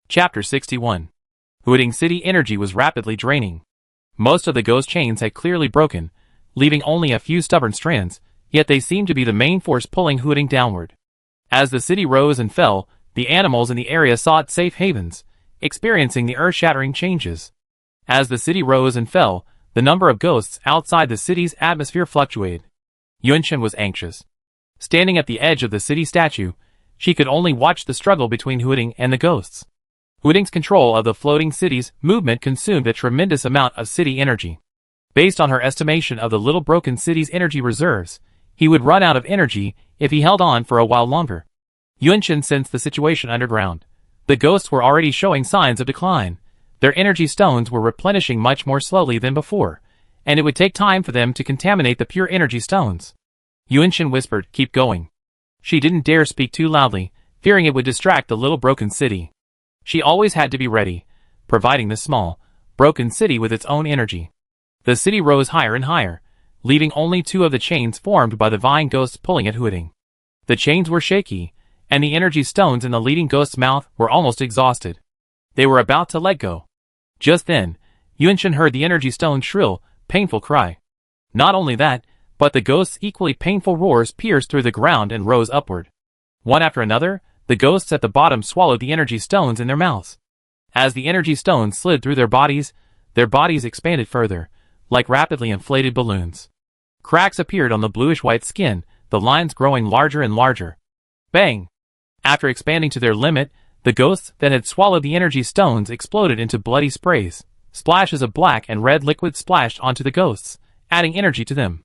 Chapter 61. Huading City energy was rapidly draining. Most of the ghost chains had clearly broken, leaving only a few stubborn strands, yet they seemed to be the main force pulling Huading downward. As the city rose and fell, the animals in the area sought safe havens, experiencing the earth-shattering changes. As the city rose and fell, the number of ghosts outside the city's atmosphere fluctuated. Yunshin was anxious. Standing at the edge of the city statue, she could only watch the struggle between Huading and the ghosts. Huading's control of the floating city's movement consumed a tremendous amount of city energy. Based on her estimation of the little broken city's energy reserves, he would run out of energy if he held on for a while longer. Yunshin sensed the situation underground. The ghosts were already showing signs of decline. Their energy stones were replenishing much more slowly than before, and it would take time for them to contaminate the pure energy stones. Yunshin whispered, "Keep going." She didn't dare speak too loudly, fearing it would distract the little broken city. She always had to be ready, providing the small, broken city with its own energy. The city rose higher and higher, leaving only two of the chains formed by the vine ghosts pulling at Huading. The chains were shaky, and the energy stones in the leading ghost's mouth were almost exhausted. They were about to let go. Just then, Yunshin heard the energy stone's shrill, painful cry. Not only that, but the ghost's equally painful roars pierced through the ground and rose upward. One after another, the ghosts at the bottom swallowed the energy stones in their mouths. As the energy stones slid through their bodies expanded further, like rapidly inflated balloons. Cracks appeared on the bluish-white skin, the lines growing larger and larger. Bang! After expanding to their limit, the ghosts that had swallowed the energy stones exploded into bloody sprays. Splashes of black and red liquid splashed onto the ghosts, adding energy to them.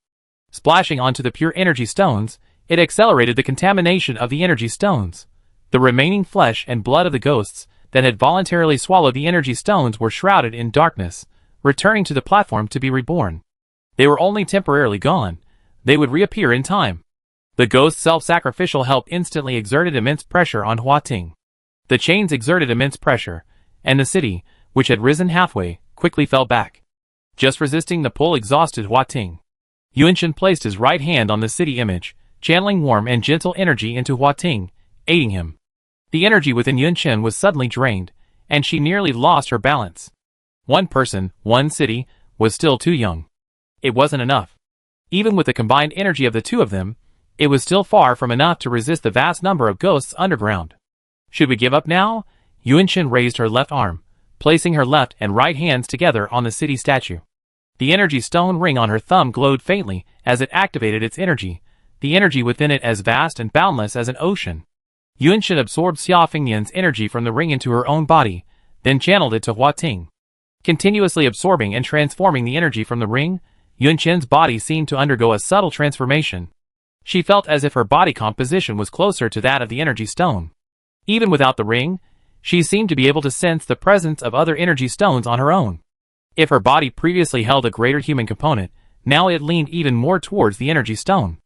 Splashing onto the pure energy stones, it accelerated the contamination of the energy stones. The remaining flesh and blood of the ghosts that had voluntarily swallowed the energy stones were shrouded in darkness, returning to the platform to be reborn. They were only temporarily gone. They would reappear in time. The ghost's self-sacrificial help instantly exerted immense pressure on Huating. The chains exerted immense pressure, and the city, which had risen halfway, quickly fell back. Just resisting the pull exhausted Huating. Yunshin placed his right hand on the city image, channeling warm and gentle energy into Huating, aiding him. The energy within Yunshin was suddenly drained, and she nearly lost her balance. One person, one city, was still too young. It wasn't enough. Even with the combined energy of the two of them, it was still far from enough to resist the vast number of ghosts underground. Should we give up now? Yunshin raised her left arm, placing her left and right hands together on the city statue. The energy stone ring on her thumb glowed faintly as it activated its energy, the energy within it as vast and boundless as an ocean. Yunshin absorbed Xia Fengnian's energy from the ring into her own body, then channeled it to Huating. Continuously absorbing and transforming the energy from the ring, Yunshin's body seemed to undergo a subtle transformation. She felt as if her body composition was closer to that of the energy stone. Even without the ring, she seemed to be able to sense the presence of other energy stones on her own. If her body previously held a greater human component, now it leaned even more towards the energy stone.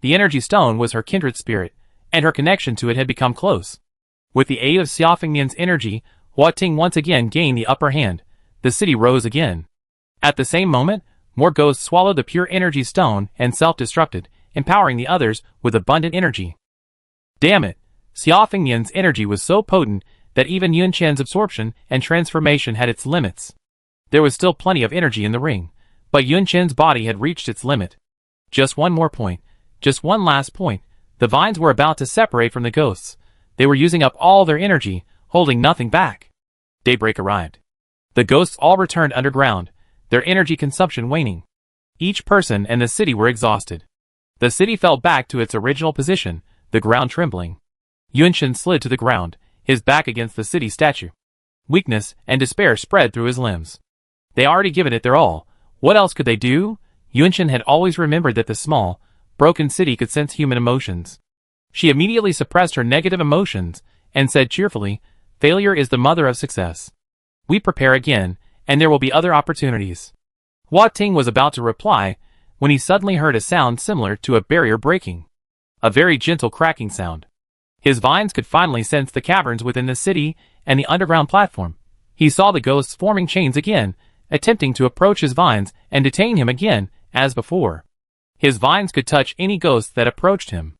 The energy stone was her kindred spirit, and her connection to it had become close. With the aid of Xia Fengnian's energy, Huating once again gained the upper hand. The city rose again. At the same moment, more ghosts swallowed the pure energy stone and self-destructed, empowering the others with abundant energy. Damn it! Xia Fengnian's energy was so potent that even Yunshin's absorption and transformation had its limits. There was still plenty of energy in the ring, but Yunshin's body had reached its limit. Just one more point. Just one last point. The vines were about to separate from the ghosts. They were using up all their energy, holding nothing back. Daybreak arrived. The ghosts all returned underground, their energy consumption waning. Each person and the city were exhausted. The city fell back to its original position, the ground trembling. Yunshin slid to the ground, his back against the city statue. Weakness and despair spread through his limbs. They already given it their all. What else could they do? Yunshin had always remembered that the small, broken city could sense human emotions. She immediately suppressed her negative emotions and said cheerfully, "Failure is the mother of success. We prepare again, and there will be other opportunities." Huating was about to reply when he suddenly heard a sound similar to a barrier breaking. A very gentle cracking sound. His vines could finally sense the caverns within the city and the underground platform. He saw the ghosts forming chains again, attempting to approach his vines and detain him again, as before. His vines could touch any ghost that approached him.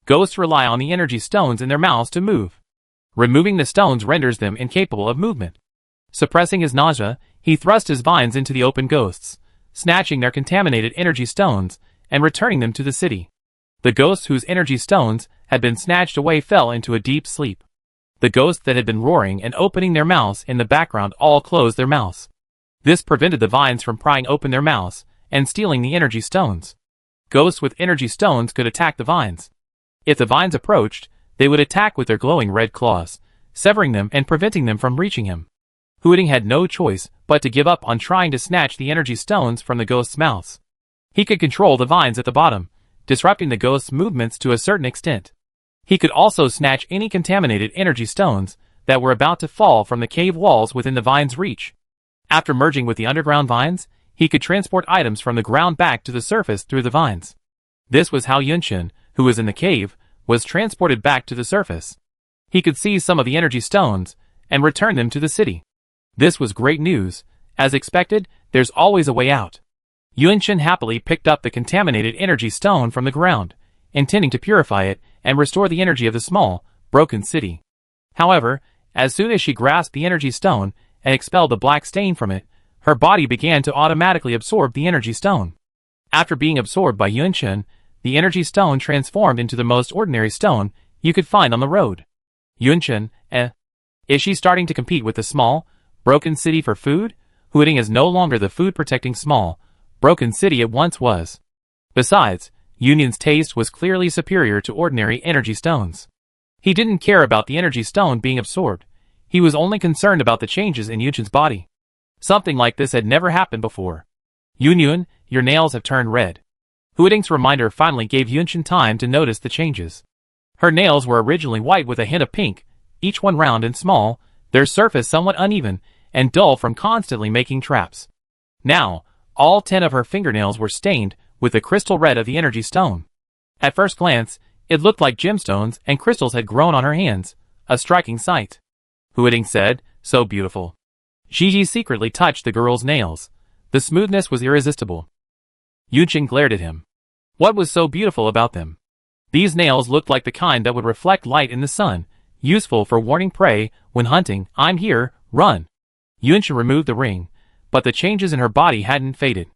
Ghosts rely on the energy stones in their mouths to move. Removing the stones renders them incapable of movement. Suppressing his nausea, he thrust his vines into the open ghosts, snatching their contaminated energy stones and returning them to the city. The ghosts whose energy stones had been snatched away fell into a deep sleep. The ghosts that had been roaring and opening their mouths in the background all closed their mouths. This prevented the vines from prying open their mouths and stealing the energy stones. Ghosts with energy stones could attack the vines. If the vines approached, they would attack with their glowing red claws, severing them and preventing them from reaching him. Hooting had no choice but to give up on trying to snatch the energy stones from the ghosts' mouths. He could control the vines at the bottom, disrupting the ghosts' movements to a certain extent. He could also snatch any contaminated energy stones that were about to fall from the cave walls within the vines' reach. After merging with the underground vines, he could transport items from the ground back to the surface through the vines. This was how Yunchen, who was in the cave, was transported back to the surface. He could seize some of the energy stones and return them to the city. This was great news. As expected, there's always a way out. Yunchen happily picked up the contaminated energy stone from the ground, intending to purify it and restore the energy of the small, broken city. However, as soon as she grasped the energy stone and expelled the black stain from it, her body began to automatically absorb the energy stone. After being absorbed by Yunchen, the energy stone transformed into the most ordinary stone you could find on the road. Yunchen, is she starting to compete with the small, broken city for food? Hooting is no longer the food-protecting small, broken city it once was. Besides, Yunyan's taste was clearly superior to ordinary energy stones. He didn't care about the energy stone being absorbed. He was only concerned about the changes in Yunchen's body. Something like this had never happened before. Yunyun, your nails have turned red. Hooting's reminder finally gave Yunchen time to notice the changes. Her nails were originally white with a hint of pink, each one round and small, their surface somewhat uneven and dull from constantly making traps. Now, all 10 of her fingernails were stained with the crystal red of the energy stone. At first glance, it looked like gemstones and crystals had grown on her hands, a striking sight. Hooting said, so beautiful. Gigi secretly touched the girl's nails. The smoothness was irresistible. Yunchen glared at him. What was so beautiful about them? These nails looked like the kind that would reflect light in the sun, useful for warning prey when hunting. I'm here, run. Yunchen removed the ring, but the changes in her body hadn't faded.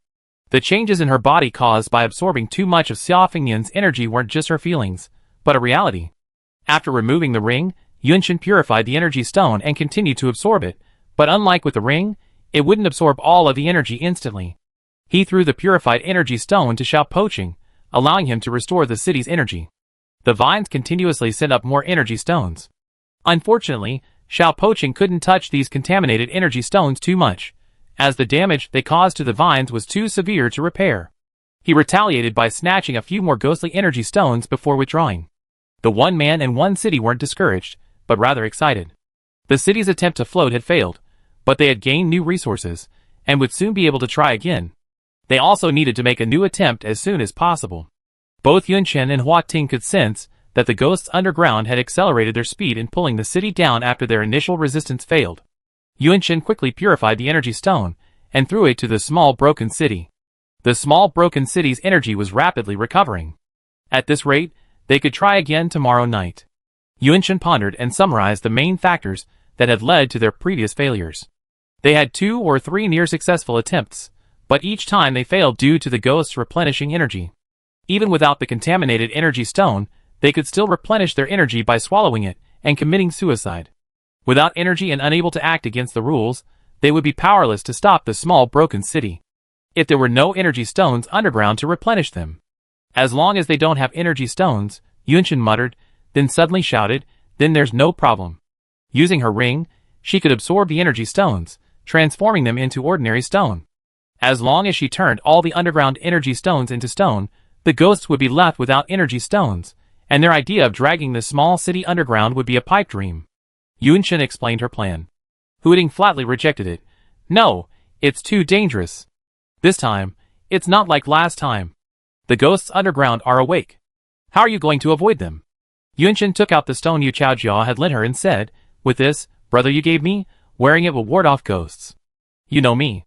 The changes in her body caused by absorbing too much of Xia Fengnian's energy weren't just her feelings, but a reality. After removing the ring, Yunchen purified the energy stone and continued to absorb it, but unlike with the ring, it wouldn't absorb all of the energy instantly. He threw the purified energy stone to Xiao Poqing, allowing him to restore the city's energy. The vines continuously sent up more energy stones. Unfortunately, Xiao Poqing couldn't touch these contaminated energy stones too much, as the damage they caused to the vines was too severe to repair. He retaliated by snatching a few more ghostly energy stones before withdrawing. The one man and one city weren't discouraged, but rather excited. The city's attempt to float had failed, but they had gained new resources, and would soon be able to try again. They also needed to make a new attempt as soon as possible. Both Yunchen and Hua Ting could sense that the ghosts underground had accelerated their speed in pulling the city down after their initial resistance failed. Yunchen quickly purified the energy stone, and threw it to the small broken city. The small broken city's energy was rapidly recovering. At this rate, they could try again tomorrow night. Yunchen pondered and summarized the main factors that had led to their previous failures. They had 2 or 3 near-successful attempts, but each time they failed due to the ghosts replenishing energy. Even without the contaminated energy stone, they could still replenish their energy by swallowing it and committing suicide. Without energy and unable to act against the rules, they would be powerless to stop the small broken city. If there were no energy stones underground to replenish them. As long as they don't have energy stones, Yunchen muttered, then suddenly shouted, then there's no problem. Using her ring, she could absorb the energy stones, transforming them into ordinary stone. As long as she turned all the underground energy stones into stone, the ghosts would be left without energy stones, and their idea of dragging the small city underground would be a pipe dream. Yunchen explained her plan. Hooting flatly rejected it. No, it's too dangerous. This time, it's not like last time. The ghosts underground are awake. How are you going to avoid them? Yunchen took out the stone Yu Chaojia had lent her and said, with this, brother you gave me, wearing it will ward off ghosts. You know me.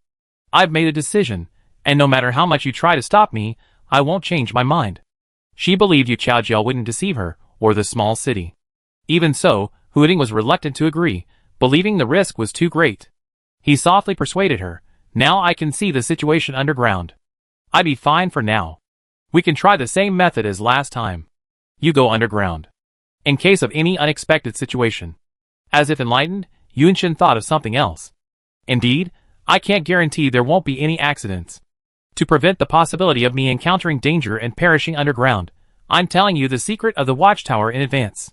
I've made a decision, and no matter how much you try to stop me, I won't change my mind. She believed Yu Chaojia wouldn't deceive her, or the small city. Even so, Hooting was reluctant to agree, believing the risk was too great. He softly persuaded her, now I can see the situation underground. I'd be fine for now. We can try the same method as last time. You go underground. In case of any unexpected situation. As if enlightened, Yunshin thought of something else. Indeed, I can't guarantee there won't be any accidents. To prevent the possibility of me encountering danger and perishing underground, I'm telling you the secret of the watchtower in advance.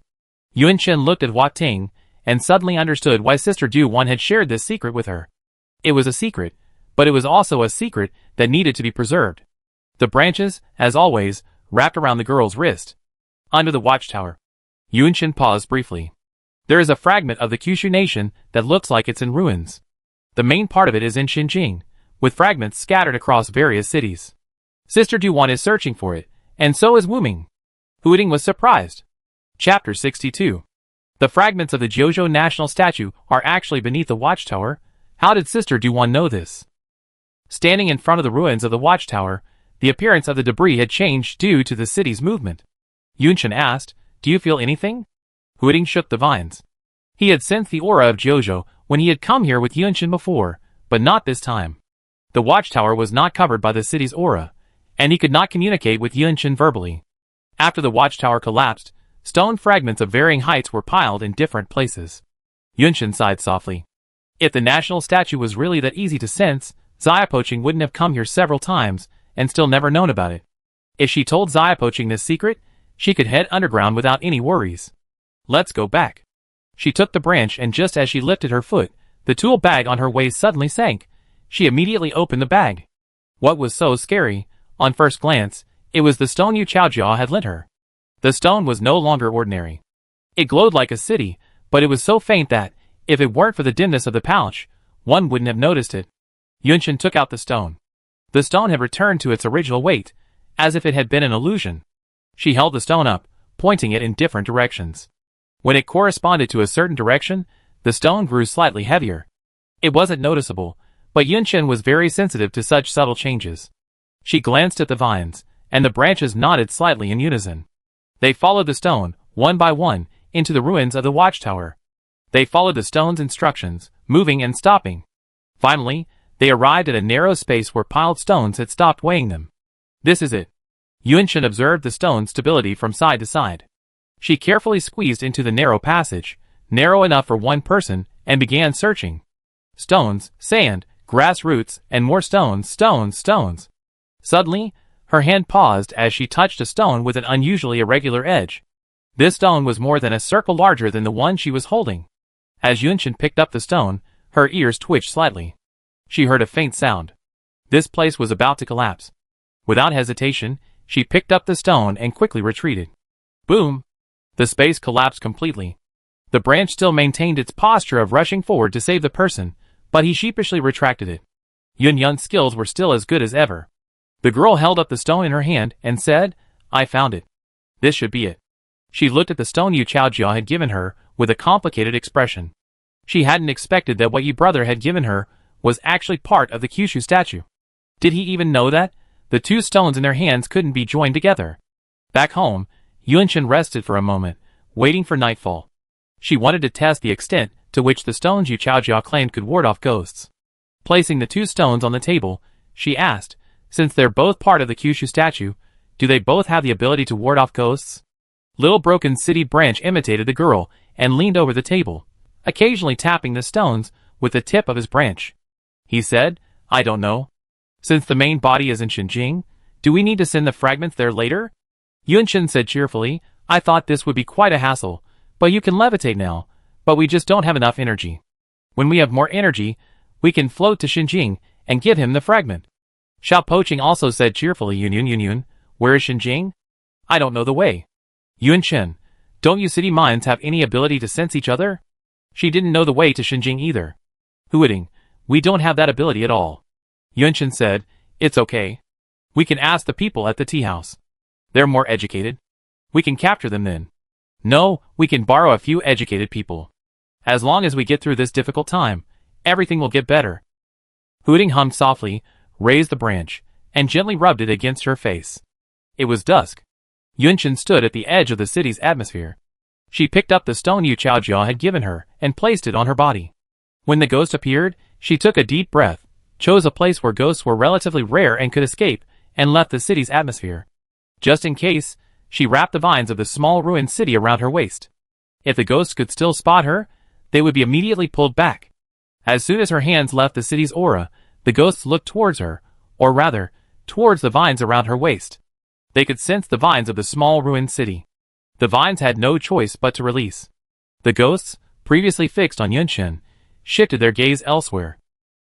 Yunshin looked at Hua Ting, and suddenly understood why Sister Du Wan had shared this secret with her. It was a secret, but it was also a secret that needed to be preserved. The branches, as always, wrapped around the girl's wrist. Under the watchtower. Yunshin paused briefly. There is a fragment of the Kyushu nation that looks like it's in ruins. The main part of it is in Xinjiang, with fragments scattered across various cities. Sister Du Wan is searching for it, and so is Wu Ming. Hooting was surprised. Chapter 62. The fragments of the Jiuzhou national statue are actually beneath the watchtower. How did Sister Du Wan know this? Standing in front of the ruins of the watchtower, the appearance of the debris had changed due to the city's movement. Yunshin asked, do you feel anything? Hooting shook the vines. He had sensed the aura of Jiuzhou when he had come here with Yunshin before, but not this time. The watchtower was not covered by the city's aura, and he could not communicate with Yunshin verbally. After the watchtower collapsed, stone fragments of varying heights were piled in different places. Yunshin sighed softly. If the national statue was really that easy to sense, Xiaopoqing wouldn't have come here several times and still never known about it. If she told Xiaopoqing this secret, she could head underground without any worries. Let's go back. She took the branch, and just as she lifted her foot, the tool bag on her waist suddenly sank. She immediately opened the bag. What was so scary? On first glance, it was the stone Yu Chaojia had lent her. The stone was no longer ordinary. It glowed like a city, but it was so faint that, if it weren't for the dimness of the pouch, one wouldn't have noticed it. Yunshin took out the stone. The stone had returned to its original weight, as if it had been an illusion. She held the stone up, pointing it in different directions. When it corresponded to a certain direction, the stone grew slightly heavier. It wasn't noticeable, but Yunshin was very sensitive to such subtle changes. She glanced at the vines, and the branches nodded slightly in unison. They followed the stone, one by one, into the ruins of the watchtower. They followed the stone's instructions, moving and stopping. Finally, they arrived at a narrow space where piled stones had stopped weighing them. This is it. Yunshin observed the stone's stability from side to side. She carefully squeezed into the narrow passage, narrow enough for one person, and began searching. Stones, sand, grass roots, and more stones, stones. Suddenly, her hand paused as she touched a stone with an unusually irregular edge. This stone was more than a circle larger than the one she was holding. As Yunshin picked up the stone, her ears twitched slightly. She heard a faint sound. This place was about to collapse. Without hesitation, she picked up the stone and quickly retreated. Boom! The space collapsed completely. The branch still maintained its posture of rushing forward to save the person, but he sheepishly retracted it. Yun's skills were still as good as ever. The girl held up the stone in her hand and said, I found it. This should be it. She looked at the stone Yu Chaojia had given her with a complicated expression. She hadn't expected that what Yu brother had given her was actually part of the Kyushu statue. Did he even know that? The two stones in their hands couldn't be joined together. Back home, Yunshin rested for a moment, waiting for nightfall. She wanted to test the extent to which the stones Yu Chaojia claimed could ward off ghosts. Placing the two stones on the table, she asked, since they're both part of the Kyushu statue, do they both have the ability to ward off ghosts? Little Broken City Branch imitated the girl and leaned over the table, occasionally tapping the stones with the tip of his branch. He said, I don't know. Since the main body is in Xinjiang, do we need to send the fragments there later? Yunshin said cheerfully, I thought this would be quite a hassle, but you can levitate now, but we just don't have enough energy. When we have more energy, we can float to Xinjiang and give him the fragment. Xiaopoqing also said cheerfully, Yun, where is Xinjiang? I don't know the way. Yunshin, don't you city minds have any ability to sense each other? She didn't know the way to Xinjiang either. Huiting, we don't have that ability at all. Yunshin said, it's okay. We can ask the people at the tea house. They're more educated. We can capture them then. No, we can borrow a few educated people. As long as we get through this difficult time, everything will get better. Hooting hummed softly, raised the branch, and gently rubbed it against her face. It was dusk. Yunshin stood at the edge of the city's atmosphere. She picked up the stone Yu Chaojia had given her and placed it on her body. When the ghost appeared, she took a deep breath, chose a place where ghosts were relatively rare and could escape, and left the city's atmosphere. Just in case, she wrapped the vines of the small ruined city around her waist. If the ghosts could still spot her, they would be immediately pulled back. As soon as her hands left the city's aura, the ghosts looked towards her, or rather, towards the vines around her waist. They could sense the vines of the small ruined city. The vines had no choice but to release. The ghosts, previously fixed on Yunqin, shifted their gaze elsewhere.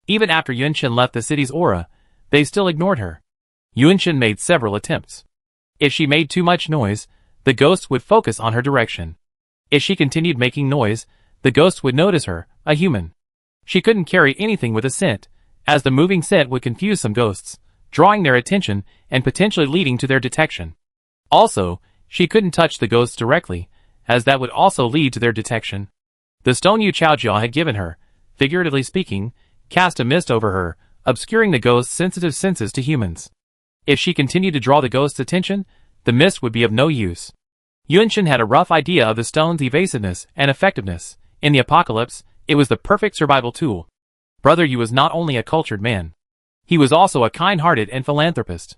Even after Yunqin left the city's aura, they still ignored her. Yunqin made several attempts. If she made too much noise, the ghosts would focus on her direction. If she continued making noise, the ghosts would notice her, a human. She couldn't carry anything with a scent, as the moving scent would confuse some ghosts, drawing their attention and potentially leading to their detection. Also, she couldn't touch the ghosts directly, as that would also lead to their detection. The stone Yu Chaojia had given her, figuratively speaking, cast a mist over her, obscuring the ghost's sensitive senses to humans. If she continued to draw the ghost's attention, the mist would be of no use. Yunqin had a rough idea of the stone's evasiveness and effectiveness. In the apocalypse, it was the perfect survival tool. Brother Yu was not only a cultured man. He was also a kind-hearted and philanthropist.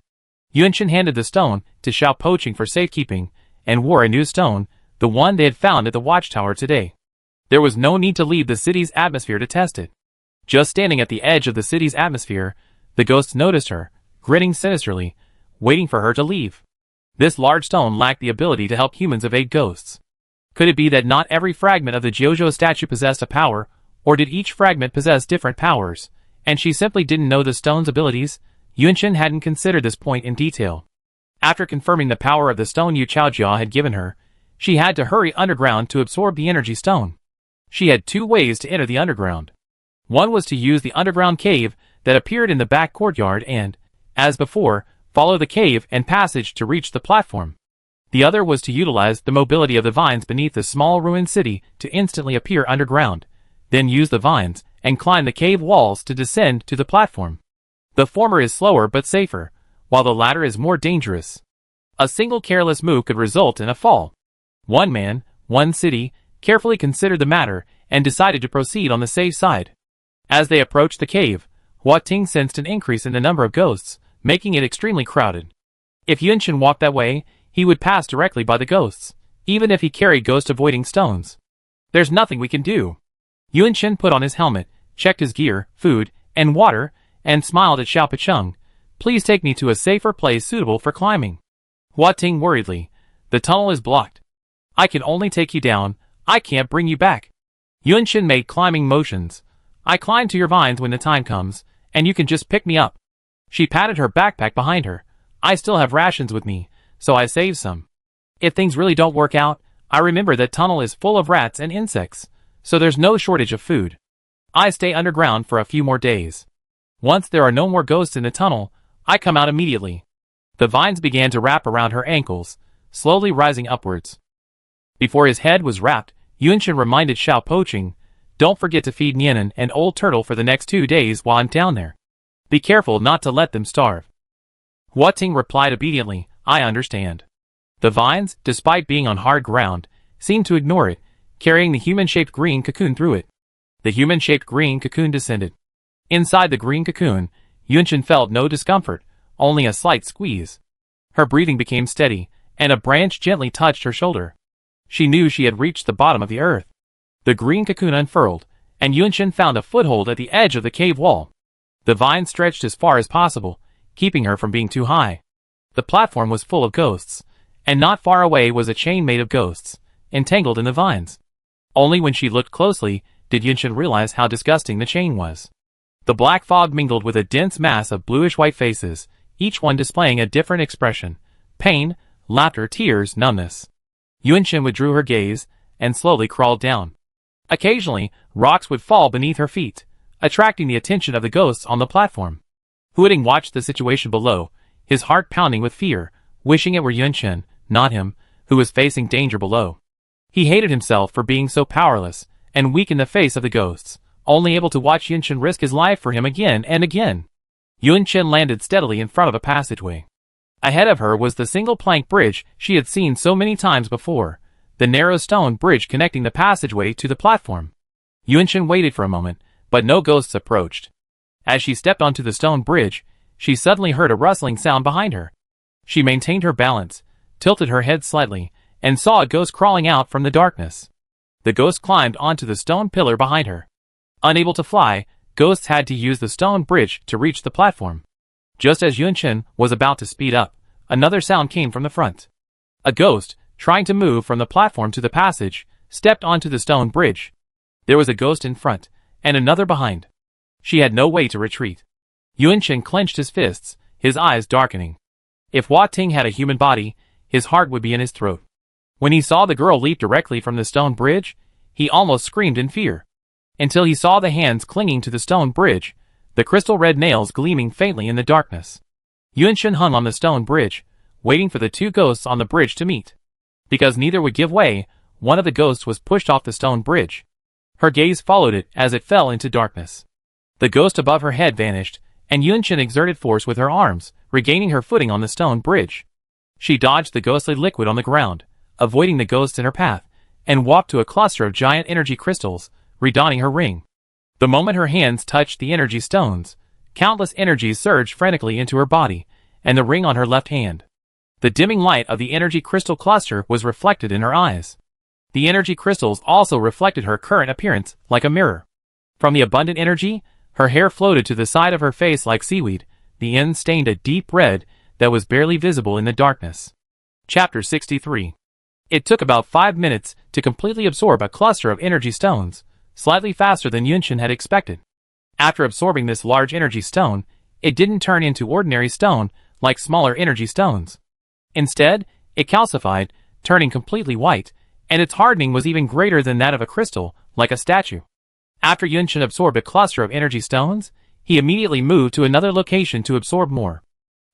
Yunqin handed the stone to Xiao Poqing for safekeeping, and wore a new stone, the one they had found at the watchtower today. There was no need to leave the city's atmosphere to test it. Just standing at the edge of the city's atmosphere, the ghosts noticed her, grinning sinisterly, waiting for her to leave. This large stone lacked the ability to help humans evade ghosts. Could it be that not every fragment of the Jiuzhou statue possessed a power, or did each fragment possess different powers, and she simply didn't know the stone's abilities? Yunqin hadn't considered this point in detail. After confirming the power of the stone Yu Chaojia had given her, she had to hurry underground to absorb the energy stone. She had two ways to enter the underground. One was to use the underground cave that appeared in the back courtyard and, as before, follow the cave and passage to reach the platform. The other was to utilize the mobility of the vines beneath the small ruined city to instantly appear underground, then use the vines and climb the cave walls to descend to the platform. The former is slower but safer, while the latter is more dangerous. A single careless move could result in a fall. One man, one city, carefully considered the matter and decided to proceed on the safe side. As they approached the cave, Hua Ting sensed an increase in the number of ghosts, making it extremely crowded. If Yunqin walked that way, he would pass directly by the ghosts, even if he carried ghost-avoiding stones. There's nothing we can do. Yunqin put on his helmet, checked his gear, food, and water, and smiled at Xiao Poqing. Please take me to a safer place suitable for climbing. Hua Ting worriedly. The tunnel is blocked. I can only take you down, I can't bring you back. Yunqin made climbing motions. I climb to your vines when the time comes, and you can just pick me up. She patted her backpack behind her. I still have rations with me, so I saved some. If things really don't work out, I remember that tunnel is full of rats and insects, so there's no shortage of food. I stay underground for a few more days. Once there are no more ghosts in the tunnel, I come out immediately. The vines began to wrap around her ankles, slowly rising upwards. Before his head was wrapped, Yunqin reminded Xiao Poqing, don't forget to feed Nianan and Old Turtle for the next 2 days while I'm down there. Be careful not to let them starve. Hua Ting replied obediently, I understand. The vines, despite being on hard ground, seemed to ignore it, carrying the human-shaped green cocoon through it. The human-shaped green cocoon descended. Inside the green cocoon, Yunqin felt no discomfort, only a slight squeeze. Her breathing became steady, and a branch gently touched her shoulder. She knew she had reached the bottom of the earth. The green cocoon unfurled, and Yunqin found a foothold at the edge of the cave wall. The vine stretched as far as possible, keeping her from being too high. The platform was full of ghosts, and not far away was a chain made of ghosts, entangled in the vines. Only when she looked closely did Yunqin realize how disgusting the chain was. The black fog mingled with a dense mass of bluish-white faces, each one displaying a different expression: pain, laughter, tears, numbness. Yunqin withdrew her gaze and slowly crawled down. Occasionally, rocks would fall beneath her feet, attracting the attention of the ghosts on the platform. Huading watched the situation below, his heart pounding with fear, wishing it were Yunqin, not him, who was facing danger below. He hated himself for being so powerless and weak in the face of the ghosts, only able to watch Yunqin risk his life for him again and again. Yunqin landed steadily in front of a passageway. Ahead of her was the single plank bridge she had seen so many times before, the narrow stone bridge connecting the passageway to the platform. Yunshin waited for a moment, but no ghosts approached. As she stepped onto the stone bridge, she suddenly heard a rustling sound behind her. She maintained her balance, tilted her head slightly, and saw a ghost crawling out from the darkness. The ghost climbed onto the stone pillar behind her. Unable to fly, ghosts had to use the stone bridge to reach the platform. Just as Yunshin was about to speed up, another sound came from the front. A ghost, trying to move from the platform to the passage, stepped onto the stone bridge. There was a ghost in front, and another behind. She had no way to retreat. Yunshin clenched his fists, his eyes darkening. If Hua Ting had a human body, his heart would be in his throat. When he saw the girl leap directly from the stone bridge, he almost screamed in fear. Until he saw the hands clinging to the stone bridge, the crystal red nails gleaming faintly in the darkness. Yunshin hung on the stone bridge, waiting for the two ghosts on the bridge to meet. Because neither would give way, one of the ghosts was pushed off the stone bridge. Her gaze followed it as it fell into darkness. The ghost above her head vanished, and Yunshin exerted force with her arms, regaining her footing on the stone bridge. She dodged the ghostly liquid on the ground, avoiding the ghosts in her path, and walked to a cluster of giant energy crystals, redonning her ring. The moment her hands touched the energy stones, countless energies surged frantically into her body, and the ring on her left hand. The dimming light of the energy crystal cluster was reflected in her eyes. The energy crystals also reflected her current appearance like a mirror. From the abundant energy, her hair floated to the side of her face like seaweed, the ends stained a deep red that was barely visible in the darkness. Chapter 63. It took about 5 minutes to completely absorb a cluster of energy stones, slightly faster than Yunshin had expected. After absorbing this large energy stone, it didn't turn into ordinary stone like smaller energy stones. Instead, it calcified, turning completely white, and its hardening was even greater than that of a crystal, like a statue. After Yunshin absorbed a cluster of energy stones, he immediately moved to another location to absorb more.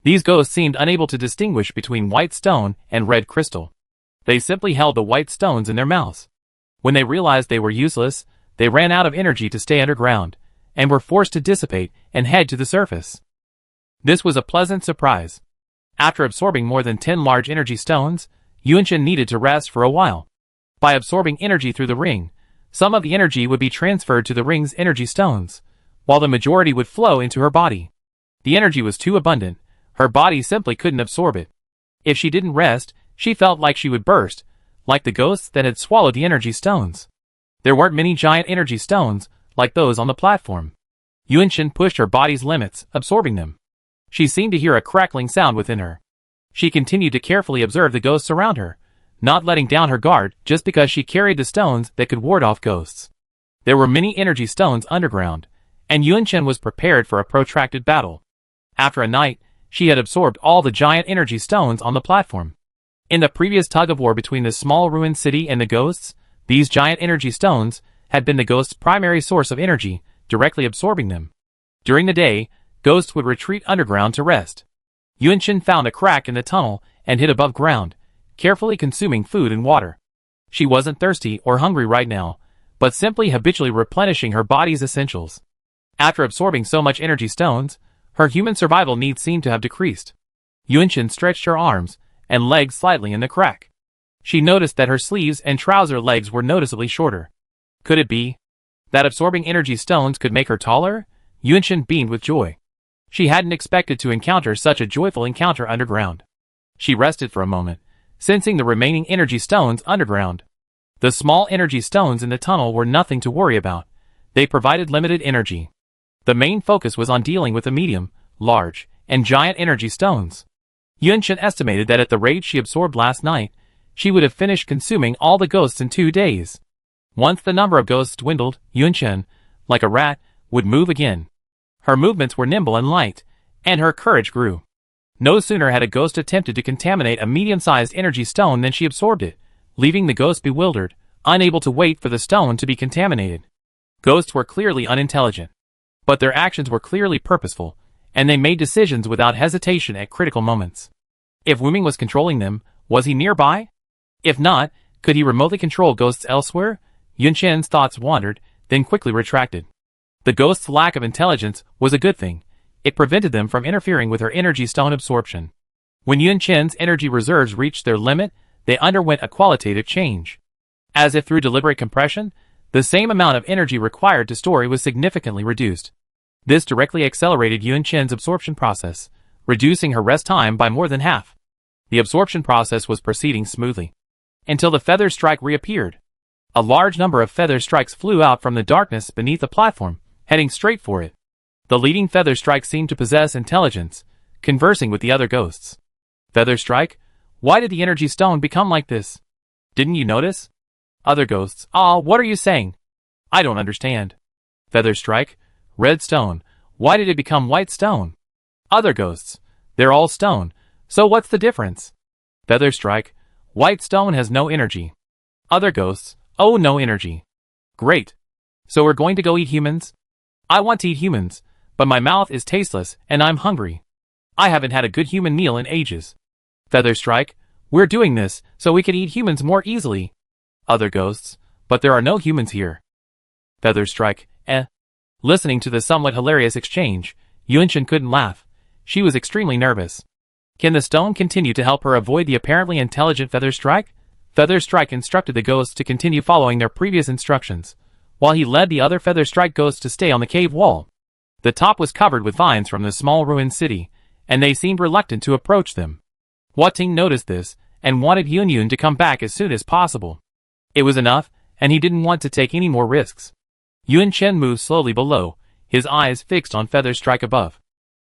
These ghosts seemed unable to distinguish between white stone and red crystal. They simply held the white stones in their mouths. When they realized they were useless, they ran out of energy to stay underground, and were forced to dissipate and head to the surface. This was a pleasant surprise. After absorbing more than 10 large energy stones, Yunshin needed to rest for a while. By absorbing energy through the ring, some of the energy would be transferred to the ring's energy stones, while the majority would flow into her body. The energy was too abundant, her body simply couldn't absorb it. If she didn't rest, she felt like she would burst, like the ghosts that had swallowed the energy stones. There weren't many giant energy stones, like those on the platform. Yunshin pushed her body's limits, absorbing them. She seemed to hear a crackling sound within her. She continued to carefully observe the ghosts around her, not letting down her guard just because she carried the stones that could ward off ghosts. There were many energy stones underground, and Yunshin was prepared for a protracted battle. After a night, she had absorbed all the giant energy stones on the platform. In the previous tug-of-war between the small ruined city and the ghosts, these giant energy stones had been the ghosts' primary source of energy, directly absorbing them. During the day, ghosts would retreat underground to rest. Yunshin found a crack in the tunnel and hid above ground, carefully consuming food and water. She wasn't thirsty or hungry right now, but simply habitually replenishing her body's essentials. After absorbing so much energy stones, her human survival needs seemed to have decreased. Yunshin stretched her arms and legs slightly in the crack. She noticed that her sleeves and trouser legs were noticeably shorter. Could it be that absorbing energy stones could make her taller? Yunshin beamed with joy. She hadn't expected to encounter such a joyful encounter underground. She rested for a moment, sensing the remaining energy stones underground. The small energy stones in the tunnel were nothing to worry about. They provided limited energy. The main focus was on dealing with the medium, large, and giant energy stones. Yunshin estimated that at the rate she absorbed last night, she would have finished consuming all the ghosts in 2 days. Once the number of ghosts dwindled, Yunshin, like a rat, would move again. Her movements were nimble and light, and her courage grew. No sooner had a ghost attempted to contaminate a medium-sized energy stone than she absorbed it, leaving the ghost bewildered, unable to wait for the stone to be contaminated. Ghosts were clearly unintelligent, but their actions were clearly purposeful, and they made decisions without hesitation at critical moments. If Wu Ming was controlling them, was he nearby? If not, could he remotely control ghosts elsewhere? Yunshin's thoughts wandered, then quickly retracted. The ghost's lack of intelligence was a good thing. It prevented them from interfering with her energy stone absorption. When Yunshin's energy reserves reached their limit, they underwent a qualitative change. As if through deliberate compression, the same amount of energy required to store was significantly reduced. This directly accelerated Yun Chen's absorption process, reducing her rest time by more than half. The absorption process was proceeding smoothly until the feather strike reappeared. A large number of feather strikes flew out from the darkness beneath the platform, heading straight for it. The leading feather strike seemed to possess intelligence, conversing with the other ghosts. Feather strike, why did the energy stone become like this? Didn't you notice? Other ghosts, what are you saying? I don't understand. Feather strike, red stone, why did it become white stone? Other ghosts, they're all stone, so what's the difference? Feather strike, white stone has no energy. Other ghosts, oh, no energy. Great. So we're going to go eat humans? I want to eat humans, but my mouth is tasteless and I'm hungry. I haven't had a good human meal in ages. Feather strike, we're doing this so we can eat humans more easily. Other ghosts, but there are no humans here. Feather strike, Listening to the somewhat hilarious exchange, Yunchen couldn't laugh. She was extremely nervous. Can the stone continue to help her avoid the apparently intelligent Feather strike? Feather strike instructed the ghosts to continue following their previous instructions, while he led the other Feather strike ghosts to stay on the cave wall. The top was covered with vines from the small ruined city, and they seemed reluctant to approach them. Hua Ting noticed this, and wanted Yun to come back as soon as possible. It was enough, and he didn't want to take any more risks. Yun Chen moved slowly below, his eyes fixed on Feather strike above.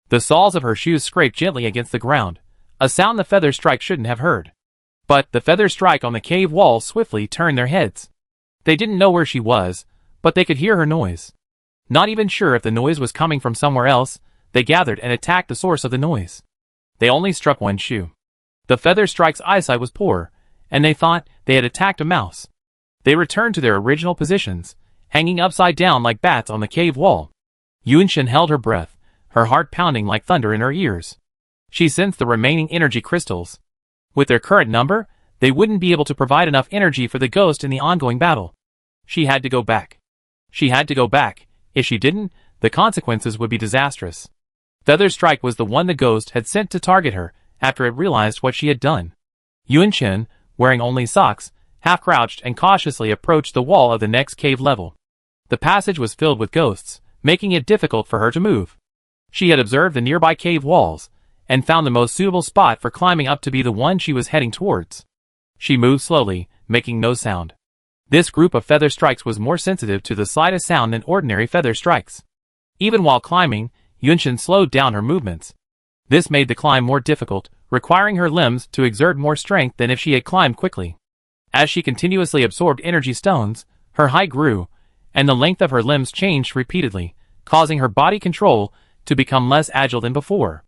The soles of her shoes scraped gently against the ground, a sound the Feather strike shouldn't have heard. But the Feather strike on the cave wall swiftly turned their heads. They didn't know where she was, but they could hear her noise. Not even sure if the noise was coming from somewhere else, they gathered and attacked the source of the noise. They only struck one shoe. The Feather strike's eyesight was poor, and they thought they had attacked a mouse. They returned to their original positions, hanging upside down like bats on the cave wall. Yunshin held her breath, her heart pounding like thunder in her ears. She sensed the remaining energy crystals. With their current number, they wouldn't be able to provide enough energy for the ghost in the ongoing battle. She had to go back. She had to go back. If she didn't, the consequences would be disastrous. Feather strike was the one the ghost had sent to target her after it realized what she had done. Yunshin, wearing only socks, half-crouched and cautiously approached the wall of the next cave level. The passage was filled with ghosts, making it difficult for her to move. She had observed the nearby cave walls, and found the most suitable spot for climbing up to be the one she was heading towards. She moved slowly, making no sound. This group of feather strikes was more sensitive to the slightest sound than ordinary feather strikes. Even while climbing, Yunshin slowed down her movements. This made the climb more difficult, requiring her limbs to exert more strength than if she had climbed quickly. As she continuously absorbed energy stones, her height grew, and the length of her limbs changed repeatedly, causing her body control to become less agile than before.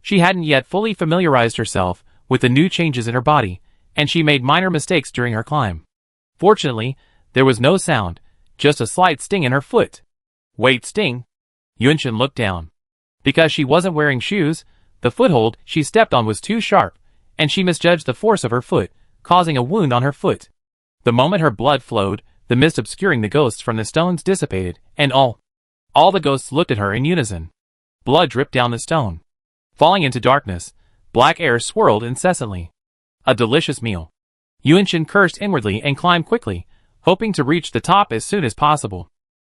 She hadn't yet fully familiarized herself with the new changes in her body, and she made minor mistakes during her climb. Fortunately, there was no sound, just a slight sting in her foot. Wait, sting? Yunshin looked down. Because she wasn't wearing shoes, the foothold she stepped on was too sharp, and she misjudged the force of her foot, causing a wound on her foot. The moment her blood flowed, the mist obscuring the ghosts from the stones dissipated, and all the ghosts looked at her in unison. Blood dripped down the stone. Falling into darkness, black air swirled incessantly. A delicious meal. Yunshin cursed inwardly and climbed quickly, hoping to reach the top as soon as possible.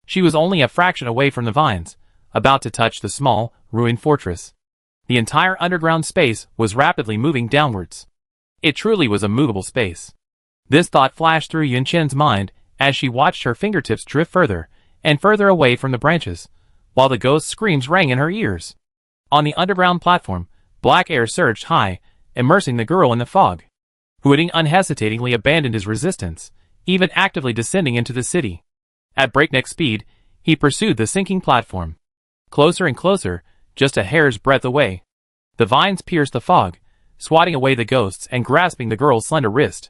She was only a fraction away from the vines, about to touch the small, ruined fortress. The entire underground space was rapidly moving downwards. It truly was a movable space. This thought flashed through Yunshin's mind as she watched her fingertips drift further and further away from the branches, while the ghost screams rang in her ears. On the underground platform, black air surged high, immersing the girl in the fog. Huading unhesitatingly abandoned his resistance, even actively descending into the city. At breakneck speed, he pursued the sinking platform. Closer and closer, just a hair's breadth away. The vines pierced the fog, swatting away the ghosts and grasping the girl's slender wrist.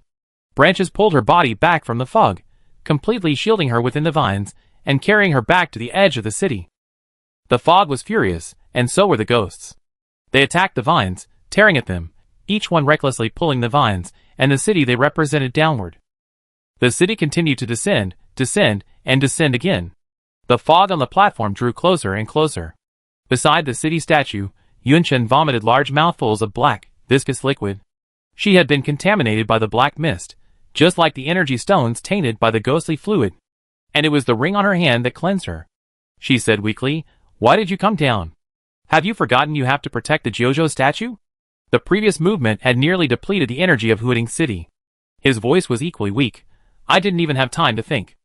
Branches pulled her body back from the fog, completely shielding her within the vines and carrying her back to the edge of the city. The fog was furious, and so were the ghosts. They attacked the vines, tearing at them, each one recklessly pulling the vines and the city they represented downward. The city continued to descend, and descend again. The fog on the platform drew closer and closer. Beside the city statue, Yunshin vomited large mouthfuls of black, viscous liquid. She had been contaminated by the black mist, just like the energy stones tainted by the ghostly fluid. And it was the ring on her hand that cleansed her. She said weakly, "Why did you come down? Have you forgotten you have to protect the Jojo statue?" The previous movement had nearly depleted the energy of Hooting City. His voice was equally weak. I didn't even have time to think.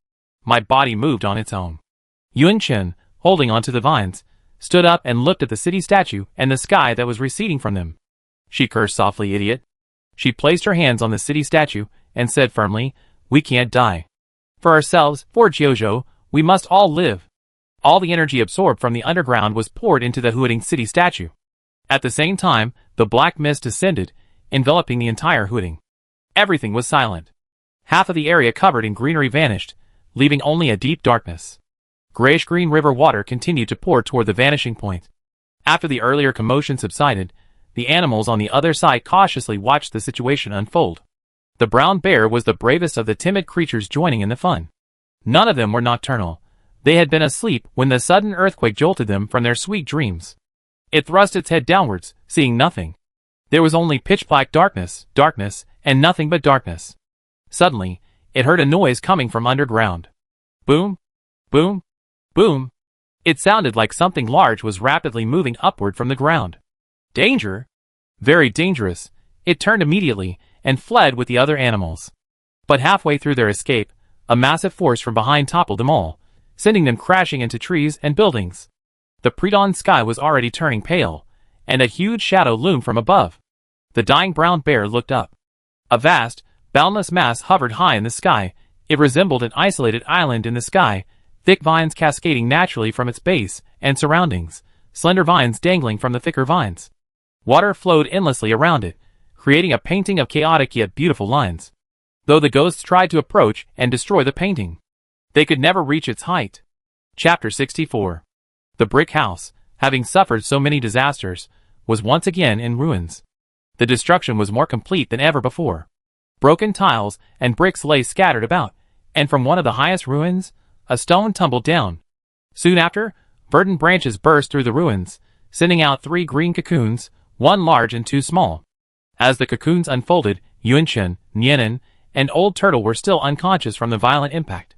My body moved on its own. Yuan-Chen, holding onto the vines, stood up and looked at the city statue and the sky that was receding from them. She cursed softly, "Idiot." She placed her hands on the city statue and said firmly, "We can't die. For ourselves, for Jojo, we must all live." All the energy absorbed from the underground was poured into the Hooting City statue. At the same time, the black mist descended, enveloping the entire Hooting. Everything was silent. Half of the area covered in greenery vanished, leaving only a deep darkness. Grayish-green river water continued to pour toward the vanishing point. After the earlier commotion subsided, the animals on the other side cautiously watched the situation unfold. The brown bear was the bravest of the timid creatures joining in the fun. None of them were nocturnal. They had been asleep when the sudden earthquake jolted them from their sweet dreams. It thrust its head downwards, seeing nothing. There was only pitch-black darkness, and nothing but darkness. Suddenly, it heard a noise coming from underground. Boom, boom, boom. It sounded like something large was rapidly moving upward from the ground. Danger? Very dangerous. It turned immediately and fled with the other animals. But halfway through their escape, a massive force from behind toppled them all, sending them crashing into trees and buildings. The pre-dawn sky was already turning pale, and a huge shadow loomed from above. The dying brown bear looked up. A vast, boundless mass hovered high in the sky. It resembled an isolated island in the sky, thick vines cascading naturally from its base and surroundings, slender vines dangling from the thicker vines. Water flowed endlessly around it, creating a painting of chaotic yet beautiful lines. Though the ghosts tried to approach and destroy the painting, they could never reach its height. Chapter 64. The brick house, having suffered so many disasters, was once again in ruins. The destruction was more complete than ever before. Broken tiles and bricks lay scattered about, and from one of the highest ruins, a stone tumbled down. Soon after, verdant branches burst through the ruins, sending out 3 green cocoons, 1 large and 2 small. As the cocoons unfolded, Yuan-Chen, Nianen, and Old Turtle were still unconscious from the violent impact.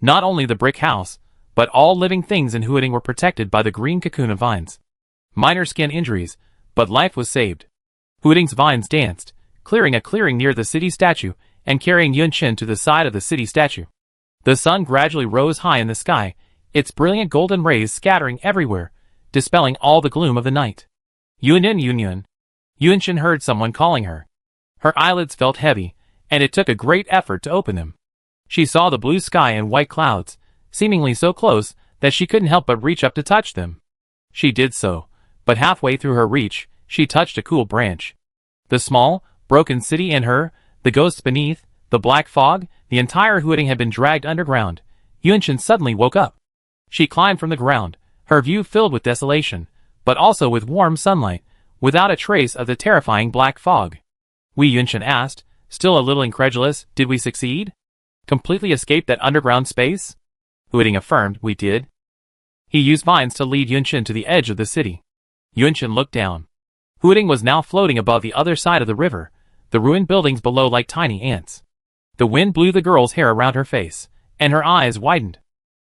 Not only the brick house, but all living things in Hooting were protected by the green cocoon of vines. Minor skin injuries, but life was saved. Hooting's vines danced, clearing a clearing near the city statue and carrying Yuan-Chen to the side of the city statue. The sun gradually rose high in the sky, its brilliant golden rays scattering everywhere, dispelling all the gloom of the night. Yuan-Chen. Yuan-Chen heard someone calling her. Her eyelids felt heavy, and it took a great effort to open them. She saw the blue sky and white clouds, seemingly so close that she couldn't help but reach up to touch them. She did so, but halfway through her reach, she touched a cool branch. The small, broken city in her, the ghosts beneath, the black fog, the entire Hooting had been dragged underground. Yuan-Chen suddenly woke up. She climbed from the ground, her view filled with desolation, but also with warm sunlight, without a trace of the terrifying black fog. Yuan-Chen asked, still a little incredulous, "Did we succeed? Completely escape that underground space?" Hooting affirmed, "We did." He used vines to lead Yuan-Chen to the edge of the city. Yuan-Chen looked down. Hooting was now floating above the other side of the river, the ruined buildings below like tiny ants. The wind blew the girl's hair around her face, and her eyes widened.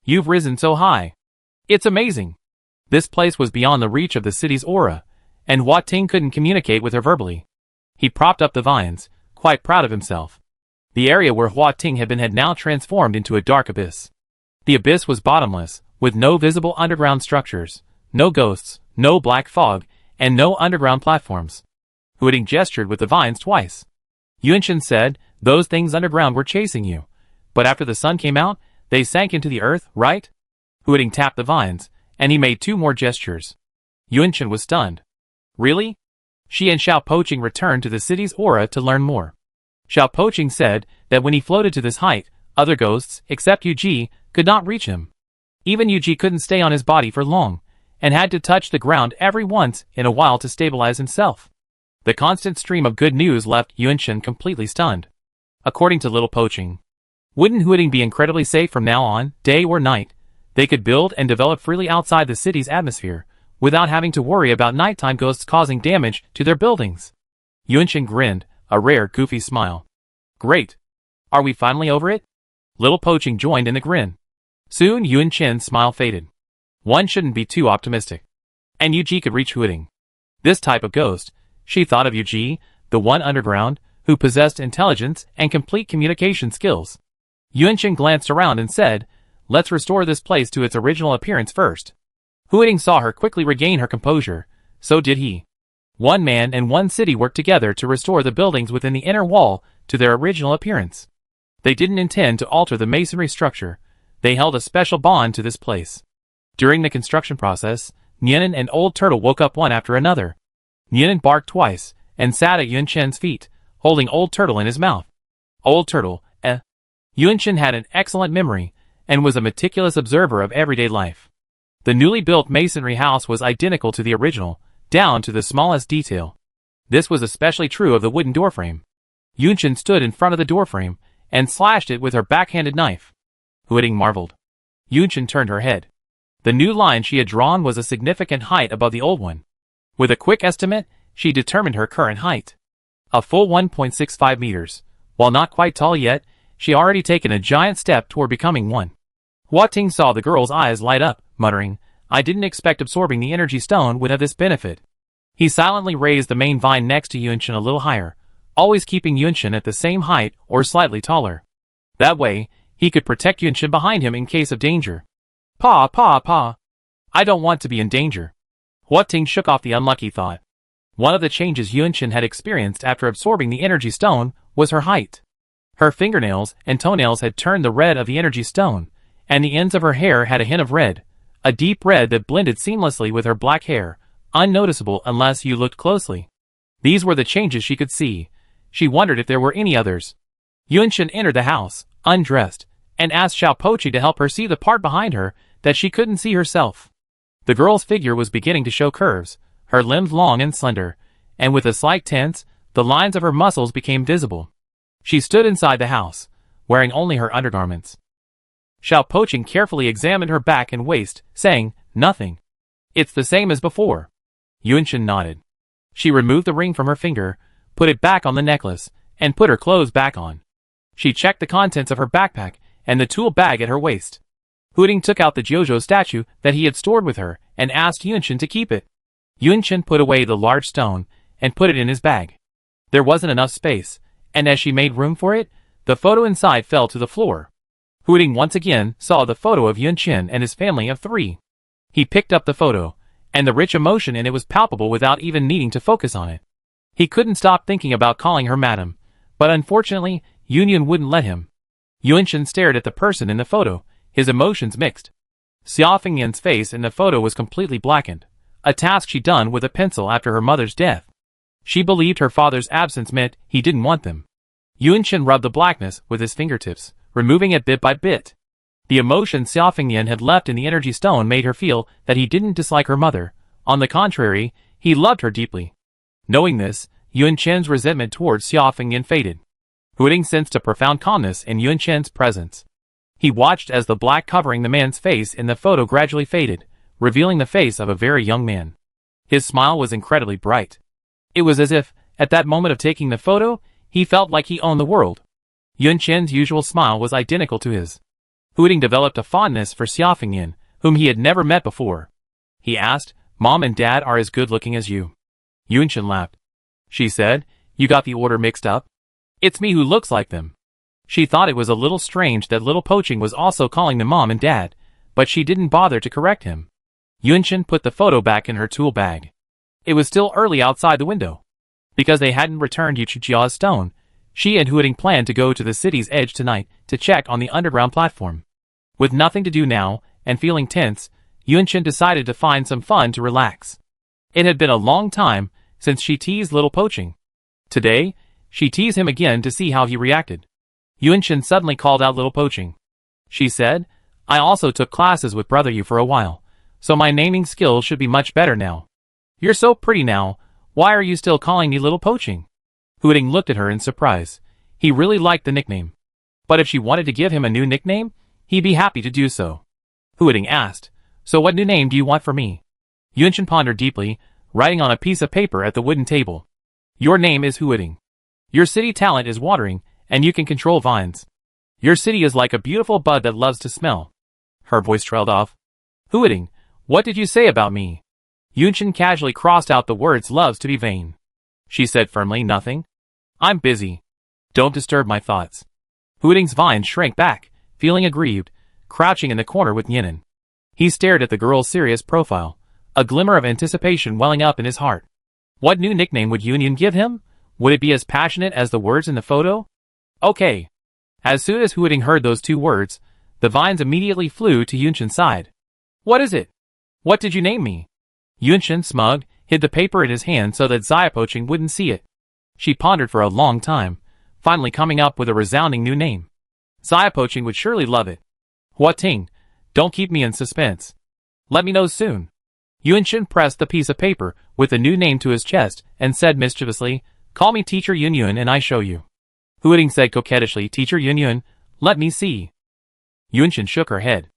"You've risen so high. It's amazing." This place was beyond the reach of the city's aura, and Hua Ting couldn't communicate with her verbally. He propped up the vines, quite proud of himself. The area where Hua Ting had been had now transformed into a dark abyss. The abyss was bottomless, with no visible underground structures, no ghosts, no black fog, and no underground platforms. Hooting gestured with the vines twice. Yuan-Chen said, "Those things underground were chasing you. But after the sun came out, they sank into the earth, right?" Hooting tapped the vines, and he made 2 more gestures. Yuan-Chen was stunned. "Really?" She and Xiao Poqing returned to the city's aura to learn more. Xiao Poqing said that when he floated to this height, other ghosts, except Yuji, could not reach him. Even Yuji couldn't stay on his body for long, and had to touch the ground every once in a while to stabilize himself. The constant stream of good news left Yuan-Chen completely stunned. According to Little Poqing, wouldn't Hooting be incredibly safe from now on, day or night? They could build and develop freely outside the city's atmosphere, without having to worry about nighttime ghosts causing damage to their buildings. Yuan-Chen grinned, a rare goofy smile. Great. Are we finally over it? Little Poaching joined in the grin. Soon Yun Chen's smile faded. One shouldn't be too optimistic. And Yuji could reach Huiting. This type of ghost, she thought of Yuji, the one underground, who possessed intelligence and complete communication skills. Yun Chen glanced around and said, let's restore this place to its original appearance first. Huiting saw her quickly regain her composure. So did he. One man and one city worked together to restore the buildings within the inner wall to their original appearance. They didn't intend to alter the masonry structure. They held a special bond to this place. During the construction process, Nianen and Old Turtle woke up one after another. Nianen barked twice and sat at Yun Chen's feet, holding Old Turtle in his mouth. Old Turtle, Yun Chen had an excellent memory and was a meticulous observer of everyday life. The newly built masonry house was identical to the original, down to the smallest detail. This was especially true of the wooden doorframe. Yun Chen stood in front of the doorframe and slashed it with her backhanded knife. Huiting marveled. Yun Chen turned her head. The new line she had drawn was a significant height above the old one. With a quick estimate, she determined her current height. A full 1.65 meters. While not quite tall yet, she already taken a giant step toward becoming one. Hua Ting saw the girl's eyes light up, muttering, I didn't expect absorbing the energy stone would have this benefit. He silently raised the main vine next to Yun Chen a little higher, always keeping Yun Chen at the same height or slightly taller. That way, he could protect Yun Chen behind him in case of danger. Pa. I don't want to be in danger. Hua Ting shook off the unlucky thought. One of the changes Yun Chen had experienced after absorbing the energy stone was her height. Her fingernails and toenails had turned the red of the energy stone, and the ends of her hair had a hint of red, a deep red that blended seamlessly with her black hair, unnoticeable unless you looked closely. These were the changes she could see. She wondered if there were any others. Yun Chen entered the house, undressed, and asked Xiao Pochi to help her see the part behind her that she couldn't see herself. The girl's figure was beginning to show curves, her limbs long and slender, and with a slight tense, the lines of her muscles became visible. She stood inside the house, wearing only her undergarments. Xiao Poching carefully examined her back and waist, saying, nothing. It's the same as before. Yun Chen nodded. She removed the ring from her finger, put it back on the necklace, and put her clothes back on. She checked the contents of her backpack and the tool bag at her waist. Huiting took out the Jojo statue that he had stored with her and asked Yun Chen to keep it. Yun Chen put away the large stone and put it in his bag. There wasn't enough space, and as she made room for it, the photo inside fell to the floor. Huiting once again saw the photo of Yun Chen and his family of 3. He picked up the photo, and the rich emotion in it was palpable without even needing to focus on it. He couldn't stop thinking about calling her madam, but unfortunately, Yun wouldn't let him. Yun Chen stared at the person in the photo, his emotions mixed. Xia Fengyan's face in the photo was completely blackened, a task she'd done with a pencil after her mother's death. She believed her father's absence meant he didn't want them. Yun Chen rubbed the blackness with his fingertips, removing it bit by bit. The emotion Xia Fengyan had left in the energy stone made her feel that he didn't dislike her mother. On the contrary, he loved her deeply. Knowing this, Yun Chen's resentment towards Xia Fengyan faded. Huiting sensed a profound calmness in Yun Chen's presence. He watched as the black covering the man's face in the photo gradually faded, revealing the face of a very young man. His smile was incredibly bright. It was as if, at that moment of taking the photo, he felt like he owned the world. Yun Chen's usual smile was identical to his. Huiting developed a fondness for Xia Fengyan, whom he had never met before. He asked, Mom and Dad are as good-looking as you. Yun Chen laughed. She said, You got the order mixed up? It's me who looks like them. She thought it was a little strange that Little Poaching was also calling them Mom and Dad, but she didn't bother to correct him. Yun Chen put the photo back in her tool bag. It was still early outside the window. Because they hadn't returned Yuchijia's stone, she and Huiting planned to go to the city's edge tonight to check on the underground platform. With nothing to do now, and feeling tense, Yun Chen decided to find some fun to relax. It had been a long time since she teased Little Poaching. Today, she teased him again to see how he reacted. Yun Chen suddenly called out Little Poaching. She said, I also took classes with Brother Yu for a while, so my naming skills should be much better now. You're so pretty now, why are you still calling me Little Poaching? Huiting looked at her in surprise. He really liked the nickname. But if she wanted to give him a new nickname, he'd be happy to do so. Huiting asked, So what new name do you want for me? Yun Chen pondered deeply, writing on a piece of paper at the wooden table. Your name is Huiting. Your city talent is watering, and you can control vines. Your city is like a beautiful bud that loves to smell. Her voice trailed off. Hooting, what did you say about me? Yunshin casually crossed out the words loves to be vain. She said firmly, nothing. I'm busy. Don't disturb my thoughts. Hooting's vine shrank back, feeling aggrieved, crouching in the corner with Yinan. He stared at the girl's serious profile, a glimmer of anticipation welling up in his heart. What new nickname would Yunyan give him? Would it be as passionate as the words in the photo? Okay. As soon as Hooting heard those two words, the vines immediately flew to Yunshin's side. What is it? What did you name me? Yunshin, smug, hid the paper in his hand so that Xiaopoching wouldn't see it. She pondered for a long time, finally coming up with a resounding new name. Xiaopoching would surely love it. Hua Ting, don't keep me in suspense. Let me know soon. Yunshin pressed the piece of paper with the new name to his chest and said mischievously, call me Teacher Yunyun and I show you. Hooting said coquettishly, Teacher Yunyun, let me see. Yunshin shook her head.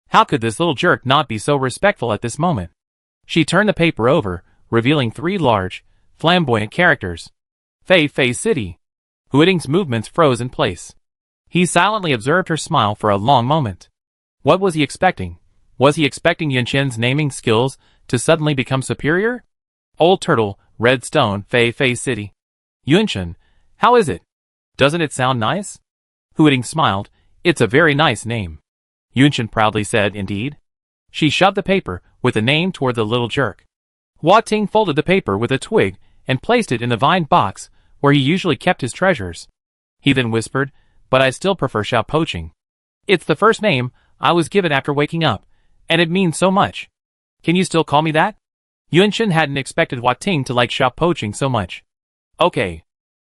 How could this little jerk not be so respectful at this moment? She turned the paper over, revealing 3 large, flamboyant characters. Fei Fei City. Hooting's movements froze in place. He silently observed her smile for a long moment. What was he expecting? Was he expecting Yunshin's naming skills to suddenly become superior? Old Turtle, Red Stone, Fei Fei City. Yunshin, how is it? Doesn't it sound nice? Hooting smiled. It's a very nice name. Yunshin proudly said, indeed. She shoved the paper with the name toward the little jerk. Hua Ting folded the paper with a twig and placed it in the vine box where he usually kept his treasures. He then whispered, but I still prefer Xiaopoching. It's the first name I was given after waking up, and it means so much. Can you still call me that? Yunshin hadn't expected Hua Ting to like Xiaopoching so much. Okay.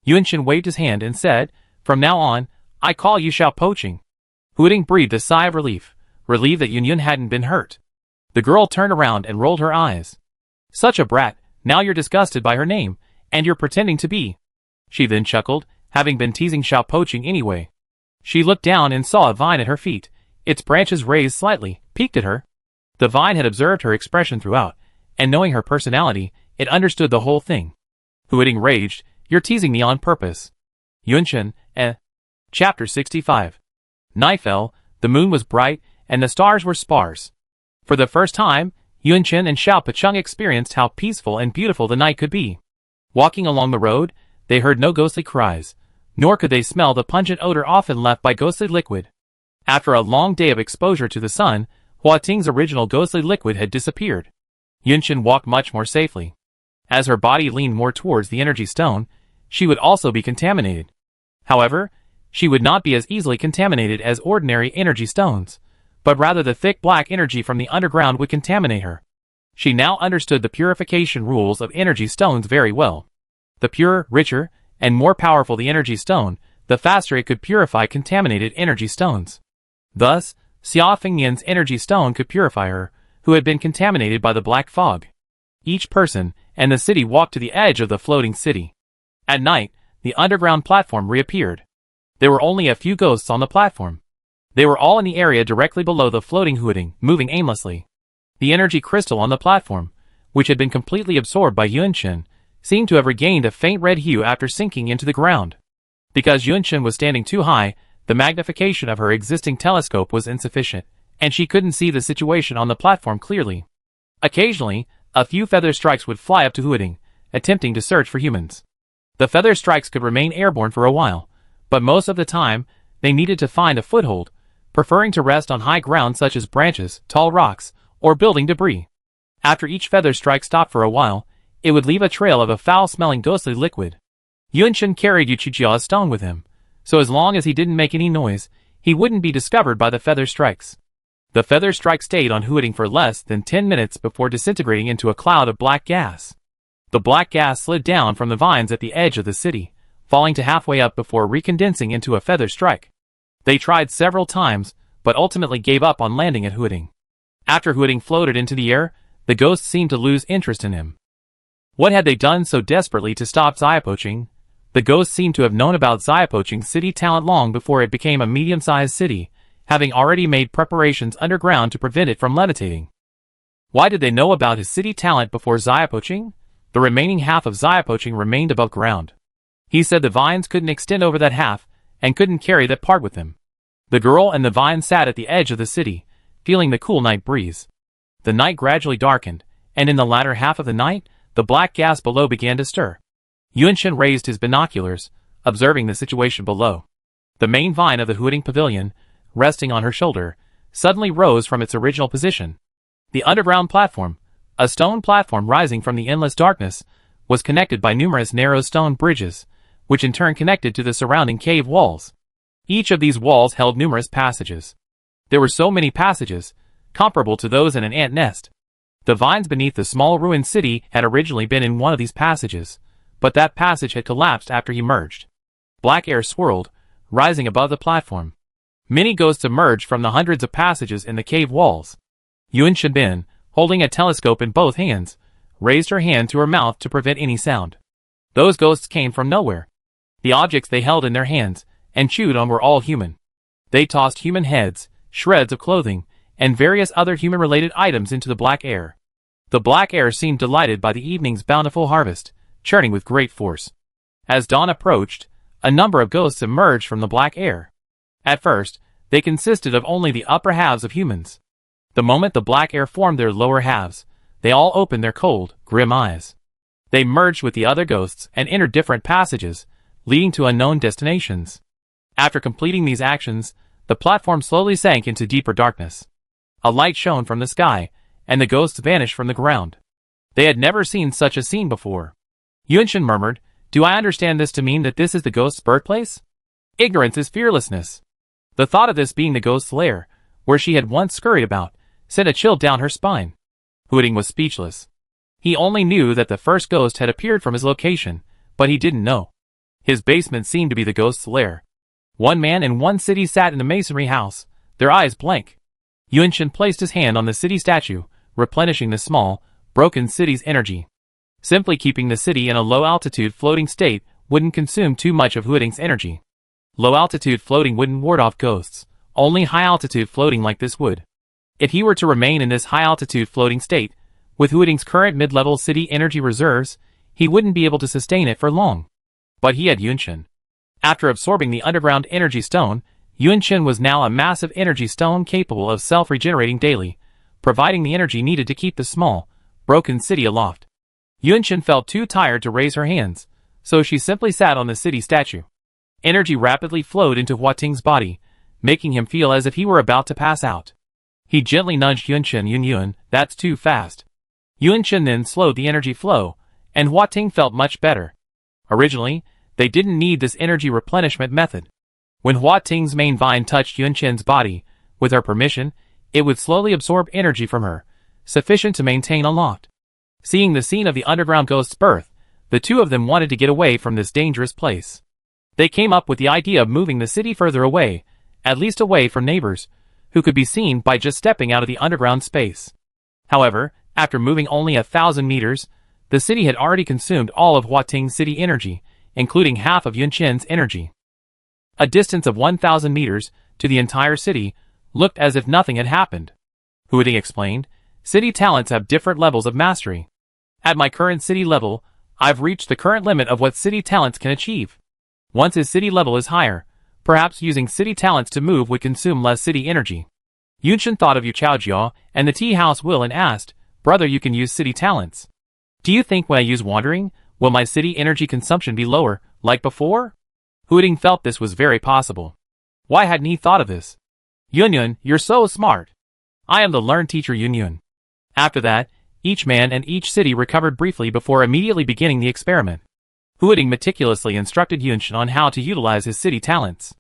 Yunshin waved his hand and said, from now on, I call you Xiaopoching. Hooting breathed a sigh of relief, relieved that Yunyun hadn't been hurt. The girl turned around and rolled her eyes. Such a brat, now you're disgusted by her name, and you're pretending to be. She then chuckled, having been teasing Xiaopoching anyway. She looked down and saw a vine at her feet, its branches raised slightly, peeked at her. The vine had observed her expression throughout, and knowing her personality, it understood the whole thing. Hooting raged, you're teasing me on purpose. Yunshin, Chapter 65. Night fell, the moon was bright, and the stars were sparse. For the first time, Yunshin and Xiaopoching experienced how peaceful and beautiful the night could be. Walking along the road, they heard no ghostly cries, nor could they smell the pungent odor often left by ghostly liquid. After a long day of exposure to the sun, Hua Ting's original ghostly liquid had disappeared. Yunshin walked much more safely. As her body leaned more towards the energy stone, she would also be contaminated. However, she would not be as easily contaminated as ordinary energy stones, but rather the thick black energy from the underground would contaminate her. She now understood the purification rules of energy stones very well. The purer, richer, and more powerful the energy stone, the faster it could purify contaminated energy stones. Thus, Xia Fengnian's energy stone could purify her, who had been contaminated by the black fog. Each person and the city walked to the edge of the floating city. At night, the underground platform reappeared. There were only a few ghosts on the platform. They were all in the area directly below the floating Hooting, moving aimlessly. The energy crystal on the platform, which had been completely absorbed by Yunshin, seemed to have regained a faint red hue after sinking into the ground. Because Yunshin was standing too high, the magnification of her existing telescope was insufficient, and she couldn't see the situation on the platform clearly. Occasionally, a few feather strikes would fly up to Hooting, attempting to search for humans. The feather strikes could remain airborne for a while, but most of the time, they needed to find a foothold, preferring to rest on high ground such as branches, tall rocks, or building debris. After each feather strike stopped for a while, it would leave a trail of a foul-smelling ghostly liquid. Yunshin carried Yuchijia's stone with him, so as long as he didn't make any noise, he wouldn't be discovered by the feather strikes. The feather strike stayed on Hooting for less than 10 minutes before disintegrating into a cloud of black gas. The black gas slid down from the vines at the edge of the city, falling to halfway up before recondensing into a feather strike. They tried several times, but ultimately gave up on landing at Hooting. After Hooting floated into the air, the ghosts seemed to lose interest in him. What had they done so desperately to stop Xiaopoching? The ghosts seemed to have known about Xiaopoching's city talent long before it became a medium-sized city, having already made preparations underground to prevent it from levitating. Why did they know about his city talent before Xiaopoching? The remaining half of Xiaopoching remained above ground. He said the vines couldn't extend over that half, and couldn't carry that part with them. The girl and the vine sat at the edge of the city, feeling the cool night breeze. The night gradually darkened, and in the latter half of the night, the black gas below began to stir. Yunshin raised his binoculars, observing the situation below. The main vine of the Hooting Pavilion, resting on her shoulder, suddenly rose from its original position. The underground platform, a stone platform rising from the endless darkness, was connected by numerous narrow stone bridges, which in turn connected to the surrounding cave walls. Each of these walls held numerous passages. There were so many passages, comparable to those in an ant nest. The vines beneath the small ruined city had originally been in one of these passages, but that passage had collapsed after he merged. Black air swirled, rising above the platform. Many ghosts emerged from the hundreds of passages in the cave walls. Yuan Shenbin, holding a telescope in both hands, raised her hand to her mouth to prevent any sound. Those ghosts came from nowhere. The objects they held in their hands and chewed on were all human. They tossed human heads, shreds of clothing, and various other human-related items into the black air. The black air seemed delighted by the evening's bountiful harvest, churning with great force. As dawn approached, a number of ghosts emerged from the black air. At first, they consisted of only the upper halves of humans. The moment the black air formed their lower halves, they all opened their cold, grim eyes. They merged with the other ghosts and entered different passages, leading to unknown destinations. After completing these actions, the platform slowly sank into deeper darkness. A light shone from the sky, and the ghosts vanished from the ground. They had never seen such a scene before. Yunshin murmured, "Do I understand this to mean that this is the ghost's birthplace? Ignorance is fearlessness." The thought of this being the ghost's lair, where she had once scurried about, sent a chill down her spine. Hooting was speechless. He only knew that the first ghost had appeared from his location, but he didn't know. His basement seemed to be the ghost's lair. One man in one city sat in a masonry house, their eyes blank. Yunshin placed his hand on the city statue, replenishing the small, broken city's energy. Simply keeping the city in a low-altitude floating state wouldn't consume too much of Hooting's energy. Low-altitude floating wouldn't ward off ghosts, only high-altitude floating like this would. If he were to remain in this high-altitude floating state, with Hooting's current mid-level city energy reserves, he wouldn't be able to sustain it for long. But he had Yunshin. After absorbing the underground energy stone, Yunshin was now a massive energy stone capable of self-regenerating daily, providing the energy needed to keep the small, broken city aloft. Yunshin felt too tired to raise her hands, so she simply sat on the city statue. Energy rapidly flowed into Hua-Ting's body, making him feel as if he were about to pass out. He gently nudged Yunshin. "Yun, that's too fast." Yunshin then slowed the energy flow, and Hua-Ting felt much better. Originally, they didn't need this energy replenishment method. When Hua-Ting's main vine touched Yunshin's body, with her permission, it would slowly absorb energy from her, sufficient to maintain aloft. Seeing the scene of the underground ghost's birth, the two of them wanted to get away from this dangerous place. They came up with the idea of moving the city further away, at least away from neighbors, who could be seen by just stepping out of the underground space. However, after moving only 1,000 meters, the city had already consumed all of Hua-Ting's city energy, including half of Yunshin's energy. A distance of 1,000 meters to the entire city looked as if nothing had happened. Hooting explained, "City talents have different levels of mastery. At my current city level, I've reached the current limit of what city talents can achieve. Once his city level is higher, perhaps using city talents to move would consume less city energy." Yunshin thought of Yu Chaojiao and the tea house will and asked, "Brother, you can use city talents. Do you think when I use wandering, will my city energy consumption be lower, like before?" Hooting felt this was very possible. Why hadn't he thought of this? "Yunyun, you're so smart. I am the learned teacher Yunyun." After that, each man and each city recovered briefly before immediately beginning the experiment. Hooting meticulously instructed Yunshin on how to utilize his city talents.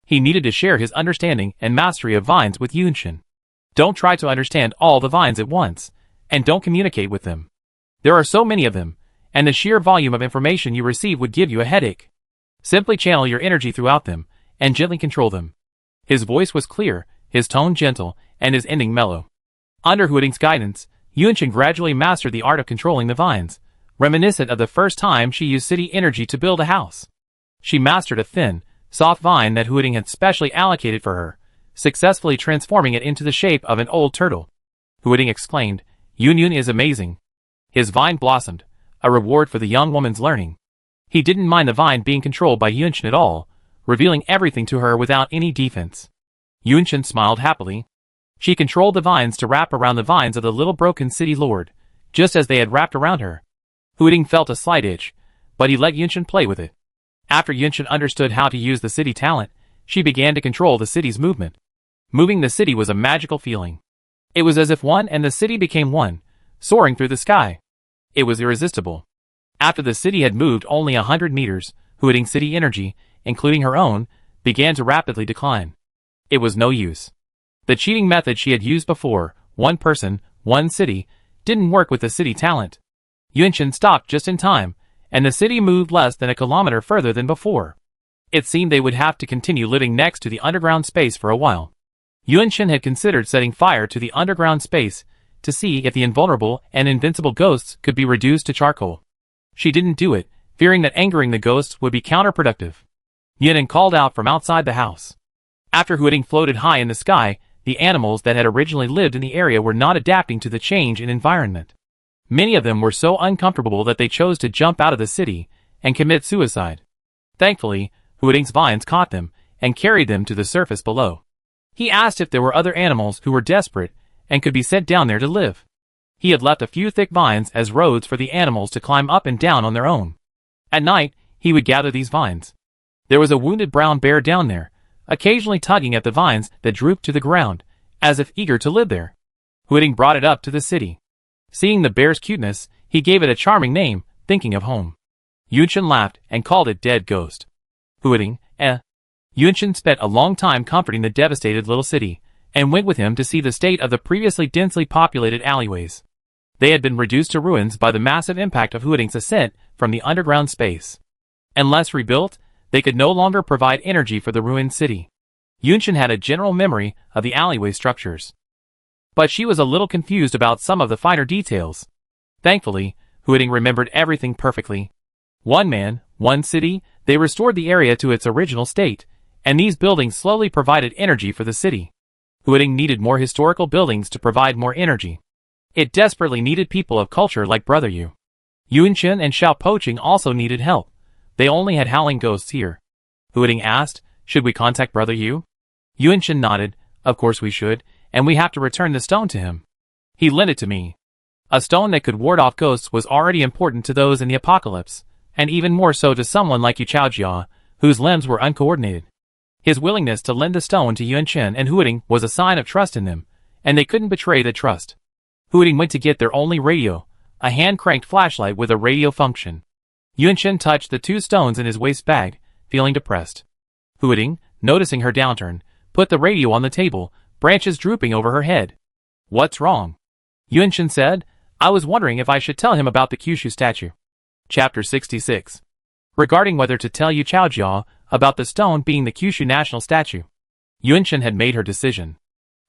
He needed to share his understanding and mastery of vines with Yunshin. Don't try to understand all the vines at once, and don't communicate with them. There are so many of them, and the sheer volume of information you receive would give you a headache. Simply channel your energy throughout them, and gently control them. His voice was clear, his tone gentle, and his ending mellow. Under Hooting's guidance, Yunshin gradually mastered the art of controlling the vines, reminiscent of the first time she used city energy to build a house. She mastered a thin, soft vine that Hooting had specially allocated for her, successfully transforming it into the shape of an old turtle. Hooting exclaimed, "Yunyun is amazing." His vine blossomed, a reward for the young woman's learning. He didn't mind the vine being controlled by Yunchen at all, revealing everything to her without any defense. Yunchen smiled happily. She controlled the vines to wrap around the vines of the little broken city lord, just as they had wrapped around her. Huiting felt a slight itch, but he let Yunchen play with it. After Yunchen understood how to use the city talent, she began to control the city's movement. Moving the city was a magical feeling. It was as if one and the city became one, soaring through the sky. It was irresistible. After the city had moved only 100 meters, Huiting's city energy, including her own, began to rapidly decline. It was no use. The cheating method she had used before, one person, one city, didn't work with the city talent. Yunchen stopped just in time, and the city moved less than a kilometer further than before. It seemed they would have to continue living next to the underground space for a while. Yunchen had considered setting fire to the underground space to see if the invulnerable and invincible ghosts could be reduced to charcoal. She didn't do it, fearing that angering the ghosts would be counterproductive. Yinan called out from outside the house. After Huiting floated high in the sky, the animals that had originally lived in the area were not adapting to the change in environment. Many of them were so uncomfortable that they chose to jump out of the city and commit suicide. Thankfully, Huiting's vines caught them and carried them to the surface below. He asked if there were other animals who were desperate and could be sent down there to live. He had left a few thick vines as roads for the animals to climb up and down on their own. At night, he would gather these vines. There was a wounded brown bear down there, occasionally tugging at the vines that drooped to the ground, as if eager to live there. Huiting brought it up to the city. Seeing the bear's cuteness, he gave it a charming name, thinking of home. Yunchen laughed and called it Dead Ghost. Huiting, Yunchen spent a long time comforting the devastated little city, and went with him to see the state of the previously densely populated alleyways. They had been reduced to ruins by the massive impact of Huiting's ascent from the underground space. Unless rebuilt, they could no longer provide energy for the ruined city. Yunchen had a general memory of the alleyway structures, but she was a little confused about some of the finer details. Thankfully, Huiting remembered everything perfectly. One man, one city, they restored the area to its original state, and these buildings slowly provided energy for the city. Huiting needed more historical buildings to provide more energy. It desperately needed people of culture like Brother Yu. Yunchen and Xiao Poching also needed help. They only had howling ghosts here. Huiting asked, should we contact Brother Yu? Yunchen nodded, of course we should, and we have to return the stone to him. He lent it to me. A stone that could ward off ghosts was already important to those in the apocalypse, and even more so to someone like Yu Chaojia, whose limbs were uncoordinated. His willingness to lend the stone to Yunchen and Huiting was a sign of trust in them, and they couldn't betray the trust. Huiting went to get their only radio, a hand-cranked flashlight with a radio function. Yunchen touched the two stones in his waist bag, feeling depressed. Huiting, noticing her downturn, put the radio on the table, branches drooping over her head. What's wrong? Yunchen said, I was wondering if I should tell him about the Kyushu statue. Chapter 66. Regarding whether to tell Yu Chaojia about the stone being the Kyushu national statue. Yunchen had made her decision.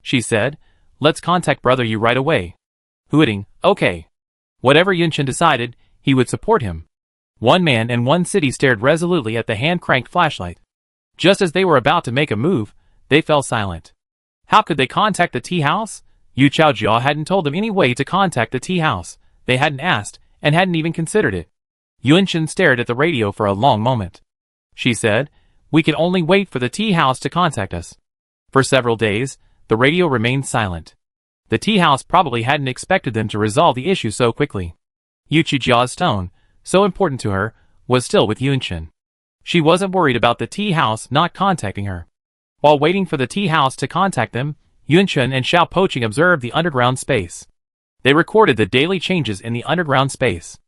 She said, let's contact Brother Yu right away. Huiting, okay. Whatever Yunchen decided, he would support him. One man and one city stared resolutely at the hand-cranked flashlight. Just as they were about to make a move, they fell silent. How could they contact the tea house? Yu Chaojia hadn't told them any way to contact the tea house. They hadn't asked, and hadn't even considered it. Yunchen stared at the radio for a long moment. She said, we can only wait for the tea house to contact us. For several days, the radio remained silent. The tea house probably hadn't expected them to resolve the issue so quickly. Yu Chaojia's stone, so important to her, was still with Yunchen. She wasn't worried about the tea house not contacting her. While waiting for the tea house to contact them, Yunchen and Xiao Poching observed the underground space. They recorded the daily changes in the underground space.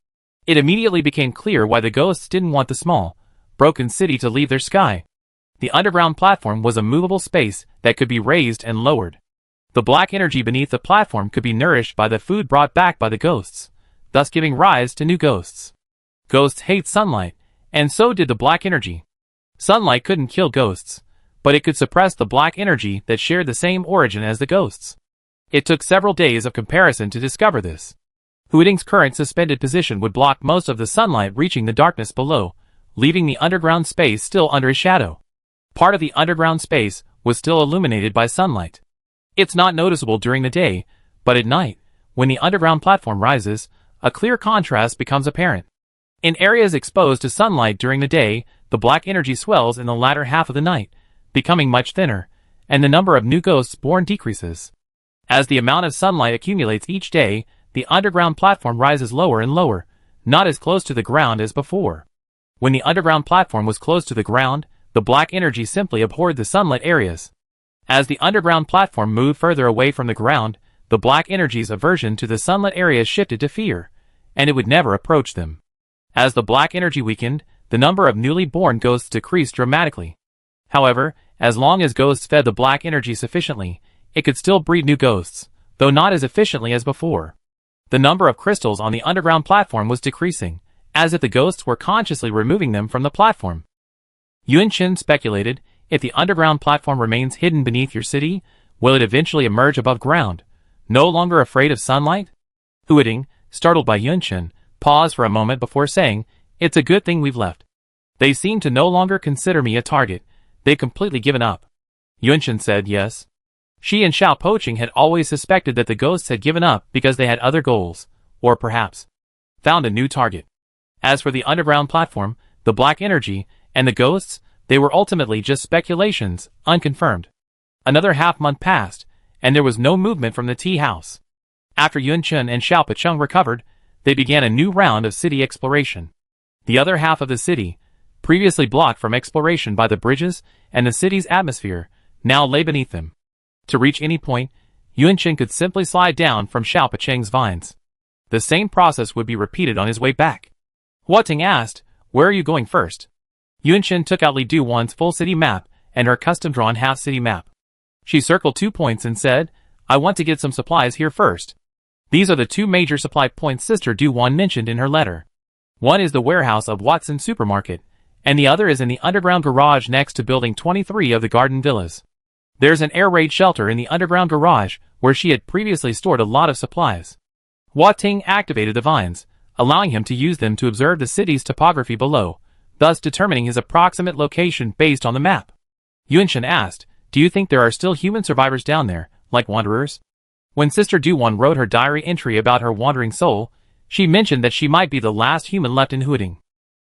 It immediately became clear why the ghosts didn't want the small, broken city to leave their sky. The underground platform was a movable space that could be raised and lowered. The black energy beneath the platform could be nourished by the food brought back by the ghosts, thus giving rise to new ghosts. Ghosts hate sunlight, and so did the black energy. Sunlight couldn't kill ghosts, but it could suppress the black energy that shared the same origin as the ghosts. It took several days of comparison to discover this. Huiting's current suspended position would block most of the sunlight reaching the darkness below, leaving the underground space still under his shadow. Part of the underground space was still illuminated by sunlight. It's not noticeable during the day, but at night, when the underground platform rises, a clear contrast becomes apparent. In areas exposed to sunlight during the day, the black energy swells in the latter half of the night, becoming much thinner, and the number of new ghosts born decreases. As the amount of sunlight accumulates each day, the underground platform rises lower and lower, not as close to the ground as before. When the underground platform was close to the ground, the black energy simply abhorred the sunlit areas. As the underground platform moved further away from the ground, the black energy's aversion to the sunlit areas shifted to fear, and it would never approach them. As the black energy weakened, the number of newly born ghosts decreased dramatically. However, as long as ghosts fed the black energy sufficiently, it could still breed new ghosts, though not as efficiently as before. The number of crystals on the underground platform was decreasing, as if the ghosts were consciously removing them from the platform. Yuan-Shen speculated, if the underground platform remains hidden beneath your city, will it eventually emerge above ground, no longer afraid of sunlight? Huiting, startled by Yuan-Shen, paused for a moment before saying, it's a good thing we've left. They seem to no longer consider me a target. They've completely given up. Yuan-Shen said yes. She and Xiao Poching had always suspected that the ghosts had given up because they had other goals, or perhaps found a new target. As for the underground platform, the black energy, and the ghosts, they were ultimately just speculations, unconfirmed. Another half-month passed, and there was no movement from the tea house. After Yuan-Shen and Xiao Poching recovered, they began a new round of city exploration. The other half of the city, previously blocked from exploration by the bridges and the city's atmosphere, now lay beneath them. To reach any point, Yuan-Shen could simply slide down from Xiao Poching's vines. The same process would be repeated on his way back. Huating asked, where are you going first? Yuan-Shen took out Li Duwan's full city map and her custom-drawn half-city map. She circled 2 points and said, I want to get some supplies here first. These are the 2 major supply points Sister Duwan mentioned in her letter. One is the warehouse of Watson Supermarket, and the other is in the underground garage next to Building 23 of the Garden Villas. There's an air raid shelter in the underground garage where she had previously stored a lot of supplies. Huating activated the vines, allowing him to use them to observe the city's topography below, thus determining his approximate location based on the map. Yuan-Shen asked, do you think there are still human survivors down there, like wanderers? When Sister Duwan wrote her diary entry about her wandering soul, she mentioned that she might be the last human left in Huiting.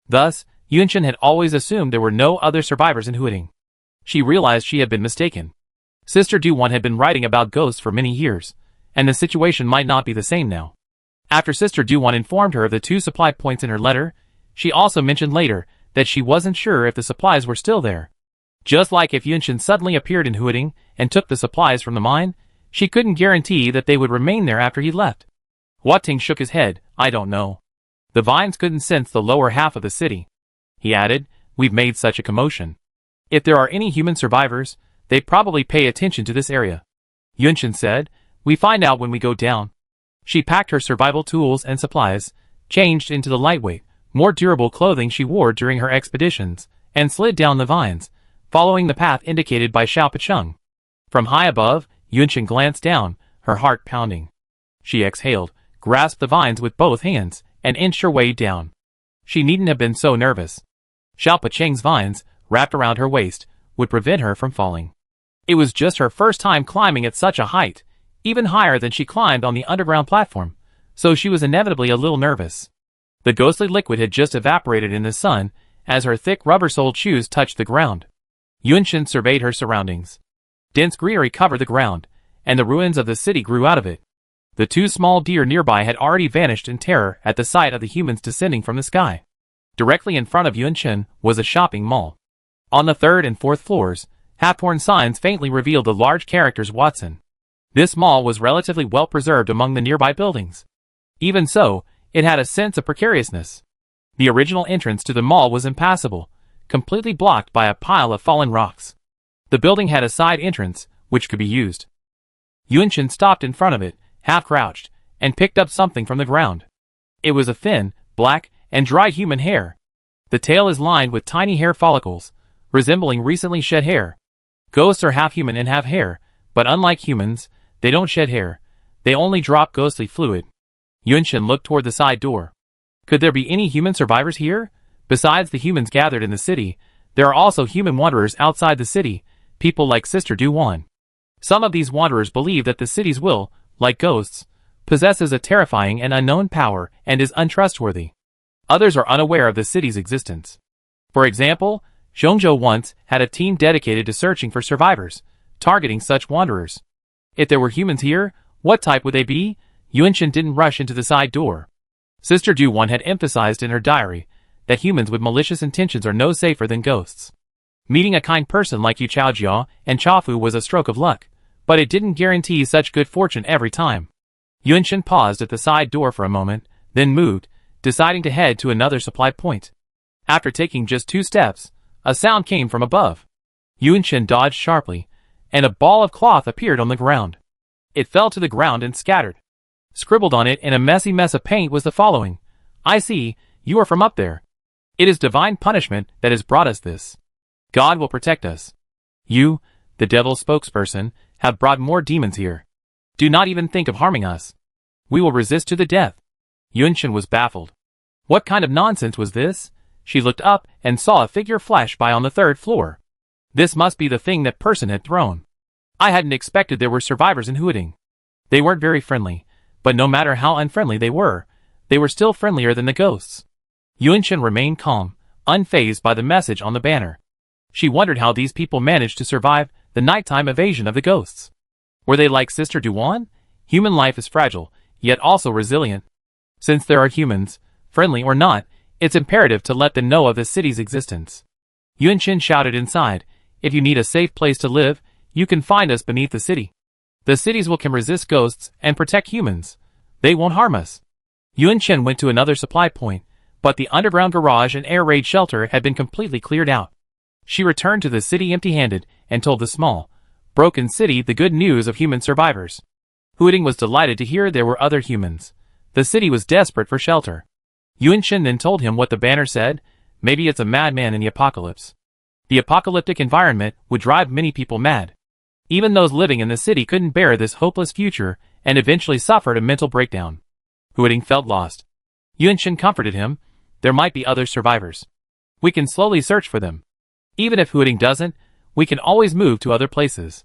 Thus, Yuan-Shen had always assumed there were no other survivors in Huiting. She realized she had been mistaken. Sister Duwan had been writing about ghosts for many years, and the situation might not be the same now. After Sister Duwan informed her of the 2 supply points in her letter, she also mentioned later that she wasn't sure if the supplies were still there. Just like if Yuan-Shen suddenly appeared in Huiting and took the supplies from the mine, she couldn't guarantee that they would remain there after he left. Huating shook his head, I don't know. The vines couldn't sense the lower half of the city. He added, we've made such a commotion. If there are any human survivors, they probably pay attention to this area. Yuan-Shen said, we find out when we go down. She packed her survival tools and supplies, changed into the lightweight, more durable clothing she wore during her expeditions, and slid down the vines, following the path indicated by Xiao Poching. From high above, Yuan-Shen glanced down, her heart pounding. She exhaled, grasped the vines with both hands, and inched her way down. She needn't have been so nervous. Xiao Poching's vines, wrapped around her waist, would prevent her from falling. It was just her first time climbing at such a height, even higher than she climbed on the underground platform, so she was inevitably a little nervous. The ghostly liquid had just evaporated in the sun as her thick rubber-soled shoes touched the ground. Yuan-Shen surveyed her surroundings. Dense greenery covered the ground, and the ruins of the city grew out of it. The 2 small deer nearby had already vanished in terror at the sight of the humans descending from the sky. Directly in front of Yuan-Shen was a shopping mall. On the 3rd and 4th floors, half-torn signs faintly revealed the large characters Watson. This mall was relatively well preserved among the nearby buildings. Even so, it had a sense of precariousness. The original entrance to the mall was impassable, completely blocked by a pile of fallen rocks. The building had a side entrance, which could be used. Yuan-Shen stopped in front of it, half-crouched, and picked up something from the ground. It was a thin, black, and dry human hair. The tail is lined with tiny hair follicles, resembling recently shed hair. Ghosts are half human and half hair, but unlike humans, they don't shed hair. They only drop ghostly fluid. Yuan-Shen looked toward the side door. Could there be any human survivors here? Besides the humans gathered in the city, there are also human wanderers outside the city, people like Sister Duwan. Some of these wanderers believe that the city's will, like ghosts, possesses a terrifying and unknown power and is untrustworthy. Others are unaware of the city's existence. For example, Zhongzhou once had a team dedicated to searching for survivors, targeting such wanderers. If there were humans here, what type would they be? Yunshin didn't rush into the side door. Sister Du-Wan had emphasized in her diary that humans with malicious intentions are no safer than ghosts. Meeting a kind person like Yu Chaojia and Chafu was a stroke of luck, but it didn't guarantee such good fortune every time. Yunshin paused at the side door for a moment, then moved, deciding to head to another supply point. After taking just 2 steps, a sound came from above. Yunshin dodged sharply, and a ball of cloth appeared on the ground. It fell to the ground and scattered. Scribbled on it in a messy mess of paint was the following: "I see, you are from up there. It is divine punishment that has brought us this. God will protect us. You, the devil's spokesperson, have brought more demons here. Do not even think of harming us. We will resist to the death." Yunshin was baffled. What kind of nonsense was this? She looked up and saw a figure flash by on the 3rd floor. This must be the thing that person had thrown. I hadn't expected there were survivors in Huading. They weren't very friendly, but no matter how unfriendly they were still friendlier than the ghosts. Yunshin remained calm, unfazed by the message on the banner. She wondered how these people managed to survive the nighttime evasion of the ghosts. Were they like Sister Du-Wan? Human life is fragile, yet also resilient. Since there are humans, friendly or not, it's imperative to let them know of the city's existence. Yunshin shouted inside, "If you need a safe place to live, you can find us beneath the city. The cities can resist ghosts and protect humans. They won't harm us." Yunshin went to another supply point, but the underground garage and air raid shelter had been completely cleared out. She returned to the city empty-handed and told the small, broken city the good news of human survivors. Huading was delighted to hear there were other humans. The city was desperate for shelter. Yunshin then told him what the banner said: "Maybe it's a madman in the apocalypse." The apocalyptic environment would drive many people mad. Even those living in the city couldn't bear this hopeless future and eventually suffered a mental breakdown. Huading felt lost. Yunshin comforted him. "There might be other survivors. We can slowly search for them. Even if Huading doesn't, we can always move to other places.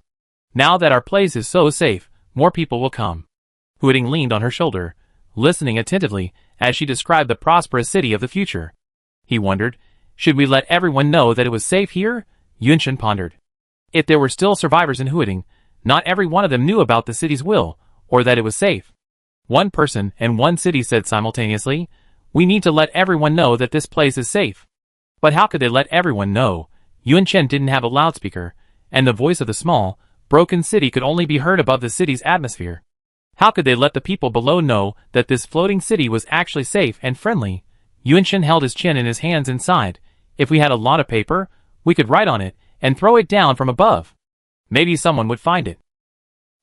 Now that our place is so safe, more people will come." Huading leaned on her shoulder, listening attentively as she described the prosperous city of the future. He wondered, should we let everyone know that it was safe here? Yunshin pondered. If there were still survivors in Huading, not every one of them knew about the city's will, or that it was safe. One person and one city said simultaneously, "We need to let everyone know that this place is safe." But how could they let everyone know? Yunshin didn't have a loudspeaker, and the voice of the small, broken city could only be heard above the city's atmosphere. How could they let the people below know that this floating city was actually safe and friendly? Yunshin held his chin in his hands and sighed. If we had a lot of paper, we could write on it and throw it down from above. Maybe someone would find it.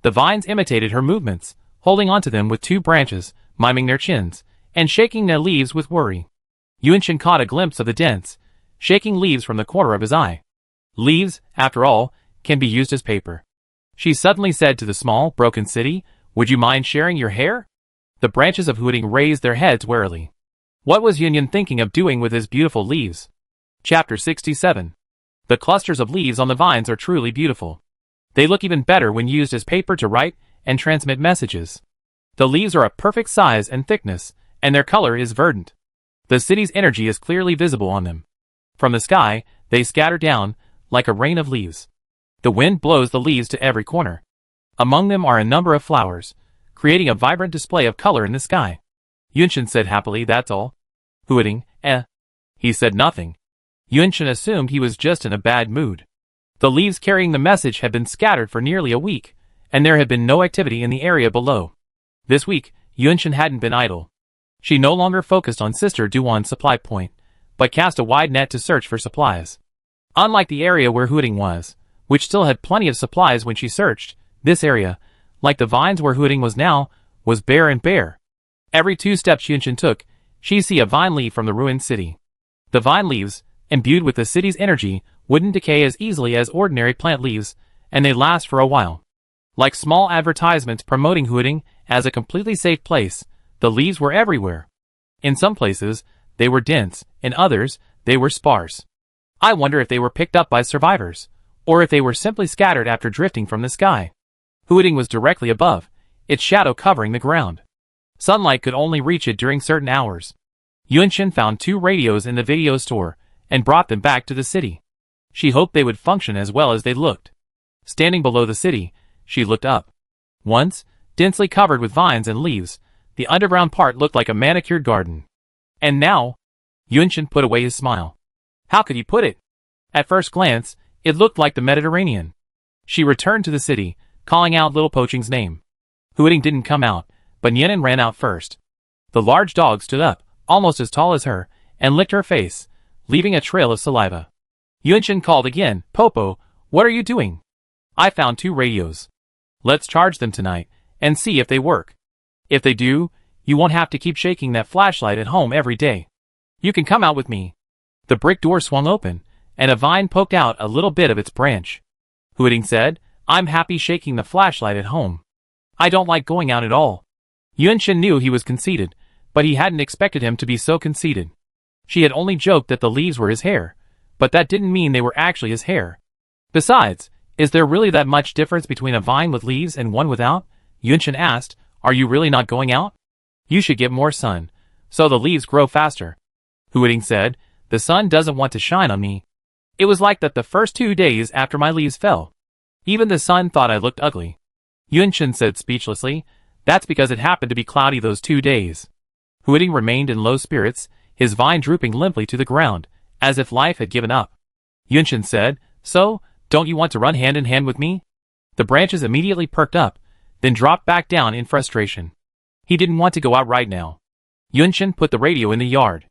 The vines imitated her movements, holding onto them with 2 branches, miming their chins, and shaking their leaves with worry. Yunshin caught a glimpse of the dense, shaking leaves from the corner of his eye. Leaves, after all, can be used as paper. She suddenly said to the small, broken city, "Would you mind sharing your hair?" The branches of Huading raised their heads warily. What was Yunshin thinking of doing with his beautiful leaves? Chapter 67. The clusters of leaves on the vines are truly beautiful. They look even better when used as paper to write and transmit messages. The leaves are a perfect size and thickness, and their color is verdant. The city's energy is clearly visible on them. From the sky, they scatter down, like a rain of leaves. The wind blows the leaves to every corner. Among them are a number of flowers, creating a vibrant display of color in the sky. Yunshin said happily, "That's all." Huading, He said nothing. Yunshin assumed he was just in a bad mood. The leaves carrying the message had been scattered for nearly a week, and there had been no activity in the area below. This week, Yunshin hadn't been idle. She no longer focused on Sister Du-Wan's supply point, but cast a wide net to search for supplies. Unlike the area where Huading was, which still had plenty of supplies when she searched, this area, like the vines where Huading was now, was bare and bare. Every 2 steps Yunshin took, she see a vine leaf from the ruined city. The vine leaves, imbued with the city's energy, wouldn't decay as easily as ordinary plant leaves, and they last for a while. Like small advertisements promoting Huading as a completely safe place, the leaves were everywhere. In some places, they were dense, in others, they were sparse. I wonder if they were picked up by survivors, or if they were simply scattered after drifting from the sky. Huading was directly above, its shadow covering the ground. Sunlight could only reach it during certain hours. Yunshin found 2 radios in the video store and brought them back to the city. She hoped they would function as well as they looked. Standing below the city, she looked up. Once, densely covered with vines and leaves, the underground part looked like a manicured garden. And now, Yunshin put away his smile. How could he put it? At first glance, it looked like the Mediterranean. She returned to the city, calling out little Poching's name. Huiting didn't come out, but Nianin ran out first. The large dog stood up, almost as tall as her, and licked her face, leaving a trail of saliva. Yunshin called again, Popo, what are you doing? I found 2 radios. Let's charge them tonight, and see if they work. If they do, you won't have to keep shaking that flashlight at home every day. You can come out with me. The brick door swung open, and a vine poked out a little bit of its branch. Huiting said, I'm happy shaking the flashlight at home. I don't like going out at all. Yunshin knew he was conceited, but he hadn't expected him to be so conceited. She had only joked that the leaves were his hair, but that didn't mean they were actually his hair. Besides, is there really that much difference between a vine with leaves and one without? Yunshin asked, are you really not going out? You should get more sun, so the leaves grow faster. Huiting said, the sun doesn't want to shine on me. It was like that the first 2 days after my leaves fell. Even the sun thought I looked ugly. Yunshin said speechlessly, that's because it happened to be cloudy those 2 days. Huiting remained in low spirits, his vine drooping limply to the ground, as if life had given up. Yunshin said, so, don't you want to run hand in hand with me? The branches immediately perked up, then dropped back down in frustration. He didn't want to go out right now. Yunshin put the radio in the yard.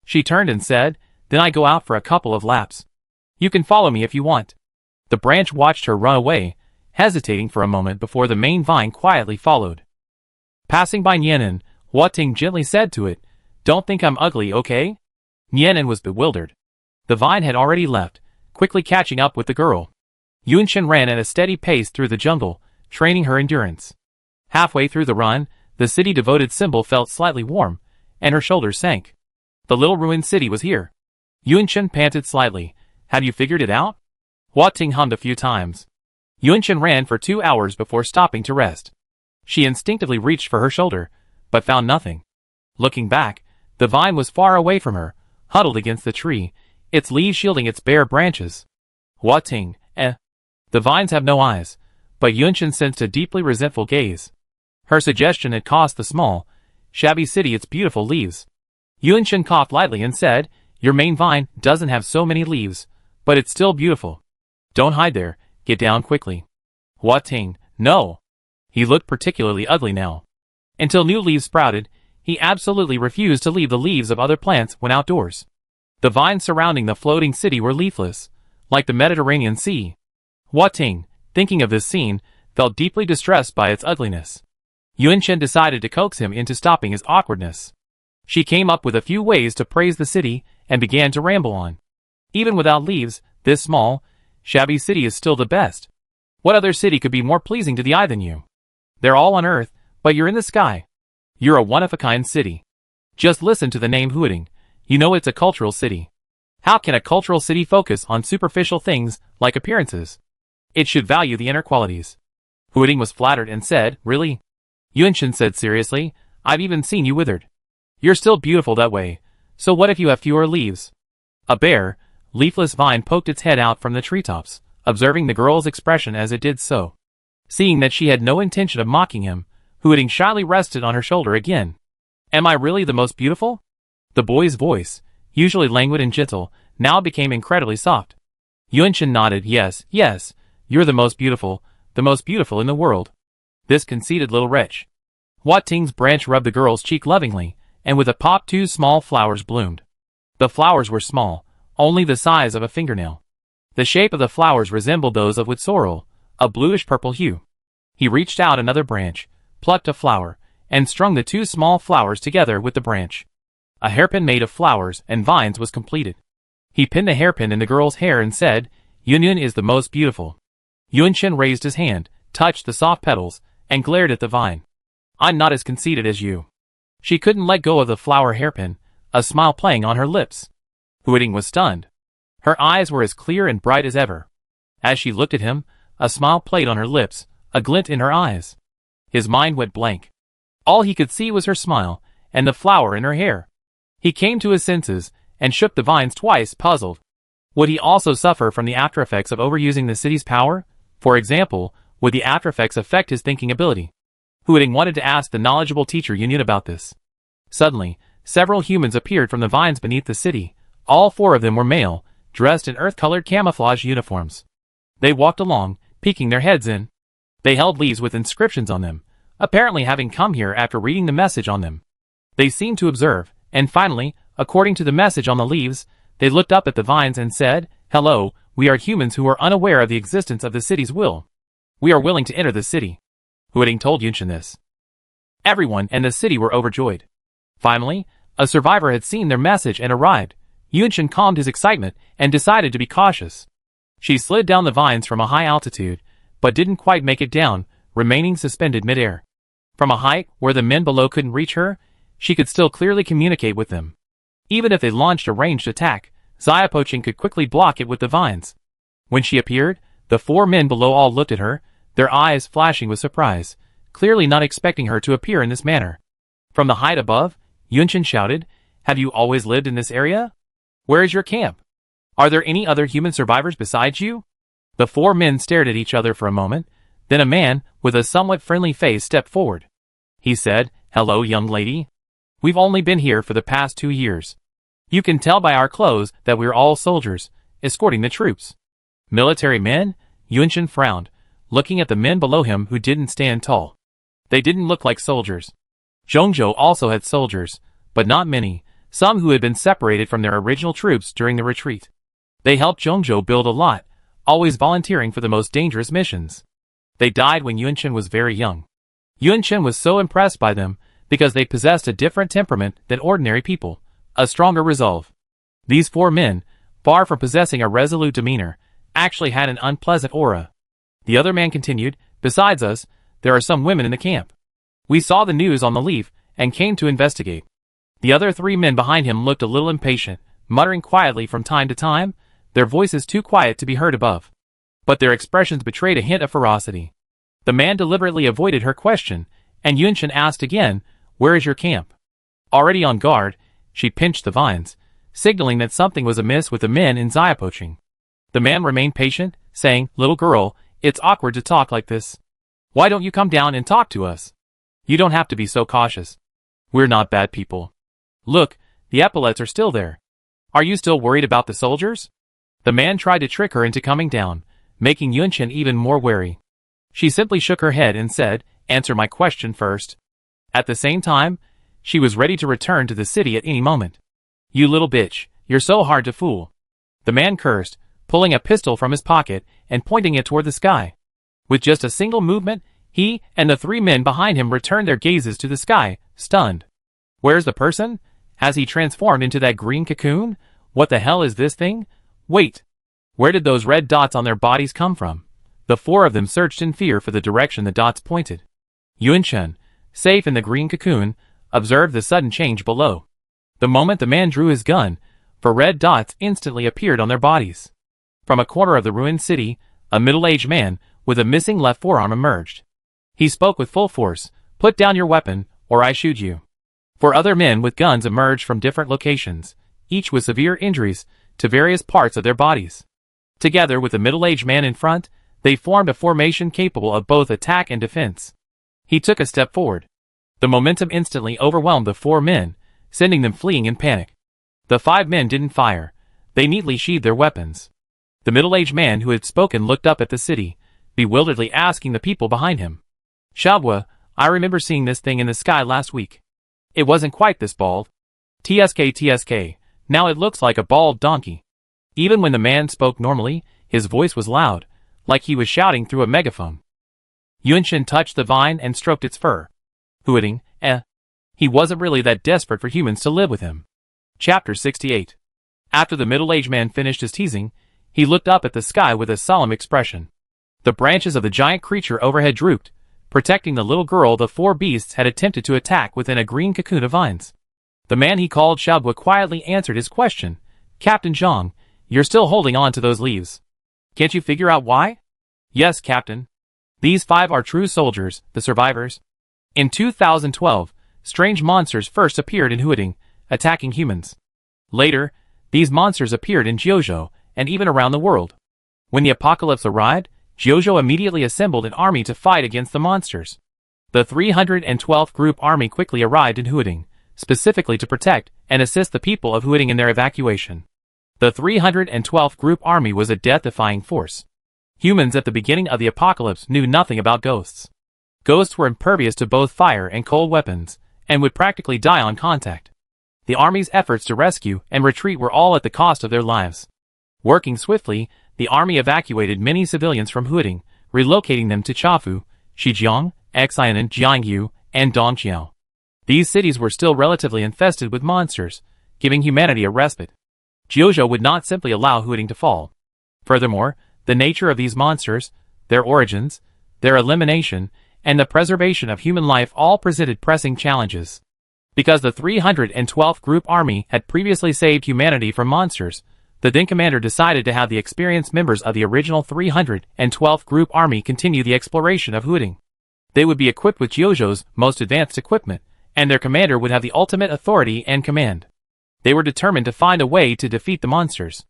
She turned and said, then I go out for a couple of laps. You can follow me if you want. The branch watched her run away, hesitating for a moment before the main vine quietly followed. Passing by Nianin, Huating gently said to it, don't think I'm ugly, okay? Nianin was bewildered. The vine had already left, quickly catching up with the girl. Yunshin ran at a steady pace through the jungle, training her endurance. Halfway through the run, the city-devoted symbol felt slightly warm, and her shoulders sank. The little ruined city was here. Yunshin panted slightly. Had you figured it out? Huating hummed a few times. Yunshin ran for 2 hours before stopping to rest. She instinctively reached for her shoulder, but found nothing. Looking back, the vine was far away from her, huddled against the tree, its leaves shielding its bare branches. Huating, The vines have no eyes, but Yunshin sensed a deeply resentful gaze. Her suggestion had cost the small, shabby city its beautiful leaves. Yunshin coughed lightly and said, your main vine doesn't have so many leaves, but it's still beautiful. Don't hide there, get down quickly. Huating, no. He looked particularly ugly now. Until new leaves sprouted, he absolutely refused to leave the leaves of other plants when outdoors. The vines surrounding the floating city were leafless, like the Mediterranean Sea. Huating, thinking of this scene, felt deeply distressed by its ugliness. Yunshin decided to coax him into stopping his awkwardness. She came up with a few ways to praise the city and began to ramble on. Even without leaves, this small, shabby city is still the best. What other city could be more pleasing to the eye than you? They're all on Earth, but you're in the sky. You're a one-of-a-kind city. Just listen to the name Huiting. You know it's a cultural city. How can a cultural city focus on superficial things like appearances? It should value the inner qualities. Huiting was flattered and said, really? Yunshin said seriously, I've even seen you withered. You're still beautiful that way, so what if you have fewer leaves? A bare, leafless vine poked its head out from the treetops, observing the girl's expression as it did so. Seeing that she had no intention of mocking him, Huiting shyly rested on her shoulder again. Am I really the most beautiful? The boy's voice, usually languid and gentle, now became incredibly soft. Yunshin nodded, yes, you're the most beautiful in the world. This conceited little wretch. Huating's branch rubbed the girl's cheek lovingly, and with a pop 2 small flowers bloomed. The flowers were small, only the size of a fingernail. The shape of the flowers resembled those of wood sorrel, a bluish-purple hue. He reached out another branch, plucked a flower, and strung the 2 small flowers together with the branch. A hairpin made of flowers and vines was completed. He pinned the hairpin in the girl's hair and said, Yunyun is the most beautiful. Yunshin raised his hand, touched the soft petals, and glared at the vine. I'm not as conceited as you. She couldn't let go of the flower hairpin, a smile playing on her lips. Huiting was stunned. Her eyes were as clear and bright as ever. As she looked at him, a smile played on her lips, a glint in her eyes. His mind went blank. All he could see was her smile, and the flower in her hair. He came to his senses and shook the vines twice, puzzled. Would he also suffer from the aftereffects of overusing the city's power? For example, would the aftereffects affect his thinking ability? Huiting wanted to ask the knowledgeable teacher Yunyan about this. Suddenly, several humans appeared from the vines beneath the city. All 4 of them were male, dressed in earth-colored camouflage uniforms. They walked along, peeking their heads in. They held leaves with inscriptions on them, apparently having come here after reading the message on them. They seemed to observe, and finally, according to the message on the leaves, they looked up at the vines and said, "Hello, we are humans who are unaware of the existence of the city's will. We are willing to enter the city." Huiting told Yunshin this. Everyone in the city were overjoyed. Finally, a survivor had seen their message and arrived. Yunshin calmed his excitement and decided to be cautious. She slid down the vines from a high altitude, but didn't quite make it down, remaining suspended midair. From a height where the men below couldn't reach her, she could still clearly communicate with them. Even if they launched a ranged attack, Xiaopoching could quickly block it with the vines. When she appeared, the 4 men below all looked at her, their eyes flashing with surprise, clearly not expecting her to appear in this manner. From the height above, Yunshin shouted, "Have you always lived in this area? Where is your camp? Are there any other human survivors besides you?" The 4 men stared at each other for a moment, then a man with a somewhat friendly face stepped forward. He said, "Hello, young lady. We've only been here for the past 2 years. You can tell by our clothes that we're all soldiers, escorting the troops." Military men? Yunshin frowned, looking at the men below him who didn't stand tall. They didn't look like soldiers. Zhongzhou also had soldiers, but not many, some who had been separated from their original troops during the retreat. They helped Zhongzhou build a lot, always volunteering for the most dangerous missions. They died when Yunshin was very young. Yunshin was so impressed by them because they possessed a different temperament than ordinary people, a stronger resolve. These 4 men, far from possessing a resolute demeanor, actually had an unpleasant aura. The other man continued, "Besides us, there are some women in the camp. We saw the news on the leaf and came to investigate." The other 3 men behind him looked a little impatient, muttering quietly from time to time, their voices too quiet to be heard above. But their expressions betrayed a hint of ferocity. The man deliberately avoided her question, and Yunshin asked again, "Where is your camp?" Already on guard, she pinched the vines, signaling that something was amiss with the men in Xiaopoching. The man remained patient, saying, "Little girl, it's awkward to talk like this. Why don't you come down and talk to us? You don't have to be so cautious. We're not bad people. Look, the epaulets are still there. Are you still worried about the soldiers?" The man tried to trick her into coming down, making Yunshin even more wary. She simply shook her head and said, "Answer my question first." At the same time, she was ready to return to the city at any moment. "You little bitch, you're so hard to fool." The man cursed, pulling a pistol from his pocket and pointing it toward the sky. With just a single movement, he and the 3 men behind him returned their gazes to the sky, stunned. Where's the person? Has he transformed into that green cocoon? What the hell is this thing? Wait. Where did those red dots on their bodies come from? The 4 of them searched in fear for the direction the dots pointed. Yunshin, safe in the green cocoon, observed the sudden change below. The moment the man drew his gun, 4 red dots instantly appeared on their bodies. From a corner of the ruined city, a middle-aged man with a missing left forearm emerged. He spoke with full force, "Put down your weapon, or I shoot you." 4 other men with guns emerged from different locations, each with severe injuries to various parts of their bodies. Together with the middle-aged man in front, they formed a formation capable of both attack and defense. He took a step forward. The momentum instantly overwhelmed the 4 men, sending them fleeing in panic. The 5 men didn't fire. They neatly sheathed their weapons. The middle-aged man who had spoken looked up at the city, bewilderedly asking the people behind him. "Shabwa, I remember seeing this thing in the sky last week. It wasn't quite this bald. TSK, now it looks like a bald donkey." Even when the man spoke normally, his voice was loud, like he was shouting through a megaphone. Yunshin touched the vine and stroked its fur. Hooting, He wasn't really that desperate for humans to live with him. Chapter 68. After the middle-aged man finished his teasing, he looked up at the sky with a solemn expression. The branches of the giant creature overhead drooped, protecting the little girl the 4 beasts had attempted to attack within a green cocoon of vines. The man he called Shabwa quietly answered his question. "Captain Zhang, you're still holding on to those leaves. Can't you figure out why?" "Yes, Captain. These 5 are true soldiers, the survivors. In 2012, strange monsters first appeared in Huiting, attacking humans. Later, these monsters appeared in Jiuzhou and even around the world. When the apocalypse arrived, Jiuzhou immediately assembled an army to fight against the monsters. The 312th Group Army quickly arrived in Huading, specifically to protect and assist the people of Huading in their evacuation. The 312th Group Army was a death-defying force. Humans at the beginning of the apocalypse knew nothing about ghosts. Ghosts were impervious to both fire and cold weapons, and would practically die on contact. The army's efforts to rescue and retreat were all at the cost of their lives. Working swiftly, the army evacuated many civilians from Huading, relocating them to Chafu, Shijiang, Xianan, Jiangyu, and Dongqiao. These cities were still relatively infested with monsters, giving humanity a respite. Jiuzhou would not simply allow Huading to fall. Furthermore, the nature of these monsters, their origins, their elimination, and the preservation of human life all presented pressing challenges. Because the 312th Group Army had previously saved humanity from monsters, the then commander decided to have the experienced members of the original 312th Group Army continue the exploration of Huading. They would be equipped with Jiuzhou's most advanced equipment, and their commander would have the ultimate authority and command. They were determined to find a way to defeat the monsters.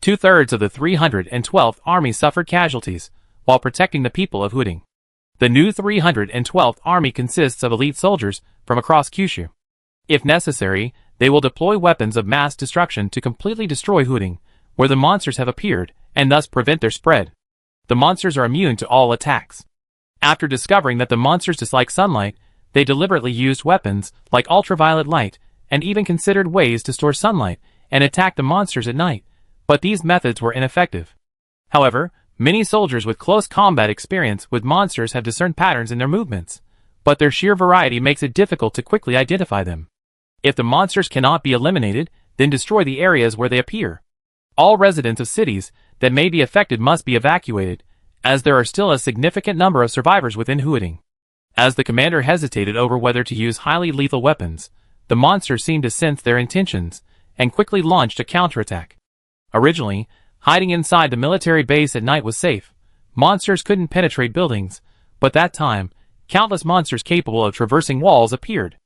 2/3 of the 312th Army suffered casualties, while protecting the people of Huading. The new 312th Army consists of elite soldiers from across Kyushu. If necessary, they will deploy weapons of mass destruction to completely destroy Huading, where the monsters have appeared, and thus prevent their spread. The monsters are immune to all attacks. After discovering that the monsters dislike sunlight, they deliberately used weapons like ultraviolet light, and even considered ways to store sunlight and attack the monsters at night, but these methods were ineffective. However, many soldiers with close combat experience with monsters have discerned patterns in their movements, but their sheer variety makes it difficult to quickly identify them. If the monsters cannot be eliminated, then destroy the areas where they appear. All residents of cities that may be affected must be evacuated, as there are still a significant number of survivors within Huading. As the commander hesitated over whether to use highly lethal weapons, the monsters seemed to sense their intentions, and quickly launched a counterattack. Originally, hiding inside the military base at night was safe. Monsters couldn't penetrate buildings, but that time, countless monsters capable of traversing walls appeared.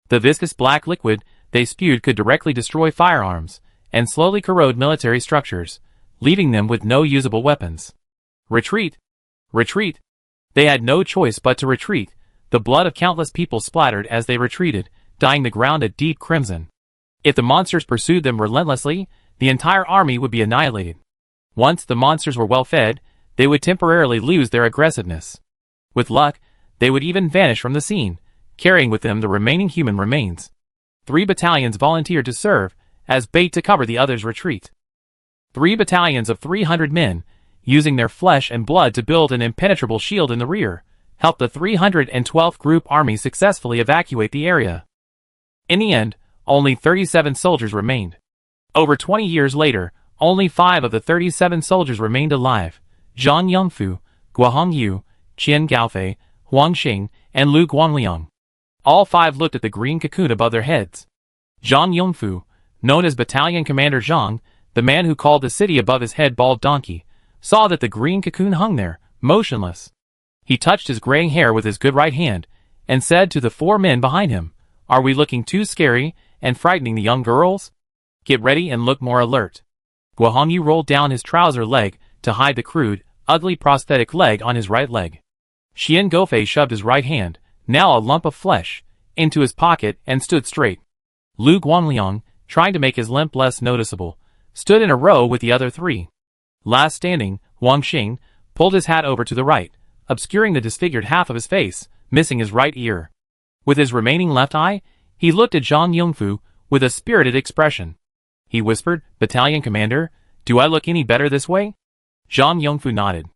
The viscous black liquid they spewed could directly destroy firearms, and slowly corrode military structures, leaving them with no usable weapons. Retreat! Retreat! They had no choice but to retreat. The blood of countless people splattered as they retreated, dyeing the ground a deep crimson. If the monsters pursued them relentlessly, the entire army would be annihilated. Once the monsters were well fed, they would temporarily lose their aggressiveness. With luck, they would even vanish from the scene, carrying with them the remaining human remains. 3 battalions volunteered to serve as bait to cover the others' retreat. 3 battalions of 300 men, using their flesh and blood to build an impenetrable shield in the rear, helped the 312th Group Army successfully evacuate the area. In the end, only 37 soldiers remained. Over 20 years later, only 5 of the 37 soldiers remained alive: Zhang Yongfu, Guohong Yu, Qian Gaofei, Huang Xing, and Lu Guangliang. All 5 looked at the green cocoon above their heads. Zhang Yongfu, known as Battalion Commander Zhang, the man who called the city above his head Bald Donkey, saw that the green cocoon hung there, motionless. He touched his graying hair with his good right hand, and said to the 4 men behind him, "Are we looking too scary and frightening the young girls? Get ready and look more alert." Guohong Yu rolled down his trouser leg to hide the crude, ugly prosthetic leg on his right leg. Qian Gaofei shoved his right hand, now a lump of flesh, into his pocket and stood straight. Lu Guangliang, trying to make his limp less noticeable, stood in a row with the other 3. Last standing, Huang Xing pulled his hat over to the right, obscuring the disfigured half of his face, missing his right ear. With his remaining left eye, he looked at Zhang Yongfu with a spirited expression. He whispered, "Battalion Commander, do I look any better this way?" Zhang Yongfu nodded.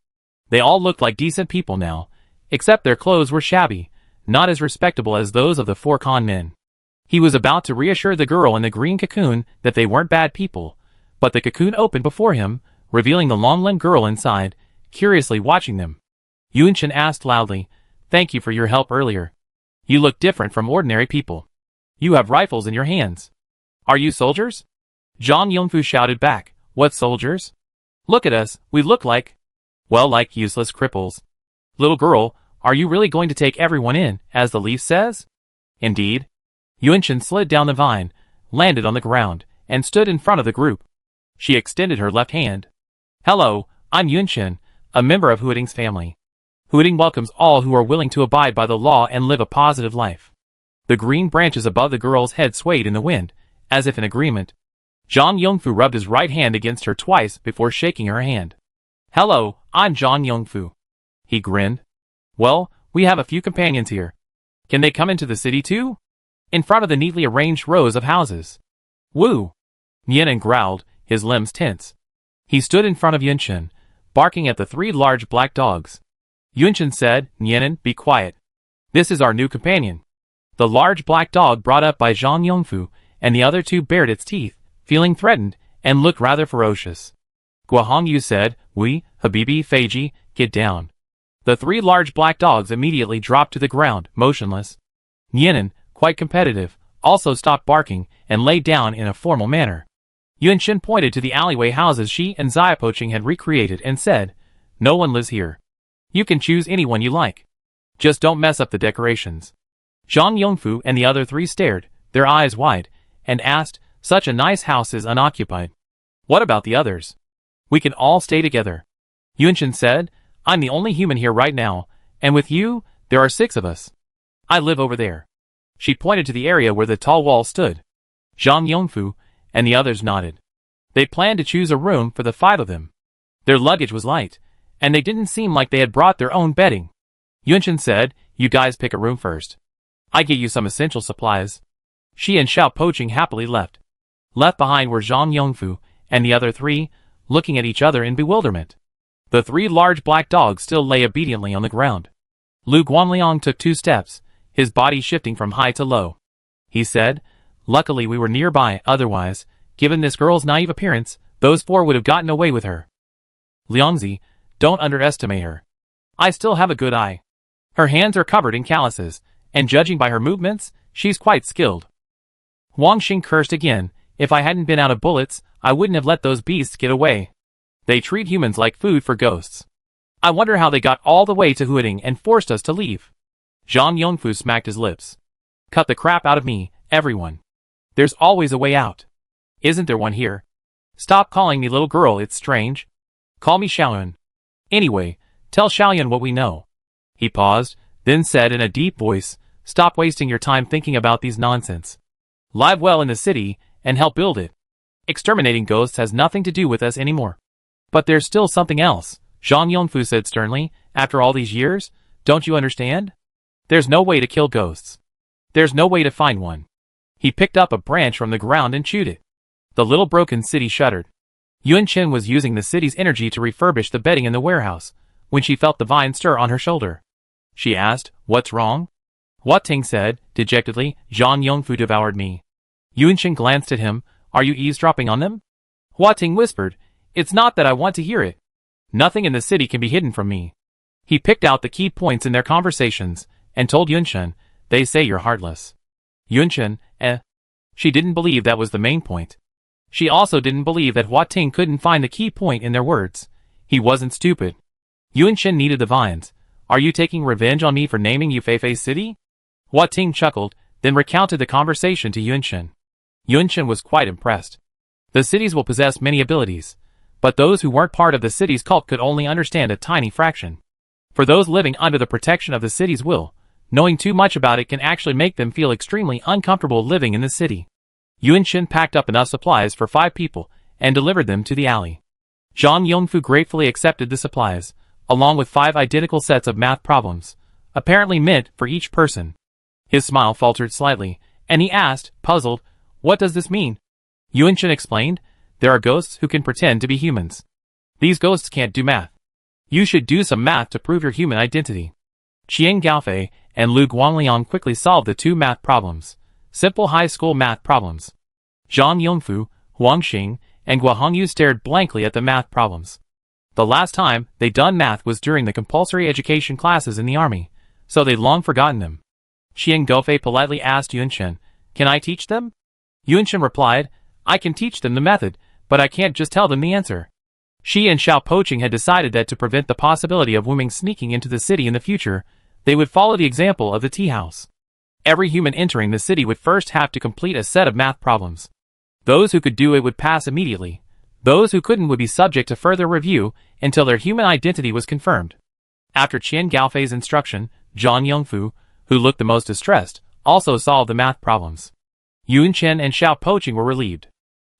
They all looked like decent people now, except their clothes were shabby, not as respectable as those of the 4 con men. He was about to reassure the girl in the green cocoon that they weren't bad people, but the cocoon opened before him, revealing the long-limbed girl inside, curiously watching them. Yunshin asked loudly, "Thank you for your help earlier. You look different from ordinary people. You have rifles in your hands. Are you soldiers?" Zhang Yongfu shouted back, "What soldiers? Look at us, we look like useless cripples." "Little girl, are you really going to take everyone in, as the leaf says?" "Indeed." Yunshin slid down the vine, landed on the ground, and stood in front of the group. She extended her left hand. "Hello, I'm Yunshin, a member of Huiting's family. Huiting welcomes all who are willing to abide by the law and live a positive life." The green branches above the girl's head swayed in the wind, as if in agreement. Zhang Yongfu rubbed his right hand against her twice before shaking her hand. "Hello, I'm Zhang Yongfu." He grinned. "Well, we have a few companions here. Can they come into the city too?" In front of the neatly arranged rows of houses. "Woo!" Nianan growled, his limbs tense. He stood in front of Yunshin, barking at the 3 large black dogs. Yunshin said, "Nianan, be quiet. This is our new companion." The large black dog brought up by Zhang Yongfu and the other 2 bared its teeth, feeling threatened, and looked rather ferocious. Guahongyu said, "We, Habibi, Feiji, get down." The 3 large black dogs immediately dropped to the ground, motionless. Nianan, quite competitive, also stopped barking and lay down in a formal manner. Yunshin pointed to the alleyway houses she and Xiaopoching had recreated and said, "No one lives here. You can choose anyone you like. Just don't mess up the decorations." Zhang Yongfu and the other 3 stared, their eyes wide, and asked, "Such a nice house is unoccupied. What about the others?" "We can all stay together." Yunshin said, "I'm the only human here right now, and with you, there are 6 of us. I live over there." She pointed to the area where the tall wall stood. Zhang Yongfu and the others nodded. They planned to choose a room for the 5 of them. Their luggage was light, and they didn't seem like they had brought their own bedding. Yunshin said, "You guys pick a room first. I get you some essential supplies." She and Xiaopoching happily left. Left behind were Zhang Yongfu and the other 3, looking at each other in bewilderment. The 3 large black dogs still lay obediently on the ground. Lu Guanliang took 2 steps, his body shifting from high to low. He said, "Luckily we were nearby, otherwise, given this girl's naive appearance, those 4 would have gotten away with her." "Liangzi, don't underestimate her. I still have a good eye. Her hands are covered in calluses, and judging by her movements, she's quite skilled." Wang Xing cursed again. "If I hadn't been out of bullets, I wouldn't have let those beasts get away. They treat humans like food for ghosts. I wonder how they got all the way to Huiting and forced us to leave." Zhang Yongfu smacked his lips. "Cut the crap out of me, everyone. There's always a way out. Isn't there one here? Stop calling me little girl, it's strange. Call me Xiaoyun. Anyway, tell Xiaoyun what we know." He paused, then said in a deep voice, "Stop wasting your time thinking about these nonsense. Live well in the city, and help build it. Exterminating ghosts has nothing to do with us anymore." "But there's still something else," Zhang Yongfu said sternly. "After all these years, don't you understand? There's no way to kill ghosts. There's no way to find one." He picked up a branch from the ground and chewed it. The little broken city shuddered. Yunshin was using the city's energy to refurbish the bedding in the warehouse, when she felt the vine stir on her shoulder. She asked, "What's wrong?" Hua Ting said, dejectedly, "Zhang Yongfu devoured me." Yunshin glanced at him. "Are you eavesdropping on them?" Hua Ting whispered, "It's not that I want to hear it. Nothing in the city can be hidden from me." He picked out the key points in their conversations, and told Yunshin, "They say you're heartless." Yunshin, She didn't believe that was the main point. She also didn't believe that Hua Ting couldn't find the key point in their words. He wasn't stupid. Yunshin needed the vines. "Are you taking revenge on me for naming you Feifei's city?" Hua Ting chuckled, then recounted the conversation to Yunshin. Yunshin was quite impressed. The cities will possess many abilities, but those who weren't part of the city's cult could only understand a tiny fraction. For those living under the protection of the city's will, knowing too much about it can actually make them feel extremely uncomfortable living in the city. Yunshin packed up enough supplies for 5 people and delivered them to the alley. Zhang Yongfu gratefully accepted the supplies, along with 5 identical sets of math problems, apparently meant for each person. His smile faltered slightly, and he asked, puzzled, "What does this mean?" Yunshin explained, "There are ghosts who can pretend to be humans. These ghosts can't do math. You should do some math to prove your human identity." Qian Gaofei and Lu Guangliang quickly solved the 2 math problems, simple high school math problems. Zhang Yongfu, Huang Xing, and Guahongyu stared blankly at the math problems. The last time they'd done math was during the compulsory education classes in the army, so they'd long forgotten them. Qian Gaofei politely asked Yunshin, "Can I teach them?" Yunshin replied, "I can teach them the method, but I can't just tell them the answer." She and Xiaopoching had decided that to prevent the possibility of women sneaking into the city in the future, they would follow the example of the tea house. Every human entering the city would first have to complete a set of math problems. Those who could do it would pass immediately. Those who couldn't would be subject to further review until their human identity was confirmed. After Qian Gaofei's instruction, Zhang Yongfu, who looked the most distressed, also solved the math problems. Yun Chen and Xiao Poqing were relieved.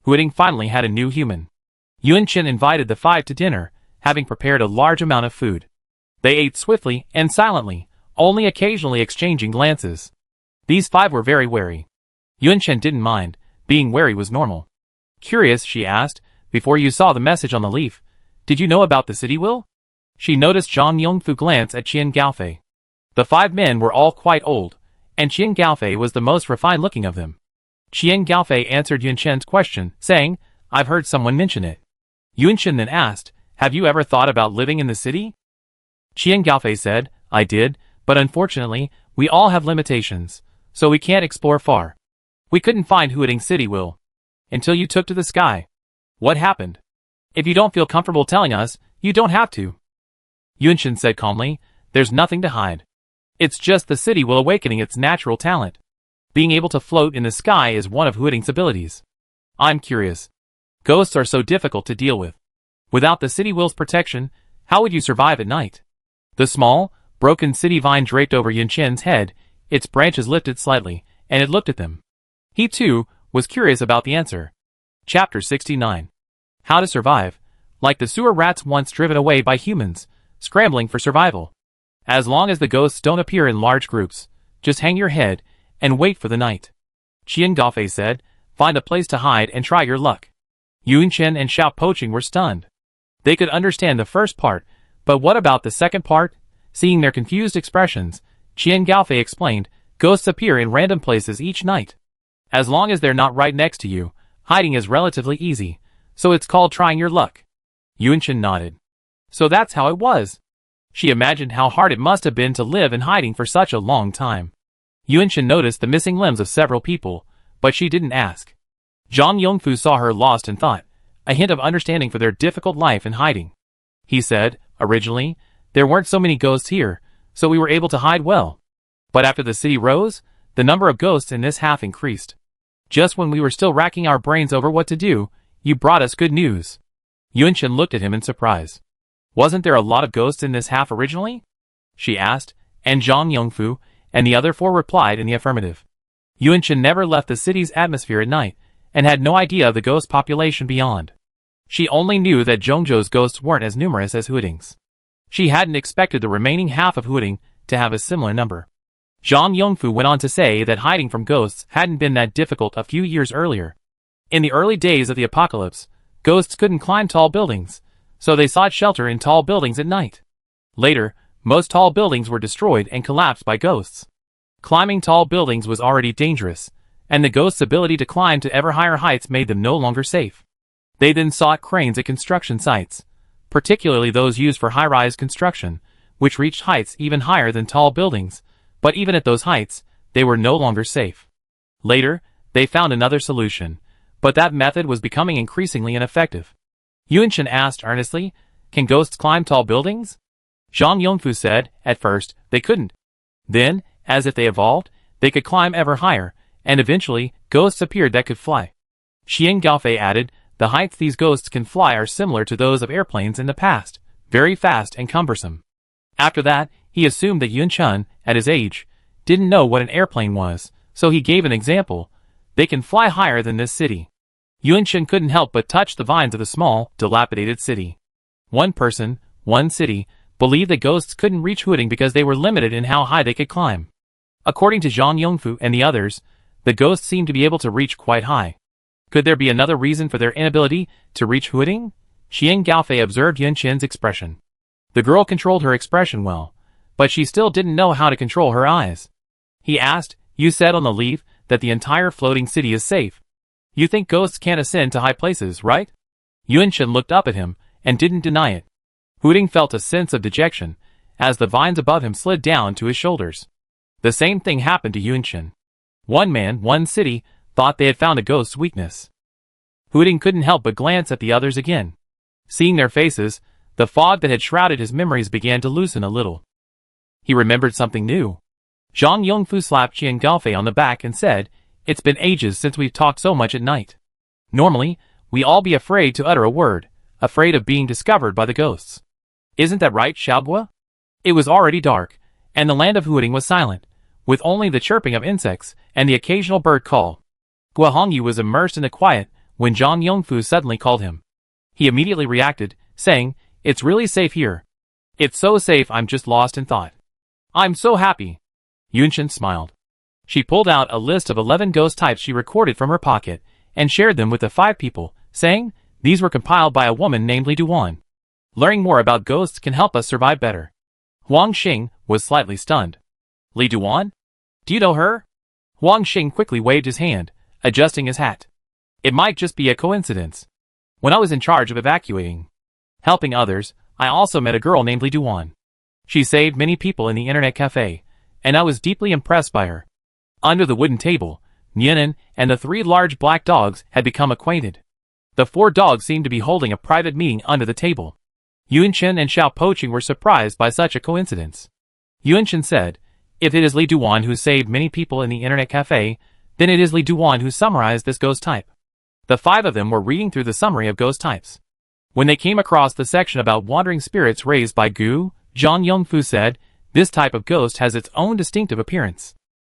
Huiting finally had a new human. Yun Chen invited the five to dinner, having prepared a large amount of food. They ate swiftly and silently, only occasionally exchanging glances. These five were very wary. Yun Chen didn't mind. Being wary was normal. Curious, she asked, before you saw the message on the leaf, did you know about the city will? She noticed Zhang Yongfu glance at Qian Gaofei. The five men were all quite old, and Qian Gaofei was the most refined looking of them. Qian Gaofei answered Yun Chen's question, saying, I've heard someone mention it. Yun Chen then asked, have you ever thought about living in the city? Qian Gaofei said, I did, but unfortunately, we all have limitations, so we can't explore far. We couldn't find Huiting City will. Until you took to the sky. What happened? If you don't feel comfortable telling us, you don't have to. Yun Chen said calmly, there's nothing to hide. It's just the city will awakening its natural talent. Being able to float in the sky is one of Huiting's abilities. I'm curious. Ghosts are so difficult to deal with. Without the city will's protection, how would you survive at night? The small, broken city vine draped over Yun Chen's head, its branches lifted slightly, and it looked at them. He, too, was curious about the answer. Chapter 69. How to survive. Like the sewer rats once driven away by humans, scrambling for survival. As long as the ghosts don't appear in large groups, just hang your head and wait for the night. Qian Gaofei said, find a place to hide and try your luck. Yun Chen and Xiao Poqing were stunned. They could understand the first part, but what about the second part? Seeing their confused expressions, Qian Gaofei explained, ghosts appear in random places each night. As long as they're not right next to you, hiding is relatively easy, so it's called trying your luck. Yun Chen nodded. So that's how it was. She imagined how hard it must have been to live in hiding for such a long time. Yun Chen noticed the missing limbs of several people, but she didn't ask. Zhang Yongfu saw her lost in thought, a hint of understanding for their difficult life in hiding. He said, originally, there weren't so many ghosts here, so we were able to hide well. But after the city rose, the number of ghosts in this half increased. Just when we were still racking our brains over what to do, you brought us good news. Yun Chen looked at him in surprise. Wasn't there a lot of ghosts in this half originally? She asked, and Zhang Yongfu and the other four replied in the affirmative. Yun Chen never left the city's atmosphere at night, and had no idea of the ghost population beyond. She only knew that Zhongzhou's ghosts weren't as numerous as Huiting's. She hadn't expected the remaining half of Huiting to have a similar number. Zhang Yongfu went on to say that hiding from ghosts hadn't been that difficult a few years earlier. In the early days of the apocalypse, ghosts couldn't climb tall buildings, so they sought shelter in tall buildings at night. Later, most tall buildings were destroyed and collapsed by ghosts. Climbing tall buildings was already dangerous, and the ghosts' ability to climb to ever higher heights made them no longer safe. They then sought cranes at construction sites, particularly those used for high-rise construction, which reached heights even higher than tall buildings, but even at those heights, they were no longer safe. Later, they found another solution, but that method was becoming increasingly ineffective. Yun Chen asked earnestly, can ghosts climb tall buildings? Zhang Yongfu said, at first, they couldn't. Then, as if they evolved, they could climb ever higher, and eventually, ghosts appeared that could fly. Qian Gaofei added, the heights these ghosts can fly are similar to those of airplanes in the past, very fast and cumbersome. After that, he assumed that Yun Chen, at his age, didn't know what an airplane was, so he gave an example. They can fly higher than this city. Yun Chen couldn't help but touch the vines of the small, dilapidated city. One person, one city, believed that ghosts couldn't reach Huiting because they were limited in how high they could climb. According to Zhang Yongfu and the others, the ghosts seemed to be able to reach quite high. Could there be another reason for their inability to reach Huiting? Qian Gaofei observed Yun Chen's expression. The girl controlled her expression well, but she still didn't know how to control her eyes. He asked, you said on the leaf that the entire floating city is safe. You think ghosts can't ascend to high places, right? Yun Chen looked up at him, and didn't deny it. Huiting felt a sense of dejection, as the vines above him slid down to his shoulders. The same thing happened to Yun Chen. One man, one city, thought they had found a ghost's weakness. Huiting couldn't help but glance at the others again. Seeing their faces, the fog that had shrouded his memories began to loosen a little. He remembered something new. Zhang Yongfu slapped Qian Gaofei on the back and said, "It's been ages since we've talked so much at night. Normally, we all be afraid to utter a word, afraid of being discovered by the ghosts. Isn't that right, Xiaoguo?" It was already dark, and the land of Huading was silent, with only the chirping of insects and the occasional bird call. Guo Hongyu was immersed in the quiet when Zhang Yongfu suddenly called him. He immediately reacted, saying, "It's really safe here. It's so safe I'm just lost in thought. I'm so happy." Yunchen smiled. She pulled out a list of 11 ghost types she recorded from her pocket and shared them with the 5 people, saying, "These were compiled by a woman named Li Duan. Learning more about ghosts can help us survive better." Huang Xing was slightly stunned. "Li Duan? Do you know her?" Huang Xing quickly waved his hand, adjusting his hat. "It might just be a coincidence. When I was in charge of helping others, I also met a girl named Li Duan. She saved many people in the internet cafe, and I was deeply impressed by her." Under the wooden table, Nianen and the 3 large black dogs had become acquainted. The 4 dogs seemed to be holding a private meeting under the table. Yunchen and Xiao Poqing were surprised by such a coincidence. Yunchen said, "If it is Li Duan who saved many people in the internet cafe, then it is Li Duan who summarized this ghost type." The 5 of them were reading through the summary of ghost types. When they came across the section about wandering spirits raised by Gu, Zhang Yongfu said, "This type of ghost has its own distinctive appearance.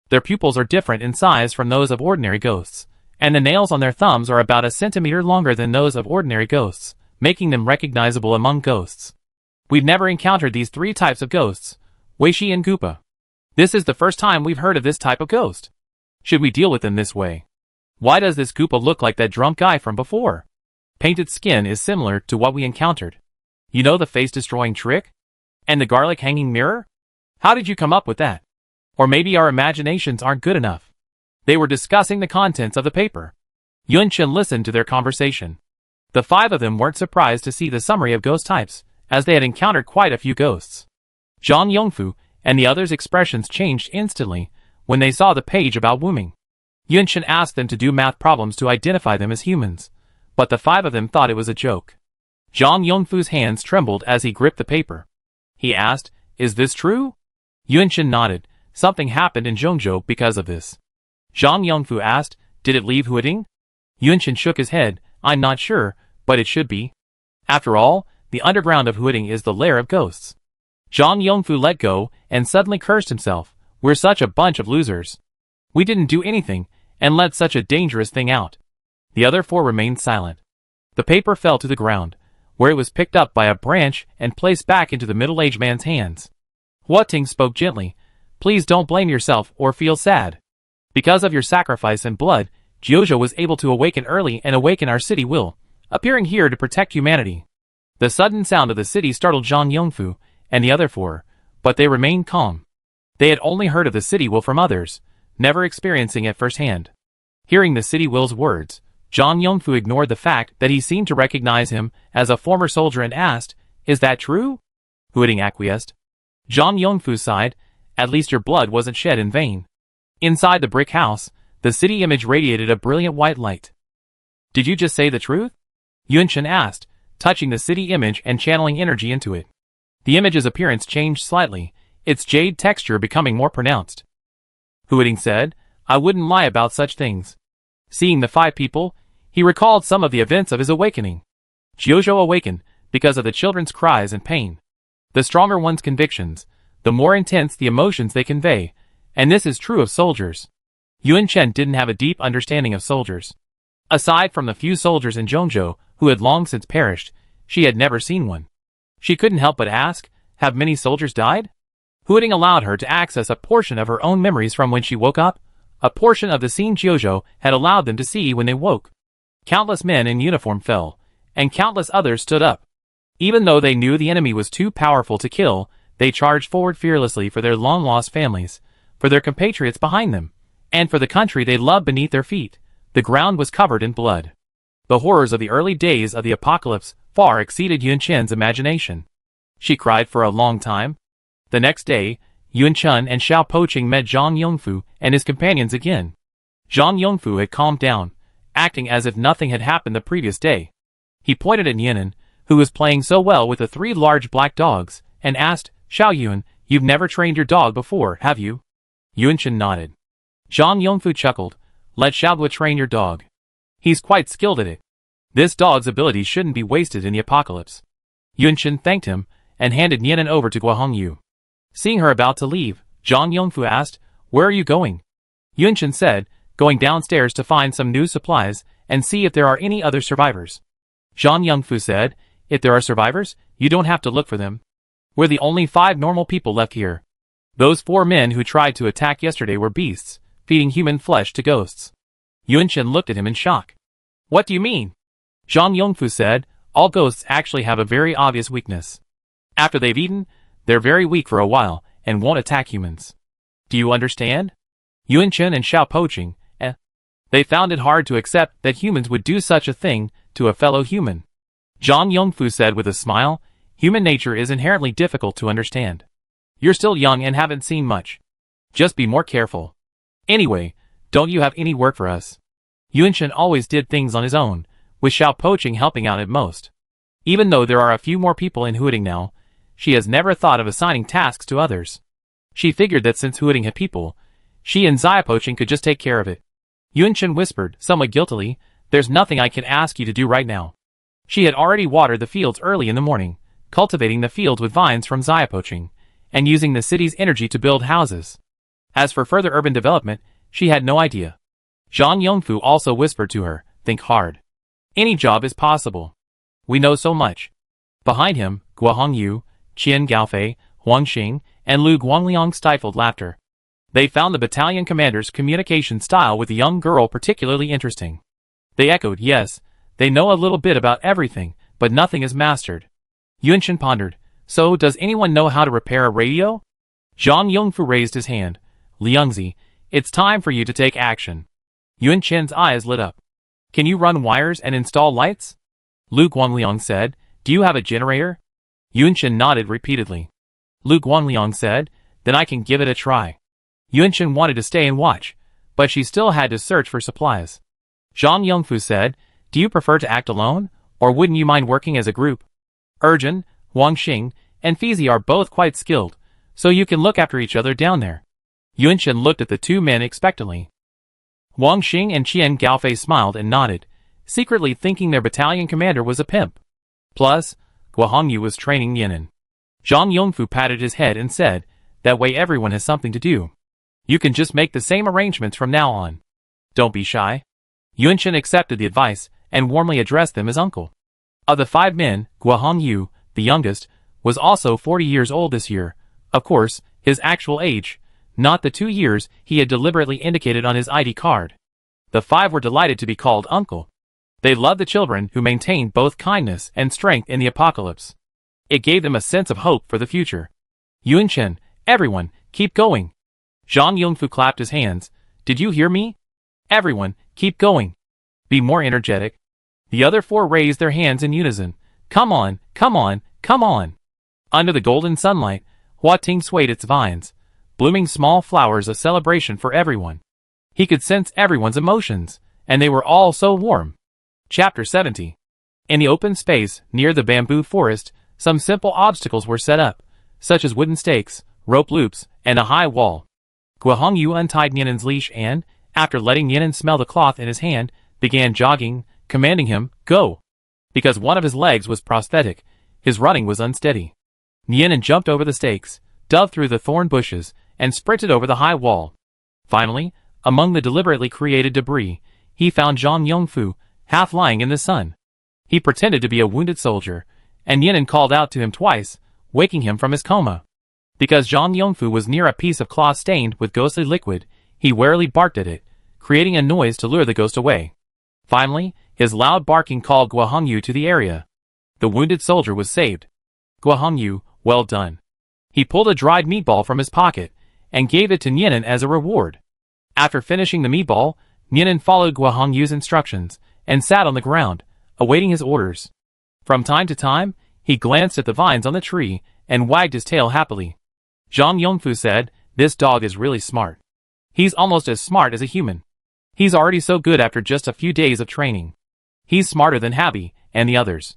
Their pupils are different in size from those of ordinary ghosts, and the nails on their thumbs are about a centimeter longer than those of ordinary ghosts, making them recognizable among ghosts. We've never encountered these 3 types of ghosts, Weishi and Gupa. This is the first time we've heard of this type of ghost. Should we deal with them this way? Why does this Gupa look like that drunk guy from before? Painted skin is similar to what we encountered. You know the face-destroying trick? And the garlic-hanging mirror? How did you come up with that? Or maybe our imaginations aren't good enough." They were discussing the contents of the paper. Yunchen listened to their conversation. The 5 of them weren't surprised to see the summary of ghost types, as they had encountered quite a few ghosts. Zhang Yongfu and the others' expressions changed instantly when they saw the page about Wuming. Yunchen asked them to do math problems to identify them as humans, but the 5 of them thought it was a joke. Zhang Yongfu's hands trembled as he gripped the paper. He asked, "Is this true?" Yunchen nodded. Something happened in Zhongzhou because of this. Zhang Yongfu asked, "Did it leave Huading?" Yunchen shook his head. "I'm not sure, but it should be. After all, the underground of Huading is the lair of ghosts." Zhang Yongfu let go and suddenly cursed himself. "We're such a bunch of losers. We didn't do anything and let such a dangerous thing out." The other 4 remained silent. The paper fell to the ground, where it was picked up by a branch and placed back into the middle-aged man's hands. Huating spoke gently, "Please don't blame yourself or feel sad. Because of your sacrifice and blood, Jiuzhou was able to awaken early and awaken our city will, appearing here to protect humanity." The sudden sound of the city startled Zhang Yongfu and the other 4, but they remained calm. They had only heard of the city will from others, never experiencing it firsthand. Hearing the city will's words, Zhang Yongfu ignored the fact that he seemed to recognize him as a former soldier and asked, "Is that true?" Huading acquiesced. Zhang Yongfu sighed, "At least your blood wasn't shed in vain." Inside the brick house, the city image radiated a brilliant white light. "Did you just say the truth?" Yunchen asked, touching the city image and channeling energy into it. The image's appearance changed slightly, its jade texture becoming more pronounced. Huading said, "I wouldn't lie about such things." Seeing the 5 people, he recalled some of the events of his awakening. Jiuzhou awakened because of the children's cries and pain. The stronger one's convictions, the more intense the emotions they convey, and this is true of soldiers. Yunchen didn't have a deep understanding of soldiers. Aside from the few soldiers in Zhongzhou who had long since perished, she had never seen one. She couldn't help but ask, "Have many soldiers died?" Huading allowed her to access a portion of her own memories from when she woke up, a portion of the scene Jiuzhou had allowed them to see when they woke. Countless men in uniform fell, and countless others stood up. Even though they knew the enemy was too powerful to kill, they charged forward fearlessly for their long-lost families, for their compatriots behind them, and for the country they loved beneath their feet. The ground was covered in blood. The horrors of the early days of the apocalypse far exceeded Yunchen's imagination. She cried for a long time. The next day, Yunchen and Xiao Poqing met Zhang Yongfu and his companions again. Zhang Yongfu had calmed down, acting as if nothing had happened the previous day. He pointed at Yinan, who was playing so well with the 3 large black dogs, and asked, "Xiao Yun, you've never trained your dog before, have you?" Yunshin nodded. Zhang Yongfu chuckled. Let Xiaobo train your dog. He's quite skilled at it. This dog's abilities shouldn't be wasted in the apocalypse. Yunshin thanked him and handed Nianan over to Guohongyu. Seeing her about to leave, Zhang Yongfu asked, Where are you going? Yunshin said, Going downstairs to find some new supplies and see if there are any other survivors. Zhang Yongfu said, If there are survivors, you don't have to look for them. We're the only 5 normal people left here. Those 4 men who tried to attack yesterday were beasts, feeding human flesh to ghosts. Yunshin looked at him in shock. What do you mean? Zhang Yongfu said, All ghosts actually have a very obvious weakness. After they've eaten, they're very weak for a while and won't attack humans. Do you understand? Yunshin and Xiao Poching, they found it hard to accept that humans would do such a thing to a fellow human. Zhang Yongfu said with a smile, Human nature is inherently difficult to understand. You're still young and haven't seen much. Just be more careful. Anyway, don't you have any work for us? Yunshin always did things on his own, with Xiao Poching helping out at most. Even though there are a few more people in Huading now, she has never thought of assigning tasks to others. She figured that since Huading had people, she and Xia Poching could just take care of it. Yunshin whispered, somewhat guiltily, There's nothing I can ask you to do right now. She had already watered the fields early in the morning, cultivating the fields with vines from Xia Poching, and using the city's energy to build houses. As for further urban development, she had no idea. Zhang Yongfu also whispered to her, Think hard. Any job is possible. We know so much. Behind him, Guohongyu, Qian Gaofei, Huang Xing, and Lu Guangliang stifled laughter. They found the battalion commander's communication style with the young girl particularly interesting. They echoed, Yes, they know a little bit about everything, but nothing is mastered. Yunshin pondered, So does anyone know how to repair a radio? Zhang Yongfu raised his hand. Liangzi, it's time for you to take action. Yunshin's eyes lit up. Can you run wires and install lights? Lu Guangliang said, Do you have a generator? Yunshin nodded repeatedly. Lu Guangliang said, Then I can give it a try. Yunshin wanted to stay and watch, but she still had to search for supplies. Zhang Yongfu said, Do you prefer to act alone, or wouldn't you mind working as a group? Urjin, Huang Xing, and Fizi are both quite skilled, so you can look after each other down there. Yunshin looked at the 2 men expectantly. Huang Xing and Qian Gaofei smiled and nodded, secretly thinking their battalion commander was a pimp. Plus, Guohongyu was training Nianan. Zhang Yongfu patted his head and said, That way everyone has something to do. You can just make the same arrangements from now on. Don't be shy. Yunshin accepted the advice and warmly addressed them as uncle. Of the 5 men, Guohongyu, the youngest, was also 40 years old this year. Of course, his actual age, not the 2 years he had deliberately indicated on his ID card. The 5 were delighted to be called uncle. They loved the children who maintained both kindness and strength in the apocalypse. It gave them a sense of hope for the future. Yunshin, everyone, keep going. Zhang Yongfu clapped his hands. Did you hear me? Everyone, keep going. Be more energetic. The other 4 raised their hands in unison. Come on, come on, come on. Under the golden sunlight, Huating swayed its vines, blooming small flowers, a celebration for everyone. He could sense everyone's emotions, and they were all so warm. Chapter 70. In the open space, near the bamboo forest, some simple obstacles were set up, such as wooden stakes, rope loops, and a high wall. Guohongyu untied Nianan's leash and, after letting Nianan smell the cloth in his hand, began jogging, commanding him, Go! Because one of his legs was prosthetic, his running was unsteady. Nianan jumped over the stakes, dove through the thorn bushes, and sprinted over the high wall. Finally, among the deliberately created debris, he found Zhang Yongfu, half lying in the sun. He pretended to be a wounded soldier, and Nianan called out to him twice, waking him from his coma. Because Zhang Yongfu was near a piece of cloth stained with ghostly liquid, he warily barked at it, creating a noise to lure the ghost away. Finally, his loud barking called Guohongyu to the area. The wounded soldier was saved. Guohongyu, well done. He pulled a dried meatball from his pocket, and gave it to Nianan as a reward. After finishing the meatball, Nianan followed Guohongyu's instructions, and sat on the ground, awaiting his orders. From time to time, he glanced at the vines on the tree, and wagged his tail happily. Zhang Yongfu said, This dog is really smart. He's almost as smart as a human. He's already so good after just a few days of training. He's smarter than Habi and the others.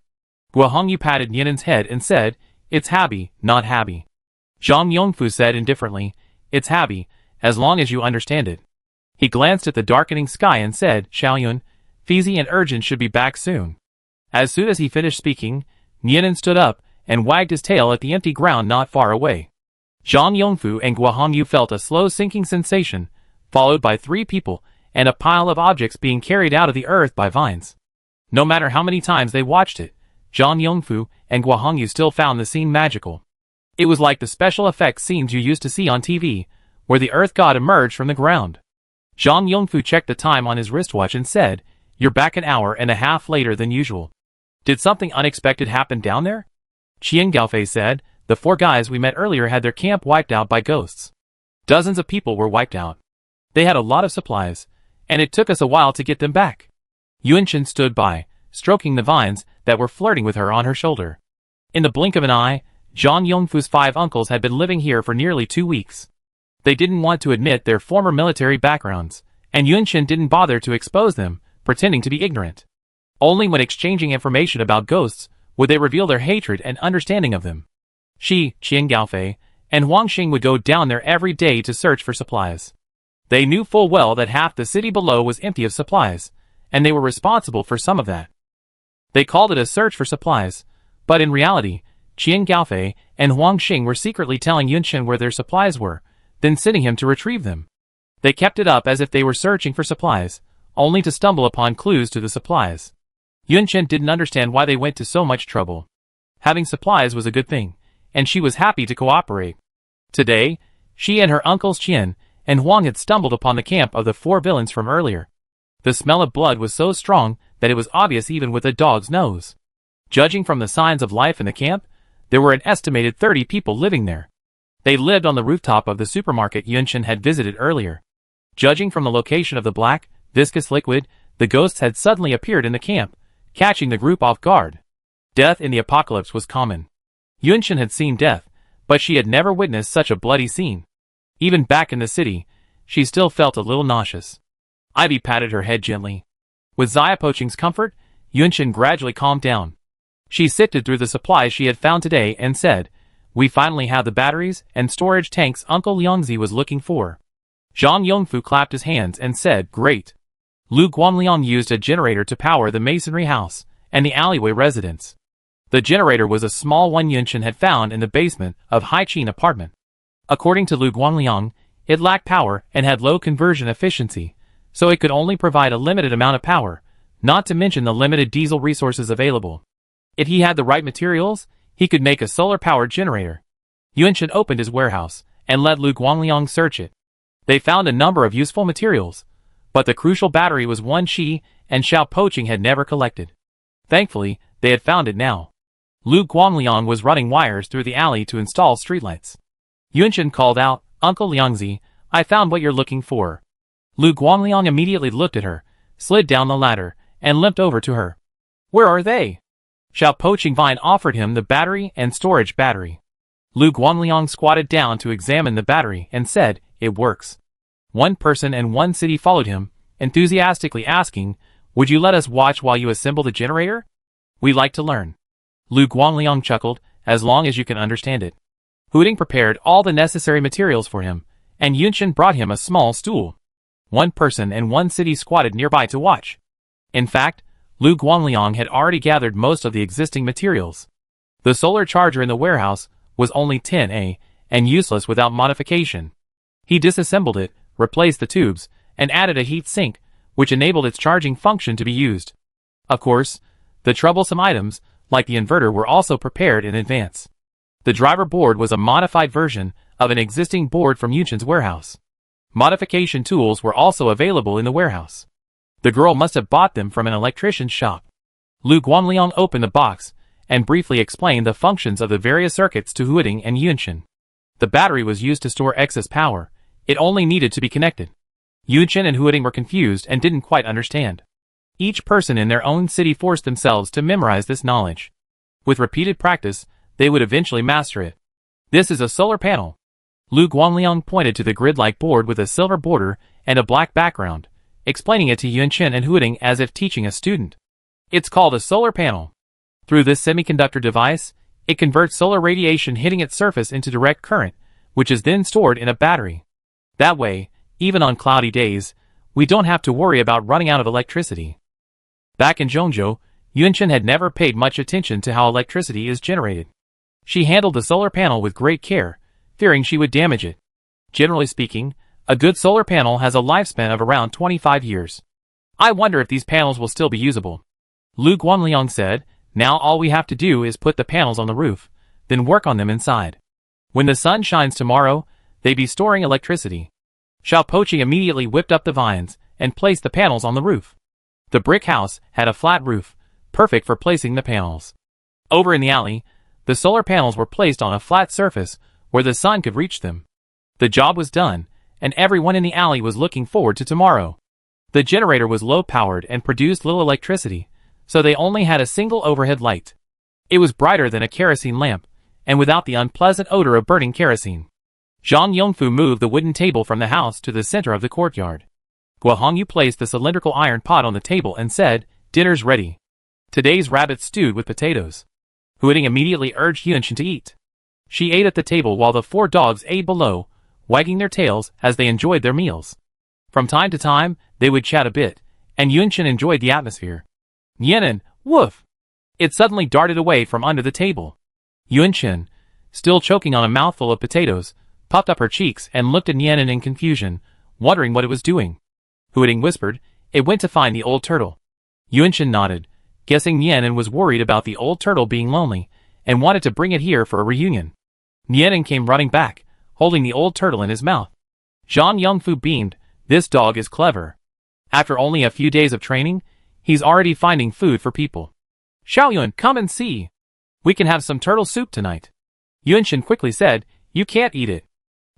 Guohongyu patted Nianan's head and said, It's Habi, not Habi. Zhang Yongfu said indifferently, It's Habi, as long as you understand it. He glanced at the darkening sky and said, Xiaoyun, Fizi and Urgent should be back soon. As soon as he finished speaking, Nianan stood up and wagged his tail at the empty ground not far away. Zhang Yongfu and Guohongyu felt a slow sinking sensation, followed by 3 people and a pile of objects being carried out of the earth by vines. No matter how many times they watched it, Zhang Yongfu and Guohongyu still found the scene magical. It was like the special effects scenes you used to see on TV, where the earth god emerged from the ground. Zhang Yongfu checked the time on his wristwatch and said, You're back an hour and a half later than usual. Did something unexpected happen down there? Qian Gaofei said, The 4 guys we met earlier had their camp wiped out by ghosts. Dozens of people were wiped out. They had a lot of supplies, and it took us a while to get them back. Yunshin stood by, stroking the vines that were flirting with her on her shoulder. In the blink of an eye, Zhang Yongfu's 5 uncles had been living here for nearly 2 weeks. They didn't want to admit their former military backgrounds, and Yunshin didn't bother to expose them, pretending to be ignorant. Only when exchanging information about ghosts would they reveal their hatred and understanding of them. She, Qian Gaofei, and Huang Xing would go down there every day to search for supplies. They knew full well that half the city below was empty of supplies, and they were responsible for some of that. They called it a search for supplies, but in reality, Qian Gaofei and Huang Xing were secretly telling Yunshin where their supplies were, then sending him to retrieve them. They kept it up as if they were searching for supplies, only to stumble upon clues to the supplies. Yunshin didn't understand why they went to so much trouble. Having supplies was a good thing, and she was happy to cooperate. Today, she and her uncles Qian and Huang had stumbled upon the camp of the 4 villains from earlier. The smell of blood was so strong that it was obvious even with a dog's nose. Judging from the signs of life in the camp, there were an estimated 30 people living there. They lived on the rooftop of the supermarket Yunshin had visited earlier. Judging from the location of the black, viscous liquid, the ghosts had suddenly appeared in the camp, catching the group off guard. Death in the apocalypse was common. Yunshin had seen death, but she had never witnessed such a bloody scene. Even back in the city, she still felt a little nauseous. Ivy patted her head gently. With Xia Poching's comfort, Yunshin gradually calmed down. She sifted through the supplies she had found today and said, We finally have the batteries and storage tanks Uncle Liangzi was looking for. Zhang Yongfu clapped his hands and said, Great. Lu Guangliang used a generator to power the masonry house and the alleyway residence. The generator was a small one Yunshin had found in the basement of Haiqin apartment. According to Lu Guangliang, it lacked power and had low conversion efficiency, so it could only provide a limited amount of power, not to mention the limited diesel resources available. If he had the right materials, he could make a solar-powered generator. Yunshin opened his warehouse and let Lu Guangliang search it. They found a number of useful materials, but the crucial battery was one she and Xiao Poching had never collected. Thankfully, they had found it now. Lu Guangliang was running wires through the alley to install streetlights. Yunshin called out, Uncle Liangzi, I found what you're looking for. Lu Guangliang immediately looked at her, slid down the ladder, and limped over to her. Where are they? Xiao Poching Vine offered him the battery and storage battery. Lu Guangliang squatted down to examine the battery and said, It works. One person and one city followed him, enthusiastically asking, Would you let us watch while you assemble the generator? We like to learn. Lu Guangliang chuckled, As long as you can understand it. Hooting prepared all the necessary materials for him, and Yunshin brought him a small stool. One person and one city squatted nearby to watch. In fact, Lu Guangliang had already gathered most of the existing materials. The solar charger in the warehouse was only 10A, and useless without modification. He disassembled it, replaced the tubes, and added a heat sink, which enabled its charging function to be used. Of course, the troublesome items, like the inverter, were also prepared in advance. The driver board was a modified version of an existing board from Yunshin's warehouse. Modification tools were also available in the warehouse. The girl must have bought them from an electrician's shop. Lu Guangliang opened the box and briefly explained the functions of the various circuits to Huiding and Yunshin. The battery was used to store excess power. It only needed to be connected. Yunshin and Huiding were confused and didn't quite understand. Each person in their own city forced themselves to memorize this knowledge. With repeated practice, they would eventually master it. This is a solar panel. Lu Guangliang pointed to the grid-like board with a silver border and a black background, explaining it to Yunshin and Huiding as if teaching a student. It's called a solar panel. Through this semiconductor device, it converts solar radiation hitting its surface into direct current, which is then stored in a battery. That way, even on cloudy days, we don't have to worry about running out of electricity. Back in Zhongzhou, Yunchen had never paid much attention to how electricity is generated. She handled the solar panel with great care, fearing she would damage it. Generally speaking, a good solar panel has a lifespan of around 25 years. I wonder if these panels will still be usable. Lu Guanliang said, now all we have to do is put the panels on the roof, then work on them inside. When the sun shines tomorrow, they be storing electricity. Xiao Poqi immediately whipped up the vines and placed the panels on the roof. The brick house had a flat roof, perfect for placing the panels. Over in the alley, the solar panels were placed on a flat surface where the sun could reach them. The job was done, and everyone in the alley was looking forward to tomorrow. The generator was low-powered and produced little electricity, so they only had a single overhead light. It was brighter than a kerosene lamp, and without the unpleasant odor of burning kerosene. Zhang Yongfu moved the wooden table from the house to the center of the courtyard. Guo Hongyu placed the cylindrical iron pot on the table and said, dinner's ready. Today's rabbit stewed with potatoes. Huiting immediately urged Yunchen to eat. She ate at the table while the 4 dogs ate below, wagging their tails as they enjoyed their meals. From time to time, they would chat a bit, and Yunchen enjoyed the atmosphere. Yenin, woof! It suddenly darted away from under the table. Yunchen, still choking on a mouthful of potatoes, puffed up her cheeks and looked at Yenin in confusion, wondering what it was doing. Huiting whispered, it went to find the old turtle. Yunchen nodded, guessing Yenin was worried about the old turtle being lonely, and wanted to bring it here for a reunion. Yenin came running back, holding the old turtle in his mouth. Zhang Yongfu beamed, this dog is clever. After only a few days of training, he's already finding food for people. Xiaoyun, come and see. We can have some turtle soup tonight. Yunchen quickly said, you can't eat it.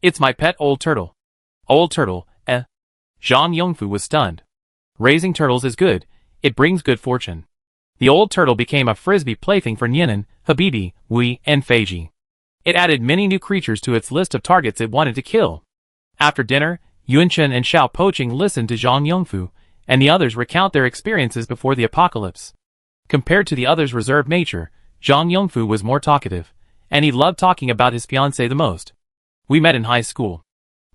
It's my pet old turtle. Old turtle, eh? Zhang Yongfu was stunned. Raising turtles is good, it brings good fortune. The old turtle became a frisbee plaything for Yenin, Habibi, Wei, and Feiji. It added many new creatures to its list of targets it wanted to kill. After dinner, Yunchen and Xiao Poqing listened to Zhang Yongfu, and the others recount their experiences before the apocalypse. Compared to the others' reserved nature, Zhang Yongfu was more talkative, and he loved talking about his fiancée the most. We met in high school.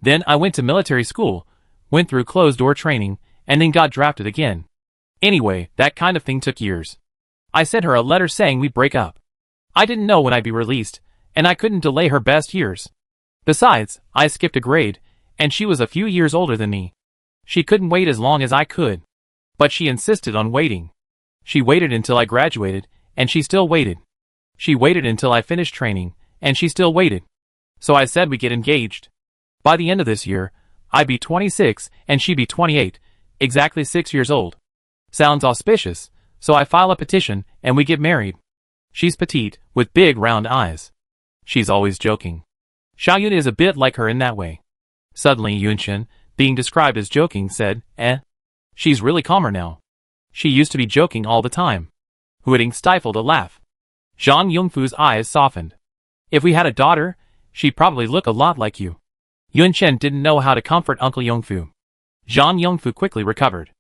Then I went to military school, went through closed-door training, and then got drafted again. Anyway, that kind of thing took years. I sent her a letter saying we'd break up. I didn't know when I'd be released, and I couldn't delay her best years. Besides, I skipped a grade, and she was a few years older than me. She couldn't wait as long as I could. But she insisted on waiting. She waited until I graduated, and she still waited. She waited until I finished training, and she still waited. So I said we get engaged. By the end of this year, I'd be 26 and she'd be 28, exactly 6 years old. Sounds auspicious, so I file a petition and we get married. She's petite, with big round eyes. She's always joking. Xiaoyun is a bit like her in that way. Suddenly Yunchen, being described as joking, said, She's really calmer now. She used to be joking all the time. Huiting stifled a laugh. Zhang Yongfu's eyes softened. If we had a daughter, she'd probably look a lot like you. Yunchen didn't know how to comfort Uncle Yongfu. Zhang Yongfu quickly recovered.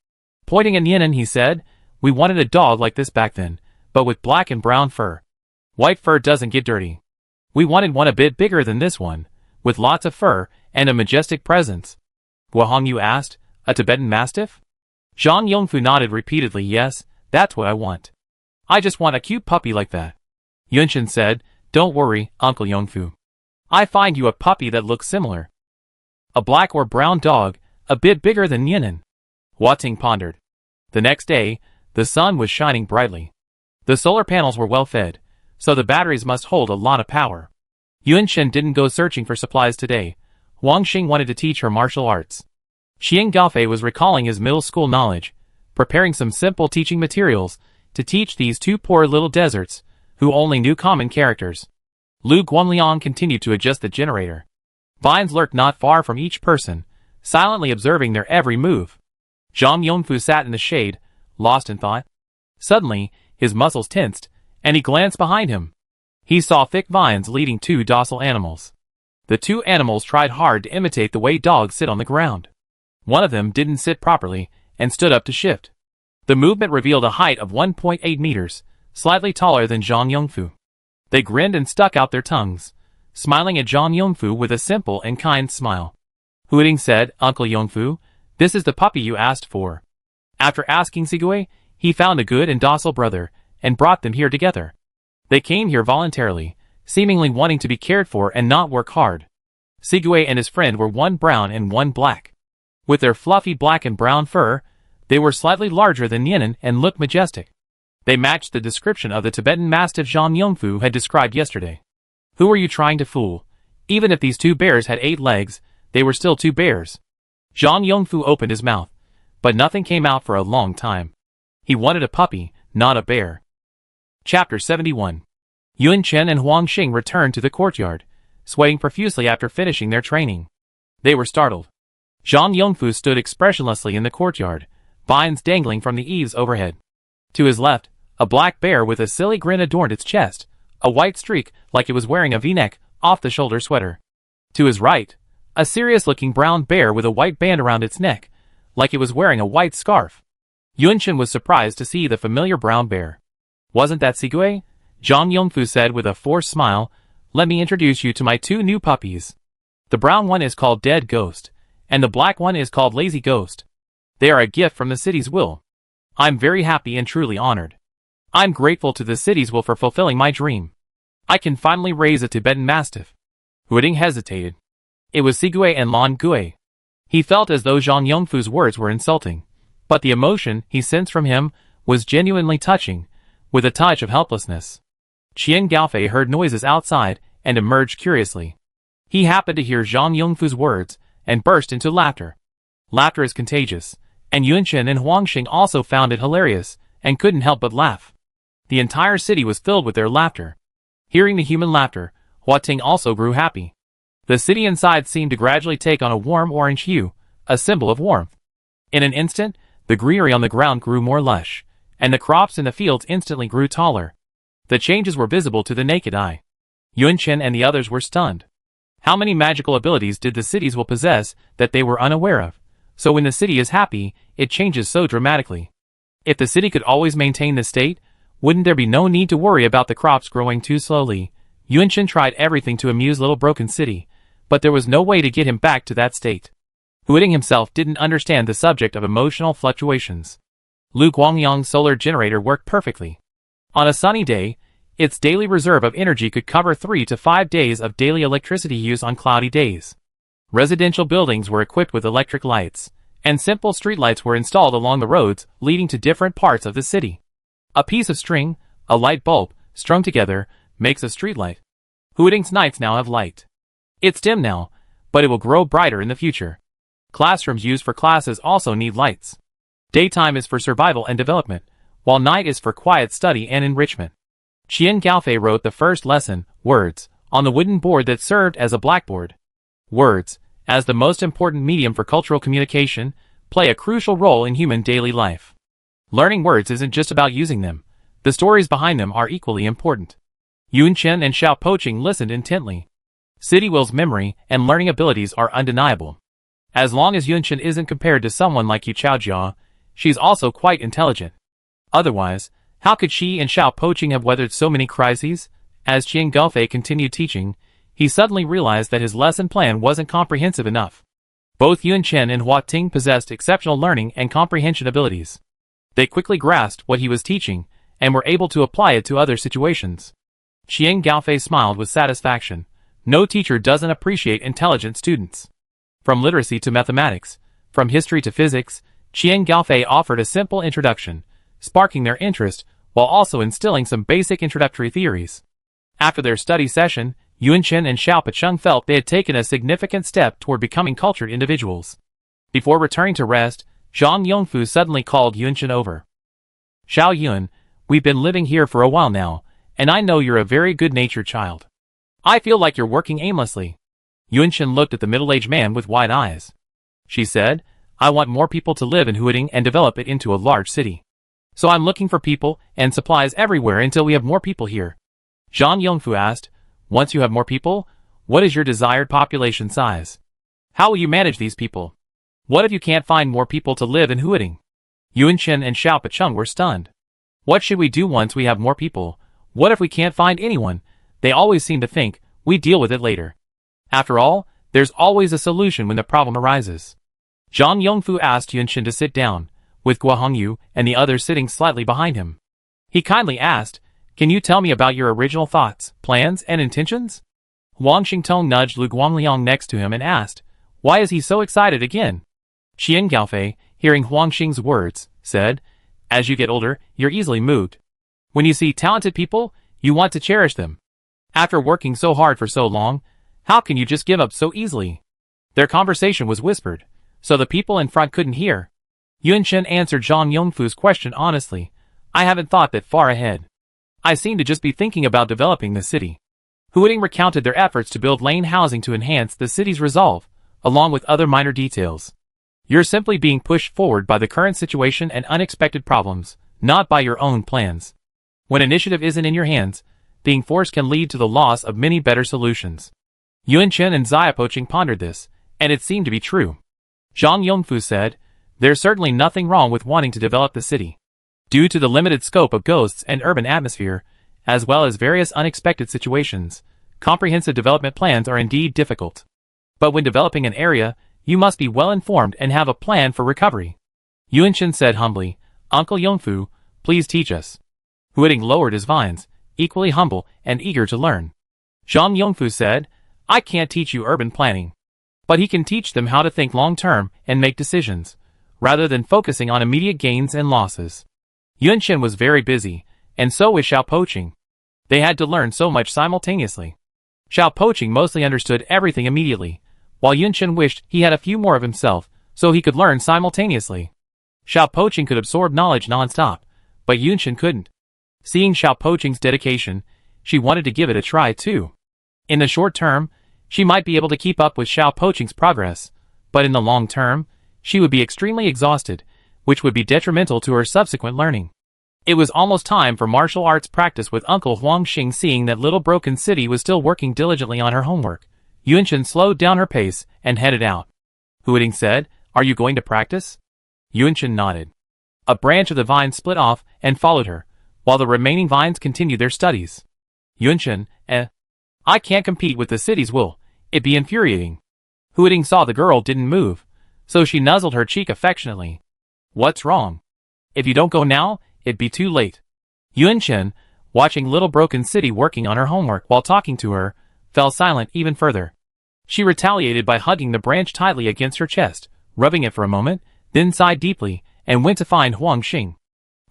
Pointing at Yenin, he said, we wanted a dog like this back then, but with black and brown fur. White fur doesn't get dirty. We wanted one a bit bigger than this one, with lots of fur and a majestic presence. Guo Hongyu asked, a Tibetan Mastiff? Zhang Yongfu nodded repeatedly, yes, that's what I want. I just want a cute puppy like that. Yunchen said, don't worry, Uncle Yongfu. I find you a puppy that looks similar. A black or brown dog, a bit bigger than Yenin. Huating pondered. The next day, the sun was shining brightly. The solar panels were well fed, so the batteries must hold a lot of power. Yunchen didn't go searching for supplies today. Wang Xing wanted to teach her martial arts. Xiang Gaofei was recalling his middle school knowledge, preparing some simple teaching materials to teach these two poor little deserts, who only knew common characters. Lu Guanliang continued to adjust the generator. Vines lurked not far from each person, silently observing their every move. Zhang Yongfu sat in the shade, lost in thought. Suddenly, his muscles tensed, and he glanced behind him. He saw thick vines leading two docile animals. The two animals tried hard to imitate the way dogs sit on the ground. One of them didn't sit properly, and stood up to shift. The movement revealed a height of 1.8 meters, slightly taller than Zhang Yongfu. They grinned and stuck out their tongues, smiling at Zhang Yongfu with a simple and kind smile. Huiting said, Uncle Yongfu, this is the puppy you asked for. After asking Sigui, he found a good and docile brother, and brought them here together. They came here voluntarily, seemingly wanting to be cared for and not work hard. Sigui and his friend were one brown and one black. With their fluffy black and brown fur, they were slightly larger than Yinan and looked majestic. They matched the description of the Tibetan Mastiff Zhang Yongfu had described yesterday. Who are you trying to fool? Even if these two bears had 8 legs, they were still 2 bears. Zhang Yongfu opened his mouth, but nothing came out for a long time. He wanted a puppy, not a bear. Chapter 71. Yun Chen and Huang Xing returned to the courtyard, sweating profusely after finishing their training. They were startled. Zhang Yongfu stood expressionlessly in the courtyard, vines dangling from the eaves overhead. To his left, a black bear with a silly grin adorned its chest, a white streak like it was wearing a V-neck, off-the-shoulder sweater. To his right, a serious-looking brown bear with a white band around its neck, like it was wearing a white scarf. Yunchen was surprised to see the familiar brown bear. Wasn't that Sigui? Zhang Yongfu said with a forced smile, let me introduce you to my 2 new puppies. The brown one is called Dead Ghost, and the black one is called Lazy Ghost. They are a gift from the city's will. I'm very happy and truly honored. I'm grateful to the city's will for fulfilling my dream. I can finally raise a Tibetan Mastiff. Huiting hesitated. It was Sigui and Lan Gui. He felt as though Zhang Yongfu's words were insulting, but the emotion he sensed from him was genuinely touching, with a touch of helplessness. Qian Gaofei heard noises outside and emerged curiously. He happened to hear Zhang Yongfu's words and burst into laughter. Laughter is contagious, and Yunchen and Huangxing also found it hilarious and couldn't help but laugh. The entire city was filled with their laughter. Hearing the human laughter, Huating also grew happy. The city inside seemed to gradually take on a warm orange hue, a symbol of warmth. In an instant, the greenery on the ground grew more lush, and the crops in the fields instantly grew taller. The changes were visible to the naked eye. Yunchen and the others were stunned. How many magical abilities did the cities will possess that they were unaware of? So when the city is happy, it changes so dramatically. If the city could always maintain this state, wouldn't there be no need to worry about the crops growing too slowly? Yunchen tried everything to amuse Little Broken City, but there was no way to get him back to that state. Huiting himself didn't understand the subject of emotional fluctuations. Lu Guangyang's solar generator worked perfectly. On a sunny day, its daily reserve of energy could cover 3 to 5 days of daily electricity use on cloudy days. Residential buildings were equipped with electric lights, and simple streetlights were installed along the roads leading to different parts of the city. A piece of string, a light bulb, strung together, makes a streetlight. Huiting's nights now have light. It's dim now, but it will grow brighter in the future. Classrooms used for classes also need lights. Daytime is for survival and development, while night is for quiet study and enrichment. Qian Gaofei wrote the first lesson, words, on the wooden board that served as a blackboard. Words, as the most important medium for cultural communication, play a crucial role in human daily life. Learning words isn't just about using them. The stories behind them are equally important. Yunchen and Xiao Poqing listened intently. City Will's memory and learning abilities are undeniable. As long as Yunchen isn't compared to someone like Yu Chaojia, she's also quite intelligent. Otherwise, how could she and Xiao Poqing have weathered so many crises? As Qian Gaofei continued teaching, he suddenly realized that his lesson plan wasn't comprehensive enough. Both Yunchen and Huating possessed exceptional learning and comprehension abilities. They quickly grasped what he was teaching, and were able to apply it to other situations. Qian Gaofei smiled with satisfaction. No teacher doesn't appreciate intelligent students. From literacy to mathematics, from history to physics, Qian Gaofei offered a simple introduction, sparking their interest, while also instilling some basic introductory theories. After their study session, Yunchen and Xiao Poqing felt they had taken a significant step toward becoming cultured individuals. Before returning to rest, Zhang Yongfu suddenly called Yunchen over. Xiao Yun, we've been living here for a while now, and I know you're a very good-natured child. I feel like you're working aimlessly. Yunchen looked at the middle-aged man with wide eyes. She said, I want more people to live in Huiting and develop it into a large city. So I'm looking for people and supplies everywhere until we have more people here. Zhang Yongfu asked, once you have more people, what is your desired population size? How will you manage these people? What if you can't find more people to live in Huiting? Yunchen and Xiao Poqing were stunned. What should we do once we have more people? What if we can't find anyone? They always seem to think, we deal with it later. After all, There's always a solution when the problem arises. Zhang Yongfu asked Yunshin to sit down, with Guo Hongyu and the others sitting slightly behind him. He kindly asked, "Can you tell me about your original thoughts, plans, and intentions?" Huang Xingtong nudged Lu Guangliang next to him and asked, "Why is he so excited again?" Xian Gaofei, hearing Huang Xing's words, said, "As you get older, you're easily moved. When you see talented people, you want to cherish them. After working so hard for so long, how can you just give up so easily?" Their conversation was whispered, so the people in front couldn't hear. Yunshin answered Zhang Yongfu's question honestly. "I haven't thought that far ahead. I seem to just be thinking about developing the city." Huiting recounted their efforts to build lane housing to enhance the city's resolve, along with other minor details. "You're simply being pushed forward by the current situation and unexpected problems, not by your own plans. When initiative isn't in your hands, being forced can lead to the loss of many better solutions." Yunshin and Xiaopoqing pondered this, and it seemed to be true. Zhang Yongfu said, "There's certainly nothing wrong with wanting to develop the city. Due to the limited scope of ghosts and urban atmosphere, as well as various unexpected situations, comprehensive development plans are indeed difficult. But when developing an area, you must be well informed and have a plan for recovery." Yunshin said humbly, "Uncle Yongfu, please teach us." Huiting lowered his vines, equally humble and eager to learn. Zhang Yongfu said, "I can't teach you urban planning. But he can teach them how to think long-term and make decisions, rather than focusing on immediate gains and losses." Yunshin was very busy, and so was Xiaopoqing. They had to learn so much simultaneously. Xiaopoqing mostly understood everything immediately, while Yunshin wished he had a few more of himself, so he could learn simultaneously. Xiaopoqing could absorb knowledge non-stop, but Yunshin couldn't. Seeing Xiaopoqing's dedication, she wanted to give it a try too. In the short term, she might be able to keep up with Xiaopoqing's progress, but in the long term, she would be extremely exhausted, which would be detrimental to her subsequent learning. It was almost time for martial arts practice with Uncle Huang Xing. Seeing that Little Broken City was still working diligently on her homework, Yunshin slowed down her pace and headed out. Huiting said, "Are you going to practice?" Yunshin nodded. A branch of the vine split off and followed her, while the remaining vines continued their studies. Yunshin, I can't compete with the city's will. It'd be infuriating." Huiting saw the girl didn't move, so she nuzzled her cheek affectionately. "What's wrong? If you don't go now, it'd be too late." Yunshin, watching Little Broken City working on her homework while talking to her, fell silent even further. She retaliated by hugging the branch tightly against her chest, rubbing it for a moment, then sighed deeply, and went to find Huang Xing.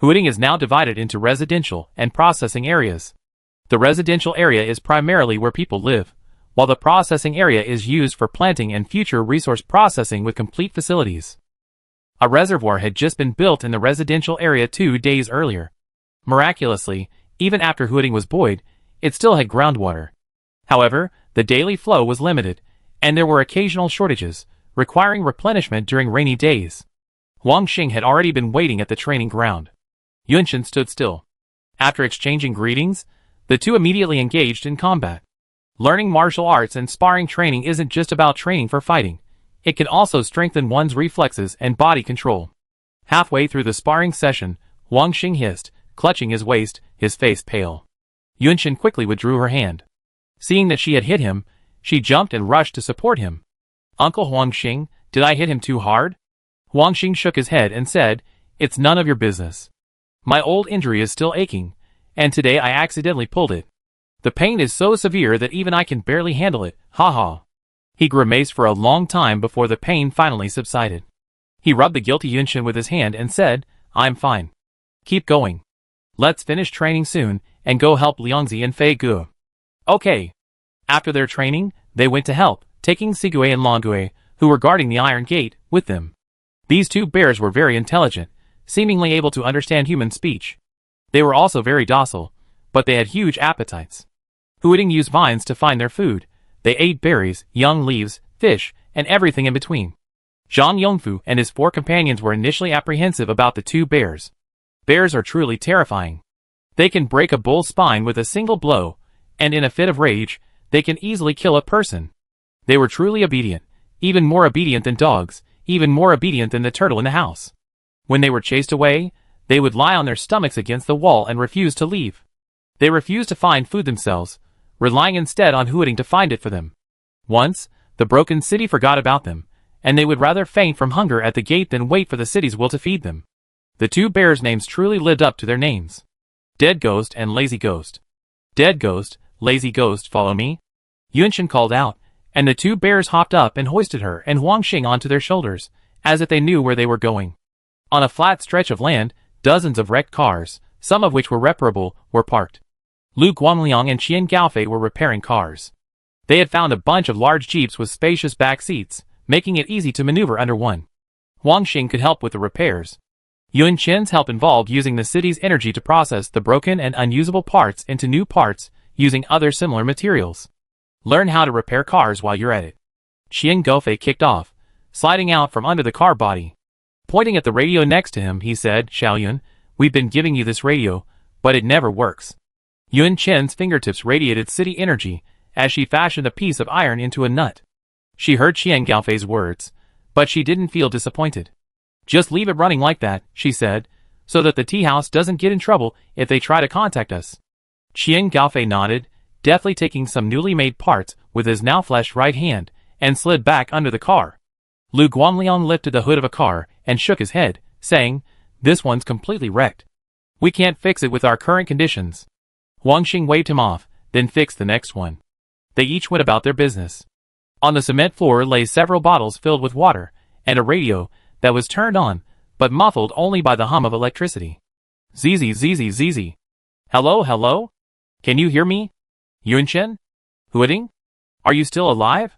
Huiting is now divided into residential and processing areas. The residential area is primarily where people live, while the processing area is used for planting and future resource processing with complete facilities. A reservoir had just been built in the residential area 2 days earlier. Miraculously, even after Huiting was buoyed, it still had groundwater. However, the daily flow was limited, and there were occasional shortages, requiring replenishment during rainy days. Huang Xing had already been waiting at the training ground. Yunshin stood still. After exchanging greetings, the two immediately engaged in combat. Learning martial arts and sparring training isn't just about training for fighting. It can also strengthen one's reflexes and body control. Halfway through the sparring session, Huang Xing hissed, clutching his waist, his face pale. Yunshin quickly withdrew her hand. Seeing that she had hit him, she jumped and rushed to support him. "Uncle Huang Xing, did I hit him too hard?" Huang Xing shook his head and said, "It's none of your business. My old injury is still aching, and today I accidentally pulled it. The pain is so severe that even I can barely handle it, ha." He grimaced for a long time before the pain finally subsided. He rubbed the guilty Yunshin with his hand and said, "I'm fine. Keep going. Let's finish training soon and go help Liangzi and Fei Gu." "Okay." After their training, they went to help, taking Sigui and Longgui, who were guarding the iron gate, with them. These two bears were very intelligent, seemingly able to understand human speech. They were also very docile, but they had huge appetites. Huiting used vines to find their food. They ate berries, young leaves, fish, and everything in between. Zhang Yongfu and his 4 companions were initially apprehensive about the 2 bears. Bears are truly terrifying. They can break a bull's spine with a single blow, and in a fit of rage, they can easily kill a person. They were truly obedient, even more obedient than dogs, even more obedient than the turtle in the house. When they were chased away, they would lie on their stomachs against the wall and refuse to leave. They refused to find food themselves, relying instead on Huiting to find it for them. Once, The broken city forgot about them, and they would rather faint from hunger at the gate than wait for the city's will to feed them. The two bears' names truly lived up to their names. Dead Ghost and Lazy Ghost. Dead Ghost, Lazy Ghost, follow me? Yunchen called out, and the two bears hopped up and hoisted her and Huang Xing onto their shoulders, as if they knew where they were going. On a flat stretch of land, dozens of wrecked cars, some of which were reparable, were parked. Lu Guangliang and Qian Gaofei were repairing cars. They had found a bunch of large jeeps with spacious back seats, making it easy to maneuver under one. Huang Xing could help with the repairs. Yun Chen's help involved using the city's energy to process the broken and unusable parts into new parts using other similar materials. Learn how to repair cars while you're at it. Qian Gaofei kicked off, sliding out from under the car body. Pointing at the radio next to him, he said, Xiaoyun, we've been giving you this radio, but it never works. Yun Chen's fingertips radiated city energy as she fashioned a piece of iron into a nut. She heard Qian Gaofei's words, but she didn't feel disappointed. Just leave it running like that, she said, so that the tea house doesn't get in trouble if they try to contact us. Qian Gaofei nodded, deftly taking some newly made parts with his now fleshed right hand, and slid back under the car. Lu Guanliang lifted the hood of a car and shook his head, saying, this one's completely wrecked. We can't fix it with our current conditions. Huang Xing waved him off, then fixed the next one. They each went about their business. On the cement floor lay several bottles filled with water, and a radio that was turned on, but muffled only by the hum of electricity. Zizi, zizi, zizi. Hello, hello? Can you hear me? Yunchen? Huading? Are you still alive?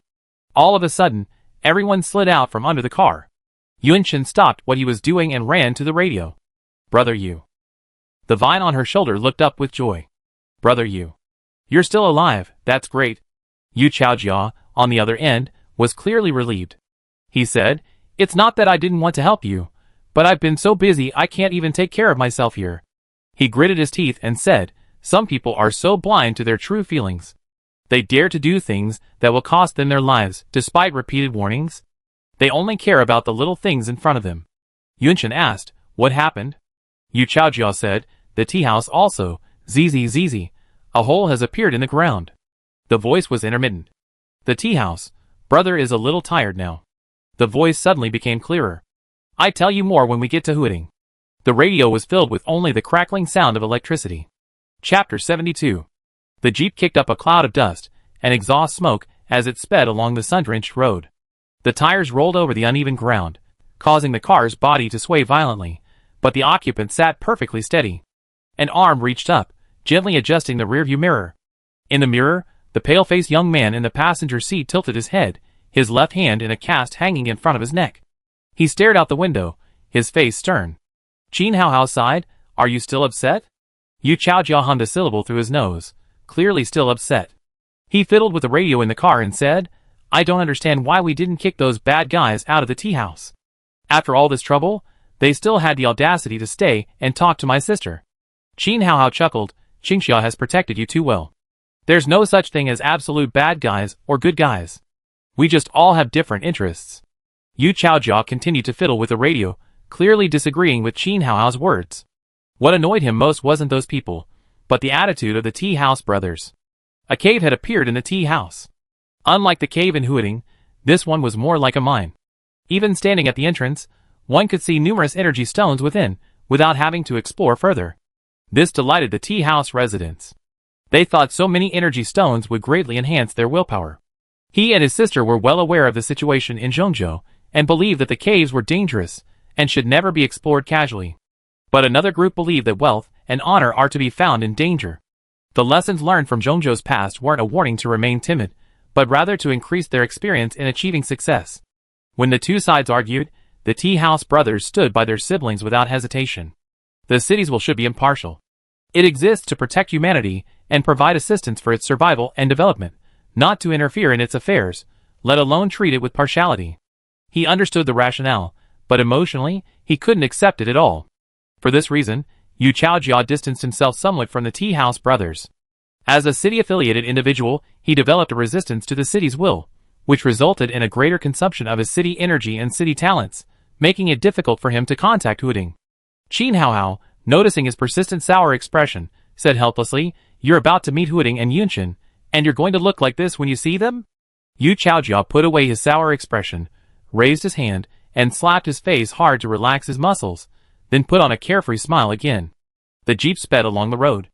All of a sudden, everyone slid out from under the car. Yunchen stopped what he was doing and ran to the radio. Brother Yu. The vine on her shoulder looked up with joy. Brother Yu. You're still alive, that's great. Yu Chaojia, on the other end, was clearly relieved. He said, it's not that I didn't want to help you, but I've been so busy I can't even take care of myself here. He gritted his teeth and said, some people are so blind to their true feelings. They dare to do things that will cost them their lives, despite repeated warnings. They only care about the little things in front of them. Yunchen asked, what happened? Yu Chaojia said, the tea house also, zizi zizi. A hole has appeared in the ground. The voice was intermittent. The tea house, brother is a little tired now. The voice suddenly became clearer. I tell you more when we get to Huading. The radio was filled with only the crackling sound of electricity. Chapter 72. The jeep kicked up a cloud of dust and exhaust smoke as it sped along the sun-drenched road. The tires rolled over the uneven ground, causing the car's body to sway violently, but the occupant sat perfectly steady. An arm reached up, gently adjusting the rearview mirror. In the mirror, the pale-faced young man in the passenger seat tilted his head, his left hand in a cast hanging in front of his neck. He stared out the window, his face stern. Qin Haohao sighed, are you still upset? Yu Chaojia hummed a syllable through his nose, clearly still upset. He fiddled with the radio in the car and said, I don't understand why we didn't kick those bad guys out of the tea house. After all this trouble, they still had the audacity to stay and talk to my sister. Qin Haohao chuckled, Qingxia has protected you too well. There's no such thing as absolute bad guys or good guys. We just all have different interests. Yu Chaojia continued to fiddle with the radio, clearly disagreeing with Qin Haohao's words. What annoyed him most wasn't those people, but the attitude of the tea house brothers. A cave had appeared in the tea house. Unlike the cave in Huading, this one was more like a mine. Even standing at the entrance, one could see numerous energy stones within, without having to explore further. This delighted the tea house residents. They thought so many energy stones would greatly enhance their willpower. He and his sister were well aware of the situation in Zhengzhou, and believed that the caves were dangerous, and should never be explored casually. But another group believed that wealth and honor are to be found in danger. The lessons learned from Zhengzhou's past weren't a warning to remain timid, but rather to increase their experience in achieving success. When the two sides argued, the tea house brothers stood by their siblings without hesitation. The city's will should be impartial. It exists to protect humanity and provide assistance for its survival and development, not to interfere in its affairs, let alone treat it with partiality. He understood the rationale, but emotionally, he couldn't accept it at all. For this reason, Yu Chaojia distanced himself somewhat from the tea house brothers. As a city-affiliated individual, he developed a resistance to the city's will, which resulted in a greater consumption of his city energy and city talents, making it difficult for him to contact Huading. Qin Haohao, noticing his persistent sour expression, said helplessly, "You're about to meet Huading and Yunchen, and you're going to look like this when you see them?" Yu Chaojia put away his sour expression, raised his hand, and slapped his face hard to relax his muscles, then put on a carefree smile again. The jeep sped along the road.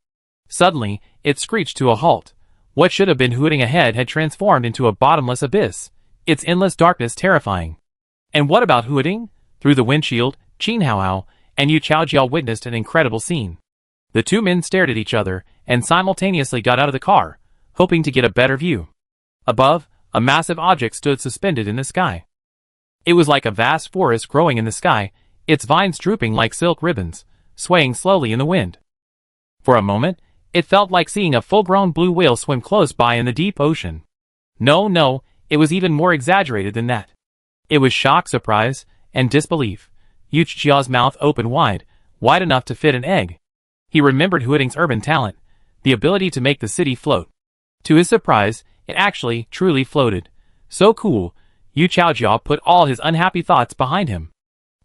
Suddenly, it screeched to a halt. What should have been hooting ahead had transformed into a bottomless abyss, its endless darkness terrifying. And what about hooting? Through the windshield, Qin Haohao and Yu Chaojia witnessed an incredible scene. The two men stared at each other and simultaneously got out of the car, hoping to get a better view. Above, a massive object stood suspended in the sky. It was like a vast forest growing in the sky, its vines drooping like silk ribbons, swaying slowly in the wind. For a moment, it felt like seeing a full-grown blue whale swim close by in the deep ocean. No, it was even more exaggerated than that. It was shock, surprise, and disbelief. Yu Chaojia's mouth opened wide enough to fit an egg. He remembered Huiting's urban talent, the ability to make the city float. To his surprise, it actually, truly floated. So cool, Yu Chaojia put all his unhappy thoughts behind him.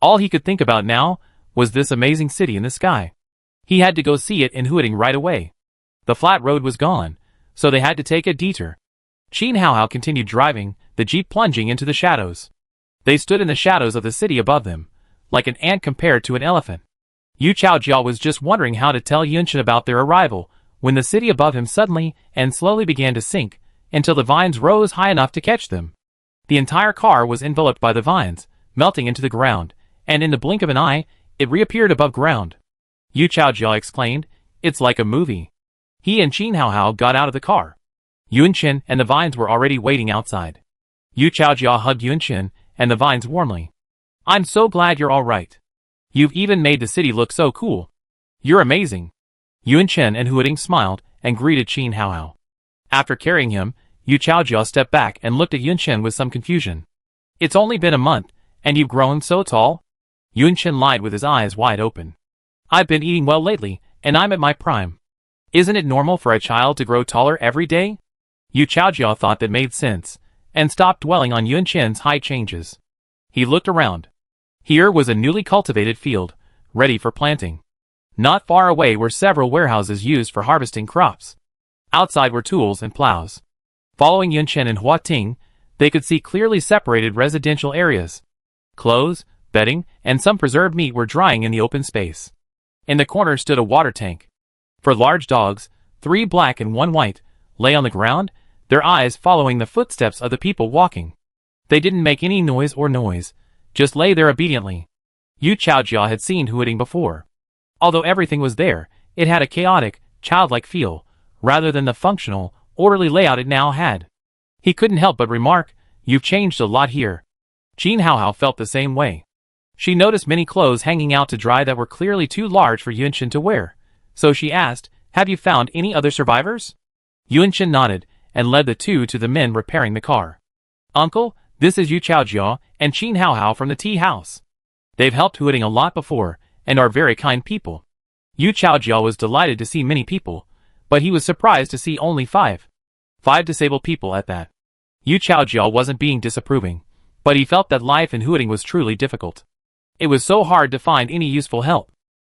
All he could think about now was this amazing city in the sky. He had to go see it in Huiting right away. The flat road was gone, so they had to take a detour. Qin Haohao continued driving, the jeep plunging into the shadows. They stood in the shadows of the city above them, like an ant compared to an elephant. Yu Chaojia was just wondering how to tell Yunchen about their arrival, when the city above him suddenly and slowly began to sink, until the vines rose high enough to catch them. The entire car was enveloped by the vines, melting into the ground, and in the blink of an eye, it reappeared above ground. Yu Chaojia exclaimed, "It's like a movie." He and Qin Haohao got out of the car. Yunchen and the vines were already waiting outside. Yu Chaojia hugged Yunchen and the vines warmly. "I'm so glad you're all right. You've even made the city look so cool. You're amazing." Yunchen and Huiting smiled and greeted Qin Haohao. After carrying him, Yu Chaojia stepped back and looked at Yunchen with some confusion. "It's only been a month, and you've grown so tall?" Yunchen lied with his eyes wide open. "I've been eating well lately, and I'm at my prime. Isn't it normal for a child to grow taller every day?" Yu Chaojia thought that made sense, and stopped dwelling on Yunchen's height changes. He looked around. Here was a newly cultivated field, ready for planting. Not far away were several warehouses used for harvesting crops. Outside were tools and plows. Following Yunchen and Huating, they could see clearly separated residential areas. Clothes, bedding, and some preserved meat were drying in the open space. In the corner stood a water tank. For large dogs, 3 black and 1 white, lay on the ground, their eyes following the footsteps of the people walking. They didn't make any noise, just lay there obediently. Yu Chaojia had seen Huiting before. Although everything was there, it had a chaotic, childlike feel, rather than the functional, orderly layout it now had. He couldn't help but remark, "You've changed a lot here." Qin Haohao felt the same way. She noticed many clothes hanging out to dry that were clearly too large for Yunchen to wear, so she asked, "Have you found any other survivors?" Yunchen nodded, and led the two to the men repairing the car. "Uncle, this is Yu Chaojia and Qin Haohao from the tea house. They've helped Huiting a lot before, and are very kind people." Yu Chaojia was delighted to see many people, but he was surprised to see only 5. 5 disabled people at that. Yu Chaojia wasn't being disapproving, but he felt that life in Huiting was truly difficult. It was so hard to find any useful help.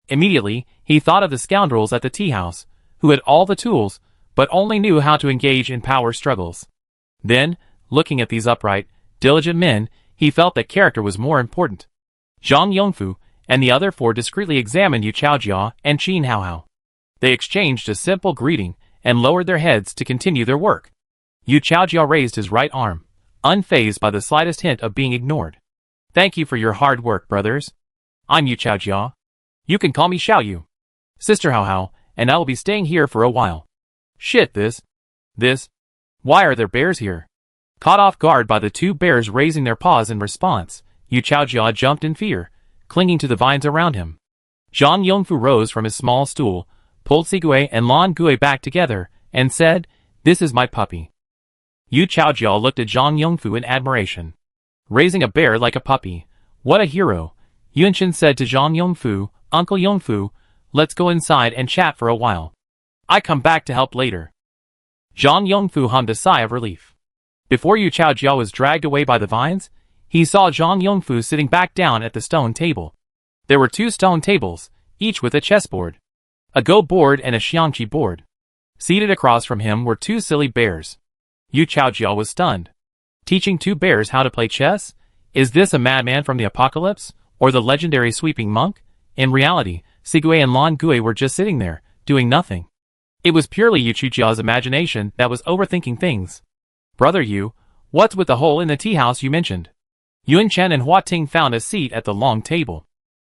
Immediately, he thought of the scoundrels at the tea house, who had all the tools, but only knew how to engage in power struggles. Then, looking at these upright, diligent men, he felt that character was more important. Zhang Yongfu and the other 4 discreetly examined Yu Chaojia and Qin Haohao. They exchanged a simple greeting and lowered their heads to continue their work. Yu Chaojia raised his right arm, unfazed by the slightest hint of being ignored. "Thank you for your hard work, brothers. I'm Yu Chaojia. You can call me Xiaoyu. Sister Haohao, and I will be staying here for a while." "Shit, this. Why are there bears here?" Caught off guard by the 2 bears raising their paws in response, Yu Chaojia jumped in fear, clinging to the vines around him. Zhang Yongfu rose from his small stool, pulled Sigui and Lan Gui back together, and said, "This is my puppy." Yu Chaojia looked at Zhang Yongfu in admiration. Raising a bear like a puppy, what a hero. Yunchen said to Zhang Yongfu, "Uncle Yongfu, let's go inside and chat for a while. I come back to help later." Zhang Yongfu hummed a sigh of relief. Before Yu Chaojia was dragged away by the vines, he saw Zhang Yongfu sitting back down at the stone table. There were 2 stone tables, each with a chessboard, a Go board and a Xiangqi board. Seated across from him were 2 silly bears. Yu Chaojia was stunned. Teaching two bears how to play chess? Is this a madman from the apocalypse, or the legendary sweeping monk? In reality, Sigui and Lan Gui were just sitting there, doing nothing. It was purely Yu Qijia's imagination that was overthinking things. Brother Yu, what's with the hole in the tea house you mentioned? Yuan Chen and Hua Ting found a seat at the long table.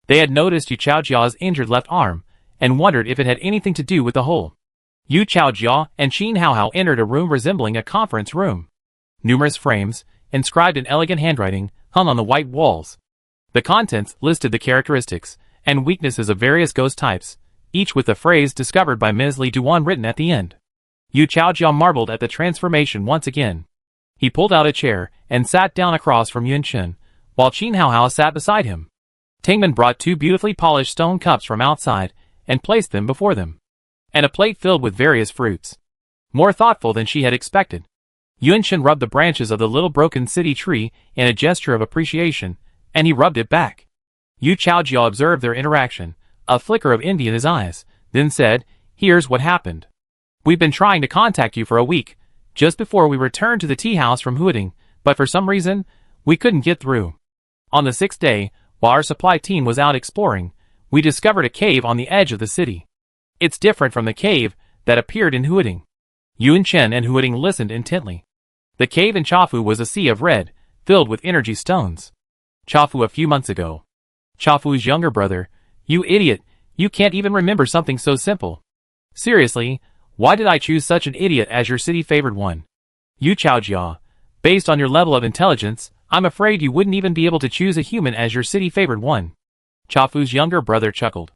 They had noticed Yu Chaojia's injured left arm, and wondered if it had anything to do with the hole. Yu Chaojia and Qin Haohao entered a room resembling a conference room. Numerous frames, inscribed in elegant handwriting, hung on the white walls. The contents listed the characteristics and weaknesses of various ghost types, each with the phrase discovered by Ms. Li Duan written at the end. Yu Chaojia marveled at the transformation once again. He pulled out a chair and sat down across from Yuan Chen, while Qin Haohao sat beside him. Tingman brought two beautifully polished stone cups from outside and placed them before them, and a plate filled with various fruits. More thoughtful than she had expected, Yuan Chen rubbed the branches of the little broken city tree in a gesture of appreciation, and he rubbed it back. Yu Chaojia observed their interaction, a flicker of envy in his eyes, then said, "Here's what happened. We've been trying to contact you for a week, just before we returned to the tea house from Huading, but for some reason, we couldn't get through. On the sixth day, while our supply team was out exploring, we discovered a cave on the edge of the city. It's different from the cave that appeared in Huading." Yuan Chen and Huading listened intently. The cave in Chafu was a sea of red, filled with energy stones. Chafu a few months ago. Chafu's younger brother, "You idiot, you can't even remember something so simple. Seriously, why did I choose such an idiot as your city-favored one? Yu Chaojia, based on your level of intelligence, I'm afraid you wouldn't even be able to choose a human as your city-favored one." Chafu's younger brother chuckled.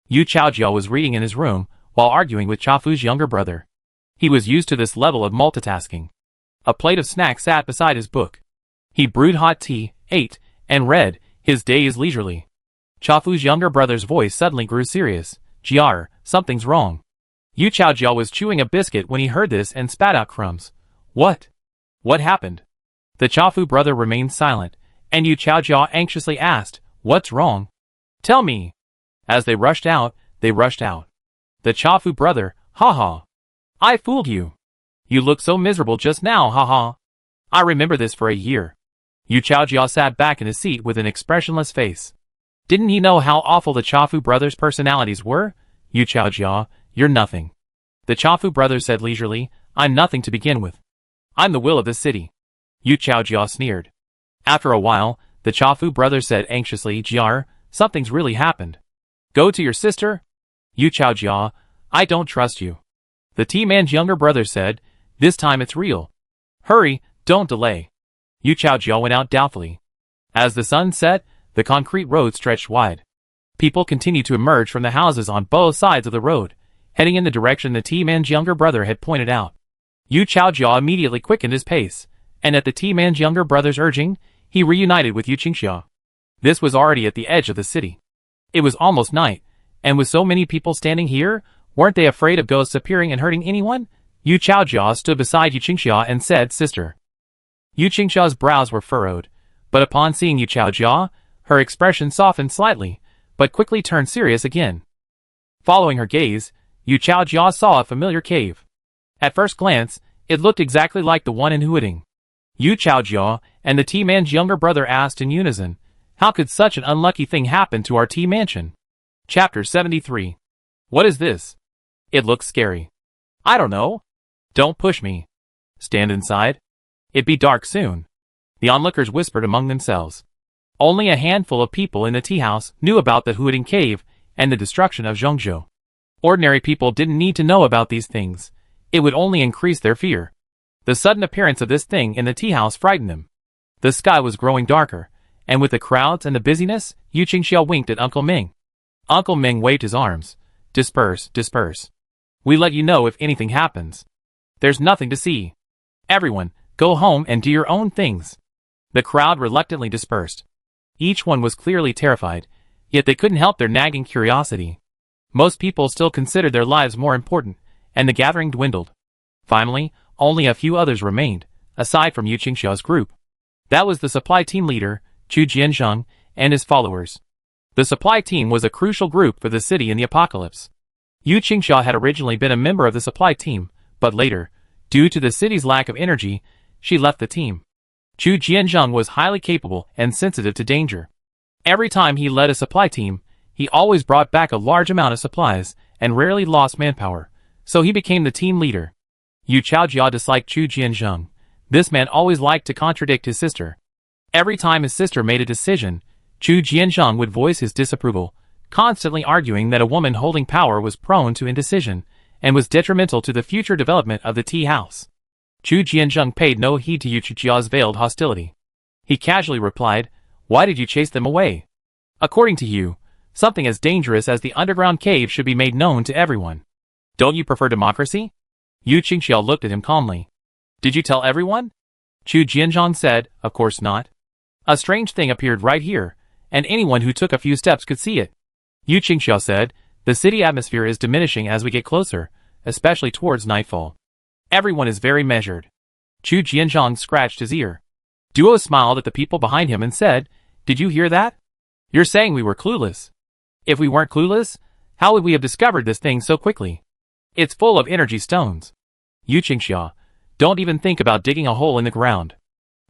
Yu Chaojia was reading in his room, while arguing with Chafu's younger brother. He was used to this level of multitasking. A plate of snacks sat beside his book. He brewed hot tea, ate, and read. His day is leisurely. Chafu's younger brother's voice suddenly grew serious. "Jiar, something's wrong." Yu Chaojia was chewing a biscuit when he heard this and spat out crumbs. "What? What happened?" The Chafu brother remained silent, and Yu Chaojia anxiously asked, "What's wrong? Tell me." As they rushed out, The Chafu brother, "Ha. I fooled you. You look so miserable just now, ha. I remember this for a year." Yu Chaojia sat back in his seat with an expressionless face. Didn't he know how awful the Chafu brothers' personalities were? "Yu Chaojia, you're nothing." The Chafu brother said leisurely, "I'm nothing to begin with. I'm the will of this city." Yu Chaojia sneered. After a while, the Chafu brother said anxiously, "Jiar, something's really happened. Go to your sister?" Yu Chaojia, "I don't trust you." The T-man's younger brother said, "This time it's real. Hurry, don't delay." Yu Chaojia went out doubtfully. As the sun set, the concrete road stretched wide. People continued to emerge from the houses on both sides of the road, heading in the direction the T-man's younger brother had pointed out. Yu Chaojia immediately quickened his pace, and at the T-man's younger brother's urging, he reunited with Yu Qingxia. This was already at the edge of the city. It was almost night, and with so many people standing here, weren't they afraid of ghosts appearing and hurting anyone? Yu Chaojia stood beside Yu Qingxia and said, "Sister." Yu Qingxia's brows were furrowed, but upon seeing Yu Chaojia, her expression softened slightly, but quickly turned serious again. Following her gaze, Yu Chaojia saw a familiar cave. At first glance, it looked exactly like the one in Huading. Yu Chaojia and the T-man's younger brother asked in unison, "How could such an unlucky thing happen to our T-mansion?" Chapter 73. What is this? It looks scary. I don't know. Don't push me. Stand inside. It'd be dark soon. The onlookers whispered among themselves. Only a handful of people in the tea house knew about the Huading cave and the destruction of Zhongzhou. Ordinary people didn't need to know about these things. It would only increase their fear. The sudden appearance of this thing in the tea house frightened them. The sky was growing darker, and with the crowds and the busyness, Yu Qingxia winked at Uncle Ming. Uncle Ming waved his arms. Disperse. We let you know if anything happens. There's nothing to see. Everyone, go home and do your own things. The crowd reluctantly dispersed. Each one was clearly terrified, yet they couldn't help their nagging curiosity. Most people still considered their lives more important, and the gathering dwindled. Finally, only a few others remained, aside from Yu Qingxia's group. That was the supply team leader, Chu Jianzheng, and his followers. The supply team was a crucial group for the city in the apocalypse. Yu Qingxia had originally been a member of the supply team, but later, due to the city's lack of energy, she left the team. Chu Jianzheng was highly capable and sensitive to danger. Every time he led a supply team, he always brought back a large amount of supplies and rarely lost manpower, so he became the team leader. Yu Chaojia disliked Chu Jianzheng. This man always liked to contradict his sister. Every time his sister made a decision, Chu Jianzheng would voice his disapproval, constantly arguing that a woman holding power was prone to indecision and was detrimental to the future development of the tea house. Chu Jianzheng paid no heed to Yu Chaojia's veiled hostility. He casually replied, "Why did you chase them away? According to you, something as dangerous as the underground cave should be made known to everyone. Don't you prefer democracy?" Yu Qingxiao looked at him calmly. "Did you tell everyone?" Chu Jianzheng said, "Of course not. A strange thing appeared right here, and anyone who took a few steps could see it." Yu Qingxiao said, "The city atmosphere is diminishing as we get closer, especially towards nightfall. Everyone is very measured." Chu Jianzheng scratched his ear. Duo smiled at the people behind him and said, "Did you hear that? You're saying we were clueless. If we weren't clueless, how would we have discovered this thing so quickly? It's full of energy stones." Yu Qingxiao, "Don't even think about digging a hole in the ground."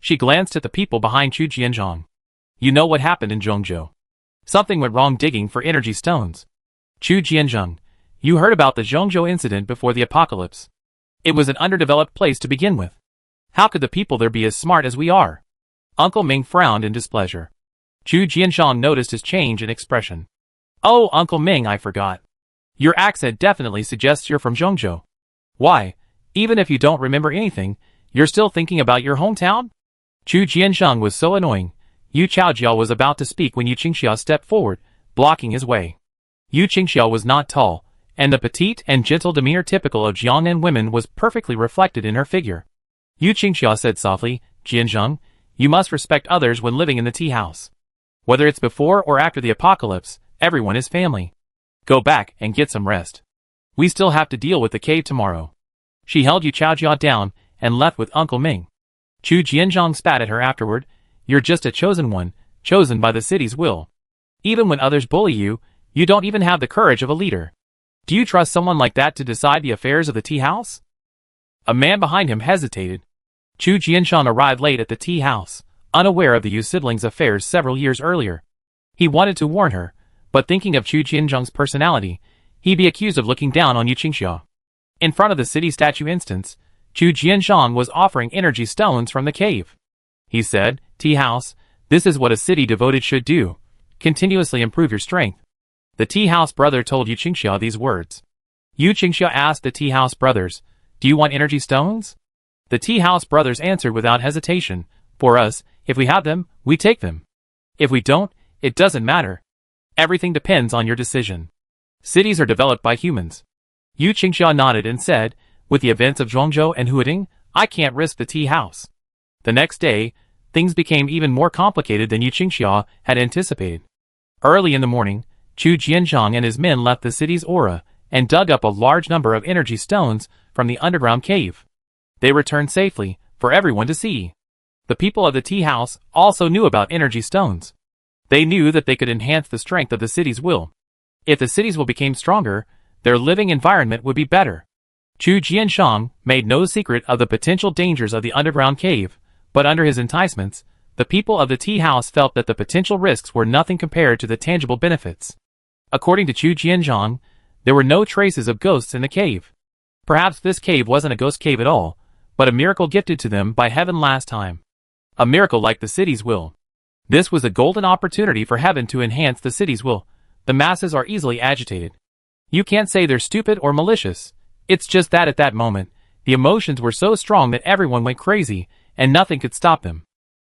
She glanced at the people behind Chu Jianzheng. "You know what happened in Zhongzhou. Something went wrong digging for energy stones." Chu Jianzheng, "You heard about the Zhongzhou incident before the apocalypse. It was an underdeveloped place to begin with. How could the people there be as smart as we are?" Uncle Ming frowned in displeasure. Chu Jianzheng noticed his change in expression. "Oh, Uncle Ming, I forgot. Your accent definitely suggests you're from Zhongzhou. Why, even if you don't remember anything, you're still thinking about your hometown?" Chu Jianzheng was so annoying. Yu Chaojia was about to speak when Yu Qingxiao stepped forward, blocking his way. Yu Qingxiao was not tall, and the petite and gentle demeanor typical of Jiangnan women was perfectly reflected in her figure. Yu Qingxiao said softly, "Jianzheng, you must respect others when living in the tea house. Whether it's before or after the apocalypse, everyone is family. Go back and get some rest. We still have to deal with the cave tomorrow." She held Yu Chaojia down and left with Uncle Ming. Chu Jianzheng spat at her afterward. "You're just a chosen one, chosen by the city's will. Even when others bully you, you don't even have the courage of a leader. Do you trust someone like that to decide the affairs of the tea house?" A man behind him hesitated. Chu Jianzheng arrived late at the tea house, unaware of the Yu siblings' affairs several years earlier. He wanted to warn her, but thinking of Chu Jianzheng's personality, he'd be accused of looking down on Yu Qingxiao. In front of the city statue instance, Chu Jianzheng was offering energy stones from the cave. He said, "Tea house, this is what a city devoted should do. Continuously improve your strength." The tea house brother told Yu Qingxiao these words. Yu Qingxiao asked the tea house brothers, "Do you want energy stones?" The tea house brothers answered without hesitation, "For us, if we have them, we take them. If we don't, it doesn't matter. Everything depends on your decision. Cities are developed by humans." Yu Qingxiao nodded and said, "With the events of Zhongzhou and Huading, I can't risk the tea house." The next day, things became even more complicated than Yu Qingxiao had anticipated. Early in the morning, Chu Jianzheng and his men left the city's aura and dug up a large number of energy stones from the underground cave. They returned safely, for everyone to see. The people of the tea house also knew about energy stones. They knew that they could enhance the strength of the city's will. If the city's will became stronger, their living environment would be better. Chu Jianzheng made no secret of the potential dangers of the underground cave, but under his enticements, the people of the tea house felt that the potential risks were nothing compared to the tangible benefits. According to Chu Jianzheng, there were no traces of ghosts in the cave. Perhaps this cave wasn't a ghost cave at all, but a miracle gifted to them by heaven last time. A miracle like the city's will. This was a golden opportunity for heaven to enhance the city's will. The masses are easily agitated. You can't say they're stupid or malicious. It's just that at that moment, the emotions were so strong that everyone went crazy, and nothing could stop them.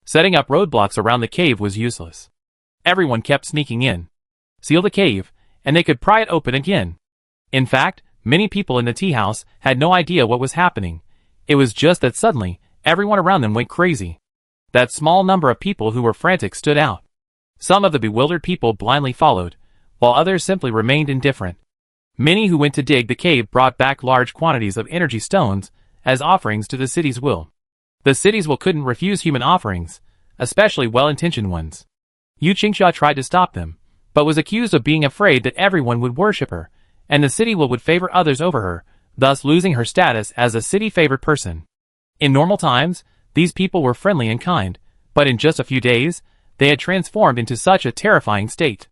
Setting up roadblocks around the cave was useless. Everyone kept sneaking in. Seal the cave, and they could pry it open again. In fact, many people in the tea house had no idea what was happening. It was just that suddenly, everyone around them went crazy. That small number of people who were frantic stood out. Some of the bewildered people blindly followed, while others simply remained indifferent. Many who went to dig the cave brought back large quantities of energy stones as offerings to the city's will. The city's will couldn't refuse human offerings, especially well-intentioned ones. Yu Qingxiao tried to stop them, but was accused of being afraid that everyone would worship her, and the city will would favor others over her, thus losing her status as a city-favored person. In normal times, These people were friendly and kind, but in just a few days, they had transformed into such a terrifying state.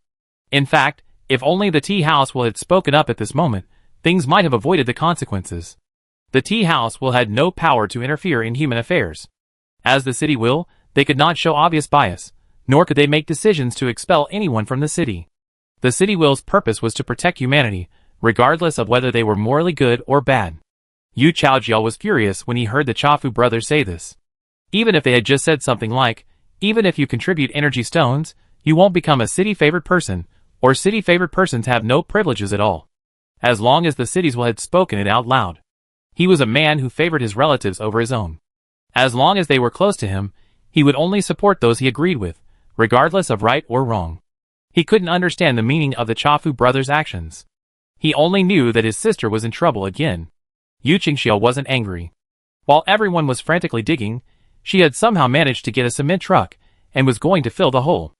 In fact, if only the tea house will had spoken up at this moment, things might have avoided the consequences. The tea house will had no power to interfere in human affairs. As the city will, they could not show obvious bias, nor could they make decisions to expel anyone from the city. The city will's purpose was to protect humanity, regardless of whether they were morally good or bad. Yu Chaojiao was furious when he heard the Chafu brothers say this. Even if they had just said something like, even if you contribute energy stones, you won't become a city-favored person, or city-favored persons have no privileges at all. As long as the cities will had spoken it out loud. He was a man who favored his relatives over his own. As long as they were close to him, he would only support those he agreed with, regardless of right or wrong. He couldn't understand the meaning of the Chafu brothers' actions. He only knew that his sister was in trouble again. Yu Qingxiao wasn't angry. While everyone was frantically digging, she had somehow managed to get a cement truck, and was going to fill the hole.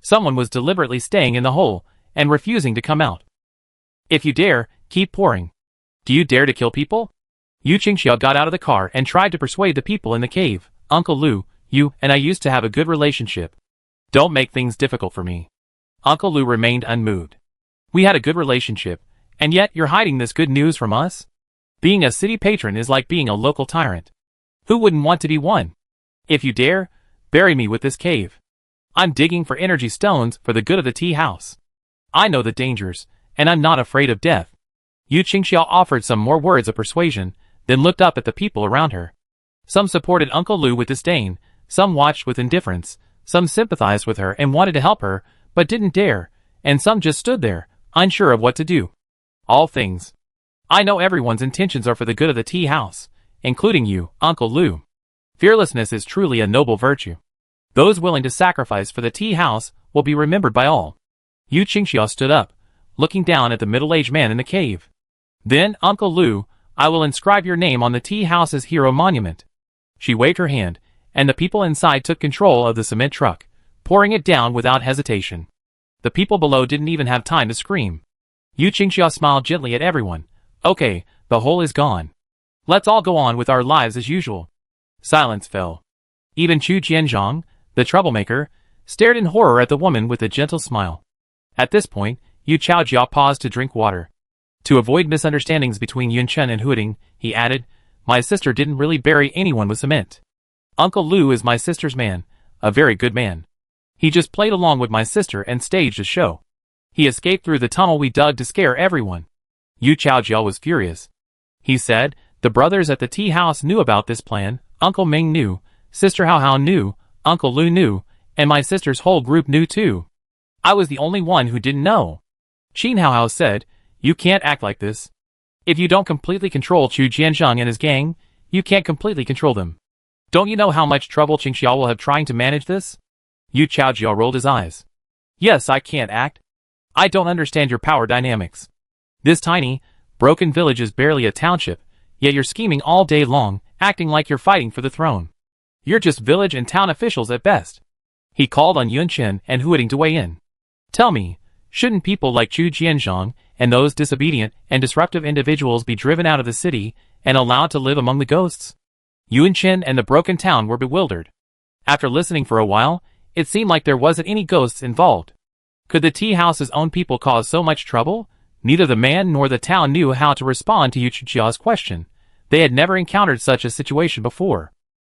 Someone was deliberately staying in the hole, and refusing to come out. If you dare, keep pouring. Do you dare to kill people? Yu Qingxiao got out of the car and tried to persuade the people in the cave. Uncle Lu, you and I used to have a good relationship. Don't make things difficult for me. Uncle Lu remained unmoved. We had a good relationship, and yet you're hiding this good news from us? Being a city patron is like being a local tyrant. Who wouldn't want to be one? If you dare, bury me with this cave. I'm digging for energy stones for the good of the tea house. I know the dangers, and I'm not afraid of death. Yu Qingxiao offered some more words of persuasion, then looked up at the people around her. Some supported Uncle Lu with disdain, some watched with indifference, some sympathized with her and wanted to help her, but didn't dare, and some just stood there, unsure of what to do. All things. I know everyone's intentions are for the good of the tea house, including you, Uncle Lu. Fearlessness is truly a noble virtue. Those willing to sacrifice for the tea house will be remembered by all. Yu Qingxiao stood up, looking down at the middle-aged man in the cave. Then, Uncle Lu, I will inscribe your name on the tea house's hero monument. She waved her hand, and the people inside took control of the cement truck, pouring it down without hesitation. The people below didn't even have time to scream. Yu Qingxiao smiled gently at everyone. Okay, the hole is gone. Let's all go on with our lives as usual. Silence fell. Even Chu Jianzhang, the troublemaker, stared in horror at the woman with a gentle smile. At this point, Yu Chaojiao paused to drink water. To avoid misunderstandings between Yunchen and Huiding, he added, my sister didn't really bury anyone with cement. Uncle Lu is my sister's man, a very good man. He just played along with my sister and staged a show. He escaped through the tunnel we dug to scare everyone. Yu Chaojiao was furious. He said, the brothers at the tea house knew about this plan, Uncle Ming knew, Sister Hao Hao knew, Uncle Lu knew, and my sister's whole group knew too. I was the only one who didn't know. Qin Hao Hao said, you can't act like this. If you don't completely control Chu Jianzhang and his gang, you can't completely control them. Don't you know how much trouble Qingxiao will have trying to manage this? Yu Chaojiao rolled his eyes. Yes, I can't act. I don't understand your power dynamics. This tiny, broken village is barely a township, yet you're scheming all day long, acting like you're fighting for the throne. You're just village and town officials at best. He called on Yunchen and Huiding to weigh in. Tell me, shouldn't people like Chu Jianzhang and those disobedient and disruptive individuals be driven out of the city and allowed to live among the ghosts? Yunchen and the broken town were bewildered. After listening for a while, it seemed like there wasn't any ghosts involved. Could the tea house's own people cause so much trouble? Neither the man nor the town knew how to respond to Yu Qingxiao's question. They had never encountered such a situation before.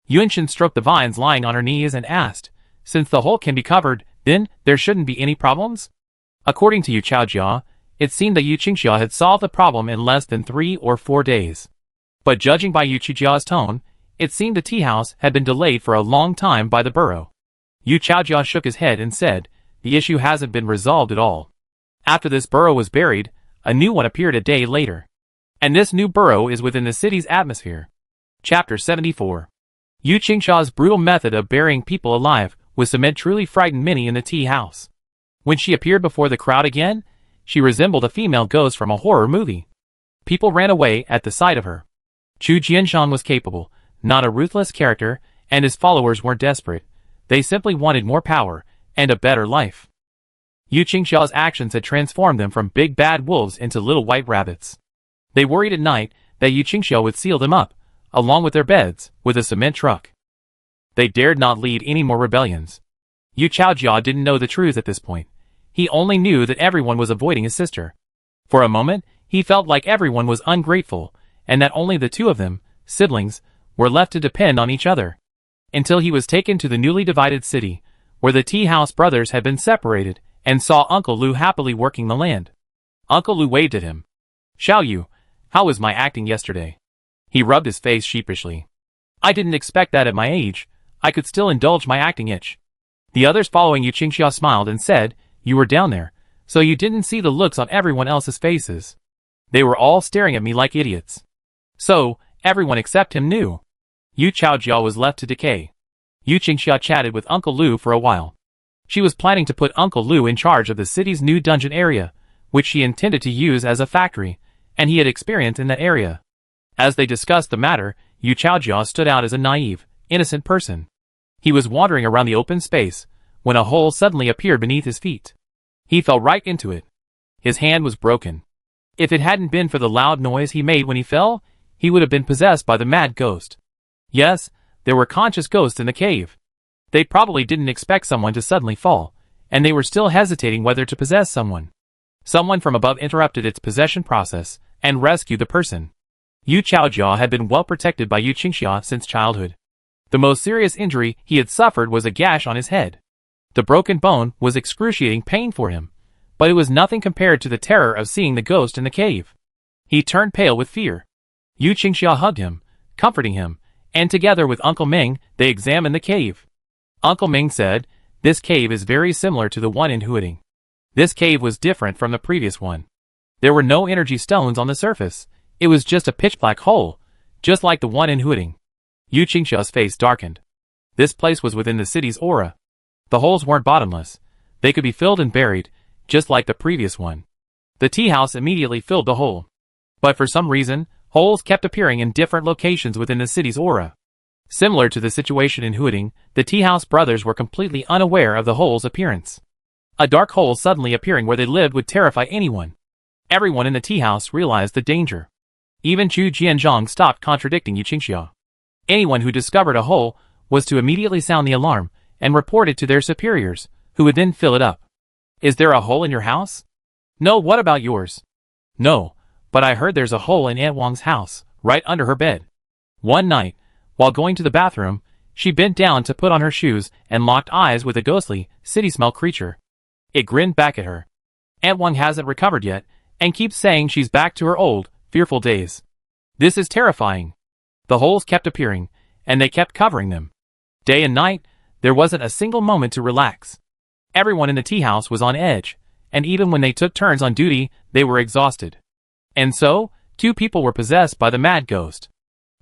Yunchen stroked the vines lying on her knees and asked, since the hole can be covered, then there shouldn't be any problems? According to Yu Chaojiao, it seemed that Yu Qingxiao had solved the problem in less than 3 or 4 days. But judging by Yu Chaojiao's tone, it seemed the tea house had been delayed for a long time by the burrow. Yu Chaojiao shook his head and said, the issue hasn't been resolved at all. After this burrow was buried, a new one appeared a day later. And this new burrow is within the city's atmosphere. Chapter 74. Yu Qingxiao's brutal method of burying people alive with cement truly frightened many in the tea house. When she appeared before the crowd again, she resembled a female ghost from a horror movie. People ran away at the sight of her. Chu Jianzhang was capable, not a ruthless character, and his followers weren't desperate. They simply wanted more power and a better life. Yu Qingxiao's actions had transformed them from big bad wolves into little white rabbits. They worried at night that Yu Qingxiao would seal them up, along with their beds, with a cement truck. They dared not lead any more rebellions. Yu Chaojia didn't know the truth at this point. He only knew that everyone was avoiding his sister. For a moment, he felt like everyone was ungrateful, and that only the two of them, siblings, were left to depend on each other. Until he was taken to the newly divided city, where the Tea House brothers had been separated, and saw Uncle Lu happily working the land. Uncle Lu waved at him. "Xiao Yu, how was my acting yesterday?" He rubbed his face sheepishly. "I didn't expect that at my age. I could still indulge my acting itch." The others following Yu Qingxia smiled and said, "You were down there, so you didn't see the looks on everyone else's faces. They were all staring at me like idiots." So, everyone except him knew. Yu Chaojia was left to decay. Yu Qingxia chatted with Uncle Lu for a while. She was planning to put Uncle Lu in charge of the city's new dungeon area, which she intended to use as a factory, and he had experience in that area. As they discussed the matter, Yu Chaojia stood out as a naive, innocent person. He was wandering around the open space, when a hole suddenly appeared beneath his feet. He fell right into it. His hand was broken. If it hadn't been for the loud noise he made when he fell, he would have been possessed by the mad ghost. Yes, there were conscious ghosts in the cave. They probably didn't expect someone to suddenly fall, and they were still hesitating whether to possess someone. Someone from above interrupted its possession process, and rescued the person. Yu Chaojia had been well protected by Yu Qingxia since childhood. The most serious injury he had suffered was a gash on his head. The broken bone was excruciating pain for him, but it was nothing compared to the terror of seeing the ghost in the cave. He turned pale with fear. Yu Qingxia hugged him, comforting him, and together with Uncle Ming, they examined the cave. Uncle Ming said, "This cave is very similar to the one in Huading. This cave was different from the previous one. There were no energy stones on the surface. It was just a pitch-black hole, just like the one in Huading." Yu Qingxia's face darkened. This place was within the city's aura. The holes weren't bottomless. They could be filled and buried, just like the previous one. The tea house immediately filled the hole. But for some reason, holes kept appearing in different locations within the city's aura. Similar to the situation in Huading, the tea house brothers were completely unaware of the hole's appearance. A dark hole suddenly appearing where they lived would terrify anyone. Everyone in the tea house realized the danger. Even Chu Jianzhong stopped contradicting Yu Qingxia. Anyone who discovered a hole was to immediately sound the alarm and report it to their superiors, who would then fill it up. "Is there a hole in your house?" "No, what about yours?" "No, but I heard there's a hole in Aunt Wang's house, right under her bed." One night, while going to the bathroom, she bent down to put on her shoes and locked eyes with a ghostly, city-smell creature. It grinned back at her. "Aunt Wang hasn't recovered yet, and keeps saying she's back to her old, fearful days. This is terrifying." The holes kept appearing, and they kept covering them. Day and night, there wasn't a single moment to relax. Everyone in the tea house was on edge, and even when they took turns on duty, they were exhausted. And so, 2 people were possessed by the mad ghost.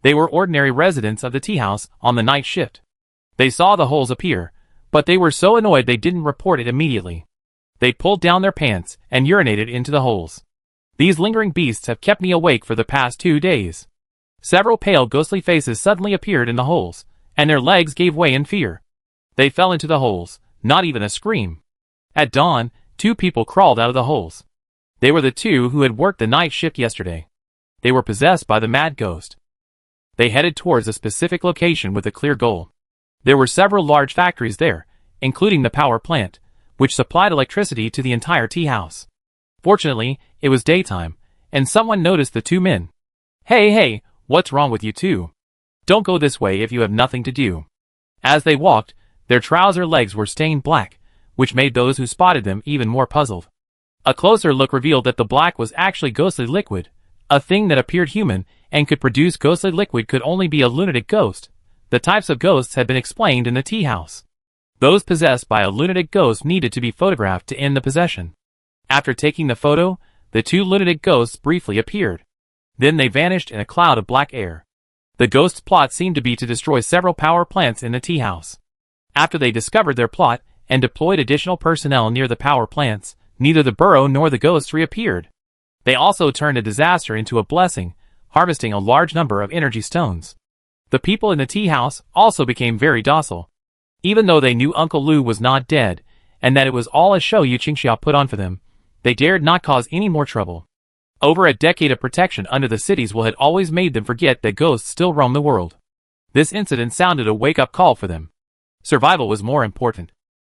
They were ordinary residents of the tea house on the night shift. They saw the holes appear, but they were so annoyed they didn't report it immediately. They pulled down their pants and urinated into the holes. "These lingering beasts have kept me awake for the past 2 days." Several pale ghostly faces suddenly appeared in the holes, and their legs gave way in fear. They fell into the holes, not even a scream. At dawn, 2 people crawled out of the holes. They were the 2 who had worked the night shift yesterday. They were possessed by the mad ghost. They headed towards a specific location with a clear goal. There were several large factories there, including the power plant, which supplied electricity to the entire tea house. Fortunately, it was daytime, and someone noticed the 2 men. Hey, what's wrong with you 2? Don't go this way if you have nothing to do." As they walked, their trouser legs were stained black, which made those who spotted them even more puzzled. A closer look revealed that the black was actually ghostly liquid. A thing that appeared human and could produce ghostly liquid could only be a lunatic ghost. The types of ghosts had been explained in the tea house. Those possessed by a lunatic ghost needed to be photographed to end the possession. After taking the photo, the 2 lunatic ghosts briefly appeared. Then they vanished in a cloud of black air. The ghosts' plot seemed to be to destroy several power plants in the tea house. After they discovered their plot and deployed additional personnel near the power plants, neither the burrow nor the ghosts reappeared. They also turned a disaster into a blessing, harvesting a large number of energy stones. The people in the tea house also became very docile. Even though they knew Uncle Lu was not dead, and that it was all a show Yu Qingxia put on for them, they dared not cause any more trouble. Over a decade of protection under the city's will had always made them forget that ghosts still roam the world. This incident sounded a wake-up call for them. Survival was more important.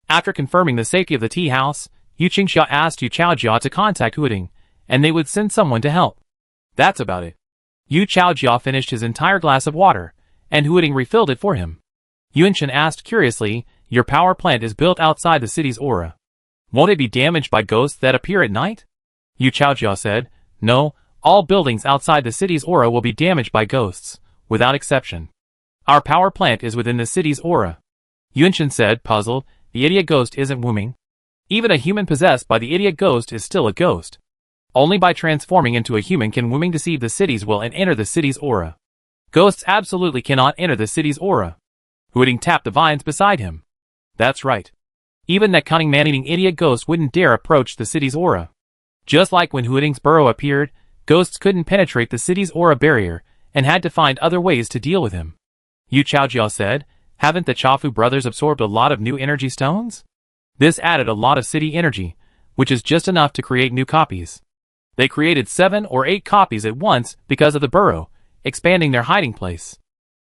After confirming the safety of the tea house, Yu Qingxia asked Yu Chaojia to contact Huiting, and they would send someone to help. That's about it. Yu Chaojia finished his entire glass of water, and Huiting refilled it for him. Yunchen asked curiously, "Your power plant is built outside the city's aura. Won't it be damaged by ghosts that appear at night?" Yu Chaojia said, "No, all buildings outside the city's aura will be damaged by ghosts, without exception. Our power plant is within the city's aura." Yunchen said, puzzled, "The idiot ghost isn't Wuming. Even a human possessed by the idiot ghost is still a ghost. Only by transforming into a human can Wuming deceive the city's will and enter the city's aura. Ghosts absolutely cannot enter the city's aura." Huiting tapped the vines beside him. "That's right. Even that cunning man-eating idiot ghost wouldn't dare approach the city's aura." Just like when Huiting's burrow appeared, ghosts couldn't penetrate the city's aura barrier and had to find other ways to deal with him. Yu Chaojia said, "Haven't the Chafu brothers absorbed a lot of new energy stones? This added a lot of city energy, which is just enough to create new copies. They created 7 or 8 copies at once because of the burrow, expanding their hiding place.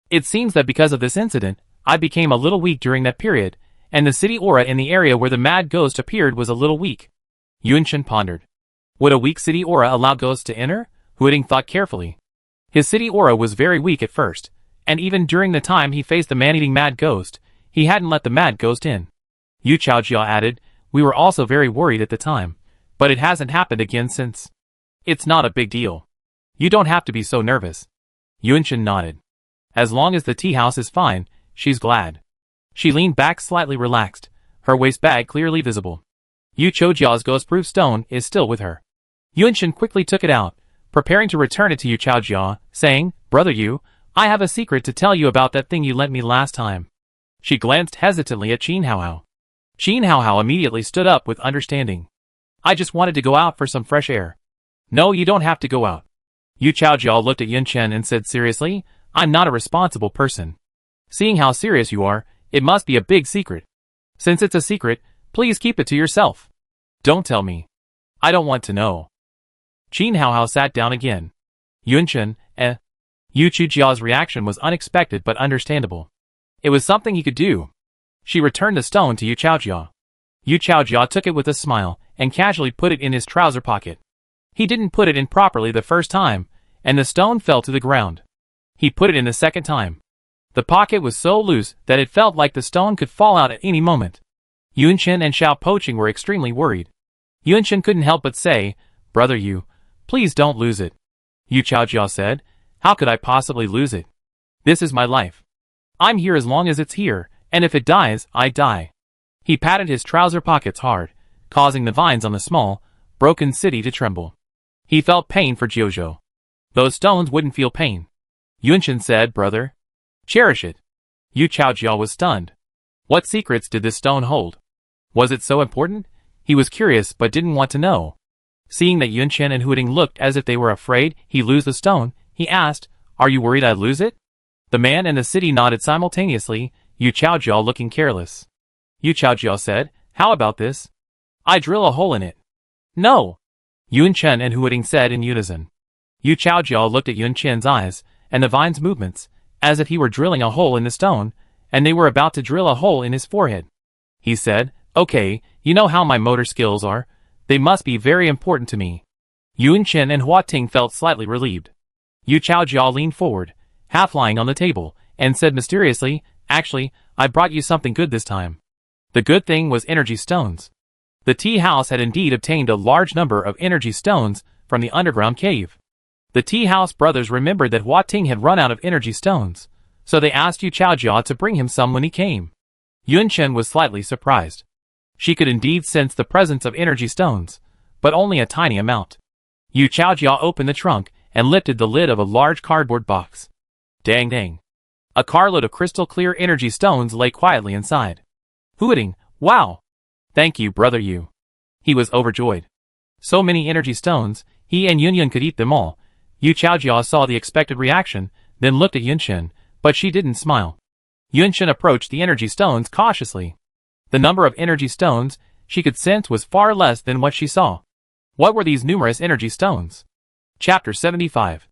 It seems that because of this incident, I became a little weak during that period, and the city aura in the area where the mad ghost appeared was a little weak." Yunchen pondered. Would a weak city aura allow ghosts to enter? Huiting thought carefully. His city aura was very weak at first, and even during the time he faced the man-eating mad ghost, he hadn't let the mad ghost in. Yu Chaojia added, "We were also very worried at the time, but it hasn't happened again since. It's not a big deal. You don't have to be so nervous." Yunchen nodded. As long as the tea house is fine, she's glad. She leaned back slightly relaxed, her waist bag clearly visible. Yu Chaojia's ghost-proof stone is still with her. Yunchen quickly took it out, preparing to return it to Yu Chaojia, saying, "Brother Yu, I have a secret to tell you about that thing you lent me last time." She glanced hesitantly at Qin Haohao. Qin Haohao immediately stood up with understanding. "I just wanted to go out for some fresh air." "No, you don't have to go out." Yu Chaojia looked at Yunchen and said seriously, "I'm not a responsible person. Seeing how serious you are, it must be a big secret. Since it's a secret, please keep it to yourself. Don't tell me. I don't want to know." Qin Haohao sat down again. Yunchen, Yu Chaojia's reaction was unexpected but understandable. It was something he could do. She returned the stone to Yu Chaojia. Yu Chaojia took it with a smile and casually put it in his trouser pocket. He didn't put it in properly the first time, and the stone fell to the ground. He put it in the second time. The pocket was so loose that it felt like the stone could fall out at any moment. Yunchen and Xiao Poqing were extremely worried. Yunchen couldn't help but say, "Brother Yu, please don't lose it." Yu Chaojia said, "How could I possibly lose it? This is my life. I'm here as long as it's here, and if it dies, I die." He patted his trouser pockets hard, causing the vines on the small, broken city to tremble. He felt pain for Jiuzhou. Those stones wouldn't feel pain. Yunchen said, "Brother, cherish it." Yu Chaojia was stunned. What secrets did this stone hold? Was it so important? He was curious but didn't want to know. Seeing that Yunchen and Huiting looked as if they were afraid he'd lose the stone, he asked, "Are you worried I'd lose it?" The man and the city nodded simultaneously, Yu Chaojia looking careless. Yu Chaojia said, "How about this? I drill a hole in it." "No!" Yunchen and Huiting said in unison. Yu Chaojia looked at Yunchen's eyes and the vine's movements, as if he were drilling a hole in the stone, and they were about to drill a hole in his forehead. He said, "Okay, you know how my motor skills are. They must be very important to me." Yunchen and Huating felt slightly relieved. Yu Chaojia leaned forward, half lying on the table, and said mysteriously, "Actually, I brought you something good this time." The good thing was energy stones. The tea house had indeed obtained a large number of energy stones from the underground cave. The tea house brothers remembered that Huating had run out of energy stones, so they asked Yu Chaojia to bring him some when he came. Yunchen was slightly surprised. She could indeed sense the presence of energy stones, but only a tiny amount. Yu Chaojia opened the trunk and lifted the lid of a large cardboard box. Dang dang. A carload of crystal clear energy stones lay quietly inside. Huiting, "Wow! Thank you, Brother Yu." He was overjoyed. So many energy stones, he and Yunyun could eat them all. Yu Chaojia saw the expected reaction, then looked at Yunchen, but she didn't smile. Yunchen approached the energy stones cautiously. The number of energy stones she could sense was far less than what she saw. What were these numerous energy stones? Chapter 75.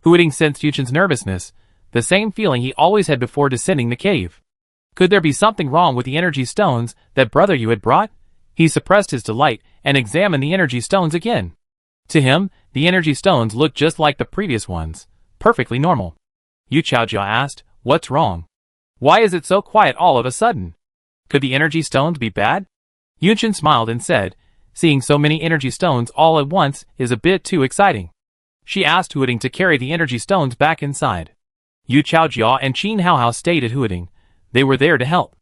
Huiting sensed Yunchen's nervousness, the same feeling he always had before descending the cave. Could there be something wrong with the energy stones that brother Yu had brought? He suppressed his delight and examined the energy stones again. To him, the energy stones looked just like the previous ones, perfectly normal. Yu Chaojia asked, "What's wrong? Why is it so quiet all of a sudden? Could the energy stones be bad?" Yunchen smiled and said, "Seeing so many energy stones all at once is a bit too exciting." She asked Huading to carry the energy stones back inside. Yu Chaojia and Qin Haohao stayed at Huading. They were there to help.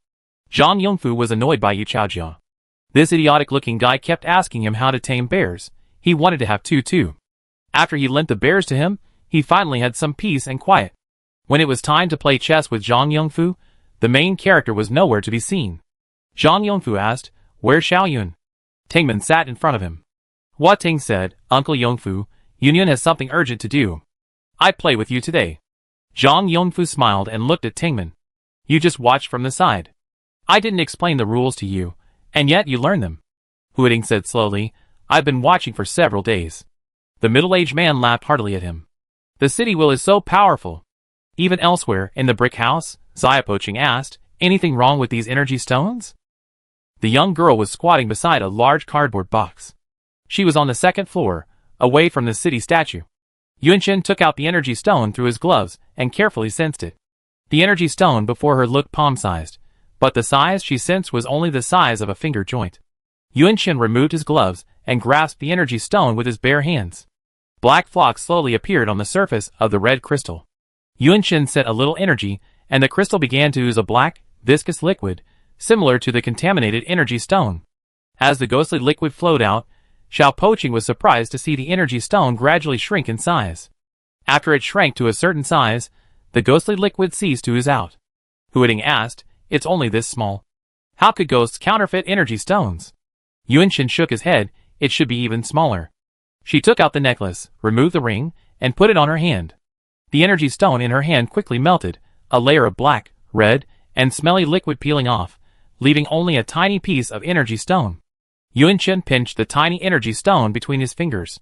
Zhang Yongfu was annoyed by Yu Chaojia. This idiotic-looking guy kept asking him how to tame bears. He wanted to have two too. After he lent the bears to him, he finally had some peace and quiet. When it was time to play chess with Zhang Yongfu, the main character was nowhere to be seen. Zhang Yongfu asked, "Where's Xiaoyun?" Tingman sat in front of him. Hua Ting said, "Uncle Yongfu, Yunyun has something urgent to do. I play with you today." Zhang Yongfu smiled and looked at Tingman. "You just watched from the side. I didn't explain the rules to you, and yet you learned them." Huading said slowly, "I've been watching for several days." The middle-aged man laughed heartily at him. "The city will is so powerful." Even elsewhere, in the brick house, Xiaopoqing asked, "Anything wrong with these energy stones?" The young girl was squatting beside a large cardboard box. She was on the second floor, away from the city statue. Yunchen took out the energy stone through his gloves and carefully sensed it. The energy stone before her looked palm-sized, but the size she sensed was only the size of a finger joint. Yunchen removed his gloves and grasped the energy stone with his bare hands. Black flocks slowly appeared on the surface of the red crystal. Yunchen sent a little energy, and the crystal began to ooze a black, viscous liquid, similar to the contaminated energy stone. As the ghostly liquid flowed out, Xiaopoqing was surprised to see the energy stone gradually shrink in size. After it shrank to a certain size, the ghostly liquid ceased to ooze out. Huading asked, "It's only this small. How could ghosts counterfeit energy stones?" Yunchen shook his head, "It should be even smaller." She took out the necklace, removed the ring, and put it on her hand. The energy stone in her hand quickly melted, a layer of black, red, and smelly liquid peeling off, leaving only a tiny piece of energy stone. Yunchen pinched the tiny energy stone between his fingers.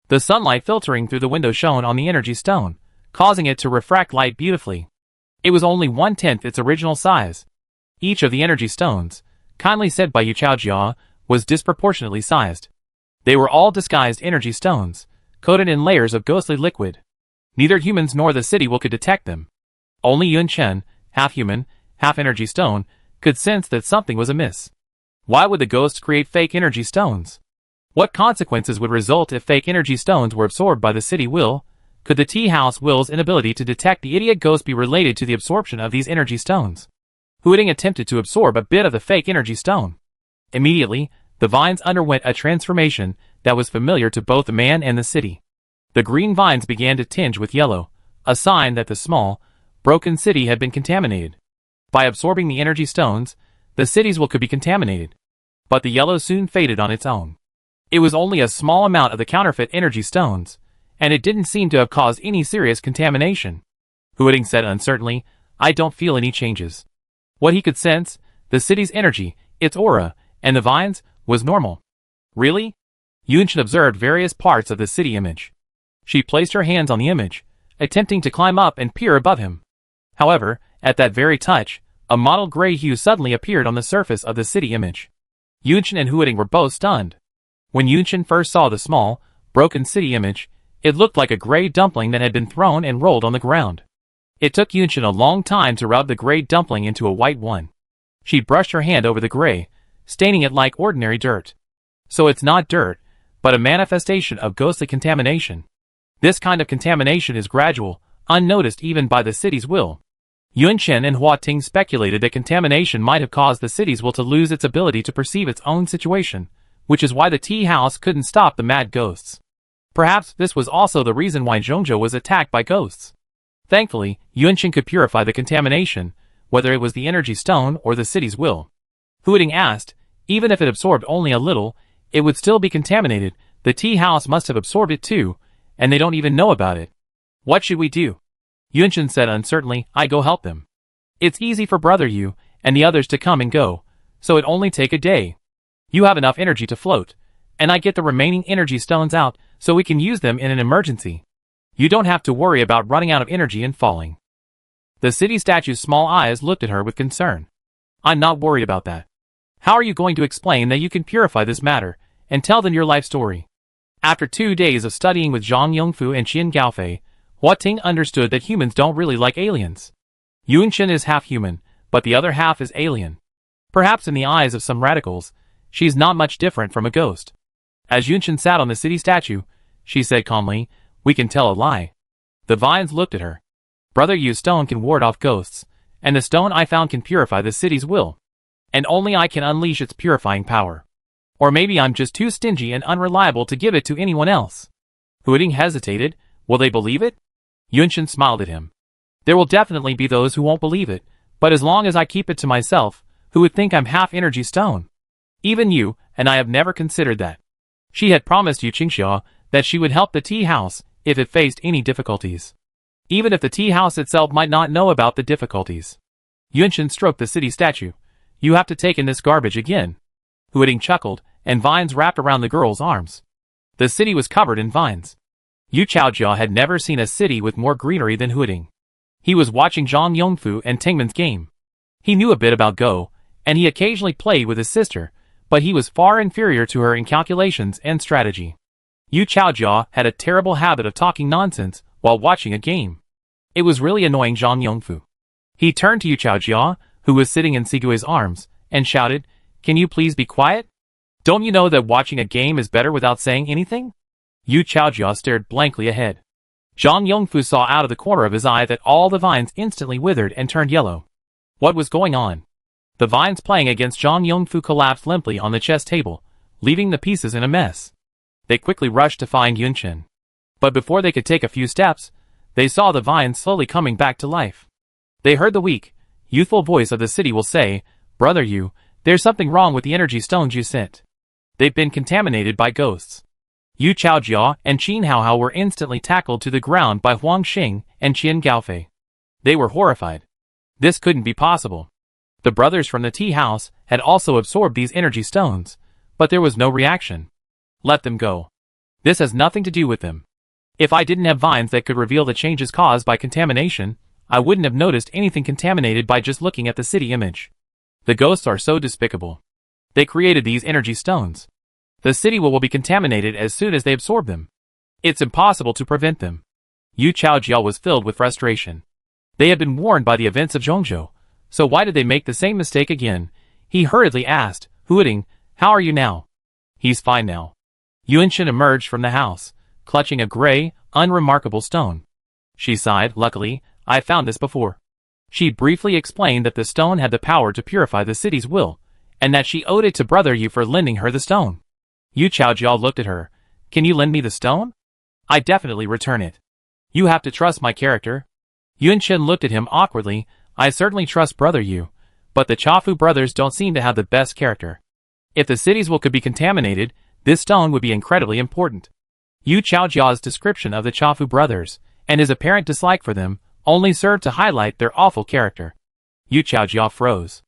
The sunlight filtering through the window shone on the energy stone, causing it to refract light beautifully. It was only 1/10 its original size. Each of the energy stones, kindly said by Yu Chaojia, was disproportionately sized. They were all disguised energy stones, coated in layers of ghostly liquid. Neither humans nor the city could detect them. Only Yunchen, half human, half energy stone, could sense that something was amiss. Why would the ghosts create fake energy stones? What consequences would result if fake energy stones were absorbed by the city will? Could the tea house will's inability to detect the idiot ghost be related to the absorption of these energy stones? Huading attempted to absorb a bit of the fake energy stone. Immediately, the vines underwent a transformation that was familiar to both the man and the city. The green vines began to tinge with yellow, a sign that the small, broken city had been contaminated. By absorbing the energy stones, the city's will could be contaminated. But the yellow soon faded on its own. It was only a small amount of the counterfeit energy stones, and it didn't seem to have caused any serious contamination. Huading said uncertainly, "I don't feel any changes." What he could sense, the city's energy, its aura, and the vines, was normal. Really? Yunchen observed various parts of the city image. She placed her hands on the image, attempting to climb up and peer above him. However, at that very touch, a mottled gray hue suddenly appeared on the surface of the city image. Yunchen and Huading were both stunned. When Yunchen first saw the small, broken city image, it looked like a gray dumpling that had been thrown and rolled on the ground. It took Yunchen a long time to rub the gray dumpling into a white one. She brushed her hand over the gray, staining it like ordinary dirt. So it's not dirt, but a manifestation of ghostly contamination. This kind of contamination is gradual, unnoticed even by the city's will. Yunchen and Hua Ting speculated that contamination might have caused the city's will to lose its ability to perceive its own situation, which is why the tea house couldn't stop the mad ghosts. Perhaps this was also the reason why Zhongzhou was attacked by ghosts. Thankfully, Yunchen could purify the contamination, whether it was the energy stone or the city's will. Huading asked, "Even if it absorbed only a little, it would still be contaminated. The tea house must have absorbed it too, and they don't even know about it. What should we do?" Yunchen said uncertainly, "I go help them. It's easy for brother Yu and the others to come and go, so it only take a day. You have enough energy to float, and I get the remaining energy stones out so we can use them in an emergency. You don't have to worry about running out of energy and falling." The city statue's small eyes looked at her with concern. I'm not worried about that. How are you going to explain that you can purify this matter, and tell them your life story? After 2 days of studying with Zhang Yongfu and Qian Gaofei, Hua Ting understood that humans don't really like aliens. Yunqin is half human, but the other half is alien. Perhaps in the eyes of some radicals, she's not much different from a ghost. As Yunqin sat on the city statue, she said calmly, "We can tell a lie." The vines looked at her. Brother Yu's stone can ward off ghosts, and the stone I found can purify the city's will. And only I can unleash its purifying power. Or maybe I'm just too stingy and unreliable to give it to anyone else. Huiting hesitated. Will they believe it? Yunqin smiled at him. There will definitely be those who won't believe it, but as long as I keep it to myself, who would think I'm half energy stone? Even you, and I have never considered that. She had promised Yu Qingxia that she would help the tea house if it faced any difficulties. Even if the tea house itself might not know about the difficulties. Yunqin stroked the city statue. You have to take in this garbage again. Huiting chuckled, and vines wrapped around the girl's arms. The city was covered in vines. Yu Chaojia had never seen a city with more greenery than Huiting. He was watching Zhang Yongfu and Tingman's game. He knew a bit about Go, and he occasionally played with his sister, but he was far inferior to her in calculations and strategy. Yu Chaojia had a terrible habit of talking nonsense while watching a game. It was really annoying Zhang Yongfu. He turned to Yu Chaojia, who was sitting in Sigui's arms, and shouted, "Can you please be quiet? Don't you know that watching a game is better without saying anything?" Yu Chaojia stared blankly ahead. Zhang Yongfu saw out of the corner of his eye that all the vines instantly withered and turned yellow. What was going on? The vines playing against Zhang Yongfu collapsed limply on the chess table, leaving the pieces in a mess. They quickly rushed to find Yunqin. But before they could take a few steps, they saw the vines slowly coming back to life. They heard the weak, youthful voice of the city will say, "Brother Yu, there's something wrong with the energy stones you sent. They've been contaminated by ghosts." Yu Chaojia and Qin Haohao were instantly tackled to the ground by Huang Xing and Qian Gaofei. They were horrified. This couldn't be possible. The brothers from the tea house had also absorbed these energy stones, but there was no reaction. Let them go. This has nothing to do with them. If I didn't have vines that could reveal the changes caused by contamination, I wouldn't have noticed anything contaminated by just looking at the city image. The ghosts are so despicable. They created these energy stones. The city will be contaminated as soon as they absorb them. It's impossible to prevent them. Yu Chaojia was filled with frustration. They had been warned by the events of Zhongzhou, so why did they make the same mistake again? He hurriedly asked, "Huiting, how are you now?" "He's fine now." Yunqin emerged from the house, clutching a gray, unremarkable stone. She sighed. "Luckily, I found this before." She briefly explained that the stone had the power to purify the city's will, and that she owed it to Brother Yu for lending her the stone. Yu Chaojia looked at her. "Can you lend me the stone?" "I definitely return it." "You have to trust my character." Yunqin looked at him awkwardly. "I certainly trust Brother Yu, but the Chafu brothers don't seem to have the best character. If the city's will could be contaminated, this stone would be incredibly important." Yu Chaojia's description of the Chafu brothers, and his apparent dislike for them, only served to highlight their awful character. Yu Chaojia froze.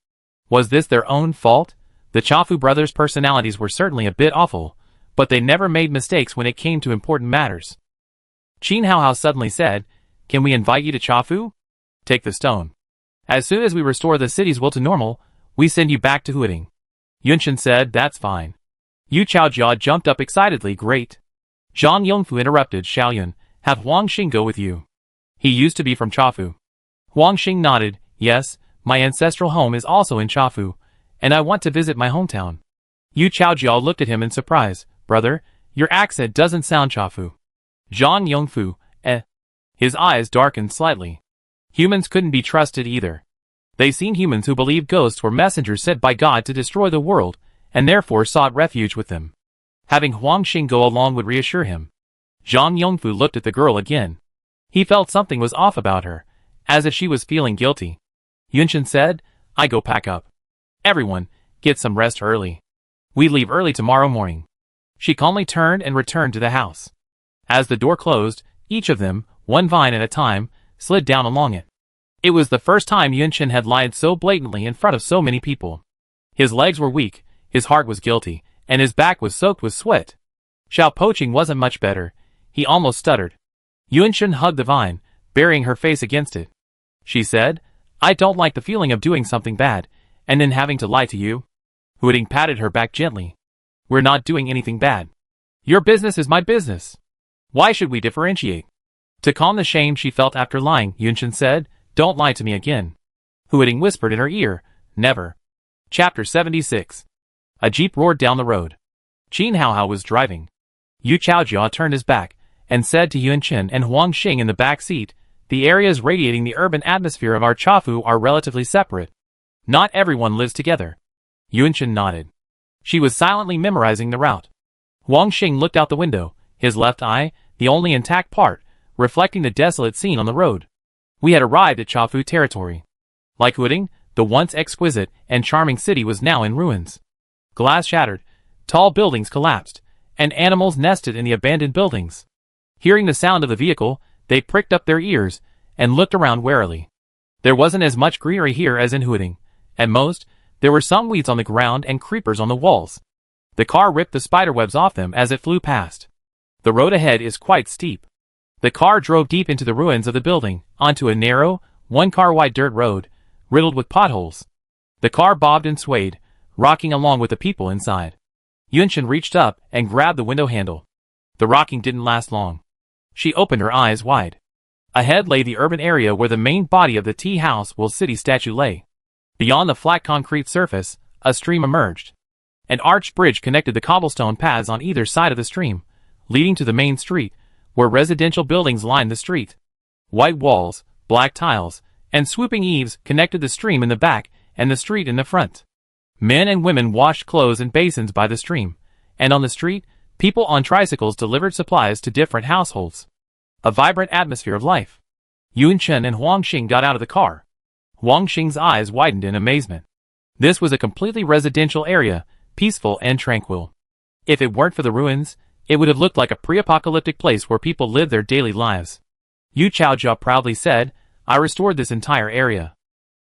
Was this their own fault? The Chafu brothers' personalities were certainly a bit awful, but they never made mistakes when it came to important matters. Qin Haohao suddenly said, "Can we invite you to Chafu? Take the stone. As soon as we restore the city's will to normal, we send you back to Huiting." Yunqin said, "That's fine." Yu Chaojia jumped up excitedly. "Great." Zhang Yongfu interrupted. "Xiaoyun, have Huang Xing go with you. He used to be from Chafu." Huang Xing nodded. "Yes, my ancestral home is also in Chafu, and I want to visit my hometown." Yu Chaojia looked at him in surprise. "Brother, your accent doesn't sound Chafu." Zhang Yongfu, His eyes darkened slightly. Humans couldn't be trusted either. They seen humans who believed ghosts were messengers sent by God to destroy the world, and therefore sought refuge with them. Having Huang Xing go along would reassure him. Zhang Yongfu looked at the girl again. He felt something was off about her, as if she was feeling guilty. Yunqin said, "I go pack up. Everyone, get some rest early. We leave early tomorrow morning." She calmly turned and returned to the house. As the door closed, each of them, one vine at a time, slid down along it. It was the first time Yunqin had lied so blatantly in front of so many people. His legs were weak, his heart was guilty, and his back was soaked with sweat. Xiao Poqing wasn't much better. He almost stuttered. Yunqin hugged the vine, burying her face against it. she said. I don't like the feeling of doing something bad, and then having to lie to you. Hooting patted her back gently. We're not doing anything bad. Your business is my business. Why should we differentiate? To calm the shame she felt after lying, Yunshin said, Don't lie to me again. Hooting whispered in her ear, Never. Chapter 76. A jeep roared down the road. Qin Haohao was driving. Yu Chaojia turned his back, and said to Yunshin and Huang Xing in the back seat, The areas radiating the urban atmosphere of our Chafu are relatively separate. Not everyone lives together. Yunshin nodded. She was silently memorizing the route. Huang Xing looked out the window, his left eye, the only intact part, reflecting the desolate scene on the road. We had arrived at Chafu territory. Like Hooting, the once exquisite and charming city was now in ruins. Glass shattered, tall buildings collapsed, and animals nested in the abandoned buildings. Hearing the sound of the vehicle, they pricked up their ears and looked around warily. There wasn't as much greenery here as in Hooting. At most, there were some weeds on the ground and creepers on the walls. The car ripped the spiderwebs off them as it flew past. The road ahead is quite steep. The car drove deep into the ruins of the building, onto a narrow, one-car-wide dirt road, riddled with potholes. The car bobbed and swayed, rocking along with the people inside. Yunshin reached up and grabbed the window handle. The rocking didn't last long. She opened her eyes wide. Ahead lay the urban area where the main body of the Tea House Will City statue lay. Beyond the flat concrete surface, a stream emerged. An arched bridge connected the cobblestone paths on either side of the stream, leading to the main street, where residential buildings lined the street. White walls, black tiles, and swooping eaves connected the stream in the back and the street in the front. Men and women washed clothes in basins by the stream, and on the street, people on tricycles delivered supplies to different households. A vibrant atmosphere of life. Yunshin and Huang Xing got out of the car. Huang Xing's eyes widened in amazement. This was a completely residential area, peaceful and tranquil. If it weren't for the ruins, it would have looked like a pre-apocalyptic place where people lived their daily lives. Yu Chaojia proudly said, I restored this entire area.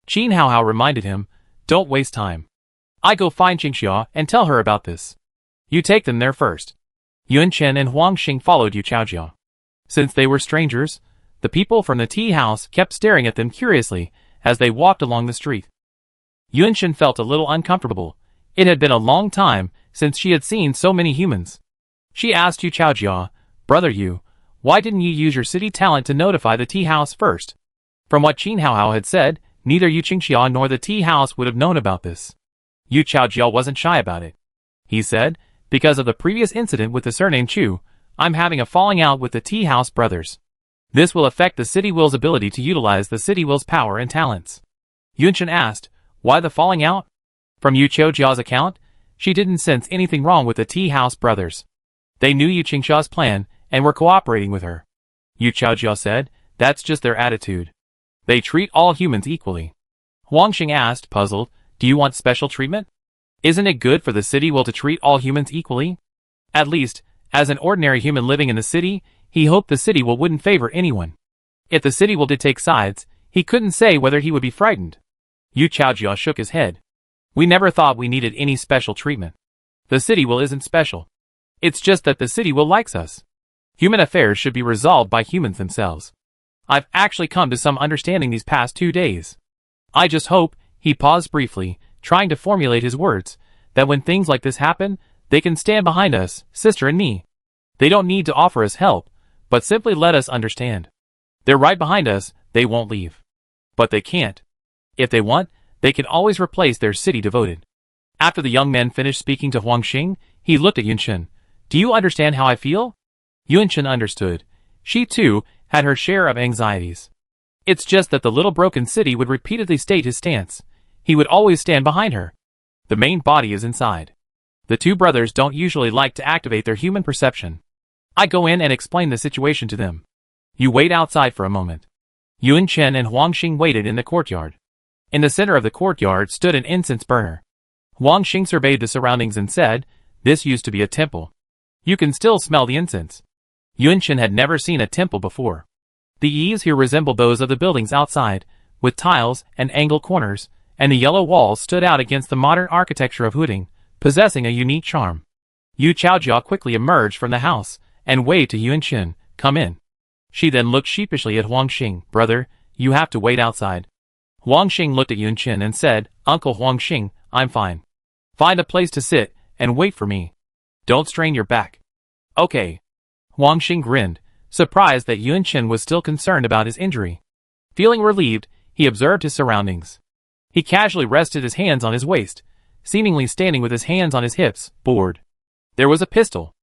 Qin Haohao reminded him, Don't waste time. I go find Qingxia and tell her about this. You take them there first. Yunshin and Huang Xing followed Yu Chaojia. Since they were strangers, the people from the tea house kept staring at them curiously as they walked along the street. Yunshin felt a little uncomfortable. It had been a long time since she had seen so many humans. She asked Yu Chaojia, Brother Yu, why didn't you use your city talent to notify the tea house first? From what Qin Haohao had said, neither Yu Qingxia nor the tea house would have known about this. Yu Chaojia wasn't shy about it. He said, Because of the previous incident with the surname Chu, I'm having a falling out with the tea house brothers. This will affect the City Will's ability to utilize the City Will's power and talents. Yunshin asked, Why the falling out? From Yu Chaojia's account, she didn't sense anything wrong with the tea house brothers. They knew Yu Qingxia's plan and were cooperating with her. Yu Chaojia said, That's just their attitude. They treat all humans equally. Huang Xing asked, puzzled, Do you want special treatment? Isn't it good for the City Will to treat all humans equally? At least, as an ordinary human living in the city, he hoped the City Will wouldn't favor anyone. If the City Will did take sides, he couldn't say whether he would be frightened. Yu Chaojia shook his head. We never thought we needed any special treatment. The City Will isn't special. It's just that the City Will likes us. Human affairs should be resolved by humans themselves. I've actually come to some understanding these past 2 days. I just hope, he paused briefly, trying to formulate his words, that when things like this happen, they can stand behind us, sister and me. They don't need to offer us help, but simply let us understand. They're right behind us, they won't leave. But they can't. If they want, they can always replace their city devoted. After the young man finished speaking to Huang Xing, he looked at Yunshin. Do you understand how I feel? Yunshin understood. She too had her share of anxieties. It's just that the little broken city would repeatedly state his stance. He would always stand behind her. The main body is inside. The two brothers don't usually like to activate their human perception. I go in and explain the situation to them. You wait outside for a moment. Yunshin and Huang Xing waited in the courtyard. In the center of the courtyard stood an incense burner. Huang Xing surveyed the surroundings and said, This used to be a temple. You can still smell the incense. Yunshin had never seen a temple before. The eaves here resembled those of the buildings outside, with tiles and angled corners, and the yellow walls stood out against the modern architecture of Hooting, possessing a unique charm. Yu Chaojia quickly emerged from the house, and waved to Yunshin, Come in. She then looked sheepishly at Huang Xing, Brother, you have to wait outside. Huang Xing looked at Yun Chen and said, Uncle Huang Xing, I'm fine. Find a place to sit and wait for me. Don't strain your back. Okay. Huang Xing grinned, surprised that Yun Chen was still concerned about his injury. Feeling relieved, he observed his surroundings. He casually rested his hands on his waist, seemingly standing with his hands on his hips, bored. There was a pistol.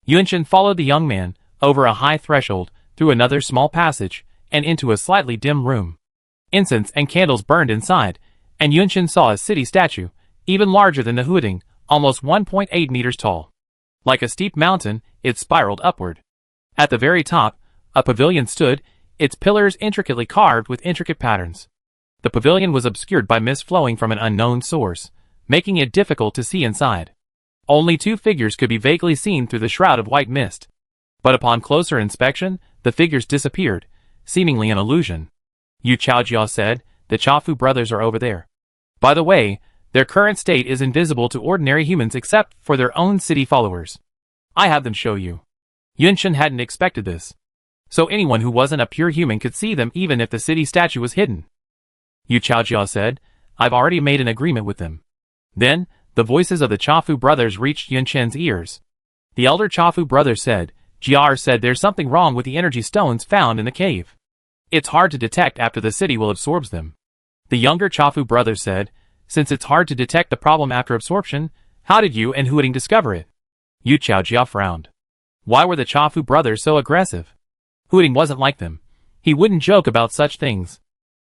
Yun Chen followed the young man, over a high threshold, through another small passage, and into a slightly dim room. Incense and candles burned inside, and Yun Chen saw a city statue, even larger than the Huading, almost 1.8 meters tall. Like a steep mountain, it spiraled upward. At the very top, a pavilion stood, its pillars intricately carved with intricate patterns. The pavilion was obscured by mist flowing from an unknown source, making it difficult to see inside. Only two figures could be vaguely seen through the shroud of white mist. But upon closer inspection, the figures disappeared, seemingly an illusion. Yu Chaojia said, the Chafu brothers are over there. By the way, their current state is invisible to ordinary humans except for their own city followers. I have them show you. Yun Chen hadn't expected this. So anyone who wasn't a pure human could see them even if the city statue was hidden. Yu Chaojia said, I've already made an agreement with them. Then, the voices of the Chafu brothers reached Yun Chen's ears. The elder Chafu brother said, Jiar said there's something wrong with the energy stones found in the cave. It's hard to detect after the city will absorb them. The younger Chafu brother said, since it's hard to detect the problem after absorption, how did you and Huading discover it? Yu Chaojia frowned. Why were the Chafu brothers so aggressive? Huading wasn't like them. He wouldn't joke about such things.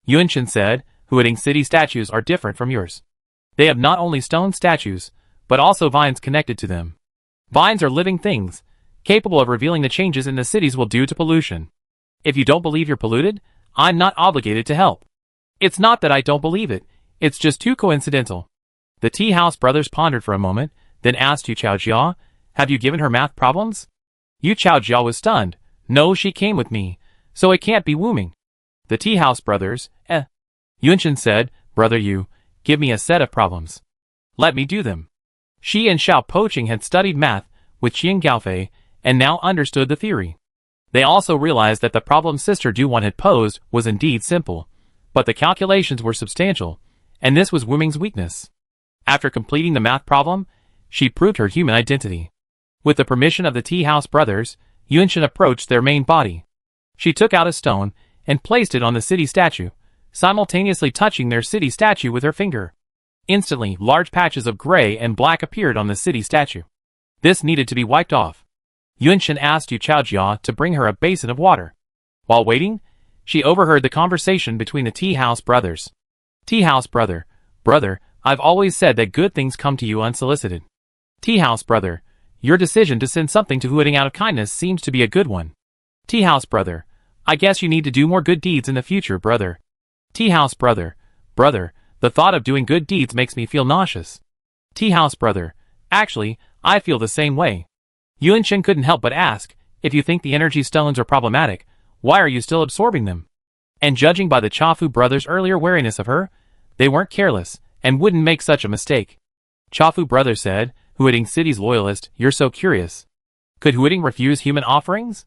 Yun Chen said, Huading city statues are different from yours. They have not only stone statues, but also vines connected to them. Vines are living things, capable of revealing the changes in the cities will due to pollution. If you don't believe you're polluted, I'm not obligated to help. It's not that I don't believe it, it's just too coincidental. The Tea House brothers pondered for a moment, then asked Yu Chaojia, have you given her math problems? Yu Chaojia was stunned. No, she came with me, so it can't be Wuming. The Tea House brothers, Yun Chen said, Brother Yu, give me a set of problems. Let me do them. She and Xiao Poching had studied math with Qian Gaofei and now understood the theory. They also realized that the problem Sister Duwan had posed was indeed simple, but the calculations were substantial, and this was Wuming's weakness. After completing the math problem, she proved her human identity. With the permission of the Tea House brothers, Yun Chen approached their main body. She took out a stone and placed it on the city statue, simultaneously touching their city statue with her finger. Instantly, large patches of gray and black appeared on the city statue. This needed to be wiped off. Yun Chen asked Yu Chaojia to bring her a basin of water. While waiting, she overheard the conversation between the Tea House brothers. Tea House brother, I've always said that good things come to you unsolicited. Tea House brother, your decision to send something to Huading out of kindness seems to be a good one. Tea House brother, I guess you need to do more good deeds in the future, brother. Tea House brother, the thought of doing good deeds makes me feel nauseous. Tea House brother, actually, I feel the same way. Yun Chen couldn't help but ask, if you think the energy stones are problematic, why are you still absorbing them? And judging by the Chafu brothers' earlier wariness of her, they weren't careless, and wouldn't make such a mistake. Chafu brother said, Huading City's loyalist, you're so curious. Could Huading refuse human offerings?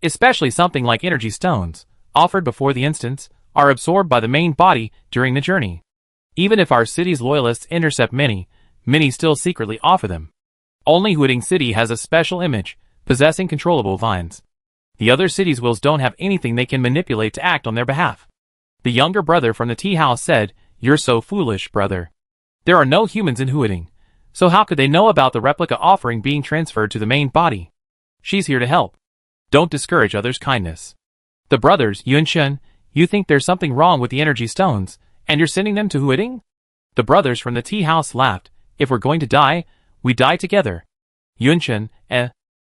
Especially something like energy stones, offered before the instance, are absorbed by the main body during the journey. Even if our city's loyalists intercept many still secretly offer them. Only Huading City has a special image, possessing controllable vines. The other cities' wills don't have anything they can manipulate to act on their behalf. The younger brother from the tea house said, You're so foolish, brother. There are no humans in Huading, so how could they know about the replica offering being transferred to the main body? She's here to help. Don't discourage others' kindness. The brothers, Yun Chen, you think there's something wrong with the energy stones, and you're sending them to Huading? The brothers from the tea house laughed. If we're going to die, we die together. Yun Chen,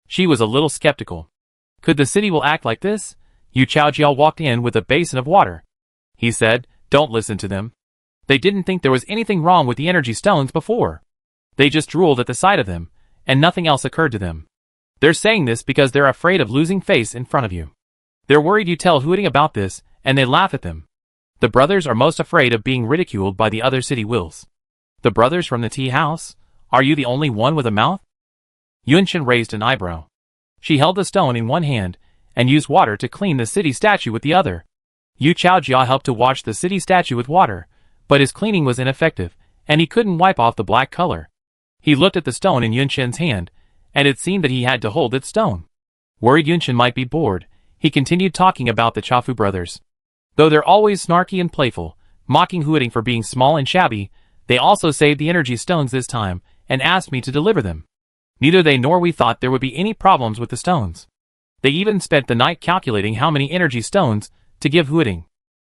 She was a little skeptical. Could the city will act like this? Yu Chaojia walked in with a basin of water. He said, Don't listen to them. They didn't think there was anything wrong with the energy stones before. They just drooled at the sight of them, and nothing else occurred to them. They're saying this because they're afraid of losing face in front of you. They're worried you tell Huading about this, and they laugh at them. The brothers are most afraid of being ridiculed by the other city wills. The brothers from the tea house? Are you the only one with a mouth? Yun Chen raised an eyebrow. She held the stone in one hand, and used water to clean the city statue with the other. Yu Chaojia helped to wash the city statue with water, but his cleaning was ineffective, and he couldn't wipe off the black color. He looked at the stone in Yunshen's hand, and it seemed that he had to hold its stone. Worried Yunshen might be bored, he continued talking about the Chafu brothers. Though they're always snarky and playful, mocking Huiting for being small and shabby, they also saved the energy stones this time, and asked me to deliver them. Neither they nor we thought there would be any problems with the stones. They even spent the night calculating how many energy stones to give Huiting.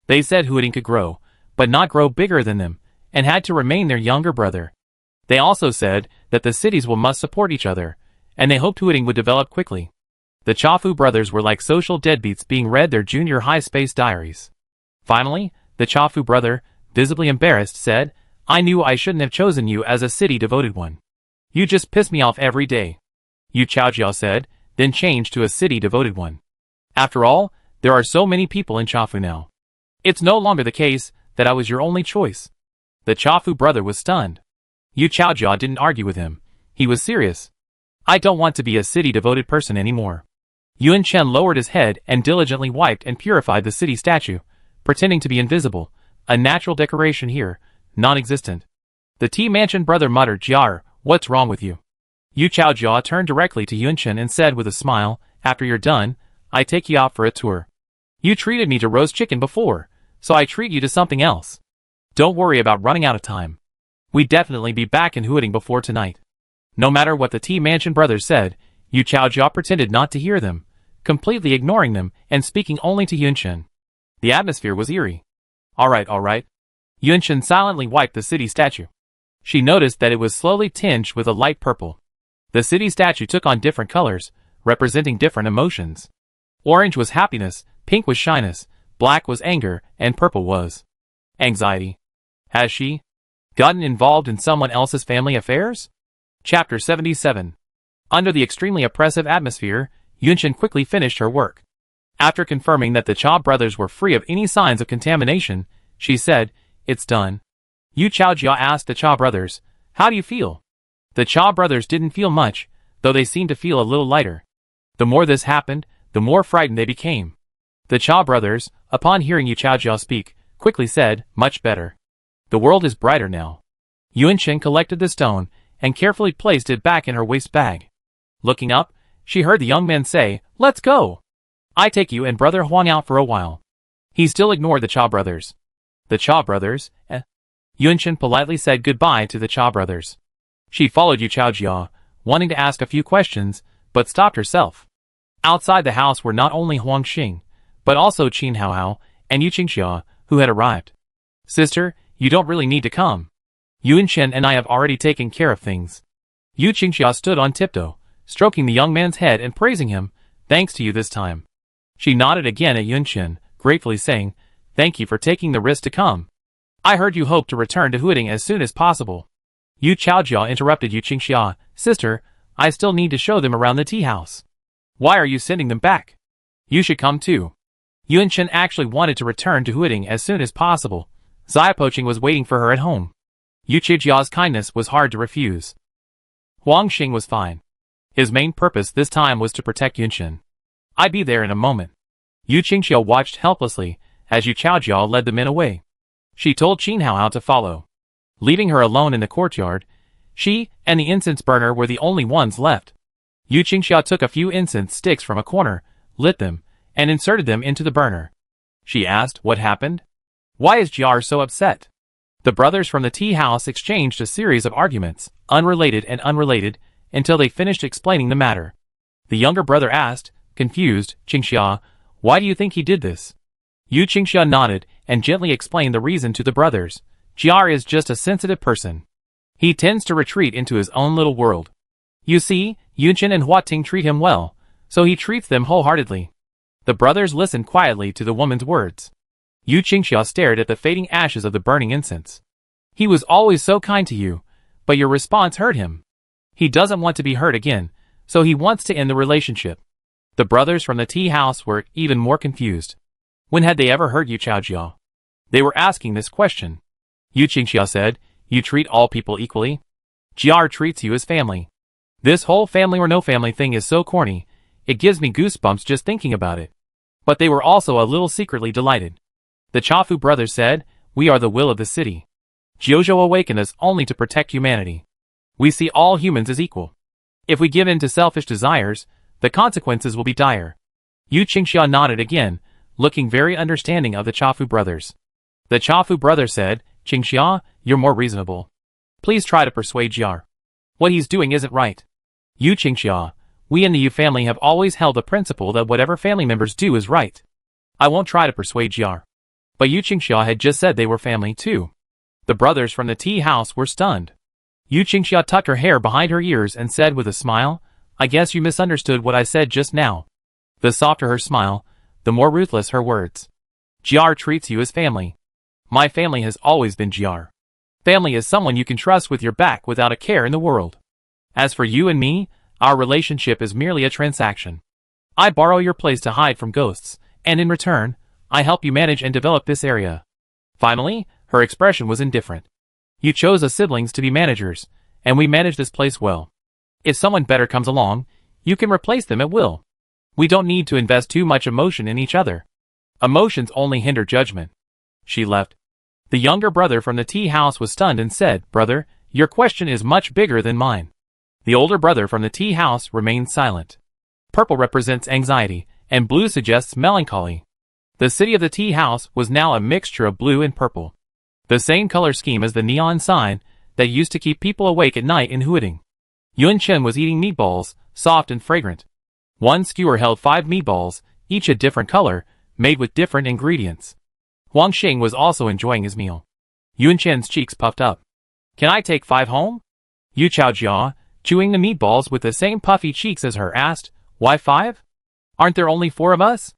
They said Huiting could grow, but not grow bigger than them, and had to remain their younger brother. They also said that the cities must support each other, and they hoped Huiting would develop quickly. The Chafu brothers were like social deadbeats being read their junior high space diaries. Finally, the Chafu brother, visibly embarrassed, said, "I knew I shouldn't have chosen you as a city-devoted one. You just piss me off every day." Yu Chaojia said, then changed to a city-devoted one. "After all, there are so many people in Chafu now. It's no longer the case that I was your only choice." The Chafu brother was stunned. Yu Chaojia didn't argue with him. He was serious. "I don't want to be a city-devoted person anymore." Yuan Chen lowered his head and diligently wiped and purified the city statue, pretending to be invisible, a natural decoration here, non-existent. The T-Mansion brother muttered, "Jiar, what's wrong with you?" Yu Chaojia turned directly to Yuan Chen and said with a smile, "After you're done, I take you out for a tour. You treated me to roast chicken before, so I treat you to something else. Don't worry about running out of time. We'd definitely be back in Huiting before tonight." No matter what the T-Mansion brothers said, Yu Chaojia pretended not to hear them, completely ignoring them and speaking only to Yuan Chen. The atmosphere was eerie. All right. Yuan Chen silently wiped the city statue. She noticed that it was slowly tinged with a light purple. The city statue took on different colors, representing different emotions. Orange was happiness, pink was shyness, black was anger, and purple was anxiety. Has she gotten involved in someone else's family affairs? Chapter 77. Under the extremely oppressive atmosphere, Yunshen quickly finished her work. After confirming that the Cha brothers were free of any signs of contamination, she said, "It's done." Yu Chaojia asked the Cha brothers, "How do you feel?" The Cha brothers didn't feel much, though they seemed to feel a little lighter. The more this happened, the more frightened they became. The Cha brothers, upon hearing Yu Chaojia speak, quickly said, "Much better. The world is brighter now." Yuan Chen collected the stone and carefully placed it back in her waist bag. Looking up, she heard the young man say, "Let's go. I take you and brother Huang out for a while." He still ignored the Cha brothers. The Cha brothers, Yuan Chen politely said goodbye to the Cha brothers. She followed Yu Chaojia, wanting to ask a few questions, but stopped herself. Outside the house were not only Huang Xing, but also Qin Haohao and Yu Qingxia, who had arrived. "Sister, you don't really need to come. Yuan Chen and I have already taken care of things." Yu Qingxia stood on tiptoe, stroking the young man's head and praising him, "Thanks to you this time." She nodded again at Yuan Chen, gratefully saying, "Thank you for taking the risk to come. I heard you hope to return to Huiting as soon as possible." Yu Chaojia interrupted Yu Qingxia, "Sister, I still need to show them around the tea house." "Why are you sending them back? You should come too." Yuan Chen actually wanted to return to Huiting as soon as possible. Xia Poching was waiting for her at home. Yu Qijia's kindness was hard to refuse. Huang Xing was fine. His main purpose this time was to protect Yuan Chen. "I'd be there in a moment." Yu Qingxia watched helplessly as Yu Chaojia led the men away. She told Qin Haohao to follow. Leaving her alone in the courtyard, she and the incense burner were the only ones left. Yu Qingxia took a few incense sticks from a corner, lit them, and inserted them into the burner. She asked, "What happened? Why is Jiar so upset?" The brothers from the tea house exchanged a series of arguments, unrelated and unrelated, until they finished explaining the matter. The younger brother asked, confused, "Qingxia, why do you think he did this?" Yu Qingxia nodded and gently explained the reason to the brothers. "Jiar is just a sensitive person. He tends to retreat into his own little world. You see, Yunchen and Huating treat him well, so he treats them wholeheartedly." The brothers listened quietly to the woman's words. Yu Qingxia stared at the fading ashes of the burning incense. "He was always so kind to you, but your response hurt him. He doesn't want to be hurt again, so he wants to end the relationship." The brothers from the tea house were even more confused. When had they ever heard Yu Chaojia? They were asking this question. Yu Qingxia said, "You treat all people equally? Jiar treats you as family. This whole family or no family thing is so corny, it gives me goosebumps just thinking about it." But they were also a little secretly delighted. The Chafu brothers said, "We are the will of the city. Jiuzhou awakened us only to protect humanity. We see all humans as equal. If we give in to selfish desires, the consequences will be dire." Yu Qingxia nodded again, looking very understanding of the Chafu brothers. The Chafu brother said, "Qingxia, you're more reasonable. Please try to persuade Jiar. What he's doing isn't right." Yu Qingxia, we in the Yu family have always held the principle that whatever family members do is right. I won't try to persuade Jiar. But Yu Qingxia had just said they were family too. The brothers from the tea house were stunned. Yu Qingxia tucked her hair behind her ears and said with a smile, "I guess you misunderstood what I said just now." The softer her smile, the more ruthless her words. "Jiar treats you as family. My family has always been Jiar. Family is someone you can trust with your back without a care in the world. As for you and me, our relationship is merely a transaction. I borrow your place to hide from ghosts, and in return, I help you manage and develop this area." Finally, her expression was indifferent. "You chose us siblings to be managers, and we manage this place well. If someone better comes along, you can replace them at will. We don't need to invest too much emotion in each other. Emotions only hinder judgment." She left. The younger brother from the tea house was stunned and said, "Brother, your question is much bigger than mine." The older brother from the tea house remained silent. Purple represents anxiety, and blue suggests melancholy. The city of the tea house was now a mixture of blue and purple. The same color scheme as the neon sign that used to keep people awake at night in Huading. Yun Chen was eating meatballs, soft and fragrant. One skewer held 5 meatballs, each a different color, made with different ingredients. Huang Xing was also enjoying his meal. Yun Chen's cheeks puffed up. "Can I take 5 home?" Yu Chaojia, chewing the meatballs with the same puffy cheeks as her, asked, "Why 5? Aren't there only 4 of us?"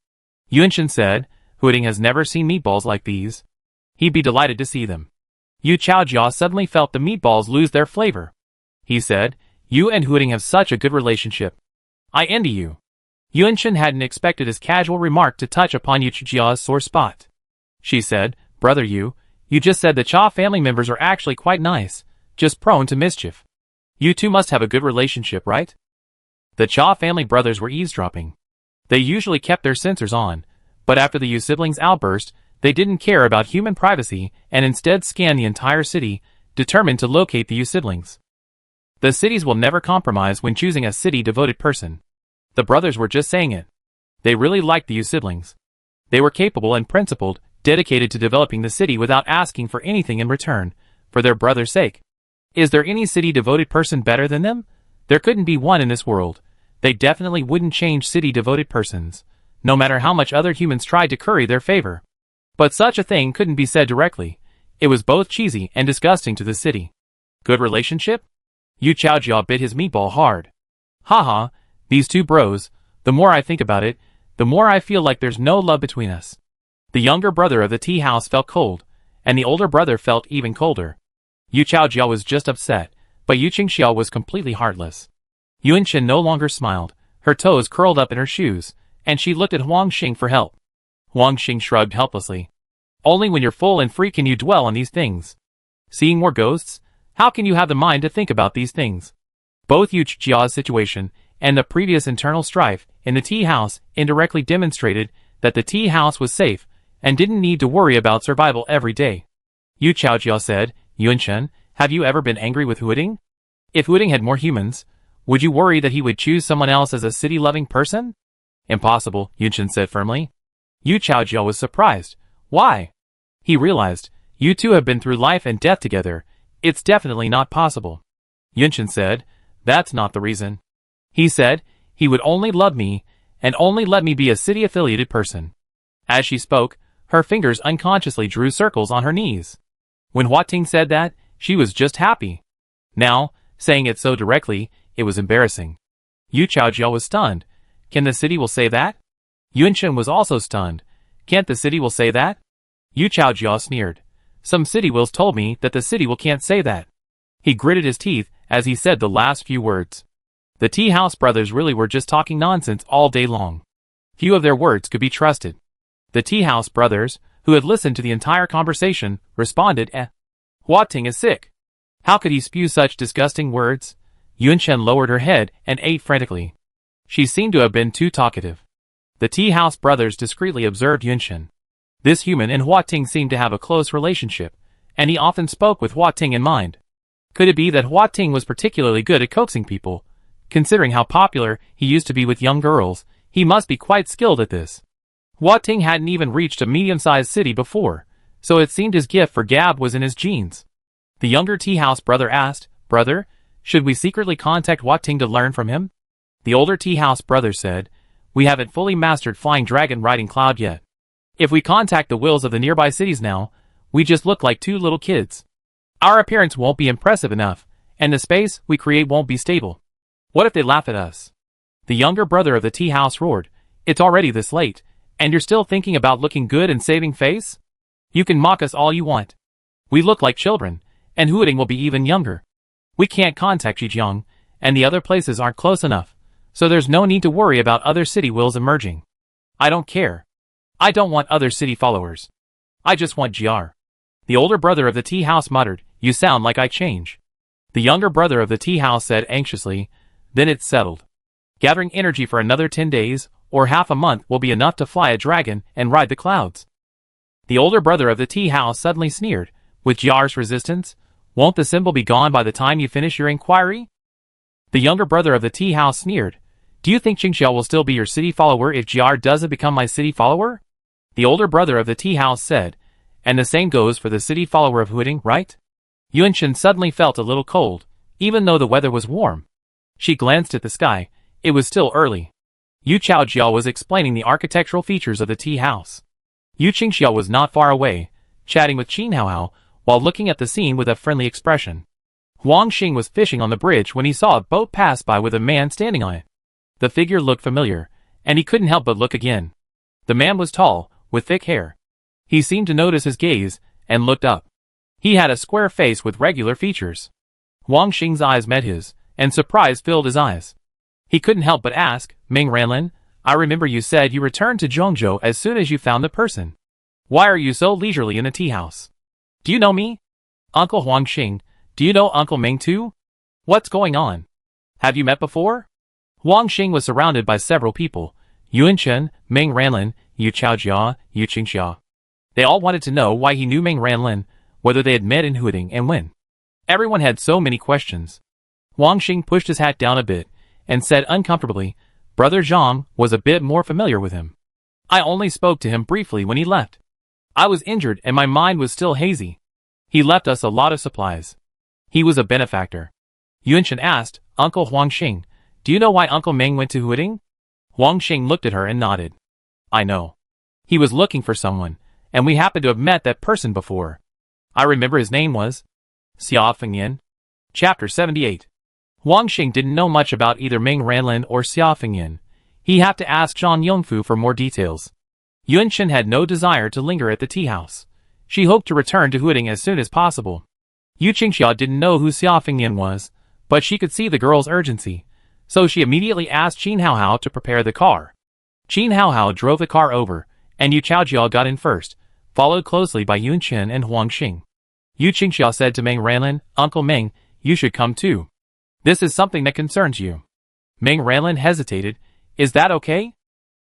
Yun Chen said, "Huading has never seen meatballs like these. He'd be delighted to see them." Yu Chaojia suddenly felt the meatballs lose their flavor. He said, "You and Huading have such a good relationship. I envy you." Yun Chen hadn't expected his casual remark to touch upon Yu Chaojia's sore spot. She said, "Brother you just said the Cha family members are actually quite nice, just prone to mischief. You two must have a good relationship, right?" The Cha family brothers were eavesdropping. They usually kept their sensors on, but after the Yu siblings' outburst, they didn't care about human privacy and instead scanned the entire city, determined to locate the Yu siblings. The cities will never compromise when choosing a city-devoted person. The brothers were just saying it. They really liked the Yu siblings. They were capable and principled, dedicated to developing the city without asking for anything in return, for their brother's sake. Is there any city-devoted person better than them? There couldn't be one in this world. They definitely wouldn't change city-devoted persons, no matter how much other humans tried to curry their favor. But such a thing couldn't be said directly. It was both cheesy and disgusting to the city. Good relationship? Yu Chaojia bit his meatball hard. Haha, these two bros, the more I think about it, the more I feel like there's no love between us. The younger brother of the tea house felt cold, and the older brother felt even colder. Yu Chaojia was just upset, but Yu Qingxia was completely heartless. Yun Chen no longer smiled, her toes curled up in her shoes, and she looked at Huang Xing for help. Huang Xing shrugged helplessly. "Only when you're full and free can you dwell on these things. Seeing more ghosts? How can you have the mind to think about these things?" Both Yu Qiao's situation and the previous internal strife in the tea house indirectly demonstrated that the tea house was safe and didn't need to worry about survival every day. Yu Chaojia said, "Yun Chen, have you ever been angry with Huading? If Huading had more humans, would you worry that he would choose someone else as a city-loving person?" "Impossible," Yun Chen said firmly. Yu Chaojia was surprised. Why? He realized, you two have been through life and death together. It's definitely not possible. Yun Chen said, "That's not the reason. He said, he would only love me, and only let me be a city-affiliated person." As she spoke, her fingers unconsciously drew circles on her knees. When Hua Ting said that, she was just happy. Now, saying it so directly, it was embarrassing. Yu Chaojia was stunned. Can the city will say that? Yun Chen was also stunned. Can't the city will say that? Yu Chaojia sneered. Some city wills told me that the city will can't say that. He gritted his teeth as he said the last few words. The tea house brothers really were just talking nonsense all day long. Few of their words could be trusted. The tea house brothers, who had listened to the entire conversation, responded, Hua Ting is sick. How could he spew such disgusting words? Yun Chen lowered her head and ate frantically. She seemed to have been too talkative. The tea house brothers discreetly observed Yun Chen. This human and Hua Ting seemed to have a close relationship, and he often spoke with Hua Ting in mind. Could it be that Hua Ting was particularly good at coaxing people? Considering how popular he used to be with young girls, he must be quite skilled at this. Hua Ting hadn't even reached a medium-sized city before, so it seemed his gift for gab was in his genes. The younger tea house brother asked, "Brother, should we secretly contact Hua Ting to learn from him?" The older tea house brother said, "We haven't fully mastered flying dragon riding cloud yet. If we contact the wills of the nearby cities now, we just look like two little kids. Our appearance won't be impressive enough, and the space we create won't be stable. What if they laugh at us?" The younger brother of the tea house roared, "It's already this late, and you're still thinking about looking good and saving face? You can mock us all you want. We look like children, and Huading will be even younger. We can't contact Zhejiang, and the other places aren't close enough, so there's no need to worry about other city wills emerging. I don't care. I don't want other city followers. I just want GR." The older brother of the tea house muttered, "You sound like I change." The younger brother of the tea house said anxiously, "Then it's settled. Gathering energy for another 10 days, or half a month will be enough to fly a dragon and ride the clouds." The older brother of the tea house suddenly sneered, "With GR's resistance, won't the symbol be gone by the time you finish your inquiry?" The younger brother of the tea house sneered, "Do you think Qingxiao will still be your city follower if GR doesn't become my city follower?" The older brother of the tea house said, "And the same goes for the city follower of Huading, right?" Yuanchen suddenly felt a little cold, even though the weather was warm. She glanced at the sky. It was still early. Yu Chaojiao was explaining the architectural features of the tea house. Yu Qingxiao was not far away, chatting with Qin Haohao, while looking at the scene with a friendly expression. Huang Xing was fishing on the bridge when he saw a boat pass by with a man standing on it. The figure looked familiar, and he couldn't help but look again. The man was tall, with thick hair. He seemed to notice his gaze, and looked up. He had a square face with regular features. Huang Xing's eyes met his, and surprise filled his eyes. He couldn't help but ask, "Ming Ranlin, I remember you said you returned to Zhongzhou as soon as you found the person. Why are you so leisurely in the tea house? Do you know me?" "Uncle Huang Xing, do you know Uncle Ming too? What's going on? Have you met before?" Huang Xing was surrounded by several people, Yuan Chen, Ming Ranlin, Yu Chaojia, Yu Qingxia. They all wanted to know why he knew Ming Ranlin, whether they had met in Huading and when. Everyone had so many questions. Huang Xing pushed his hat down a bit, and said uncomfortably, "Brother Zhang was a bit more familiar with him. I only spoke to him briefly when he left. I was injured and my mind was still hazy. He left us a lot of supplies. He was a benefactor." Yuanchen asked, "Uncle Huang Xing, do you know why Uncle Ming went to Huading?" Huang Xing looked at her and nodded. "I know. He was looking for someone, and we happened to have met that person before. I remember his name was Xia Fengyan." Chapter 78. Huang Xing didn't know much about either Ming Ranlin or Xia Fengyan. He had to ask Zhang Yongfu for more details. Yuanchen had no desire to linger at the tea house. She hoped to return to Huading as soon as possible. Yu Qingxia didn't know who Xia Fengyan was, but she could see the girl's urgency, so she immediately asked Qin Haohao to prepare the car. Qin Haohao drove the car over, and Yu Chaojiao got in first, followed closely by Yuanchen and Huang Xing. Yu Qingxia said to Ming Ranlin, "Uncle Ming, you should come too. This is something that concerns you." Ming Ranlin hesitated. "Is that okay?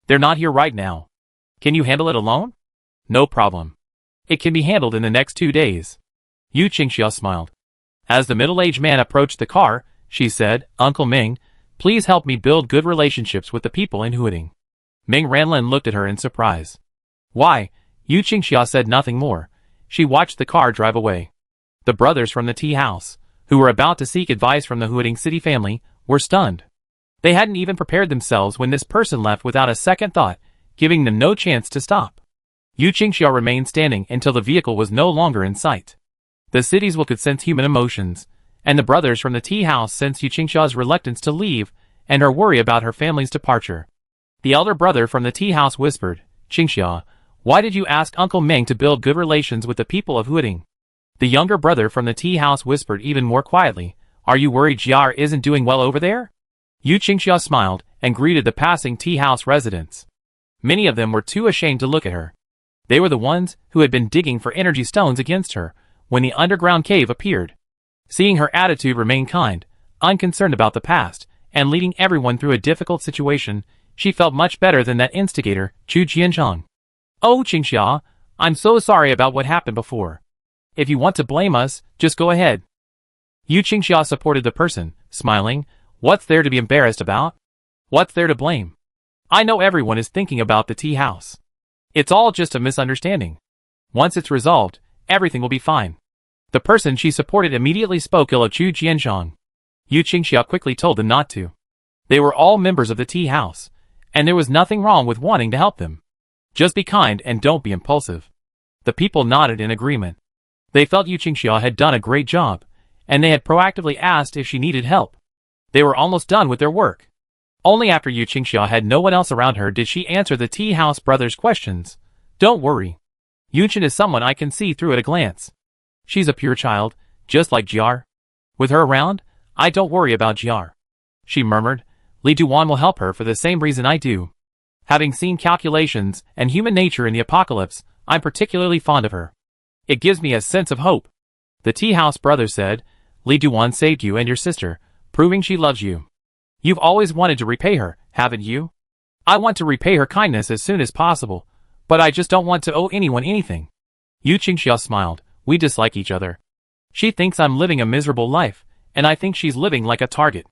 They're not here right now. Can you handle it alone?" "No problem. It can be handled in the next 2 days." Yu Qingxia smiled. As the middle-aged man approached the car, she said, "Uncle Ming, please help me build good relationships with the people in Huading." Ming Ranlin looked at her in surprise. "Why?" Yu Qingxia said nothing more. She watched the car drive away. The brothers from the tea house, who were about to seek advice from the Huading city family, were stunned. They hadn't even prepared themselves when this person left without a second thought, giving them no chance to stop. Yu Qingxia remained standing until the vehicle was no longer in sight. The cities could sense human emotions, and the brothers from the tea house sensed Yu Qingxia's reluctance to leave and her worry about her family's departure. The elder brother from the tea house whispered, "Qingxia, why did you ask Uncle Ming to build good relations with the people of Huading?" The younger brother from the tea house whispered even more quietly, "Are you worried Jiar isn't doing well over there?" Yu Qingxia smiled and greeted the passing tea house residents. Many of them were too ashamed to look at her. They were the ones who had been digging for energy stones against her when the underground cave appeared. Seeing her attitude remain kind, unconcerned about the past, and leading everyone through a difficult situation, she felt much better than that instigator, Chu Jianzhang. "Oh Qingxia, I'm so sorry about what happened before. If you want to blame us, just go ahead. Yu Qingxia supported the person, smiling. What's there to be embarrassed about? What's there to blame? I know everyone is thinking about the tea house. It's all just a misunderstanding. Once it's resolved, everything will be fine. The person she supported immediately spoke ill of Chu Jianzhong. Yu Qingxia quickly told them not to. They were all members of the tea house, and there was nothing wrong with wanting to help them. Just be kind and don't be impulsive. The people nodded in agreement. They felt Yu Qingxia had done a great job, and they had proactively asked if she needed help. They were almost done with their work. Only after Yu Qingxia had no one else around her did she answer the tea house brothers' questions. Don't worry. Yunchen is someone I can see through at a glance. She's a pure child, just like Jiar. With her around, I don't worry about Jiar. She murmured. Li Duan will help her for the same reason I do. Having seen calculations and human nature in the apocalypse, I'm particularly fond of her. It gives me a sense of hope. The tea house brother said, Li Duan saved you and your sister, proving she loves you. You've always wanted to repay her, haven't you? I want to repay her kindness as soon as possible, but I just don't want to owe anyone anything. Yu Qingxia smiled. We dislike each other. She thinks I'm living a miserable life, and I think she's living like a target.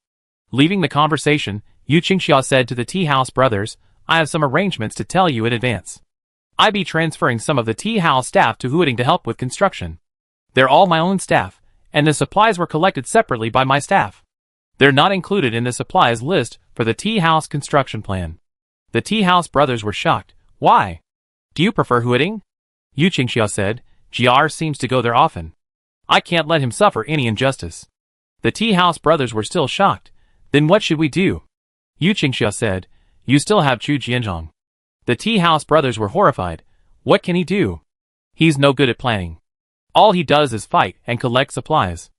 Leaving the conversation, Yu Qingxia said to the tea house brothers, I have some arrangements to tell you in advance. I be transferring some of the tea house staff to Huading to help with construction. They're all my own staff, and the supplies were collected separately by my staff. They're not included in the supplies list for the tea house construction plan. The tea house brothers were shocked. Why? Do you prefer Huading? Yu Qingxia said, Jiar seems to go there often. I can't let him suffer any injustice. The tea house brothers were still shocked. Then what should we do? Yu Qingxia said, you still have Chu Jianzhong. The tea house brothers were horrified. What can he do? He's no good at planning. All he does is fight and collect supplies.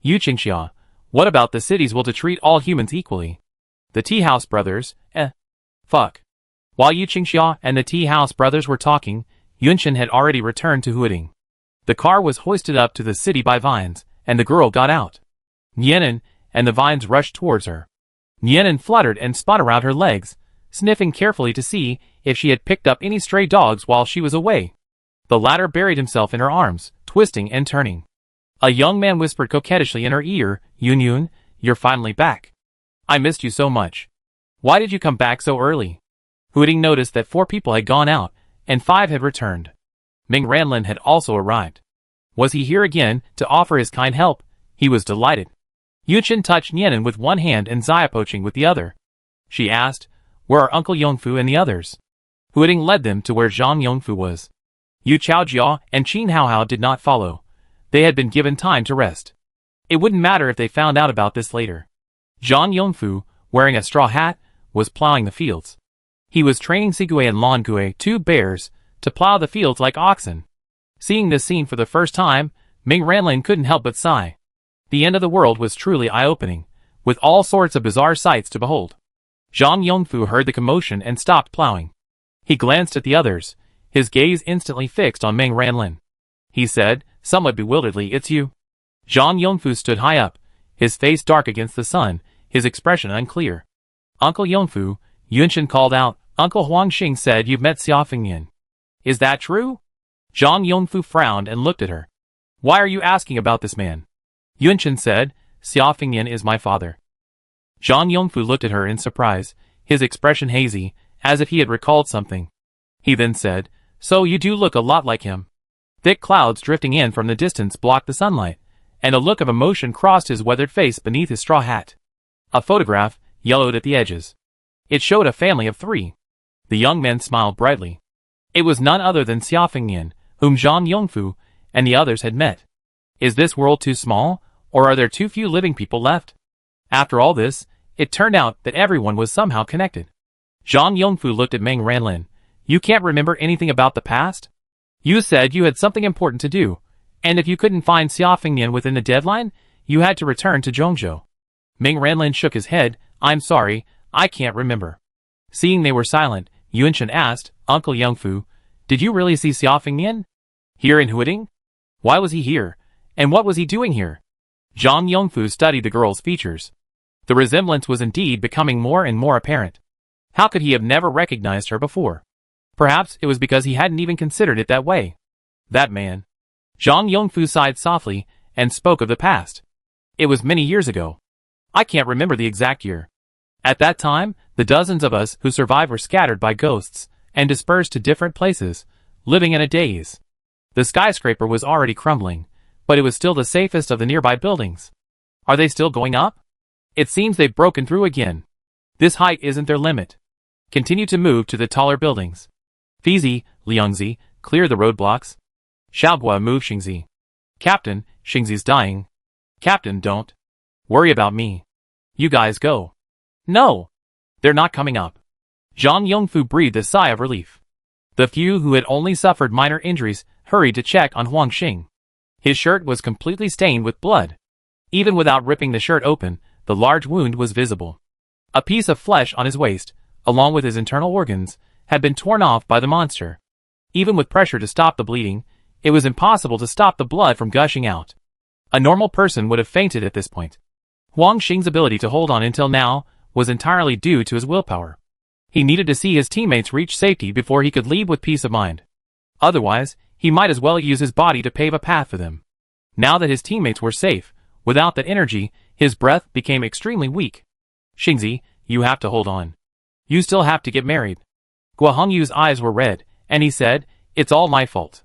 Yu Qingxia, what about the city's will to treat all humans equally? The tea house brothers, fuck. While Yu Qingxia and the tea house brothers were talking, Yunchen had already returned to Huading. The car was hoisted up to the city by vines, and the girl got out. Nianen and the vines rushed towards her. Nianen fluttered and spun around her legs, sniffing carefully to see if she had picked up any stray dogs while she was away. The latter buried himself in her arms, twisting and turning. A young man whispered coquettishly in her ear, Yun, you're finally back. I missed you so much. Why did you come back so early? Huading noticed that 4 people had gone out, and 5 had returned. Ming Ranlin had also arrived. Was he here again to offer his kind help? He was delighted. Yunchen touched Nianen with one hand and Xiaopoching with the other. She asked, where are Uncle Yongfu and the others? Huading led them to where Zhang Yongfu was. Yu Chaojia and Qin Haohao did not follow. They had been given time to rest. It wouldn't matter if they found out about this later. Zhang Yongfu, wearing a straw hat, was plowing the fields. He was training Sigui and Longui, 2 bears, to plow the fields like oxen. Seeing this scene for the first time, Ming Ranlin couldn't help but sigh. The end of the world was truly eye-opening, with all sorts of bizarre sights to behold. Zhang Yongfu heard the commotion and stopped plowing. He glanced at the others, his gaze instantly fixed on Ming Ranlin. He said, somewhat bewilderedly, it's you. Zhang Yongfu stood high up, his face dark against the sun, his expression unclear. Uncle Yongfu, Yunchen called out. Uncle Huangxing said you've met Xia Fengyan. Is that true? Zhang Yongfu frowned and looked at her. Why are you asking about this man? Yunchen said, Xia Fengyan is my father. Zhang Yongfu looked at her in surprise, his expression hazy, as if he had recalled something. He then said, so you do look a lot like him. Thick clouds drifting in from the distance blocked the sunlight, and a look of emotion crossed his weathered face beneath his straw hat. A photograph, yellowed at the edges. It showed a family of 3. The young man smiled brightly. It was none other than Xia Fengyan, whom Zhang Yongfu and the others had met. Is this world too small, or are there too few living people left? After all this, it turned out that everyone was somehow connected. Zhang Yongfu looked at Ming Ranlin. You can't remember anything about the past? You said you had something important to do, and if you couldn't find Xia Fengyan within the deadline, you had to return to Zhongzhou. Ming Ranlin shook his head. I'm sorry, I can't remember. Seeing they were silent, Yunchen asked, Uncle Yongfu, did you really see Xia Fengyan? Here in Huading? Why was he here? And what was he doing here? Zhang Yongfu studied the girl's features. The resemblance was indeed becoming more and more apparent. How could he have never recognized her before? Perhaps it was because he hadn't even considered it that way. That man. Zhang Yongfu sighed softly and spoke of the past. It was many years ago. I can't remember the exact year. At that time, the dozens of us who survived were scattered by ghosts and dispersed to different places, living in a daze. The skyscraper was already crumbling, but it was still the safest of the nearby buildings. Are they still going up? It seems they've broken through again. This height isn't their limit. Continue to move to the taller buildings. Fizi, Liangzi, clear the roadblocks. Xiaogua, move Xingzi. Captain, Xingzi's dying. Captain, don't worry about me. You guys go. No! They're not coming up. Zhang Yongfu breathed a sigh of relief. The few who had only suffered minor injuries hurried to check on Huang Xing. His shirt was completely stained with blood. Even without ripping the shirt open, the large wound was visible. A piece of flesh on his waist, along with his internal organs, had been torn off by the monster. Even with pressure to stop the bleeding, it was impossible to stop the blood from gushing out. A normal person would have fainted at this point. Huang Xing's ability to hold on until now was entirely due to his willpower. He needed to see his teammates reach safety before he could leave with peace of mind. Otherwise, he might as well use his body to pave a path for them. Now that his teammates were safe, without that energy, his breath became extremely weak. Xingzi, you have to hold on. You still have to get married. Guo Hongyu's eyes were red, and he said, it's all my fault.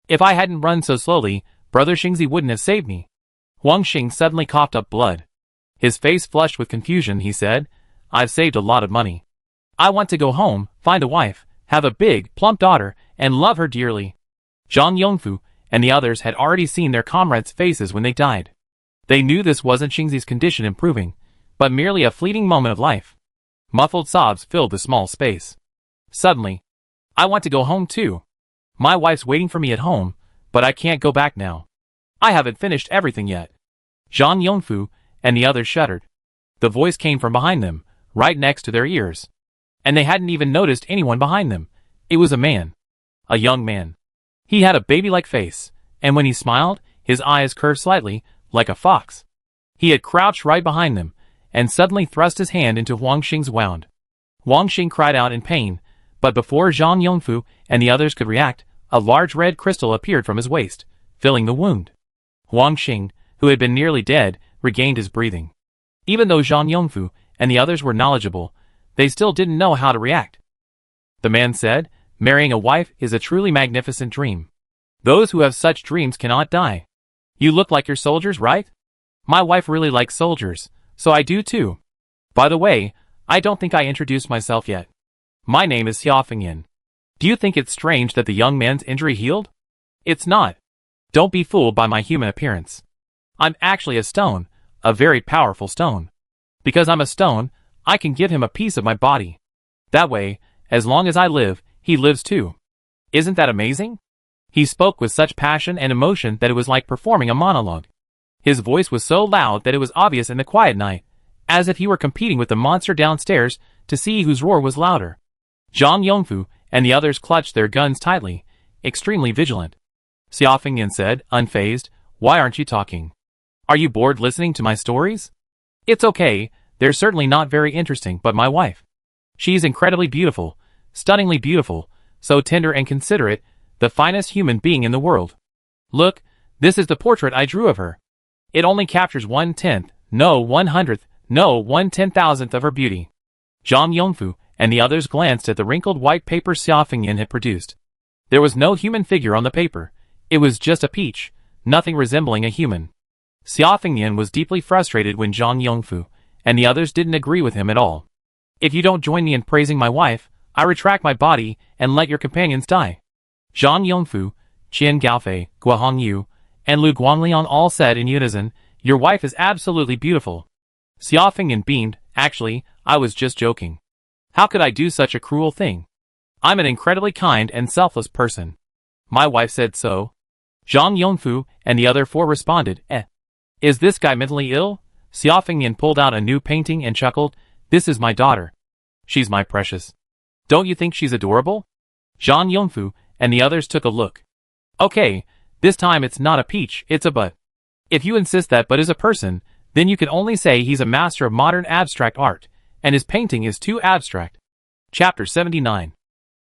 If I hadn't run so slowly, brother Xingzi wouldn't have saved me. Huang Xing suddenly coughed up blood. His face flushed with confusion. He said, I've saved a lot of money. I want to go home, find a wife, have a big, plump daughter, and love her dearly. Zhang Yongfu and the others had already seen their comrades' faces when they died. They knew this wasn't Xingzi's condition improving, but merely a fleeting moment of life. Muffled sobs filled the small space. Suddenly, I want to go home too. My wife's waiting for me at home, but I can't go back now. I haven't finished everything yet. Zhang Yongfu and the others shuddered. The voice came from behind them, right next to their ears. And they hadn't even noticed anyone behind them. It was a man. A young man. He had a baby-like face, and when he smiled, his eyes curved slightly, like a fox. He had crouched right behind them, and suddenly thrust his hand into Huang Xing's wound. Huang Xing cried out in pain, but before Zhang Yongfu and the others could react, a large red crystal appeared from his waist, filling the wound. Huang Xing, who had been nearly dead, regained his breathing. Even though Zhang Yongfu and the others were knowledgeable, they still didn't know how to react. The man said, marrying a wife is a truly magnificent dream. Those who have such dreams cannot die. You look like your soldiers, right? My wife really likes soldiers, so I do too. By the way, I don't think I introduced myself yet. My name is Xiaofengyan. Do you think it's strange that the young man's injury healed? It's not. Don't be fooled by my human appearance. I'm actually a stone, a very powerful stone. Because I'm a stone, I can give him a piece of my body. That way, as long as I live, he lives too. Isn't that amazing? He spoke with such passion and emotion that it was like performing a monologue. His voice was so loud that it was obvious in the quiet night, as if he were competing with the monster downstairs to see whose roar was louder. Zhang Yongfu and the others clutched their guns tightly, extremely vigilant. Xiaofengyan said, unfazed, why aren't you talking? Are you bored listening to my stories? It's okay, they're certainly not very interesting, but my wife. She's incredibly beautiful, stunningly beautiful, so tender and considerate, the finest human being in the world. Look, this is the portrait I drew of her. It only captures 1/10, no 100th, no 1/10,000th of her beauty. Zhang Yongfu and the others glanced at the wrinkled white paper Xiaofengyan had produced. There was no human figure on the paper. It was just a peach, nothing resembling a human. Xiaofengyan was deeply frustrated when Zhang Yongfu and the others didn't agree with him at all. If you don't join me in praising my wife, I retract my body and let your companions die. Zhang Yongfu, Qian Gaofei, Guo Hongyu, and Lu Guangliang all said in unison, your wife is absolutely beautiful. Xiaofengyan beamed, actually, I was just joking. How could I do such a cruel thing? I'm an incredibly kind and selfless person. My wife said so. Zhang Yongfu and the other four responded, Is this guy mentally ill? Xiaofengyan pulled out a new painting and chuckled, this is my daughter. She's my precious. Don't you think she's adorable? Zhang Yongfu and the others took a look. Okay, this time it's not a peach, it's a bud. If you insist that bud is a person, then you can only say he's a master of modern abstract art, and his painting is too abstract. Chapter 79.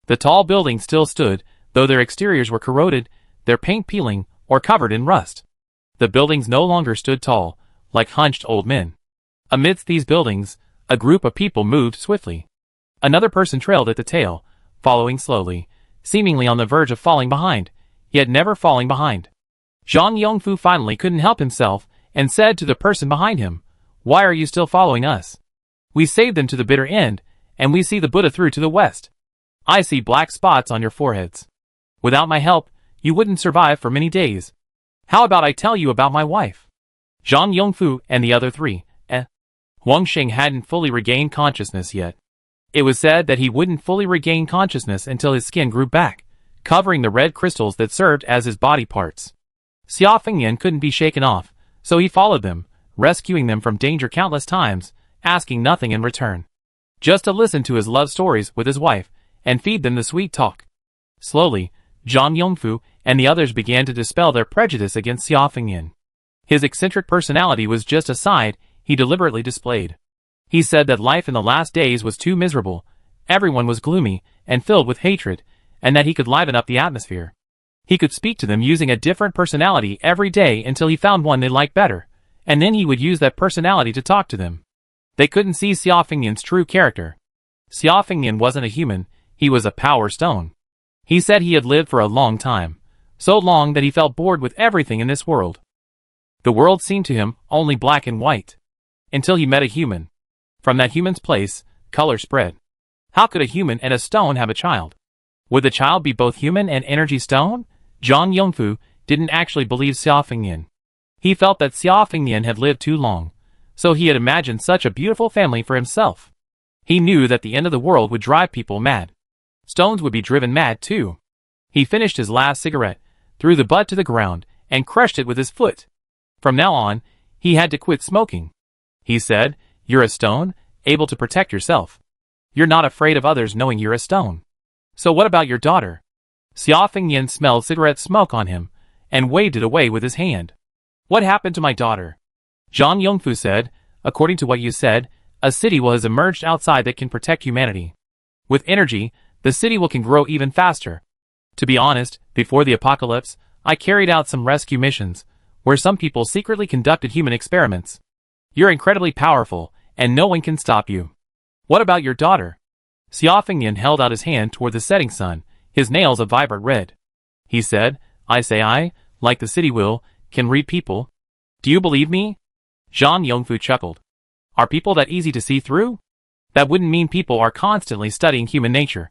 The tall buildings still stood, though their exteriors were corroded, their paint peeling, or covered in rust. The buildings no longer stood tall, like hunched old men. Amidst these buildings, a group of people moved swiftly. Another person trailed at the tail, following slowly, seemingly on the verge of falling behind, yet never falling behind. Zhang Yongfu finally couldn't help himself and said to the person behind him, "Why are you still following us? We saved them to the bitter end, and we see the Buddha through to the west. I see black spots on your foreheads. Without my help, you wouldn't survive for many days. How about I tell you about my wife?" Zhang Yongfu and the other three, Wang Xing hadn't fully regained consciousness yet. It was said that he wouldn't fully regain consciousness until his skin grew back, covering the red crystals that served as his body parts. Xia Fengnian couldn't be shaken off, so he followed them, rescuing them from danger countless times, asking nothing in return. Just to listen to his love stories with his wife, and feed them the sweet talk. Slowly, Zhang Yongfu and the others began to dispel their prejudice against Xia Fengnian. His eccentric personality was just a side he deliberately displayed. He said that life in the last days was too miserable, everyone was gloomy and filled with hatred, and that he could liven up the atmosphere. He could speak to them using a different personality every day until he found one they liked better, and then he would use that personality to talk to them. They couldn't see Xia Fengnian's true character. Xia Fengnian wasn't a human, he was a power stone. He said he had lived for a long time, so long that he felt bored with everything in this world. The world seemed to him only black and white. Until he met a human. From that human's place, color spread. How could a human and a stone have a child? Would the child be both human and energy stone? Zhang Yongfu didn't actually believe Xia Fengnian. He felt that Xia Fengnian had lived too long, so he had imagined such a beautiful family for himself. He knew that the end of the world would drive people mad. Stones would be driven mad too. He finished his last cigarette, threw the butt to the ground, and crushed it with his foot. From now on, he had to quit smoking. He said, "You're a stone, able to protect yourself. You're not afraid of others knowing you're a stone. So what about your daughter?" Xia Fengnian smelled cigarette smoke on him, and waved it away with his hand. "What happened to my daughter?" Zhang Yongfu said, "According to what you said, a city will have emerged outside that can protect humanity. With energy, the city can grow even faster. To be honest, before the apocalypse, I carried out some rescue missions, where some people secretly conducted human experiments. You're incredibly powerful, and no one can stop you. What about your daughter?" Xia Fengnian held out his hand toward the setting sun, his nails a vibrant red. He said, I, like the city will, can read people. Do you believe me?" Zhang Yongfu chuckled. "Are people that easy to see through? That wouldn't mean people are constantly studying human nature.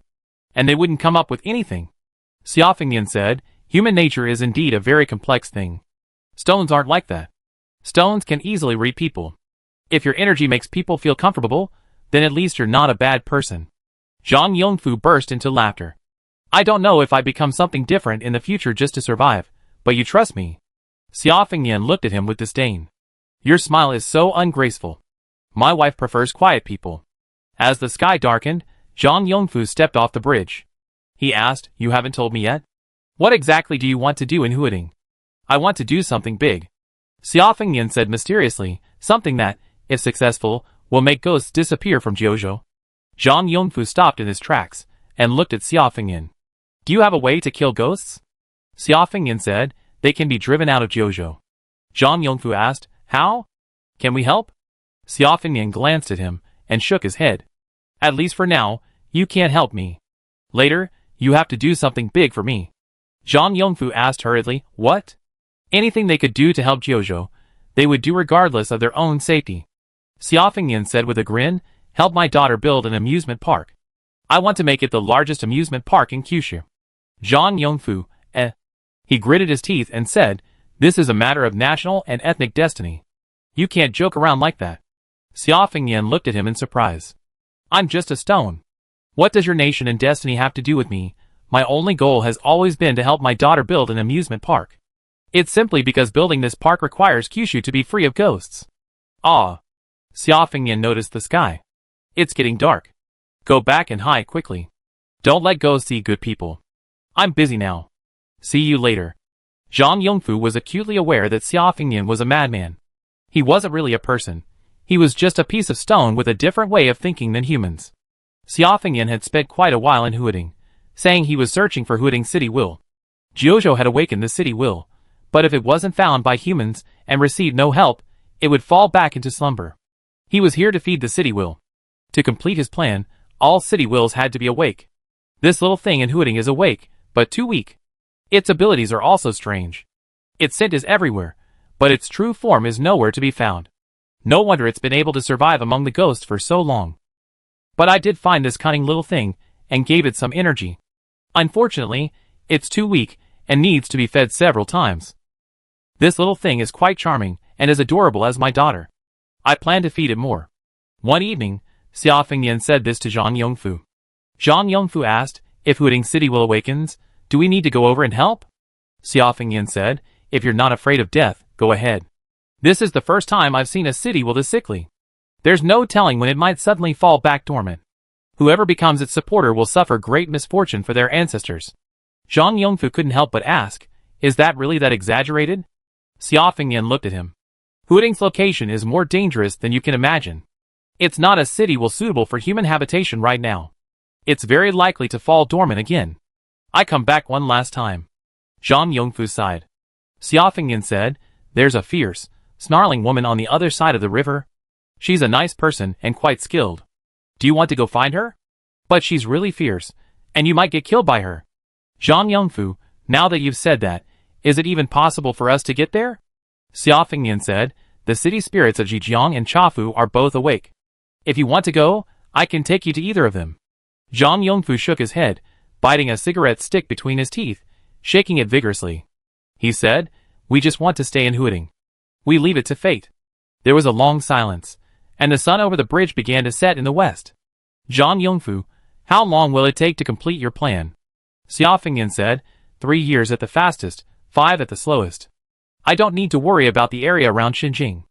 And they wouldn't come up with anything." Xia Fengnian said, "Human nature is indeed a very complex thing. Stones aren't like that. Stones can easily read people. If your energy makes people feel comfortable, then at least you're not a bad person." Zhang Yongfu burst into laughter. "I don't know if I become something different in the future just to survive, but you trust me." Xia Fengnian looked at him with disdain. "Your smile is so ungraceful. My wife prefers quiet people." As the sky darkened, Zhang Yongfu stepped off the bridge. He asked, "You haven't told me yet? What exactly do you want to do in Huading?" "I want to do something big," Xia Fengnian said mysteriously, "something that, if successful, will make ghosts disappear from Jiuzhou." Zhang Yongfu stopped in his tracks, and looked at Xia Fengnian. "Do you have a way to kill ghosts?" Xia Fengnian said, "They can be driven out of Jiuzhou." Zhang Yongfu asked, "How? Can we help?" Xia Fengnian glanced at him, and shook his head. "At least for now, you can't help me. Later, you have to do something big for me." Zhang Yongfu asked hurriedly, "What?" Anything they could do to help Jiuzhou, they would do regardless of their own safety. Xia Fengnian said with a grin, "Help my daughter build an amusement park. I want to make it the largest amusement park in Kyushu." Zhang Yongfu, He gritted his teeth and said, "This is a matter of national and ethnic destiny. You can't joke around like that." Xia Fengnian looked at him in surprise. "I'm just a stone. What does your nation and destiny have to do with me? My only goal has always been to help my daughter build an amusement park. It's simply because building this park requires Kyushu to be free of ghosts." "Ah." Xia Fengnian noticed the sky. "It's getting dark. Go back and hide quickly. Don't let ghosts see good people. I'm busy now. See you later." Zhang Yongfu was acutely aware that Xia Fengnian was a madman. He wasn't really a person. He was just a piece of stone with a different way of thinking than humans. Xia Fengnian had spent quite a while in Huading, saying he was searching for Huading City Will. Jiuzhou had awakened the City Will, but if it wasn't found by humans and received no help, it would fall back into slumber. He was here to feed the City Will. To complete his plan, all City Wills had to be awake. This little thing in Huading is awake, but too weak. Its abilities are also strange. Its scent is everywhere, but its true form is nowhere to be found. No wonder it's been able to survive among the ghosts for so long. But I did find this cunning little thing, and gave it some energy. Unfortunately, it's too weak, and needs to be fed several times. This little thing is quite charming, and as adorable as my daughter. I plan to feed it more. One evening, Xia Fengnian said this to Zhang Yongfu. Zhang Yongfu asked, if Huading City Will awakens, do we need to go over and help? Xia Fengnian said, if you're not afraid of death, go ahead. This is the first time I've seen a city will this sickly. There's no telling when it might suddenly fall back dormant. Whoever becomes its supporter will suffer great misfortune for their ancestors. Zhang Yongfu couldn't help but ask, is that really that exaggerated? Xia Fengnian looked at him. Huading's location is more dangerous than you can imagine. It's not a city will suitable for human habitation right now. It's very likely to fall dormant again. I come back one last time. Zhang Yongfu sighed. Xia Fengnian said, there's a fierce, snarling woman on the other side of the river. She's a nice person and quite skilled. Do you want to go find her? But she's really fierce, and you might get killed by her. Zhang Yongfu, now that you've said that, is it even possible for us to get there? Xia Fengnian said, the city spirits of Zhejiang and Chafu are both awake. If you want to go, I can take you to either of them. Zhang Yongfu shook his head, biting a cigarette stick between his teeth, shaking it vigorously. He said, we just want to stay in Huading. We leave it to fate. There was a long silence, and the sun over the bridge began to set in the west. Zhang Yongfu, how long will it take to complete your plan? Xia Fengnian said, 3 years at the fastest, 5 at the slowest. I don't need to worry about the area around Xinjing.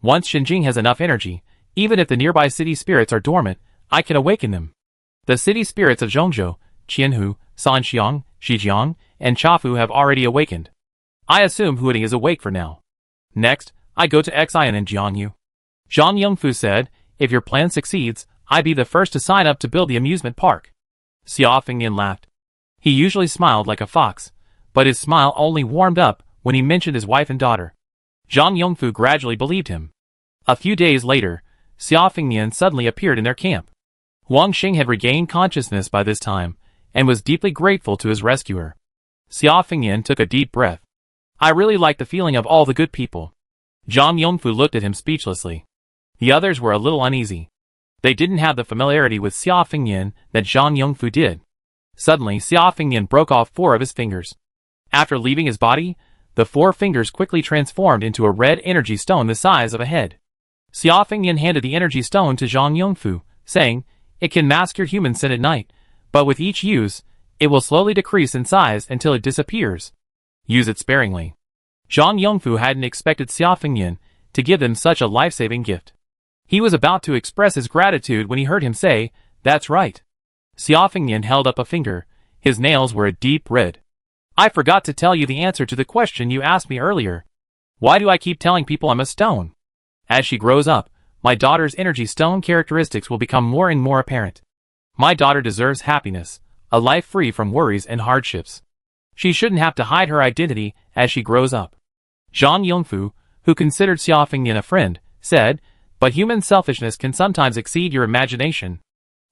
Once Xinjing has enough energy, even if the nearby city spirits are dormant, I can awaken them. The city spirits of Zhongzhou, Qianhu, Sanxiang, Shijiang, and Chafu have already awakened. I assume Huading is awake for now. Next, I go to Xian and Jiangyu. Zhang Yongfu said, if your plan succeeds, I'd be the first to sign up to build the amusement park. Xia Fengnian laughed. He usually smiled like a fox, but his smile only warmed up when he mentioned his wife and daughter. Zhang Yongfu gradually believed him. A few days later, Xia Fengnian suddenly appeared in their camp. Huang Xing had regained consciousness by this time, and was deeply grateful to his rescuer. Xia Fengnian took a deep breath. I really like the feeling of all the good people. Zhang Yongfu looked at him speechlessly. The others were a little uneasy. They didn't have the familiarity with Xia Fengnian that Zhang Yongfu did. Suddenly, Xia Fengnian broke off 4 of his fingers. After leaving his body, the 4 fingers quickly transformed into a red energy stone the size of a head. Xia Fengnian handed the energy stone to Zhang Yongfu, saying, it can mask your human scent at night, but with each use, it will slowly decrease in size until it disappears. Use it sparingly. Zhang Yongfu hadn't expected Xia Fengnian to give them such a life-saving gift. He was about to express his gratitude when he heard him say, that's right. Xia Fengnian held up a finger. His nails were a deep red. I forgot to tell you the answer to the question you asked me earlier. Why do I keep telling people I'm a stone? As she grows up, my daughter's energy stone characteristics will become more and more apparent. My daughter deserves happiness, a life free from worries and hardships. She shouldn't have to hide her identity as she grows up. Zhang Yongfu, who considered Xia Fengnian a friend, said, but human selfishness can sometimes exceed your imagination.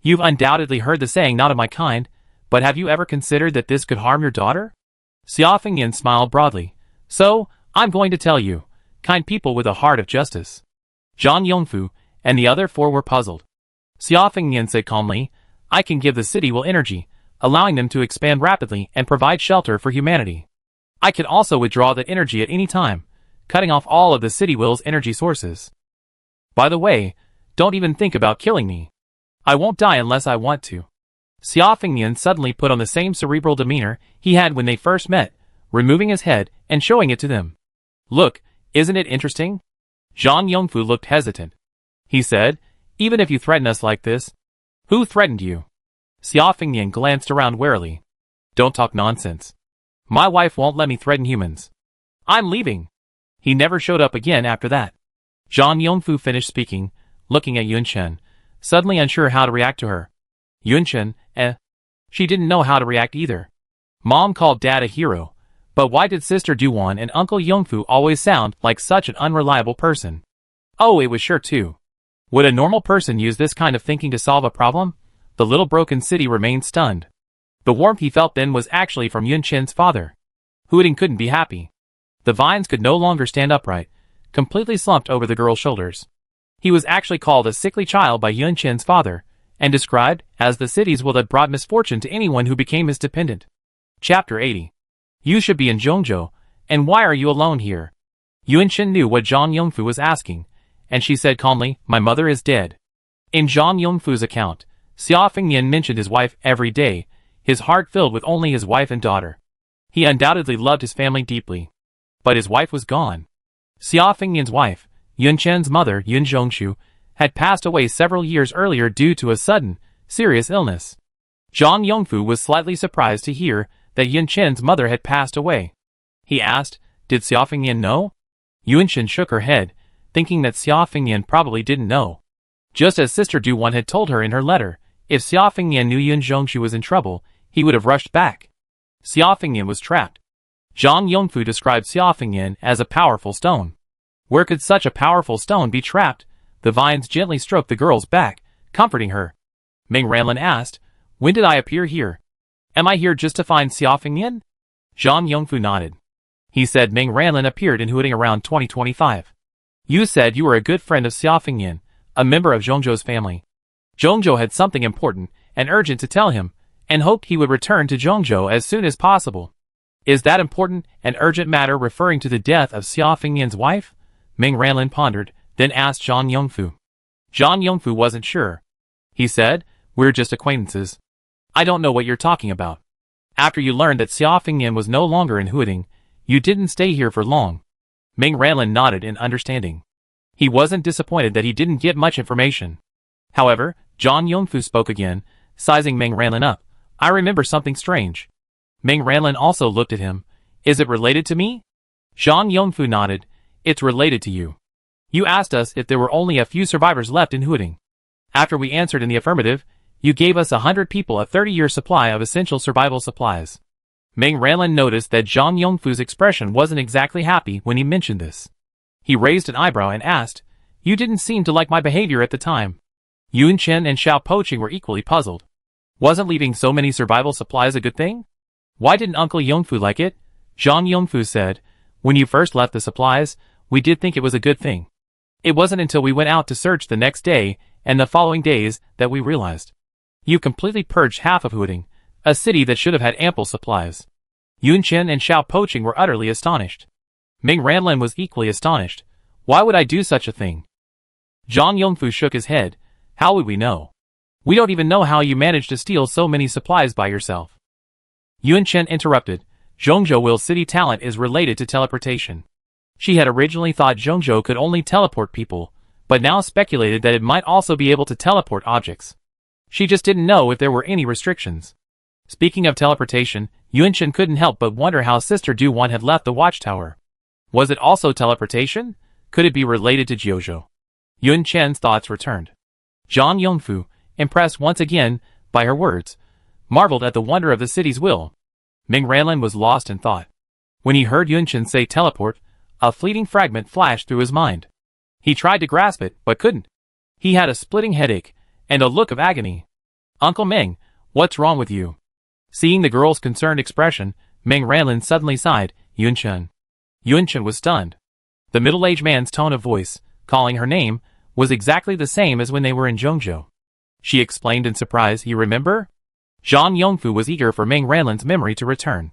You've undoubtedly heard the saying not of my kind, but have you ever considered that this could harm your daughter? Xia Fengnian smiled broadly. So, I'm going to tell you, kind people with a heart of justice. Zhang Yongfu and the other 4 were puzzled. Xia Fengnian said calmly, I can give the city will energy, allowing them to expand rapidly and provide shelter for humanity. I can also withdraw that energy at any time, cutting off all of the city will's energy sources. By the way, don't even think about killing me. I won't die unless I want to. Xia Fengnian suddenly put on the same cerebral demeanor he had when they first met, removing his head and showing it to them. Look, isn't it interesting? Zhang Yongfu looked hesitant. He said, even if you threaten us like this. Who threatened you? Xia Fengnian glanced around warily. Don't talk nonsense. My wife won't let me threaten humans. I'm leaving. He never showed up again after that. Zhang Yongfu finished speaking, looking at Yunchen, suddenly unsure how to react to her. Yunchen, She didn't know how to react either. Mom called Dad a hero, but why did Sister Do-won and Uncle Yongfu always sound like such an unreliable person? Oh, it was sure too. Would a normal person use this kind of thinking to solve a problem? The little broken city remained stunned. The warmth he felt then was actually from Yun-chen's father. Hooting couldn't be happy. The vines could no longer stand upright, completely slumped over the girl's shoulders. He was actually called a sickly child by Yun-chen's father, and described as the city's will that brought misfortune to anyone who became his dependent. Chapter 80. You should be in Zhongzhou, and why are you alone here? Yun-chen knew what Zhang Yongfu was asking, and she said calmly, my mother is dead. In Zhang Yongfu's account, Xia Fengnian mentioned his wife every day, his heart filled with only his wife and daughter. He undoubtedly loved his family deeply. But his wife was gone. Xia Fengnian's wife, Yun-chen's mother Yun Zhongshu, had passed away several years earlier due to a sudden, serious illness. Zhang Yongfu was slightly surprised to hear that Yun-chen's mother had passed away. He asked, did Xia Fengnian know? Yun-chen shook her head, thinking that Xia Fengnian probably didn't know. Just as Sister Du-won had told her in her letter, if Xia Fengnian knew Yun Zhongshu was in trouble, he would have rushed back. Xia Fengnian was trapped. Zhang Yongfu described Xia Fengnian as a powerful stone. Where could such a powerful stone be trapped? The vines gently stroked the girl's back, comforting her. Ming Ranlin asked, when did I appear here? Am I here just to find Xia Fengnian? Zhang Yongfu nodded. He said Ming Ranlin appeared in Hooting around 2025. You said you were a good friend of Xia Fengnian, a member of Zhongzhou's family. Zhongzhou had something important and urgent to tell him, and hoped he would return to Zhongzhou as soon as possible. Is that important and urgent matter referring to the death of Xia Fengnian's wife? Ming Ranlin pondered, then asked Zhang Yongfu. Zhang Yongfu wasn't sure. He said, we're just acquaintances. I don't know what you're talking about. After you learned that Xia Fengnian was no longer in Hooting, you didn't stay here for long. Ming Ranlin nodded in understanding. He wasn't disappointed that he didn't get much information. However, Zhang Yongfu spoke again, sizing Ming Ranlin up. I remember something strange. Ming Ranlin also looked at him. Is it related to me? Zhang Yongfu nodded. It's related to you. You asked us if there were only a few survivors left in Hooting. After we answered in the affirmative, you gave us 100 people a 30-year supply of essential survival supplies. Ming Ranlin noticed that Zhang Yongfu's expression wasn't exactly happy when he mentioned this. He raised an eyebrow and asked, you didn't seem to like my behavior at the time. Yun Chen and Xiao Poqing were equally puzzled. Wasn't leaving so many survival supplies a good thing? Why didn't Uncle Yongfu like it? Zhang Yongfu said, when you first left the supplies, we did think it was a good thing. It wasn't until we went out to search the next day and the following days that we realized. You completely purged half of Hooting, a city that should have had ample supplies. Yun Chen and Xiao Poqing were utterly astonished. Ming Ranlin was equally astonished. Why would I do such a thing? Zhang Yongfu shook his head. How would we know? We don't even know how you managed to steal so many supplies by yourself. Yun Chen interrupted. Zhongzhou Will City talent is related to teleportation. She had originally thought Zhongzhou could only teleport people, but now speculated that it might also be able to teleport objects. She just didn't know if there were any restrictions. Speaking of teleportation, Yun Chen couldn't help but wonder how Sister Du-won had left the watchtower. Was it also teleportation? Could it be related to Jiuzhou? Yun Chen's thoughts returned. Zhang Yongfu, impressed once again by her words, marveled at the wonder of the city's will. Ming Ranlin was lost in thought. When he heard Yun Chen say teleport, a fleeting fragment flashed through his mind. He tried to grasp it, but couldn't. He had a splitting headache and a look of agony. Uncle Ming, what's wrong with you? Seeing the girl's concerned expression, Ming Ranlin suddenly sighed. Yun Chen. Yun Chen was stunned. The middle-aged man's tone of voice, calling her name, was exactly the same as when they were in Zhongzhou. She explained in surprise, you remember? Zhang Yongfu was eager for Ming Ranlin's memory to return.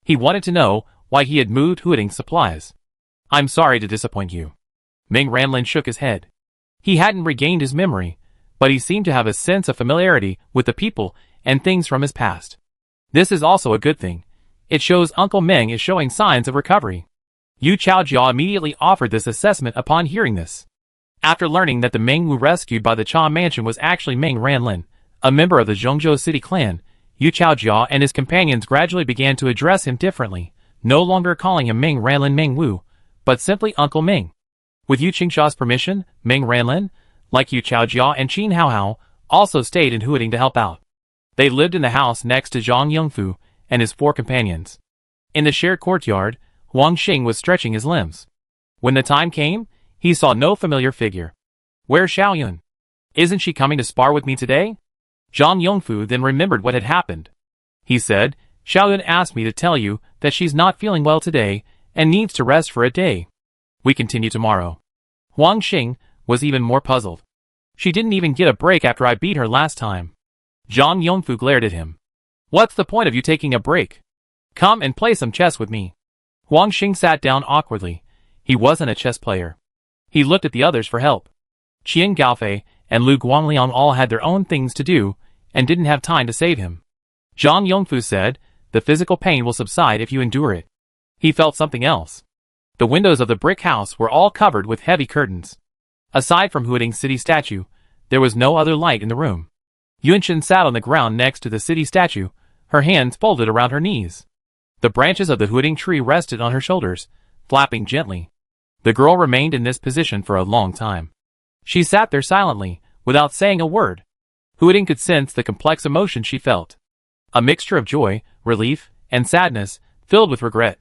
He wanted to know why he had moved Hooting's supplies. I'm sorry to disappoint you. Ming Ranlin shook his head. He hadn't regained his memory, but he seemed to have a sense of familiarity with the people and things from his past. This is also a good thing. It shows Uncle Ming is showing signs of recovery. Yu Chaojia immediately offered this assessment upon hearing this. After learning that the Ming Wu rescued by the Cha mansion was actually Ming Ranlin, a member of the Zhongzhou city clan, Yu Chaojia and his companions gradually began to address him differently, no longer calling him Ming Ranlin Ming Wu, but simply Uncle Ming. With Yu Qingsha's permission, Ming Ranlin, like Yu Chaojia and Qin Haohao, also stayed in Hooting to help out. They lived in the house next to Zhang Yongfu and his 4 companions. In the shared courtyard, Wang Xing was stretching his limbs. When the time came, he saw no familiar figure. Where's Xiaoyun? Isn't she coming to spar with me today? Zhang Yongfu then remembered what had happened. He said, Xiaoyun asked me to tell you that she's not feeling well today and needs to rest for a day. We continue tomorrow. Wang Xing was even more puzzled. She didn't even get a break after I beat her last time. Zhang Yongfu glared at him. What's the point of you taking a break? Come and play some chess with me. Wang Xing sat down awkwardly. He wasn't a chess player. He looked at the others for help. Qian Gaofei and Lu Guangliang all had their own things to do and didn't have time to save him. Zhang Yongfu said, the physical pain will subside if you endure it. He felt something else. The windows of the brick house were all covered with heavy curtains. Aside from Huading's city statue, there was no other light in the room. Yunqin sat on the ground next to the city statue, her hands folded around her knees. The branches of the Huading tree rested on her shoulders, flapping gently. The girl remained in this position for a long time. She sat there silently, without saying a word. Huading could sense the complex emotion she felt. A mixture of joy, relief, and sadness, filled with regret.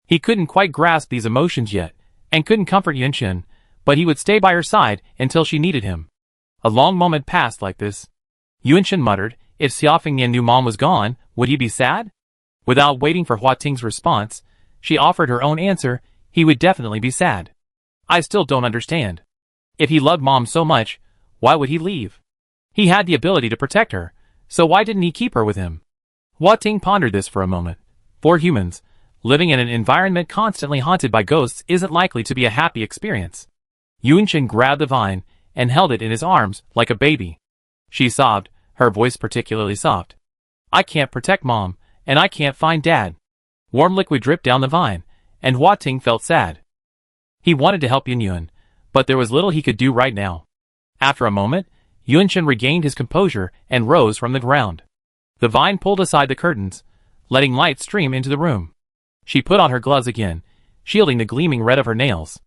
He couldn't quite grasp these emotions yet, and couldn't comfort Yunqin, but he would stay by her side until she needed him. A long moment passed like this. Yunqin muttered, if Xiaofingyan knew Mom was gone, would he be sad? Without waiting for Hua Ting's response, she offered her own answer, he would definitely be sad. I still don't understand. If he loved Mom so much, why would he leave? He had the ability to protect her, so why didn't he keep her with him? Hua Ting pondered this for a moment. For humans, living in an environment constantly haunted by ghosts isn't likely to be a happy experience. Yunqin grabbed the vine and held it in his arms like a baby. She sobbed, her voice particularly soft. I can't protect Mom, and I can't find Dad. Warm liquid dripped down the vine, and Hua Ting felt sad. He wanted to help Yunyun, but there was little he could do right now. After a moment, Yunqin regained his composure and rose from the ground. The vine pulled aside the curtains, letting light stream into the room. She put on her gloves again, shielding the gleaming red of her nails.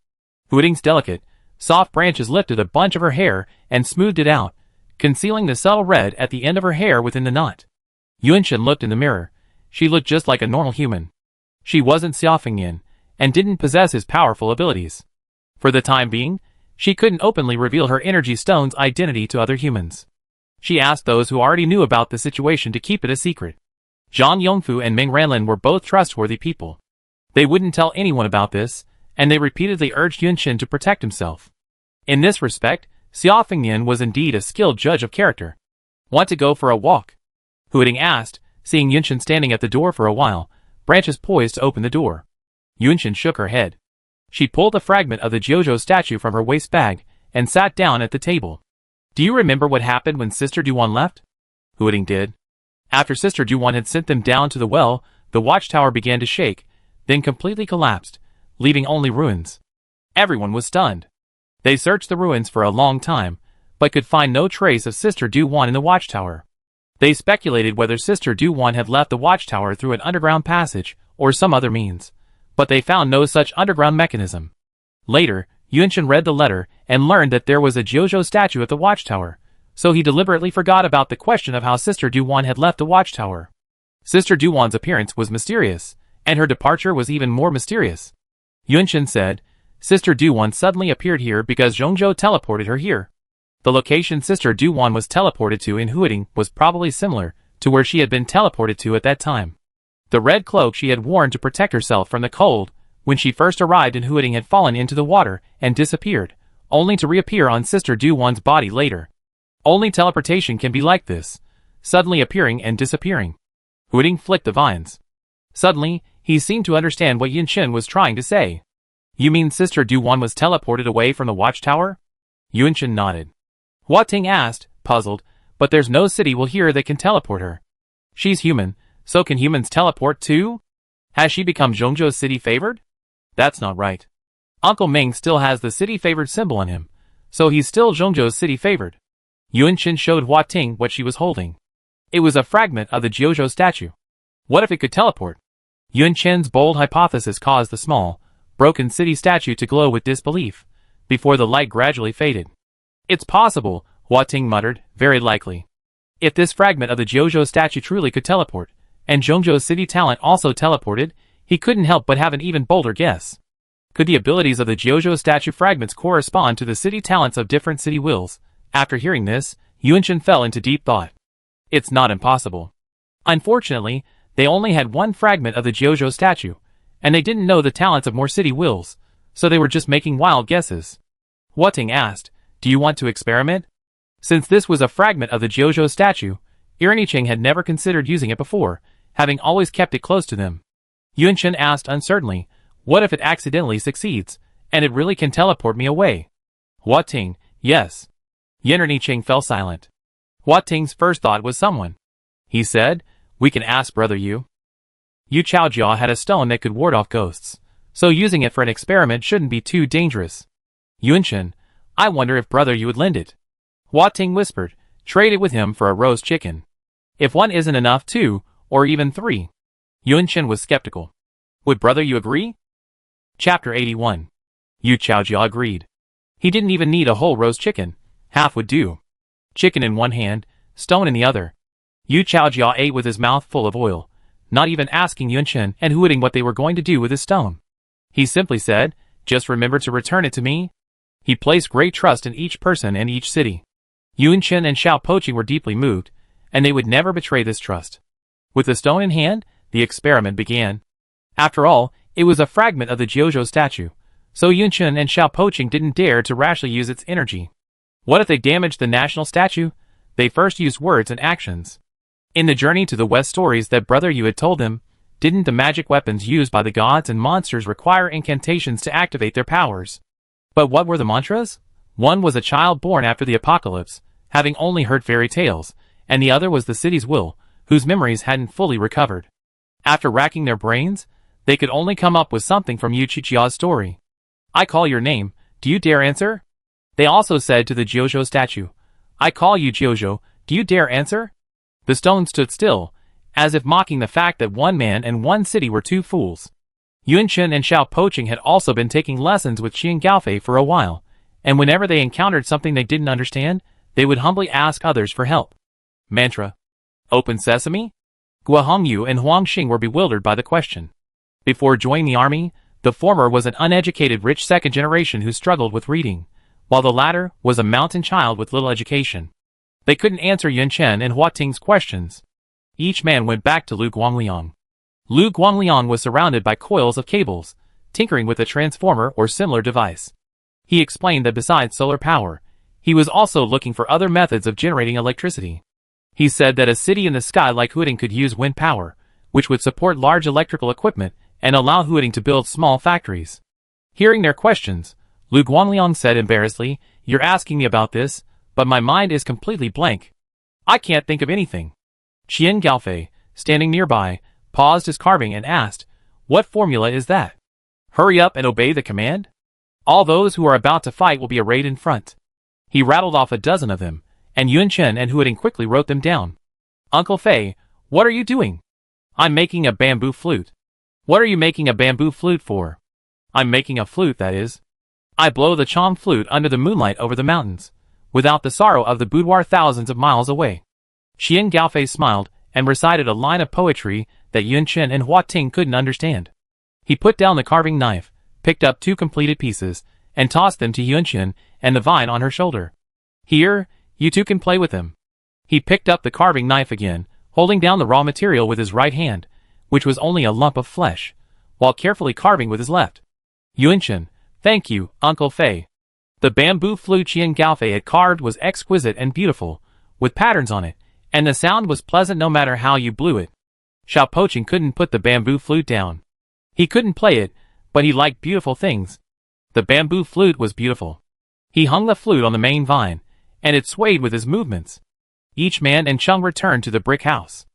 Huading's delicate, soft branches lifted a bunch of her hair and smoothed it out, concealing the subtle red at the end of her hair within the knot. Yunqin looked in the mirror. She looked just like a normal human. She wasn't Xiaofingyan, and didn't possess his powerful abilities. For the time being, she couldn't openly reveal her energy stone's identity to other humans. She asked those who already knew about the situation to keep it a secret. Zhang Yongfu and Ming Ranlin were both trustworthy people. They wouldn't tell anyone about this, and they repeatedly urged Yunqin to protect himself. In this respect, Xiaofingyan was indeed a skilled judge of character. Want to go for a walk? Huading asked, seeing Yunqin standing at the door for a while, branches poised to open the door. Yunqin shook her head. She pulled a fragment of the Jiuzhou statue from her waist bag and sat down at the table. Do you remember what happened when Sister Duwan left? Huading did. After Sister Duwan had sent them down to the well, the watchtower began to shake, then completely collapsed, leaving only ruins. Everyone was stunned. They searched the ruins for a long time, but could find no trace of Sister Duwan in the watchtower. They speculated whether Sister Duwan had left the watchtower through an underground passage or some other means, but they found no such underground mechanism. Later, Yunqin read the letter and learned that there was a Jiuzhou statue at the watchtower, so he deliberately forgot about the question of how Sister Duwan had left the watchtower. Sister Duwan's appearance was mysterious, and her departure was even more mysterious. Yunqin said, Sister Duwan suddenly appeared here because Zhongzhou teleported her here. The location Sister Duwan was teleported to in Huading was probably similar to where she had been teleported to at that time. The red cloak she had worn to protect herself from the cold when she first arrived in Huading had fallen into the water and disappeared, only to reappear on Sister Duwan's body later. Only teleportation can be like this, suddenly appearing and disappearing. Huading flicked the vines. Suddenly, he seemed to understand what Yunqin was trying to say. You mean Sister Duwan was teleported away from the watchtower? Yunqin nodded. Hua Ting asked, puzzled, but there's no city will here that can teleport her. She's human, so can humans teleport too? Has she become Zhongzhou's city favored? That's not right. Uncle Ming still has the city favored symbol on him, so he's still Zhongzhou's city favored. Yunqin showed Hua Ting what she was holding. It was a fragment of the Jiuzhou statue. What if it could teleport? Yunqin's bold hypothesis caused the small, broken city statue to glow with disbelief, before the light gradually faded. It's possible, Hua Ting muttered, very likely. If this fragment of the Jojo statue truly could teleport, and Zhongzhou's city talent also teleported, he couldn't help but have an even bolder guess. Could the abilities of the Jojo statue fragments correspond to the city talents of different city wills? After hearing this, Yuanchen fell into deep thought. It's not impossible. Unfortunately, they only had one fragment of the Jojo statue, and they didn't know the talents of more city wills, so they were just making wild guesses. Huating asked, "Do you want to experiment?" Since this was a fragment of the Jojo statue, Irnicheng had never considered using it before, having always kept it close to them. Yuanchen asked uncertainly, "What if it accidentally succeeds, and it really can teleport me away?" Huating, "Yes." Irnicheng fell silent. Huating's first thought was someone. He said, "We can ask Brother Yu." Yu Chaojia had a stone that could ward off ghosts, so using it for an experiment shouldn't be too dangerous. Yuanchen, "I wonder if Brother Yu would lend it." Huating whispered, "Trade it with him for a roast chicken. If one isn't enough, 2, or even 3. Yuanchen was skeptical. Would Brother Yu agree? Chapter 81. Yu Chaojia agreed. He didn't even need a whole roast chicken. Half would do. Chicken in one hand, stone in the other. Yu Chaojia ate with his mouth full of oil, not even asking Yuanchen and Huiting what they were going to do with his stone. He simply said, "Just remember to return it to me." He placed great trust in each person and each city. Yuanchen and Xiao Poqing were deeply moved, and they would never betray this trust. With the stone in hand, the experiment began. After all, it was a fragment of the Jojo statue, so Yuanchen and Xiao Poqing didn't dare to rashly use its energy. What if they damaged the national statue? They first used words and actions. In the journey to the west stories that Brother Yu had told them, didn't the magic weapons used by the gods and monsters require incantations to activate their powers? But what were the mantras? One was a child born after the apocalypse, having only heard fairy tales, and the other was the city's will, whose memories hadn't fully recovered. After racking their brains, they could only come up with something from Yu Chaojia's story. "I call your name, do you dare answer?" They also said to the Jojo statue, "I call you Jojo, do you dare answer?" The stone stood still, as if mocking the fact that one man and one city were two fools. Yuanchen and Xiao Poqing had also been taking lessons with Qian Gaofei for a while, and whenever they encountered something they didn't understand, they would humbly ask others for help. Mantra. Open sesame? Gua Hongyu and Huang Xing were bewildered by the question. Before joining the army, the former was an uneducated rich second generation who struggled with reading, while the latter was a mountain child with little education. They couldn't answer Yuanchen and Huating's questions. Each man went back to Lu Guangliang. Lu Guangliang was surrounded by coils of cables, tinkering with a transformer or similar device. He explained that besides solar power, he was also looking for other methods of generating electricity. He said that a city in the sky like Huiting could use wind power, which would support large electrical equipment and allow Huiting to build small factories. Hearing their questions, Lu Guangliang said embarrassedly, "You're asking me about this, but my mind is completely blank. I can't think of anything." Qian Gaofei, standing nearby, paused his carving and asked, "What formula is that? Hurry up and obey the command? All those who are about to fight will be arrayed in front." He rattled off a dozen of them, and Yuanchen and Huiting quickly wrote them down. "Uncle Fei, what are you doing?" "I'm making a bamboo flute." "What are you making a bamboo flute for?" "I'm making a flute, that is. I blow the Chong flute under the moonlight over the mountains, without the sorrow of the boudoir thousands of miles away." Qian Gaofei smiled and recited a line of poetry that Yuanchen and Huating couldn't understand. He put down the carving knife, picked up 2 completed pieces, and tossed them to Yuanchen and the vine on her shoulder. "Here, you two can play with them." He picked up the carving knife again, holding down the raw material with his right hand, which was only a lump of flesh, while carefully carving with his left. Yuanchen, "Thank you, Uncle Fei." The bamboo flute Qian Gaofei had carved was exquisite and beautiful, with patterns on it, and the sound was pleasant no matter how you blew it. Xiao Poqing couldn't put the bamboo flute down. He couldn't play it, but he liked beautiful things. The bamboo flute was beautiful. He hung the flute on the main vine, and it swayed with his movements. Each man and Chung returned to the brick house.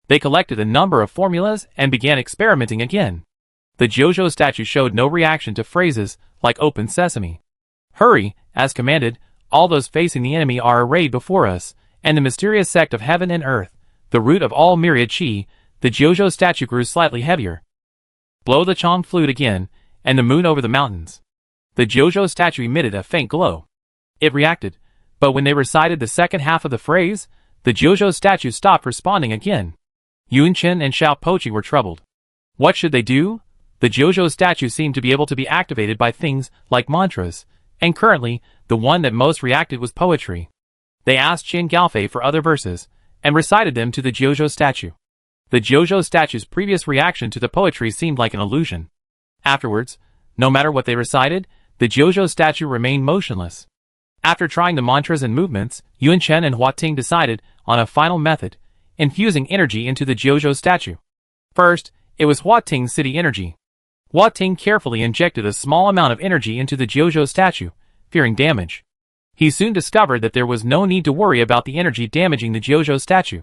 They collected a number of formulas and began experimenting again. The Jojo statue showed no reaction to phrases like "open sesame." "Hurry," as commanded, "all those facing the enemy are arrayed before us, and the mysterious sect of heaven and earth, the root of all myriad chi." The Jojo statue grew slightly heavier. "Blow the Chong flute again, and the moon over the mountains." The Jojo statue emitted a faint glow. It reacted, but when they recited the second half of the phrase, The Jojo statue stopped responding again. Yunchen and Xiao Pochi were troubled. What should they do? The Jojo statue seemed to be able to be activated by things like mantras, and currently, the one that most reacted was poetry. They asked Qian Gaofei for other verses, and recited them to the Jojo statue. The Jojo statue's previous reaction to the poetry seemed like an illusion. Afterwards, no matter what they recited, the Jojo statue remained motionless. After trying the mantras and movements, Yunchen and Hua Ting decided on a final method, infusing energy into the Jojo statue. First, it was Hua Ting's city energy. Hua Ting carefully injected a small amount of energy into the Jojo statue, fearing damage. He soon discovered that there was no need to worry about the energy damaging the Jojo statue.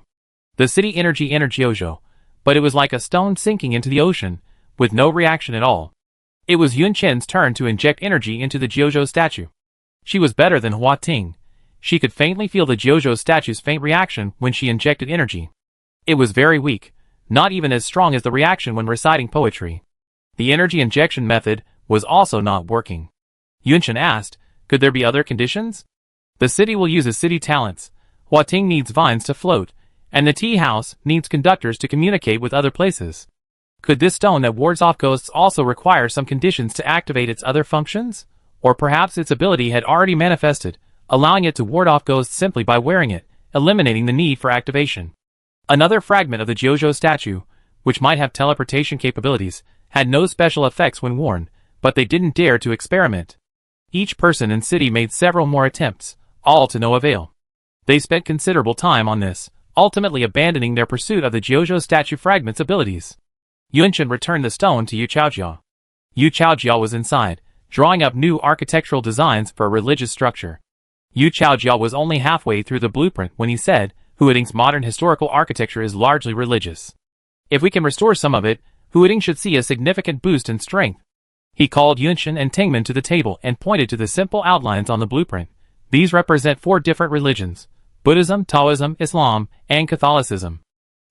The city energy entered Jojo, but it was like a stone sinking into the ocean, with no reaction at all. It was Yunchen's turn to inject energy into the Jojo statue. She was better than Hua Ting. She could faintly feel the Jojo statue's faint reaction when she injected energy. It was very weak, not even as strong as the reaction when reciting poetry. The energy injection method was also not working. Yunchen asked, could there be other conditions? The city will use its city talents. Hua Ting needs vines to float, and the tea house needs conductors to communicate with other places. Could this stone that wards off ghosts also require some conditions to activate its other functions? Or perhaps its ability had already manifested, allowing it to ward off ghosts simply by wearing it, eliminating the need for activation. Another fragment of the Jojo statue, which might have teleportation capabilities, had no special effects when worn, but they didn't dare to experiment. Each person in city made several more attempts, all to no avail. They spent considerable time on this, ultimately abandoning their pursuit of the Jojo statue fragment's abilities. Yunchen returned the stone to Yu Chaojia. Yu Chaojia was inside, drawing up new architectural designs for a religious structure. Yu Chaojia was only halfway through the blueprint when he said, Huading's modern historical architecture is largely religious. If we can restore some of it, Huading should see a significant boost in strength. He called Yunchen and Tingmen to the table and pointed to the simple outlines on the blueprint. These represent 4 different religions: Buddhism, Taoism, Islam, and Catholicism.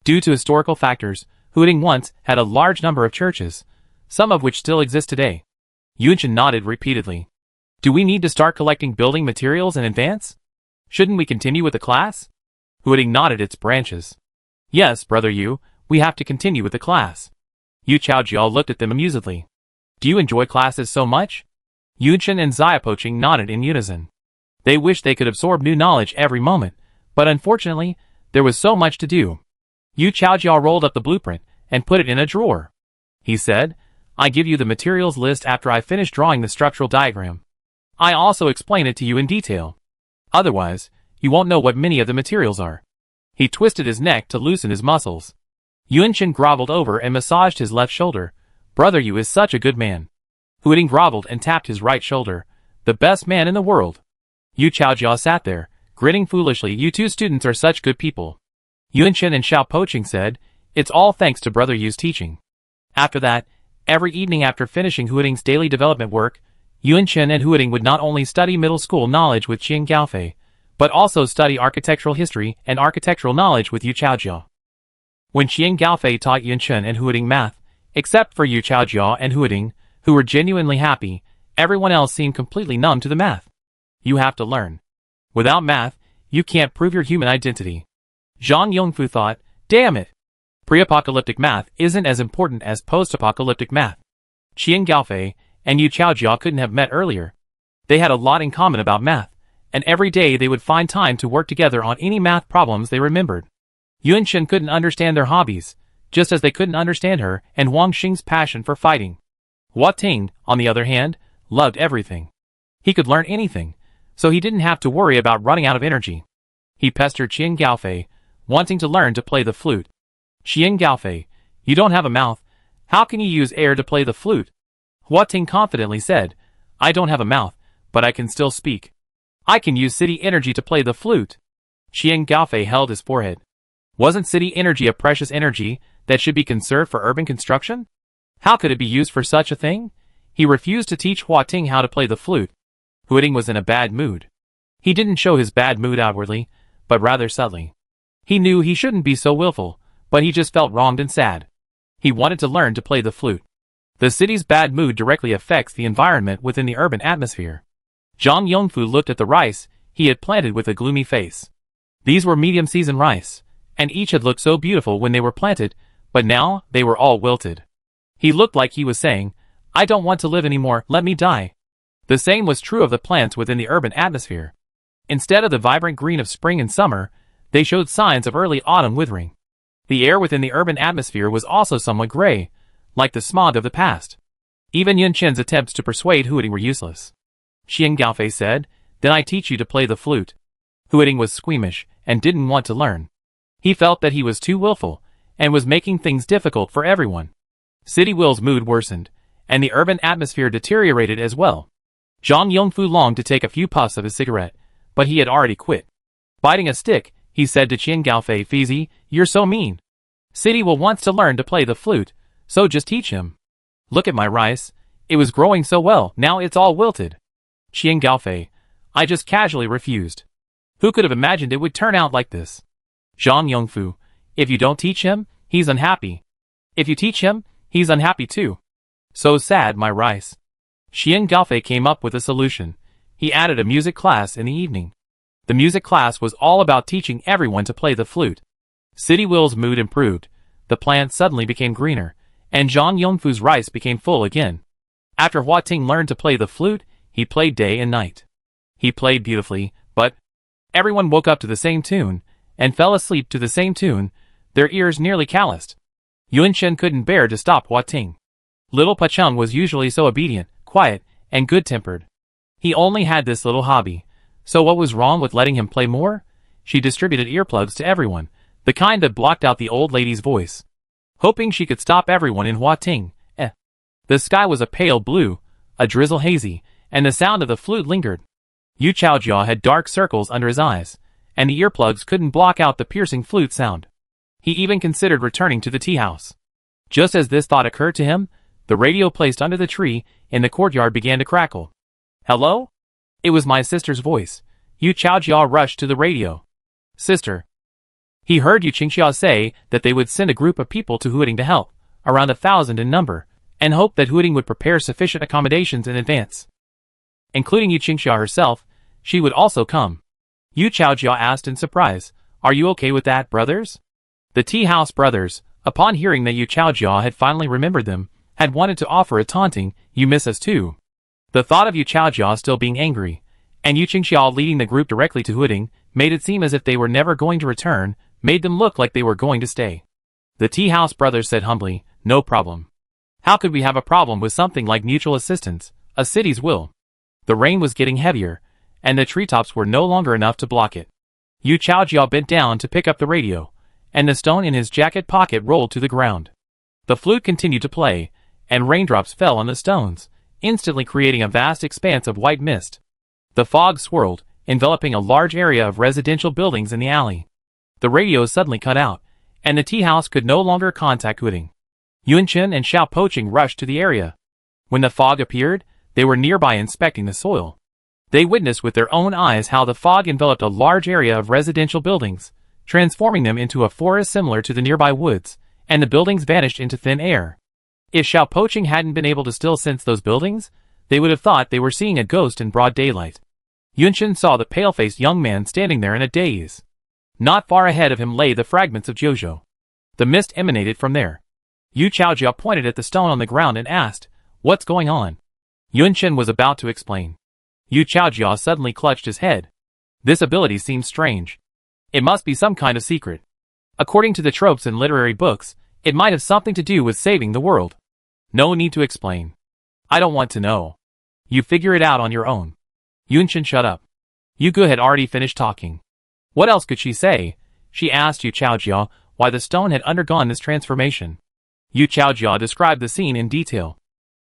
Due to historical factors, Huading once had a large number of churches, some of which still exist today. Yunchen nodded repeatedly. Do we need to start collecting building materials in advance? Shouldn't we continue with the class? Huading nodded its branches. Yes, Brother Yu, we have to continue with the class. Yu Chaojia looked at them amusedly. Do you enjoy classes so much? Yunchen and Xiaopoching nodded in unison. They wished they could absorb new knowledge every moment, but unfortunately, there was so much to do. Yu Chaojia rolled up the blueprint and put it in a drawer. He said, I give you the materials list after I finish drawing the structural diagram. I also explain it to you in detail. Otherwise, you won't know what many of the materials are. He twisted his neck to loosen his muscles. Yunchen groveled over and massaged his left shoulder. Brother Yu is such a good man. Huading groveled and tapped his right shoulder. The best man in the world. Yu Chaojia sat there, grinning foolishly. You 2 students are such good people. Yunchen and Xiaopoching said, it's all thanks to Brother Yu's teaching. After that, every evening after finishing Huading's daily development work, Yunchen and Huading would not only study middle school knowledge with Qian Gaofei, but also study architectural history and architectural knowledge with Yu Chaojia. When Qian Gaofei taught Yunchen and Huading math, except for Yu Chaojia and Huading, who were genuinely happy, everyone else seemed completely numb to the math. You have to learn. Without math, you can't prove your human identity. Zhang Yongfu thought, damn it. Pre-apocalyptic math isn't as important as post-apocalyptic math. Qian Gaofei and Yu Chaojia couldn't have met earlier. They had a lot in common about math, and every day they would find time to work together on any math problems they remembered. Yunchen couldn't understand their hobbies, just as they couldn't understand her and Wang Xing's passion for fighting. Hua Ting, on the other hand, loved everything. He could learn anything, so he didn't have to worry about running out of energy. He pestered Qian Gaofei, wanting to learn to play the flute. Qian Gaofei, you don't have a mouth. How can you use air to play the flute? Hua Ting confidently said, I don't have a mouth, but I can still speak. I can use city energy to play the flute. Qian Gaofei held his forehead. Wasn't city energy a precious energy that should be conserved for urban construction? How could it be used for such a thing? He refused to teach Hua Ting how to play the flute. Huading was in a bad mood. He didn't show his bad mood outwardly, but rather subtly. He knew he shouldn't be so willful, but he just felt wronged and sad. He wanted to learn to play the flute. The city's bad mood directly affects the environment within the urban atmosphere. Zhang Yongfu looked at the rice he had planted with a gloomy face. These were medium-season rice, and each had looked so beautiful when they were planted, but now they were all wilted. He looked like he was saying, "I don't want to live anymore, let me die." The same was true of the plants within the urban atmosphere. Instead of the vibrant green of spring and summer, they showed signs of early autumn withering. The air within the urban atmosphere was also somewhat gray, like the smog of the past. Even Yun Chen's attempts to persuade Huiting were useless. Xian Gaofei said, "Then I teach you to play the flute." Huiting was squeamish and didn't want to learn. He felt that he was too willful and was making things difficult for everyone. City Will's mood worsened, and the urban atmosphere deteriorated as well. Zhang Yongfu longed to take a few puffs of his cigarette, but he had already quit. Biting a stick, he said to Qian Gaofei, "Fizi, you're so mean. City Will wants to learn to play the flute, so just teach him. Look at my rice, it was growing so well, now it's all wilted." Qian Gaofei, "I just casually refused. Who could have imagined it would turn out like this?" Zhang Yongfu, "If you don't teach him, he's unhappy. If you teach him, he's unhappy too. So sad, my rice." Xian Gaofei came up with a solution. He added a music class in the evening. The music class was all about teaching everyone to play the flute. City Will's mood improved, the plants suddenly became greener, and Zhang Yongfu's rice became full again. After Hua Ting learned to play the flute, he played day and night. He played beautifully, but everyone woke up to the same tune, and fell asleep to the same tune, their ears nearly calloused. Yun Chen couldn't bear to stop Hua Ting. Little Pacheng was usually so obedient, quiet, and good-tempered. He only had this little hobby, so what was wrong with letting him play more? She distributed earplugs to everyone, the kind that blocked out the old lady's voice. Hoping she could stop everyone in Hua Ting. The sky was a pale blue, a drizzle hazy, and the sound of the flute lingered. Yu Chaojia had dark circles under his eyes, and the earplugs couldn't block out the piercing flute sound. He even considered returning to the tea house. Just as this thought occurred to him, the radio placed under the tree in the courtyard began to crackle. "Hello?" It was my sister's voice. Yu Chaojia rushed to the radio. "Sister." He heard Yu Qingxia say that they would send a group of people to Huiting to help, around 1,000 in number, and hoped that Huiting would prepare sufficient accommodations in advance. Including Yu Qingxia herself, she would also come. Yu Chaojia asked in surprise, "Are you okay with that, brothers?" The tea house brothers, upon hearing that Yu Chaojia had finally remembered them, had wanted to offer a taunting, "You miss us too." The thought of Yu Chaojia still being angry, and Yu Qingxia leading the group directly to Huiting, made it seem as if they were never going to return, made them look like they were going to stay. The tea house brothers said humbly, "No problem. How could we have a problem with something like mutual assistance, a city's will?" The rain was getting heavier, and the treetops were no longer enough to block it. Yu Chaojia bent down to pick up the radio, and the stone in his jacket pocket rolled to the ground. The flute continued to play, and raindrops fell on the stones, instantly creating a vast expanse of white mist. The fog swirled, enveloping a large area of residential buildings in the alley. The radio suddenly cut out, and the tea house could no longer contact Huiting. Yun Chen and Xiao Poching rushed to the area. When the fog appeared, they were nearby inspecting the soil. They witnessed with their own eyes how the fog enveloped a large area of residential buildings, transforming them into a forest similar to the nearby woods, and the buildings vanished into thin air. If Xiao Poching hadn't been able to still sense those buildings, they would have thought they were seeing a ghost in broad daylight. Yun Chen saw the pale-faced young man standing there in a daze. Not far ahead of him lay the fragments of Jiuzhou. The mist emanated from there. Yu Chaojia pointed at the stone on the ground and asked, "What's going on?" Yun Chen was about to explain. Yu Chaojia suddenly clutched his head. This ability seemed strange. It must be some kind of secret. According to the tropes in literary books, it might have something to do with saving the world. No need to explain. I don't want to know. You figure it out on your own. Yun Chen shut up. Yu Gu had already finished talking. What else could she say? She asked Yu Chaojia why the stone had undergone this transformation. Yu Chaojia described the scene in detail.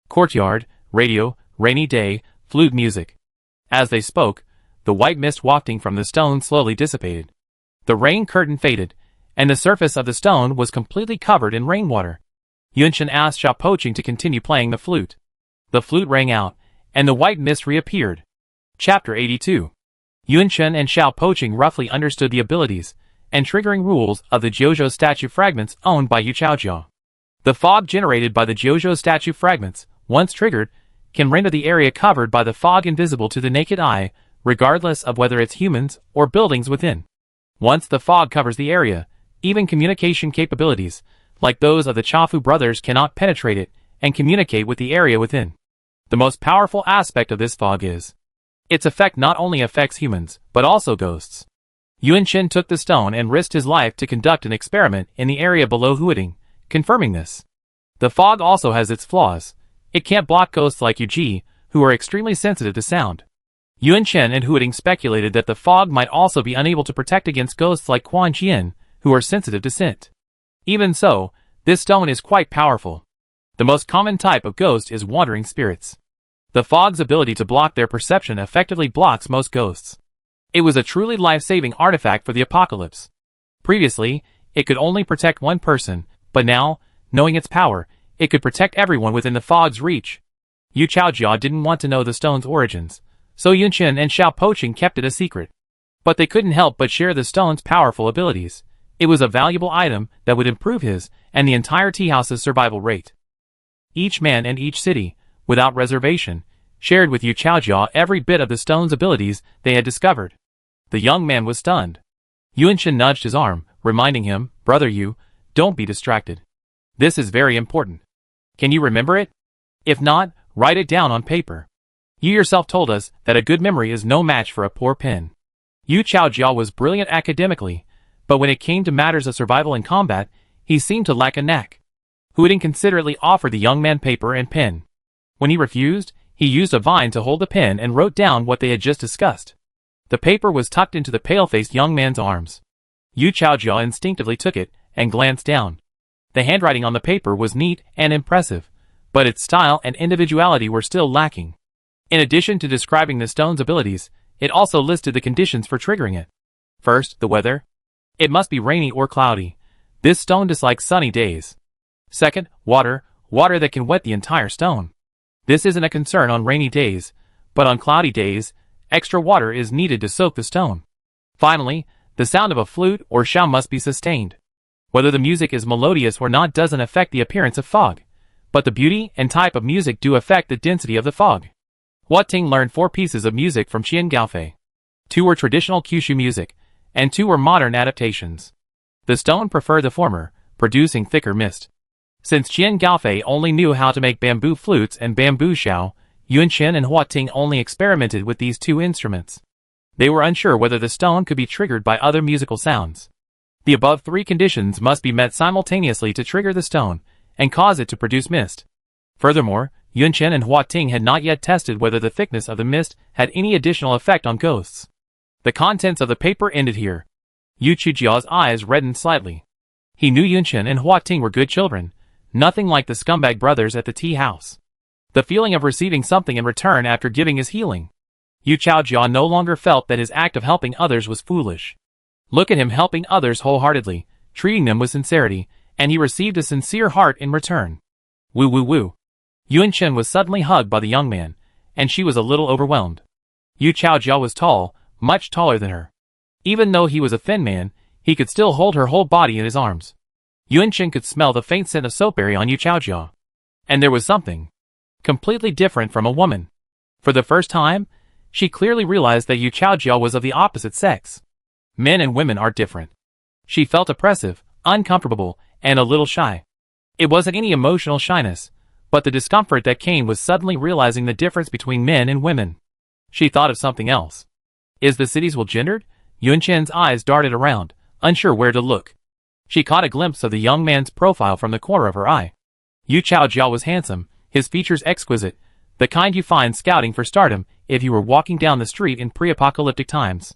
Courtyard, radio, rainy day, flute music. As they spoke, the white mist wafting from the stone slowly dissipated. The rain curtain faded, and the surface of the stone was completely covered in rainwater. Yun Chen asked Xiao Poching to continue playing the flute. The flute rang out, and the white mist reappeared. Chapter 82. Yun Chen and Xiao Poching roughly understood the abilities and triggering rules of the Jiuzhou statue fragments owned by Yu Chaojia. The fog generated by the Jiuzhou statue fragments, once triggered, can render the area covered by the fog invisible to the naked eye, regardless of whether it's humans or buildings within. Once the fog covers the area, even communication capabilities, like those of the Chafu brothers, cannot penetrate it and communicate with the area within. The most powerful aspect of this fog is its effect not only affects humans, but also ghosts. Yuan Shen took the stone and risked his life to conduct an experiment in the area below Huading, confirming this. The fog also has its flaws. It can't block ghosts like Yuji, who are extremely sensitive to sound. Yuan Shen and Huading speculated that the fog might also be unable to protect against ghosts like Quan Qian, who are sensitive to scent. Even so, this stone is quite powerful. The most common type of ghost is wandering spirits. The fog's ability to block their perception effectively blocks most ghosts. It was a truly life-saving artifact for the apocalypse. Previously, it could only protect one person, but now, knowing its power, it could protect everyone within the fog's reach. Yu Chaojia didn't want to know the stone's origins, so Yun Chen and Xiao Poqing kept it a secret. But they couldn't help but share the stone's powerful abilities. It was a valuable item that would improve his and the entire tea house's survival rate. Each man and each city, without reservation, shared with Yu Chaojia every bit of the stone's abilities they had discovered. The young man was stunned. Yuan Shen nudged his arm, reminding him, "Brother Yu, don't be distracted. This is very important. Can you remember it? If not, write it down on paper. You yourself told us that a good memory is no match for a poor pen." Yu Chaojia was brilliant academically, but when it came to matters of survival and combat, he seemed to lack a knack. Huading considerately offered the young man paper and pen. When he refused, he used a vine to hold the pen and wrote down what they had just discussed. The paper was tucked into the pale-faced young man's arms. Yu Chaojia instinctively took it and glanced down. The handwriting on the paper was neat and impressive, but its style and individuality were still lacking. In addition to describing the stone's abilities, it also listed the conditions for triggering it. First, the weather. It must be rainy or cloudy. This stone dislikes sunny days. Second, water that can wet the entire stone. This isn't a concern on rainy days, but on cloudy days, extra water is needed to soak the stone. Finally, the sound of a flute or shao must be sustained. Whether the music is melodious or not doesn't affect the appearance of fog, but the beauty and type of music do affect the density of the fog. Hua Ting learned 4 pieces of music from Qian Gaofei. 2 were traditional Kyushu music, and 2 were modern adaptations. The stone preferred the former, producing thicker mist. Since Qian Gaofei only knew how to make bamboo flutes and bamboo shao, Yuan Shen and Hua Ting only experimented with these 2 instruments. They were unsure whether the stone could be triggered by other musical sounds. The above 3 conditions must be met simultaneously to trigger the stone and cause it to produce mist. Furthermore, Yuan Shen and Hua Ting had not yet tested whether the thickness of the mist had any additional effect on ghosts. The contents of the paper ended here. Yu Chaojia's eyes reddened slightly. He knew Yuan Shen and Hua Ting were good children, nothing like the scumbag brothers at the tea house. The feeling of receiving something in return after giving is healing. Yu Chaojia no longer felt that his act of helping others was foolish. Look at him helping others wholeheartedly, treating them with sincerity, and he received a sincere heart in return. Woo woo woo. Yuan Shen was suddenly hugged by the young man, and she was a little overwhelmed. Yu Chaojia was tall, much taller than her. Even though he was a thin man, he could still hold her whole body in his arms. Yuan Shen could smell the faint scent of soapberry on Yu Chaojia. And there was something completely different from a woman. For the first time, she clearly realized that Yu Chaojia was of the opposite sex. Men and women are different. She felt oppressive, uncomfortable, and a little shy. It wasn't any emotional shyness, but the discomfort that came was suddenly realizing the difference between men and women. She thought of something else. Is the city's will gendered? Yuan Shen's eyes darted around, unsure where to look. She caught a glimpse of the young man's profile from the corner of her eye. Yu Chaojia was handsome, his features exquisite, the kind you find scouting for stardom if you were walking down the street in pre-apocalyptic times.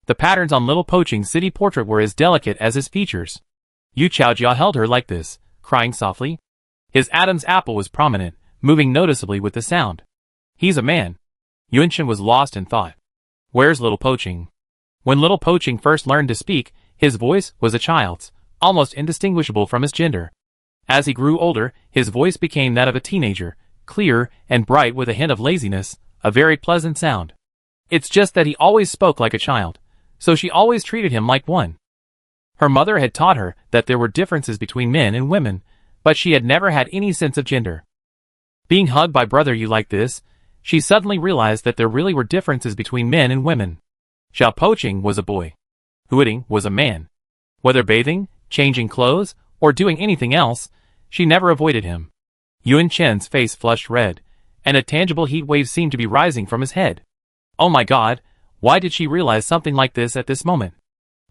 The patterns on Little Poaching's city portrait were as delicate as his features. Yu Chaojia held her like this, crying softly. His Adam's apple was prominent, moving noticeably with the sound. He's a man. Yuan Shen was lost in thought. Where's Little Poaching? When Little Poaching first learned to speak, his voice was a child's, almost indistinguishable from his gender. As he grew older, his voice became that of a teenager, clear and bright with a hint of laziness, a very pleasant sound. It's just that he always spoke like a child, so she always treated him like one. Her mother had taught her that there were differences between men and women, but she had never had any sense of gender. Being hugged by Brother Yu like this, she suddenly realized that there really were differences between men and women. Xiao Poqing was a boy. Huiting was a man. Whether bathing, changing clothes, or doing anything else, she never avoided him. Yuan Chen's face flushed red, and a tangible heat wave seemed to be rising from his head. Oh my god, why did she realize something like this at this moment?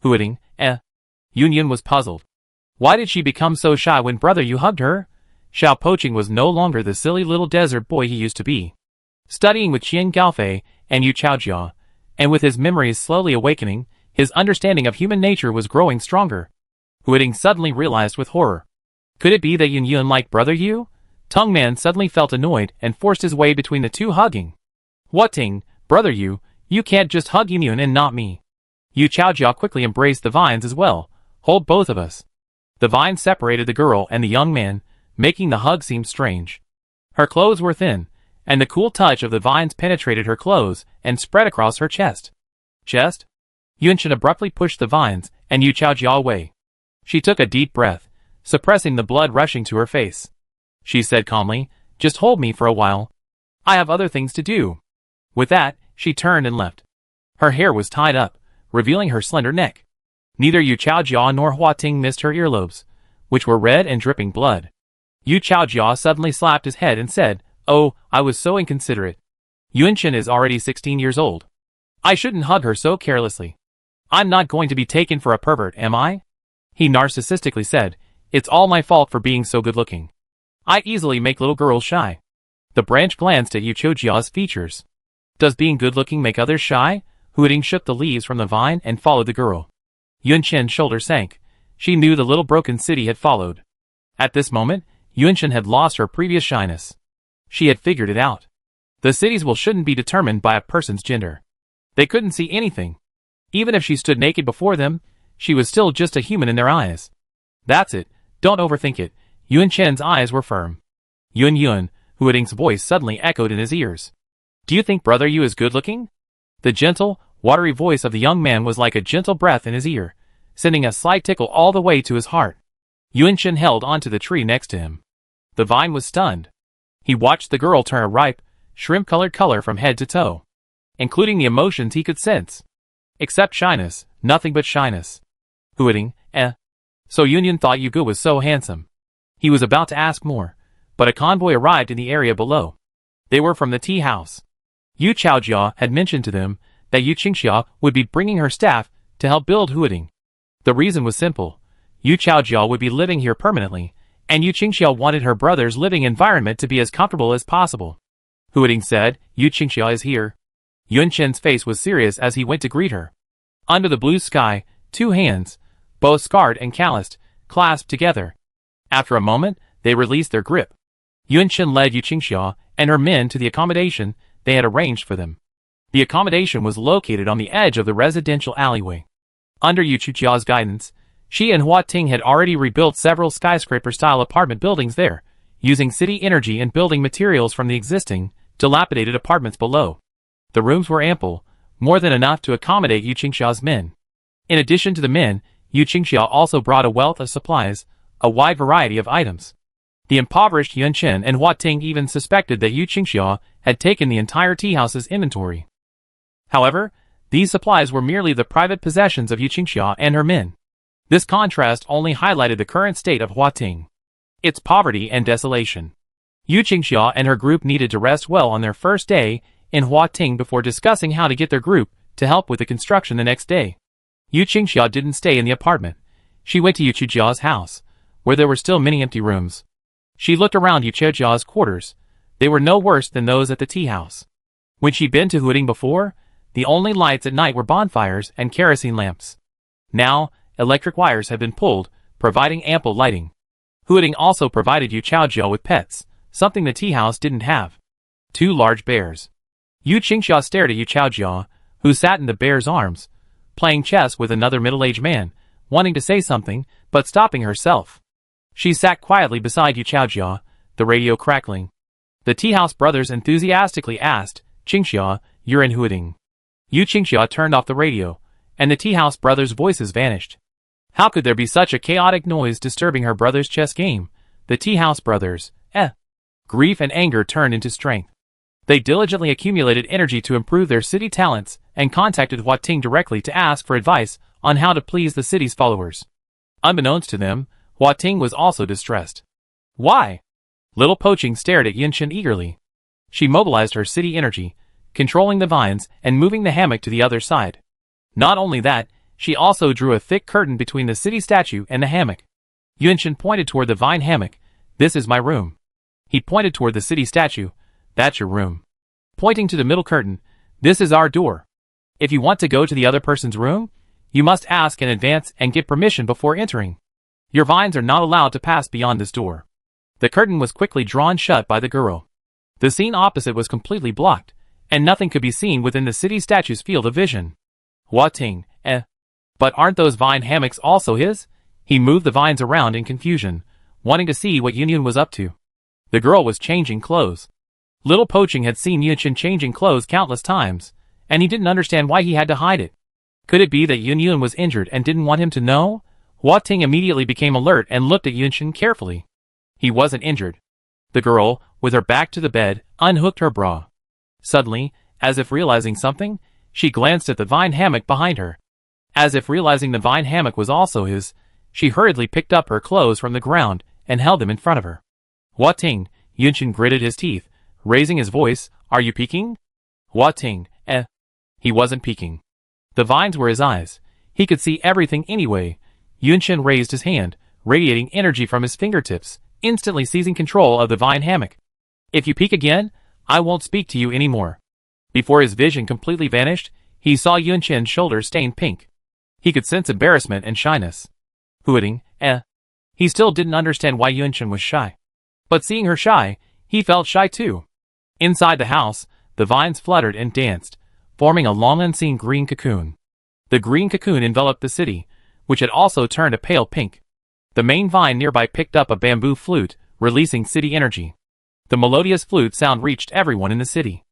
Huiting, Yun Yun was puzzled. Why did she become so shy when brother Yu hugged her? Xiao Poqing was no longer the silly little desert boy he used to be. Studying with Qian Gaofei and Yu Chaojia, and with his memories slowly awakening, his understanding of human nature was growing stronger. Huiting suddenly realized with horror. Could it be that Yun Yun liked brother Yu? Tung Man suddenly felt annoyed and forced his way between the two, hugging. What ting, brother Yu, you can't just hug Yun Yun and not me. Yu Chaojia quickly embraced the vines as well. Hold both of us. The vines separated the girl and the young man, making the hug seem strange. Her clothes were thin, and the cool touch of the vines penetrated her clothes and spread across her chest. Chest? Yunshin abruptly pushed the vines and Yu Chaojia away. She took a deep breath, suppressing the blood rushing to her face. She said calmly, just hold me for a while. I have other things to do. With that, she turned and left. Her hair was tied up, revealing her slender neck. Neither Yu Chaojia nor Hua Ting missed her earlobes, which were red and dripping blood. Yu Chaojia suddenly slapped his head and said, "Oh, I was so inconsiderate. Yunshin is already 16 years old. I shouldn't hug her so carelessly. I'm not going to be taken for a pervert, am I?" He narcissistically said, "It's all my fault for being so good-looking. I easily make little girls shy." The branch glanced at Yu Chaojia's features. Does being good-looking make others shy? Huiting shook the leaves from the vine and followed the girl. Yunshin's shoulder sank. She knew the little broken city had followed. At this moment, Yunshin had lost her previous shyness. She had figured it out. The city's will shouldn't be determined by a person's gender. They couldn't see anything. Even if she stood naked before them, she was still just a human in their eyes. That's it, don't overthink it. Yunshin's eyes were firm. Yun Yun, Huiting's voice suddenly echoed in his ears. Do you think brother Yu is good-looking? The gentle, watery voice of the young man was like a gentle breath in his ear, sending a slight tickle all the way to his heart. Yunshin held onto the tree next to him. The vine was stunned. He watched the girl turn a ripe, shrimp-colored color from head to toe, including the emotions he could sense. Except shyness, nothing but shyness. Huiting, So Yun Yun thought Yugu was so handsome. He was about to ask more, but a convoy arrived in the area below. They were from the tea house. Yu Chaojia had mentioned to them that Yu Qingxia would be bringing her staff to help build Huiting. The reason was simple. Yu Chaojia would be living here permanently, and Yu Qingxia wanted her brother's living environment to be as comfortable as possible. Huiting said, Yu Qingxia is here. Yunshin's face was serious as he went to greet her. Under the blue sky, two hands, both scarred and calloused, clasped together. After a moment, they released their grip. Yunshin led Yu Qingxia and her men to the accommodation they had arranged for them. The accommodation was located on the edge of the residential alleyway. Under Yu Qingxia's guidance, she and Hua Ting had already rebuilt several skyscraper-style apartment buildings there, using city energy and building materials from the existing, dilapidated apartments below. The rooms were ample, more than enough to accommodate Yu Qingxia's men. In addition to the men, Yu Qingxia also brought a wealth of supplies, a wide variety of items. The impoverished Yunshin and Hua Ting even suspected that Yu Qingxia had taken the entire tea house's inventory. However, these supplies were merely the private possessions of Yu Qingxia and her men. This contrast only highlighted the current state of Hua Ting. Its poverty and desolation. Yu Qingxia and her group needed to rest well on their first day in Hua Ting before discussing how to get their group to help with the construction the next day. Yu Qingxia didn't stay in the apartment. She went to Yu Chaojia's house, where there were still many empty rooms. She looked around Yu Chaojia's quarters. They were no worse than those at the tea house. When she'd been to Huiting before, the only lights at night were bonfires and kerosene lamps. Now, electric wires had been pulled, providing ample lighting. Huiting also provided Yu Chaojia with pets, something the tea house didn't have. 2 large bears. Yu Qingxia stared at Yu Chaojia, who sat in the bear's arms, playing chess with another middle-aged man, wanting to say something, but stopping herself. She sat quietly beside Yu Chaojia, the radio crackling. The tea house brothers enthusiastically asked, Qingxia, you're in Huiting. Yu Qingxia turned off the radio, and the tea house brothers' voices vanished. How could there be such a chaotic noise disturbing her brother's chess game? The tea house brothers, Grief and anger turned into strength. They diligently accumulated energy to improve their city talents and contacted Hua Ting directly to ask for advice on how to please the city's followers. Unbeknownst to them, Hua Ting was also distressed. Why? Little Poaching stared at Yunchen eagerly. She mobilized her city energy, controlling the vines and moving the hammock to the other side. Not only that, she also drew a thick curtain between the city statue and the hammock. Yunchen pointed toward the vine hammock. This is my room. He pointed toward the city statue. That's your room. Pointing to the middle curtain. This is our door. If you want to go to the other person's room, you must ask in advance and get permission before entering. Your vines are not allowed to pass beyond this door. The curtain was quickly drawn shut by the girl. The scene opposite was completely blocked, and nothing could be seen within the city statue's field of vision. Hua Ting, But aren't those vine hammocks also his? He moved the vines around in confusion, wanting to see what Yunyun was up to. The girl was changing clothes. Little Poaching had seen Yunyun changing clothes countless times, and he didn't understand why he had to hide it. Could it be that Yunyun was injured and didn't want him to know? Hua Ting immediately became alert and looked at Yunyun carefully. He wasn't injured. The girl, with her back to the bed, unhooked her bra. Suddenly, as if realizing something, she glanced at the vine hammock behind her. As if realizing the vine hammock was also his, she hurriedly picked up her clothes from the ground and held them in front of her. Hua Ting, Yunshin gritted his teeth, raising his voice, are you peeking? Hua Ting, He wasn't peeking. The vines were his eyes. He could see everything anyway. Yunshin raised his hand, radiating energy from his fingertips, instantly seizing control of the vine hammock. If you peek again, I won't speak to you anymore. Before his vision completely vanished, he saw Yunshin's shoulders stained pink. He could sense embarrassment and shyness. Hooting, He still didn't understand why Yunshin was shy. But seeing her shy, he felt shy too. Inside the house, the vines fluttered and danced, forming a long unseen green cocoon. The green cocoon enveloped the city, which had also turned a pale pink. The main vine nearby picked up a bamboo flute, releasing city energy. The melodious flute sound reached everyone in the city.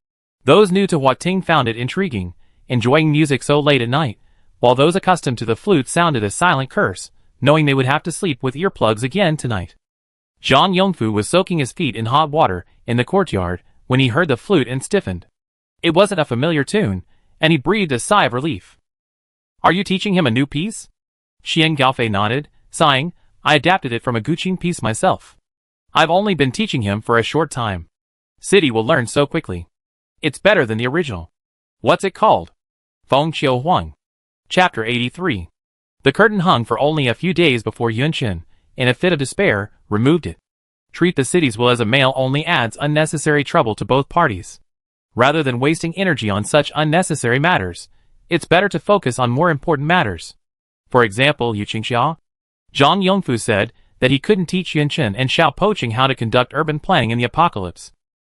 Those new to Hua Ting found it intriguing, enjoying music so late at night, while those accustomed to the flute sounded a silent curse, knowing they would have to sleep with earplugs again tonight. Zhang Yongfu was soaking his feet in hot water in the courtyard when he heard the flute and stiffened. It wasn't a familiar tune, and he breathed a sigh of relief. Are you teaching him a new piece? Xian Gaofei nodded, sighing, I adapted it from a Guqin piece myself. I've only been teaching him for a short time. City will learn so quickly. It's better than the original. What's it called? Feng Qiu Huang. Chapter 83. The curtain hung for only a few days before Yunshin, in a fit of despair, removed it. Treat the city's will as a male only adds unnecessary trouble to both parties. Rather than wasting energy on such unnecessary matters, it's better to focus on more important matters. For example, Yu Qingxia. Zhang Yongfu said that he couldn't teach Yunshin and Xiao Poaching how to conduct urban planning in the apocalypse.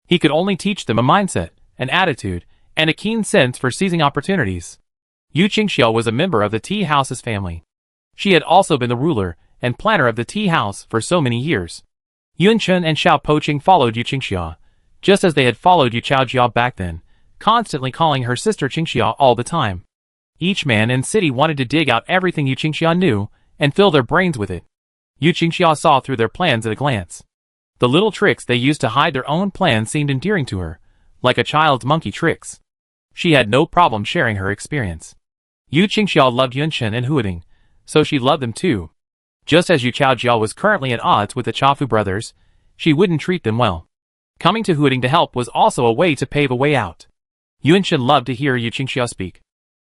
He could only teach them a mindset, an attitude, and a keen sense for seizing opportunities. Yu Qingxiao was a member of the tea house's family. She had also been the ruler and planner of the tea house for so many years. Yunshin and Xiao Poaching followed Yu Qingxiao, just as they had followed Yu Chaojiao back then, constantly calling her sister Qingxiao all the time. Each man and city wanted to dig out everything Yu Qingxiao knew and fill their brains with it. Yu Qingxiao saw through their plans at a glance. The little tricks they used to hide their own plans seemed endearing to her, like a child's monkey tricks. She had no problem sharing her experience. Yu Qingxiao loved Yunshin and Huading, so she loved them too. Just as Yu Chaojiao was currently at odds with the Chafu brothers, she wouldn't treat them well. Coming to Huading to help was also a way to pave a way out. Yunshin loved to hear Yu Qingxiao speak.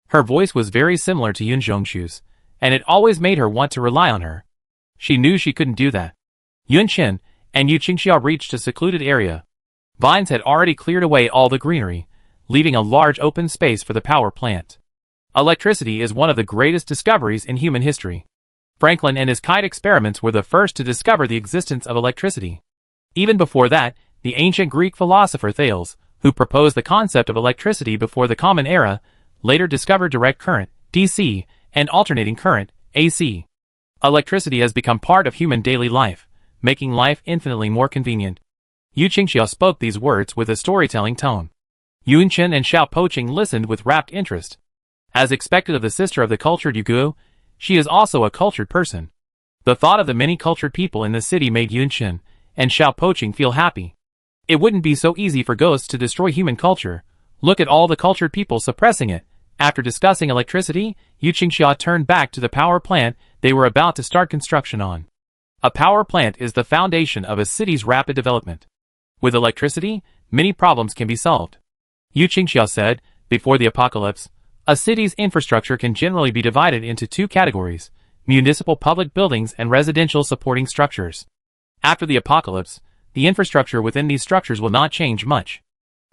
Her voice was very similar to Yun Zhongshu's, and it always made her want to rely on her. She knew she couldn't do that. Yunshin and Yu Qingxiao reached a secluded area. Vines had already cleared away all the greenery, leaving a large open space for the power plant. Electricity is one of the greatest discoveries in human history. Franklin and his kite experiments were the first to discover the existence of electricity. Even before that, the ancient Greek philosopher Thales, who proposed the concept of electricity before the Common Era, later discovered direct current, DC, and alternating current, AC. Electricity has become part of human daily life, making life infinitely more convenient. Yu Qingxiao spoke these words with a storytelling tone. Yunshin and Xiao Poaching listened with rapt interest. As expected of the sister of the cultured Yugu, she is also a cultured person. The thought of the many cultured people in the city made Yunshin and Xiao Poaching feel happy. It wouldn't be so easy for ghosts to destroy human culture. Look at all the cultured people suppressing it, After discussing electricity, Yu Qingxia turned back to the power plant they were about to start construction on. A power plant is the foundation of a city's rapid development. With electricity, many problems can be solved. Yu Qingxia said, before the apocalypse, a city's infrastructure can generally be divided into two categories: municipal public buildings and residential supporting structures. After the apocalypse, the infrastructure within these structures will not change much.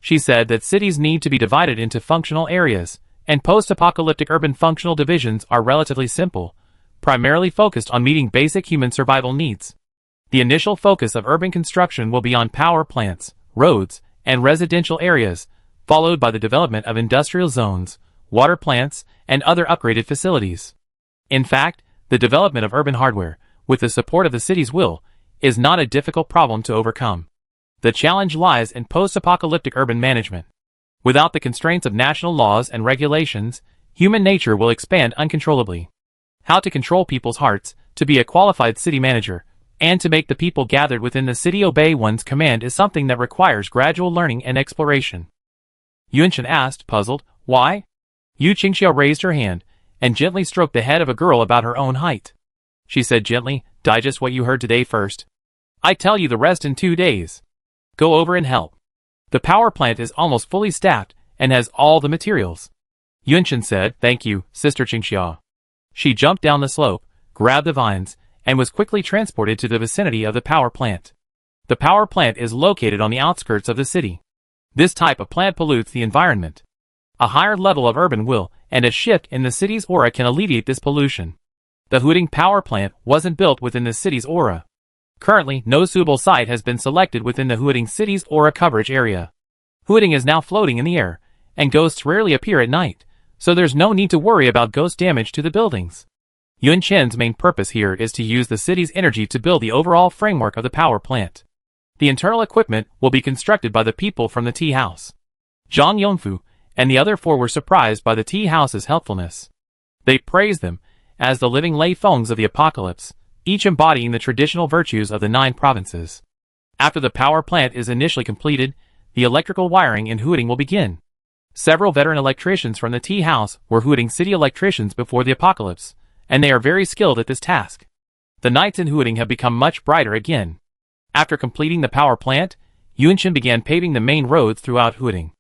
She said that cities need to be divided into functional areas, and post-apocalyptic urban functional divisions are relatively simple, primarily focused on meeting basic human survival needs. The initial focus of urban construction will be on power plants, roads, and residential areas, followed by the development of industrial zones, water plants, and other upgraded facilities. In fact, the development of urban hardware, with the support of the city's will, is not a difficult problem to overcome. The challenge lies in post-apocalyptic urban management. Without the constraints of national laws and regulations, human nature will expand uncontrollably. How to control people's hearts, to be a qualified city manager, and to make the people gathered within the city obey one's command is something that requires gradual learning and exploration. Yunchen asked, puzzled, why? Yu Qingxia raised her hand, and gently stroked the head of a girl about her own height. She said gently, digest what you heard today first. I tell you the rest in 2 days. Go over and help. The power plant is almost fully staffed, and has all the materials. Yunchen said, thank you, Sister Qingxia. She jumped down the slope, grabbed the vines, and was quickly transported to the vicinity of the power plant. The power plant is located on the outskirts of the city. This type of plant pollutes the environment. A higher level of urban will and a shift in the city's aura can alleviate this pollution. The Huding power plant wasn't built within the city's aura. Currently, no suitable site has been selected within the Huding city's aura coverage area. Huding is now floating in the air, and ghosts rarely appear at night, so there's no need to worry about ghost damage to the buildings. Yunchen's main purpose here is to use the city's energy to build the overall framework of the power plant. The internal equipment will be constructed by the people from the tea house. Zhang Yongfu and the other 4 were surprised by the tea house's helpfulness. They praised them as the living Lei Fengs of the apocalypse, each embodying the traditional virtues of the 9 provinces. After the power plant is initially completed, the electrical wiring in Huding will begin. Several veteran electricians from the tea house were Huding city electricians before the apocalypse, and they are very skilled at this task. The nights in Huding have become much brighter again. After completing the power plant, Yunchen began paving the main roads throughout Huding.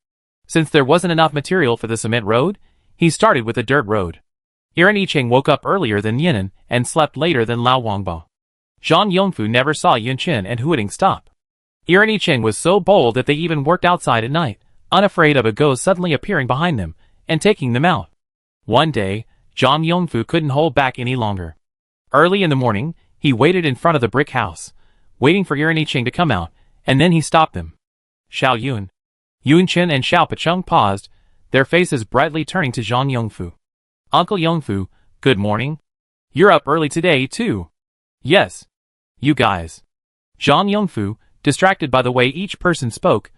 Since there wasn't enough material for the cement road, he started with a dirt road. Iran Yicheng woke up earlier than Yinan and slept later than Lao Wangba. Zhang Yongfu never saw Yunchen and Huding stop. Iran Yicheng was so bold that they even worked outside at night, unafraid of a ghost suddenly appearing behind them and taking them out. One day, Zhang Yongfu couldn't hold back any longer. Early in the morning, he waited in front of the brick house, waiting for Iran Yicheng to come out, and then he stopped them. Xiao Yun, Yunchen and Xiao Pacheng paused, their faces brightly turning to Zhang Yongfu. Uncle Yongfu, good morning. You're up early today, too. Yes. You guys. Zhang Yongfu, distracted by the way each person spoke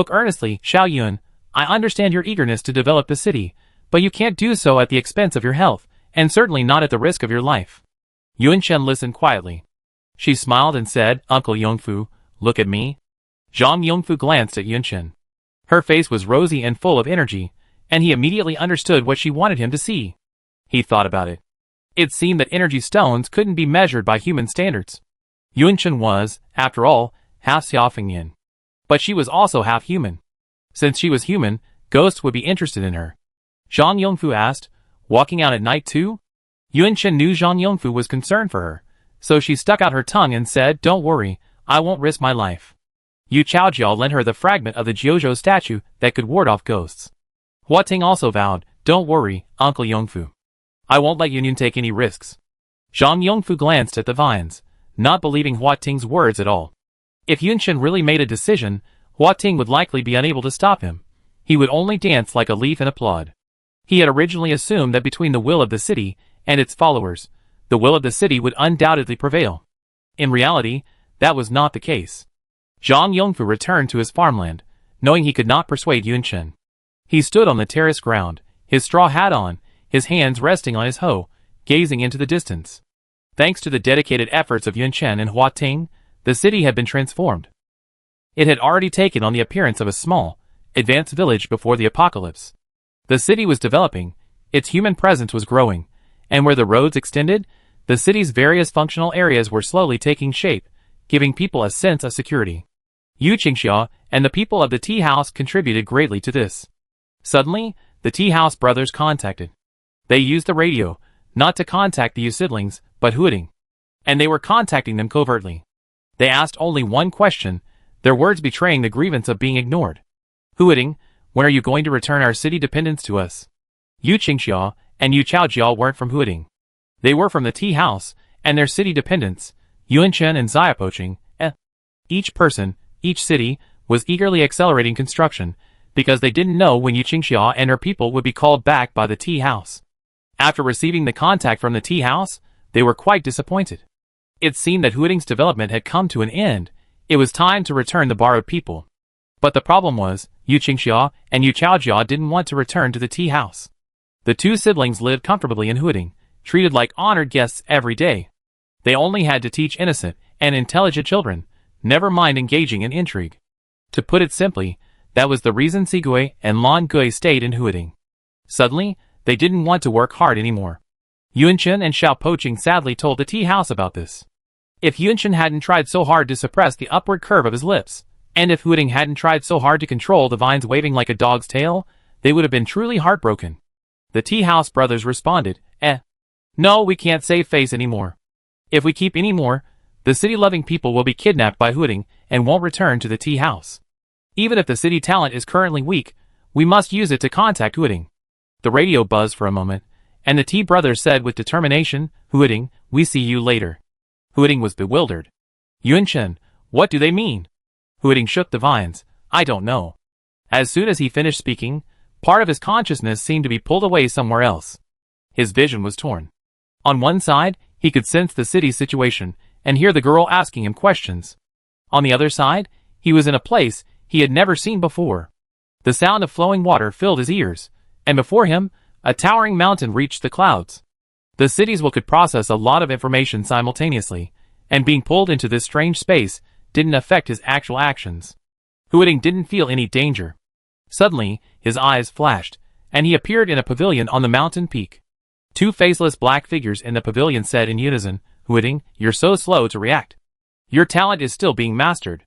earnestly. Xiao Yun, I understand your eagerness to develop the city, but you can't do so at the expense of your health, and certainly not at the risk of your life. Yunchen listened quietly. She smiled and said, Uncle Yongfu, look at me. Zhang Yongfu glanced at Yunchen. Her face was rosy and full of energy, and he immediately understood what she wanted him to see. He thought about it. It seemed that energy stones couldn't be measured by human standards. Yunchen was, after all, half Xiaofengyan. But she was also half human. Since she was human, ghosts would be interested in her. Zhang Yongfu asked, walking out at night too? Yunchen knew Zhang Yongfu was concerned for her, so she stuck out her tongue and said, Don't worry, I won't risk my life. Yu Chaojiao lent her the fragment of the Jiuzhou statue that could ward off ghosts. Hua Ting also vowed, Don't worry, Uncle Yongfu. I won't let Yun take any risks. Zhang Yongfu glanced at the vines, not believing Hua Ting's words at all. If Yunchen really made a decision, Hua Ting would likely be unable to stop him. He would only dance like a leaf and applaud. He had originally assumed that between the will of the city and its followers, the will of the city would undoubtedly prevail. In reality, that was not the case. Zhang Yongfu returned to his farmland, knowing he could not persuade Yunchen. He stood on the terrace ground, his straw hat on, his hands resting on his hoe, gazing into the distance. Thanks to the dedicated efforts of Yunchen and Hua Ting, the city had been transformed. It had already taken on the appearance of a small, advanced village before the apocalypse. The city was developing, Its human presence was growing, and where the roads extended, the city's various functional areas were slowly taking shape, giving people a sense of security. Yu Qingxia and the people of the tea house contributed greatly to this. Suddenly, the tea house brothers contacted. They used the radio, not to contact the Yu siblings, but Huading. And they were contacting them covertly. They asked only one question, their words betraying the grievance of being ignored. Huading, when are you going to return our city dependence to us? Yu Qingxia and Yu Chaojiao weren't from Huading. They were from the tea house, and their city dependents, Yuanchen and Xiaopoqing, each person, each city, was eagerly accelerating construction, because they didn't know when Yu Qingxia and her people would be called back by the tea house. After receiving the contact from the tea house, they were quite disappointed. It seemed that Huading's development had come to an end. It was time to return the borrowed people. But the problem was, Yu Qingxia and Yu Chaojia didn't want to return to the tea house. The two siblings lived comfortably in Huading, treated like honored guests every day. They only had to teach innocent and intelligent children, never mind engaging in intrigue. To put it simply, that was the reason Sigui and Lan Gui stayed in Huading. Suddenly, they didn't want to work hard anymore. Yuanchen and Xiaopoqing sadly told the tea house about this. If Yuanchen hadn't tried so hard to suppress the upward curve of his lips, and if Huading hadn't tried so hard to control the vines waving like a dog's tail, they would have been truly heartbroken. The tea house brothers responded, no, we can't save face anymore. If we keep any more, the city-loving people will be kidnapped by Huading and won't return to the tea house. Even if the city talent is currently weak, we must use it to contact Huading. The radio buzzed for a moment, and the tea brothers said with determination, Huading, we see you later. Huading was bewildered. Yuanchen, what do they mean? Huading shook the vines. I don't know. As soon as he finished speaking, part of his consciousness seemed to be pulled away somewhere else. His vision was torn. On one side, he could sense the city's situation and hear the girl asking him questions. On the other side, he was in a place he had never seen before. The sound of flowing water filled his ears, and before him, a towering mountain reached the clouds. The cities could process a lot of information simultaneously, and being pulled into this strange space didn't affect his actual actions. Huading didn't feel any danger. Suddenly, his eyes flashed, and he appeared in a pavilion on the mountain peak. Two faceless black figures in the pavilion said in unison, Huading, you're so slow to react. Your talent is still being mastered.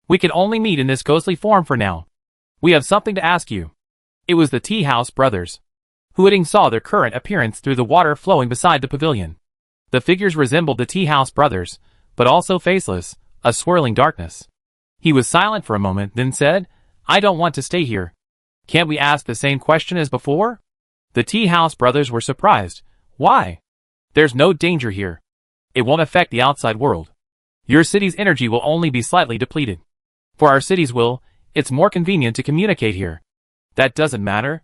We can only meet in this ghostly form for now. We have something to ask you. It was the tea house brothers. Huading saw their current appearance through the water flowing beside the pavilion. The figures resembled the tea house brothers, but also faceless, a swirling darkness. He was silent for a moment, then said, I don't want to stay here. Can't we ask the same question as before? The tea house brothers were surprised. Why? There's no danger here. It won't affect the outside world. Your city's energy will only be slightly depleted. For our city's will, it's more convenient to communicate here. That doesn't matter.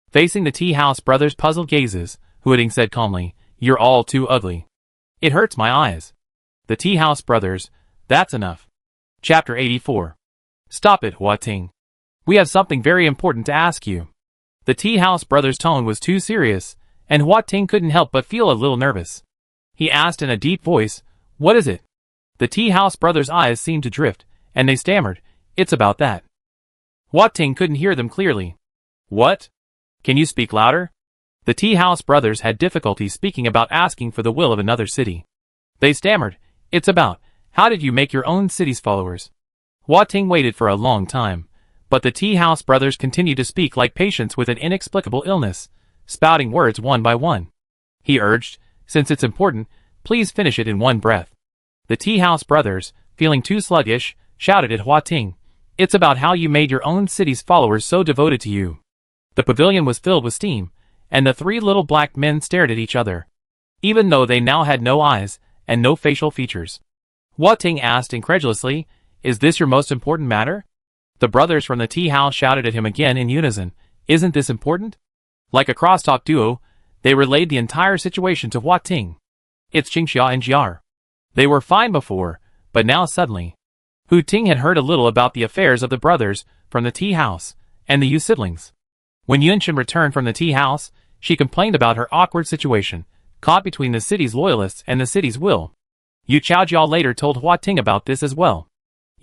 Facing the tea house brothers' puzzled gazes, Huading said calmly, you're all too ugly. It hurts my eyes. The tea house brothers, that's enough. Chapter 84. Stop it, Huating. We have something very important to ask you. The tea house brothers' tone was too serious, and Huating couldn't help but feel a little nervous. He asked in a deep voice, what is it? The tea house brothers' eyes seemed to drift, and they stammered, it's about that. Huating couldn't hear them clearly. What? Can you speak louder? The tea house brothers had difficulty speaking about asking for the will of another city. They stammered, it's about, how did you make your own city's followers? Huating waited for a long time, but the tea house brothers continued to speak like patients with an inexplicable illness, spouting words one by one. He urged, since it's important, please finish it in one breath. The tea house brothers, feeling too sluggish, shouted at Huating, it's about how you made your own city's followers so devoted to you. The pavilion was filled with steam, and the three little black men stared at each other, even though they now had no eyes and no facial features. Huating asked incredulously, is this your most important matter? The brothers from the tea house shouted at him again in unison, isn't this important? Like a crosstalk duo, they relayed the entire situation to Huating. It's Qingxia and Jiar. They were fine before, but now suddenly. Huating had heard a little about the affairs of the brothers from the tea house and the Yu siblings. When Yuanchen returned from the tea house, she complained about her awkward situation, caught between the city's loyalists and the city's will. Yu Chaojiao later told Huating about this as well.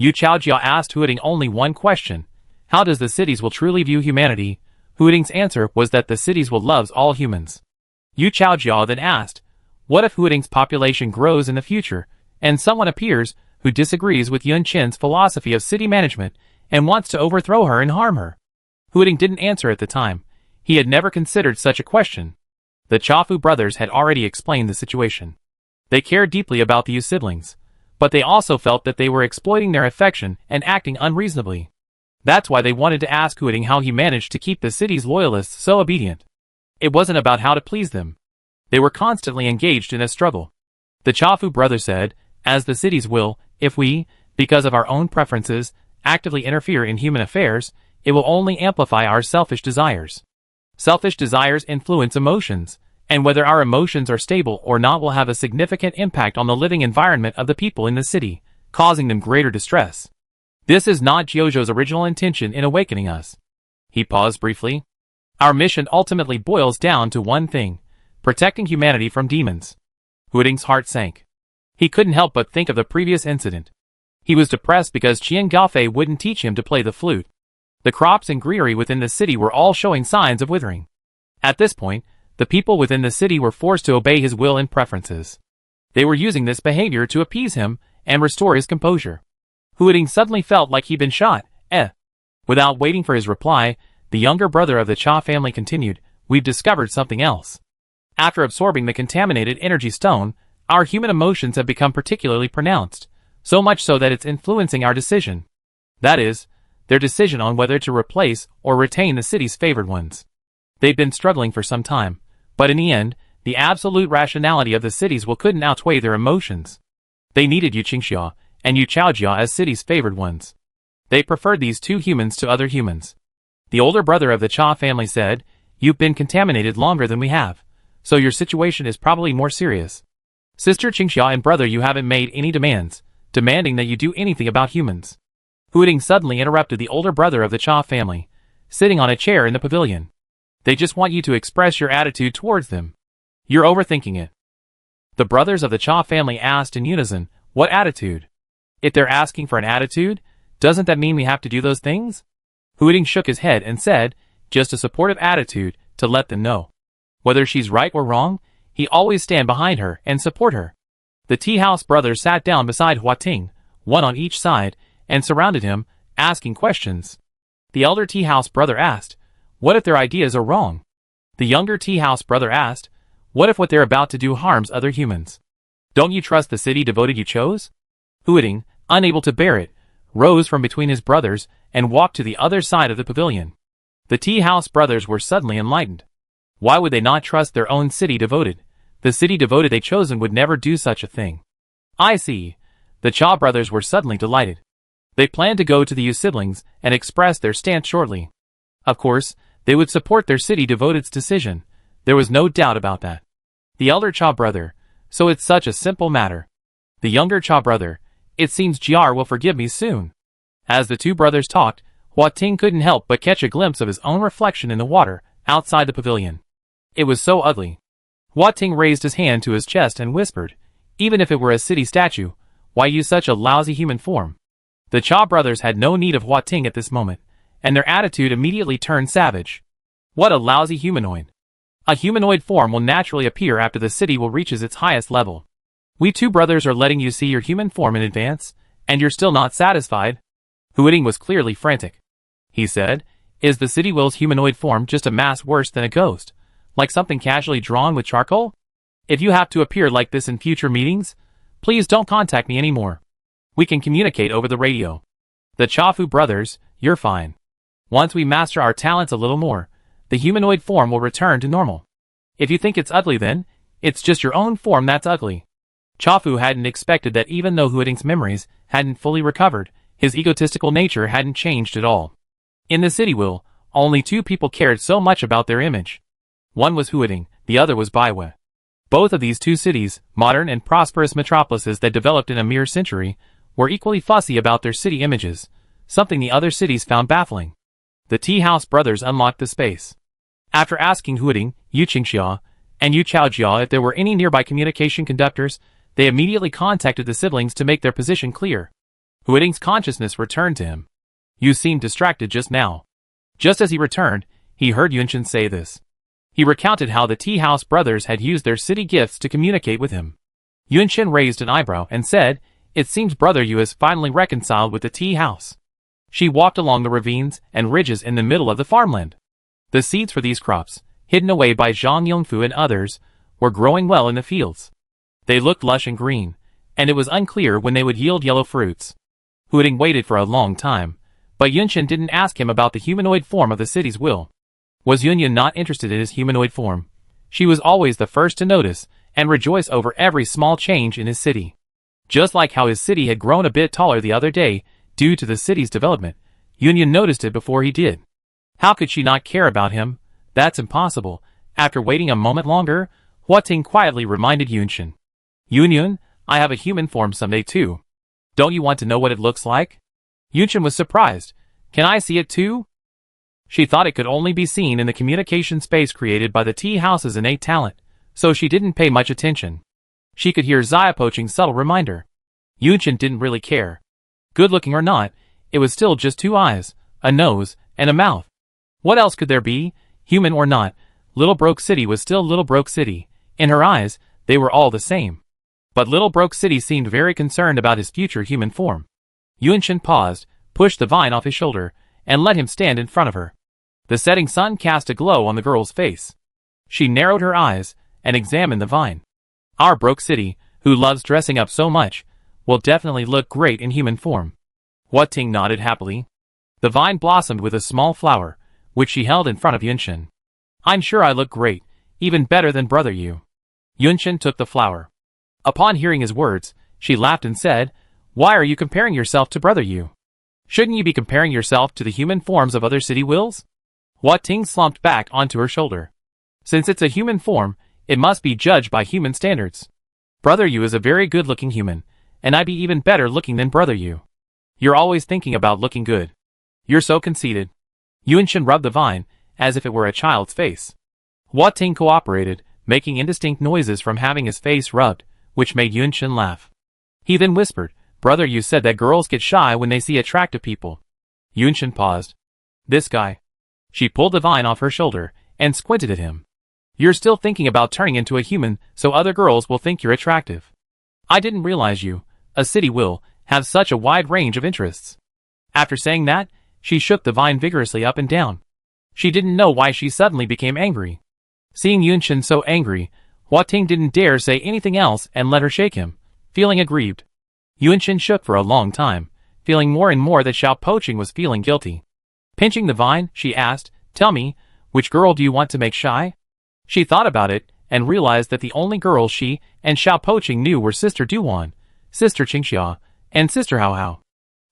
Yu Chaojiao asked Huading only one question, how does the city's will truly view humanity? Huiting's answer was that the city's will loves all humans. Yu Chaojia then asked, what if Huiting's population grows in the future, and someone appears who disagrees with Yun Qin's philosophy of city management and wants to overthrow her and harm her? Huiting didn't answer at the time. He had never considered such a question. The Chafu brothers had already explained the situation. They cared deeply about the Yu siblings, but they also felt that they were exploiting their affection and acting unreasonably. That's why they wanted to ask Huiting how he managed to keep the city's loyalists so obedient. It wasn't about how to please them. They were constantly engaged in a struggle. The Chafu brother said, as the city's will, if we, because of our own preferences, actively interfere in human affairs, it will only amplify our selfish desires. Selfish desires influence emotions, and whether our emotions are stable or not will have a significant impact on the living environment of the people in the city, causing them greater distress. This is not Jiuzhou's original intention in awakening us. He paused briefly. Our mission ultimately boils down to one thing: protecting humanity from demons. Huiting's heart sank. He couldn't help but think of the previous incident. He was depressed because Qian Gaofei wouldn't teach him to play the flute. The crops and greenery within the city were all showing signs of withering. At this point, the people within the city were forced to obey his will and preferences. They were using this behavior to appease him and restore his composure. Huiting suddenly felt like he'd been shot. Without waiting for his reply, the younger brother of the Cha family continued, we've discovered something else. After absorbing the contaminated energy stone, our human emotions have become particularly pronounced, so much so that it's influencing our decision. That is, their decision on whether to replace or retain the city's favored ones. They've been struggling for some time, but in the end, the absolute rationality of the city's will couldn't outweigh their emotions. They needed Yu Qingxia and Yu Chaojia as city's favored ones. They preferred these two humans to other humans. The older brother of the Cha family said, you've been contaminated longer than we have, so your situation is probably more serious. Sister Qingxia and brother, you haven't made any demands, demanding that you do anything about humans. Huiting suddenly interrupted the older brother of the Cha family, sitting on a chair in the pavilion. They just want you to express your attitude towards them. You're overthinking it. The brothers of the Cha family asked in unison, what attitude? If they're asking for an attitude, doesn't that mean we have to do those things? Huiting shook his head and said, just a supportive attitude, to let them know. Whether she's right or wrong, he always stand behind her and support her. The tea house brothers sat down beside Huating, one on each side, and surrounded him, asking questions. The elder tea house brother asked, what if their ideas are wrong? The younger tea house brother asked, what if what they're about to do harms other humans? Don't you trust the city devoted you chose? Huiting, unable to bear it, rose from between his brothers and walked to the other side of the pavilion. The tea house brothers were suddenly enlightened. Why would they not trust their own city devoted? The city devoted they chosen would never do such a thing. I see. The Cha brothers were suddenly delighted. They planned to go to the Yu siblings and express their stance shortly. Of course, they would support their city devoted's decision. There was no doubt about that. The elder Cha brother, so it's such a simple matter. The younger Cha brother, it seems Jiar will forgive me soon. As the two brothers talked, Huating couldn't help but catch a glimpse of his own reflection in the water outside the pavilion. It was so ugly. Huating raised his hand to his chest and whispered, even if it were a city statue, why use such a lousy human form? The Cha brothers had no need of Huating at this moment, and their attitude immediately turned savage. What a lousy humanoid. A humanoid form will naturally appear after the city will reaches its highest level. We two brothers are letting you see your human form in advance, and you're still not satisfied? Huiting was clearly frantic. He said, is the city will's humanoid form just a mask worse than a ghost, like something casually drawn with charcoal? If you have to appear like this in future meetings, please don't contact me anymore. We can communicate over the radio. The Chafu brothers, you're fine. Once we master our talents a little more, the humanoid form will return to normal. If you think it's ugly then, it's just your own form that's ugly. Chafu hadn't expected that even though Huiting's memories hadn't fully recovered, his egotistical nature hadn't changed at all. In the city will, only two people cared so much about their image. One was Huiting, the other was Baiwei. Both of these two cities, modern and prosperous metropolises that developed in a mere century, were equally fussy about their city images, something the other cities found baffling. The tea house brothers unlocked the space. After asking Huiting, Yu Qingxia, and Yu Chaojia if there were any nearby communication conductors, they immediately contacted the siblings to make their position clear. Huiting's consciousness returned to him. You seemed distracted just now. Just as he returned, He heard Yunchen say this. He recounted how the tea house brothers had used their city gifts to communicate with him. Yunchen raised an eyebrow and said, "It seems Brother Yu has finally reconciled with the tea house." She walked along the ravines and ridges in the middle of the farmland. The seeds for these crops, hidden away by Zhang Yongfu and others, were growing well in the fields. They looked lush and green, and it was unclear when they would yield yellow fruits. Huding waited for a long time, but Yunchen didn't ask him about the humanoid form of the city's will. Was Yunyun not interested in his humanoid form? She was always the first to notice and rejoice over every small change in his city. Just like how his city had grown a bit taller the other day due to the city's development, Yunyun noticed it before he did. How could she not care about him? That's impossible. After waiting a moment longer, Huating quietly reminded Yunchen. "Yunyun, I have a human form someday too. Don't you want to know what it looks like?" Yunchen was surprised. "Can I see it too?" She thought it could only be seen in the communication space created by the tea house's innate talent, so she didn't pay much attention. She could hear Xia Poching's subtle reminder. Yunchen didn't really care. Good looking or not, it was still just 2 eyes, a nose, and a mouth. What else could there be? Human or not, Little Broke City was still Little Broke City. In her eyes, they were all the same. But Little Broke City seemed very concerned about his future human form. Yunchen paused, pushed the vine off his shoulder, and let him stand in front of her. The setting sun cast a glow on the girl's face. She narrowed her eyes and examined the vine. "Our Broke City, who loves dressing up so much, will definitely look great in human form." Huating nodded happily. The vine blossomed with a small flower, which she held in front of Yunchen. "I'm sure I look great, even better than Brother Yu." Yunchen took the flower. Upon hearing his words, she laughed and said, "Why are you comparing yourself to Brother Yu? Shouldn't you be comparing yourself to the human forms of other city wills?" Huating slumped back onto her shoulder. "Since it's a human form, it must be judged by human standards. Brother Yu is a very good-looking human, and I'd be even better looking than Brother Yu. You're always thinking about looking good. You're so conceited." Yunchen rubbed the vine, as if it were a child's face. Huating cooperated, making indistinct noises from having his face rubbed, which made Yunchen laugh. He then whispered, "Brother Yu said that girls get shy when they see attractive people." Yunchen paused. "This guy." She pulled the vine off her shoulder and squinted at him. "You're still thinking about turning into a human so other girls will think you're attractive. I didn't realize you, a city will, have such a wide range of interests." After saying that, she shook the vine vigorously up and down. She didn't know why she suddenly became angry. Seeing Yunchen so angry, Huating didn't dare say anything else and let her shake him, feeling aggrieved. Yunchen shook for a long time, feeling more and more that Xiao Poching was feeling guilty. Pinching the vine, she asked, "Tell me, which girl do you want to make shy?" She thought about it, and realized that the only girls she and Xiao Poching knew were Sister Duan, Sister Qingxia, and Sister Hao Hao.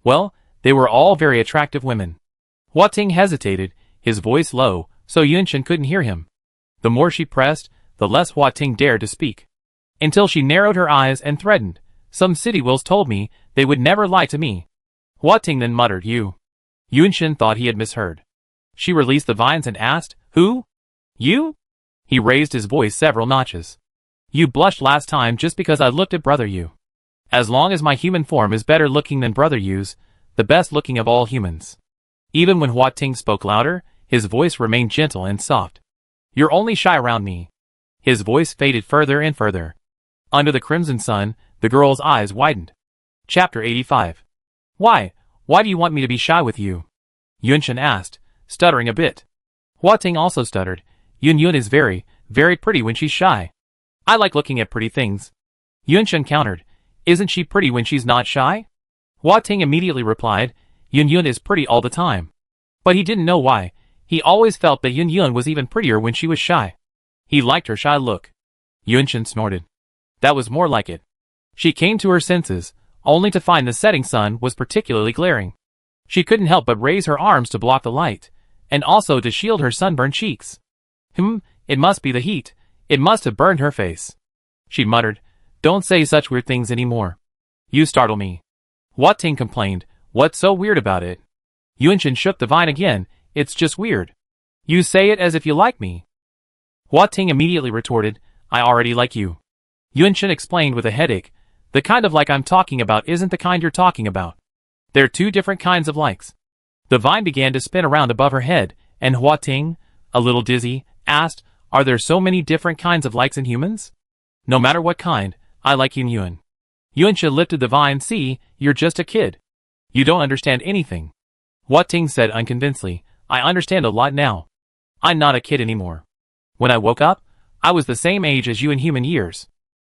Well, they were all very attractive women. Huating hesitated, his voice low, so Yunchen couldn't hear him. The more she pressed, the less Huating dared to speak. Until she narrowed her eyes and threatened, "Some city wills told me they would never lie to me." Huating then muttered, "You." Yunchen thought he had misheard. She released the vines and asked, "Who? You?" He raised his voice several notches. "You blushed last time just because I looked at Brother Yu. As long as my human form is better looking than Brother Yu's, the best looking of all humans." Even when Huating spoke louder, his voice remained gentle and soft. "You're only shy around me." His voice faded further and further. Under the crimson sun, the girl's eyes widened. Chapter 85. Why do you want me to be shy with you?" Yunchen asked, stuttering a bit. Huating also stuttered. "Yunyun is very, very pretty when she's shy. I like looking at pretty things." Yunchen countered, "Isn't she pretty when she's not shy?" Huating immediately replied, "Yunyun is pretty all the time." But he didn't know why. He always felt that Yunyun was even prettier when she was shy. He liked her shy look. Yunchen snorted. That was more like it. She came to her senses, only to find the setting sun was particularly glaring. She couldn't help but raise her arms to block the light, and also to shield her sunburned cheeks. It must be the heat. It must have burned her face. She muttered, "Don't say such weird things anymore. You startle me." Huating complained, "What's so weird about it?" Yunchen shook the vine again, "It's just weird. You say it as if you like me." Huating immediately retorted, "I already like you." Yunchen explained with a headache, "The kind of like I'm talking about isn't the kind you're talking about. They're two different kinds of likes." The vine began to spin around above her head, and Huating, a little dizzy, asked, "Are there so many different kinds of likes in humans?" "No matter what kind, I like Yun. Yunsha lifted the vine. "See, you're just a kid. You don't understand anything." Hua Ting said unconvincingly, "I understand a lot now. I'm not a kid anymore. When I woke up, I was the same age as you in human years.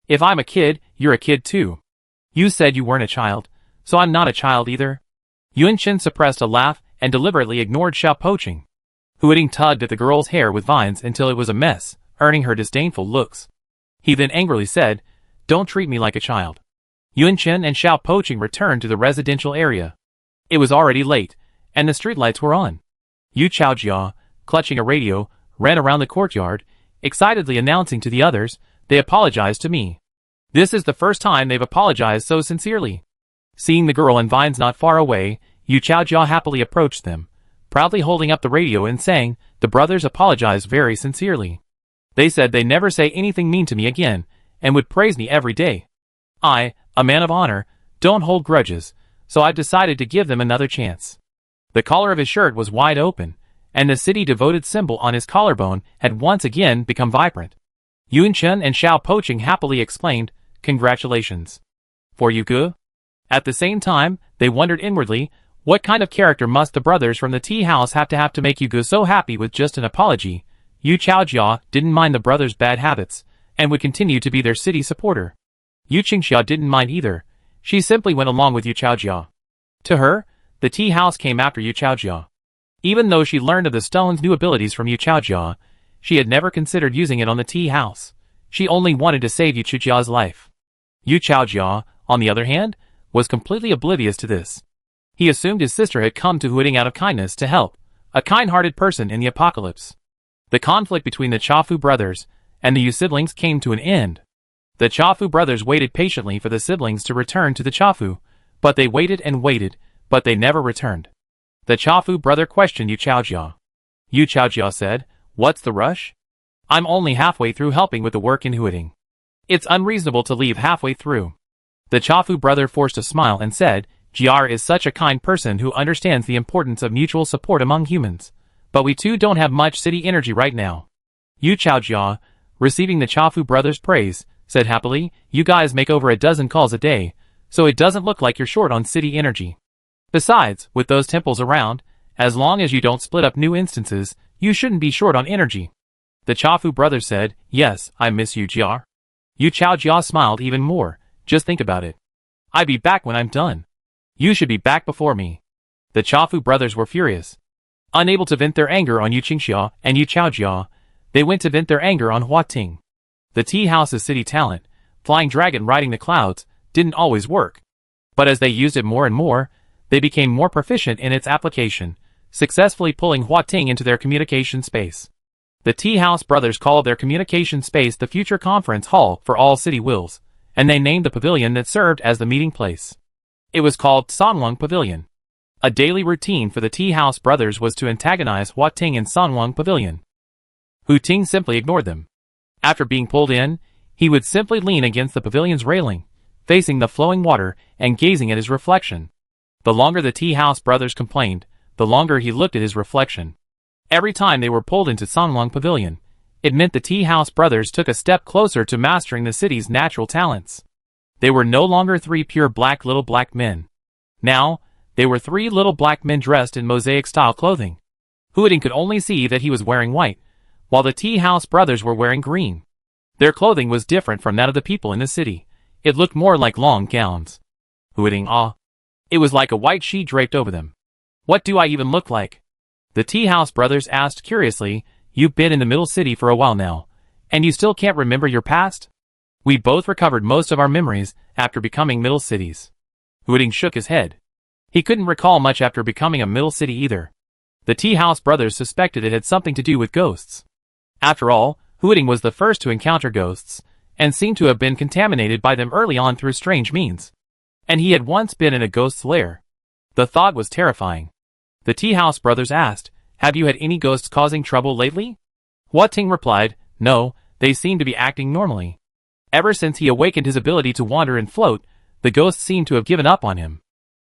If I'm a kid, you're a kid too. You said you weren't a child, so I'm not a child either." Yunshin suppressed a laugh and deliberately ignored Xiao Poching. Huiting tugged at the girl's hair with vines until it was a mess, earning her disdainful looks. He then angrily said, "Don't treat me like a child." Yunshin and Xiao Poching returned to the residential area. It was already late, and the streetlights were on. Yu Chaojia, clutching a radio, ran around the courtyard, excitedly announcing to the others, "They apologized to me. This is the first time they've apologized so sincerely." Seeing the girl and vines not far away, Yu Chaojia happily approached them, proudly holding up the radio and saying, "The brothers apologized very sincerely. They said they never say anything mean to me again, and would praise me every day. I, a man of honor, don't hold grudges, so I've decided to give them another chance." The collar of his shirt was wide open, and the city-devoted symbol on his collarbone had once again become vibrant. Yunshin and Xiao Poching happily exclaimed, "Congratulations. For you, Gu?" At the same time, they wondered inwardly, what kind of character must the brothers from the tea house have to make Gu so happy with just an apology? Yu Chaojia didn't mind the brothers' bad habits, and would continue to be their city supporter. Yu Qingxia didn't mind either. She simply went along with Yu Chaojia. To her, the tea house came after Yu Chaojia. Even though she learned of the stone's new abilities from Yu Chaojia, she had never considered using it on the tea house. She only wanted to save Yu Chaojia's life. Yu Chaojia, on the other hand, was completely oblivious to this. He assumed his sister had come to Huiting out of kindness to help, a kind-hearted person in the apocalypse. The conflict between the Chafu brothers and the Yu siblings came to an end. The Chafu brothers waited patiently for the siblings to return to the Chafu, but they waited and waited, but they never returned. The Chafu brother questioned Yu Chaojia. Yu Chaojia said, "What's the rush? I'm only halfway through helping with the work in Huiting. It's unreasonable to leave halfway through." The Chafu brother forced a smile and said, "Jr is such a kind person who understands the importance of mutual support among humans, but we too don't have much city energy right now." Yu Chaojia, receiving the Chafu brothers' praise, said happily, "You guys make over a dozen calls a day, so it doesn't look like you're short on city energy. Besides, with those temples around, as long as you don't split up new instances, you shouldn't be short on energy." The Chafu brothers said, "Yes, I miss you, Jr." Yu Chaojia smiled even more. "Just think about it. I'll be back when I'm done. You should be back before me." The Chafu brothers were furious. Unable to vent their anger on Yu Qingxia and Yu Chaojia, they went to vent their anger on Hua Ting. The tea house's city talent, Flying Dragon riding the clouds, didn't always work. But as they used it more and more, they became more proficient in its application, successfully pulling Hua Ting into their communication space. The tea house brothers called their communication space the Future Conference Hall for all city wills, and they named the pavilion that served as the meeting place. It was called Sanwang Pavilion. A daily routine for the tea house brothers was to antagonize Hua Ting in Sanwang Pavilion. Hu Ting simply ignored them. After being pulled in, he would simply lean against the pavilion's railing, facing the flowing water and gazing at his reflection. The longer the tea house brothers complained, the longer he looked at his reflection. Every time they were pulled into Sanwang Pavilion, it meant the tea house brothers took a step closer to mastering the city's natural talents. They were no longer three pure little black men. Now, they were three little black men dressed in mosaic-style clothing. Huiting could only see that he was wearing white, while the tea house brothers were wearing green. Their clothing was different from that of the people in the city. It looked more like long gowns. Huiting ah. It was like a white sheet draped over them. "What do I even look like?" The tea house brothers asked curiously. "You've been in the middle city for a while now, and you still can't remember your past?" "We both recovered most of our memories after becoming middle cities." Huiting shook his head. He couldn't recall much after becoming a middle city either. The tea house brothers suspected it had something to do with ghosts. After all, Huiting was the first to encounter ghosts, and seemed to have been contaminated by them early on through strange means. And he had once been in a ghost's lair. The thought was terrifying. The tea house brothers asked, "Have you had any ghosts causing trouble lately?" Hua Ting replied, "No, they seem to be acting normally. Ever since he awakened his ability to wander and float, the ghosts seem to have given up on him."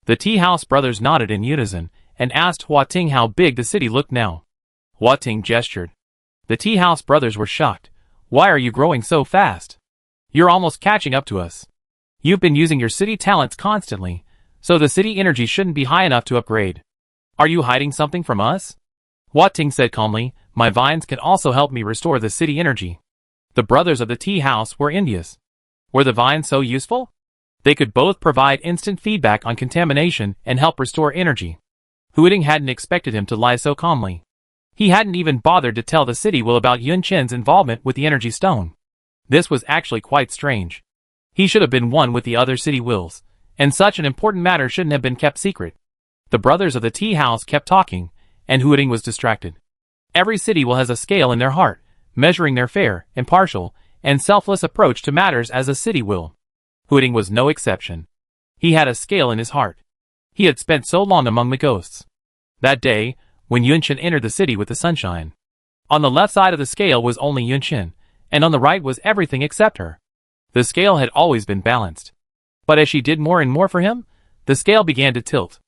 The tea house brothers nodded in unison, and asked Hua Ting how big the city looked now. Hua Ting gestured. The tea house brothers were shocked. Why are you growing so fast? You're almost catching up to us. You've been using your city talents constantly, so the city energy shouldn't be high enough to upgrade. Are you hiding something from us? Hua Ting said calmly, my vines can also help me restore the city energy. The brothers of the tea house were envious. Were the vines so useful? They could both provide instant feedback on contamination and help restore energy. Huiting hadn't expected him to lie so calmly. He hadn't even bothered to tell the city will about Yun Chen's involvement with the energy stone. This was actually quite strange. He should have been one with the other city wills, and such an important matter shouldn't have been kept secret. The brothers of the tea house kept talking, and Huiting was distracted. Every city will has a scale in their heart, measuring their fair, impartial, and selfless approach to matters as a city will. Huiting was no exception. He had a scale in his heart. He had spent so long among the ghosts. That day, when Yun Chen entered the city with the sunshine. On the left side of the scale was only Yun Chen, and on the right was everything except her. The scale had always been balanced. But as she did more and more for him, the scale began to tilt,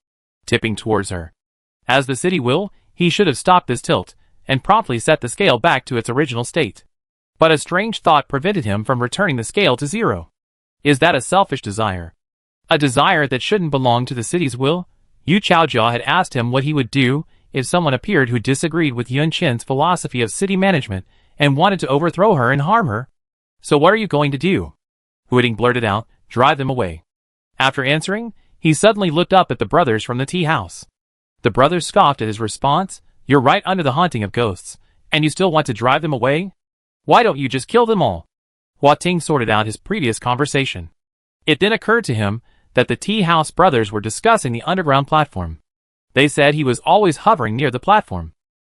tipping towards her. As the city will, he should have stopped this tilt, and promptly set the scale back to its original state. But a strange thought prevented him from returning the scale to zero. Is that a selfish desire? A desire that shouldn't belong to the city's will? Yu Chaojia had asked him what he would do if someone appeared who disagreed with Yun Chen's philosophy of city management and wanted to overthrow her and harm her. So what are you going to do? Huiting blurted out, drive them away. After answering, he suddenly looked up at the brothers from the tea house. The brothers scoffed at his response, you're right under the haunting of ghosts, and you still want to drive them away? Why don't you just kill them all? Hua Ting sorted out his previous conversation. It then occurred to him that the tea house brothers were discussing the underground platform. They said he was always hovering near the platform.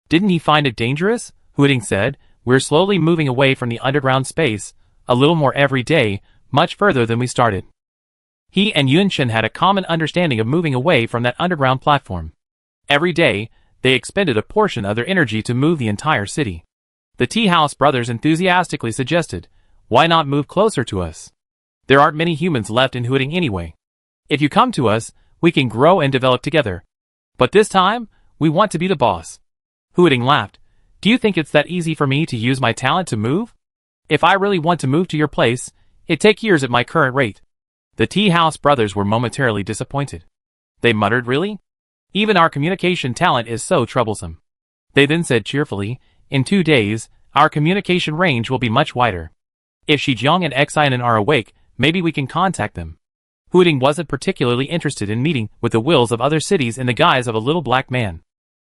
Didn't he find it dangerous? Huiting said, we're slowly moving away from the underground space, a little more every day, much further than we started. He and Yun Chen had a common understanding of moving away from that underground platform. Every day, they expended a portion of their energy to move the entire city. The tea house brothers enthusiastically suggested, why not move closer to us? There aren't many humans left in Huiting anyway. If you come to us, we can grow and develop together. But this time, we want to be the boss. Huiting laughed. Do you think it's that easy for me to use my talent to move? If I really want to move to your place, it'd take years at my current rate. The tea house brothers were momentarily disappointed. They muttered, really? Even our communication talent is so troublesome. They then said cheerfully, in 2 days, our communication range will be much wider. If Shijiang and Xianan are awake, maybe we can contact them. Huiting wasn't particularly interested in meeting with the wills of other cities in the guise of a little black man.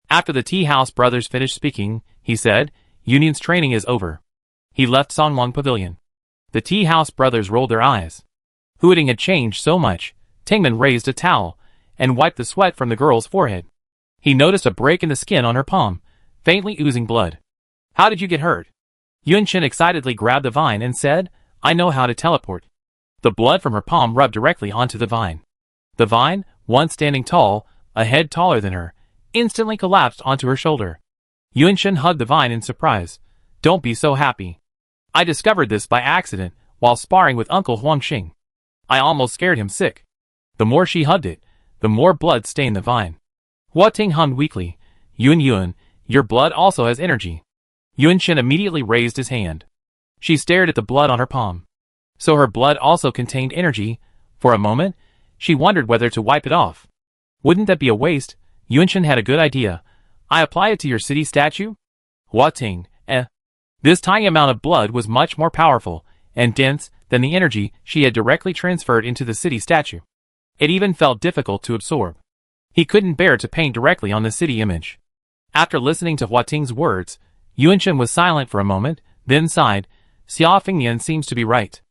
After the tea house brothers finished speaking, he said, Union's training is over. He left Songlong Pavilion. The tea house brothers rolled their eyes. Huiting had changed so much. Tingman raised a towel and wiped the sweat from the girl's forehead. He noticed a break in the skin on her palm, faintly oozing blood. How did you get hurt? Yun Chen excitedly grabbed the vine and said, I know how to teleport. The blood from her palm rubbed directly onto the vine. The vine, once standing tall, a head taller than her, instantly collapsed onto her shoulder. Yun Chen hugged the vine in surprise. Don't be so happy. I discovered this by accident while sparring with Uncle Huang Xing. I almost scared him sick. The more she hugged it, the more blood stained the vine. Hua Ting hummed weakly. Yun, your blood also has energy. Yun Chen immediately raised his hand. She stared at the blood on her palm. So her blood also contained energy. For a moment, she wondered whether to wipe it off. Wouldn't that be a waste? Yun Chen had a good idea. I apply it to your city statue? Hua Ting, This tiny amount of blood was much more powerful and dense than the energy she had directly transferred into the city statue. It even felt difficult to absorb. He couldn't bear to paint directly on the city image. After listening to Hua Ting's words, Yun Chen was silent for a moment, then sighed. Xia Fengnian seems to be right.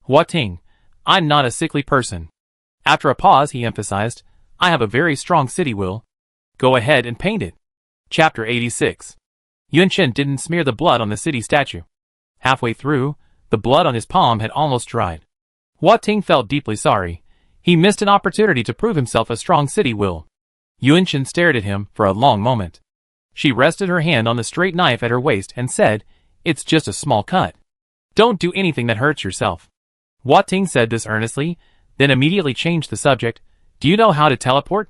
Hua Ting, I'm not a sickly person. After a pause, he emphasized, I have a very strong city will. Go ahead and paint it. Chapter 86. Yun Chen didn't smear the blood on the city statue. Halfway through, the blood on his palm had almost dried. Hua Ting felt deeply sorry. He missed an opportunity to prove himself a strong city will. Yun Chen stared at him for a long moment. She rested her hand on the straight knife at her waist and said, It's just a small cut. Don't do anything that hurts yourself. Hua Ting said this earnestly, then immediately changed the subject. Do you know how to teleport?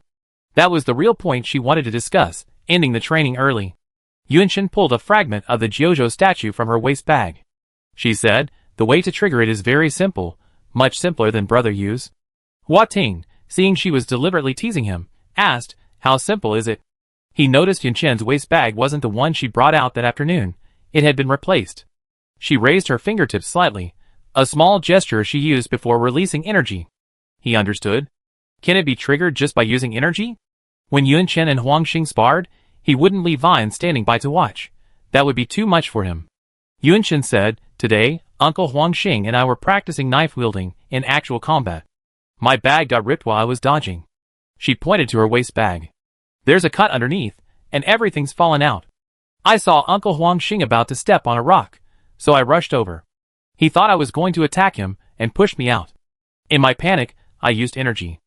That was the real point she wanted to discuss, ending the training early. Yunshin pulled a fragment of the Jiuzhou statue from her waist bag. She said, the way to trigger it is very simple, much simpler than Brother Yu's. Hua Ting, seeing she was deliberately teasing him, asked, how simple is it? He noticed Yunshin's waist bag wasn't the one she brought out that afternoon. It had been replaced. She raised her fingertips slightly, a small gesture she used before releasing energy. He understood. Can it be triggered just by using energy? When Yunshin and Huangxing sparred, he wouldn't leave Vine standing by to watch. That would be too much for him. Yunshin said, today, Uncle Huangxing and I were practicing knife wielding in actual combat. My bag got ripped while I was dodging. She pointed to her waist bag. There's a cut underneath, and everything's fallen out. I saw Uncle Huangxing about to step on a rock, so I rushed over. He thought I was going to attack him and pushed me out. In my panic, I used energy.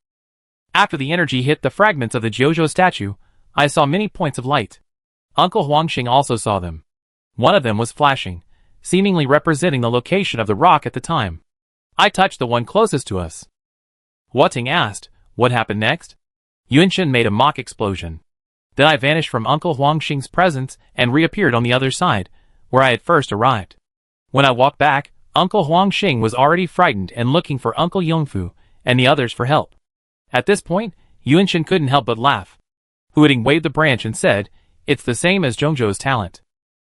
After the energy hit the fragments of the Jiuzhou statue, I saw many points of light. Uncle Huangxing also saw them. One of them was flashing, seemingly representing the location of the rock at the time. I touched the one closest to us. Hua Ting asked, what happened next? Yunshin made a mock explosion. Then I vanished from Uncle Huangxing's presence and reappeared on the other side, where I had first arrived. When I walked back, Uncle Huangxing was already frightened and looking for Uncle Yongfu and the others for help. At this point, Yunshin couldn't help but laugh. Huiting waved the branch and said, it's the same as Zhongzhou's talent.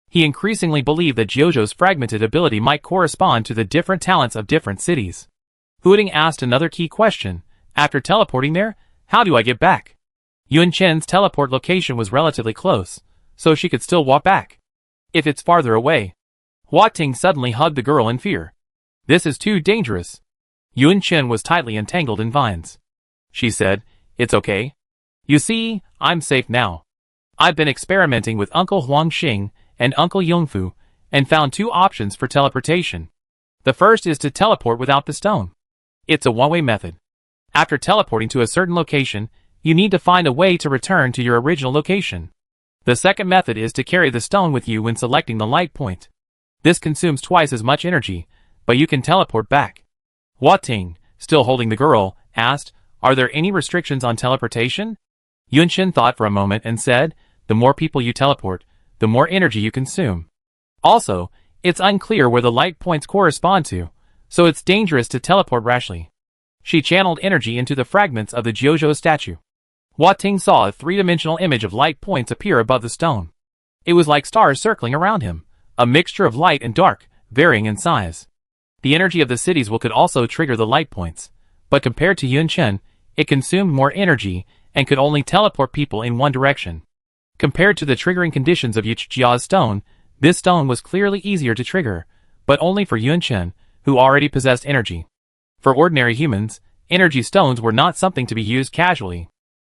He increasingly believed that Jiuzhou's fragmented ability might correspond to the different talents of different cities. Huiting asked another key question. After teleporting there, how do I get back? Yunshin's teleport location was relatively close, so she could still walk back. If it's farther away. Hua Ting suddenly hugged the girl in fear. This is too dangerous. Yunshin was tightly entangled in vines. She said, it's okay. You see, I'm safe now. I've been experimenting with Uncle Huangxing and Uncle Yongfu, and found two options for teleportation. The first is to teleport without the stone. It's a one-way method. After teleporting to a certain location, you need to find a way to return to your original location. The second method is to carry the stone with you when selecting the light point. This consumes twice as much energy, but you can teleport back. Hua Ting, still holding the girl, asked, are there any restrictions on teleportation? Yunshin thought for a moment and said, the more people you teleport, the more energy you consume. Also, it's unclear where the light points correspond to, so it's dangerous to teleport rashly. She channeled energy into the fragments of the Jiuzhou statue. Hua Ting saw a three-dimensional image of light points appear above the stone. It was like stars circling around him, a mixture of light and dark, varying in size. The energy of the cities could also trigger the light points, but compared to Yunshin, it consumed more energy and could only teleport people in one direction. Compared to the triggering conditions of Yujia's stone, this stone was clearly easier to trigger, but only for Yunshin, who already possessed energy. For ordinary humans, energy stones were not something to be used casually.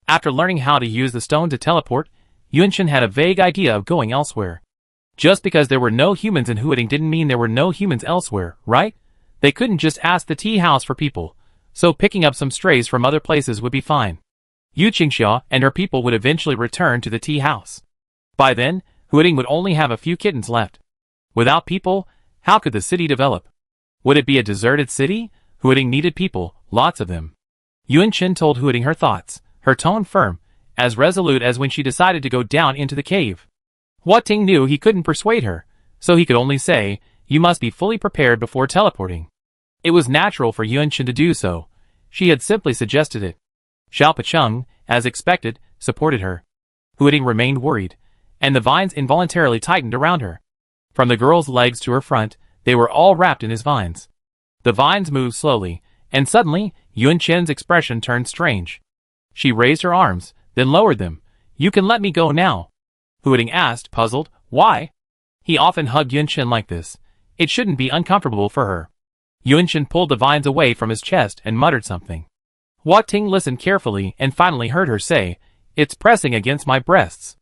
After learning how to use the stone to teleport, Yunshin had a vague idea of going elsewhere. Just because there were no humans in Huiting didn't mean there were no humans elsewhere, right? They couldn't just ask the tea house for people, so picking up some strays from other places would be fine. Yu Qingxia and her people would eventually return to the tea house. By then, Huiting would only have a few kittens left. Without people, how could the city develop? Would it be a deserted city? Huiting needed people, lots of them. Yunshin told Huiting her thoughts, her tone firm, as resolute as when she decided to go down into the cave. Hua Ting knew he couldn't persuade her, so he could only say, you must be fully prepared before teleporting. It was natural for Yunshin to do so. She had simply suggested it. Xiao Pacheng, as expected, supported her. Huiting remained worried, and the vines involuntarily tightened around her. From the girl's legs to her front, they were all wrapped in his vines. The vines moved slowly, and suddenly, Yunshin's expression turned strange. She raised her arms, then lowered them. You can let me go now. Huiting asked, puzzled, why? He often hugged Yunshin like this. It shouldn't be uncomfortable for her. Yunshin pulled the vines away from his chest and muttered something. Hua Ting listened carefully and finally heard her say, it's pressing against my breasts.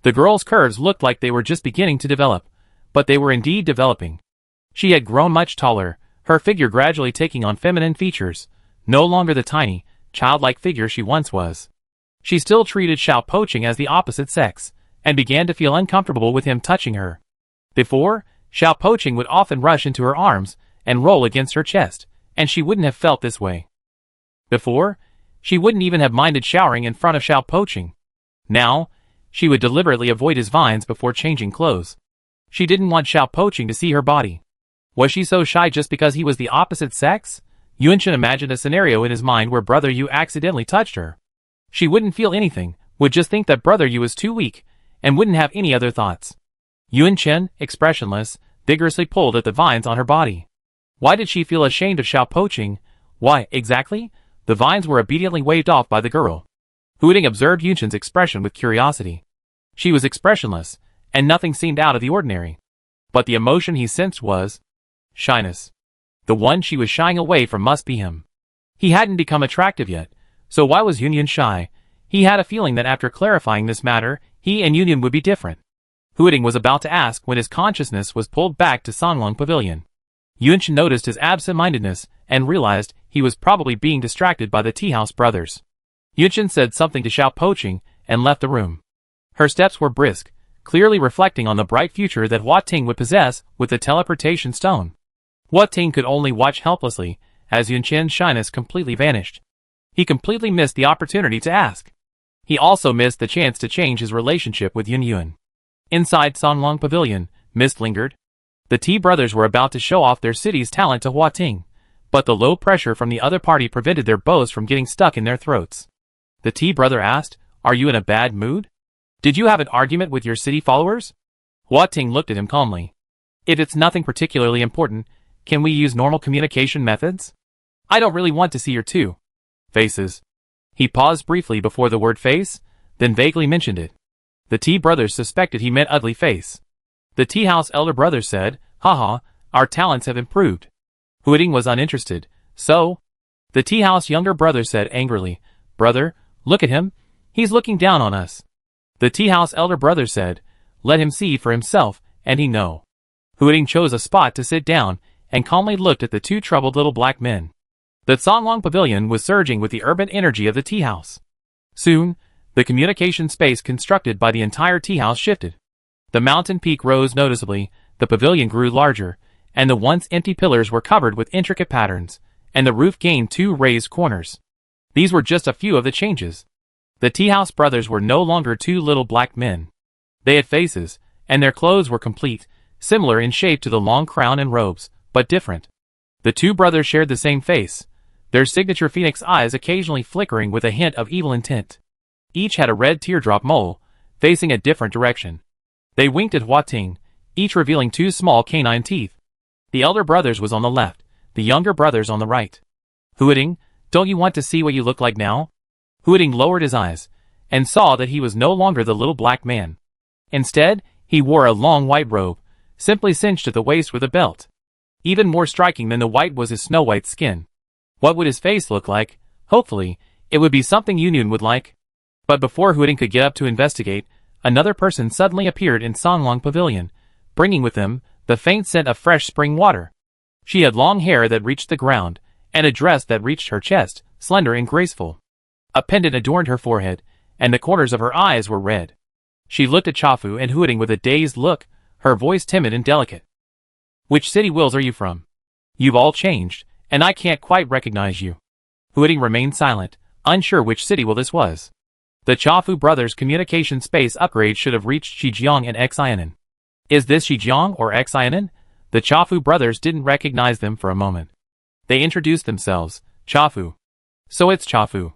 The girl's curves looked like they were just beginning to develop, but they were indeed developing. She had grown much taller, her figure gradually taking on feminine features, no longer the tiny, childlike figure she once was. She still treated Xiao Poching as the opposite sex, and began to feel uncomfortable with him touching her. Before, Xiao Poching would often rush into her arms and roll against her chest, and she wouldn't have felt this way. Before, she wouldn't even have minded showering in front of Xiao Poching. Now, She would deliberately avoid his vines before changing clothes. She didn't want Xiao Poqing to see her body. Was she so shy just because he was the opposite sex? Yuanchen imagined a scenario in his mind where Brother Yu accidentally touched her. She wouldn't feel anything, would just think that Brother Yu was too weak, and wouldn't have any other thoughts. Yuanchen, expressionless, vigorously pulled at the vines on her body. Why did she feel ashamed of Xiao Poqing? Why, exactly? The vines were obediently waved off by the girl. Huiting observed Yunchen's expression with curiosity. She was expressionless, and nothing seemed out of the ordinary. But the emotion he sensed was shyness. The one she was shying away from must be him. He hadn't become attractive yet, so why was Yunyan shy? He had a feeling that after clarifying this matter, he and Yunyan would be different. Huiting was about to ask when his consciousness was pulled back to Sanlong Pavilion. Yuanchen noticed his absent-mindedness and realized he was probably being distracted by the tea house brothers. Yuanchen said something to Xiao Poqing and left the room. Her steps were brisk, clearly reflecting on the bright future that Hua Ting would possess with the teleportation stone. Hua Ting could only watch helplessly as Yuanchen's shyness completely vanished. He completely missed the opportunity to ask. He also missed the chance to change his relationship with Yun Yuan. Inside Sanlong Pavilion, mist lingered. The Tea brothers were about to show off their city's talent to Hua Ting, but the low pressure from the other party prevented their bows from getting stuck in their throats. The Tea brother asked, "Are you in a bad mood? Did you have an argument with your city followers?" Hua Ting looked at him calmly. "If it's nothing particularly important, can we use normal communication methods? I don't really want to see your two faces." He paused briefly before the word face, then vaguely mentioned it. The Tea brothers suspected he meant ugly face. The tea house elder brother said, "Haha, our talents have improved." Huiting was uninterested. "So?" The tea house younger brother said angrily, "Brother, look at him. He's looking down on us." The tea house elder brother said, "Let him see for himself, and he know." Huiting chose a spot to sit down and calmly looked at the two troubled little black men. The Sanlong Pavilion was surging with the urban energy of the tea house. Soon, the communication space constructed by the entire tea house shifted. The mountain peak rose noticeably, the pavilion grew larger, and the once empty pillars were covered with intricate patterns, and the roof gained 2 raised corners. These were just a few of the changes. The tea house brothers were no longer 2 little black men. They had faces, and their clothes were complete, similar in shape to the long crown and robes, but different. The 2 brothers shared the same face, their signature phoenix eyes occasionally flickering with a hint of evil intent. Each had a red teardrop mole, facing a different direction. They winked at Hua Ting, each revealing 2 small canine teeth. The elder brothers was on the left, the younger brothers on the right. "Huiting, don't you want to see what you look like now?" Huiting lowered his eyes, and saw that he was no longer the little black man. Instead, he wore a long white robe, simply cinched at the waist with a belt. Even more striking than the white was his snow-white skin. What would his face look like? Hopefully, it would be something Yunyan would like. But before Huiting could get up to investigate, another person suddenly appeared in Sanlong Pavilion, bringing with them the faint scent of fresh spring water. She had long hair that reached the ground, and a dress that reached her chest, slender and graceful. A pendant adorned her forehead, and the corners of her eyes were red. She looked at Chafu and Huiting with a dazed look, her voice timid and delicate. "Which city Wills are you from? You've all changed, and I can't quite recognize you." Huiting remained silent, unsure which city Will this was. The Chafu brothers' communication space upgrade should have reached Shijiang and Xianan. Is this Shijiang or Xianan? The Chafu brothers didn't recognize them for a moment. They introduced themselves, Chafu. "So it's Chafu."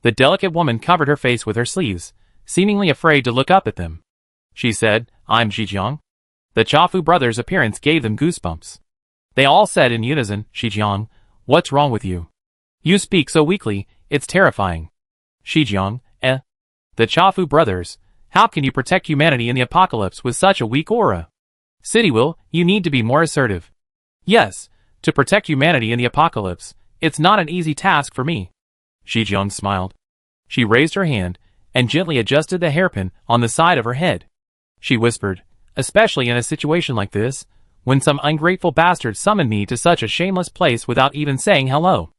The delicate woman covered her face with her sleeves, seemingly afraid to look up at them. She said, "I'm Shijiang." The Chafu brothers' appearance gave them goosebumps. They all said in unison, "Shijiang, what's wrong with you? You speak so weakly, it's terrifying." "Shijiang, The Chafu brothers, how can you protect humanity in the apocalypse with such a weak aura? City Will, you need to be more assertive." "Yes, to protect humanity in the apocalypse, it's not an easy task for me." Shijiang smiled. She raised her hand, and gently adjusted the hairpin on the side of her head. She whispered, "Especially in a situation like this, when some ungrateful bastard summoned me to such a shameless place without even saying hello."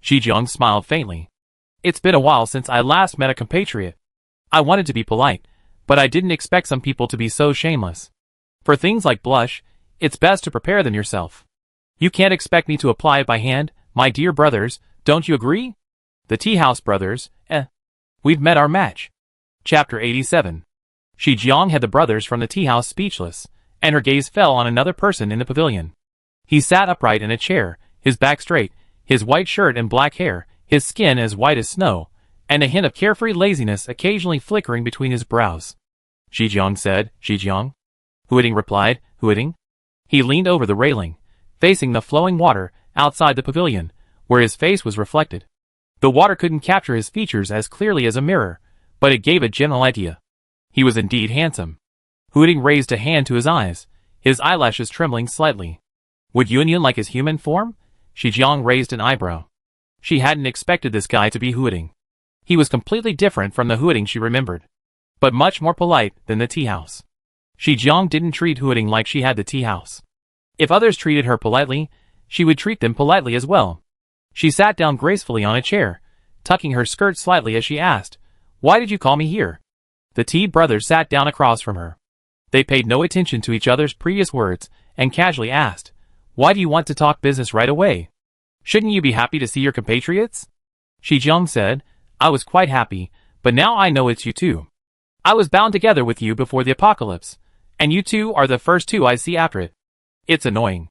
Shijiang smiled faintly. "It's been a while since I last met a compatriot. I wanted to be polite, but I didn't expect some people to be so shameless. For things like blush, it's best to prepare them yourself. You can't expect me to apply it by hand, my dear brothers, don't you agree?" The Tea House brothers, We've met our match. Chapter 87. Shi Jiang had the brothers from the tea house speechless, and her gaze fell on another person in the pavilion. He sat upright in a chair, his back straight, his white shirt and black hair, his skin as white as snow, and a hint of carefree laziness occasionally flickering between his brows. Shi Jiang said, Shi Jiang? Huiting replied, Huiting? He leaned over the railing, facing the flowing water outside the pavilion, where his face was reflected. The water couldn't capture his features as clearly as a mirror, but it gave a general idea. He was indeed handsome. Huiting raised a hand to his eyes, his eyelashes trembling slightly. Would Yunyun like his human form? Shi Jiang raised an eyebrow. She hadn't expected this guy to be Huiting. He was completely different from the Huiting she remembered, but much more polite than the tea house. Shi Jiang didn't treat Huiting like she had the tea house. If others treated her politely, she would treat them politely as well. She sat down gracefully on a chair, tucking her skirt slightly as she asked, Why did you call me here? The Tea brothers sat down across from her. They paid no attention to each other's previous words and casually asked, Why do you want to talk business right away? Shouldn't you be happy to see your compatriots? Shi Jiang said, I was quite happy, but now I know it's you too. I was bound together with you before the apocalypse, and you two are the first two I see after it. It's annoying.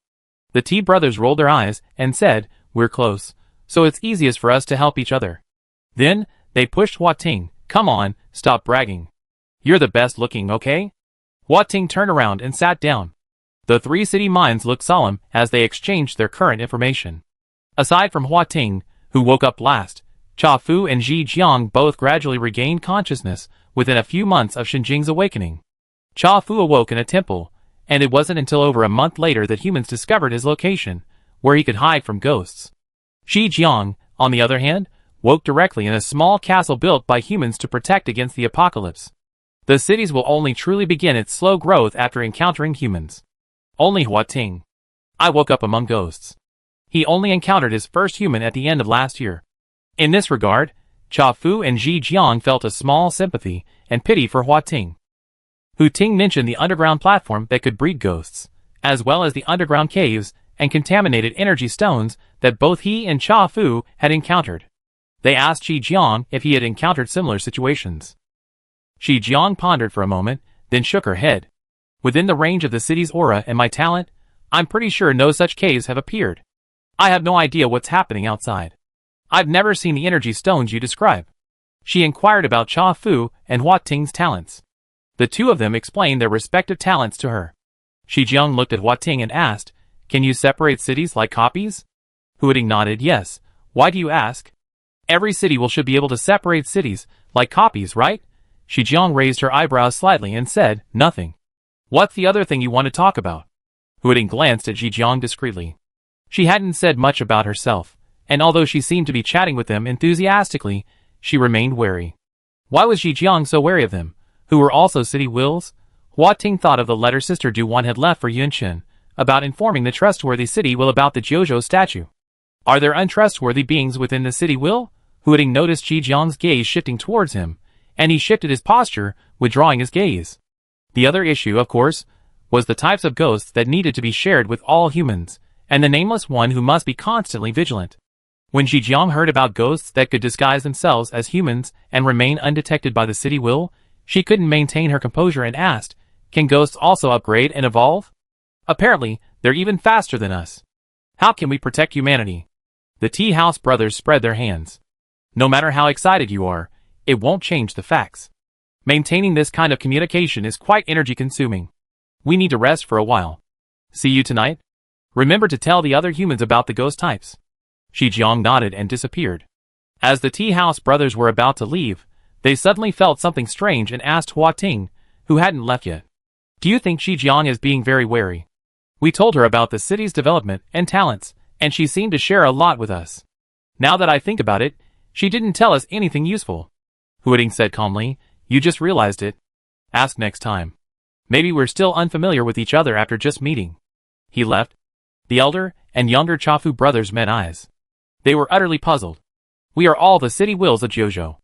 The Tea brothers rolled their eyes and said, We're close, so it's easiest for us to help each other. Then, they pushed Hua Ting, Come on, stop bragging. You're the best looking, okay? Hua Ting turned around and sat down. The three city minds looked solemn as they exchanged their current information. Aside from Hua Ting, who woke up last, Cha Fu and Ji Jiang both gradually regained consciousness within a few months of Shinjing's awakening. Cha Fu awoke in a temple, and it wasn't until over a month later that humans discovered his location, where he could hide from ghosts. Shi Jiang, on the other hand, woke directly in a small castle built by humans to protect against the apocalypse. The cities will only truly begin its slow growth after encountering humans. Only Hua Ting. I woke up among ghosts. He only encountered his first human at the end of last year. In this regard, Cha Fu and Ji Jiang felt a small sympathy and pity for Hua Ting. Hu Ting mentioned the underground platform that could breed ghosts, as well as the underground caves and contaminated energy stones that both he and Cha Fu had encountered. They asked Shi Jiang if he had encountered similar situations. Shi Jiang pondered for a moment, then shook her head. Within the range of the city's aura and my talent, I'm pretty sure no such caves have appeared. I have no idea what's happening outside. I've never seen the energy stones you describe. She inquired about Cha Fu and Hua Ting's talents. The two of them explained their respective talents to her. Shi Jiang looked at Hua Ting and asked, Can you separate cities like copies? Huiting nodded yes. Why do you ask? Every city should be able to separate cities like copies, right? Shi Jiang raised her eyebrows slightly and said, Nothing. What's the other thing you want to talk about? Huiting glanced at Shi Jiang discreetly. She hadn't said much about herself, and although she seemed to be chatting with them enthusiastically, she remained wary. Why was Shi Jiang so wary of them, who were also city wills? Hua Ting thought of the letter Sister Du Wan had left for Yunchen, about informing the trustworthy city will about the Jojo statue. Are there untrustworthy beings within the city will? Huiting noticed Shi Jiang's gaze shifting towards him, and he shifted his posture, withdrawing his gaze. The other issue, of course, was the types of ghosts that needed to be shared with all humans, and the nameless one who must be constantly vigilant. When Shi Jiang heard about ghosts that could disguise themselves as humans and remain undetected by the city will, she couldn't maintain her composure and asked, Can ghosts also upgrade and evolve? Apparently, they're even faster than us. How can we protect humanity? The Tea House brothers spread their hands. No matter how excited you are, it won't change the facts. Maintaining this kind of communication is quite energy-consuming. We need to rest for a while. See you tonight? Remember to tell the other humans about the ghost types. Shi Jiang nodded and disappeared. As the Tea House brothers were about to leave, they suddenly felt something strange and asked Hua Ting, who hadn't left yet. Do you think Shi Jiang is being very wary? We told her about the city's development and talents, and she seemed to share a lot with us. Now that I think about it, she didn't tell us anything useful. Huiting said calmly, You just realized it. Ask next time. Maybe we're still unfamiliar with each other after just meeting. He left. The elder and younger Cha Fu brothers met eyes. They were utterly puzzled. We are all the city wills of Jojo.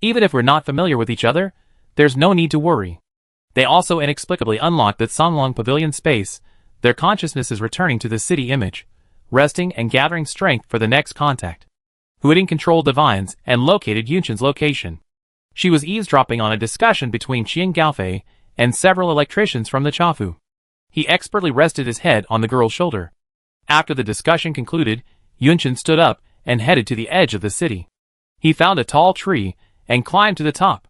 Even if we're not familiar with each other, there's no need to worry. They also inexplicably unlocked the Songlong Pavilion space. Their consciousness is returning to the city image, resting and gathering strength for the next contact. Huiting controlled the vines and located Yunchen's location. She was eavesdropping on a discussion between Qian Gaofei and several electricians from the Chafu. He expertly rested his head on the girl's shoulder. After the discussion concluded, Yunchen stood up and headed to the edge of the city. He found a tall tree and climbed to the top.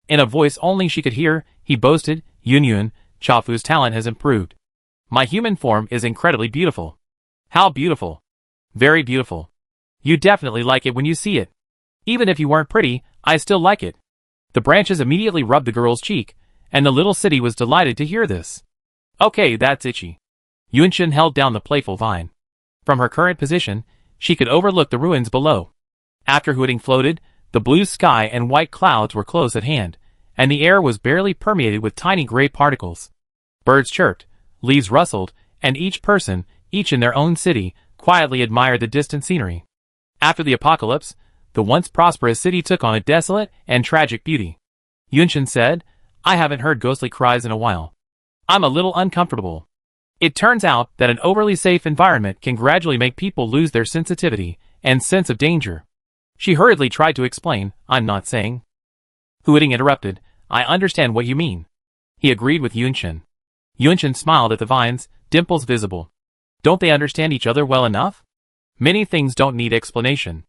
In a voice only she could hear, he boasted, Yunyun, Chafu's talent has improved. My human form is incredibly beautiful. How beautiful. Very beautiful. You definitely like it when you see it. Even if you weren't pretty, I still like it. The branches immediately rubbed the girl's cheek, and the little city was delighted to hear this. Okay, that's itchy. Yunchen held down the playful vine. From her current position, she could overlook the ruins below. After hooting floated, the blue sky and white clouds were close at hand, and the air was barely permeated with tiny gray particles. Birds chirped, leaves rustled, and each person, each in their own city, quietly admired the distant scenery. After the apocalypse, the once prosperous city took on a desolate and tragic beauty. Yunchen said, I haven't heard ghostly cries in a while. I'm a little uncomfortable. It turns out that an overly safe environment can gradually make people lose their sensitivity and sense of danger. She hurriedly tried to explain, I'm not saying. Huiting interrupted, I understand what you mean. He agreed with Yunchen. Yunchen smiled at the vines, dimples visible. Don't they understand each other well enough? Many things don't need explanation.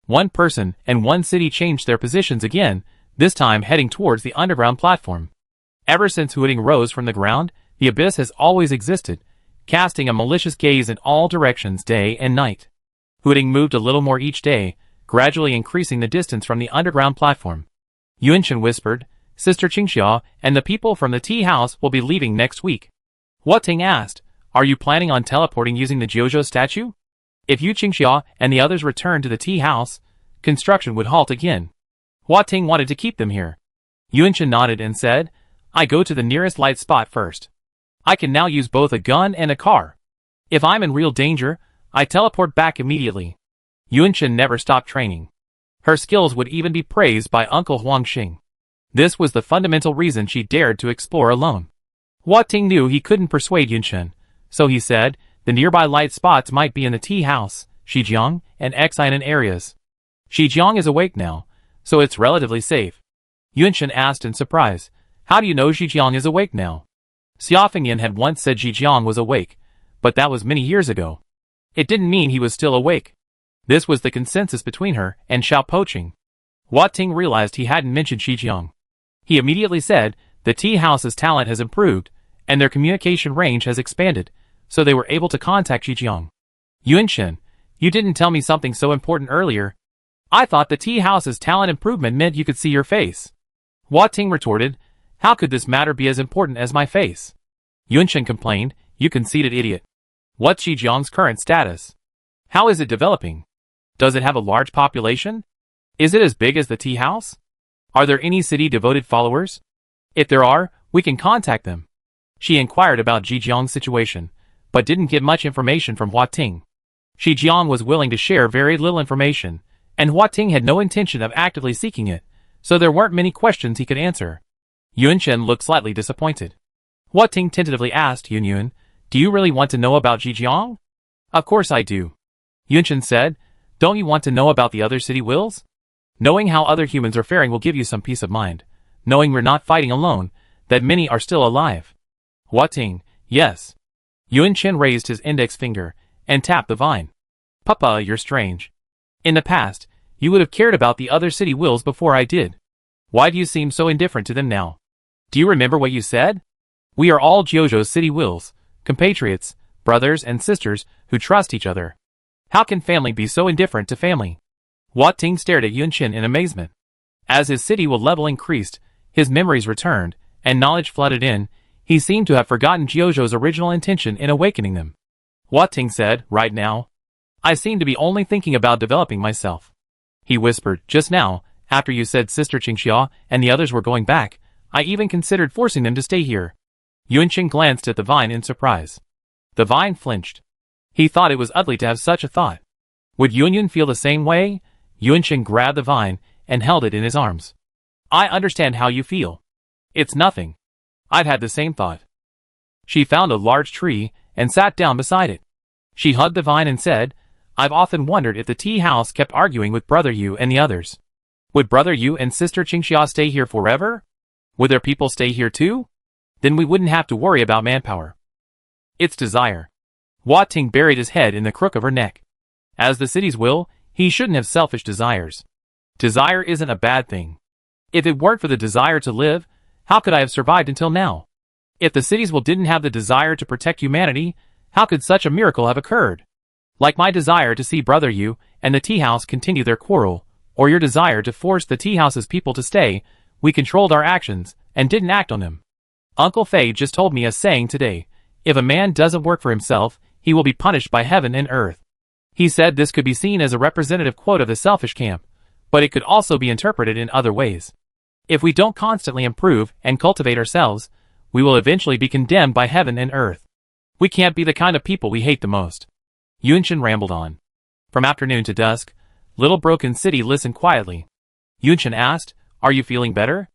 One person and one city changed their positions again, this time heading towards the underground platform. Ever since Huiting rose from the ground, the abyss has always existed, casting a malicious gaze in all directions day and night. Huiting moved a little more each day, gradually increasing the distance from the underground platform. Yunchen whispered, Sister Qingxia and the people from the tea house will be leaving next week. Hua Ting asked, Are you planning on teleporting using the Jiuzhou statue? If Yu Qingxia and the others return to the tea house, construction would halt again. Hua Ting wanted to keep them here. Yunchen nodded and said, I go to the nearest light spot first. I can now use both a gun and a car. If I'm in real danger, I teleport back immediately. Yunchen never stopped training. Her skills would even be praised by Uncle Huangxing. This was the fundamental reason she dared to explore alone. Hua Ting knew he couldn't persuade Yunchen, so he said, the nearby light spots might be in the tea house, Shijiang, and Xinan areas. Shijiang is awake now, so it's relatively safe. Yunchen asked in surprise, How do you know Shijiang is awake now? Xia Fengyan had once said Shijiang was awake, but that was many years ago. It didn't mean he was still awake. This was the consensus between her and Xiao Poqing. Hua Ting realized he hadn't mentioned Shijiang. He immediately said, the tea house's talent has improved, and their communication range has expanded, so they were able to contact Shijiang. Yunchen, you didn't tell me something so important earlier. I thought the tea house's talent improvement meant you could see your face. Hua Ting retorted, How could this matter be as important as my face? Yunchen complained, You conceited idiot. What's Shijiang's current status? How is it developing? Does it have a large population? Is it as big as the tea house? Are there any city-devoted followers? If there are, we can contact them. She inquired about Zhejiang's situation, but didn't get much information from Hua Ting. Shijiang was willing to share very little information, and Hua Ting had no intention of actively seeking it, so there weren't many questions he could answer. Yunchen looked slightly disappointed. Hua Ting tentatively asked Yunyun, Do you really want to know about Zhejiang? Of course I do. Yunchen said, Don't you want to know about the other city wills? Knowing how other humans are faring will give you some peace of mind, knowing we're not fighting alone, that many are still alive. Hua Ting, yes. Yunchen raised his index finger and tapped the vine. Papa, you're strange. In the past, you would have cared about the other city wills before I did. Why do you seem so indifferent to them now? Do you remember what you said? We are all Jiuzhou's city wills, compatriots, brothers and sisters who trust each other. How can family be so indifferent to family? Hua Ting stared at Yunchen in amazement. As his city will level increased, his memories returned, and knowledge flooded in. He seemed to have forgotten Jiuzhou's original intention in awakening them. Hua Ting said, Right now, I seem to be only thinking about developing myself. He whispered, Just now, after you said Sister Qingxia and the others were going back, I even considered forcing them to stay here. Yunchen glanced at the vine in surprise. The vine flinched. He thought it was ugly to have such a thought. Would Yunyun feel the same way? Yunchen grabbed the vine and held it in his arms. I understand how you feel. It's nothing. I've had the same thought. She found a large tree and sat down beside it. She hugged the vine and said, I've often wondered if the tea house kept arguing with Brother Yu and the others. Would brother Yu and sister Qingxia stay here forever? Would their people stay here too? Then we wouldn't have to worry about manpower. It's desire. Hua Ting buried his head in the crook of her neck. As the city's will, he shouldn't have selfish desires. Desire isn't a bad thing. If it weren't for the desire to live, how could I have survived until now? If the city's will didn't have the desire to protect humanity, how could such a miracle have occurred? Like my desire to see brother Yu and the tea house continue their quarrel, or your desire to force the tea house's people to stay, we controlled our actions and didn't act on them. Uncle Fei just told me a saying today, if a man doesn't work for himself, he will be punished by heaven and earth. He said this could be seen as a representative quote of the selfish camp, but it could also be interpreted in other ways. If we don't constantly improve and cultivate ourselves, we will eventually be condemned by heaven and earth. We can't be the kind of people we hate the most. Yunshin rambled on. From afternoon to dusk, Little Broken City listened quietly. Yunshin asked, "Are you feeling better?"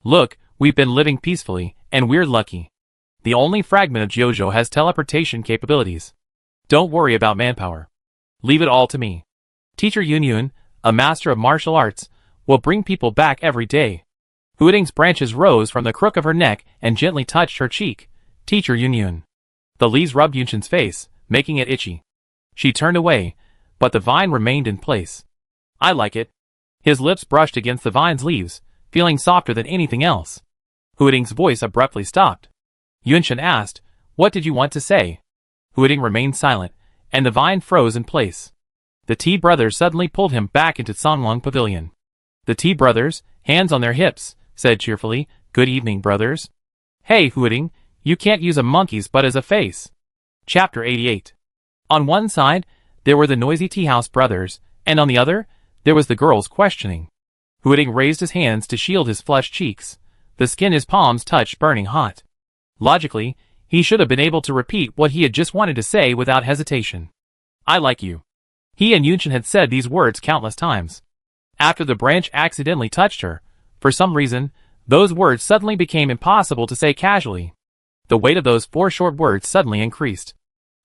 "Look, we've been living peacefully, and we're lucky. The only fragment of Jojo has teleportation capabilities. Don't worry about manpower. Leave it all to me. Teacher Yunyun, a master of martial arts, will bring people back every day." Huiting's branches rose from the crook of her neck and gently touched her cheek. "Teacher Yunyun." The leaves rubbed Yunshin's face, making it itchy. She turned away, but the vine remained in place. "I like it." His lips brushed against the vine's leaves, feeling softer than anything else. Huiting's voice abruptly stopped. Yunshin asked, "What did you want to say?" Huiting remained silent, and the vine froze in place. The T brothers suddenly pulled him back into Songlong Pavilion. The T brothers, hands on their hips, said cheerfully, "Good evening, brothers." "Hey, Huiting, you can't use a monkey's butt as a face." Chapter 88. On one side, there were the noisy tea house brothers, and on the other, there was the girls questioning. Huiting raised his hands to shield his flushed cheeks, the skin his palms touched burning hot. Logically, he should have been able to repeat what he had just wanted to say without hesitation. "I like you." He and Yunshin had said these words countless times. After the branch accidentally touched her, for some reason, those words suddenly became impossible to say casually. The weight of those 4 short words suddenly increased.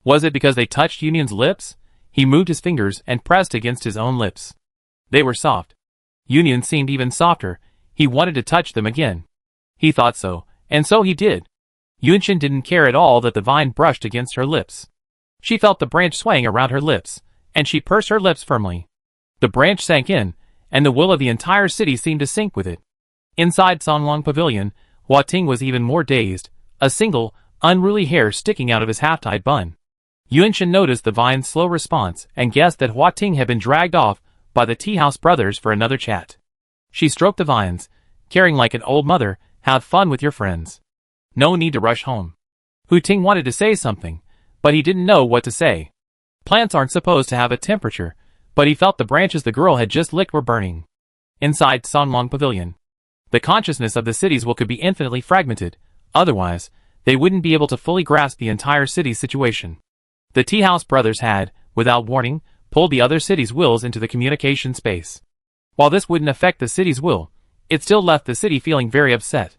Was it because they touched Yunyun's lips? He moved his fingers and pressed against his own lips. They were soft. Yunyun seemed even softer. He wanted to touch them again. He thought so, and so he did. Yunshin didn't care at all that the vine brushed against her lips. She felt the branch swaying around her lips, and she pursed her lips firmly. The branch sank in, and the will of the entire city seemed to sync with it. Inside Songlong Pavilion, Hua Ting was even more dazed, a single, unruly hair sticking out of his half-tied bun. Yunshin noticed the vine's slow response and guessed that Hua Ting had been dragged off by the tea house brothers for another chat. She stroked the vines, caring like an old mother, "Have fun with your friends. No need to rush home." Hu Ting wanted to say something, but he didn't know what to say. Plants aren't supposed to have a temperature, but he felt the branches the girl had just licked were burning. Inside Songlong Pavilion, the consciousness of the city's will could be infinitely fragmented, otherwise, they wouldn't be able to fully grasp the entire city's situation. The tea house brothers had, without warning, pulled the other city's wills into the communication space. While this wouldn't affect the city's will, it still left the city feeling very upset.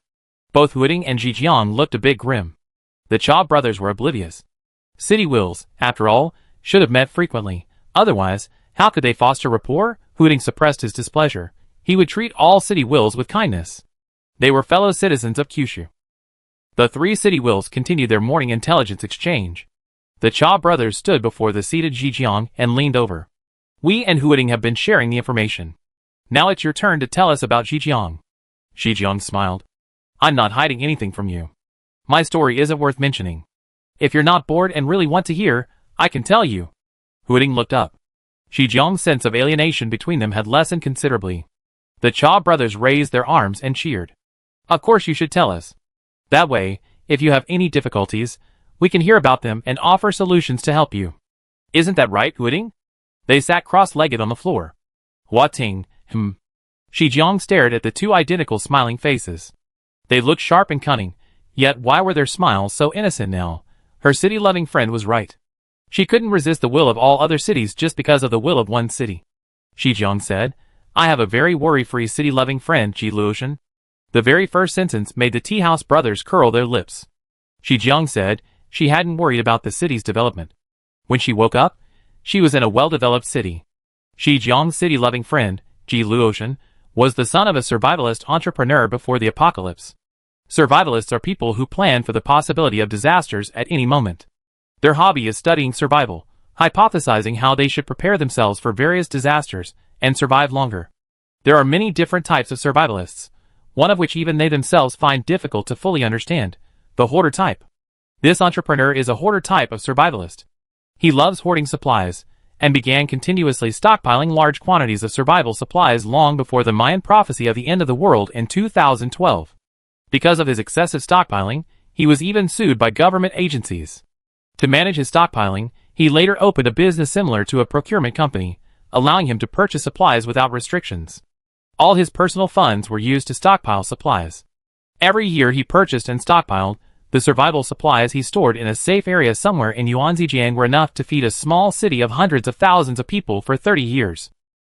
Both Huiting and Zhijiang looked a bit grim. The Cha brothers were oblivious. City wills, after all, should have met frequently. Otherwise, how could they foster rapport? Huiting suppressed his displeasure. He would treat all city wills with kindness. They were fellow citizens of Kyushu. The 3 city wills continued their morning intelligence exchange. The Cha brothers stood before the seated Zhijiang and leaned over. "We and Huiting have been sharing the information. Now it's your turn to tell us about Zhijiang." Zhijiang smiled. "I'm not hiding anything from you. My story isn't worth mentioning. If you're not bored and really want to hear, I can tell you." Huiting looked up. Zhijiang's sense of alienation between them had lessened considerably. The Cha brothers raised their arms and cheered. "Of course you should tell us. That way, if you have any difficulties, we can hear about them and offer solutions to help you. Isn't that right, Huiting?" They sat cross-legged on the floor. Hua Ting, Zhijiang stared at the 2 identical smiling faces. They looked sharp and cunning, yet why were their smiles so innocent now? Her city-loving friend was right. She couldn't resist the will of all other cities just because of the will of one city. Zhijiang said, "I have a very worry-free city-loving friend, Ji Luotian." The very first sentence made the tea house brothers curl their lips. Zhijiang said she hadn't worried about the city's development. When she woke up, she was in a well-developed city. Zhijiang's city-loving friend, Ji Luotian, was the son of a survivalist entrepreneur before the apocalypse. Survivalists are people who plan for the possibility of disasters at any moment. Their hobby is studying survival, hypothesizing how they should prepare themselves for various disasters and survive longer. There are many different types of survivalists, one of which even they themselves find difficult to fully understand, the hoarder type. This entrepreneur is a hoarder type of survivalist. He loves hoarding supplies, and began continuously stockpiling large quantities of survival supplies long before the Mayan prophecy of the end of the world in 2012. Because of his excessive stockpiling, he was even sued by government agencies. To manage his stockpiling, he later opened a business similar to a procurement company, allowing him to purchase supplies without restrictions. All his personal funds were used to stockpile supplies. Every year he purchased and stockpiled. The survival supplies he stored in a safe area somewhere in Yuanzhijiang were enough to feed a small city of hundreds of thousands of people for 30 years.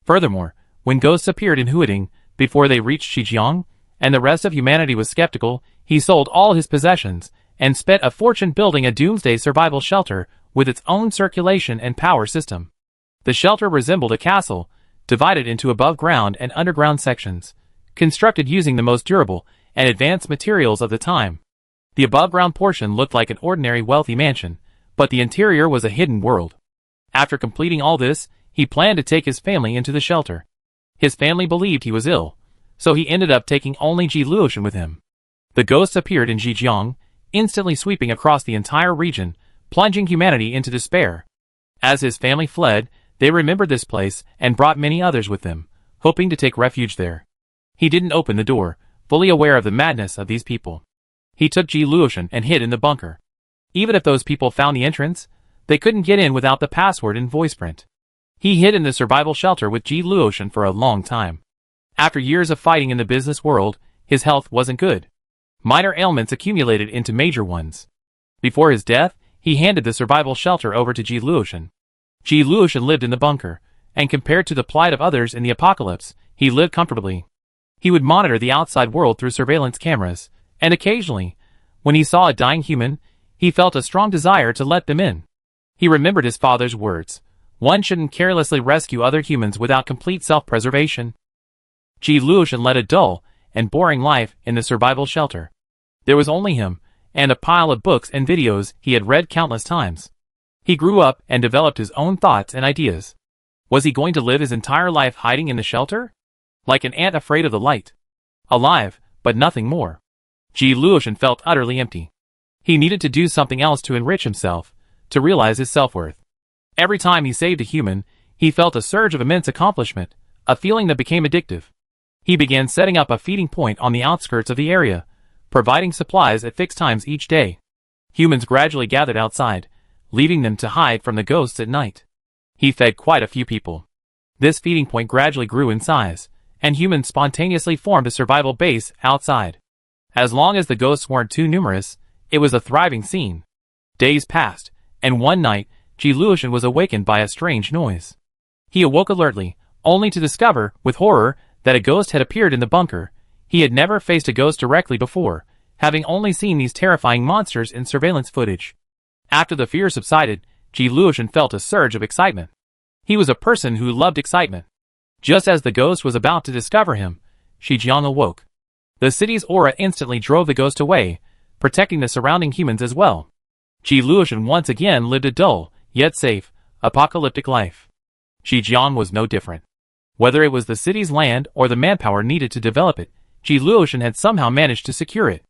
Furthermore, when ghosts appeared in Huading, before they reached Xinjiang, and the rest of humanity was skeptical, he sold all his possessions, and spent a fortune building a doomsday survival shelter with its own circulation and power system. The shelter resembled a castle, divided into above-ground and underground sections, constructed using the most durable and advanced materials of the time. The above-ground portion looked like an ordinary wealthy mansion, but the interior was a hidden world. After completing all this, he planned to take his family into the shelter. His family believed he was ill, so he ended up taking only Ji Luoshan with him. The ghosts appeared in Zhejiang, instantly sweeping across the entire region, plunging humanity into despair. As his family fled, they remembered this place and brought many others with them, hoping to take refuge there. He didn't open the door, fully aware of the madness of these people. He took Ji Luoshan and hid in the bunker. Even if those people found the entrance, they couldn't get in without the password and voice print. He hid in the survival shelter with Ji Luoshan for a long time. After years of fighting in the business world, his health wasn't good. Minor ailments accumulated into major ones. Before his death, he handed the survival shelter over to Ji Luoshan. Ji Luoshan lived in the bunker, and compared to the plight of others in the apocalypse, he lived comfortably. He would monitor the outside world through surveillance cameras, and occasionally, when he saw a dying human, he felt a strong desire to let them in. He remembered his father's words: one shouldn't carelessly rescue other humans without complete self-preservation. Ji Luoshan led a dull and boring life in the survival shelter. There was only him, and a pile of books and videos he had read countless times. He grew up and developed his own thoughts and ideas. Was he going to live his entire life hiding in the shelter? Like an ant afraid of the light. Alive, but nothing more. Ji Luoshan felt utterly empty. He needed to do something else to enrich himself, to realize his self-worth. Every time he saved a human, he felt a surge of immense accomplishment, a feeling that became addictive. He began setting up a feeding point on the outskirts of the area, providing supplies at fixed times each day. Humans gradually gathered outside, leaving them to hide from the ghosts at night. He fed quite a few people. This feeding point gradually grew in size, and humans spontaneously formed a survival base outside. As long as the ghosts weren't too numerous, it was a thriving scene. Days passed, and one night, Ji Luoshan was awakened by a strange noise. He awoke alertly, only to discover, with horror, that a ghost had appeared in the bunker. He had never faced a ghost directly before, having only seen these terrifying monsters in surveillance footage. After the fear subsided, Ji Luoshan felt a surge of excitement. He was a person who loved excitement. Just as the ghost was about to discover him, Xinjiang awoke. The city's aura instantly drove the ghost away, protecting the surrounding humans as well. Ji Luoshan once again lived a dull, yet safe, apocalyptic life. Xinjiang was no different. Whether it was the city's land or the manpower needed to develop it, Ji Luoshan had somehow managed to secure it.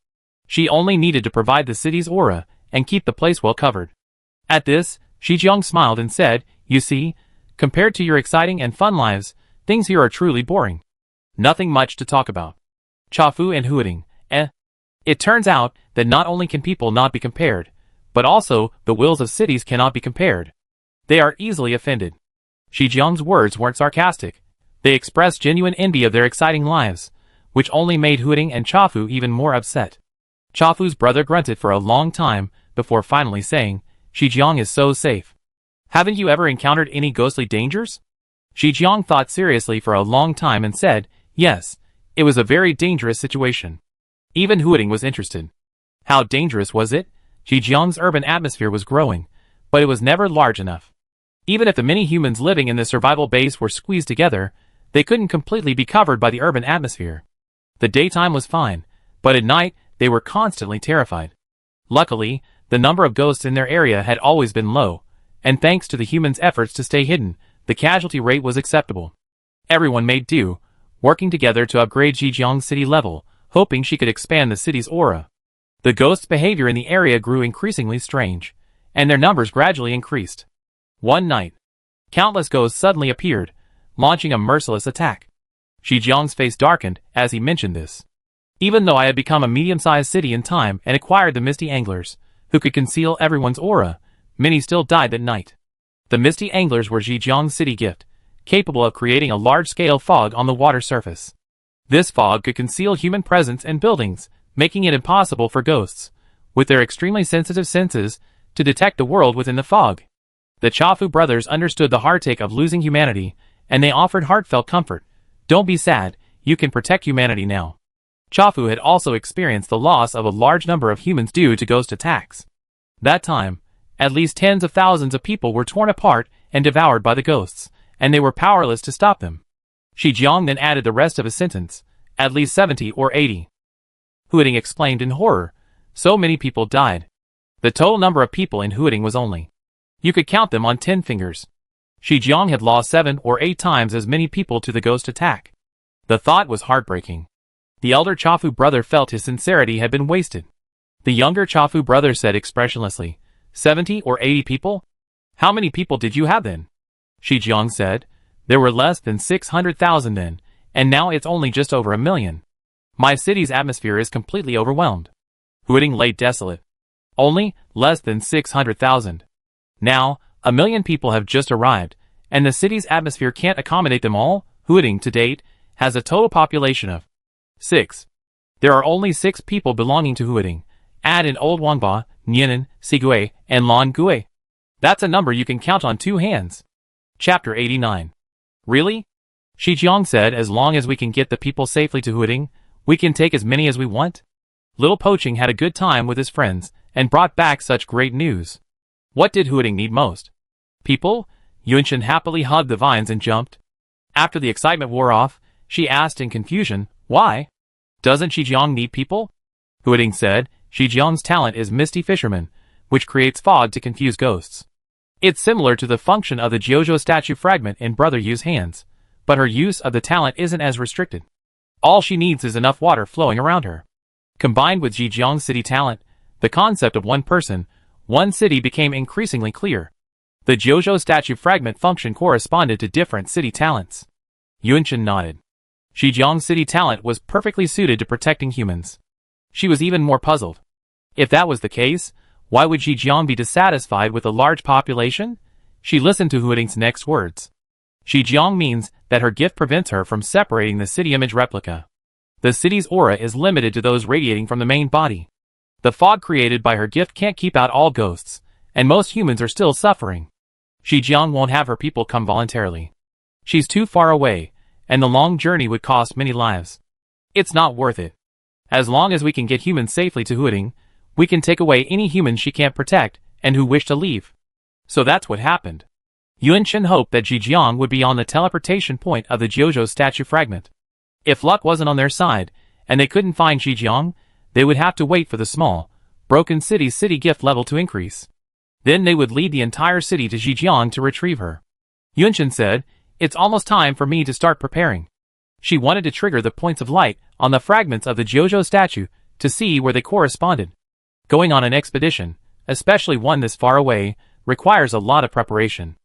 She only needed to provide the city's aura and keep the place well covered. At this, Xinjiang smiled and said, "You see, compared to your exciting and fun lives, things here are truly boring. Nothing much to talk about. Chafu and Huading, eh? It turns out that not only can people not be compared, but also the wills of cities cannot be compared. They are easily offended." Xinjiang's words weren't sarcastic. They expressed genuine envy of their exciting lives, which only made Huading and Chafu even more upset. Chafu's brother grunted for a long time before finally saying, "Xinjiang is so safe. Haven't you ever encountered any ghostly dangers?" Xinjiang thought seriously for a long time and said, "Yes, it was a very dangerous situation." Even Huading was interested. How dangerous was it? Xinjiang's urban atmosphere was growing, but it was never large enough. Even if the many humans living in the survival base were squeezed together, They couldn't completely be covered by the urban atmosphere. The daytime was fine, but at night, they were constantly terrified. Luckily, the number of ghosts in their area had always been low, and thanks to the humans' efforts to stay hidden, the casualty rate was acceptable. Everyone made do, working together to upgrade Zhejiang's city level, hoping she could expand the city's aura. The ghosts' behavior in the area grew increasingly strange, and their numbers gradually increased. One night, countless ghosts suddenly appeared, launching a merciless attack. Zhejiang's face darkened as he mentioned this. Even though I had become a medium-sized city in time and acquired the Misty Anglers, who could conceal everyone's aura, many still died that night. The Misty Anglers were Zhejiang's city gift, capable of creating a large-scale fog on the water surface. This fog could conceal human presence and buildings, making it impossible for ghosts, with their extremely sensitive senses, to detect the world within the fog. The Chafu brothers understood the heartache of losing humanity, and they offered heartfelt comfort. Don't be sad, you can protect humanity now. Chafu had also experienced the loss of a large number of humans due to ghost attacks. That time, at least tens of thousands of people were torn apart and devoured by the ghosts, and they were powerless to stop them. Zhejiang then added the rest of his sentence, at least 70 or 80. Huading exclaimed in horror, so many people died. The total number of people in Huading was only. You could count them on 10 fingers. Zhejiang had lost 7 or 8 times as many people to the ghost attack. The thought was heartbreaking. The elder Chafu brother felt his sincerity had been wasted. The younger Chafu brother said expressionlessly, 70 or 80 people? How many people did you have then? Zhejiang said, there were less than 600,000 then, and now it's only just over 1 million. My city's atmosphere is completely overwhelmed. Huading lay desolate. Only less than 600,000. Now, 1 million people have just arrived, and the city's atmosphere can't accommodate them all. Huading, to date, has a total population of 6. There are only 6 people belonging to Huading. Add in Old Wanghua, Nianan, Sigui, and Lan Gui. That's a number you can count on 2 hands. Chapter 89. Really? Zhejiang said, as long as we can get the people safely to Huading, we can take as many as we want. Little Poaching had a good time with his friends, and brought back such great news. What did Huading need most? People? Yunshin happily hugged the vines and jumped. After the excitement wore off, she asked in confusion, why? Doesn't Zhejiang need people? Huading said, Zhejiang's talent is Misty Fisherman, which creates fog to confuse ghosts. It's similar to the function of the Jiuzhou statue fragment in Brother Yu's hands, but her use of the talent isn't as restricted. All she needs is enough water flowing around her. Combined with Zhejiang's city talent, the concept of one person, one city became increasingly clear. The Jiuzhou statue fragment function corresponded to different city talents. Yunshin nodded. Zhejiang's city talent was perfectly suited to protecting humans. She was even more puzzled. If that was the case, why would Zhejiang be dissatisfied with a large population? She listened to Huading's next words. Zhejiang means that her gift prevents her from separating the city image replica. The city's aura is limited to those radiating from the main body. The fog created by her gift can't keep out all ghosts, and most humans are still suffering. Zhejiang won't have her people come voluntarily. She's too far away, and the long journey would cost many lives. It's not worth it. As long as we can get humans safely to Huading, we can take away any humans she can't protect and who wish to leave. So that's what happened. Yunshin hoped that Zhejiang would be on the teleportation point of the Jiuzhou statue fragment. If luck wasn't on their side, and they couldn't find Zhejiang, they would have to wait for the small, broken city's city gift level to increase. Then they would lead the entire city to Zhejiang to retrieve her. Yunshin said, it's almost time for me to start preparing. She wanted to trigger the points of light on the fragments of the Jiuzhou statue to see where they corresponded. Going on an expedition, especially one this far away, requires a lot of preparation.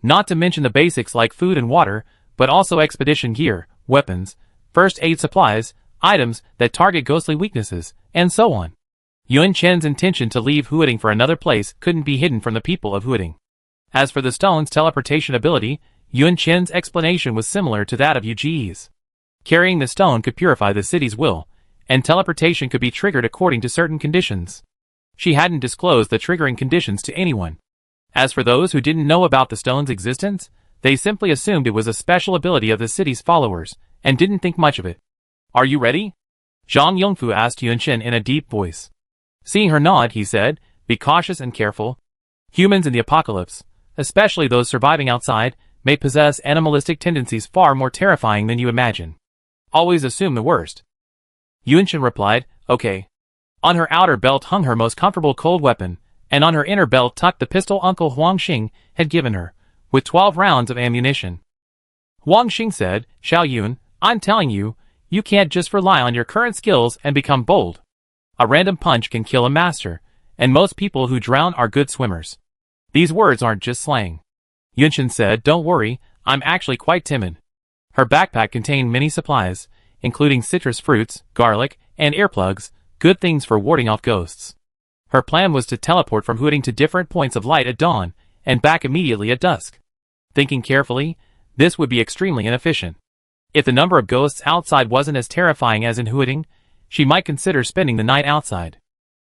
Not to mention the basics like food and water, but also expedition gear, weapons, first aid supplies, items that target ghostly weaknesses, and so on. Yun Chen's intention to leave Huading for another place couldn't be hidden from the people of Huading. As for the stone's teleportation ability, Yun Chen's explanation was similar to that of Yu Ji's. Carrying the stone could purify the city's will, and teleportation could be triggered according to certain conditions. She hadn't disclosed the triggering conditions to anyone. As for those who didn't know about the stone's existence, they simply assumed it was a special ability of the city's followers, and didn't think much of it. Are you ready? Zhang Yongfu asked Yunshin in a deep voice. Seeing her nod, he said, be cautious and careful. Humans in the apocalypse, especially those surviving outside, may possess animalistic tendencies far more terrifying than you imagine. Always assume the worst. Yunshin replied, okay. On her outer belt hung her most comfortable cold weapon, and on her inner belt tucked the pistol Uncle Huang Xing had given her, with 12 rounds of ammunition. Huang Xing said, Xiao Yun, I'm telling you, you can't just rely on your current skills and become bold. A random punch can kill a master, and most people who drown are good swimmers. These words aren't just slang. Yunshin said, don't worry, I'm actually quite timid. Her backpack contained many supplies, including citrus fruits, garlic, and earplugs, good things for warding off ghosts. Her plan was to teleport from Hooting to different points of light at dawn, and back immediately at dusk. Thinking carefully, this would be extremely inefficient. If the number of ghosts outside wasn't as terrifying as in Hooting, she might consider spending the night outside.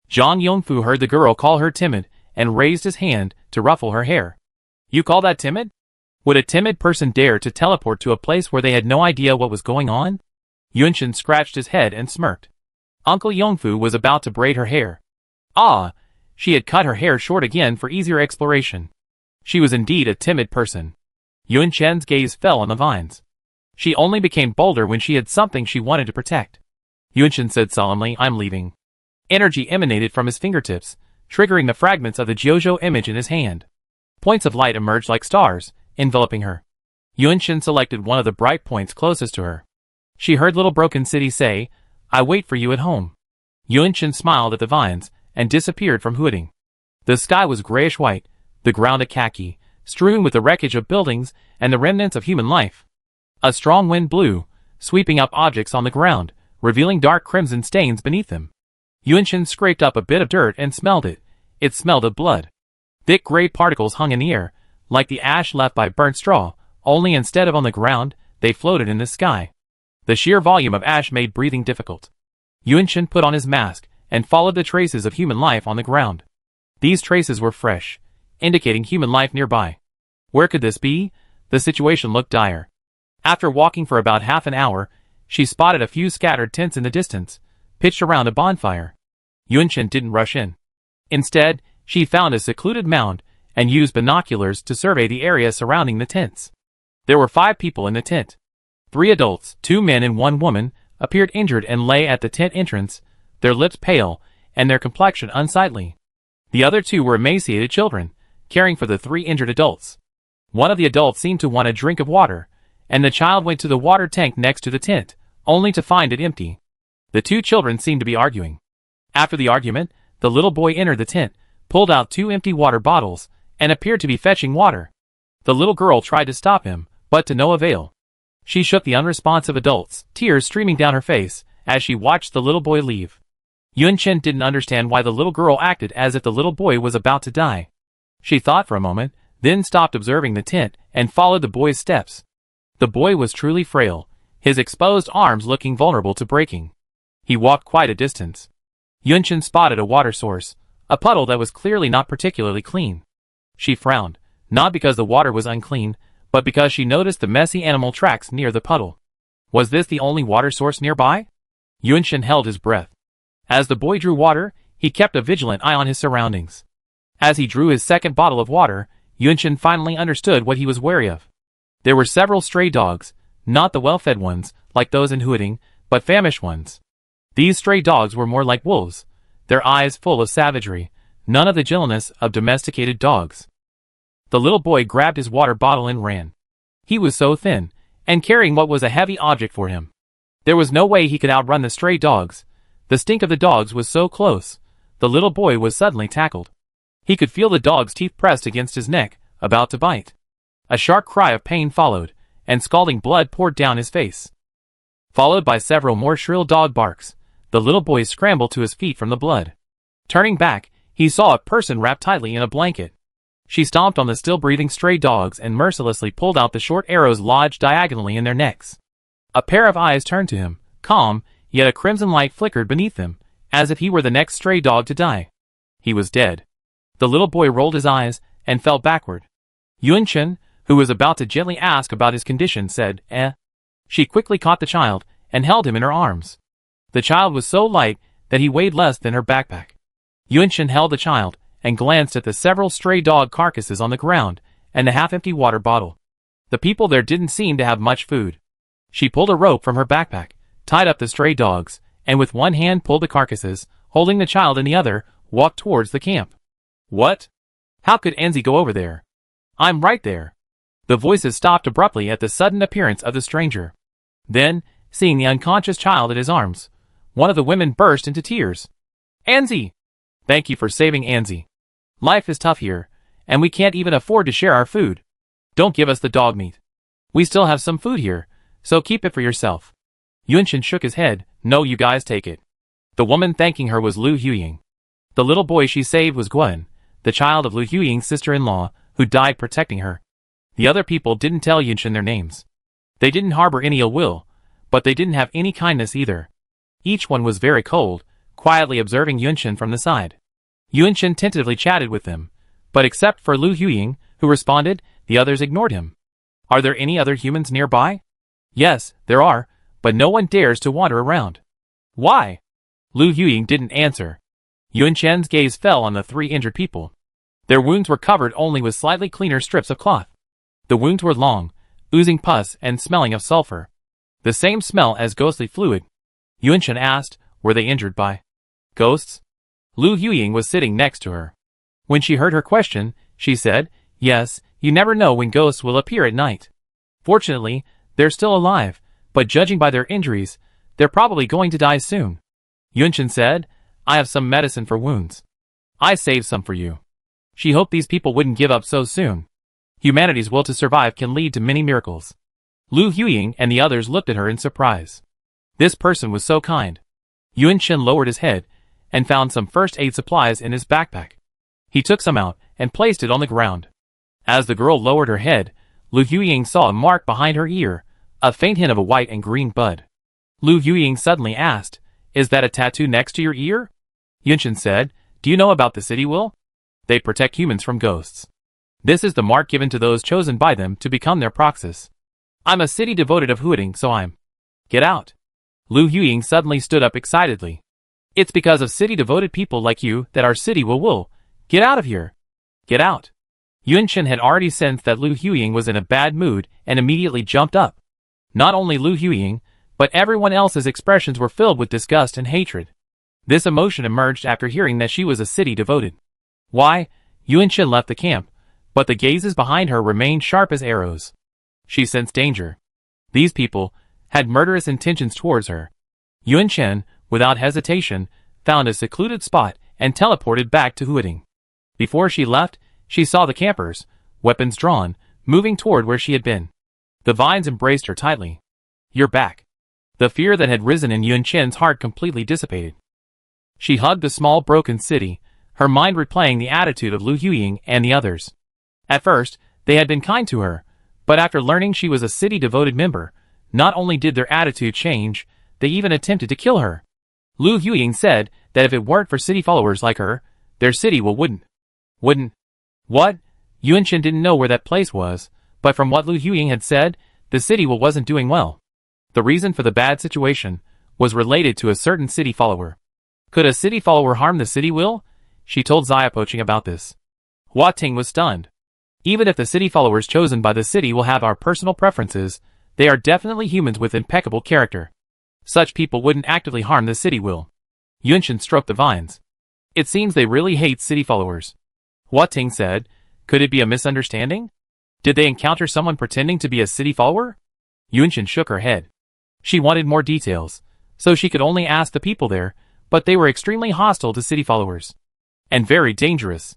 Zhang Yongfu heard the girl call her timid, and raised his hand to ruffle her hair. You call that timid? Would a timid person dare to teleport to a place where they had no idea what was going on? Yunshin scratched his head and smirked. Uncle Yongfu was about to braid her hair. Ah, she had cut her hair short again for easier exploration. She was indeed a timid person. Yunshin's gaze fell on the vines. She only became bolder when she had something she wanted to protect. Yunshin said solemnly, I'm leaving. Energy emanated from his fingertips, triggering the fragments of the Jiuzhou image in his hand. Points of light emerged like stars, enveloping her. Yunshin selected one of the bright points closest to her. She heard Little Broken City say, I wait for you at home. Yunshin smiled at the vines, and disappeared from Hooting. The sky was grayish-white, the ground a khaki, strewn with the wreckage of buildings and the remnants of human life. A strong wind blew, sweeping up objects on the ground, revealing dark crimson stains beneath them. Yunshin scraped up a bit of dirt and smelled it. It smelled of blood. Thick gray particles hung in the air, like the ash left by burnt straw, only instead of on the ground, they floated in the sky. The sheer volume of ash made breathing difficult. Yunshin put on his mask, and followed the traces of human life on the ground. These traces were fresh, indicating human life nearby. Where could this be? The situation looked dire. After walking for about half an hour, she spotted a few scattered tents in the distance, pitched around a bonfire. Yunshin didn't rush in. Instead, she found a secluded mound, and used binoculars to survey the area surrounding the tents. There were 5 people in the tent. 3 adults, 2 men and 1 woman, appeared injured and lay at the tent entrance, their lips pale, and their complexion unsightly. The other 2 were emaciated children, caring for the 3 injured adults. One of the adults seemed to want a drink of water, and the child went to the water tank next to the tent, only to find it empty. The 2 children seemed to be arguing. After the argument, the little boy entered the tent, pulled out 2 empty water bottles, and appeared to be fetching water. The little girl tried to stop him, but to no avail. She shook the unresponsive adults, tears streaming down her face, as she watched the little boy leave. Yunshin didn't understand why the little girl acted as if the little boy was about to die. She thought for a moment, then stopped observing the tent, and followed the boy's steps. The boy was truly frail, his exposed arms looking vulnerable to breaking. He walked quite a distance. Yunshin spotted a water source, a puddle that was clearly not particularly clean. She frowned, not because the water was unclean, but because she noticed the messy animal tracks near the puddle. Was this the only water source nearby? Yunshin held his breath. As the boy drew water, he kept a vigilant eye on his surroundings. As he drew his second bottle of water, Yunshin finally understood what he was wary of. There were several stray dogs, not the well-fed ones, like those in Hooting, but famished ones. These stray dogs were more like wolves, their eyes full of savagery, none of the gentleness of domesticated dogs. The little boy grabbed his water bottle and ran. He was so thin, and carrying what was a heavy object for him. There was no way he could outrun the stray dogs. The stink of the dogs was so close, the little boy was suddenly tackled. He could feel the dog's teeth pressed against his neck, about to bite. A sharp cry of pain followed, and scalding blood poured down his face. Followed by several more shrill dog barks, the little boy scrambled to his feet from the blood. Turning back, he saw a person wrapped tightly in a blanket. She stomped on the still-breathing stray dogs and mercilessly pulled out the short arrows lodged diagonally in their necks. A pair of eyes turned to him, calm, yet a crimson light flickered beneath them, as if he were the next stray dog to die. He was dead. The little boy rolled his eyes, and fell backward. Yunshin, who was about to gently ask about his condition, said, "Eh?" She quickly caught the child, and held him in her arms. The child was so light, that he weighed less than her backpack. Yunshin held the child, and glanced at the several stray dog carcasses on the ground, and the half-empty water bottle. The people there didn't seem to have much food. She pulled a rope from her backpack, tied up the stray dogs, and with one hand pulled the carcasses, holding the child in the other, walked towards the camp. What? How could Enzi go over there? I'm right there. The voices stopped abruptly at the sudden appearance of the stranger. Then, seeing the unconscious child in his arms, one of the women burst into tears. Enzi! Thank you for saving Enzi. Life is tough here, and we can't even afford to share our food. Don't give us the dog meat. We still have some food here, so keep it for yourself. Yunshin shook his head. No, you guys take it. The woman thanking her was Lu Huying. The little boy she saved was Guan, the child of Lu Huying's sister-in-law, who died protecting her. The other people didn't tell Yunshin their names. They didn't harbor any ill will, but they didn't have any kindness either. Each one was very cold, quietly observing Yunshin from the side. Yunshin tentatively chatted with them, but except for Lu Huying, who responded, the others ignored him. Are there any other humans nearby? Yes, there are, but no one dares to wander around. Why? Lu Huying didn't answer. Yunshin's gaze fell on the 3 injured people. Their wounds were covered only with slightly cleaner strips of cloth. The wounds were long, oozing pus and smelling of sulfur. The same smell as ghostly fluid. Yunshin asked, were they injured by ghosts? Lu Huying was sitting next to her. When she heard her question, she said, yes, you never know when ghosts will appear at night. Fortunately, they're still alive, but judging by their injuries, they're probably going to die soon. Yunshin said, I have some medicine for wounds. I saved some for you. She hoped these people wouldn't give up so soon. Humanity's will to survive can lead to many miracles. Lu Huying and the others looked at her in surprise. This person was so kind. Yunshin lowered his head and found some first aid supplies in his backpack. He took some out and placed it on the ground. As the girl lowered her head, Lu Huying saw a mark behind her ear, a faint hint of a white and green bud. Lu Huying suddenly asked, is that a tattoo next to your ear? Yunshin said, do you know about the city will? They protect humans from ghosts. This is the mark given to those chosen by them to become their proxies. I'm a city devoted of Huading, so I'm. Get out. Lu Huying suddenly stood up excitedly. It's because of city-devoted people like you that our city will. Get out of here. Get out. Yunshin had already sensed that Lu Huying was in a bad mood and immediately jumped up. Not only Lu Huying, but everyone else's expressions were filled with disgust and hatred. This emotion emerged after hearing that she was a city devoted. Why? Yunshin left the camp, but the gazes behind her remained sharp as arrows. She sensed danger. These people had murderous intentions towards her. Yunshin, without hesitation, found a secluded spot and teleported back to Huading. Before she left, she saw the campers, weapons drawn, moving toward where she had been. The vines embraced her tightly. You're back. The fear that had risen in Yunshin's heart completely dissipated. She hugged the small broken city, her mind replaying the attitude of Lu Huying and the others. At first, they had been kind to her, but after learning she was a city-devoted member, not only did their attitude change, they even attempted to kill her. Lu Huying said that if it weren't for city followers like her, their city wouldn't. What? Yunshin didn't know where that place was, but from what Lu Huying had said, the city wasn't doing well. The reason for the bad situation was related to a certain city follower. Could a city follower harm the city will? She told Xia Poaching about this. Hua Ting was stunned. Even if the city followers chosen by the city will have our personal preferences, they are definitely humans with impeccable character. Such people wouldn't actively harm the city will. Yunshin stroked the vines. It seems they really hate city followers. Hua Ting said, could it be a misunderstanding? Did they encounter someone pretending to be a city follower? Yunshin shook her head. She wanted more details, so she could only ask the people there, but they were extremely hostile to city followers. And very dangerous.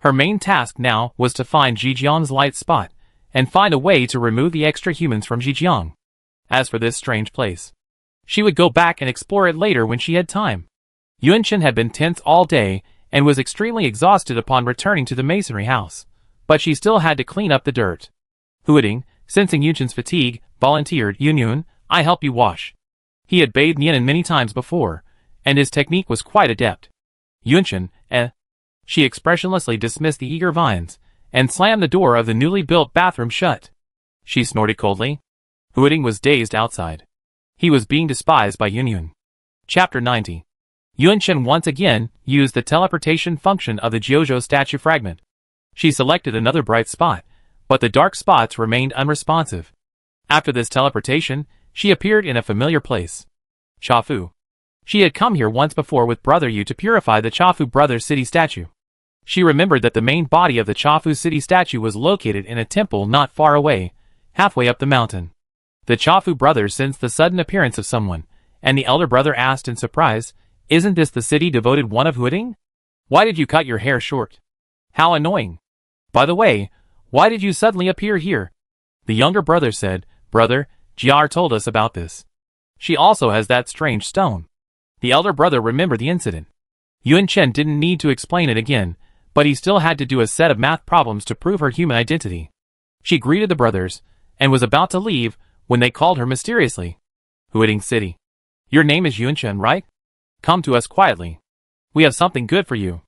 Her main task now was to find Zhejiang's light spot, and find a way to remove the extra humans from Zhejiang. As for this strange place, she would go back and explore it later when she had time. Yunshin had been tense all day, and was extremely exhausted upon returning to the masonry house, but she still had to clean up the dirt. Huading, sensing Yunshin's fatigue, volunteered, Yunyun, I help you wash. He had bathed Nianan many times before, and his technique was quite adept. Yunshin, She expressionlessly dismissed the eager vines, and slammed the door of the newly built bathroom shut. She snorted coldly. Huading was dazed outside. He was being despised by Yunyun. Chapter 90. Yunshin once again used the teleportation function of the Jiuzhou statue fragment. She selected another bright spot, but the dark spots remained unresponsive. After this teleportation, she appeared in a familiar place. Chafu. She had come here once before with Brother Yu to purify the Chafu Brothers city statue. She remembered that the main body of the Chafu city statue was located in a temple not far away, halfway up the mountain. The Chafu brothers sensed the sudden appearance of someone, and the elder brother asked in surprise, "Isn't this the city-devoted one of Huading? Why did you cut your hair short? How annoying. By the way, why did you suddenly appear here?" The younger brother said, "Brother, Jiar told us about this. She also has that strange stone." The elder brother remembered the incident. Yuan Chen didn't need to explain it again, but he still had to do a set of math problems to prove her human identity. She greeted the brothers, and was about to leave, when they called her mysteriously. "Huading City. Your name is Yuan Chen, right? Come to us quietly. We have something good for you."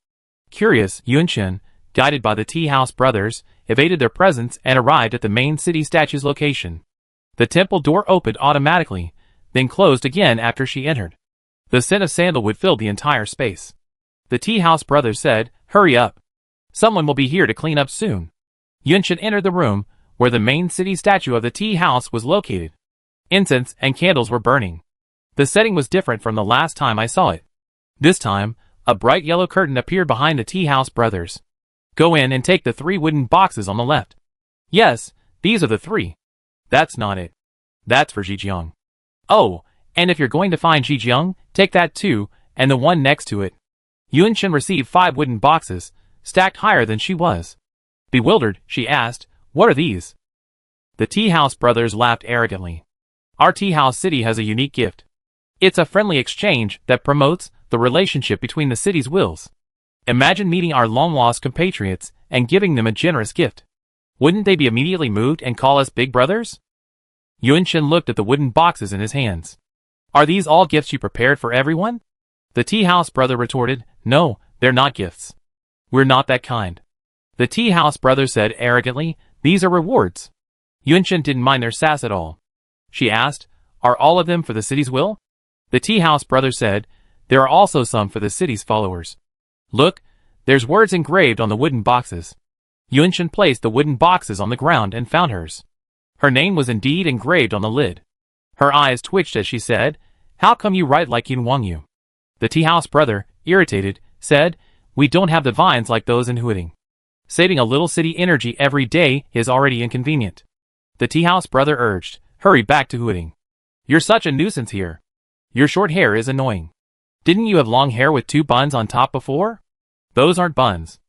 Curious, Yuan Chen, guided by the Tea House brothers, evaded their presence and arrived at the main city statue's location. The temple door opened automatically, then closed again after she entered. The scent of sandalwood filled the entire space. The Tea House brothers said, "Hurry up. Someone will be here to clean up soon." Yuan Chen entered the room, where the main city statue of the tea house was located. Incense and candles were burning. The setting was different from the last time I saw it. This time, a bright yellow curtain appeared behind the Tea House brothers. "Go in and take the 3 wooden boxes on the left." "Yes, these are the 3. "That's not it. That's for Zhijiang." "Oh, and if you're going to find Zhijiang, take that too, and the one next to it." Yuan Chen received 5 wooden boxes, stacked higher than she was. Bewildered, she asked, "What are these?" The Tea House brothers laughed arrogantly. "Our Tea House city has a unique gift. It's a friendly exchange that promotes the relationship between the city's wills. Imagine meeting our long-lost compatriots and giving them a generous gift. Wouldn't they be immediately moved and call us big brothers?" Yuan Chen looked at the wooden boxes in his hands. "Are these all gifts you prepared for everyone?" The Tea House brother retorted, "No, they're not gifts. We're not that kind." The Tea House brother said arrogantly, "These are rewards." Yuan Chen didn't mind their sass at all. She asked, "Are all of them for the city's will?" The Tea House brother said, "There are also some for the city's followers. Look, there's words engraved on the wooden boxes." Yuan Chen placed the wooden boxes on the ground and found hers. Her name was indeed engraved on the lid. Her eyes twitched as she said, "How come you write like Yin Wang Yu?" The Tea House brother, irritated, said, "We don't have divines like those in Huading. Saving a little city energy every day is already inconvenient." The Tea House brother urged, "Hurry back to Huading. You're such a nuisance here. Your short hair is annoying. Didn't you have long hair with 2 buns on top before?" "Those aren't buns.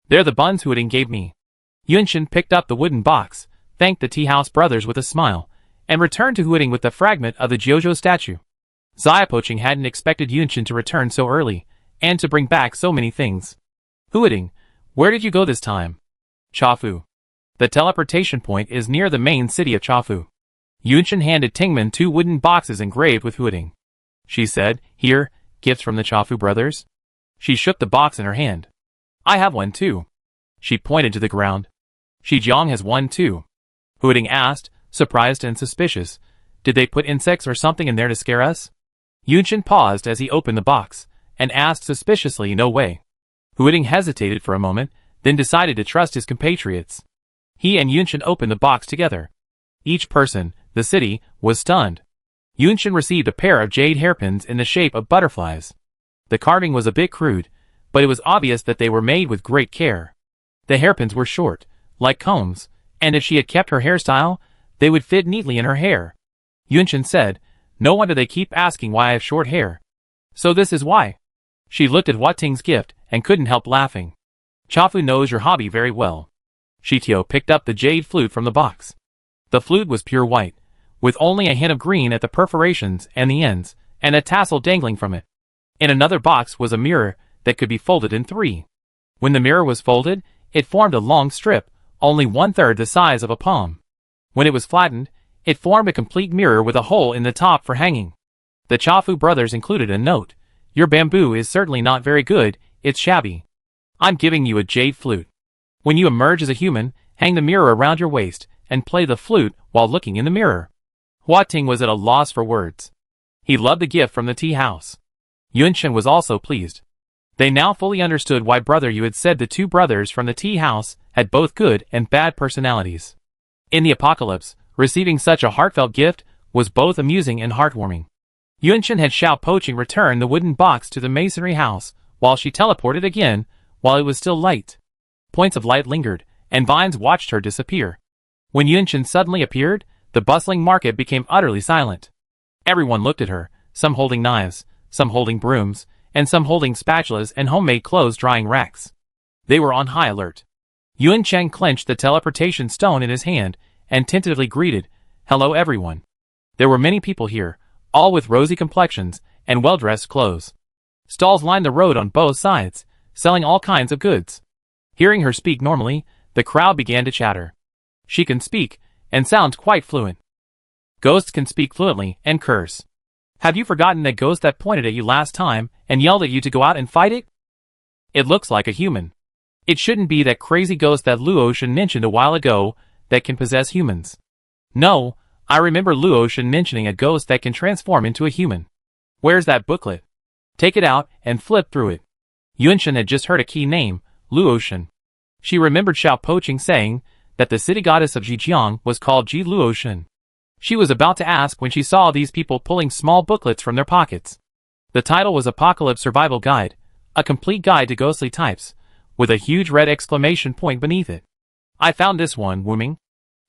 They're the buns Huading gave me." Yuan Chen picked up the wooden box, thanked the Tea House brothers with a smile, and returned to Huading with the fragment of the Jiuzhou statue. Xia Poching hadn't expected Yuan Chen to return so early, and to bring back so many things. "Huading, where did you go this time?" "Chafu. The teleportation point is near the main city of Chafu." Yuan Chen handed Tingman 2 wooden boxes engraved with Huading. She said, "Here, gifts from the Chafu brothers." She shook the box in her hand. "I have one too." She pointed to the ground. "Zhijiang has one too." Huading asked, surprised and suspicious, "Did they put insects or something in there to scare us?" Yuan Chen paused as he opened the box, and asked suspiciously, "No way." Huading hesitated for a moment, then decided to trust his compatriots. He and Yuan Chen opened the box together. Each person, the city, was stunned. Yuan Chen received a pair of jade hairpins in the shape of butterflies. The carving was a bit crude, but it was obvious that they were made with great care. The hairpins were short, like combs, and if she had kept her hairstyle, they would fit neatly in her hair. Yuan Chen said, "No wonder they keep asking why I have short hair. So this is why." She looked at Huating's gift and couldn't help laughing. "Chafu knows your hobby very well." Shitiao picked up the jade flute from the box. The flute was pure white, with only a hint of green at the perforations and the ends, and a tassel dangling from it. In another box was a mirror that could be folded in 3. When the mirror was folded, it formed a long strip, only 1/3 the size of a palm. When it was flattened, it formed a complete mirror with a hole in the top for hanging. The Chafu brothers included a note, "Your bamboo is certainly not very good, it's shabby. I'm giving you a jade flute. When you emerge as a human, hang the mirror around your waist, and play the flute while looking in the mirror." Huating was at a loss for words. He loved the gift from the tea house. Yuan Chen was also pleased. They now fully understood why Brother Yu had said the two brothers from the tea house had both good and bad personalities. In the apocalypse, receiving such a heartfelt gift was both amusing and heartwarming. Yunchen had Xiao Poqing return the wooden box to the masonry house, while she teleported again, while it was still light. Points of light lingered, and vines watched her disappear. When Yunchen suddenly appeared, the bustling market became utterly silent. Everyone looked at her, some holding knives, some holding brooms, and some holding spatulas and homemade clothes drying racks. They were on high alert. Yuan Cheng clenched the teleportation stone in his hand and tentatively greeted, "Hello everyone." There were many people here, all with rosy complexions and well-dressed clothes. Stalls lined the road on both sides, selling all kinds of goods. Hearing her speak normally, the crowd began to chatter. She can speak, and sounds quite fluent. Ghosts can speak fluently and curse. Have you forgotten that ghost that pointed at you last time and yelled at you to go out and fight it? It looks like a human. It shouldn't be that crazy ghost that Luoshan mentioned a while ago that can possess humans. No, I remember Luoshan mentioning a ghost that can transform into a human. Where's that booklet? Take it out and flip through it. Yunshan had just heard a key name, Luoshan. She remembered Xiao Poqing saying that the city goddess of Zhejiang was called Ji Luoshan. She was about to ask when she saw these people pulling small booklets from their pockets. The title was Apocalypse Survival Guide, a complete guide to ghostly types, with a huge red exclamation point beneath it. I found this one, Wuming.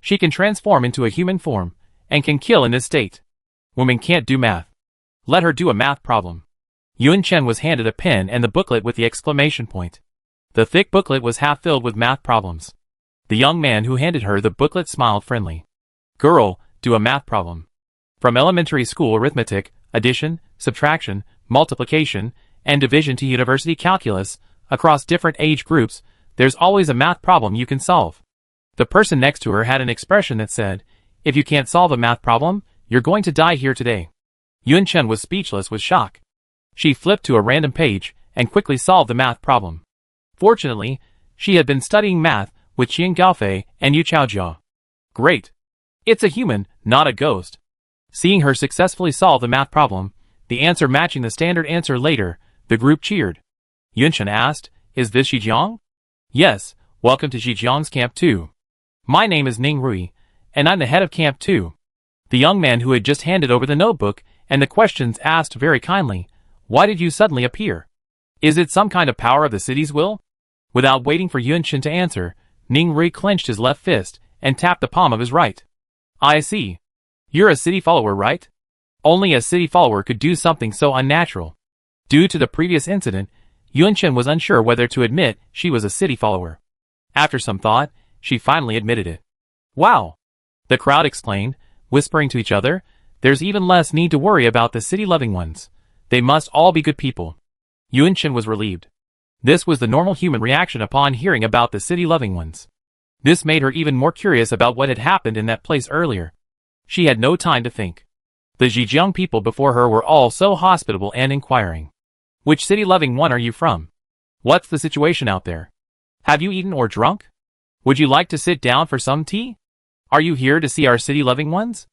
She can transform into a human form, and can kill in this state. Wuming can't do math. Let her do a math problem. Yun Chen was handed a pen and the booklet with the exclamation point. The thick booklet was half filled with math problems. The young man who handed her the booklet smiled friendly. Girl, do a math problem. From elementary school arithmetic, addition, subtraction, multiplication, and division to university calculus, across different age groups, there's always a math problem you can solve. The person next to her had an expression that said, if you can't solve a math problem, you're going to die here today. Yun Chen was speechless with shock. She flipped to a random page and quickly solved the math problem. Fortunately, she had been studying math with Qian Gaofei and Yu Chaojia. Great. It's a human, not a ghost. Seeing her successfully solve the math problem, the answer matching the standard answer later, the group cheered. Yunshan asked, is this Zhejiang? Yes, welcome to Zhejiang's Camp 2. My name is Ning Rui, and I'm the head of Camp 2. The young man who had just handed over the notebook and the questions asked very kindly, why did you suddenly appear? Is it some kind of power of the city's will? Without waiting for Yunshan to answer, Ning Rui clenched his left fist and tapped the palm of his right. I see. You're a city follower, right? Only a city follower could do something so unnatural. Due to the previous incident, Yunshan was unsure whether to admit she was a city follower. After some thought, she finally admitted it. Wow! The crowd exclaimed, whispering to each other, there's even less need to worry about the city-loving ones. They must all be good people. Yunshan was relieved. This was the normal human reaction upon hearing about the city-loving ones. This made her even more curious about what had happened in that place earlier. She had no time to think. The Zhejiang people before her were all so hospitable and inquiring. Which city-loving one are you from? What's the situation out there? Have you eaten or drunk? Would you like to sit down for some tea? Are you here to see our city-loving ones?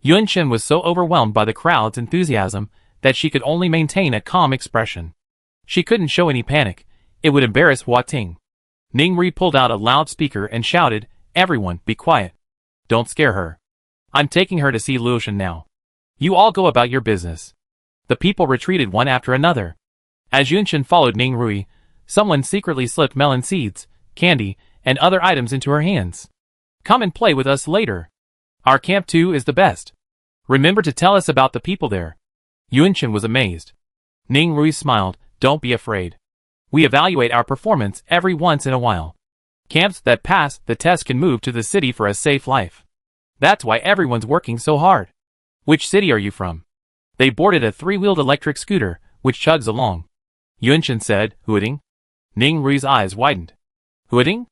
Yunshan was so overwhelmed by the crowd's enthusiasm that she could only maintain a calm expression. She couldn't show any panic. It would embarrass Hua Ting. Ning Rui pulled out a loudspeaker and shouted, everyone, be quiet. Don't scare her. I'm taking her to see Luoshan now. You all go about your business. The people retreated one after another. As Yunshan followed Ning Rui, someone secretly slipped melon seeds, candy, and other items into her hands. Come and play with us later. Our Camp 2 is the best. Remember to tell us about the people there. Yunshan was amazed. Ning Rui smiled, don't be afraid. We evaluate our performance every once in a while. Camps that pass the test can move to the city for a safe life. That's why everyone's working so hard. Which city are you from? They boarded a 3-wheeled electric scooter, which chugs along. Yunshan said, Huading. Ning Rui's eyes widened. Huading?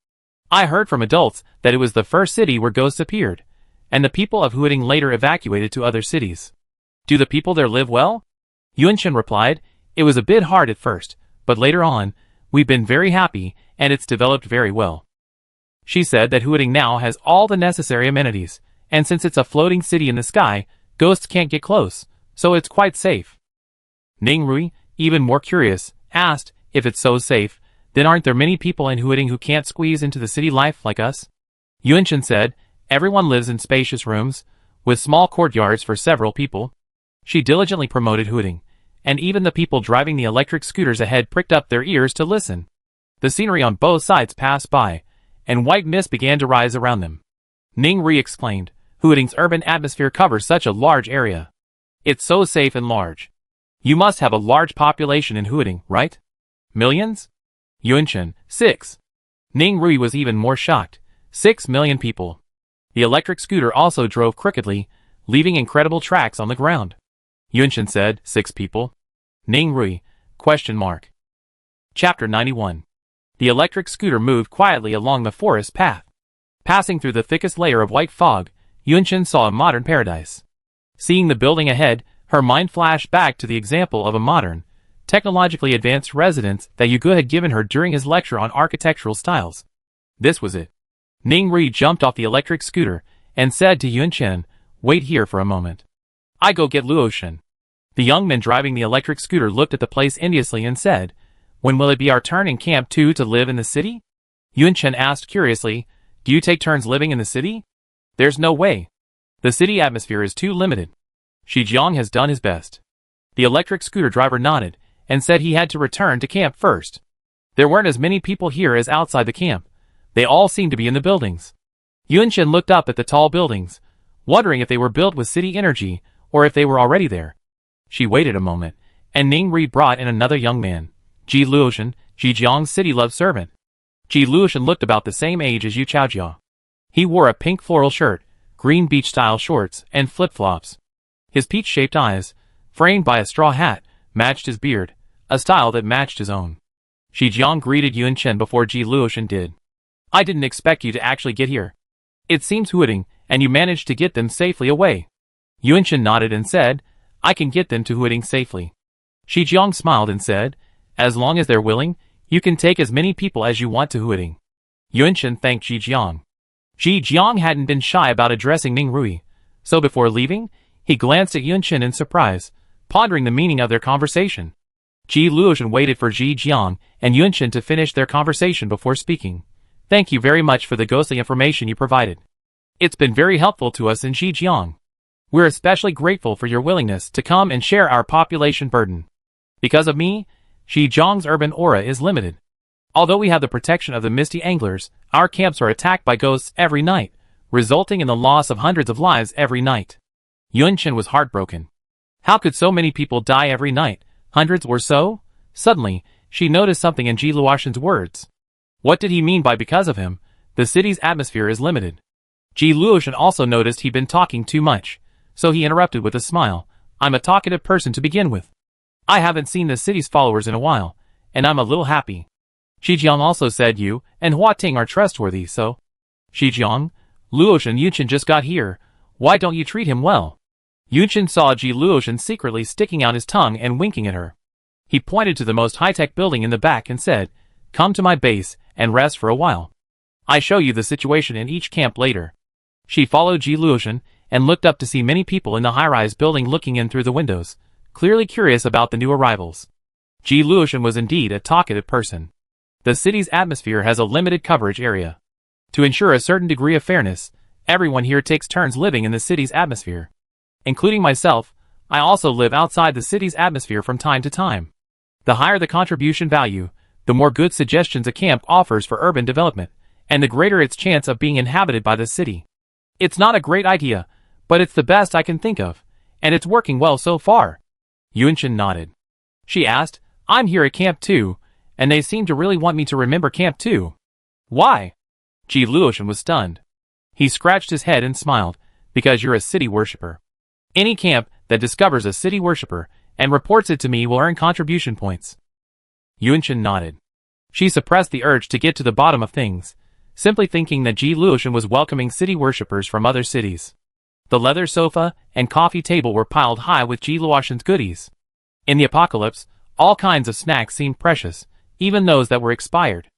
I heard from adults that it was the first city where ghosts appeared, and the people of Huading later evacuated to other cities. Do the people there live well? Yunshan replied, it was a bit hard at first, but later on, we've been very happy and it's developed very well. She said that Huading now has all the necessary amenities, and since it's a floating city in the sky, ghosts can't get close, so it's quite safe. Ning Rui, even more curious, asked, If it's so safe, then aren't there many people in Huading who can't squeeze into the city life like us? Yunshin said, everyone lives in spacious rooms, with small courtyards for several people. She diligently promoted Huading, and even the people driving the electric scooters ahead pricked up their ears to listen. The scenery on both sides passed by, and white mist began to rise around them. Ning Ri exclaimed, Huading's urban atmosphere covers such a large area. It's so safe and large. You must have a large population in Huading, right? Millions? Yunshin, 6. Ning Rui was even more shocked. 6 million people. The electric scooter also drove crookedly, leaving incredible tracks on the ground. Yunshin said, 6 people. Ning Rui, ? Chapter 91. The electric scooter moved quietly along the forest path. Passing through the thickest layer of white fog, Yunshin saw a modern paradise. Seeing the building ahead, her mind flashed back to the example of a modern, technologically advanced residence that Yugu had given her during his lecture on architectural styles. This was it. Ning Ri jumped off the electric scooter and said to Yunshin, wait here for a moment. I go get Luoshin. The young man driving the electric scooter looked at the place enviously and said, when will it be our turn in Camp 2 to live in the city? Yunshin asked curiously, do you take turns living in the city? There's no way. The city atmosphere is too limited. Shijiang has done his best. The electric scooter driver nodded and said he had to return to camp first. There weren't as many people here as outside the camp. They all seemed to be in the buildings. Yunshin looked up at the tall buildings, wondering if they were built with city energy or if they were already there. She waited a moment, and Ning Ri brought in another young man, Ji Luoshan, Zhejiang's city love servant. Ji Luoshan looked about the same age as Yu Chaojia. He wore a pink floral shirt, green beach-style shorts, and flip-flops. His peach-shaped eyes, framed by a straw hat, matched his beard, a style that matched his own. Zhejiang greeted Yunshin before Ji Luoshan did. I didn't expect you to actually get here. It seems Huading, and you managed to get them safely away. Yunshin nodded and said, I can get them to Huading safely. Zhejiang smiled and said, as long as they're willing, you can take as many people as you want to Huading. Yunshin thanked Zhejiang. Zhejiang hadn't been shy about addressing Ning Rui, so before leaving, he glanced at Yunshin in surprise, pondering the meaning of their conversation. Ji Luoshan waited for Zhejiang and Yunshin to finish their conversation before speaking. Thank you very much for the ghostly information you provided. It's been very helpful to us in Zhejiang. We're especially grateful for your willingness to come and share our population burden. Because of me, Zhejiang's urban aura is limited. Although we have the protection of the misty anglers, our camps are attacked by ghosts every night, resulting in the loss of hundreds of lives every night. Yunshin was heartbroken. How could so many people die every night, hundreds or so? Suddenly, she noticed something in Ji Luoshan's words. What did he mean by because of him? The city's atmosphere is limited. Ji Luoshan also noticed he'd been talking too much, so he interrupted with a smile. I'm a talkative person to begin with. I haven't seen the city's followers in a while, and I'm a little happy. Zhejiang also said you and Hua Ting are trustworthy, so... Zhejiang, Luoshan Yunshin just got here. Why don't you treat him well? Yunshin saw Ji Luoshan secretly sticking out his tongue and winking at her. He pointed to the most high-tech building in the back and said, come to my base and rest for a while. I show you the situation in each camp later. She followed Ji Luoshan and looked up to see many people in the high-rise building looking in through the windows, clearly curious about the new arrivals. Ji Luoshan was indeed a talkative person. The city's atmosphere has a limited coverage area. To ensure a certain degree of fairness, everyone here takes turns living in the city's atmosphere. Including myself, I also live outside the city's atmosphere from time to time. The higher the contribution value, the more good suggestions a camp offers for urban development, and the greater its chance of being inhabited by the city. It's not a great idea, but it's the best I can think of, and it's working well so far. Yunshin nodded. She asked, I'm here at Camp 2, and they seem to really want me to remember Camp 2. Why? Ji Luoshan was stunned. He scratched his head and smiled, because you're a city worshipper. Any camp that discovers a city worshipper and reports it to me will earn contribution points. Yunshin nodded. She suppressed the urge to get to the bottom of things, simply thinking that Ji Luoshan was welcoming city worshippers from other cities. The leather sofa and coffee table were piled high with Ji Luoshan's goodies. In the apocalypse, all kinds of snacks seemed precious, even those that were expired.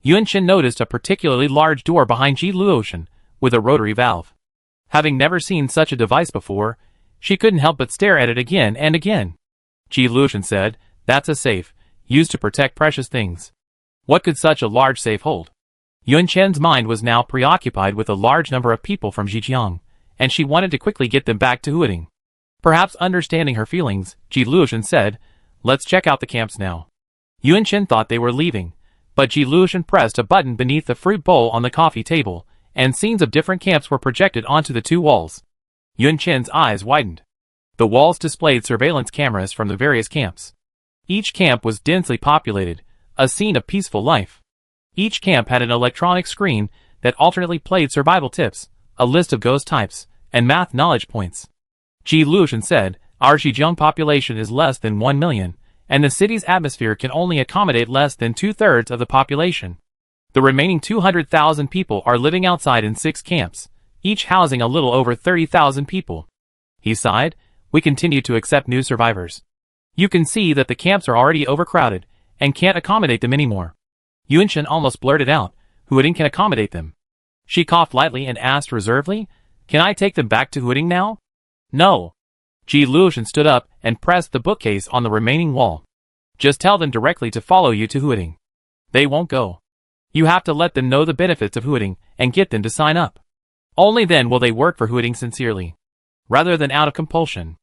Yunshin noticed a particularly large door behind Ji Luoshan, with a rotary valve. Having never seen such a device before, she couldn't help but stare at it again and again. Ji Luoshan said, that's a safe. used to protect precious things. What could such a large safe hold? Yun Chen's mind was now preoccupied with a large number of people from Zhejiang, and she wanted to quickly get them back to Huading. Perhaps understanding her feelings, Ji Luoshan said, "Let's check out the camps now." Yun Chen thought they were leaving, but Ji Luoshan pressed a button beneath the fruit bowl on the coffee table, and scenes of different camps were projected onto the two walls. Yun Chen's eyes widened. The walls displayed surveillance cameras from the various camps. Each camp was densely populated, a scene of peaceful life. Each camp had an electronic screen that alternately played survival tips, a list of ghost types, and math knowledge points. Ji Luoshan said, "Our Zhejiang population is less than 1 million, and the city's atmosphere can only accommodate less than 2/3 of the population. The remaining 200,000 people are living outside in 6 camps, each housing a little over 30,000 people." He sighed, "We continue to accept new survivors. You can see that the camps are already overcrowded, and can't accommodate them anymore." Yun Chen almost blurted out, "Huading can accommodate them." She coughed lightly and asked reservedly, "Can I take them back to Huading now?" "No." Ji Luoshan stood up and pressed the bookcase on the remaining wall. "Just tell them directly to follow you to Huading. They won't go. You have to let them know the benefits of Huading and get them to sign up. Only then will they work for Huading sincerely, rather than out of compulsion."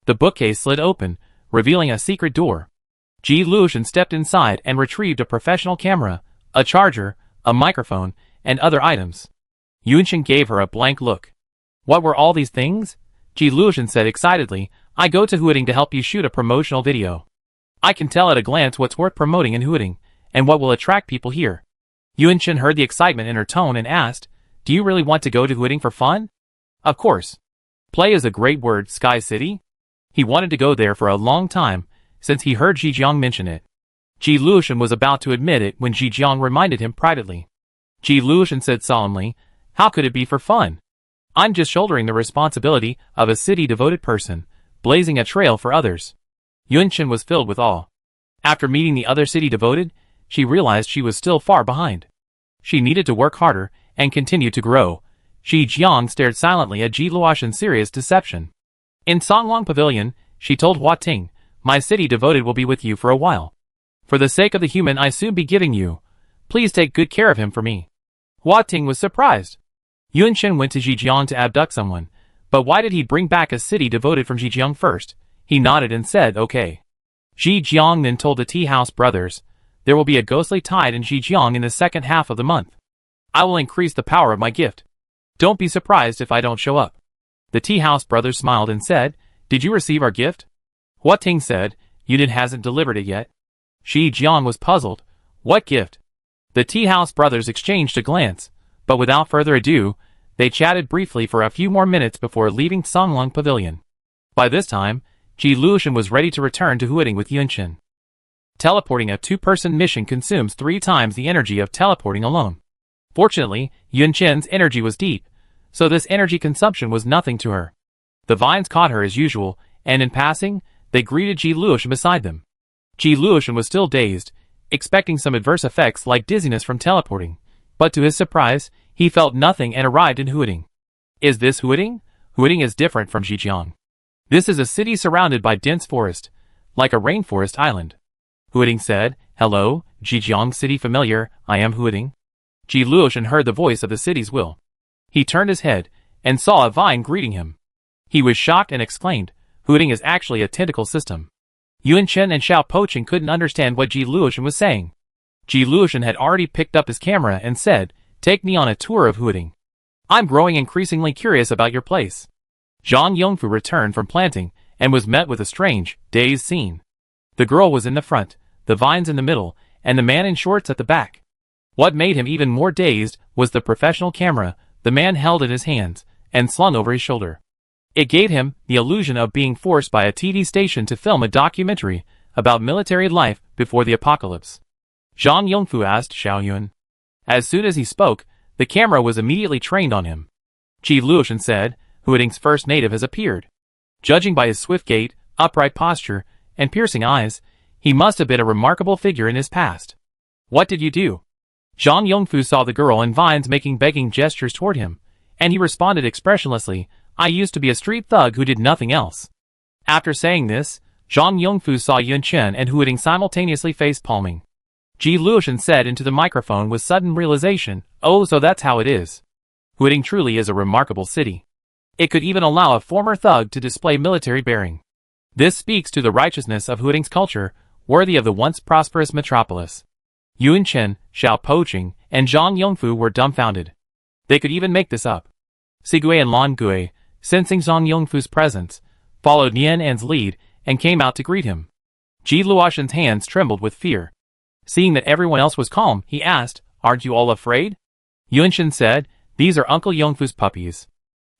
The bookcase slid open, revealing a secret door. Ji Luoshan stepped inside and retrieved a professional camera, a charger, a microphone, and other items. Yun Chen gave her a blank look. "What were all these things?" Ji Luoshan said excitedly, "I go to Huading to help you shoot a promotional video. I can tell at a glance what's worth promoting in Huading, and what will attract people here." Yun Chen heard the excitement in her tone and asked, "Do you really want to go to Huading for fun?" "Of course. Play is a great word, Sky City." He wanted to go there for a long time, since he heard Zhejiang mention it. Ji Luoshan was about to admit it when Zhejiang reminded him privately. Ji Luoshan said solemnly, "How could it be for fun? I'm just shouldering the responsibility of a city-devoted person, blazing a trail for others." Yun Chen was filled with awe. After meeting the other city-devoted, she realized she was still far behind. She needed to work harder and continue to grow. Zhejiang stared silently at Ji Luoshan's serious deception. In Songlong Pavilion, she told Hua Ting, "My city-devoted will be with you for a while. For the sake of the human I soon be giving you, please take good care of him for me." Hua Ting was surprised. Yun Chen went to Zhejiang to abduct someone, but why did he bring back a city-devoted from Zhejiang first? He nodded and said, "Okay." Zhejiang then told the Tea House brothers, "There will be a ghostly tide in Zhejiang in the second half of the month. I will increase the power of my gift. Don't be surprised if I don't show up." The Tea House brothers smiled and said, "Did you receive our gift?" Hua Ting said, "Yunnan hasn't delivered it yet." Zhejiang was puzzled. "What gift?" The Tea House brothers exchanged a glance, but without further ado, they chatted briefly for a few more minutes before leaving Songlong Pavilion. By this time, Ji Luoshan was ready to return to Huading with Yun Chen. Teleporting a 2-person mission consumes 3 times the energy of teleporting alone. Fortunately, Yun Chen's energy was deep, so this energy consumption was nothing to her. The vines caught her as usual, and in passing, they greeted Ji Luoshan beside them. Ji Luoshan was still dazed, expecting some adverse effects like dizziness from teleporting, but to his surprise, he felt nothing and arrived in Huading. Is this Huading? Huading is different from Zhejiang. This is a city surrounded by dense forest, like a rainforest island. Huading said, "Hello, Zhejiang city familiar, I am Huading." Ji Luoshan heard the voice of the city's will. He turned his head, and saw a vine greeting him. He was shocked and exclaimed, "Huading is actually a tentacle system." Yun Chen and Xiao Poching couldn't understand what Ji Luoshan was saying. Ji Luoshan had already picked up his camera and said, "Take me on a tour of Huading. I'm growing increasingly curious about your place." Zhang Yongfu returned from planting, and was met with a strange, dazed scene. The girl was in the front, the vines in the middle, and the man in shorts at the back. What made him even more dazed was the professional camera the man held in his hands, and slung over his shoulder. It gave him the illusion of being forced by a TV station to film a documentary about military life before the apocalypse. Zhang Yongfu asked Xiao Yun. As soon as he spoke, the camera was immediately trained on him. Ji Luoshan said, "Huading's first native has appeared. Judging by his swift gait, upright posture, and piercing eyes, he must have been a remarkable figure in his past. What did you do?" Zhang Yongfu saw the girl and vines making begging gestures toward him, and he responded expressionlessly, "I used to be a street thug who did nothing else." After saying this, Zhang Yongfu saw Yun Chen and Huiting simultaneously face-palming. Ji Luoshan said into the microphone with sudden realization, "Oh, so that's how it is. Huiting truly is a remarkable city. It could even allow a former thug to display military bearing. This speaks to the righteousness of Huiting's culture, worthy of the once prosperous metropolis." Yun Chen, Xiao Poqing, and Zhang Yongfu were dumbfounded. They could even make this up. Sigui and Lan Gui, sensing Zhang Yongfu's presence, followed Nian An's lead and came out to greet him. Ji Luoshan's hands trembled with fear. Seeing that everyone else was calm, he asked, "Aren't you all afraid?" Yun Chen said, "These are Uncle Yongfu's puppies."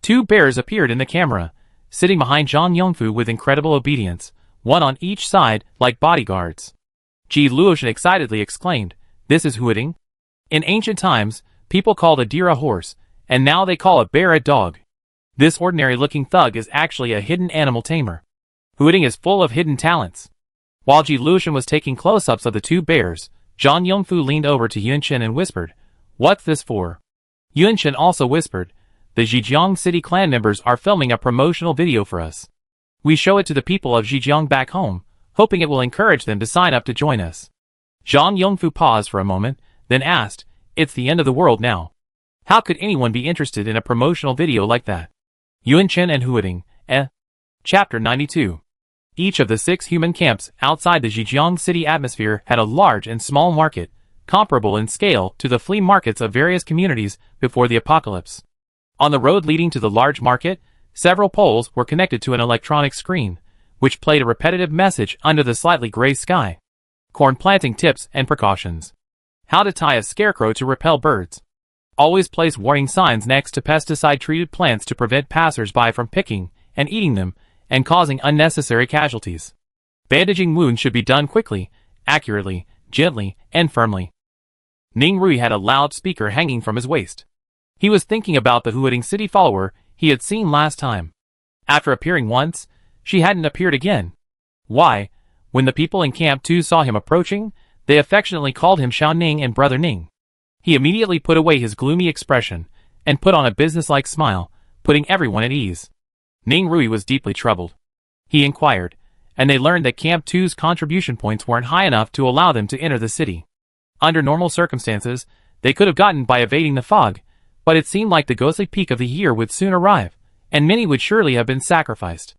Two bears appeared in the camera, sitting behind Zhang Yongfu with incredible obedience, one on each side, like bodyguards. Ji Luoshan excitedly exclaimed, "This is Huiting?" In ancient times, people called a deer a horse, and now they call a bear a dog. This ordinary-looking thug is actually a hidden animal tamer. Huiting is full of hidden talents. While Ji Luoshan was taking close-ups of the two bears, Zhang Yongfu leaned over to Yun Chen and whispered, "What's this for?" Yun Chen also whispered, "The Zhejiang City clan members are filming a promotional video for us. We show it to the people of Zhejiang back home, hoping it will encourage them to sign up to join us." Zhang Yongfu paused for a moment, then asked, "It's the end of the world now. How could anyone be interested in a promotional video like that?" Yun Chen and Huiting, Chapter 92. Each of the 6 human camps outside the Zhejiang city atmosphere had a large and small market, comparable in scale to the flea markets of various communities before the apocalypse. On the road leading to the large market, several poles were connected to an electronic screen, which played a repetitive message under the slightly gray sky. Corn planting tips and precautions. How to tie a scarecrow to repel birds. Always place warning signs next to pesticide-treated plants to prevent passers-by from picking and eating them and causing unnecessary casualties. Bandaging wounds should be done quickly, accurately, gently, and firmly. Ning Rui had a loudspeaker hanging from his waist. He was thinking about the Huiting city follower he had seen last time. After appearing once, she hadn't appeared again. Why? When the people in Camp 2 saw him approaching, they affectionately called him Xiao Ning and Brother Ning. He immediately put away his gloomy expression and put on a businesslike smile, putting everyone at ease. Ning Rui was deeply troubled. He inquired, and they learned that Camp 2's contribution points weren't high enough to allow them to enter the city. Under normal circumstances, they could have gotten by evading the fog, but it seemed like the ghostly peak of the year would soon arrive, and many would surely have been sacrificed.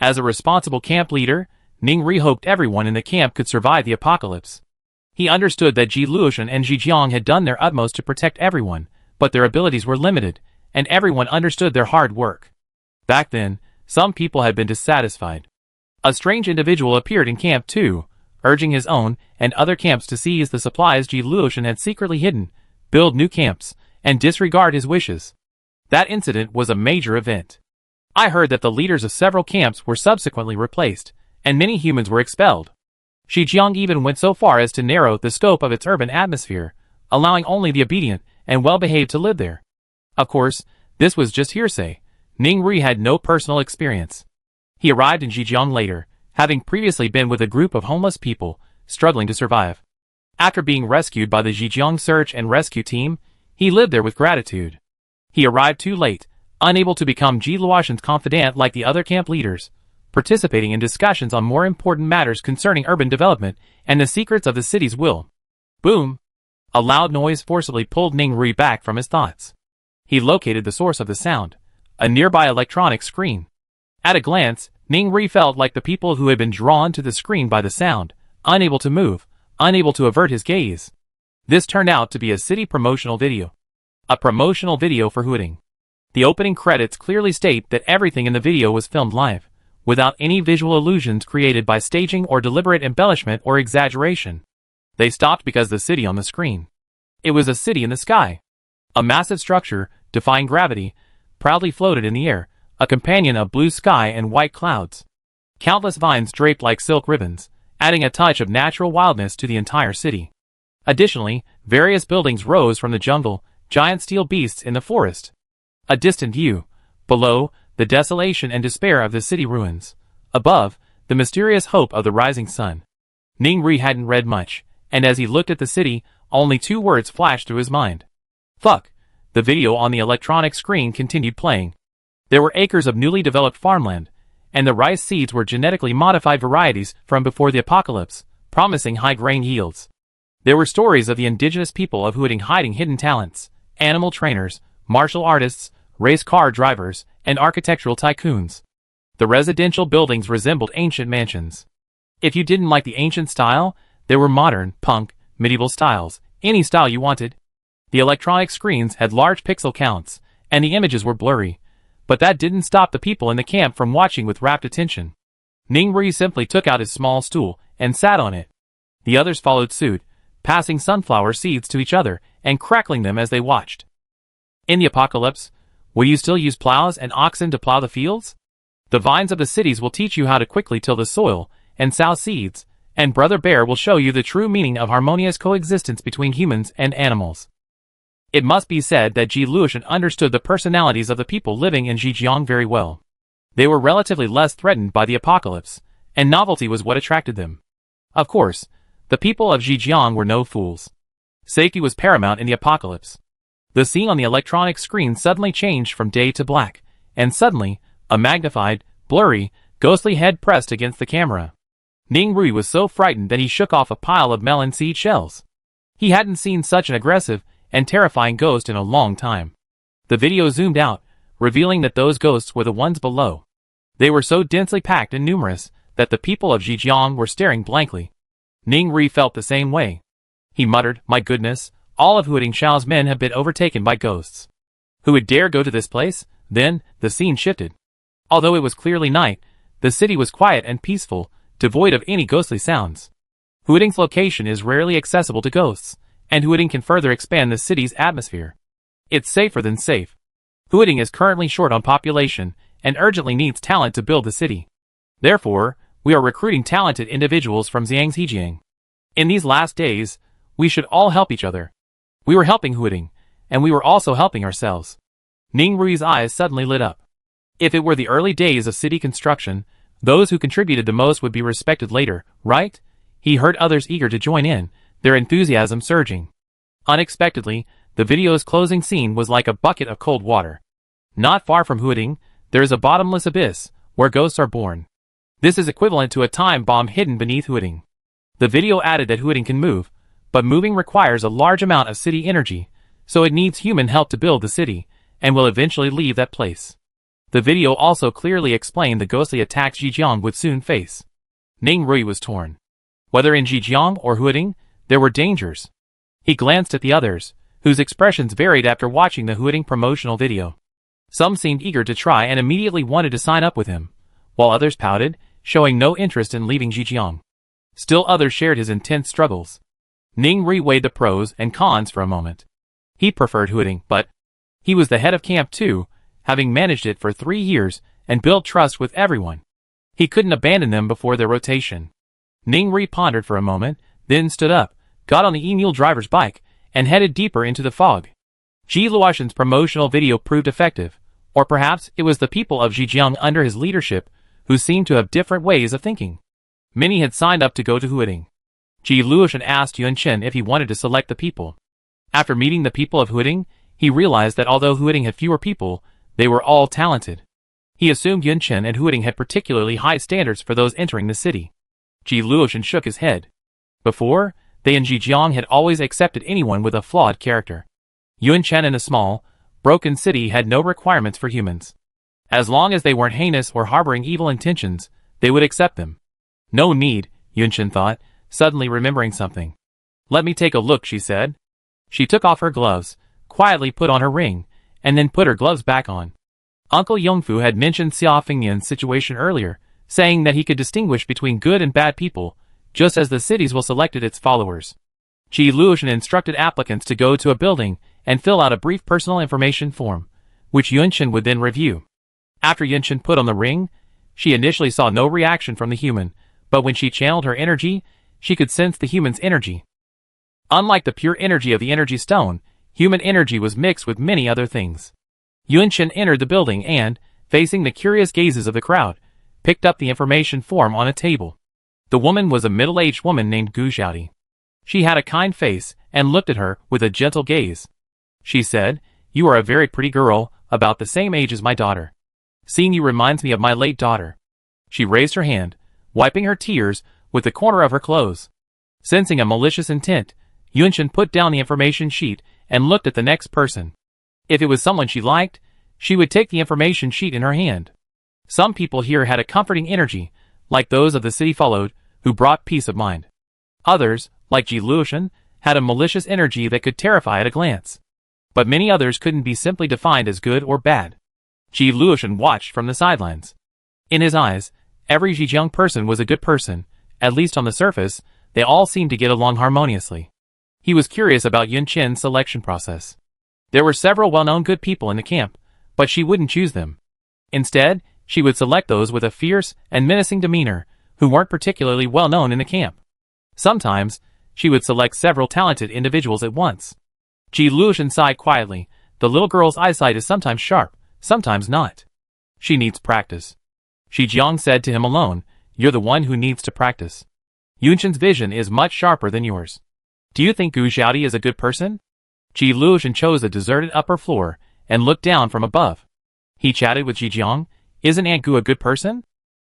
As a responsible camp leader, Ning Rui hoped everyone in the camp could survive the apocalypse. He understood that Ji Luoshan and Zhejiang had done their utmost to protect everyone, but their abilities were limited, and everyone understood their hard work. Back then, some people had been dissatisfied. A strange individual appeared in Camp 2, urging his own and other camps to seize the supplies Ji Luoshan had secretly hidden, build new camps, and disregard his wishes. That incident was a major event. I heard that the leaders of several camps were subsequently replaced, and many humans were expelled. Zhejiang even went so far as to narrow the scope of its urban atmosphere, allowing only the obedient and well-behaved to live there. Of course, this was just hearsay. Ning Rui had no personal experience. He arrived in Zhejiang later, having previously been with a group of homeless people struggling to survive. After being rescued by the Zhejiang Search and Rescue Team, he lived there with gratitude. He arrived too late, unable to become Ji Luoshan's confidant like the other camp leaders, participating in discussions on more important matters concerning urban development and the secrets of the city's will. Boom! A loud noise forcibly pulled Ning Rui back from his thoughts. He located the source of the sound, a nearby electronic screen. At a glance, Ning Rui felt like the people who had been drawn to the screen by the sound, unable to move, unable to avert his gaze. This turned out to be a city promotional video. A promotional video for Huiting. The opening credits clearly state that everything in the video was filmed live, without any visual illusions created by staging or deliberate embellishment or exaggeration. They stopped because the city on the screen. It was a city in the sky. A massive structure, defying gravity, proudly floated in the air, a companion of blue sky and white clouds. Countless vines draped like silk ribbons, adding a touch of natural wildness to the entire city. Additionally, various buildings rose from the jungle, giant steel beasts in the forest. A distant view. Below, the desolation and despair of the city ruins. Above, the mysterious hope of the rising sun. Ning Rui hadn't read much, and as he looked at the city, only 2 words flashed through his mind. Fuck. The video on the electronic screen continued playing. There were acres of newly developed farmland, and the rice seeds were genetically modified varieties from before the apocalypse, promising high grain yields. There were stories of the indigenous people of Huading hiding hidden talents: animal trainers, martial artists, race car drivers, and architectural tycoons. The residential buildings resembled ancient mansions. If you didn't like the ancient style, there were modern, punk, medieval styles, any style you wanted. The electronic screens had large pixel counts, and the images were blurry, but that didn't stop the people in the camp from watching with rapt attention. Ningri simply took out his small stool and sat on it. The others followed suit, passing sunflower seeds to each other and crackling them as they watched. In the apocalypse, will you still use plows and oxen to plow the fields? The vines of the cities will teach you how to quickly till the soil and sow seeds, and Brother Bear will show you the true meaning of harmonious coexistence between humans and animals. It must be said that Ji Luoshan understood the personalities of the people living in Zhejiang very well. They were relatively less threatened by the apocalypse, and novelty was what attracted them. Of course, the people of Zhejiang were no fools. Safety was paramount in the apocalypse. The scene on the electronic screen suddenly changed from day to black, and suddenly, a magnified, blurry, ghostly head pressed against the camera. Ning Rui was so frightened that he shook off a pile of melon seed shells. He hadn't seen such an aggressive and terrifying ghost in a long time. The video zoomed out, revealing that those ghosts were the ones below. They were so densely packed and numerous that the people of Zhejiang were staring blankly. Ning Rui felt the same way. He muttered, "My goodness, all of Huading Shao's men have been overtaken by ghosts. Who would dare go to this place?" Then, the scene shifted. Although it was clearly night, the city was quiet and peaceful, devoid of any ghostly sounds. Huading's location is rarely accessible to ghosts, and Huading can further expand the city's atmosphere. It's safer than safe. Huading is currently short on population, and urgently needs talent to build the city. Therefore, we are recruiting talented individuals from Zhangjiang. In these last days, we should all help each other. We were helping Huading, and we were also helping ourselves. Ning Rui's eyes suddenly lit up. If it were the early days of city construction, those who contributed the most would be respected later, right? He heard others eager to join in, their enthusiasm surging. Unexpectedly, the video's closing scene was like a bucket of cold water. Not far from Huading, there is a bottomless abyss, where ghosts are born. This is equivalent to a time bomb hidden beneath Huading. The video added that Huading can move, but moving requires a large amount of city energy, so it needs human help to build the city, and will eventually leave that place. The video also clearly explained the ghostly attacks Zhejiang would soon face. Ning Rui was torn. Whether in Zhejiang or Huading, there were dangers. He glanced at the others, whose expressions varied after watching the Huading promotional video. Some seemed eager to try and immediately wanted to sign up with him, while others pouted, showing no interest in leaving Zhejiang. Still others shared his intense struggles. Ning Rui weighed the pros and cons for a moment. He preferred Huading, but he was the head of camp too, having managed it for 3 years and built trust with everyone. He couldn't abandon them before their rotation. Ning Rui pondered for a moment, then stood up, got on the e-mule driver's bike, and headed deeper into the fog. Ji Luoshan's promotional video proved effective, or perhaps it was the people of Zhejiang under his leadership who seemed to have different ways of thinking. Many had signed up to go to Huading. Ji Luoshan asked Yun Chen if he wanted to select the people. After meeting the people of Huading, he realized that although Huading had fewer people, they were all talented. He assumed Yun Chen and Huading had particularly high standards for those entering the city. Ji Luoshan shook his head. Before, they in Zhejiang had always accepted anyone with a flawed character. Yun Chen in a small, broken city had no requirements for humans. As long as they weren't heinous or harboring evil intentions, they would accept them. No need, Yun Chen thought, suddenly remembering something. "Let me take a look," she said. She took off her gloves, quietly put on her ring, and then put her gloves back on. Uncle Yongfu had mentioned Xia Fengnian's situation earlier, saying that he could distinguish between good and bad people, just as the cities will select its followers. Ji Luoshan instructed applicants to go to a building and fill out a brief personal information form, which Yun Chen would then review. After Yun Chen put on the ring, she initially saw no reaction from the human, but when she channeled her energy, she could sense the human's energy. Unlike the pure energy of the energy stone, human energy was mixed with many other things. Yun Chen entered the building and, facing the curious gazes of the crowd, picked up the information form on a table. The woman was a middle-aged woman named Gu Xiaodi. She had a kind face and looked at her with a gentle gaze. She said, "You are a very pretty girl, about the same age as my daughter. Seeing you reminds me of my late daughter. She raised her hand, wiping her tears with the corner of her clothes. Sensing a malicious intent, Yunshin put down the information sheet and looked at the next person. If it was someone she liked, she would take the information sheet in her hand. Some people here had a comforting energy, like those of the city followed, who brought peace of mind. Others, like Ji Luoshan, had a malicious energy that could terrify at a glance. But many others couldn't be simply defined as good or bad. Ji Luoshan watched from the sidelines. In his eyes, every Zhejiang person was a good person, at least on the surface. They all seemed to get along harmoniously. He was curious about Yunshin's selection process. There were several well-known good people in the camp, but she wouldn't choose them. Instead, she would select those with a fierce and menacing demeanor, who weren't particularly well-known in the camp. Sometimes, she would select several talented individuals at once. Ji Luoshan sighed quietly. The little girl's eyesight is sometimes sharp, sometimes not. She needs practice. Zhejiang said to him alone, "You're the one who needs to practice. Yunshin's vision is much sharper than yours. Do you think Gu Xiaodi is a good person?" Ji Luoshan chose a deserted upper floor and looked down from above. He chatted with Zhejiang. "Isn't Aunt Gu a good person?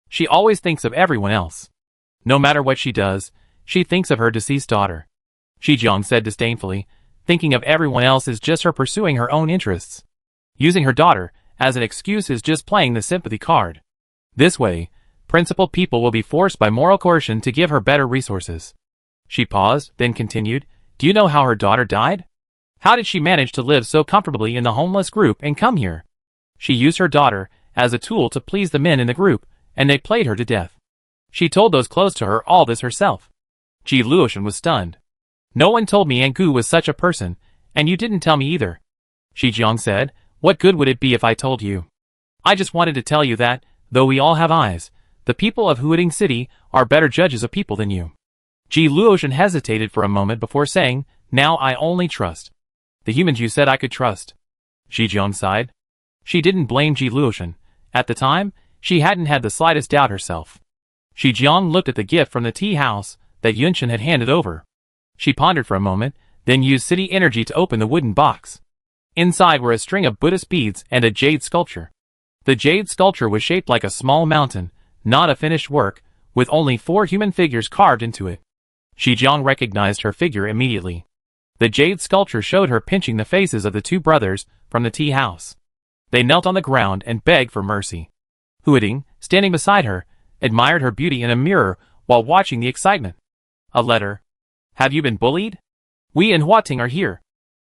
She always thinks of everyone else. No matter what she does, she thinks of her deceased daughter." Zhejiang said disdainfully, "Thinking of everyone else is just her pursuing her own interests. Using her daughter as an excuse is just playing the sympathy card. This way, principal people will be forced by moral coercion to give her better resources." She paused, then continued, "Do you know how her daughter died? How did she manage to live so comfortably in the homeless group and come here? She used her daughter as a tool to please the men in the group, and they played her to death. She told those close to her all this herself." Ji Luoshan was stunned. "No one told me Aunt Gu was such a person, and you didn't tell me either." Zhejiang said, "What good would it be if I told you? I just wanted to tell you that, though we all have eyes, the people of Huading City are better judges of people than you." Ji Luoshan hesitated for a moment before saying, "Now I only trust the humans you said I could trust." Zhejiang sighed. She didn't blame Ji Luoshan. At the time, she hadn't had the slightest doubt herself. Zhejiang looked at the gift from the tea house that Yunshin had handed over. She pondered for a moment, then used city energy to open the wooden box. Inside were a string of Buddhist beads and a jade sculpture. The jade sculpture was shaped like a small mountain, not a finished work, with only 4 human figures carved into it. Zhejiang recognized her figure immediately. The jade sculpture showed her pinching the faces of the 2 brothers from the tea house. They knelt on the ground and begged for mercy. Huading, standing beside her, admired her beauty in a mirror while watching the excitement. "A letter. Have you been bullied? We in Huating are here.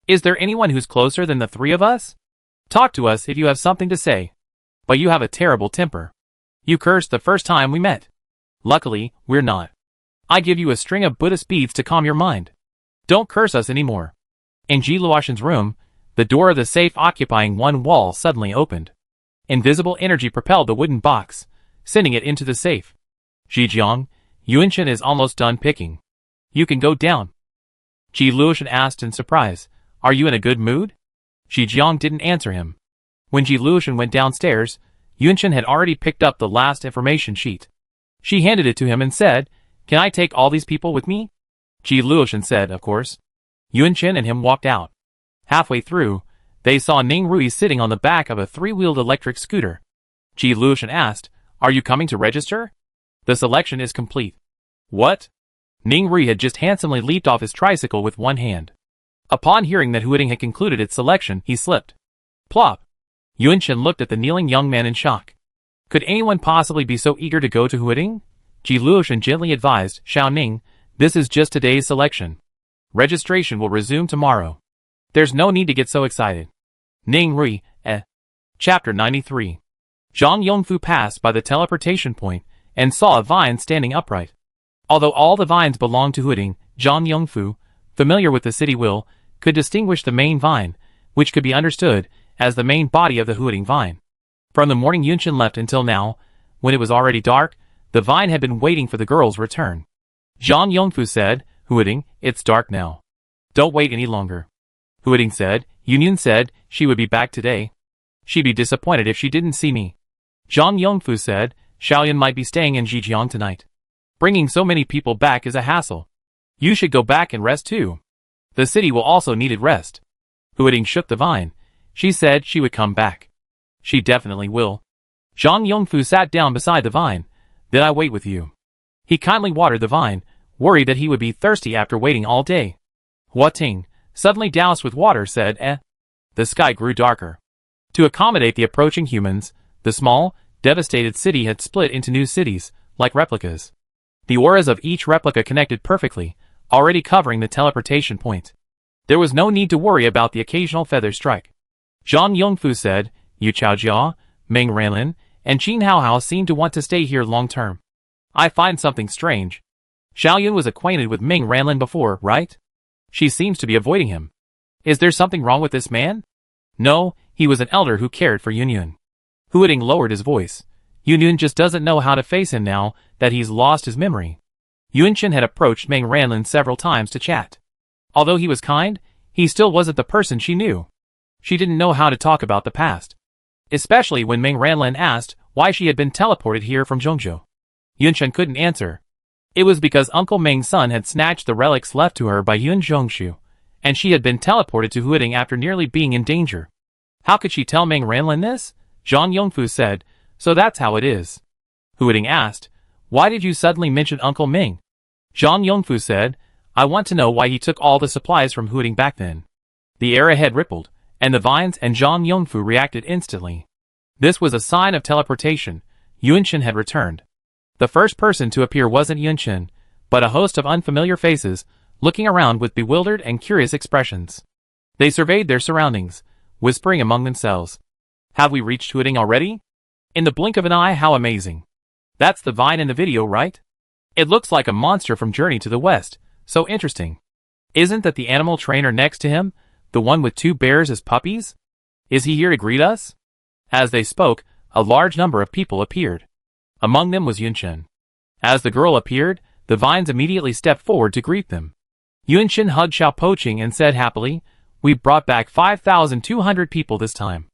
Is there anyone who's closer than the 3 of us? Talk to us if you have something to say. But you have a terrible temper. You cursed the first time we met. Luckily, we're not. I give you a string of Buddhist beads to calm your mind. Don't curse us anymore." In Ji Luoshan's room, the door of the safe occupying one wall suddenly opened. Invisible energy propelled the wooden box, sending it into the safe. "Zhejiang, Yunshin is almost done picking. You can go down." Ji Luoshan asked in surprise, "Are you in a good mood?" Zhejiang didn't answer him. When Ji Luoshan went downstairs, Yunshin had already picked up the last information sheet. She handed it to him and said, "Can I take all these people with me?" Ji Luoshan said, "Of course." Yunshin and him walked out. Halfway through, they saw Ning Rui sitting on the back of a 3-wheeled electric scooter. Ji Luoshan asked, "Are you coming to register? The selection is complete." "What?" Ning Rui had just handsomely leaped off his tricycle with one hand. Upon hearing that Huading had concluded its selection, he slipped. Plop! Yunshin looked at the kneeling young man in shock. Could anyone possibly be so eager to go to Huading? Ji Luoshan gently advised, "Xiao Ning, this is just today's selection. Registration will resume tomorrow. There's no need to get so excited." Ning Rui, Chapter 93. Zhang Yongfu passed by the teleportation point and saw a vine standing upright. Although all the vines belonged to Huading, Zhang Yongfu, familiar with the city will, could distinguish the main vine, which could be understood as the main body of the Huading vine. From the morning Yunshin left until now, when it was already dark, the vine had been waiting for the girl's return. Zhang Yongfu said, "Huading, it's dark now. Don't wait any longer." Huading said, "Yunyan said she would be back today. She'd be disappointed if she didn't see me." Zhang Yongfu said, "Xiaoyan might be staying in Zhejiang tonight. Bringing so many people back is a hassle. You should go back and rest too. The city will also need rest." Huading shook the vine. She said she would come back. She definitely will. Zhang Yongfu sat down beside the vine, Then I wait with you. He kindly watered the vine, worried that he would be thirsty after waiting all day. Hua Ting, suddenly doused with water, said, The sky grew darker. To accommodate the approaching humans, the small, devastated city had split into new cities, like replicas. The auras of each replica connected perfectly, already covering the teleportation point. There was no need to worry about the occasional feather strike. Zhang Yongfu said, Yu Chaojia, Meng Ranlin, and Qin Haohao seemed to want to stay here long term. I find something strange. Xiaoyun was acquainted with Meng Ranlin before, right? She seems to be avoiding him. Is there something wrong with this man? No, he was an elder who cared for Yunyun. Huading lowered his voice. Yunyun just doesn't know how to face him now that he's lost his memory. Yunshin had approached Meng Ranlin several times to chat. Although he was kind, he still wasn't the person she knew. She didn't know how to talk about the past. Especially when Meng Ranlin asked why she had been teleported here from Zhongzhou. Yunshin couldn't answer. It was because Uncle Meng's son had snatched the relics left to her by Yun Zhongshu, and she had been teleported to Huading after nearly being in danger. How could she tell Meng Ranlin this? Zhang Yongfu said, So that's how it is. Huading asked, Why did you suddenly mention Uncle Meng? Zhang Yongfu said, I want to know why he took all the supplies from Huading back then. The air ahead rippled, and the vines and Zhang Yongfu reacted instantly. This was a sign of teleportation. Yunshin had returned. The first person to appear wasn't Yunshin, but a host of unfamiliar faces, looking around with bewildered and curious expressions. They surveyed their surroundings, whispering among themselves. Have we reached Huading already? In the blink of an eye, how amazing. That's the vine in the video, right? It looks like a monster from Journey to the West, so interesting. Isn't that the animal trainer next to him, the one with 2 bears as puppies? Is he here to greet us? As they spoke, a large number of people appeared. Among them was Yunshin. As the girl appeared, the vines immediately stepped forward to greet them. Yunshin hugged Xiao Poqing and said happily, We've brought back 5,200 people this time.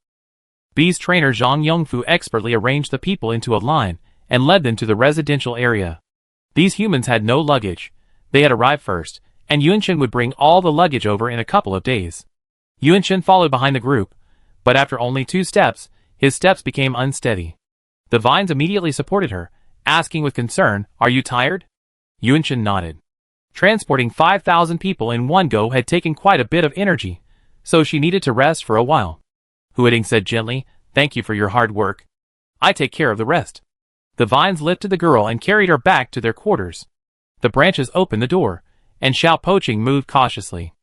B's trainer Zhang Yongfu expertly arranged the people into a line and led them to the residential area. These humans had no luggage. They had arrived first, and Yunshin would bring all the luggage over in a couple of days. Yunshin followed behind the group, but after only 2 steps, his steps became unsteady. The vines immediately supported her, asking with concern, Are you tired? Yunshin nodded. Transporting 5,000 people in one go had taken quite a bit of energy, so she needed to rest for a while. Huading said gently, Thank you for your hard work. I take care of the rest. The vines lifted the girl and carried her back to their quarters. The branches opened the door, and Xiao Poqing moved cautiously.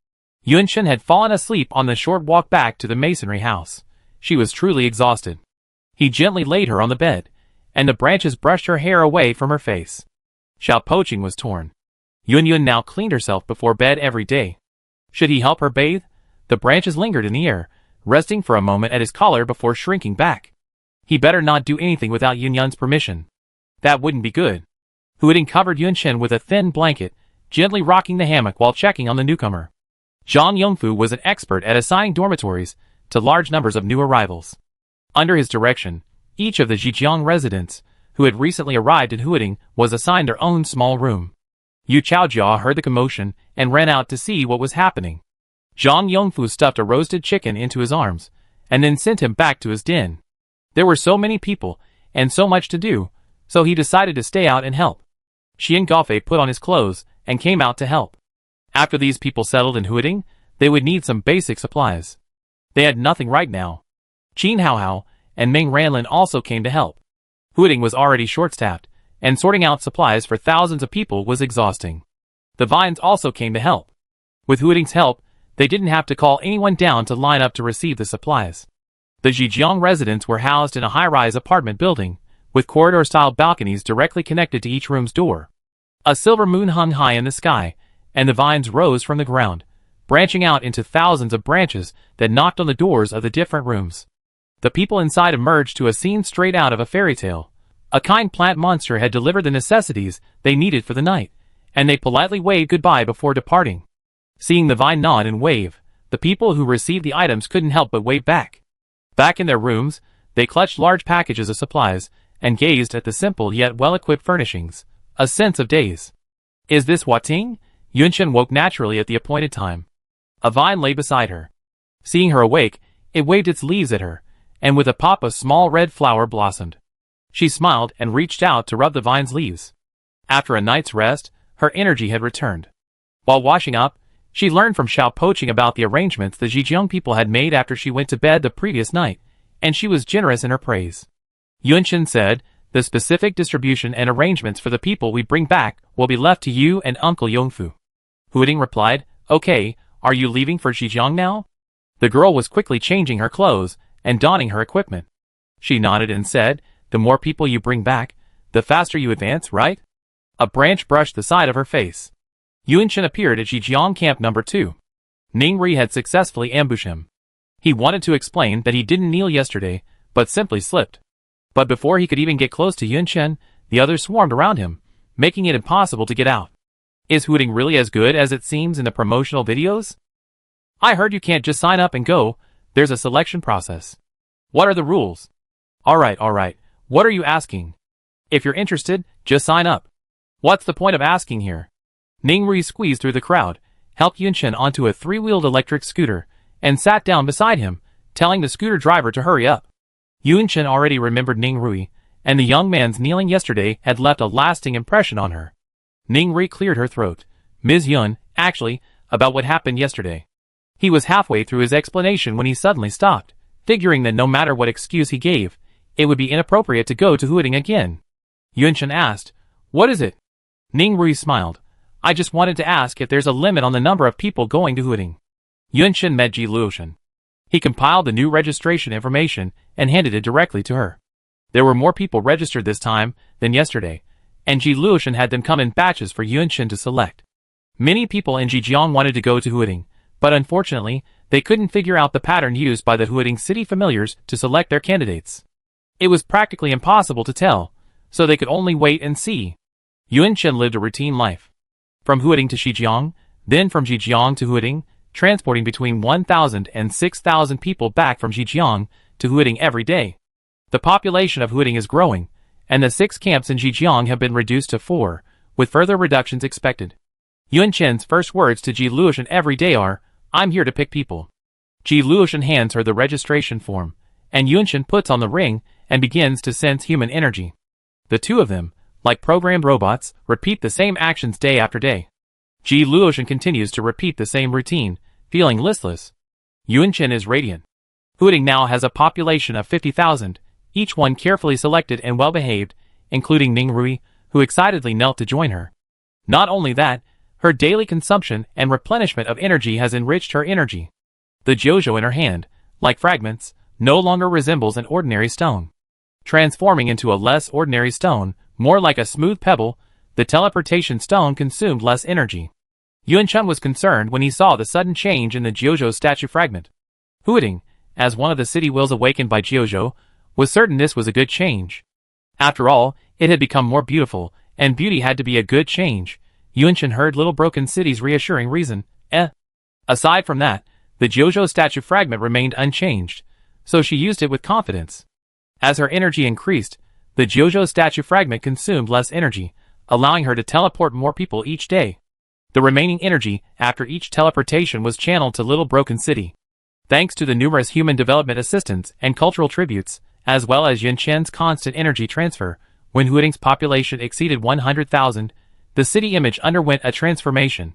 Yunshin had fallen asleep on the short walk back to the masonry house. She was truly exhausted. He gently laid her on the bed, and the branches brushed her hair away from her face. Xiao Poqing was torn. Yunyun now cleaned herself before bed every day. Should he help her bathe? The branches lingered in the air, resting for a moment at his collar before shrinking back. He better not do anything without Yunyun's permission. That wouldn't be good. Huading covered Yunshin with a thin blanket, gently rocking the hammock while checking on the newcomer. Zhang Yongfu was an expert at assigning dormitories to large numbers of new arrivals. Under his direction, each of the Zhejiang residents who had recently arrived in Huading was assigned their own small room. Yu Chaojia heard the commotion and ran out to see what was happening. Zhang Yongfu stuffed a roasted chicken into his arms, and then sent him back to his den. There were so many people, and so much to do, so he decided to stay out and help. Xian Gaofei put on his clothes and came out to help. After these people settled in Huading, they would need some basic supplies. They had nothing right now. Qin Haohao and Meng Ranlin also came to help. Huading was already short-staffed, and sorting out supplies for thousands of people was exhausting. The vines also came to help. With Huading's help, they didn't have to call anyone down to line up to receive the supplies. The Zhejiang residents were housed in a high-rise apartment building, with corridor-style balconies directly connected to each room's door. A silver moon hung high in the sky, and the vines rose from the ground, branching out into thousands of branches that knocked on the doors of the different rooms. The people inside emerged to a scene straight out of a fairy tale. A kind plant monster had delivered the necessities they needed for the night, and they politely waved goodbye before departing. Seeing the vine nod and wave, the people who received the items couldn't help but wave back. Back in their rooms, they clutched large packages of supplies and gazed at the simple yet well-equipped furnishings. A sense of daze. Is this Hua Ting? Yunshin woke naturally at the appointed time. A vine lay beside her. Seeing her awake, it waved its leaves at her, and with a pop a small red flower blossomed. She smiled and reached out to rub the vine's leaves. After a night's rest, her energy had returned. While washing up, she learned from Xiao Poching about the arrangements the Zhejiang people had made after she went to bed the previous night, and she was generous in her praise. Yunqin said, "The specific distribution and arrangements for the people we bring back will be left to you and Uncle Yongfu." Huiting replied, "Okay, are you leaving for Zhejiang now?" The girl was quickly changing her clothes and donning her equipment. She nodded and said, "The more people you bring back, the faster you advance, right?" A branch brushed the side of her face. Yunqin appeared at Zhejiang Camp No. 2. Ningri had successfully ambushed him. He wanted to explain that he didn't kneel yesterday, but simply slipped. But before he could even get close to Yunqin, the others swarmed around him, making it impossible to get out. Is Huiting really as good as it seems in the promotional videos? I heard you can't just sign up and go, there's a selection process. What are the rules? Alright, what are you asking? If you're interested, just sign up. What's the point of asking here? Ningri squeezed through the crowd, helped Yunqin onto a three-wheeled electric scooter, and sat down beside him, telling the scooter driver to hurry up. Yunqin already remembered Ningri, and the young man's kneeling yesterday had left a lasting impression on her. Ningri cleared her throat. Ms. Yun, actually, about what happened yesterday. He was halfway through his explanation when he suddenly stopped, figuring that no matter what excuse he gave, it would be inappropriate to go to Huiting again. Yunqin asked, "What is it?" Ningri smiled. "I just wanted to ask if there's a limit on the number of people going to Huiting." Yunqin met Ji Luoshan. He compiled the new registration information and handed it directly to her. There were more people registered this time than yesterday, and Ji Luoshan had them come in batches for Yunqin to select. Many people in Zhejiang wanted to go to Huiting, but unfortunately, they couldn't figure out the pattern used by the Huiting city familiars to select their candidates. It was practically impossible to tell, so they could only wait and see. Yunqin lived a routine life. From Huiting to Zhejiang, then from Zhejiang to Huiting, transporting between 1,000 and 6,000 people back from Zhejiang to Huiting every day. The population of Huiting is growing, and the 6 camps in Zhejiang have been reduced to 4, with further reductions expected. Yunqin's first words to Ji Luoshan every day are, "I'm here to pick people." Ji Luoshan hands her the registration form, and Yunqin puts on the ring and begins to sense human energy. The two of them, like programmed robots, repeat the same actions day after day. Ji Luoshan continues to repeat the same routine, feeling listless. Yunqin is radiant. Huiting now has a population of 50,000, each one carefully selected and well-behaved, including Ningri, who excitedly knelt to join her. Not only that, her daily consumption and replenishment of energy has enriched her energy. The Jojo in her hand, like fragments, no longer resembles an ordinary stone. Transforming into a less ordinary stone, more like a smooth pebble, the teleportation stone consumed less energy. Yunqin was concerned when he saw the sudden change in the Jojo statue fragment. Huiting, as one of the city wills awakened by Jojo, was certain this was a good change. After all, it had become more beautiful, and beauty had to be a good change. Yunqin heard Little Broken City's reassuring reason, Aside from that, the Jojo statue fragment remained unchanged, so she used it with confidence. As her energy increased, the Jojo statue fragment consumed less energy, allowing her to teleport more people each day. The remaining energy after each teleportation was channeled to Little Broken City. Thanks to the numerous human development assistants and cultural tributes, as well as Yunqin's constant energy transfer, when Huiting's population exceeded 100,000, the city image underwent a transformation.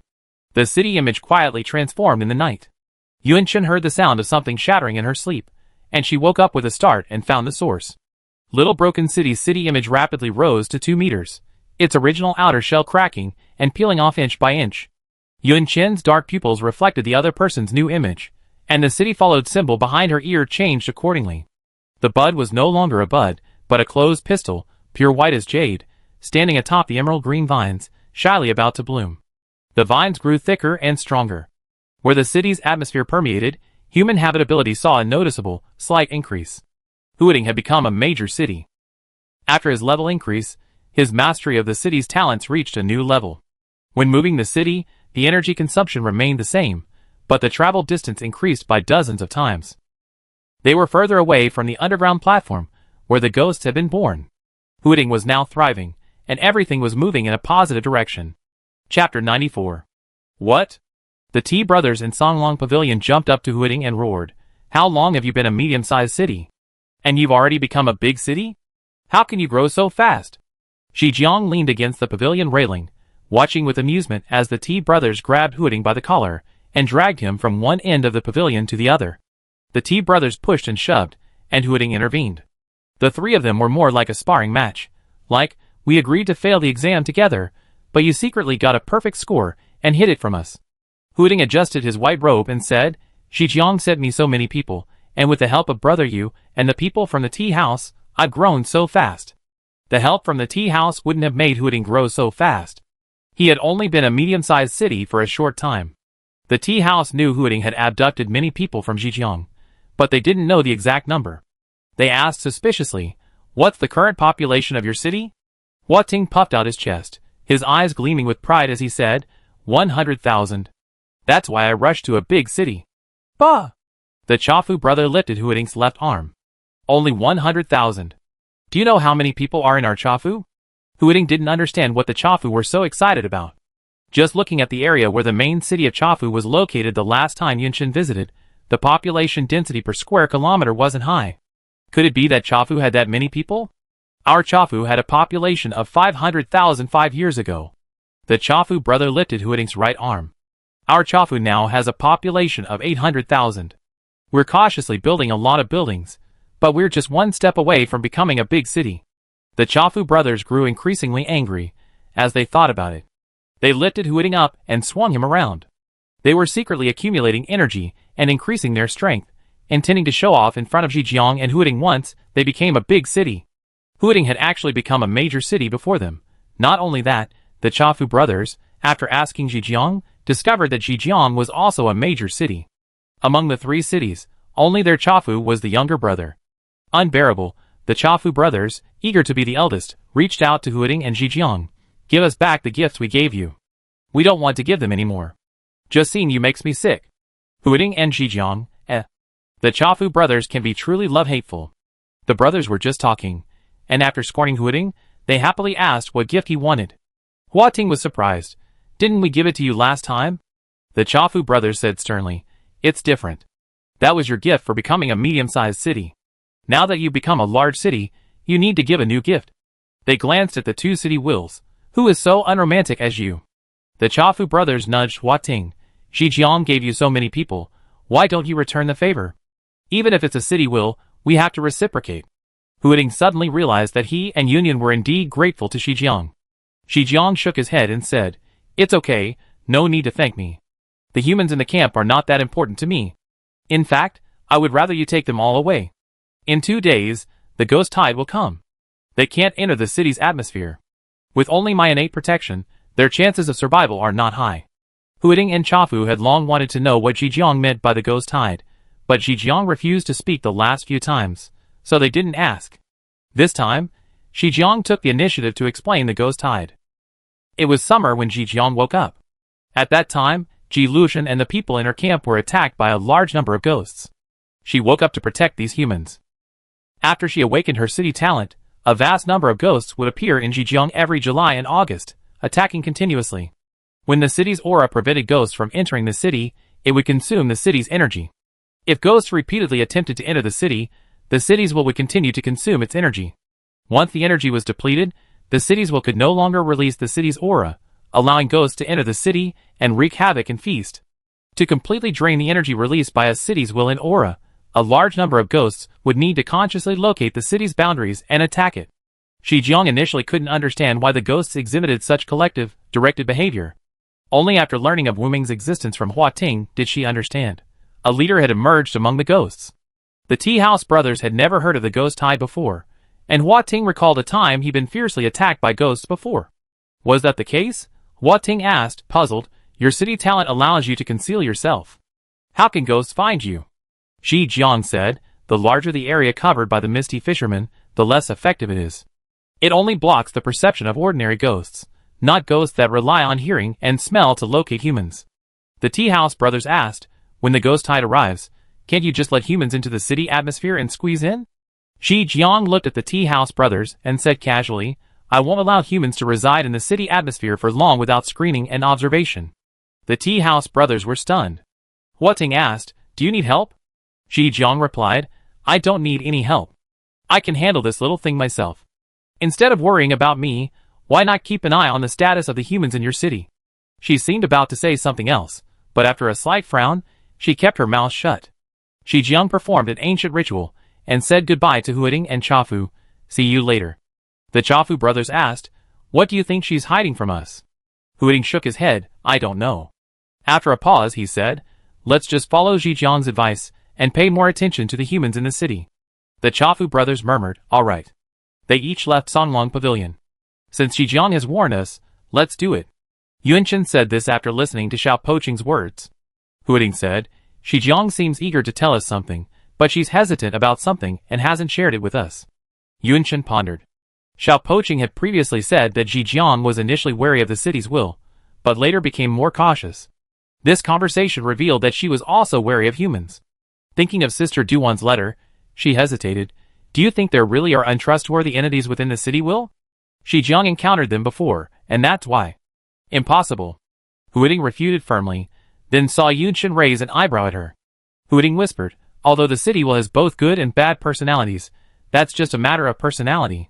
The city image quietly transformed in the night. Yunqin heard the sound of something shattering in her sleep, and she woke up with a start and found the source. Little Broken City's city image rapidly rose to 2 meters, its original outer shell cracking and peeling off inch by inch. Yunqin's dark pupils reflected the other person's new image, and the city followed symbol behind her ear changed accordingly. The bud was no longer a bud, but a closed pistil, pure white as jade, standing atop the emerald green vines, shyly about to bloom. The vines grew thicker and stronger. Where the city's atmosphere permeated, human habitability saw a noticeable, slight increase. Huiting had become a major city. After his level increase, his mastery of the city's talents reached a new level. When moving the city, the energy consumption remained the same, but the travel distance increased by dozens of times. They were further away from the underground platform, where the ghosts had been born. Huiting was now thriving, and everything was moving in a positive direction. Chapter 94. What? The T brothers in Songlong Pavilion jumped up to Huiting and roared, "How long have you been a medium-sized city? And you've already become a big city?" How can you grow so fast? Jiang leaned against the pavilion railing, watching with amusement as the T brothers grabbed Hooting by the collar and dragged him from one end of the pavilion to the other. The T brothers pushed and shoved, and Hooting intervened. The three of them were more like a sparring match. Like, we agreed to fail the exam together, but you secretly got a perfect score and hid it from us. Hooting adjusted his white robe and said, Jiang sent me so many people, and with the help of Brother Yu and the people from the tea house, I've grown so fast. The help from the tea house wouldn't have made Hooting grow so fast. He had only been a medium-sized city for a short time. The tea house knew Hooting had abducted many people from Jiang, but they didn't know the exact number. They asked suspiciously, "What's the current population of your city?" Ting puffed out his chest, his eyes gleaming with pride as he said, 100,000. That's why I rushed to a big city. Bah! The Chafu brother lifted Hooting's left arm. Only 100,000. Do you know how many people are in our Chafu? Hooting didn't understand what the Chafu were so excited about. Just looking at the area where the main city of Chafu was located the last time Yunshin visited, the population density per square kilometer wasn't high. Could it be that Chafu had that many people? Our Chafu had a population of 500,000 5 years ago. The Chafu brother lifted Hooting's right arm. Our Chafu now has a population of 800,000. We're cautiously building a lot of buildings, but we're just one step away from becoming a big city. The Chafu brothers grew increasingly angry as they thought about it. They lifted Hooting up and swung him around. They were secretly accumulating energy and increasing their strength, intending to show off in front of Jiang and Hooting once they became a big city. Hooting had actually become a major city before them. Not only that, the Chafu brothers, after asking Jiang, discovered that Jiang was also a major city. Among the three cities, only their Chafu was the younger brother. Unbearable, the Chafu brothers, eager to be the eldest, reached out to Hooting and Jiang. Give us back the gifts we gave you. We don't want to give them anymore. Just seeing you makes me sick. Hooting and Jiang, The Chafu brothers can be truly love-hateful. The brothers were just talking, and after scorning Hooting, they happily asked what gift he wanted. Ting was surprised. Didn't we give it to you last time? The Chafu brothers said sternly, It's different. That was your gift for becoming a medium-sized city. Now that you've become a large city, you need to give a new gift. They glanced at the two city wills. Who is so unromantic as you? The Chafu brothers nudged Ting. Jiang gave you so many people. Why don't you return the favor? Even if it's a city will, we have to reciprocate. Hooting suddenly realized that he and Union were indeed grateful to Jiang. Jiang shook his head and said, It's okay, no need to thank me. The humans in the camp are not that important to me. In fact, I would rather you take them all away. In 2 days, the ghost tide will come. They can't enter the city's atmosphere. With only my innate protection, their chances of survival are not high. Hooting and Chafu had long wanted to know what Jiang meant by the ghost tide, but Jiang refused to speak the last few times, so they didn't ask. This time, Jiang took the initiative to explain the ghost tide. It was summer when Jiang woke up. At that time, Lucian and the people in her camp were attacked by a large number of ghosts. She woke up to protect these humans. After she awakened her city talent, a vast number of ghosts would appear in Jiang every July and August, attacking continuously. When the city's aura prevented ghosts from entering the city, it would consume the city's energy. If ghosts repeatedly attempted to enter the city's will would continue to consume its energy. Once the energy was depleted, the city's will could no longer release the city's aura, allowing ghosts to enter the city and wreak havoc and feast. To completely drain the energy released by a city's will and aura, a large number of ghosts would need to consciously locate the city's boundaries and attack it. Jiang initially couldn't understand why the ghosts exhibited such collective, directed behavior. Only after learning of Wuming's existence from Ting did she understand. A leader had emerged among the ghosts. The Tea House brothers had never heard of the ghost tide before, and Ting recalled a time he'd been fiercely attacked by ghosts before. Was that the case? Ting asked, puzzled. Your city talent allows you to conceal yourself. How can ghosts find you? Jiang said, the larger the area covered by the misty fishermen, the less effective it is. It only blocks the perception of ordinary ghosts, not ghosts that rely on hearing and smell to locate humans. The Tea House brothers asked, when the ghost tide arrives, can't you just let humans into the city atmosphere and squeeze in? Jiang looked at the Tea House brothers and said casually, I won't allow humans to reside in the city atmosphere for long without screening and observation. The Tea House brothers were stunned. Ting asked, do you need help? Jiang replied, I don't need any help. I can handle this little thing myself. Instead of worrying about me, why not keep an eye on the status of the humans in your city? She seemed about to say something else, but after a slight frown, she kept her mouth shut. Shi Jiang performed an ancient ritual, and said goodbye to Huiting and Chafu. See you later. The Chafu brothers asked, what do you think she's hiding from us? Huiting shook his head, I don't know. After a pause he said, let's just follow Shi Jiang's advice, and pay more attention to the humans in the city. The Chafu brothers murmured, all right. They each left Songlong Pavilion. Since Shi Jiang has warned us, let's do it. Yunchen said this after listening to Xiao Poqing's words. Huiting said, Shi Jiang seems eager to tell us something, but she's hesitant about something and hasn't shared it with us. Yunchen pondered. Xiao Poqing had previously said that Shi Jiang was initially wary of the city's will, but later became more cautious. This conversation revealed that she was also wary of humans. Thinking of Sister Duwan's letter, she hesitated. Do you think there really are untrustworthy entities within the city will? Shi Jiang encountered them before, and that's why. Impossible. Huiting refuted firmly, then saw Yunchen raise an eyebrow at her. Huiting whispered, although the city will has both good and bad personalities, that's just a matter of personality.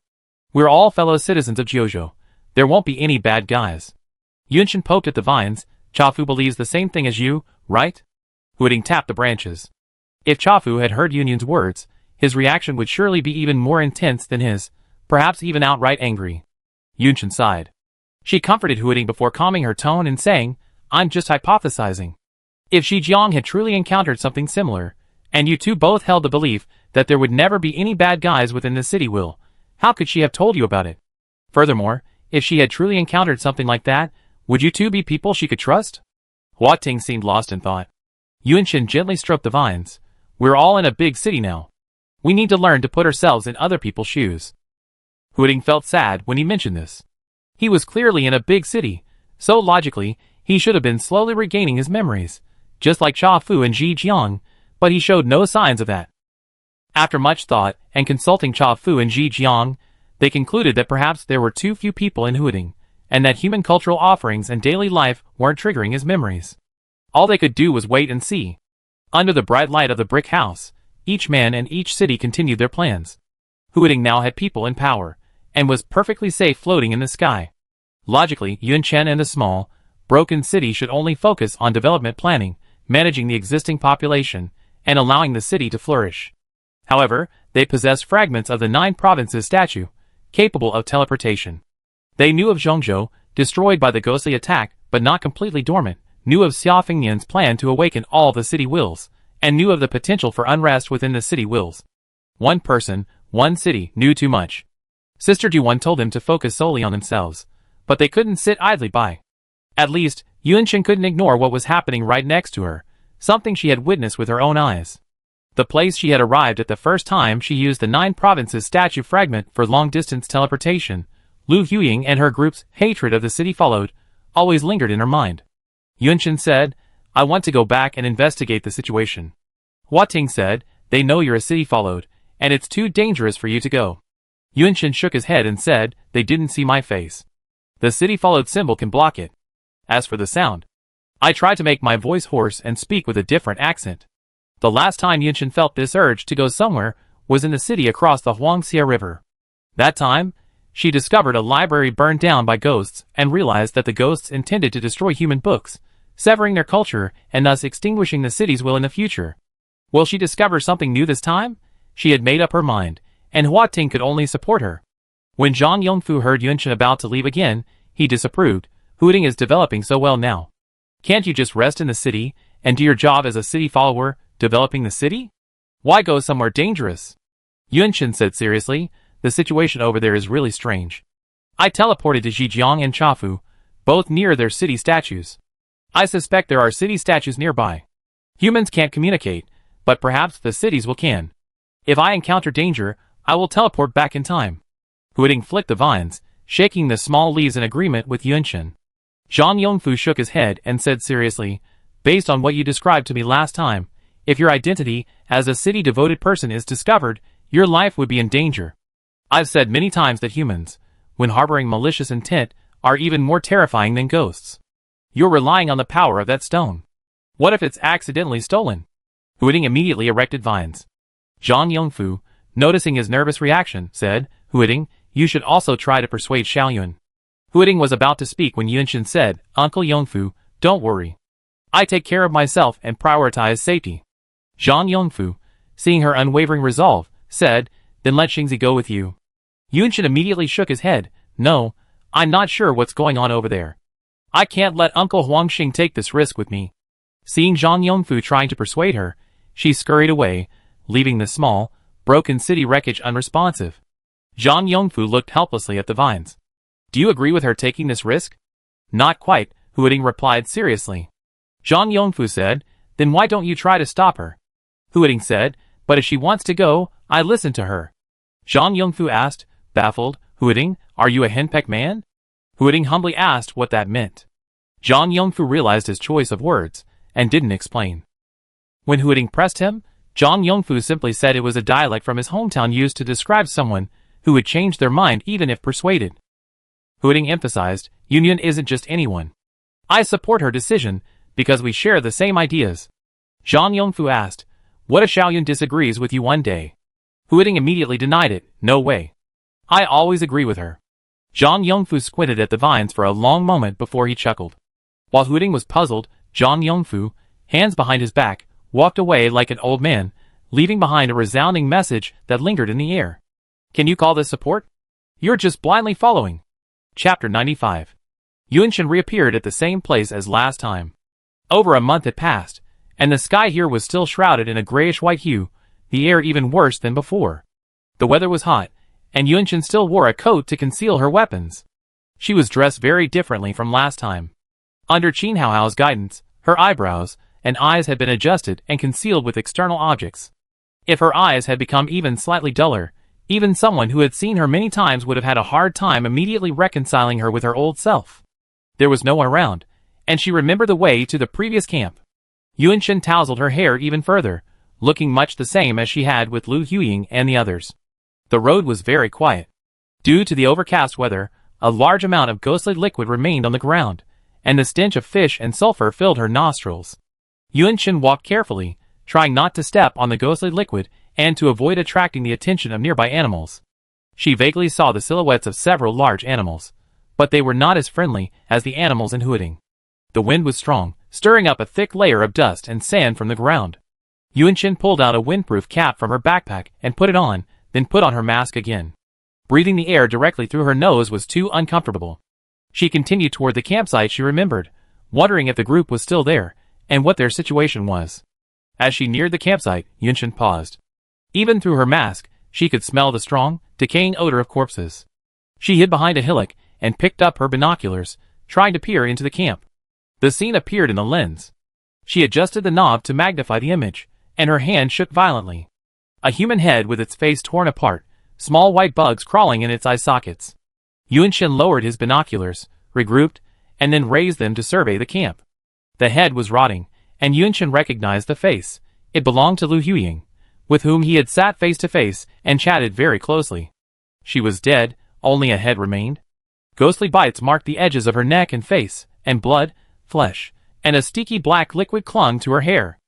We're all fellow citizens of Jiuzhou. There won't be any bad guys. Yunchen poked at the vines. Chafu believes the same thing as you, right? Huiting tapped the branches. If Chafu had heard Yunyun's words, his reaction would surely be even more intense than his, perhaps even outright angry. Yunchen sighed. She comforted Huiting before calming her tone and saying, I'm just hypothesizing. If Shi Jiang had truly encountered something similar, and you two both held the belief that there would never be any bad guys within the city will, how could she have told you about it? Furthermore, if she had truly encountered something like that, would you two be people she could trust? Hua Ting seemed lost in thought. Yunchen gently stroked the vines. We're all in a big city now. We need to learn to put ourselves in other people's shoes. Huiting felt sad when he mentioned this. He was clearly in a big city, so logically, he should have been slowly regaining his memories, just like Chafu and Shi Jiang, but he showed no signs of that. After much thought, and consulting Chafu and Shi Jiang, they concluded that perhaps there were too few people in Huiting, and that human cultural offerings and daily life weren't triggering his memories. All they could do was wait and see. Under the bright light of the brick house, each man and each city continued their plans. Huiting now had people in power, and was perfectly safe floating in the sky. Logically, Yunchen and the small, broken city should only focus on development planning, managing the existing population, and allowing the city to flourish. However, they possessed fragments of the 9 provinces statue, capable of teleportation. They knew of Zhongzhou, destroyed by the ghostly attack, but not completely dormant, knew of Xia Fengnian's plan to awaken all the city wills, and knew of the potential for unrest within the city wills. One person, one city, knew too much. Sister Duwan told them to focus solely on themselves, but they couldn't sit idly by. At least, Yunchen couldn't ignore what was happening right next to her, something she had witnessed with her own eyes. The place she had arrived at the first time she used the 9 provinces statue fragment for long-distance teleportation, Lu Huying and her group's hatred of the city followed, always lingered in her mind. Yunchen said, I want to go back and investigate the situation. Hua Ting said, they know you're a city followed, and it's too dangerous for you to go. Yunchen shook his head and said, they didn't see my face. The city followed symbol can block it. As for the sound, I tried to make my voice hoarse and speak with a different accent. The last time Yunchen felt this urge to go somewhere was in the city across the Huangxia River. That time, she discovered a library burned down by ghosts and realized that the ghosts intended to destroy human books, severing their culture and thus extinguishing the city's will in the future. Will she discover something new this time? She had made up her mind, and Hua Ting could only support her. When Zhang Yongfu heard Yunchen about to leave again, he disapproved. Huiting is developing so well now. Can't you just rest in the city and do your job as a city follower, developing the city? Why go somewhere dangerous? Yunchen said seriously, the situation over there is really strange. I teleported to Zhejiang and Chafu, both near their city statues. I suspect there are city statues nearby. Humans can't communicate, but perhaps the cities will can. If I encounter danger, I will teleport back in time. Huiting flicked the vines, shaking the small leaves in agreement with Yunchen. Zhang Yongfu shook his head and said seriously, based on what you described to me last time, if your identity as a city-devoted person is discovered, your life would be in danger. I've said many times that humans, when harboring malicious intent, are even more terrifying than ghosts. You're relying on the power of that stone. What if it's accidentally stolen? Huiting immediately erected vines. Zhang Yongfu, noticing his nervous reaction, said, Huiting, You should also try to persuade Xiaoyun. Huiting was about to speak when Yunshin said, Uncle Yongfu, don't worry. I take care of myself and prioritize safety. Zhang Yongfu, seeing her unwavering resolve, said, then let Xingzi go with you. Yunshin immediately shook his head. No, I'm not sure what's going on over there. I can't let Uncle Huangxing take this risk with me. Seeing Zhang Yongfu trying to persuade her, she scurried away, leaving the small, broken city wreckage unresponsive. Zhang Yongfu looked helplessly at the vines. Do you agree with her taking this risk? Not quite, Huiting replied seriously. Zhang Yongfu said, then why don't you try to stop her? Huiting said, but if she wants to go, I listen to her. Zhang Yongfu asked, baffled, Huiting, are you a henpecked man? Huiting humbly asked what that meant. Zhang Yongfu realized his choice of words, and didn't explain. When Huiting pressed him, Zhang Yongfu simply said it was a dialect from his hometown used to describe someone who would change their mind even if persuaded. Huiting emphasized, Yunyan isn't just anyone. I support her decision, because we share the same ideas. Zhang Yongfu asked, what if Xiaoyun disagrees with you one day? Huiting immediately denied it, no way. I always agree with her. Zhang Yongfu squinted at the vines for a long moment before he chuckled. While Huiting was puzzled, Zhang Yongfu, hands behind his back, walked away like an old man, leaving behind a resounding message that lingered in the air. Can you call this support? You're just blindly following. Chapter 95. Yunshin reappeared at the same place as last time. Over a month had passed, and the sky here was still shrouded in a grayish-white hue, the air even worse than before. The weather was hot, and Yunshin still wore a coat to conceal her weapons. She was dressed very differently from last time. Under Qin Haohao's guidance, her eyebrows and eyes had been adjusted and concealed with external objects. If her eyes had become even slightly duller, even someone who had seen her many times would have had a hard time immediately reconciling her with her old self. There was no one around, and she remembered the way to the previous camp. Yunshin tousled her hair even further, looking much the same as she had with Lu Huying and the others. The road was very quiet. Due to the overcast weather, a large amount of ghostly liquid remained on the ground, and the stench of fish and sulfur filled her nostrils. Yunshin walked carefully, trying not to step on the ghostly liquid and to avoid attracting the attention of nearby animals. She vaguely saw the silhouettes of several large animals, but they were not as friendly as the animals in Huiting. The wind was strong, stirring up a thick layer of dust and sand from the ground. Yunshin pulled out a windproof cap from her backpack and put it on, then put on her mask again. Breathing the air directly through her nose was too uncomfortable. She continued toward the campsite she remembered, wondering if the group was still there, and what their situation was. As she neared the campsite, Yunshin paused. Even through her mask, she could smell the strong, decaying odor of corpses. She hid behind a hillock and picked up her binoculars, trying to peer into the camp. The scene appeared in the lens. She adjusted the knob to magnify the image, and her hand shook violently. A human head with its face torn apart, small white bugs crawling in its eye sockets. Yunshin lowered his binoculars, regrouped, and then raised them to survey the camp. The head was rotting, and Yunshin recognized the face. It belonged to Lu Huying, with whom he had sat face to face and chatted very closely. She was dead, only a head remained. Ghostly bites marked the edges of her neck and face, and blood, flesh, and a sticky black liquid clung to her hair.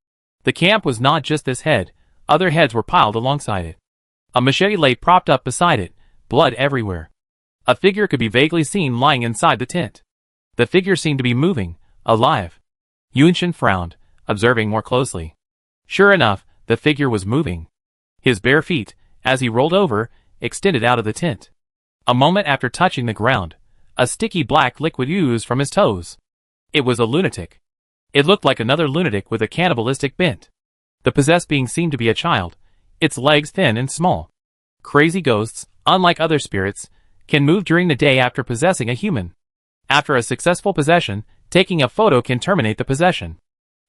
The camp was not just this head, other heads were piled alongside it. A machete lay propped up beside it, blood everywhere. A figure could be vaguely seen lying inside the tent. The figure seemed to be moving, alive. Yunshin frowned, observing more closely. Sure enough, the figure was moving. His bare feet, as he rolled over, extended out of the tent. A moment after touching the ground, a sticky black liquid oozed from his toes. It was a lunatic. It looked like another lunatic with a cannibalistic bent. The possessed being seemed to be a child, its legs thin and small. Crazy ghosts, unlike other spirits, can move during the day after possessing a human. After a successful possession, taking a photo can terminate the possession.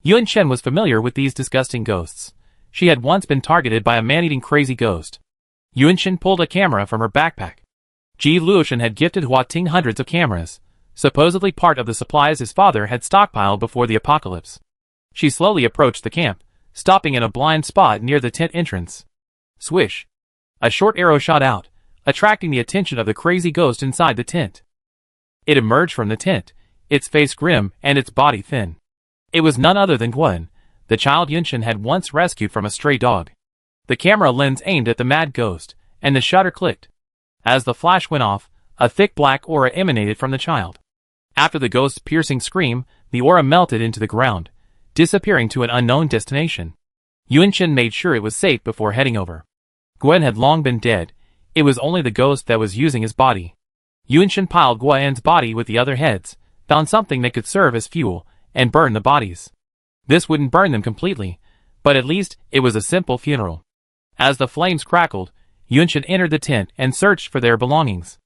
Yunshin was familiar with these disgusting ghosts. She had once been targeted by a man-eating crazy ghost. Yunshin pulled a camera from her backpack. Ji Luoshan had gifted Hua Ting hundreds of cameras, supposedly part of the supplies his father had stockpiled before the apocalypse. She slowly approached the camp, stopping in a blind spot near the tent entrance. Swish! A short arrow shot out, attracting the attention of the crazy ghost inside the tent. It emerged from the tent, its face grim and its body thin. It was none other than Guan, the child Yunshin had once rescued from a stray dog. The camera lens aimed at the mad ghost, and the shutter clicked. As the flash went off, a thick black aura emanated from the child. After the ghost's piercing scream, the aura melted into the ground, disappearing to an unknown destination. Yunshin made sure it was safe before heading over. Gwen had long been dead. It was only the ghost that was using his body. Yunshin piled Gwen's body with the other heads, found something that could serve as fuel, and burn the bodies. This wouldn't burn them completely, but at least it was a simple funeral. As the flames crackled, Yunshin entered the tent and searched for their belongings.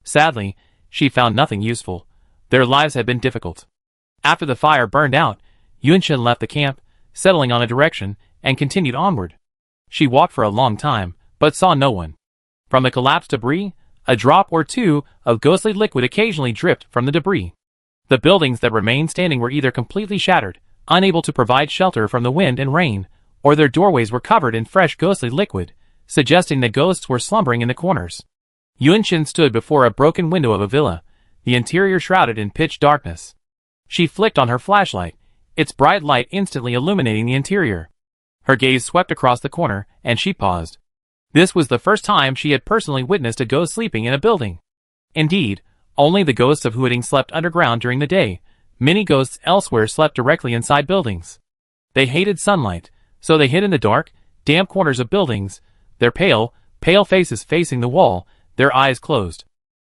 Sadly, she found nothing useful. Their lives had been difficult. After the fire burned out, Yunshin left the camp, settling on a direction, and continued onward. She walked for a long time, but saw no one. From the collapsed debris, a drop or two of ghostly liquid occasionally dripped from the debris. The buildings that remained standing were either completely shattered, unable to provide shelter from the wind and rain, or their doorways were covered in fresh ghostly liquid, suggesting that ghosts were slumbering in the corners. Yunshin stood before a broken window of a villa, the interior shrouded in pitch darkness. She flicked on her flashlight, its bright light instantly illuminating the interior. Her gaze swept across the corner, and she paused. This was the first time she had personally witnessed a ghost sleeping in a building. Indeed, only the ghosts of Huading slept underground during the day. Many ghosts elsewhere slept directly inside buildings. They hated sunlight, so they hid in the dark, damp corners of buildings, their pale faces facing the wall, their eyes closed.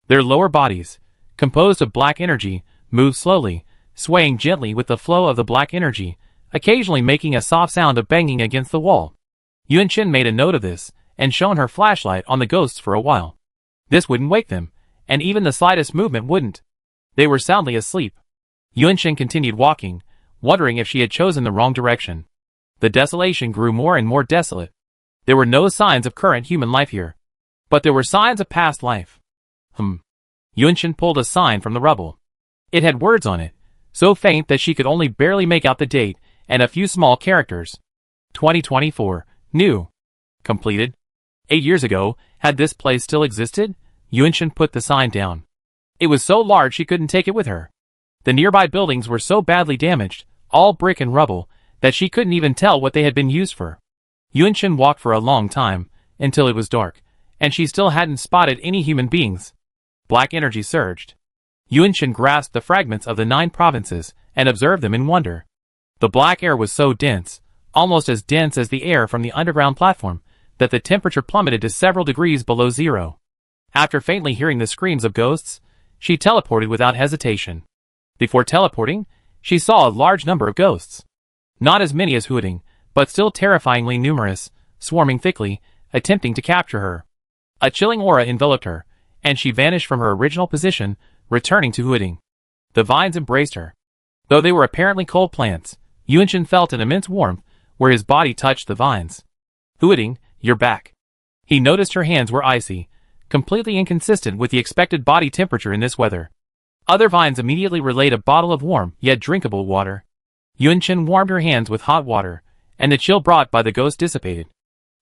Their lower bodies, composed of black energy, moved slowly, swaying gently with the flow of the black energy, occasionally making a soft sound of banging against the wall. Yunshin made a note of this, and shone her flashlight on the ghosts for a while. This wouldn't wake them, and even the slightest movement wouldn't. They were soundly asleep. Yunshin continued walking, wondering if she had chosen the wrong direction. The desolation grew more and more desolate. There were no signs of current human life here. But there were signs of past life. Yunshin pulled a sign from the rubble. It had words on it, so faint that she could only barely make out the date and a few small characters. 2024. New. Completed. 8 years ago, had this place still existed? Yunshin put the sign down. It was so large she couldn't take it with her. The nearby buildings were so badly damaged, all brick and rubble, that she couldn't even tell what they had been used for. Yunshin walked for a long time, until it was dark, and she still hadn't spotted any human beings. Black energy surged. Yunshin grasped the fragments of the 9 provinces, and observed them in wonder. The black air was so dense, almost as dense as the air from the underground platform, that the temperature plummeted to several degrees below zero. After faintly hearing the screams of ghosts, she teleported without hesitation. Before teleporting, she saw a large number of ghosts. Not as many as Huading, but still terrifyingly numerous, swarming thickly, attempting to capture her. A chilling aura enveloped her, and she vanished from her original position, returning to Huading. The vines embraced her. Though they were apparently cold plants, Yunshin felt an immense warmth where his body touched the vines. Huading, you're back. He noticed her hands were icy, completely inconsistent with the expected body temperature in this weather. Other vines immediately relayed a bottle of warm, yet drinkable water. Yunshin warmed her hands with hot water, and the chill brought by the ghost dissipated.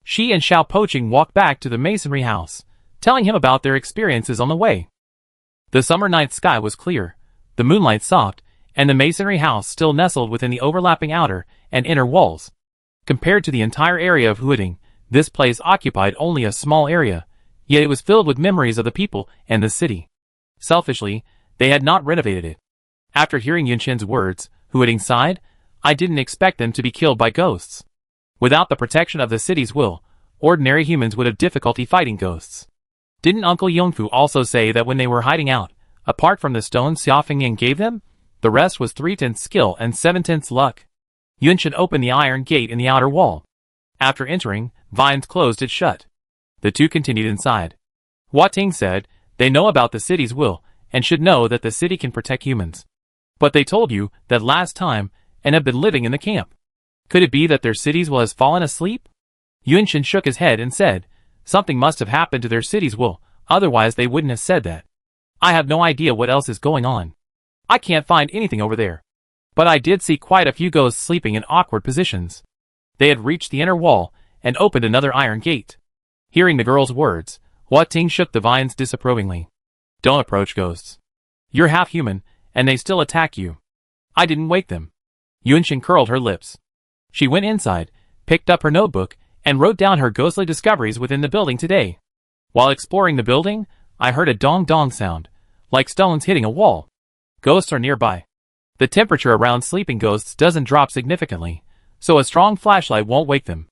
She and Xiao Poching walked back to the masonry house, telling him about their experiences on the way. The summer night sky was clear, the moonlight soft, and the masonry house still nestled within the overlapping outer and inner walls. Compared to the entire area of Huading, this place occupied only a small area, yet it was filled with memories of the people and the city. Selfishly, they had not renovated it. After hearing Yunshin's words, Huading sighed, I didn't expect them to be killed by ghosts. Without the protection of the city's will, ordinary humans would have difficulty fighting ghosts. Didn't Uncle Yongfu also say that when they were hiding out, apart from the stone Xiaofengying gave them, the rest was 3/10 skill and 7/10 luck? Yunshin opened the iron gate in the outer wall. After entering, vines closed it shut. The two continued inside. Hua Ting said, they know about the city's will, and should know that the city can protect humans. But they told you that last time, and have been living in the camp. Could it be that their city's will has fallen asleep? Yunshin shook his head and said, something must have happened to their city's will, otherwise they wouldn't have said that. I have no idea what else is going on. I can't find anything over there. But I did see quite a few ghosts sleeping in awkward positions. They had reached the inner wall, and opened another iron gate. Hearing the girl's words, Hua Ting shook the vines disapprovingly. Don't approach ghosts. You're half human, and they still attack you. I didn't wake them. Yunshin curled her lips. She went inside, picked up her notebook, and wrote down her ghostly discoveries within the building today. While exploring the building, I heard a dong-dong sound, like stones hitting a wall. Ghosts are nearby. The temperature around sleeping ghosts doesn't drop significantly, so a strong flashlight won't wake them.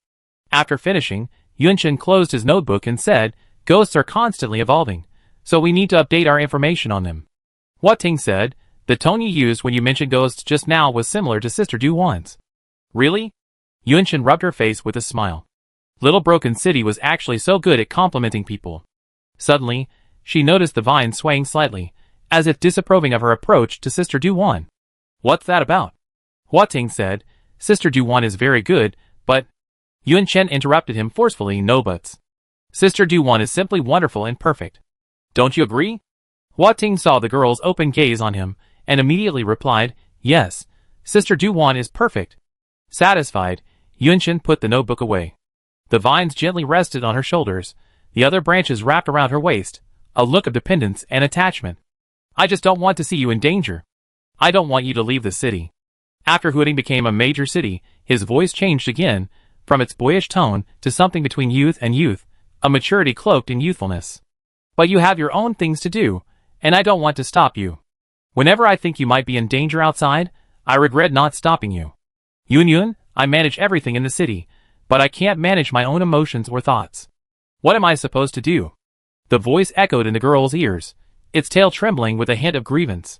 After finishing, Yunchen closed his notebook and said, "Ghosts are constantly evolving, so we need to update our information on them." Hua Ting said, "The tone you used when you mentioned ghosts just now was similar to Sister Du Wan's." "Really?" Yunchen rubbed her face with a smile. Little Broken City was actually so good at complimenting people. Suddenly, she noticed the vine swaying slightly, as if disapproving of her approach to Sister Du Wan. "What's that about?" Hua Ting said, "Sister Du Wan is very good, but—" Yunchen interrupted him forcefully, "No buts. Sister Du Wan is simply wonderful and perfect. Don't you agree?" Hua Ting saw the girl's open gaze on him, and immediately replied, "Yes, Sister Du Wan is perfect." Satisfied, Yunchen put the notebook away. The vines gently rested on her shoulders, the other branches wrapped around her waist, a look of dependence and attachment. "I just don't want to see you in danger. I don't want you to leave the city." After Huading became a major city, his voice changed again, from its boyish tone to something between youth and youth, a maturity cloaked in youthfulness. "But you have your own things to do, and I don't want to stop you. Whenever I think you might be in danger outside, I regret not stopping you. Yun, I manage everything in the city, but I can't manage my own emotions or thoughts. What am I supposed to do?" The voice echoed in the girl's ears, its tail trembling with a hint of grievance.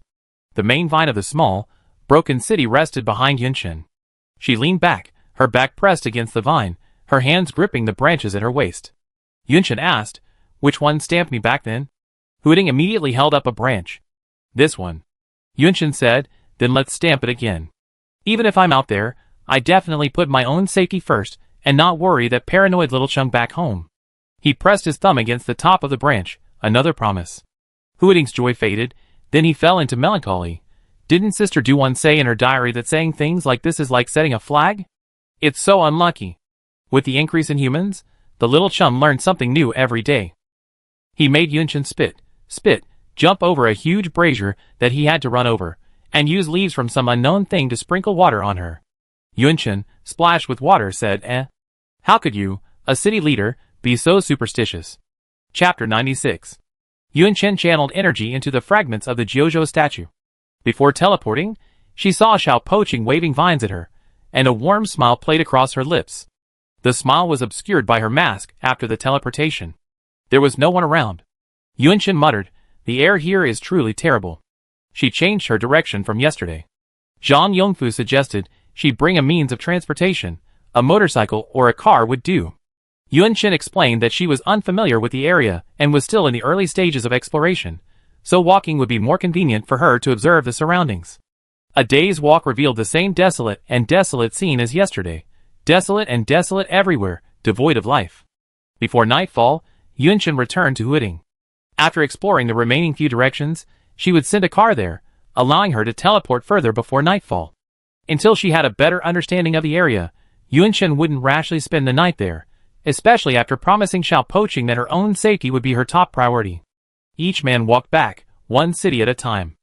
The main vine of the small, broken city rested behind Yunchen. She leaned back, her back pressed against the vine, her hands gripping the branches at her waist. Yunchen asked, "Which one stamped me back then?" Huading immediately held up a branch. "This one." Yunchen said, "Then let's stamp it again. Even if I'm out there, I definitely put my own safety first and not worry that paranoid little Chung back home." He pressed his thumb against the top of the branch, another promise. Huading's joy faded, then he fell into melancholy. Didn't Sister Du-Wan say in her diary that saying things like this is like setting a flag? It's so unlucky. With the increase in humans, the little chum learned something new every day. He made Yunchen spit, jump over a huge brazier that he had to run over, and use leaves from some unknown thing to sprinkle water on her. Yunchen, splashed with water, said, "How could you, a city leader, be so superstitious?" Chapter 96. Yunchen channeled energy into the fragments of the Jiuzhou statue. Before teleporting, she saw Xiao Poqing waving vines at her, and a warm smile played across her lips. The smile was obscured by her mask after the teleportation. There was no one around. Yunchen muttered, "The air here is truly terrible." She changed her direction from yesterday. Zhang Yongfu suggested she bring a means of transportation, a motorcycle or a car would do. Yunchen explained that she was unfamiliar with the area and was still in the early stages of exploration, so walking would be more convenient for her to observe the surroundings. A day's walk revealed the same desolate scene as yesterday, desolate and desolate everywhere, devoid of life. Before nightfall, Yunchen returned to Huading. After exploring the remaining few directions, she would send a car there, allowing her to teleport further before nightfall. Until she had a better understanding of the area, Yunchen wouldn't rashly spend the night there, especially after promising Xiao Poqing that her own safety would be her top priority. Each man walked back, one city at a time.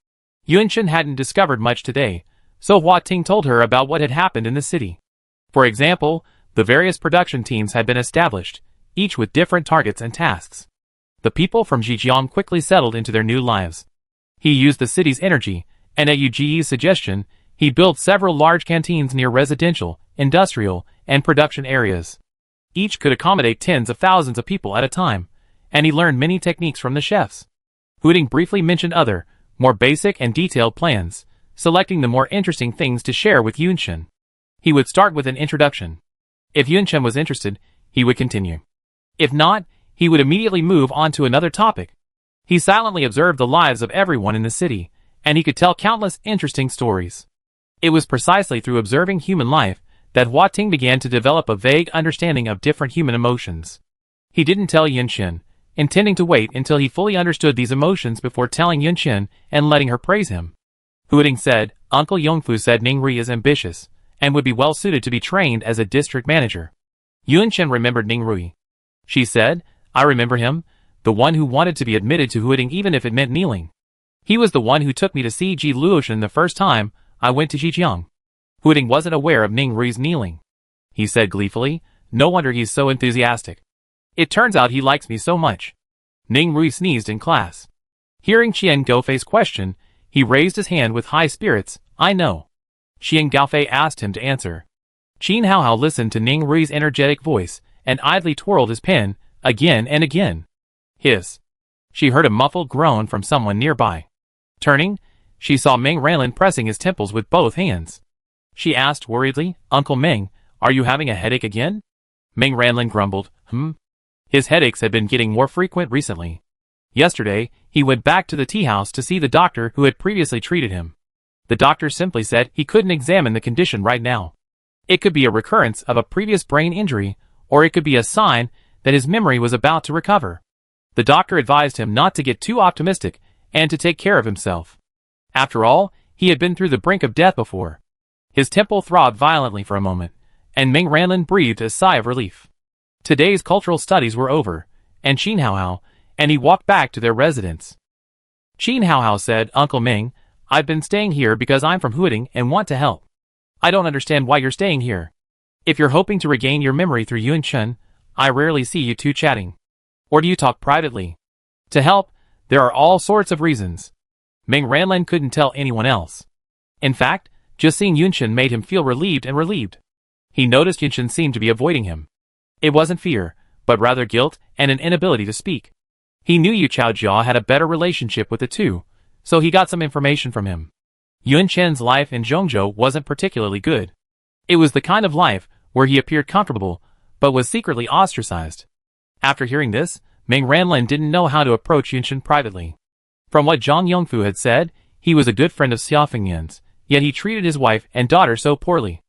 Yunchen hadn't discovered much today, so Hua Ting told her about what had happened in the city. For example, the various production teams had been established, each with different targets and tasks. The people from Zhejiang quickly settled into their new lives. He used the city's energy, and at Yuji's suggestion, he built several large canteens near residential, industrial, and production areas. Each could accommodate tens of thousands of people at a time, and he learned many techniques from the chefs. Huading briefly mentioned other, more basic and detailed plans, selecting the more interesting things to share with Yunchen. He would start with an introduction. If Yunchen was interested, he would continue. If not, he would immediately move on to another topic. He silently observed the lives of everyone in the city, and he could tell countless interesting stories. It was precisely through observing human life that Hua Ting began to develop a vague understanding of different human emotions. He didn't tell Yunchen, intending to wait until he fully understood these emotions before telling Yunchen and letting her praise him. Huading said, "Uncle Yongfu said Ningri is ambitious, and would be well suited to be trained as a district manager." Yunchen remembered Ningri. She said, "I remember him, the one who wanted to be admitted to Huading even if it meant kneeling. He was the one who took me to see Ji Luoshan the first time I went to Zhejiang." Huading wasn't aware of Ningri's kneeling. He said gleefully, "No wonder he's so enthusiastic. It turns out he likes me so much." Ning Rui sneezed in class. Hearing Qian Gaofei's question, he raised his hand with high spirits. I know. Qian Gaofei asked him to answer. Qin Haohao listened to Ning Rui's energetic voice and idly twirled his pen, again and again. Hiss. She heard a muffled groan from someone nearby. Turning, she saw Meng Ranlin pressing his temples with both hands. She asked worriedly, Uncle Meng, are you having a headache again? Meng Ranlin grumbled, His headaches had been getting more frequent recently. Yesterday, he went back to the tea house to see the doctor who had previously treated him. The doctor simply said he couldn't examine the condition right now. It could be a recurrence of a previous brain injury, or it could be a sign that his memory was about to recover. The doctor advised him not to get too optimistic and to take care of himself. After all, he had been through the brink of death before. His temple throbbed violently for a moment, and Meng Ranlin breathed a sigh of relief. Today's cultural studies were over, and Qin Haohao, and he walked back to their residence. Qin Haohao said, Uncle Meng, I've been staying here because I'm from Huading and want to help. I don't understand why you're staying here. If you're hoping to regain your memory through Yuan Chen, I rarely see you two chatting. Or do you talk privately? To help, there are all sorts of reasons. Meng Ranlin couldn't tell anyone else. In fact, just seeing Yuan Chen made him feel relieved. He noticed Yuan Chen seemed to be avoiding him. It wasn't fear, but rather guilt and an inability to speak. He knew Yu Chaojia had a better relationship with the two, so he got some information from him. Yuan Chen's life in Zhongzhou wasn't particularly good. It was the kind of life where he appeared comfortable, but was secretly ostracized. After hearing this, Meng Ranlin didn't know how to approach Yuan Chen privately. From what Zhang Yongfu had said, he was a good friend of Xia Fengyan's, yet he treated his wife and daughter so poorly.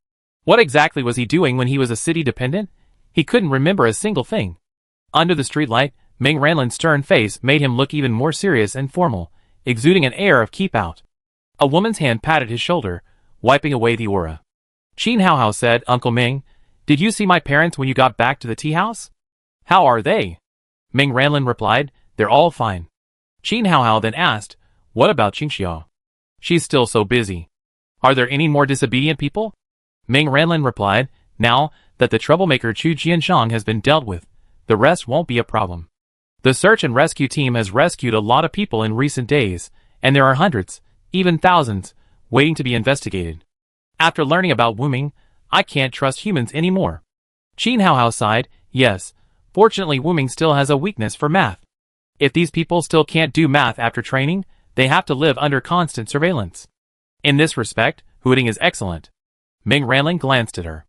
What exactly was he doing when he was a city dependent? He couldn't remember a single thing. Under the streetlight, Meng Ranlin's stern face made him look even more serious and formal, exuding an air of keep out. A woman's hand patted his shoulder, wiping away the aura. Qin Haohao said, Uncle Meng, did you see my parents when you got back to the tea house? How are they? Meng Ranlin replied, they're all fine. Qin Haohao then asked, what about Qingxiao? She's still so busy. Are there any more disobedient people? Meng Ranlin replied, now that the troublemaker Chu Jianzhang has been dealt with, the rest won't be a problem. The search and rescue team has rescued a lot of people in recent days, and there are hundreds, even thousands, waiting to be investigated. After learning about Wuming, I can't trust humans anymore. Qin Haohao sighed, yes, fortunately Wuming still has a weakness for math. If these people still can't do math after training, they have to live under constant surveillance. In this respect, Huading is excellent. Meng Ranlin glanced at her.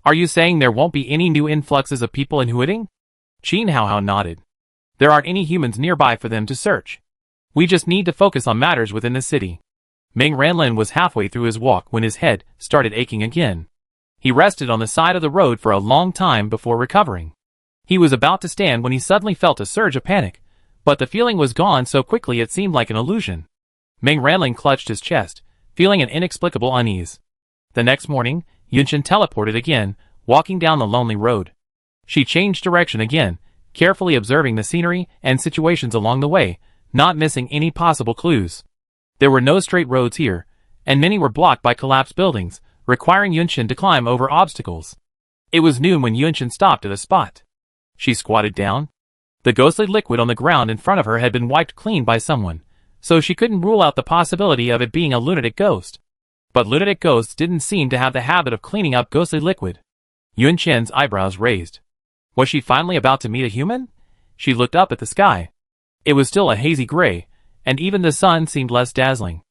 Are you saying there won't be any new influxes of people in Huading? Qin Haohao nodded. There aren't any humans nearby for them to search. We just need to focus on matters within the city. Meng Ranlin was halfway through his walk when his head started aching again. He rested on the side of the road for a long time before recovering. He was about to stand when he suddenly felt a surge of panic, but the feeling was gone so quickly it seemed like an illusion. Meng Ranlin clutched his chest, feeling an inexplicable unease. The next morning, Yuan Chen teleported again, walking down the lonely road. She changed direction again, carefully observing the scenery and situations along the way, not missing any possible clues. There were no straight roads here, and many were blocked by collapsed buildings, requiring Yuan Chen to climb over obstacles. It was noon when Yuan Chen stopped at a spot. She squatted down. The ghostly liquid on the ground in front of her had been wiped clean by someone, so she couldn't rule out the possibility of it being a lunatic ghost. But lunatic ghosts didn't seem to have the habit of cleaning up ghostly liquid. Yuan Chen's eyebrows raised. Was she finally about to meet a human? She looked up at the sky. It was still a hazy gray, and even the sun seemed less dazzling.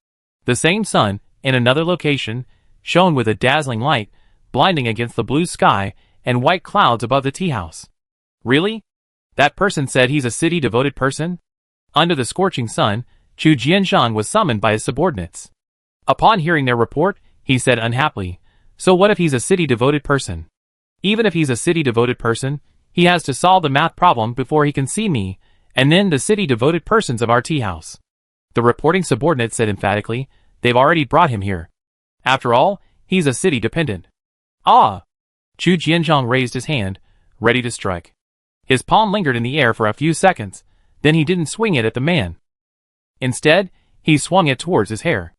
The same sun, in another location, shone with a dazzling light, blinding against the blue sky and white clouds above the tea house. Really? That person said he's a city-devoted person? Under the scorching sun, Chu Jianzhang was summoned by his subordinates. Upon hearing their report, he said unhappily, so what if he's a city-devoted person? Even if he's a city-devoted person, he has to solve the math problem before he can see me, and then the city-devoted persons of our tea house. The reporting subordinate said emphatically, they've already brought him here. After all, he's a city-dependent. Ah! Chu Jianzhang raised his hand, ready to strike. His palm lingered in the air for a few seconds, then he didn't swing it at the man. Instead, he swung it towards his hair.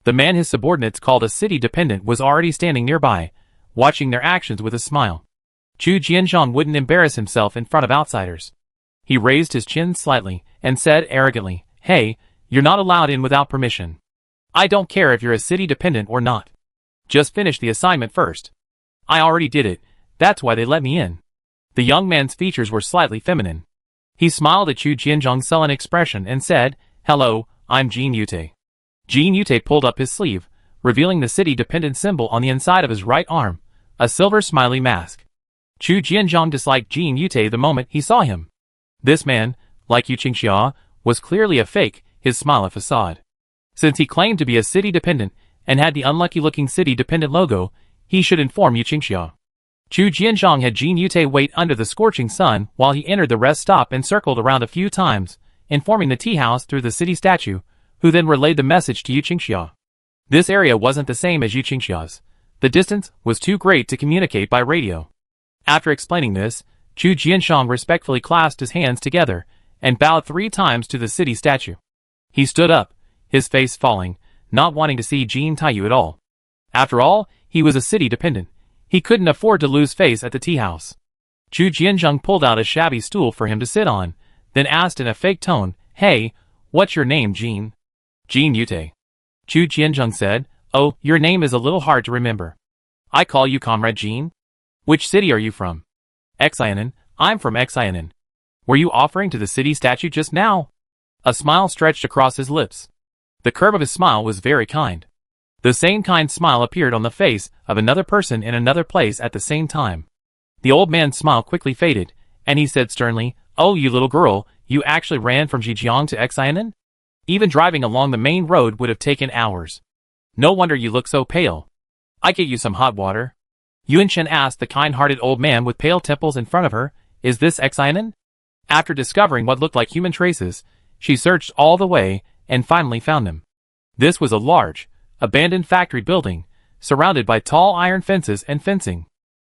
The man his subordinates called a city-dependent was already standing nearby, watching their actions with a smile. Chu Jianzhang wouldn't embarrass himself in front of outsiders. He raised his chin slightly and said arrogantly, "Hey, you're not allowed in without permission. I don't care if you're a city dependent or not. Just finish the assignment first." "I already did it, that's why they let me in." The young man's features were slightly feminine. He smiled at Chu Jianzhang's sullen expression and said, "Hello, I'm Jin Yute." Jin Yute pulled up his sleeve, revealing the city-dependent symbol on the inside of his right arm, a silver smiley mask. Chu Jianzhang disliked Jin Yute the moment he saw him. This man, like Yu Qingxia, was clearly a fake, his smile a facade. Since he claimed to be a city-dependent and had the unlucky-looking city-dependent logo, he should inform Yu Qingxia. Chu Jianzhang had Jin Yute wait under the scorching sun while he entered the rest stop and circled around a few times, informing the tea house through the city statue, who then relayed the message to Yu Qingxia. This area wasn't the same as Yu Qingxia's. The distance was too great to communicate by radio. After explaining this, Chu Jianzhang respectfully clasped his hands together and bowed 3 times to the city statue. He stood up, his face falling, not wanting to see Jin Taiyu at all. After all, he was a city dependent. He couldn't afford to lose face at the tea house. Chu Jianzhang pulled out a shabby stool for him to sit on, then asked in a fake tone, "Hey, what's your name, Jin?" "Jin Yute." Chu Jianzhang said, "Oh, your name is a little hard to remember. I call you Comrade Jin. Which city are you from?" "Xianan, I'm from Xianan. Were you offering to the city statue just now?" A smile stretched across his lips. The curve of his smile was very kind. The same kind smile appeared on the face of another person in another place at the same time. The old man's smile quickly faded, and he said sternly, "Oh, you little girl, you actually ran from Zhejiang to Xianan? Even driving along the main road would have taken hours. No wonder you look so pale. I get you some hot water." Yunshen asked the kind-hearted old man with pale temples in front of her, "Is this Xianan?" After discovering what looked like human traces, she searched all the way and finally found him. This was a large, abandoned factory building, surrounded by tall iron fences and fencing.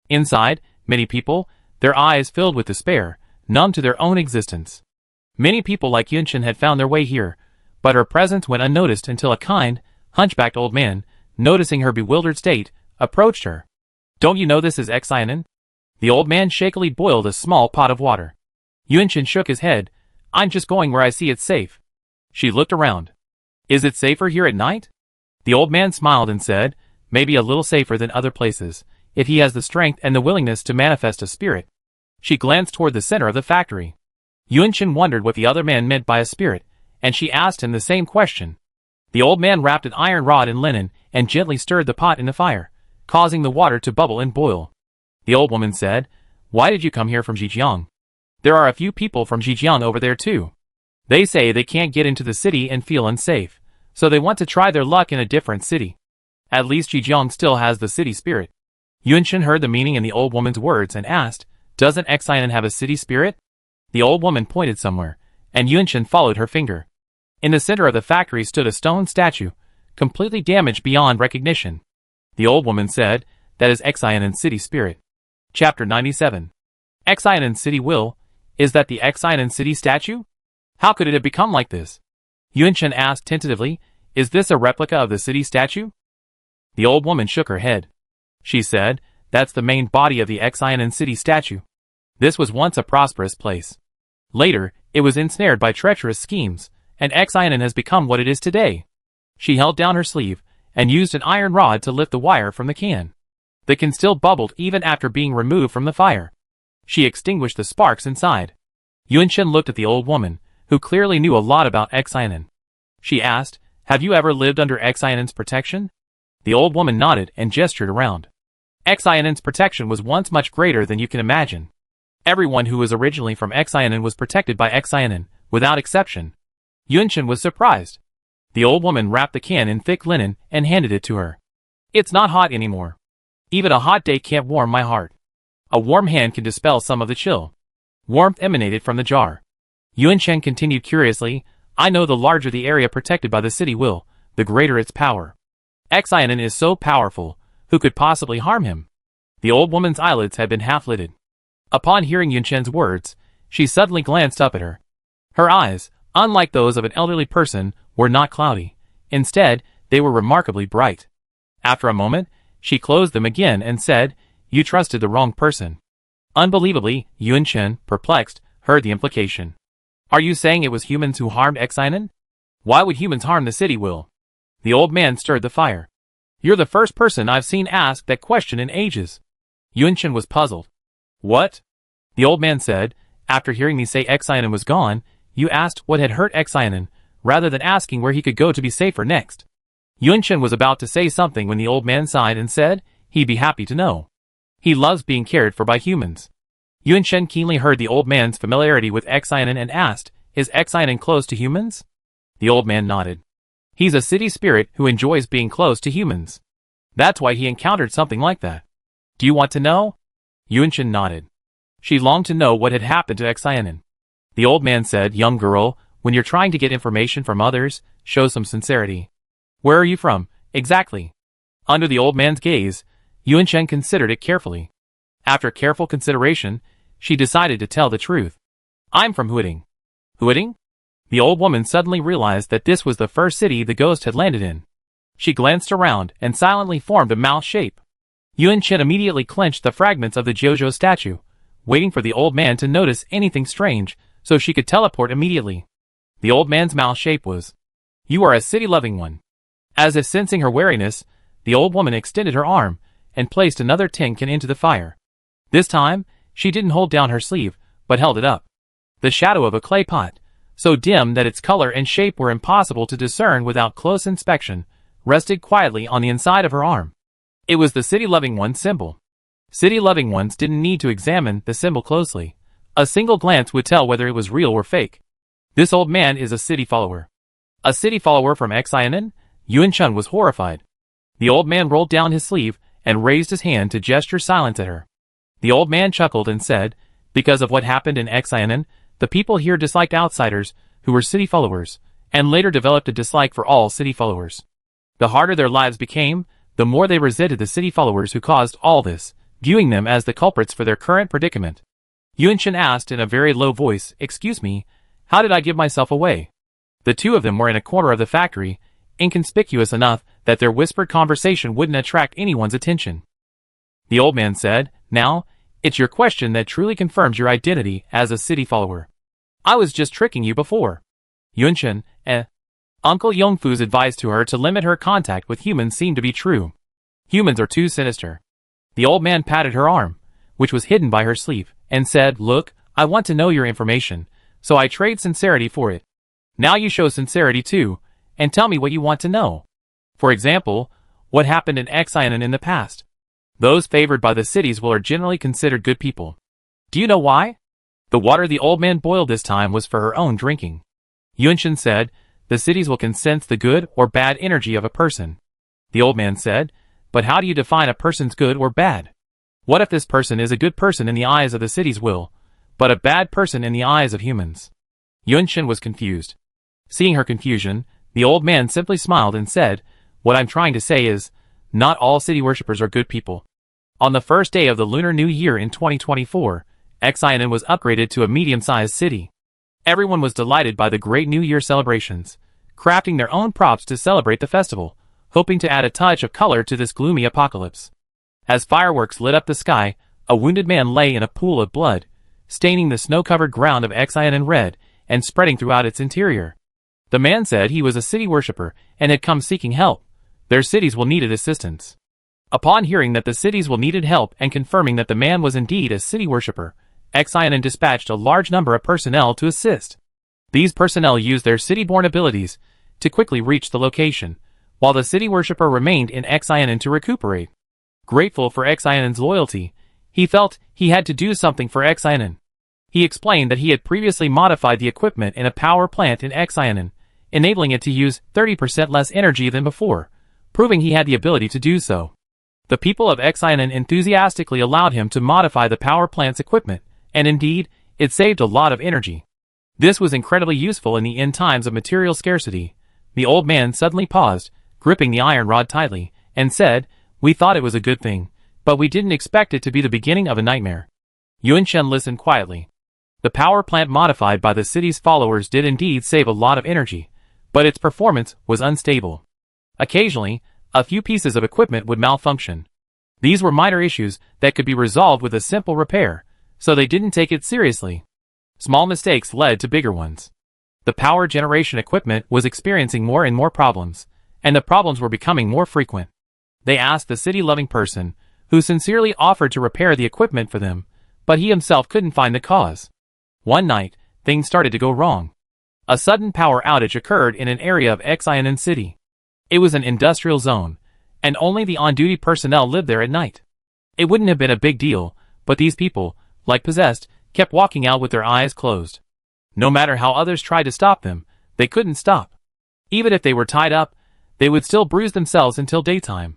Inside, many people, their eyes filled with despair, numb to their own existence. Many people like Yunshen had found their way here, but her presence went unnoticed until a kind, hunchbacked old man, noticing her bewildered state, approached her. "Don't you know this is Xianan?" The old man shakily boiled a small pot of water. Yunshen shook his head. "I'm just going where I see it's safe." She looked around. "Is it safer here at night?" The old man smiled and said, "Maybe a little safer than other places, if he has the strength and the willingness to manifest a spirit." She glanced toward the center of the factory. Yunshen wondered what the other man meant by a spirit, and she asked him the same question. The old man wrapped an iron rod in linen and gently stirred the pot in the fire, causing the water to bubble and boil. The old woman said, "Why did you come here from Zhejiang? There are a few people from Zhejiang over there too. They say they can't get into the city and feel unsafe, so they want to try their luck in a different city. At least Zhejiang still has the city spirit." Yunshen heard the meaning in the old woman's words and asked, "Doesn't Xianan have a city spirit?" The old woman pointed somewhere, and Yunshen followed her finger. In the center of the factory stood a stone statue, completely damaged beyond recognition. The old woman said, "That is Xianan's city spirit." Chapter 97. Xianan's city will? Is that the Xianan city statue? How could it have become like this? Yunshen asked tentatively, "Is this a replica of the city statue?" The old woman shook her head. She said, "That's the main body of the Xianan city statue. This was once a prosperous place. Later, it was ensnared by treacherous schemes, and Xianan has become what it is today." She held down her sleeve and used an iron rod to lift the wire from the can. The can still bubbled even after being removed from the fire. She extinguished the sparks inside. Yunshen looked at the old woman, who clearly knew a lot about Xianan. She asked, "Have you ever lived under Xianan's protection?" The old woman nodded and gestured around. Xianan's protection was once much greater than you can imagine. Everyone who was originally from Xianan was protected by Xianan, without exception. Yunshen was surprised. The old woman wrapped the can in thick linen and handed it to her. "It's not hot anymore. Even a hot day can't warm my heart. A warm hand can dispel some of the chill." Warmth emanated from the jar. Yunshen continued curiously, "I know the larger the area protected by the city will, the greater its power. Xianan is so powerful, who could possibly harm him?" The old woman's eyelids had been half-lidded. Upon hearing Yunshen's words, she suddenly glanced up at her. Her eyes, unlike those of an elderly person, were not cloudy. Instead, they were remarkably bright. After a moment, she closed them again and said, "You trusted the wrong person." Unbelievably, Yunshen, perplexed, heard the implication. Are you saying it was humans who harmed Exinen? Why would humans harm the city will? The old man stirred the fire. You're the first person I've seen ask that question in ages. Yunshin was puzzled. What? The old man said, after hearing me say Exinen was gone, you asked what had hurt Exinen, rather than asking where he could go to be safer next. Yunshin was about to say something when the old man sighed and said, he'd be happy to know. He loves being cared for by humans. Yunshin keenly heard the old man's familiarity with Exinen and asked, is Exinen close to humans? The old man nodded. He's a city spirit who enjoys being close to humans. That's why he encountered something like that. Do you want to know? Yunshin nodded. She longed to know what had happened to Exinen. The old man said, young girl, when you're trying to get information from others, show some sincerity. Where are you from, exactly? Under the old man's gaze, Yunshin considered it carefully. After careful consideration, she decided to tell the truth. I'm from Huading. Huading? The old woman suddenly realized that this was the first city the ghost had landed in. She glanced around and silently formed a mouth shape. Yunshin immediately clenched the fragments of the Jojo statue, waiting for the old man to notice anything strange so she could teleport immediately. The old man's mouth shape was, you are a city-loving one. As if sensing her wariness, the old woman extended her arm and placed another tin can into the fire. This time, she didn't hold down her sleeve, but held it up. The shadow of a clay pot, so dim that its color and shape were impossible to discern without close inspection, rested quietly on the inside of her arm. It was the city-loving one's symbol. City-loving ones didn't need to examine the symbol closely. A single glance would tell whether it was real or fake. This old man is a city follower. A city follower from Exinen? Yunshin was horrified. The old man rolled down his sleeve and raised his hand to gesture silence at her. The old man chuckled and said, because of what happened in Exinen, the people here disliked outsiders who were city followers, and later developed a dislike for all city followers. The harder their lives became, the more they resented the city followers who caused all this, viewing them as the culprits for their current predicament. Yunshin asked in a very low voice, excuse me, how did I give myself away? The two of them were in a corner of the factory, inconspicuous enough that their whispered conversation wouldn't attract anyone's attention. The old man said, now, it's your question that truly confirms your identity as a city follower. I was just tricking you before. Yunshin, Uncle Yongfu's advice to her to limit her contact with humans seemed to be true. Humans are too sinister. The old man patted her arm, which was hidden by her sleeve, and said, look, I want to know your information, so I trade sincerity for it. Now you show sincerity too, and tell me what you want to know. For example, what happened in Exinen in the past? Those favored by the cities are generally considered good people. Do you know why? The water the old man boiled this time was for her own drinking. Yunshin said, the cities can sense the good or bad energy of a person. The old man said, but how do you define a person's good or bad? What if this person is a good person in the eyes of the cities but a bad person in the eyes of humans? Yunshin was confused. Seeing her confusion, the old man simply smiled and said, what I'm trying to say is, not all city worshippers are good people. On the first day of the Lunar New Year in 2024, Exinen was upgraded to a medium-sized city. Everyone was delighted by the great New Year celebrations, crafting their own props to celebrate the festival, hoping to add a touch of color to this gloomy apocalypse. As fireworks lit up the sky, a wounded man lay in a pool of blood, staining the snow-covered ground of Exinen red and spreading throughout its interior. The man said he was a city worshipper and had come seeking help. Their cities needed assistance. Upon hearing that the cities needed help and confirming that the man was indeed a city worshipper, Exinen dispatched a large number of personnel to assist. These personnel used their city-born abilities to quickly reach the location, while the city worshipper remained in Exinen to recuperate. Grateful for Exinen's loyalty, he felt he had to do something for Exinen. He explained that he had previously modified the equipment in a power plant in Exinen, enabling it to use 30% less energy than before, proving he had the ability to do so. The people of Exinen enthusiastically allowed him to modify the power plant's equipment, and indeed, it saved a lot of energy. This was incredibly useful in the end times of material scarcity. The old man suddenly paused, gripping the iron rod tightly, and said, we thought it was a good thing, but we didn't expect it to be the beginning of a nightmare. Yunshin listened quietly. The power plant modified by the city's followers did indeed save a lot of energy, but its performance was unstable. Occasionally, a few pieces of equipment would malfunction. These were minor issues that could be resolved with a simple repair, so they didn't take it seriously. Small mistakes led to bigger ones. The power generation equipment was experiencing more and more problems, and the problems were becoming more frequent. They asked the city-loving person, who sincerely offered to repair the equipment for them, but he himself couldn't find the cause. One night, things started to go wrong. A sudden power outage occurred in an area of Xianan City. It was an industrial zone, and only the on-duty personnel lived there at night. It wouldn't have been a big deal, but these people, like possessed, kept walking out with their eyes closed. No matter how others tried to stop them, they couldn't stop. Even if they were tied up, they would still bruise themselves until daytime.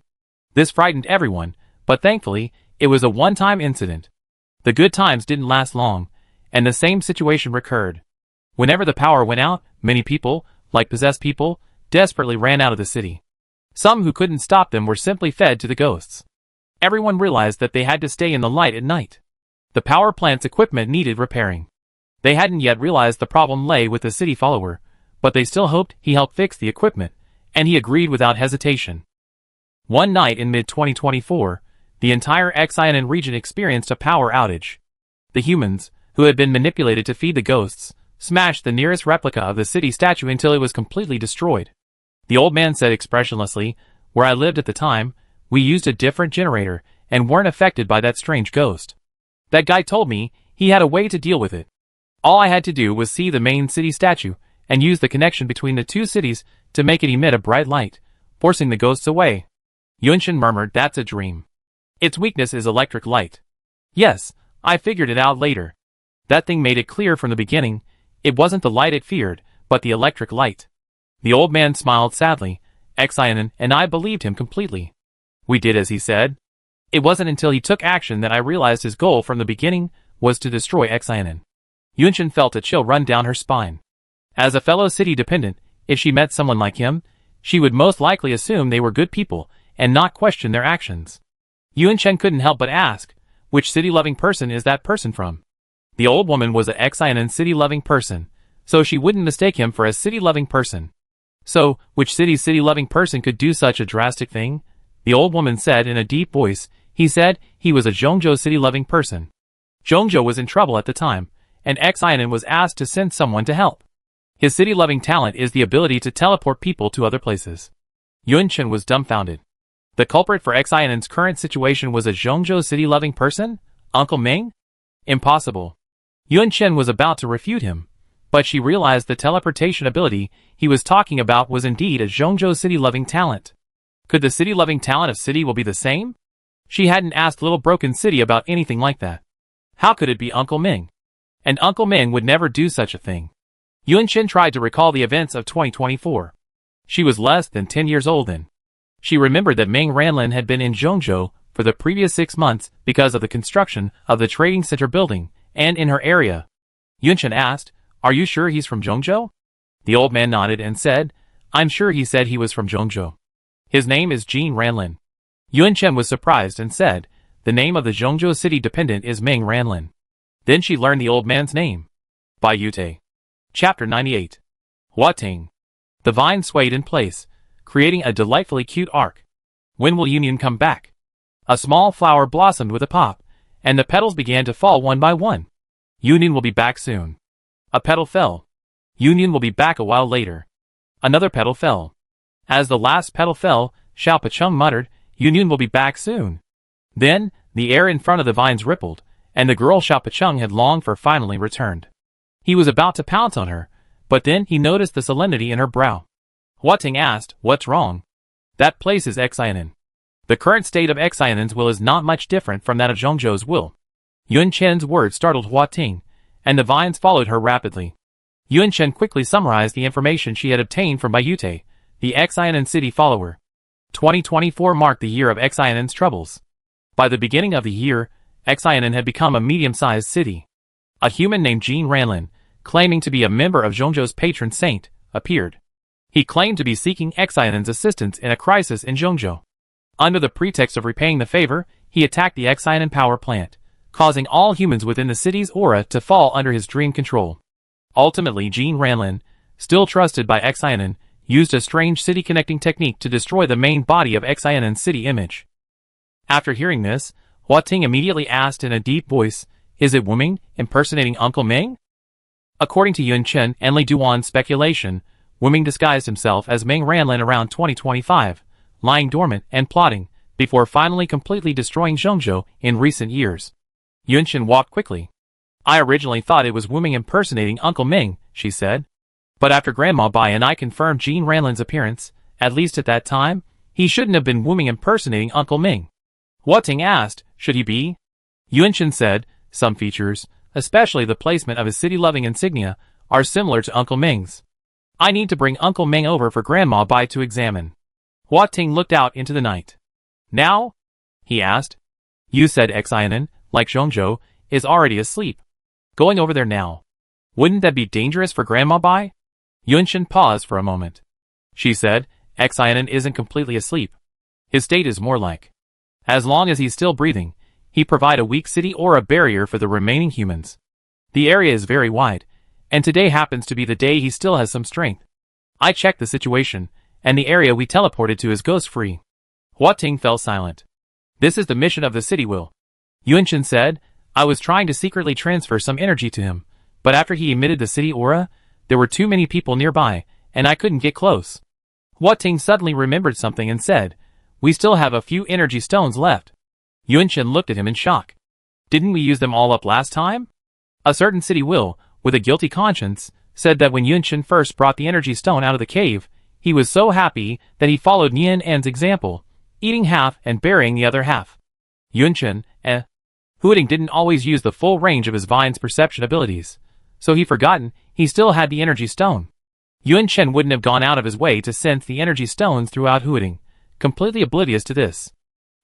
This frightened everyone, but thankfully, it was a one-time incident. The good times didn't last long, and the same situation recurred. Whenever the power went out, many people, like possessed people, desperately ran out of the city. Some who couldn't stop them were simply fed to the ghosts. Everyone realized that they had to stay in the light at night. The power plant's equipment needed repairing. They hadn't yet realized the problem lay with the city follower, but they still hoped he helped fix the equipment, and he agreed without hesitation. One night in mid-2024, the entire Xianan region experienced a power outage. The humans, who had been manipulated to feed the ghosts, smashed the nearest replica of the city statue until it was completely destroyed. The old man said expressionlessly, "Where I lived at the time, we used a different generator and weren't affected by that strange ghost. That guy told me he had a way to deal with it. All I had to do was see the main city statue and use the connection between the two cities to make it emit a bright light, forcing the ghosts away." Yunshin murmured, "That's a dream. Its weakness is electric light." "Yes, I figured it out later. That thing made it clear from the beginning. It wasn't the light it feared, but the electric light." The old man smiled sadly. Xianan and I believed him completely. We did as he said. It wasn't until he took action that I realized his goal from the beginning was to destroy Xianan. Yunshin felt a chill run down her spine. As a fellow city dependent, if she met someone like him, she would most likely assume they were good people and not question their actions. Yunshin couldn't help but ask, which city-loving person is that person from? The old woman was a Xianan city-loving person, so she wouldn't mistake him for a city-loving person. So, which city's city-loving person could do such a drastic thing? The old woman said in a deep voice. He said he was a Zhongzhou city-loving person. Zhongzhou was in trouble at the time, and Xianan was asked to send someone to help. His city-loving talent is the ability to teleport people to other places. Yunshin was dumbfounded. The culprit for Xianan's current situation was a Zhongzhou city-loving person? Uncle Ming? Impossible. Yunshin was about to refute him, but she realized the teleportation ability he was talking about was indeed a Zhongzhou city-loving talent. Could the city-loving talent of City will be the same? She hadn't asked Little Broken City about anything like that. How could it be Uncle Ming? And Uncle Ming would never do such a thing. Yunshin tried to recall the events of 2024. She was less than 10 years old then. She remembered that Ming Ranlin had been in Zhongzhou for the previous 6 months because of the construction of the trading center building, and in her area. Yunshin asked, "Are you sure he's from Zhongzhou?" The old man nodded and said, "I'm sure he said he was from Zhongzhou. His name is Jean Ranlin." Yunshin was surprised and said, "The name of the Zhongzhou city dependent is Ming Ranlin." Then she learned the old man's name. By Yute. Chapter 98. Huating. The vine swayed in place, creating a delightfully cute arc. When will Union come back? A small flower blossomed with a pop, and the petals began to fall one by one. Union will be back soon. A petal fell. Union will be back a while later. Another petal fell. As the last petal fell, Xiao Pacheng muttered, "Union will be back soon." Then, the air in front of the vines rippled, and the girl Xiao Pacheng had longed for finally returned. He was about to pounce on her, but then he noticed the solemnity in her brow. Huating asked, "What's wrong?" "That place is Xianan. The current state of Xianan's will is not much different from that of Zhongzhou's will." Yunshen's words startled Huating, and the vines followed her rapidly. Yunshen quickly summarized the information she had obtained from Bayute, the Xianan city follower. 2024 marked the year of Xianan's troubles. By the beginning of the year, Xianan had become a medium-sized city. A human named Jean Ranlin, claiming to be a member of Zhongzhou's patron saint, appeared. He claimed to be seeking Xianan's assistance in a crisis in Zhongzhou. Under the pretext of repaying the favor, he attacked the Xianan power plant, causing all humans within the city's aura to fall under his dream control. Ultimately, Jean Ranlin, still trusted by Xianan, used a strange city-connecting technique to destroy the main body of Xianan's city image. After hearing this, Huating immediately asked in a deep voice, "Is it Wu Ming impersonating Uncle Ming?" According to Yun Chen and Li Duan's speculation, Wu Ming disguised himself as Meng Ranlin around 2025, lying dormant and plotting, before finally completely destroying Zhongzhou in recent years. Yun Chen walked quickly. I originally thought it was Wu Ming impersonating Uncle Ming, she said. But after Grandma Bai and I confirmed Jean Ranlin's appearance, at least at that time, he shouldn't have been Wu Ming impersonating Uncle Ming. What Ting asked, should he be? Yun Chen said, some features, especially the placement of his city-loving insignia, are similar to Uncle Ming's. I need to bring Uncle Ming over for Grandma Bai to examine. Hua Ting looked out into the night. Now? He asked. You said Xianan, like Zhongzhou, is already asleep. Going over there now. Wouldn't that be dangerous for Grandma Bai? Yun Chen paused for a moment. She said, Xianan isn't completely asleep. His state is more like, as long as he's still breathing, he provide a weak city or a barrier for the remaining humans. The area is very wide, and today happens to be the day he still has some strength. I checked the situation, and the area we teleported to is ghost-free. Hua Ting fell silent. This is the mission of the city will. Yun Chen said, I was trying to secretly transfer some energy to him, but after he emitted the city aura, there were too many people nearby, and I couldn't get close. Hua Ting suddenly remembered something and said, we still have a few energy stones left. Yun Chen looked at him in shock. Didn't we use them all up last time? A certain city will, with a guilty conscience, said that when Yun Chen first brought the energy stone out of the cave, he was so happy that he followed Nian En's example, eating half and burying the other half. Yun Chen, Huading didn't always use the full range of his vine's perception abilities, so he forgotten he still had the energy stone. Yun Chen wouldn't have gone out of his way to sense the energy stones throughout Huading, completely oblivious to this.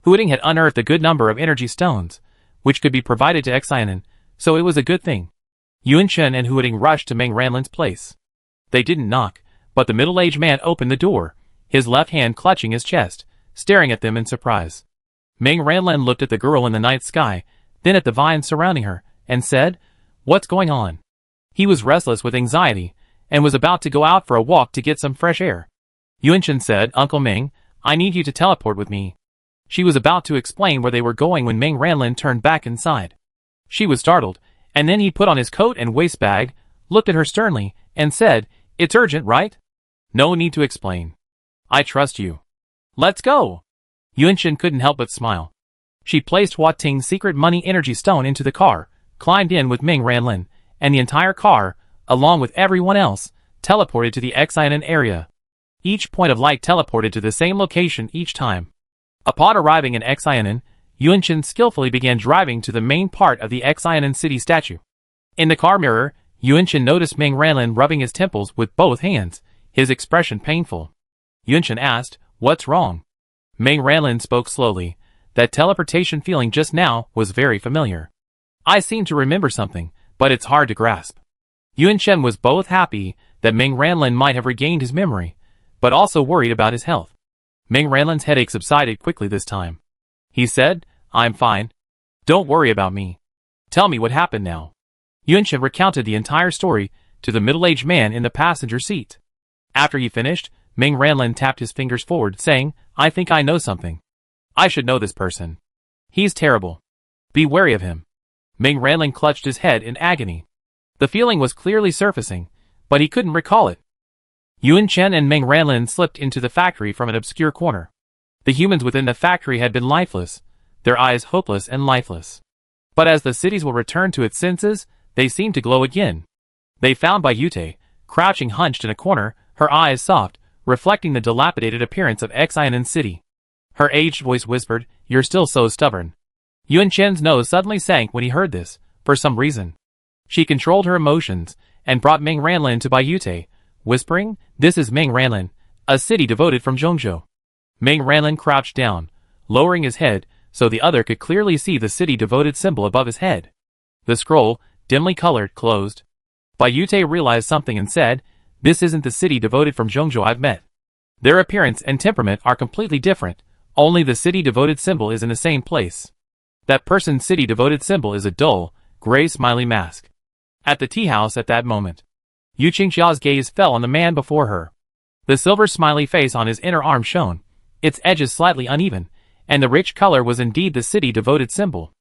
Huading had unearthed a good number of energy stones, which could be provided to Xianan, so it was a good thing. Yun Chen and Huading rushed to Meng Ranlin's place. They didn't knock, but the middle-aged man opened the door, his left hand clutching his chest, staring at them in surprise. Meng Ranlin looked at the girl in the night sky, then at the vines surrounding her, and said, What's going on? He was restless with anxiety, and was about to go out for a walk to get some fresh air. Yun Chen said, Uncle Ming, I need you to teleport with me. She was about to explain where they were going when Meng Ranlin turned back inside. She was startled, and then he put on his coat and waist bag, looked at her sternly, and said, It's urgent, right? No need to explain. I trust you. Let's go. Yun Chen couldn't help but smile. She placed Hua Ting's secret money energy stone into the car, climbed in with Meng Ranlin, and the entire car, along with everyone else, teleported to the Xianan area. Each point of light teleported to the same location each time. Upon arriving in Xianan, Yun Chen skillfully began driving to the main part of the Xianan city statue. In the car mirror, Yun Chen noticed Meng Ranlin rubbing his temples with both hands, his expression painful. Yun Chen asked, What's wrong? Meng Ranlin spoke slowly. That teleportation feeling just now was very familiar. I seem to remember something, but it's hard to grasp. Yun Chen was both happy that Meng Ranlin might have regained his memory, but also worried about his health. Meng Ranlin's headache subsided quickly this time. He said, I'm fine. Don't worry about me. Tell me what happened now. Yun Chen recounted the entire story to the middle-aged man in the passenger seat. After he finished, Meng Ranlin tapped his fingers forward, saying, I think I know something. I should know this person. He's terrible. Be wary of him. Meng Ranlin clutched his head in agony. The feeling was clearly surfacing, but he couldn't recall it. Yun Chen and Meng Ranlin slipped into the factory from an obscure corner. The humans within the factory had been lifeless, their eyes hopeless and lifeless. But as the cities will return to its senses, they seemed to glow again. They found Bai Yute, crouching hunched in a corner, her eyes soft, reflecting the dilapidated appearance of Xianan City. Her aged voice whispered, You're still so stubborn. Yun Chen's nose suddenly sank when he heard this, for some reason. She controlled her emotions, and brought Meng Ranlin to Bai Yute, whispering, This is Meng Ranlin, a city devoted from Zhongzhou. Meng Ranlin crouched down, lowering his head, so the other could clearly see the city devoted symbol above his head. The scroll, dimly colored, closed. Bai Yute realized something and said, This isn't the city devoted from Zhongzhou I've met. Their appearance and temperament are completely different, only the city devoted symbol is in the same place. That person's city devoted symbol is a dull, gray smiley mask. At the tea house at that moment, Yu Qingxia's gaze fell on the man before her. The silver smiley face on his inner arm shone, its edges slightly uneven, and the rich color was indeed the city devoted symbol.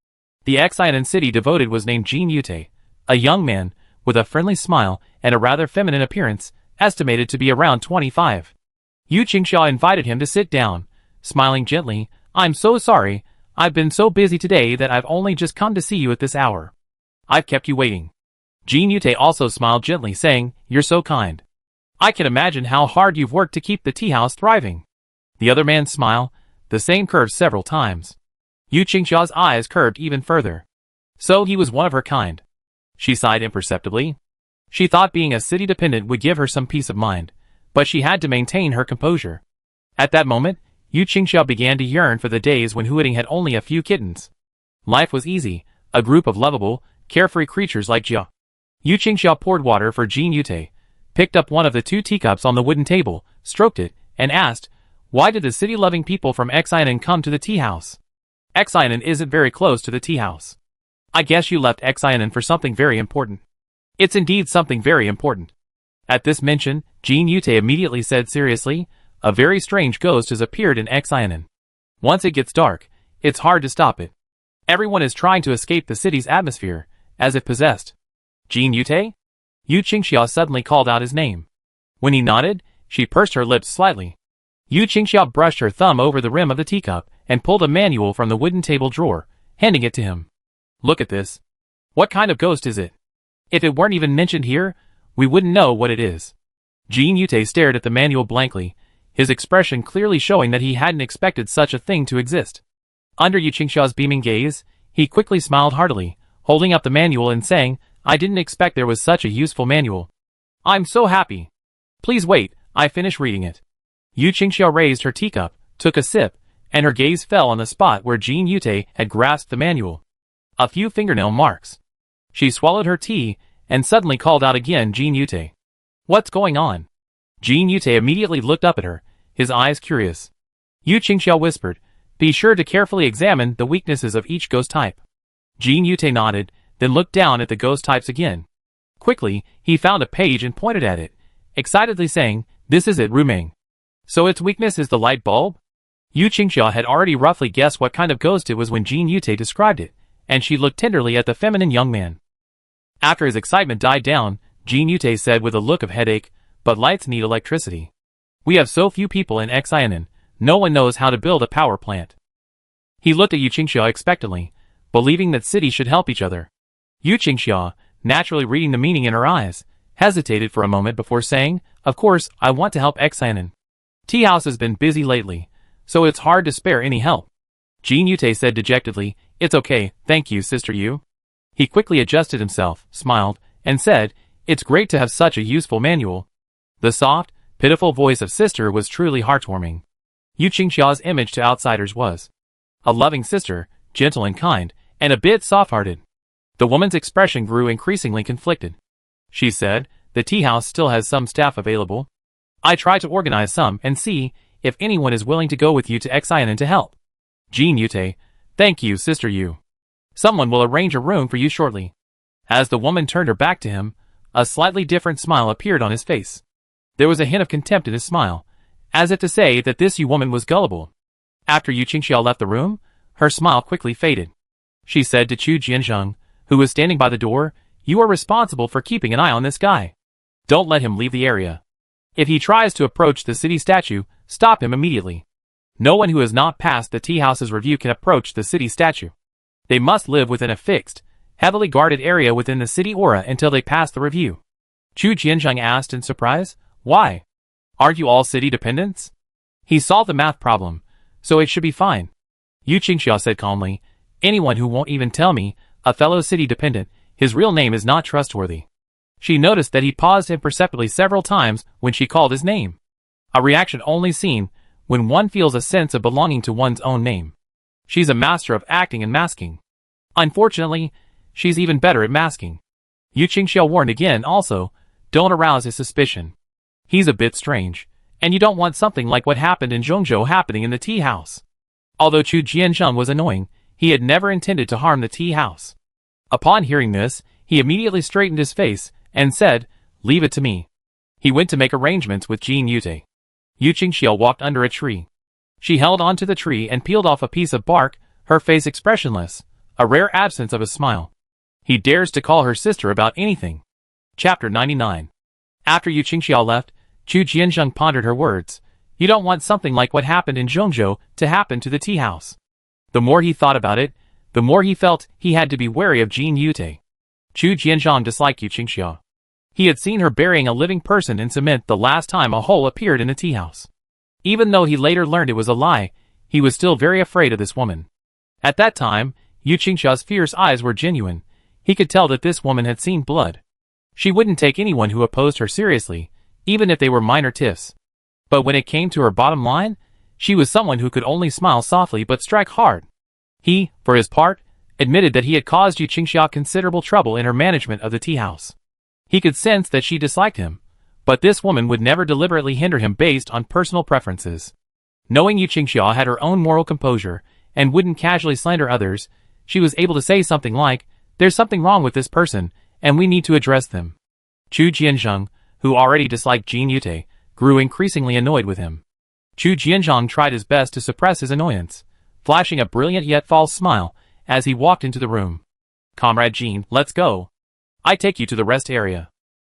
The Xianan city devoted was named Jin Yute, a young man, with a friendly smile and a rather feminine appearance, estimated to be around 25. Yu Qingxia invited him to sit down, smiling gently. "I'm so sorry, I've been so busy today that I've only just come to see you at this hour. I've kept you waiting." Jin Yute also smiled gently, saying, "You're so kind. I can imagine how hard you've worked to keep the tea house thriving." The other man's smile, the same, curved several times. Yu Qingxia's eyes curved even further. So he was one of her kind. She sighed imperceptibly. She thought being a city dependent would give her some peace of mind, but she had to maintain her composure. At that moment, Yu Qingxia began to yearn for the days when Huiting had only a few kittens. Life was easy, a group of lovable, carefree creatures like Jia. Yu Qingxia poured water for Jin Yute, picked up one of the 2 teacups on the wooden table, stroked it, and asked, "Why did the city-loving people from Xianan come to the tea house? Xianan isn't very close to the tea house. I guess you left Xianan for something very important." "It's indeed something very important." At this mention, Jin Yute immediately said seriously, "A very strange ghost has appeared in Xianan. Once it gets dark, it's hard to stop it. Everyone is trying to escape the city's atmosphere, as if possessed." "Jin Yute?" Yu Qingxia suddenly called out his name. When he nodded, she pursed her lips slightly. Yu Qingxia brushed her thumb over the rim of the teacup and pulled a manual from the wooden table drawer, handing it to him. "Look at this. What kind of ghost is it? If it weren't even mentioned here, we wouldn't know what it is." Jin Yute stared at the manual blankly, his expression clearly showing that he hadn't expected such a thing to exist. Under Yu Qingxia's beaming gaze, he quickly smiled heartily, holding up the manual and saying, "I didn't expect there was such a useful manual. I'm so happy. Please wait, I finish reading it." Yu Qingxia raised her teacup, took a sip, and her gaze fell on the spot where Jin Yute had grasped the manual. A few fingernail marks. She swallowed her tea, and suddenly called out again, "Jin Yute. What's going on?" Jin Yute immediately looked up at her, his eyes curious. Yu Qingxia whispered, "Be sure to carefully examine the weaknesses of each ghost type." Jin Yute nodded, then looked down at the ghost types again. Quickly, he found a page and pointed at it, excitedly saying, "This is it, Rumeng. So its weakness is the light bulb?" Yu Qingxia had already roughly guessed what kind of ghost it was when Jin Yute described it, and she looked tenderly at the feminine young man. After his excitement died down, Jin Yute said with a look of headache, "But lights need electricity. We have so few people in Xianan, no one knows how to build a power plant." He looked at Yu Qingxia expectantly, believing that cities should help each other. Yu Qingxia, naturally reading the meaning in her eyes, hesitated for a moment before saying, "Of course, I want to help Xianan. Tea house has been busy lately, so it's hard to spare any help." Jin Yute said dejectedly, "It's okay, thank you, Sister Yu." He quickly adjusted himself, smiled, and said, "It's great to have such a useful manual." The soft, pitiful voice of Sister was truly heartwarming. Yu Qingxia's image to outsiders was a loving sister, gentle and kind, and a bit soft-hearted. The woman's expression grew increasingly conflicted. She said, "The tea house still has some staff available. I try to organize some and see if anyone is willing to go with you to Xianan to help." Jin Yute, "Thank you, Sister Yu. Someone will arrange a room for you shortly." As the woman turned her back to him, a slightly different smile appeared on his face. There was a hint of contempt in his smile, as if to say that this Yu woman was gullible. After Yu Qingxia left the room, her smile quickly faded. She said to Chu Jianzheng, who was standing by the door, "You are responsible for keeping an eye on this guy. Don't let him leave the area. If he tries to approach the city statue, stop him immediately. No one who has not passed the tea house's review can approach the city statue. They must live within a fixed, heavily guarded area within the city aura until they pass the review." Chu Jianzheng asked in surprise, "Why? Aren't you all city dependents?" He solved the math problem, so it should be fine. Yu Qingxia said calmly, "Anyone who won't even tell me, a fellow city dependent, his real name is not trustworthy." She noticed that he paused imperceptibly several times when she called his name. A reaction only seen when one feels a sense of belonging to one's own name. She's a master of acting and masking. Unfortunately, she's even better at masking. Yu Qingxia warned again also, "Don't arouse his suspicion. He's a bit strange, and you don't want something like what happened in Zhongzhou happening in the tea house." Although Chu Jianzheng was annoying, he had never intended to harm the tea house. Upon hearing this, he immediately straightened his face and said, "Leave it to me." He went to make arrangements with Jin Yute. Yu Qingxia walked under a tree. She held onto the tree and peeled off a piece of bark, her face expressionless, a rare absence of a smile. He dares to call her sister about anything. Chapter 99. After Yu Qingxiao left, Chu Jianzheng pondered her words. You don't want something like what happened in Zhongzhou to happen to the tea house. The more he thought about it, the more he felt he had to be wary of Jin Yute. Chu Jianzhang disliked Yu Qingxiao. He had seen her burying a living person in cement the last time a hole appeared in the tea house. Even though he later learned it was a lie, he was still very afraid of this woman. At that time, Yu Qingxiao's fierce eyes were genuine. He could tell that this woman had seen blood. She wouldn't take anyone who opposed her seriously, even if they were minor tiffs. But when it came to her bottom line, she was someone who could only smile softly but strike hard. He, for his part, admitted that he had caused Yu Qingxiao considerable trouble in her management of the tea house. He could sense that she disliked him, but this woman would never deliberately hinder him based on personal preferences. Knowing Yu Qingxiao had her own moral composure and wouldn't casually slander others, she was able to say something like, "There's something wrong with this person, and we need to address them." Chu Jianzheng, who already disliked Jin Yute, grew increasingly annoyed with him. Chu Jianzheng tried his best to suppress his annoyance, flashing a brilliant yet false smile as he walked into the room. "Comrade Jin, let's go. I take you to the rest area."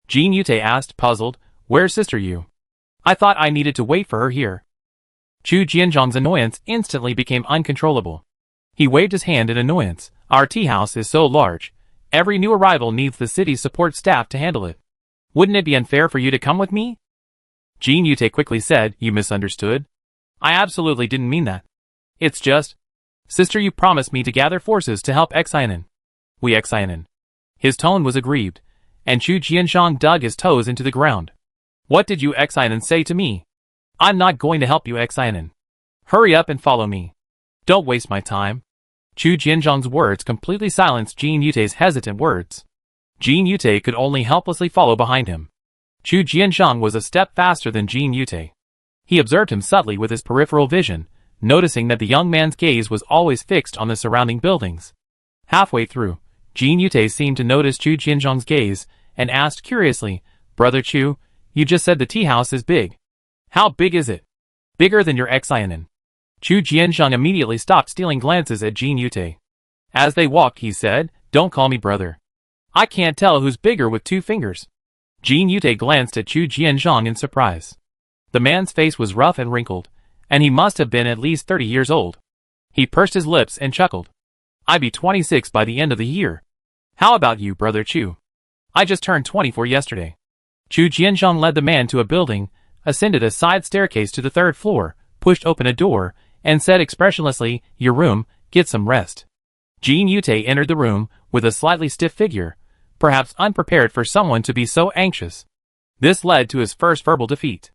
Jin Yute asked, puzzled, "Where's Sister Yu? I thought I needed to wait for her here." Chu Jianzheng's annoyance instantly became uncontrollable. He waved his hand in annoyance. "Our tea house is so large. Every new arrival needs the city's support staff to handle it. Wouldn't it be unfair for you to come with me?" Jin Yute quickly said, "You misunderstood. I absolutely didn't mean that. It's just, Sister Yu promised me to gather forces to help Xianan. We Xianan." His tone was aggrieved, and Chu Jianzhang dug his toes into the ground. "What did you Xianan say to me? I'm not going to help you Xianan. Hurry up and follow me. Don't waste my time." Chu Jianzhang's words completely silenced Jin Yute's hesitant words. Jin Yute could only helplessly follow behind him. Chu Jianzhang was a step faster than Jin Yute. He observed him subtly with his peripheral vision, noticing that the young man's gaze was always fixed on the surrounding buildings. Halfway through, Jin Yute seemed to notice Chu Jianzhang's gaze and asked curiously, "Brother Chu, you just said the tea house is big. How big is it?" "Bigger than your Xianan." Chu Jianzhang immediately stopped stealing glances at Jin Yute. As they walked, he said, "Don't call me brother. I can't tell who's bigger with 2 fingers. Jin Yute glanced at Chu Jianzhang in surprise. The man's face was rough and wrinkled, and he must have been at least 30 years old. He pursed his lips and chuckled. "I'd be 26 by the end of the year. How about you, Brother Chu? I just turned 24 yesterday." Chu Jianzhang led the man to a building, ascended a side staircase to the 3rd floor, pushed open a door, and said expressionlessly, "Your room, get some rest." Jin Yute entered the room with a slightly stiff figure, perhaps unprepared for someone to be so anxious. This led to his first verbal defeat.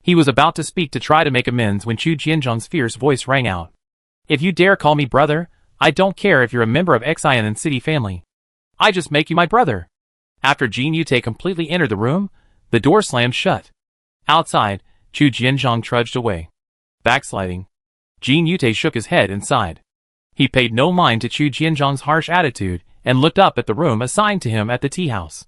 He was about to speak to try to make amends when Chu Jianzhang's fierce voice rang out. "If you dare call me brother, I don't care if you're a member of Xianan City family. I just make you my brother." After Jin Yute completely entered the room, the door slammed shut. Outside, Chu Jianzhang trudged away. Backsliding. Jin Yute shook his head and sighed. He paid no mind to Chu Jianzhang's harsh attitude and looked up at the room assigned to him at the tea house.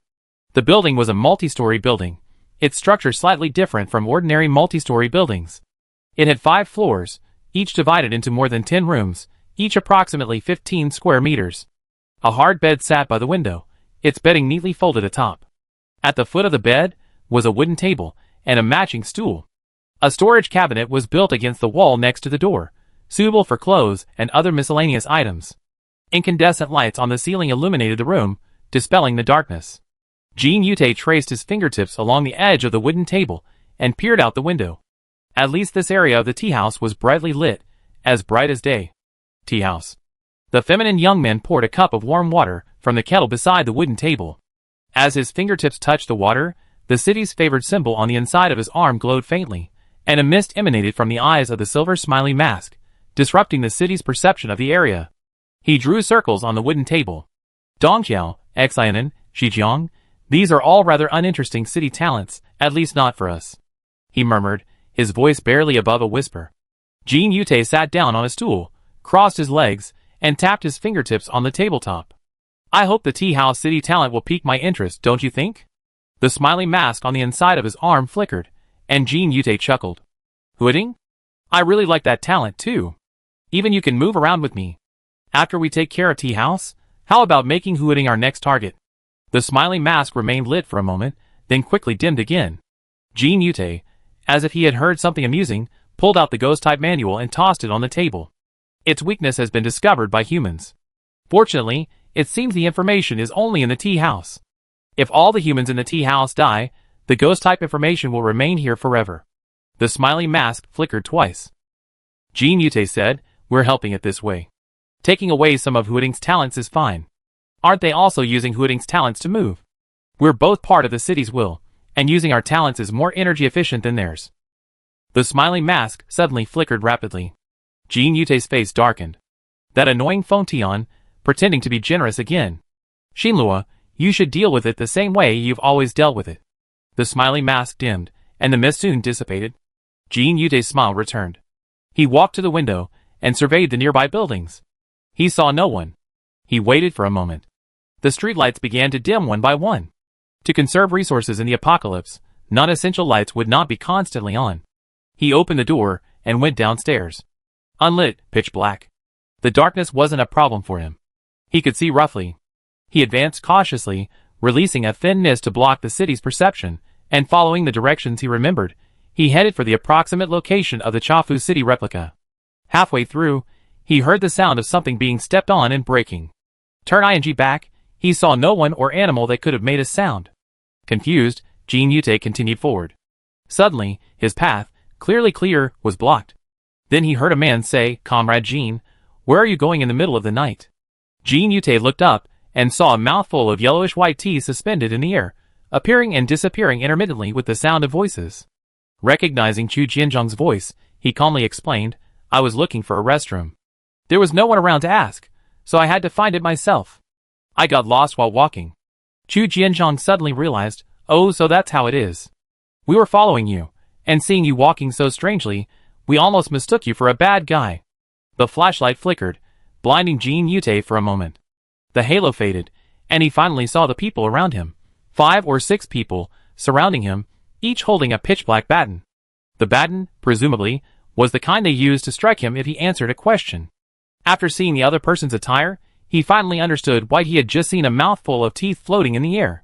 The building was a multi-story building, its structure slightly different from ordinary multi-story buildings. It had 5 floors, each divided into more than 10 rooms, each approximately 15 square meters. A hard bed sat by the window, its bedding neatly folded atop. At the foot of the bed was a wooden table and a matching stool. A storage cabinet was built against the wall next to the door, suitable for clothes and other miscellaneous items. Incandescent lights on the ceiling illuminated the room, dispelling the darkness. Jin Yute traced his fingertips along the edge of the wooden table and peered out the window. At least this area of the tea house was brightly lit, as bright as day. Tea house. The feminine young man poured a cup of warm water from the kettle beside the wooden table. As his fingertips touched the water, the city's favored symbol on the inside of his arm glowed faintly, and a mist emanated from the eyes of the silver smiley mask, disrupting the city's perception of the area. He drew circles on the wooden table. "Dongjiao, Xianan, Shijiang, these are all rather uninteresting city talents, at least not for us," he murmured, his voice barely above a whisper. Jin Yute sat down on a stool, crossed his legs, and tapped his fingertips on the tabletop. "I hope the tea house city talent will pique my interest, don't you think?" The smiley mask on the inside of his arm flickered, and Jin Yute chuckled. "Hooting? I really like that talent too. Even you can move around with me. After we take care of tea house, how about making Hooting our next target?" The smiling mask remained lit for a moment, then quickly dimmed again. Jin Yute, as if he had heard something amusing, pulled out the ghost-type manual and tossed it on the table. Its weakness has been discovered by humans. Fortunately, it seems the information is only in the tea house. If all the humans in the tea house die, the ghost-type information will remain here forever. The smiling mask flickered twice. Jin Yute said, "We're helping it this way. Taking away some of Huiting's talents is fine. Aren't they also using Huiting's talents to move? We're both part of the city's will, and using our talents is more energy efficient than theirs." The smiling mask suddenly flickered rapidly. Jin Yute's face darkened. That annoying Fontion, pretending to be generous again. Xinlua, you should deal with it the same way you've always dealt with it. The smiling mask dimmed, and the mist soon dissipated. Jin Yute's smile returned. He walked to the window and surveyed the nearby buildings. He saw no one. He waited for a moment. The streetlights began to dim one by one. To conserve resources in the apocalypse, non-essential lights would not be constantly on. He opened the door and went downstairs. Unlit, pitch black. The darkness wasn't a problem for him. He could see roughly. He advanced cautiously, releasing a thin mist to block the city's perception, and following the directions he remembered, he headed for the approximate location of the Chafu City replica. Halfway through, he heard the sound of something being stepped on and breaking. Turn ing back, he saw no one or animal that could have made a sound. Confused, Jin Yute continued forward. Suddenly, his path, clearly clear, was blocked. Then he heard a man say, "Comrade Jin, where are you going in the middle of the night?" Jin Yute looked up and saw a mouthful of yellowish-white tea suspended in the air, appearing and disappearing intermittently with the sound of voices. Recognizing Chu Jianzhang's voice, he calmly explained, "I was looking for a restroom. There was no one around to ask, so I had to find it myself. I got lost while walking." Chu Jianzhang suddenly realized, "Oh, so that's how it is. We were following you, and seeing you walking so strangely, we almost mistook you for a bad guy." The flashlight flickered, blinding Jin Yute for a moment. The halo faded, and he finally saw the people around him. 5 or 6 people, surrounding him, each holding a pitch-black baton. The baton, presumably, was the kind they used to strike him if he answered a question. After seeing the other person's attire, he finally understood why he had just seen a mouthful of teeth floating in the air.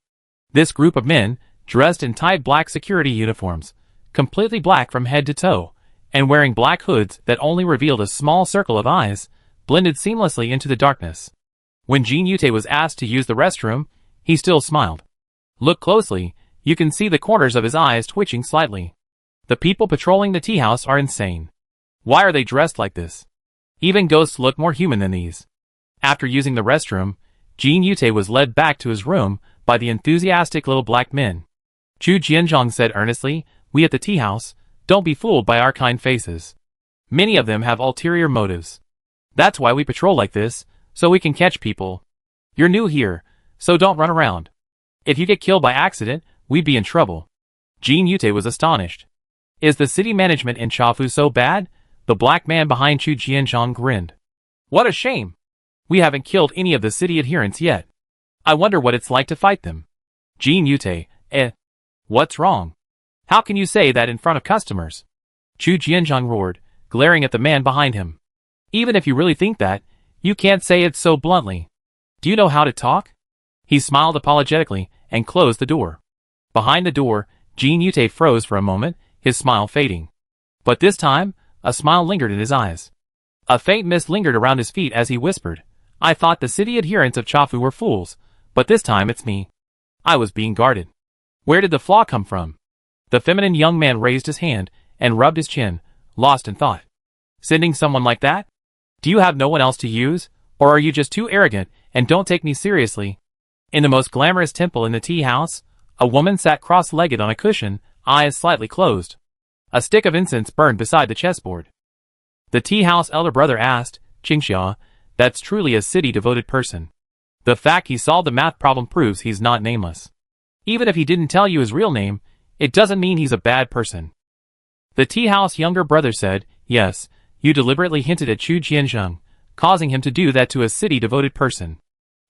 This group of men, dressed in tight black security uniforms, completely black from head to toe, and wearing black hoods that only revealed a small circle of eyes, blended seamlessly into the darkness. When Jin Yute was asked to use the restroom, he still smiled. Look closely, you can see the corners of his eyes twitching slightly. The people patrolling the tea house are insane. Why are they dressed like this? Even ghosts look more human than these. After using the restroom, Jin Yute was led back to his room by the enthusiastic little black men. Chu Jianzhang said earnestly, "We at the tea house, don't be fooled by our kind faces. Many of them have ulterior motives. That's why we patrol like this, so we can catch people. You're new here, so don't run around. If you get killed by accident, we'd be in trouble." Jin Yute was astonished. "Is the city management in Chafu so bad?" The black man behind Chu Jianzhang grinned. "What a shame. We haven't killed any of the city adherents yet. I wonder what it's like to fight them." Jin Yute, what's wrong? How can you say that in front of customers?" Chu Jianzhang roared, glaring at the man behind him. "Even if you really think that, you can't say it so bluntly. Do you know how to talk?" He smiled apologetically and closed the door. Behind the door, Jin Yute froze for a moment, his smile fading. But this time, a smile lingered in his eyes. A faint mist lingered around his feet as he whispered, "I thought the city adherents of Chafu were fools, but this time it's me. I was being guarded. Where did the flaw come from?" The feminine young man raised his hand and rubbed his chin, lost in thought. "Sending someone like that? Do you have no one else to use, or are you just too arrogant and don't take me seriously?" In the most glamorous temple in the tea house, a woman sat cross-legged on a cushion, eyes slightly closed. A stick of incense burned beside the chessboard. The tea house elder brother asked, "Qingxia, that's truly a city-devoted person. The fact he solved the math problem proves he's not nameless. Even if he didn't tell you his real name, it doesn't mean he's a bad person." The tea house younger brother said, "Yes, you deliberately hinted at Chu Jianzhang, causing him to do that to a city-devoted person.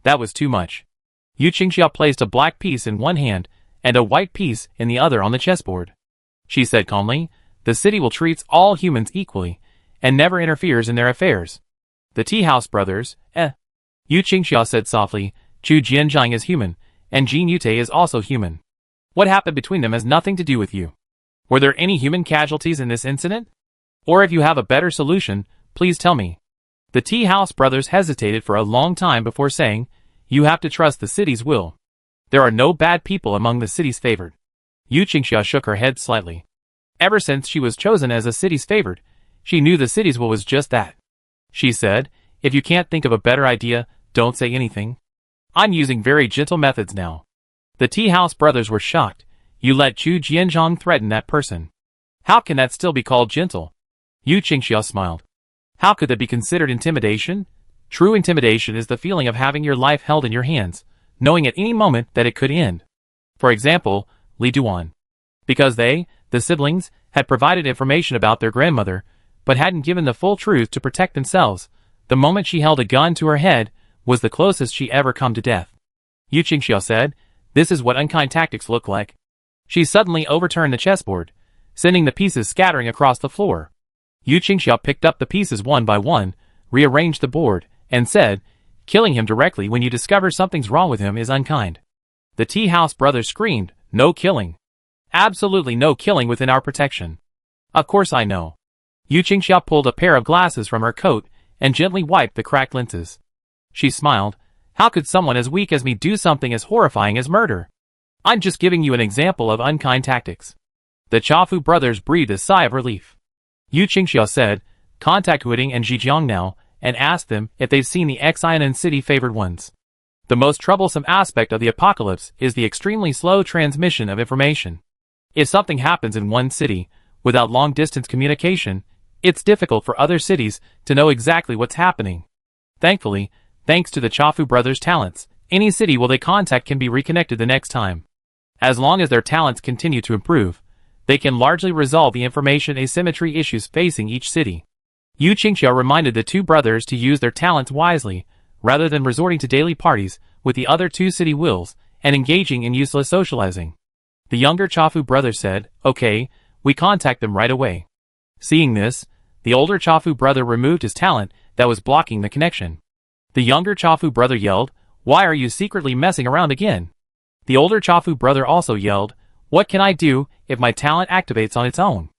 That was too much." Yu Qingxia placed a black piece in one hand and a white piece in the other on the chessboard. She said calmly, "The city will treat all humans equally, and never interferes in their affairs." The tea house brothers, Yu Qingxia said softly, "Chu Jianzhang is human, and Jean Yute is also human. What happened between them has nothing to do with you. Were there any human casualties in this incident? Or if you have a better solution, please tell me. The Tea House brothers hesitated for a long time before saying, you have to trust the city's will. There are no bad people among the city's favored. Yu Qingxia shook her head slightly. Ever since she was chosen as a city's favored, she knew the city's will was just that. She said, if you can't think of a better idea, don't say anything. I'm using very gentle methods now. The Tea House brothers were shocked. You let Chu Jianzhong threaten that person. How can that still be called gentle? Yu Qingxia smiled. How could that be considered intimidation? True intimidation is the feeling of having your life held in your hands, knowing at any moment that it could end. For example, Li Duan. Because they, the siblings, had provided information about their grandmother, but hadn't given the full truth to protect themselves, the moment she held a gun to her head was the closest she ever come to death. Yu Qingxia said, this is what unkind tactics look like. She suddenly overturned the chessboard, sending the pieces scattering across the floor. Yu Qingxia picked up the pieces one by one, rearranged the board, and said, killing him directly when you discover something's wrong with him is unkind. The Tea House brothers screamed, no killing. Absolutely no killing within our protection. Of course I know. Yu Qingxia pulled a pair of glasses from her coat and gently wiped the cracked lenses. She smiled. How could someone as weak as me do something as horrifying as murder? I'm just giving you an example of unkind tactics. The Chafu brothers breathed a sigh of relief. Yu Qingxia said, contact Huiding and Zhejiang now, and ask them if they've seen the Xianan city favored ones. The most troublesome aspect of the apocalypse is the extremely slow transmission of information. If something happens in one city, without long-distance communication, it's difficult for other cities to know exactly what's happening. Thankfully, thanks to the Chafu brothers' talents, any city they contact can be reconnected the next time. As long as their talents continue to improve, they can largely resolve the information asymmetry issues facing each city. Yu Qingxia reminded the two brothers to use their talents wisely, rather than resorting to daily parties with the other two city wills and engaging in useless socializing. The younger Chafu brother said, okay, we contact them right away. Seeing this, the older Chafu brother removed his talent that was blocking the connection. The younger Chafu brother yelled, why are you secretly messing around again? The older Chafu brother also yelled, what can I do if my talent activates on its own?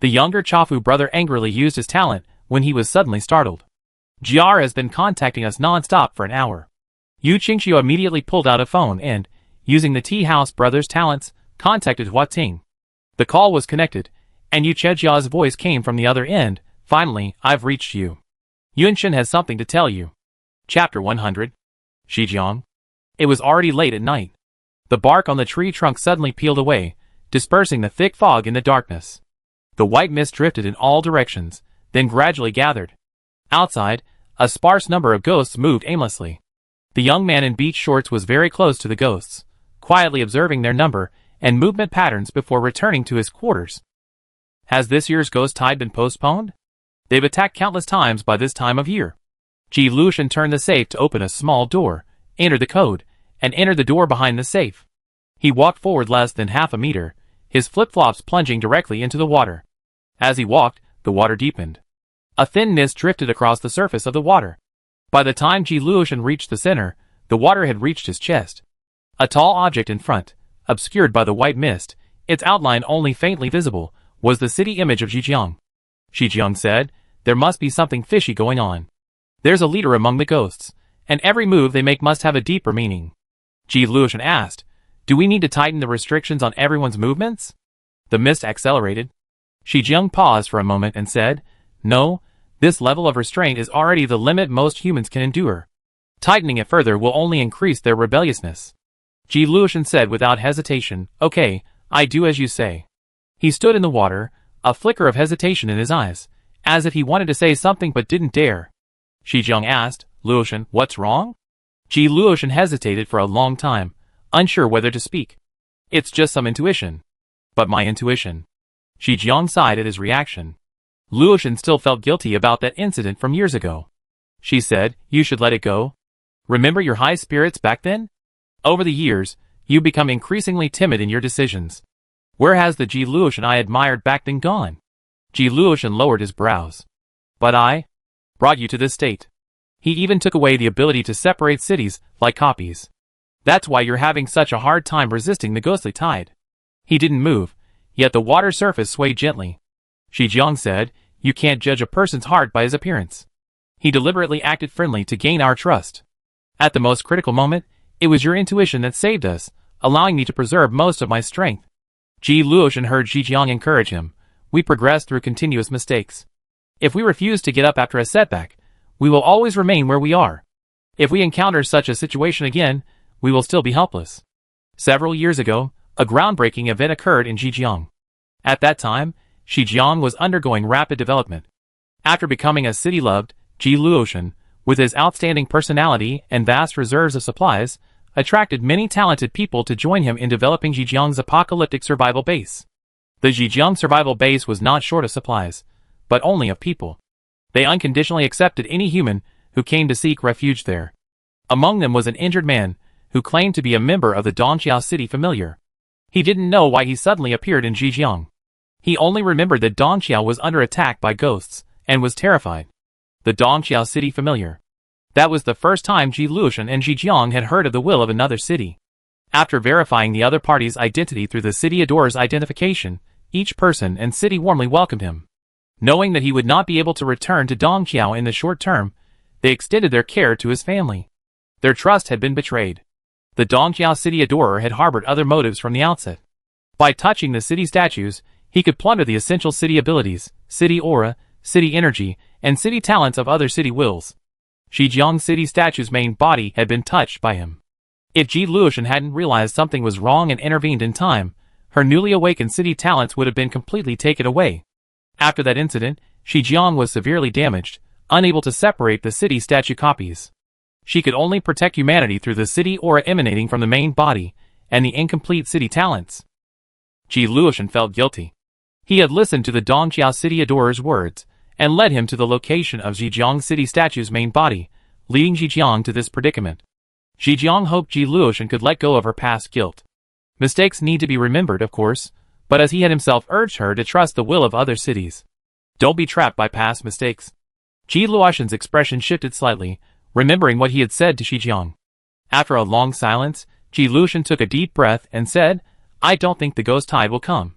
The younger Chafu brother angrily used his talent when he was suddenly startled. Jiar has been contacting us non-stop for an hour. Yu Qingxia immediately pulled out a phone and, using the Tea House brothers' talents, contacted Hua Ting. The call was connected, and Yu Chejia's voice came from the other end. Finally, I've reached you. Yunshin has something to tell you. Chapter 100. Zhejiang. It was already late at night. The bark on the tree trunk suddenly peeled away, dispersing the thick fog in the darkness. The white mist drifted in all directions, then gradually gathered. Outside, a sparse number of ghosts moved aimlessly. The young man in beach shorts was very close to the ghosts, quietly observing their number and movement patterns before returning to his quarters. Has this year's ghost tide been postponed? They've attacked countless times by this time of year. Ji Lucian turned the safe to open a small door, entered the code, and entered the door behind the safe. He walked forward less than half a meter, his flip-flops plunging directly into the water. As he walked, the water deepened. A thin mist drifted across the surface of the water. By the time Ji Lucian reached the center, the water had reached his chest. A tall object in front, obscured by the white mist, its outline only faintly visible, was the city image of Zhejiang. Zhejiang said, there must be something fishy going on. There's a leader among the ghosts, and every move they make must have a deeper meaning. Ji Lucian asked, do we need to tighten the restrictions on everyone's movements? The mist accelerated. Zhejiang paused for a moment and said, no, this level of restraint is already the limit most humans can endure. Tightening it further will only increase their rebelliousness. Ji Lucian said without hesitation, okay, I do as you say. He stood in the water, a flicker of hesitation in his eyes, as if he wanted to say something but didn't dare. Zhejiang asked, Lucian, what's wrong? Ji Lucian hesitated for a long time, unsure whether to speak. It's just some intuition. But my intuition. Zhejiang sighed at his reaction. Lucian still felt guilty about that incident from years ago. She said, you should let it go. Remember your high spirits back then? Over the years, you become increasingly timid in your decisions. Where has the Ji Lucian I admired back then gone? Ji Lucian lowered his brows. But I brought you to this state. He even took away the ability to separate cities like copies. That's why you're having such a hard time resisting the ghostly tide. He didn't move, yet the water surface swayed gently. Zhejiang said, you can't judge a person's heart by his appearance. He deliberately acted friendly to gain our trust. At the most critical moment, it was your intuition that saved us, allowing me to preserve most of my strength. Ji Luoshan heard Zhejiang encourage him. We progress through continuous mistakes. If we refuse to get up after a setback, we will always remain where we are. If we encounter such a situation again, we will still be helpless. Several years ago, a groundbreaking event occurred in Zhejiang. At that time, Zhejiang was undergoing rapid development. After becoming a city loved, Ji Luoshan, with his outstanding personality and vast reserves of supplies, attracted many talented people to join him in developing Zhejiang's apocalyptic survival base. The Zhejiang survival base was not short of supplies, but only of people. They unconditionally accepted any human who came to seek refuge there. Among them was an injured man who claimed to be a member of the Dongqiao city familiar. He didn't know why he suddenly appeared in Zhejiang. He only remembered that Dongqiao was under attack by ghosts and was terrified. The Dongqiao city familiar. That was the first time Ji Luoshan and Zhejiang had heard of the will of another city. After verifying the other party's identity through the city adorer's identification, each person and city warmly welcomed him. Knowing that he would not be able to return to Dongqiao in the short term, they extended their care to his family. Their trust had been betrayed. The Dongqiao city adorer had harbored other motives from the outset. By touching the city statues, he could plunder the essential city abilities, city aura, city energy, and city talents of other city wills. Zhejiang city statue's main body had been touched by him. If Ji Luoshan hadn't realized something was wrong and intervened in time, her newly awakened city talents would have been completely taken away. After that incident, Zhejiang was severely damaged, unable to separate the city statue copies. She could only protect humanity through the city aura emanating from the main body and the incomplete city talents. Ji Luoshan felt guilty. He had listened to the Dongqiao city adorer's words and led him to the location of Zhejiang city statue's main body, leading Zhejiang to this predicament. Zhejiang hoped Ji Luoshan could let go of her past guilt. Mistakes need to be remembered, of course, but as he had himself urged her to trust the will of other cities. Don't be trapped by past mistakes. Ji Luoshan's expression shifted slightly, remembering what he had said to Zhejiang. After a long silence, Ji Luoshan took a deep breath and said, I don't think the ghost tide will come.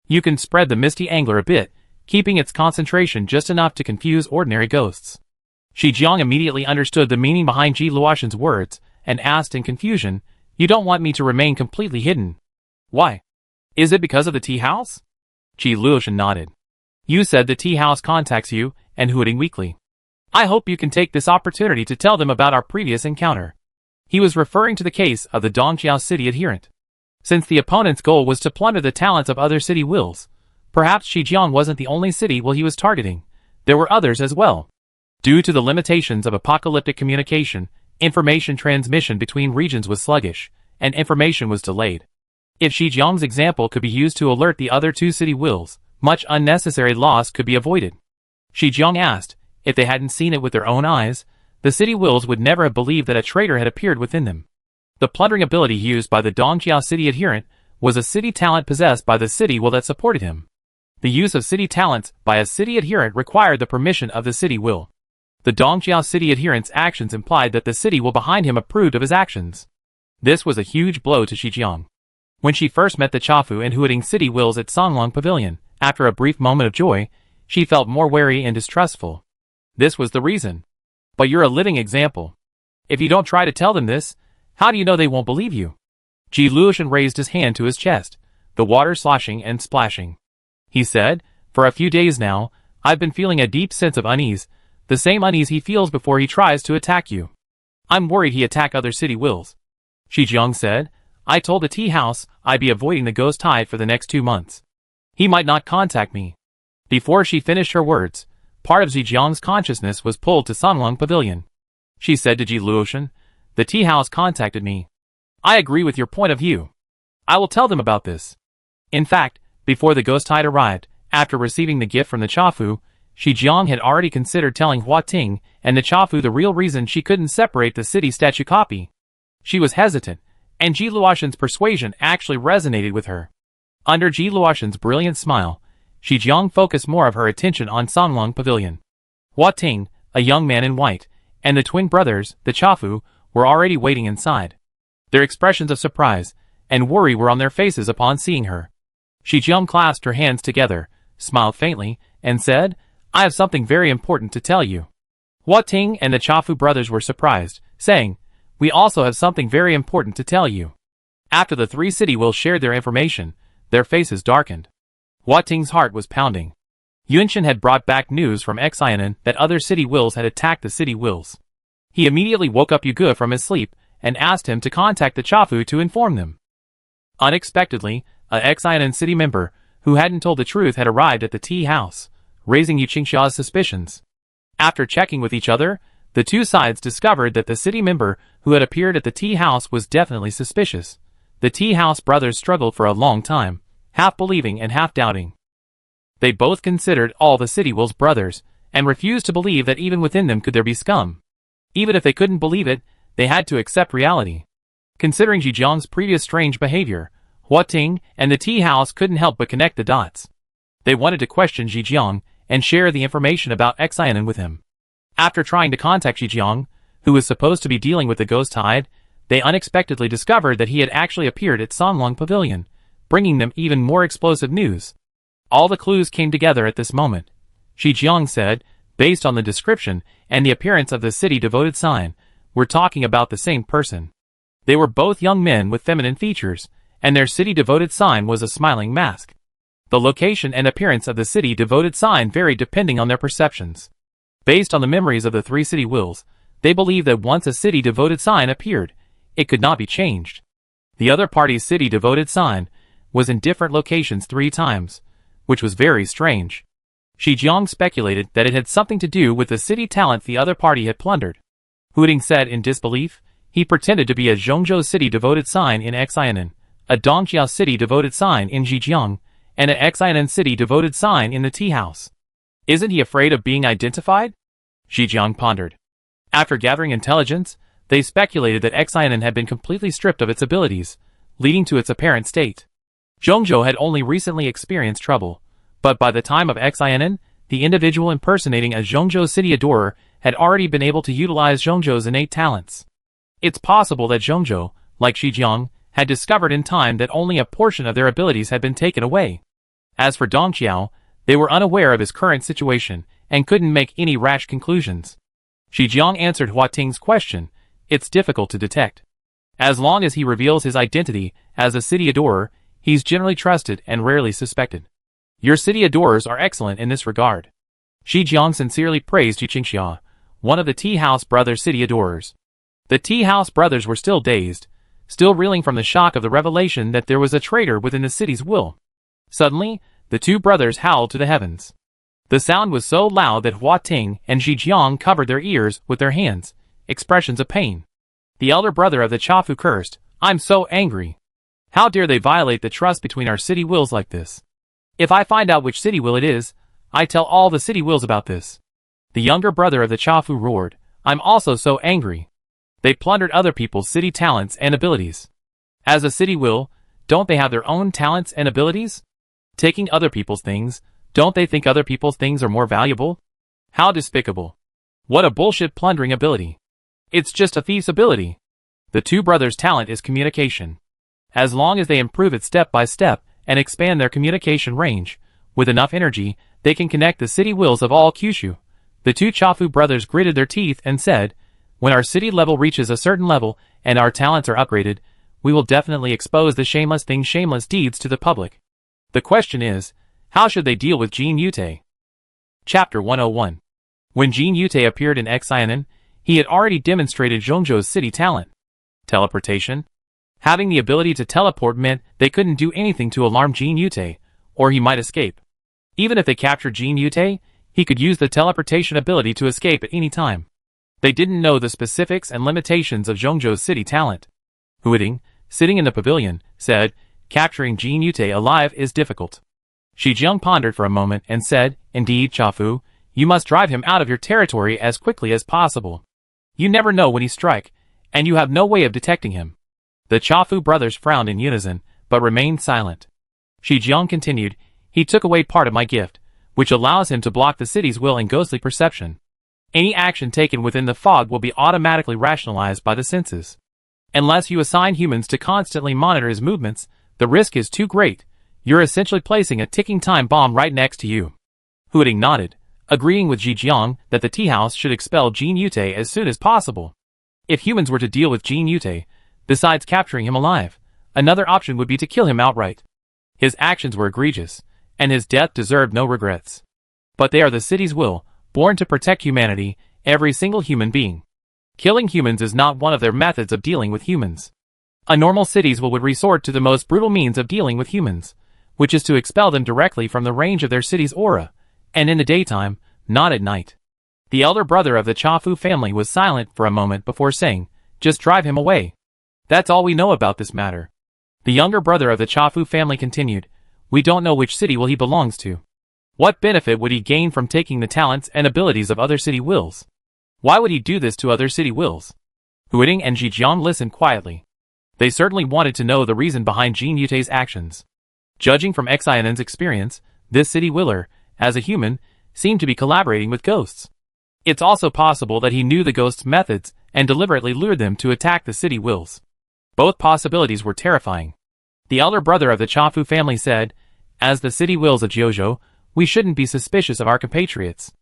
You can spread the misty angler a bit, keeping its concentration just enough to confuse ordinary ghosts. Zhejiang immediately understood the meaning behind Ji Luoshan's words and asked in confusion, You don't want me to remain completely hidden. Why? Is it because of the tea house? Ji Luoshan nodded. You said the tea house contacts you and Huading weekly. I hope you can take this opportunity to tell them about our previous encounter. He was referring to the case of the Dongqiao city adherent. Since the opponent's goal was to plunder the talents of other city wills, perhaps Zhejiang wasn't the only city will he was targeting. There were others as well. Due to the limitations of apocalyptic communication, information transmission between regions was sluggish, and information was delayed. If Zhejiang's example could be used to alert the other two city wills, much unnecessary loss could be avoided. Zhejiang asked, if they hadn't seen it with their own eyes, the city wills would never have believed that a traitor had appeared within them. The plundering ability used by the Dongqiao city adherent was a city talent possessed by the city will that supported him. The use of city talents by a city adherent required the permission of the city will. The Dongqiao city adherent's actions implied that the city will behind him approved of his actions. This was a huge blow to Zhejiang. When she first met the Chafu and Huading city wills at Songlong Pavilion, after a brief moment of joy, she felt more wary and distrustful. This was the reason. But you're a living example. If you don't try to tell them this, how do you know they won't believe you? Ji Luoshan raised his hand to his chest, the water sloshing and splashing. He said, for a few days now, I've been feeling a deep sense of unease, the same unease he feels before he tries to attack you. I'm worried he attack other city wills. Zhejiang said, I told the tea house I'd be avoiding the ghost tide for the next 2 months. He might not contact me. Before she finished her words, part of Zhejiang's consciousness was pulled to Songlong Pavilion. She said to Ji Luoshan, the tea house contacted me. I agree with your point of view. I will tell them about this. In fact, before the ghost tide arrived, after receiving the gift from the Chafu, Zhejiang had already considered telling Hua Ting and the Chafu the real reason she couldn't separate the city statue copy. She was hesitant, and Ji Luoshan's persuasion actually resonated with her. Under Ji Luoshan's brilliant smile, Zhejiang focused more of her attention on Songlong Pavilion. Hua Ting, a young man in white, and the twin brothers, the Chafu, were already waiting inside. Their expressions of surprise and worry were on their faces upon seeing her. Shijiang clasped her hands together, smiled faintly, and said, "I have something very important to tell you." Hua Ting and the Chafu brothers were surprised, saying, "We also have something very important to tell you." After the three city wills shared their information, their faces darkened. Hua Ting's heart was pounding. Yunshin had brought back news from Xianan that other city wills had attacked the city wills. He immediately woke up Yuge from his sleep and asked him to contact the Chafu to inform them. Unexpectedly, a Xianan city member, who hadn't told the truth, had arrived at the tea house, raising Yu Qingxia's suspicions. After checking with each other, the two sides discovered that the city member who had appeared at the tea house was definitely suspicious. The tea house brothers struggled for a long time, half believing and half doubting. They both considered all the city wills brothers, and refused to believe that even within them could there be scum. Even if they couldn't believe it, they had to accept reality. Considering Zhejiang's previous strange behavior, Hua Ting and the tea house couldn't help but connect the dots. They wanted to question Zhejiang and share the information about Xianan with him. After trying to contact Zhejiang, who was supposed to be dealing with the ghost tide, they unexpectedly discovered that he had actually appeared at Songlong Pavilion, bringing them even more explosive news. All the clues came together at this moment. Zhejiang said, based on the description and the appearance of the city-devoted sign, we're talking about the same person. They were both young men with feminine features, and their city-devoted sign was a smiling mask. The location and appearance of the city-devoted sign varied depending on their perceptions. Based on the memories of the three city wills, they believed that once a city-devoted sign appeared, it could not be changed. The other party's city-devoted sign was in different locations 3 times, which was very strange. Zhejiang speculated that it had something to do with the city talent the other party had plundered. Hooting said in disbelief, he pretended to be a Zhongzhou city-devoted sign in Xianan, a Dongqiao city-devoted sign in Zhejiang, and an Xianan city-devoted sign in the tea house. Isn't he afraid of being identified? Zhejiang pondered. After gathering intelligence, they speculated that Xianan had been completely stripped of its abilities, leading to its apparent state. Zhongzhou had only recently experienced trouble, but by the time of Xianan, the individual impersonating a Zhongzhou city adorer had already been able to utilize Zhongzhou's innate talents. It's possible that Zhongzhou, like Zhejiang, had discovered in time that only a portion of their abilities had been taken away. As for Dongqiao, they were unaware of his current situation and couldn't make any rash conclusions. Zhejiang answered Hua Ting's question, it's difficult to detect. As long as he reveals his identity as a city adorer, he's generally trusted and rarely suspected. Your city adorers are excellent in this regard. Zhejiang sincerely praised Yu Qingxia, one of the tea house brothers' city adorers. The tea house brothers were still dazed, still reeling from the shock of the revelation that there was a traitor within the city's will. Suddenly, the two brothers howled to the heavens. The sound was so loud that Hua Ting and Zhejiang covered their ears with their hands, expressions of pain. The elder brother of the Chafu cursed, I'm so angry. How dare they violate the trust between our city wills like this? If I find out which city will it is, I tell all the city wills about this. The younger brother of the Chafu roared, I'm also so angry. They plundered other people's city talents and abilities. As a city will, don't they have their own talents and abilities? Taking other people's things, don't they think other people's things are more valuable? How despicable. What a bullshit plundering ability. It's just a thief's ability. The two brothers' talent is communication. As long as they improve it step by step and expand their communication range, with enough energy, they can connect the city wills of all Kyushu. The two Chafu brothers gritted their teeth and said, when our city level reaches a certain level and our talents are upgraded, we will definitely expose the shameless deeds to the public. The question is, how should they deal with Jin Yute? Chapter 101. When Jin Yute appeared in Xianan, he had already demonstrated Zhongzhou's city talent. Teleportation. Having the ability to teleport meant they couldn't do anything to alarm Jin Yute, or he might escape. Even if they captured Jin Yute, he could use the teleportation ability to escape at any time. They didn't know the specifics and limitations of Zhongzhou's city talent. Huiding, sitting in the pavilion, said, capturing Jin Yute alive is difficult. Zhejiang pondered for a moment and said, indeed, Chafu, you must drive him out of your territory as quickly as possible. You never know when he strike, and you have no way of detecting him. The Chafu brothers frowned in unison, but remained silent. Zhejiang continued, he took away part of my gift, which allows him to block the city's will and ghostly perception. Any action taken within the fog will be automatically rationalized by the senses. Unless you assign humans to constantly monitor his movements, the risk is too great. You're essentially placing a ticking time bomb right next to you. Huiting nodded, agreeing with Ji Jiang that the tea house should expel Jin Yute as soon as possible. If humans were to deal with Jin Yute, besides capturing him alive, another option would be to kill him outright. His actions were egregious, and his death deserved no regrets. But they are the city's will, born to protect humanity, every single human being. Killing humans is not one of their methods of dealing with humans. A normal city's will would resort to the most brutal means of dealing with humans, which is to expel them directly from the range of their city's aura, and in the daytime, not at night. The elder brother of the Chafu family was silent for a moment before saying, "Just drive him away. That's all we know about this matter." The younger brother of the Chafu family continued, "We don't know which city will he belongs to. What benefit would he gain from taking the talents and abilities of other city wills? Why would he do this to other city wills?" Huiting and Ji Jiang listened quietly. They certainly wanted to know the reason behind Jin Yute's actions. Judging from Xianen's experience, this city willer, as a human, seemed to be collaborating with ghosts. It's also possible that he knew the ghosts' methods and deliberately lured them to attack the city wills. Both possibilities were terrifying. The elder brother of the Chafu family said, "As the city wills of Jiuzhou, we shouldn't be suspicious of our compatriots.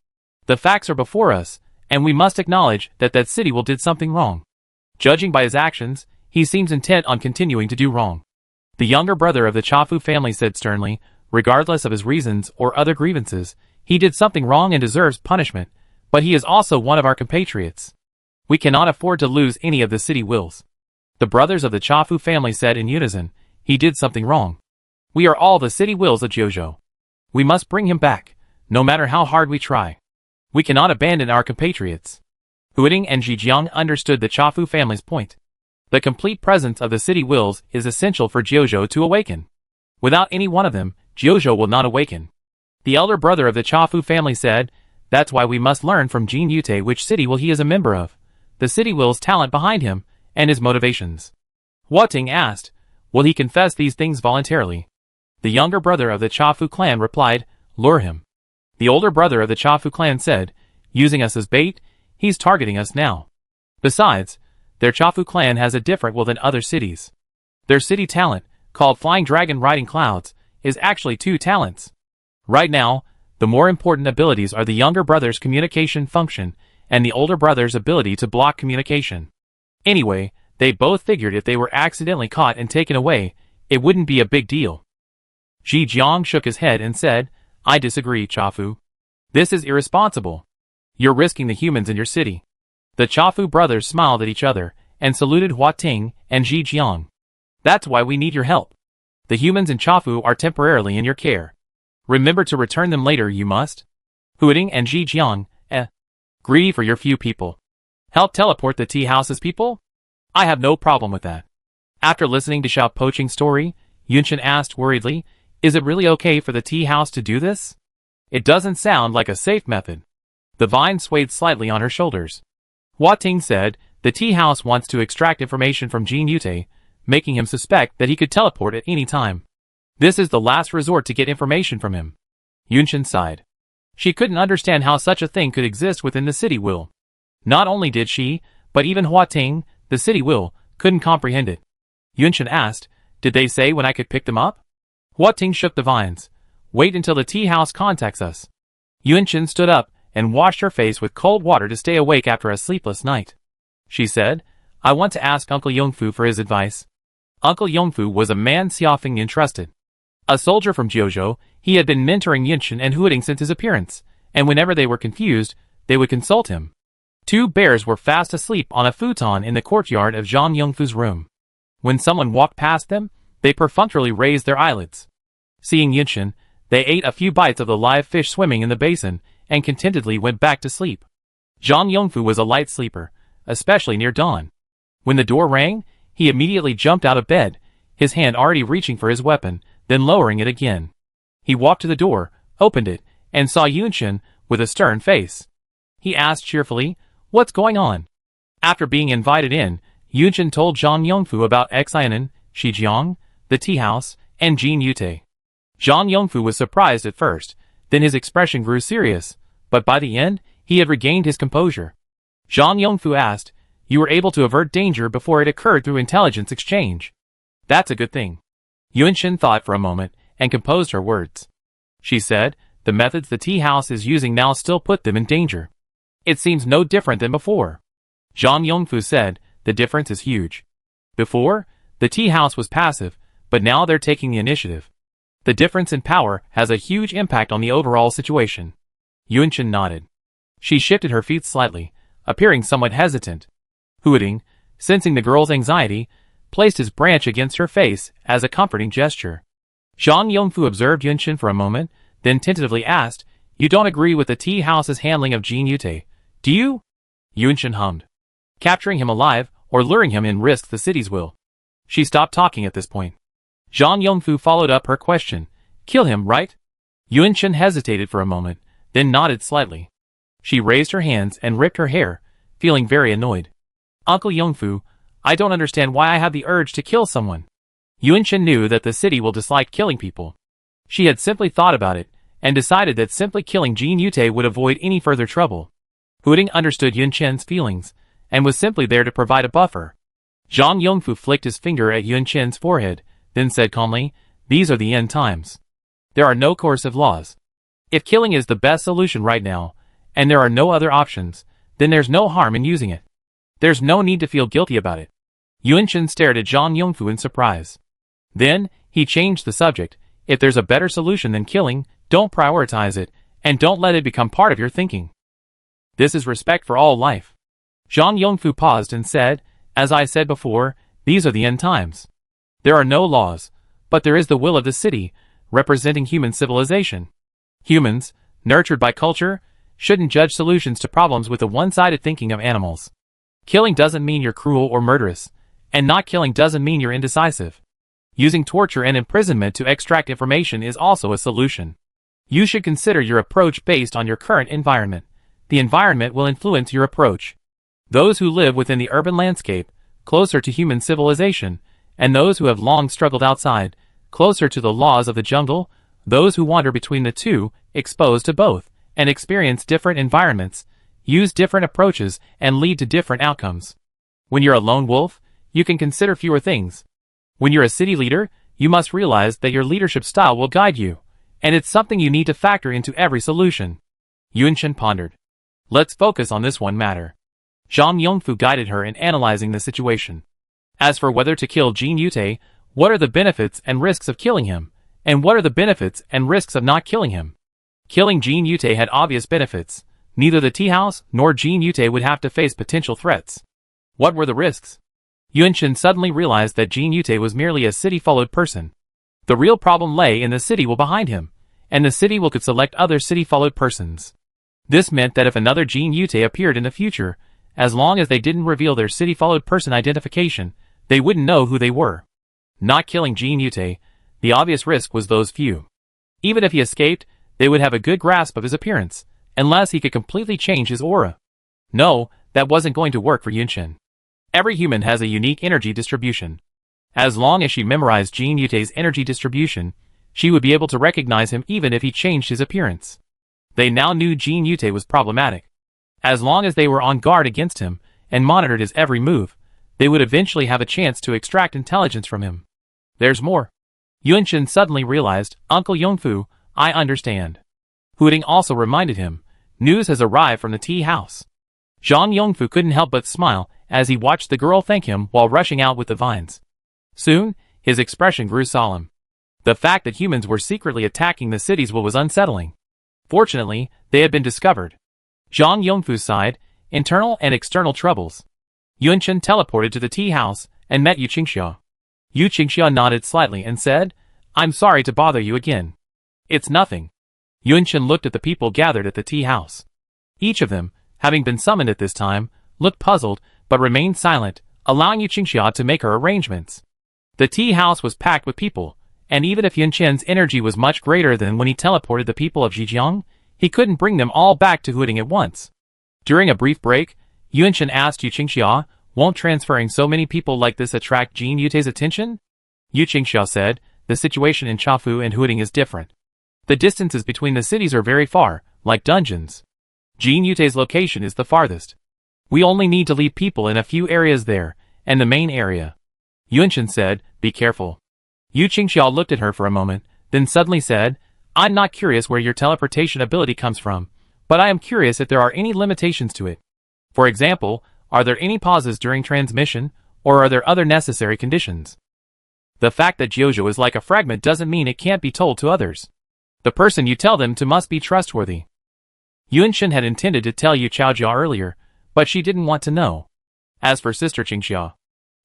The facts are before us, and we must acknowledge that that city will did something wrong. Judging by his actions, he seems intent on continuing to do wrong." The younger brother of the Chafu family said sternly, "Regardless of his reasons or other grievances, he did something wrong and deserves punishment, but he is also one of our compatriots. We cannot afford to lose any of the city wills." The brothers of the Chafu family said in unison, "He did something wrong. We are all the city wills of Jiuzhou. We must bring him back, no matter how hard we try. We cannot abandon our compatriots." Huiting and Ji Jiang understood the Chafu family's point. The complete presence of the city wills is essential for Jiuzhou to awaken. Without any one of them, Jiuzhou will not awaken. The elder brother of the Chafu family said, "That's why we must learn from Jin Yute which city will he is a member of, the city will's talent behind him, and his motivations." Huating asked, "Will he confess these things voluntarily?" The younger brother of the Chafu clan replied, "Lure him." The older brother of the Chafu clan said, "Using us as bait, he's targeting us now." Besides, their Chafu clan has a different will than other cities. Their city talent, called Flying Dragon Riding Clouds, is actually 2 talents. Right now, the more important abilities are the younger brother's communication function and the older brother's ability to block communication. Anyway, they both figured if they were accidentally caught and taken away, it wouldn't be a big deal. Ji Jiang shook his head and said, "I disagree, Chafu. This is irresponsible. You're risking the humans in your city." The Chafu brothers smiled at each other and saluted Huating and Ji Jiang. "That's why we need your help. The humans in Chafu are temporarily in your care. Remember to return them later, you must." Huiting and Ji Jiang, greedy for your few people. Help teleport the tea house's people? I have no problem with that. After listening to Xiao Poching's story, Yunshin asked worriedly, "Is it really okay for the tea house to do this? It doesn't sound like a safe method." The vine swayed slightly on her shoulders. Huating said, "The tea house wants to extract information from Jin Yute, making him suspect that he could teleport at any time. This is the last resort to get information from him." Yunshin sighed. She couldn't understand how such a thing could exist within the city will. Not only did she, but even Huating, the city will, couldn't comprehend it. Yunshin asked, "Did they say when I could pick them up?" Huating shook the vines. "Wait until the tea house contacts us." Yunshin stood up and washed her face with cold water to stay awake after a sleepless night. She said, "I want to ask Uncle Yongfu for his advice." Uncle Yongfu was a man Xiaofeng trusted. A soldier from Jiuzhou, he had been mentoring Yunshin and Huiting since his appearance, and whenever they were confused, they would consult him. 2 bears were fast asleep on a futon in the courtyard of Zhang Yongfu's room. When someone walked past them, they perfunctorily raised their eyelids. Seeing Yunshin, they ate a few bites of the live fish swimming in the basin, and contentedly went back to sleep. Zhang Yongfu was a light sleeper, especially near dawn. When the door rang, he immediately jumped out of bed, his hand already reaching for his weapon, then lowering it again. He walked to the door, opened it, and saw Yunshin with a stern face. He asked cheerfully, "What's going on?" After being invited in, Yunshin told Zhang Yongfu about Xianen, Shijiang, the tea house, and Jin Yute. Zhang Yongfu was surprised at first, then his expression grew serious, but by the end, he had regained his composure. Zhang Yongfu asked, You were able to avert danger before it occurred through intelligence exchange. That's a good thing. Yunshin thought for a moment and composed her words. She said, the methods the tea house is using now still put them in danger. It seems no different than before. Zhang Yongfu said, the difference is huge. Before, the tea house was passive, but now they're taking the initiative. The difference in power has a huge impact on the overall situation. Yunshin nodded. She shifted her feet slightly, appearing somewhat hesitant. Hooting, sensing the girl's anxiety, placed his branch against her face as a comforting gesture. Zhang Yongfu observed Yunshin for a moment, then tentatively asked, you don't agree with the tea house's handling of Jin Yute, do you? Yunshin hummed. Capturing him alive or luring him in risks the city's will. She stopped talking at this point. Zhang Yongfu followed up her question. Kill him, right? Yunshin hesitated for a moment, then nodded slightly. She raised her hands and ripped her hair, feeling very annoyed. Uncle Yongfu, I don't understand why I have the urge to kill someone. Yunshin knew that the city will dislike killing people. She had simply thought about it, and decided that simply killing Jin Yute would avoid any further trouble. Hooting understood Yunshin's feelings, and was simply there to provide a buffer. Zhang Yongfu flicked his finger at Yunshin's forehead, then said calmly, these are the end times. There are no coercive laws. If killing is the best solution right now, and there are no other options, then there's no harm in using it. There's no need to feel guilty about it. Yunshin stared at Zhang Yongfu in surprise. Then, he changed the subject. If there's a better solution than killing, don't prioritize it, and don't let it become part of your thinking. This is respect for all life. Zhang Yongfu paused and said, as I said before, these are the end times. There are no laws, but there is the will of the city, representing human civilization. Humans, nurtured by culture, shouldn't judge solutions to problems with the one-sided thinking of animals. Killing doesn't mean you're cruel or murderous, and not killing doesn't mean you're indecisive. Using torture and imprisonment to extract information is also a solution. You should consider your approach based on your current environment. The environment will influence your approach. Those who live within the urban landscape, closer to human civilization, and those who have long struggled outside, closer to the laws of the jungle, those who wander between the two, exposed to both, and experience different environments, use different approaches and lead to different outcomes. When you're a lone wolf, you can consider fewer things. When you're a city leader, you must realize that your leadership style will guide you, and it's something you need to factor into every solution. Yunshin pondered. Let's focus on this one matter. Zhang Yongfu guided her in analyzing the situation. As for whether to kill Jin Yute, what are the benefits and risks of killing him, and what are the benefits and risks of not killing him? Killing Jin Yute had obvious benefits. Neither the tea house nor Jin Yute would have to face potential threats. What were the risks? Yunshin suddenly realized that Jin Yute was merely a city-followed person. The real problem lay in the city will behind him, and the city will could select other city-followed persons. This meant that if another Jin Yute appeared in the future, as long as they didn't reveal their city-followed person identification, they wouldn't know who they were. Not killing Jin Yute, the obvious risk was those few. Even if he escaped, they would have a good grasp of his appearance, unless he could completely change his aura. No, that wasn't going to work for Yunshin. Every human has a unique energy distribution. As long as she memorized Jin Yute's energy distribution, she would be able to recognize him even if he changed his appearance. They now knew Jin Yute was problematic. As long as they were on guard against him, and monitored his every move, they would eventually have a chance to extract intelligence from him. There's more. Yunshin suddenly realized, Uncle Yongfu, I understand. Hooting also reminded him, news has arrived from the tea house. Zhang Yongfu couldn't help but smile as he watched the girl thank him while rushing out with the vines. Soon, his expression grew solemn. The fact that humans were secretly attacking the cities was unsettling. Fortunately, they had been discovered. Zhang Yongfu sighed, internal and external troubles. Yunshin teleported to the tea house and met Yu Qingxia. Yu Qingxia nodded slightly and said, I'm sorry to bother you again. It's nothing. Yunshin looked at the people gathered at the tea house. Each of them, having been summoned at this time, looked puzzled but remained silent, allowing Yu Qingxia to make her arrangements. The tea house was packed with people, and even if Yunshin's energy was much greater than when he teleported the people of Zhejiang, he couldn't bring them all back to Hooting at once. During a brief break, Yunshin asked Yu Qingxia, won't transferring so many people like this attract Jin Yute's attention? Yu Qingxia said, the situation in Chafu and Hooting is different. The distances between the cities are very far, like dungeons. Jin Yute's location is the farthest. We only need to leave people in a few areas there, and the main area. Yunshin said, be careful. Yu Qingxiao looked at her for a moment, then suddenly said, I'm not curious where your teleportation ability comes from, but I am curious if there are any limitations to it. For example, are there any pauses during transmission, or are there other necessary conditions? The fact that Jiuzhou is like a fragment doesn't mean it can't be told to others. The person you tell them to must be trustworthy. Yunshin had intended to tell Yu Chaojia earlier, but she didn't want to know. As for Sister Qingxia,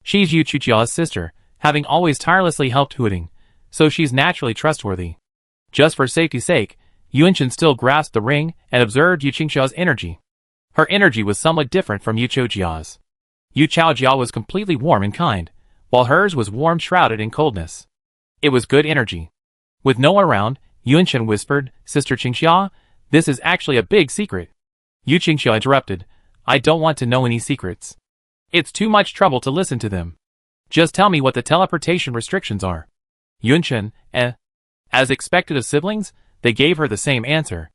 she's Yu Chujia's sister, having always tirelessly helped Huiding, so she's naturally trustworthy. Just for safety's sake, Yunshin still grasped the ring and observed Yu Qingxia's energy. Her energy was somewhat different from Yu Chaojia's. Yu Chaojia was completely warm and kind, while hers was warm shrouded in coldness. It was good energy. With no one around, Yunshin whispered, Sister Qingxia, this is actually a big secret. Yu Qingxia interrupted, I don't want to know any secrets. It's too much trouble to listen to them. Just tell me what the teleportation restrictions are. Yunshin, As expected of siblings, they gave her the same answer.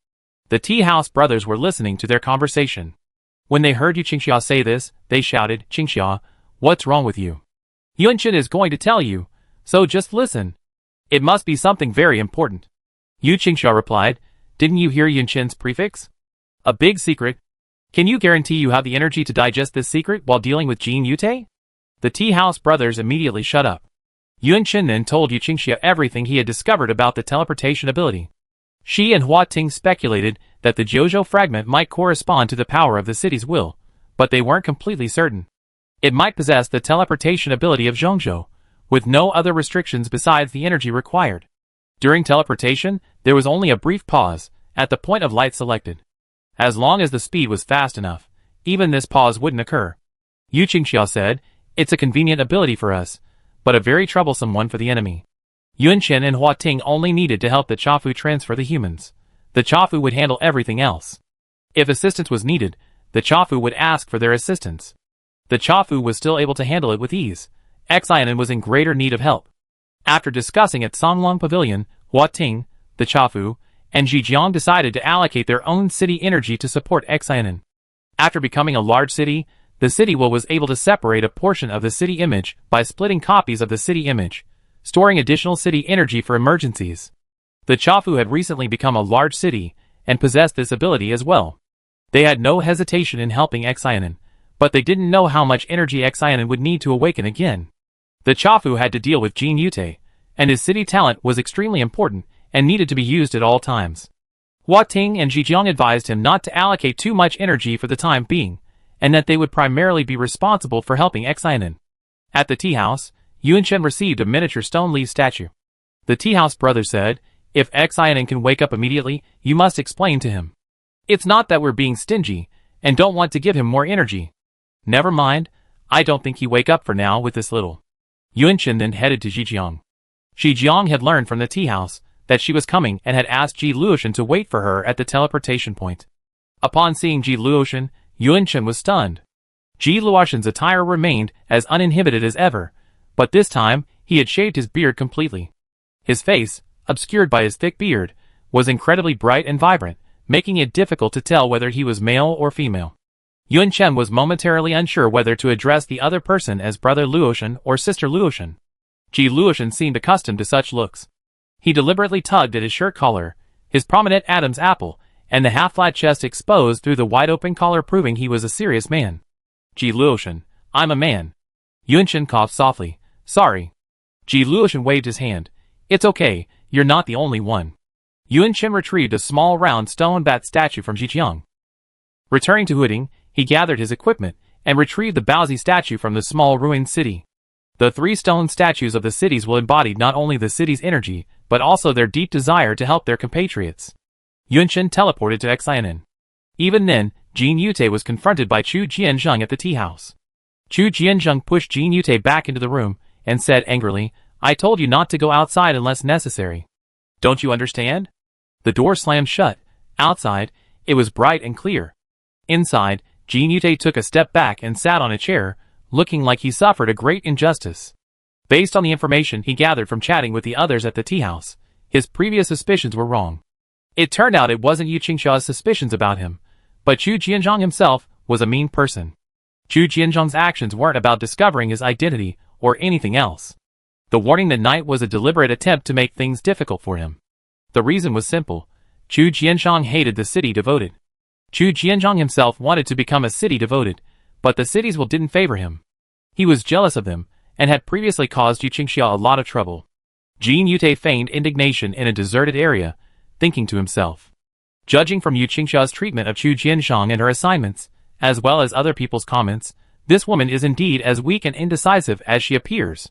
The tea house brothers were listening to their conversation. When they heard Yu Qingxia say this, they shouted, Qingxia, what's wrong with you? Yunshin is going to tell you, so just listen. It must be something very important. Yu Qingxia replied, didn't you hear Yunshin's prefix? A big secret. Can you guarantee you have the energy to digest this secret while dealing with Jin Yute? The tea house brothers immediately shut up. Yunshin then told Yu Qingxia everything he had discovered about the teleportation ability. She and Hua Ting speculated that the Jiuzhou fragment might correspond to the power of the city's will, but they weren't completely certain. It might possess the teleportation ability of Zhongzhou, with no other restrictions besides the energy required. During teleportation, there was only a brief pause, at the point of light selected. As long as the speed was fast enough, even this pause wouldn't occur. Yu Qingxia said, it's a convenient ability for us, but a very troublesome one for the enemy. Yunshin and Hua Ting only needed to help the Chafu transfer the humans. The Chafu would handle everything else. If assistance was needed, the Chafu would ask for their assistance. The Chafu was still able to handle it with ease. Xiaonan was in greater need of help. After discussing at Songlong Pavilion, Hua Ting, the Chafu, and Zhejiang decided to allocate their own city energy to support Xiaonan. After becoming a large city, the city will was able to separate a portion of the city image by splitting copies of the city image, storing additional city energy for emergencies. The Chafu had recently become a large city, and possessed this ability as well. They had no hesitation in helping Xiaonan, but they didn't know how much energy Xiaonan would need to awaken again. The Chafu had to deal with Jin Yute, and his city talent was extremely important, and needed to be used at all times. Hua Ting and Zhejiang advised him not to allocate too much energy for the time being, and that they would primarily be responsible for helping Xiaonan. At the tea house, Yunshin received a miniature stone leaf statue. The tea house brother said, if Xiaonan can wake up immediately, you must explain to him. It's not that we're being stingy, and don't want to give him more energy. Never mind, I don't think he wake up for now with this little. Yunshin then headed to Zhejiang. Zhejiang had learned from the tea house that she was coming and had asked Ji Luoshan to wait for her at the teleportation point. Upon seeing Ji Luoshan, Yunshin was stunned. Ji Luoshan's attire remained as uninhibited as ever, but this time, he had shaved his beard completely. His face, obscured by his thick beard, was incredibly bright and vibrant, making it difficult to tell whether he was male or female. Yunshin was momentarily unsure whether to address the other person as Brother Luoshan or Sister Luoshan. Ji Luoshan seemed accustomed to such looks. He deliberately tugged at his shirt collar, his prominent Adam's apple, and the half-flat chest exposed through the wide-open collar proving he was a serious man. Ji Luoshan, I'm a man. Yunshin coughed softly. Sorry. Ji Luoshan waved his hand. It's okay, you're not the only one. Yunshin retrieved a small round stone bat statue from Zhejiang. Returning to Huiding, he gathered his equipment, and retrieved the Baozi statue from the small ruined city. The 3 stone statues of the cities will embody not only the city's energy, but also their deep desire to help their compatriots. Yunshin teleported to Xiaonan. Even then, Jin Yute was confronted by Chu Jianzheng at the tea house. Chu Jianzheng pushed Jin Yute back into the room, and said angrily, I told you not to go outside unless necessary. Don't you understand? The door slammed shut. Outside, it was bright and clear. Inside, Jin Yute took a step back and sat on a chair, looking like he suffered a great injustice. Based on the information he gathered from chatting with the others at the tea house, his previous suspicions were wrong. It turned out it wasn't Yu Qingxia's suspicions about him, but Chu Jianzheng himself was a mean person. Chu Jianzhang's actions weren't about discovering his identity or anything else. The warning that night was a deliberate attempt to make things difficult for him. The reason was simple. Chu Jianzhang hated the city devoted. Chu Jianzhang himself wanted to become a city devoted, but the city's will didn't favor him. He was jealous of them, and had previously caused Yu Qingxia a lot of trouble. Jin Yute feigned indignation in a deserted area, thinking to himself. Judging from Yu Qingxia's treatment of Chu Jianzhang and her assignments, as well as other people's comments, this woman is indeed as weak and indecisive as she appears.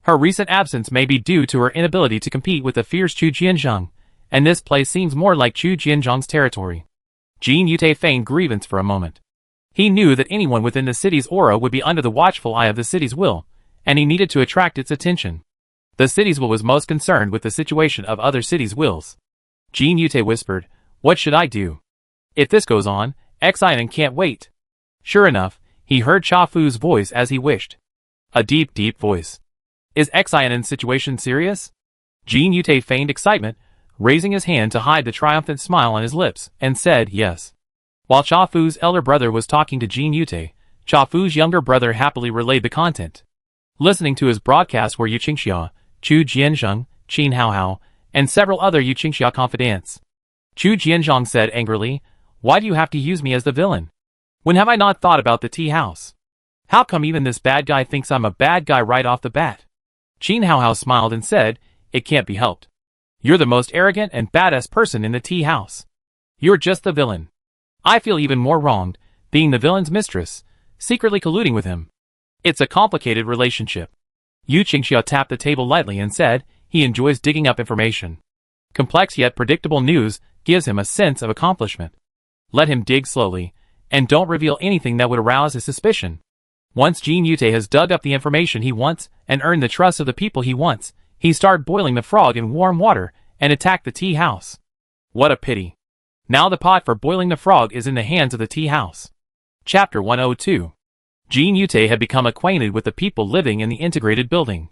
Her recent absence may be due to her inability to compete with the fierce Chu Jianzhang, and this place seems more like Chu Jianzhang's territory. Jin Yute feigned grievance for a moment. He knew that anyone within the city's aura would be under the watchful eye of the city's will, and he needed to attract its attention. The city's will was most concerned with the situation of other cities' wills. Jin Yute whispered, "What should I do? If this goes on, Xian can't wait." Sure enough, he heard Cha Fu's voice as he wished. A deep, deep voice. Is Xian's situation serious? Jin Yute feigned excitement, raising his hand to hide the triumphant smile on his lips, and said yes. While Cha Fu's elder brother was talking to Jin Yute, Cha Fu's younger brother happily relayed the content. Listening to his broadcast were Yu Qingxia, Chu Jianzhang, Qin Haohao, and several other Yu Qingxia confidants. Chu Jianzhang said angrily, "Why do you have to use me as the villain? When have I not thought about the tea house? How come even this bad guy thinks I'm a bad guy right off the bat?" Qin Haohao smiled and said, "It can't be helped. You're the most arrogant and badass person in the tea house. You're just the villain. I feel even more wronged, being the villain's mistress, secretly colluding with him. It's a complicated relationship." Yu Qingxia tapped the table lightly and said, he enjoys digging up information. Complex yet predictable news gives him a sense of accomplishment. Let him dig slowly, and don't reveal anything that would arouse his suspicion. Once Jin Yute has dug up the information he wants and earned the trust of the people he wants, he started boiling the frog in warm water and attacked the tea house. What a pity. Now the pot for boiling the frog is in the hands of the tea house. Chapter 102. Jin Yute had become acquainted with the people living in the integrated building.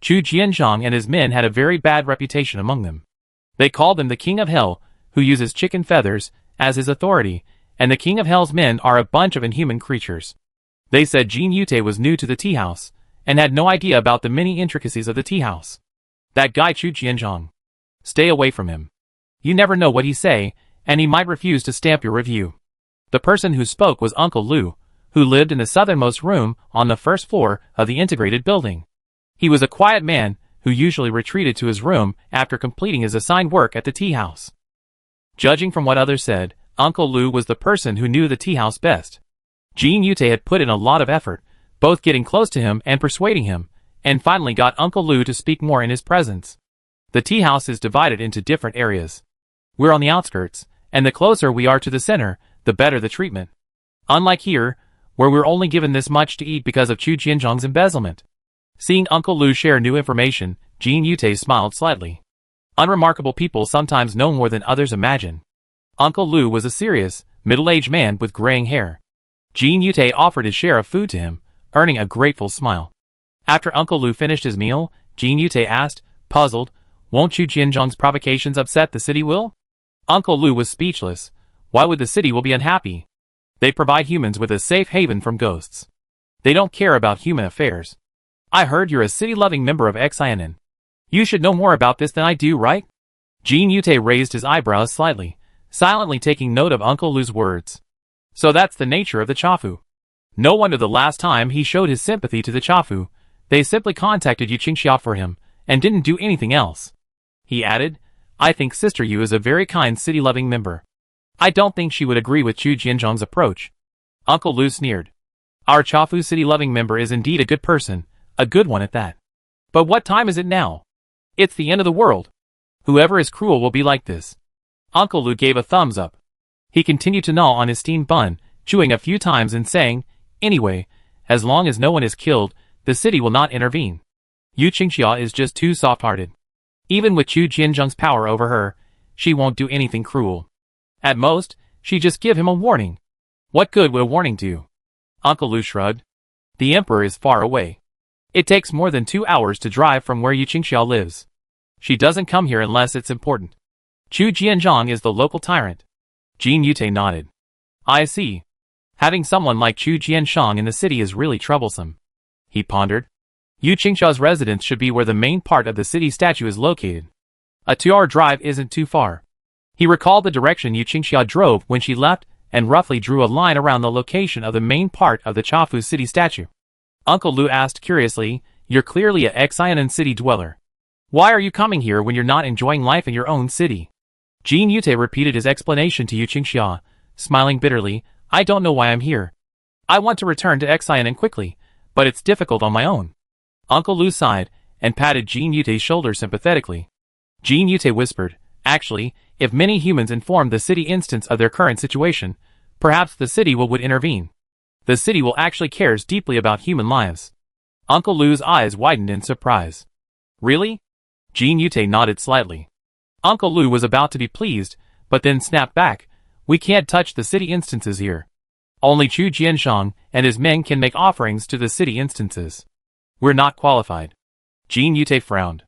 Chu Jianzhang and his men had a very bad reputation among them. They called him the King of Hell, who uses chicken feathers as his authority, and the King of Hell's men are a bunch of inhuman creatures. They said Jin Yute was new to the tea house, and had no idea about the many intricacies of the tea house. That guy Chu Jianzhang. Stay away from him. You never know what he say, and he might refuse to stamp your review. The person who spoke was Uncle Lu, who lived in the southernmost room on the first floor of the integrated building. He was a quiet man who usually retreated to his room after completing his assigned work at the tea house. Judging from what others said, Uncle Lu was the person who knew the tea house best. Jin Yute had put in a lot of effort, both getting close to him and persuading him, and finally got Uncle Lu to speak more in his presence. The tea house is divided into different areas. We're on the outskirts, and the closer we are to the center, the better the treatment. Unlike here, where we're only given this much to eat because of Chu Jianzhang's embezzlement. Seeing Uncle Lu share new information, Jin Yute smiled slightly. Unremarkable people sometimes know more than others imagine. Uncle Lu was a serious, middle-aged man with graying hair. Jin Yute offered his share of food to him, earning a grateful smile. After Uncle Lu finished his meal, Jin Yute asked, puzzled, "Won't Chu Jianzhang's provocations upset the city will?" Uncle Lu was speechless. Why would the city will be unhappy? They provide humans with a safe haven from ghosts. They don't care about human affairs. I heard you're a city-loving member of Xian. You should know more about this than I do, right? Jin Yute raised his eyebrows slightly, silently taking note of Uncle Lu's words. So that's the nature of the Chafu. No wonder the last time he showed his sympathy to the Chafu, they simply contacted Yu Qingxia for him, and didn't do anything else. He added, I think Sister Yu is a very kind city-loving member. I don't think she would agree with Chu Jianzhang's approach. Uncle Lu sneered. Our Chafu city-loving member is indeed a good person, a good one at that. But what time is it now? It's the end of the world. Whoever is cruel will be like this. Uncle Lu gave a thumbs up. He continued to gnaw on his steamed bun, chewing a few times and saying, anyway, as long as no one is killed, the city will not intervene. Yu Qingxia is just too soft-hearted. Even with Chu Jianzhang's power over her, she won't do anything cruel. At most, she just give him a warning. What good would a warning do? Uncle Lu shrugged. The emperor is far away. It takes more than 2 hours to drive from where Yu Qingxia lives. She doesn't come here unless it's important. Chu Jianzhang is the local tyrant. Jin Yute nodded. I see. Having someone like Chu Jianshang in the city is really troublesome. He pondered. Yu Qingxia's residence should be where the main part of the city statue is located. A 2-hour drive isn't too far. He recalled the direction Yu Qingxia drove when she left and roughly drew a line around the location of the main part of the Chafu city statue. Uncle Lu asked curiously, "You're clearly a Xianan city dweller. Why are you coming here when you're not enjoying life in your own city?" Jin Yute repeated his explanation to Yu Qingxia, smiling bitterly. "I don't know why I'm here. I want to return to Xianan quickly, but it's difficult on my own." Uncle Lu sighed and patted Jin Yute's shoulder sympathetically. Jin Yute whispered, "Actually, if many humans inform the city instance of their current situation, perhaps the city would intervene. The city will actually cares deeply about human lives." Uncle Lu's eyes widened in surprise. "Really?" Jin Yute nodded slightly. Uncle Lu was about to be pleased, but then snapped back. "We can't touch the city instances here. Only Chu Jianshang and his men can make offerings to the city instances. We're not qualified." Jin Yute frowned.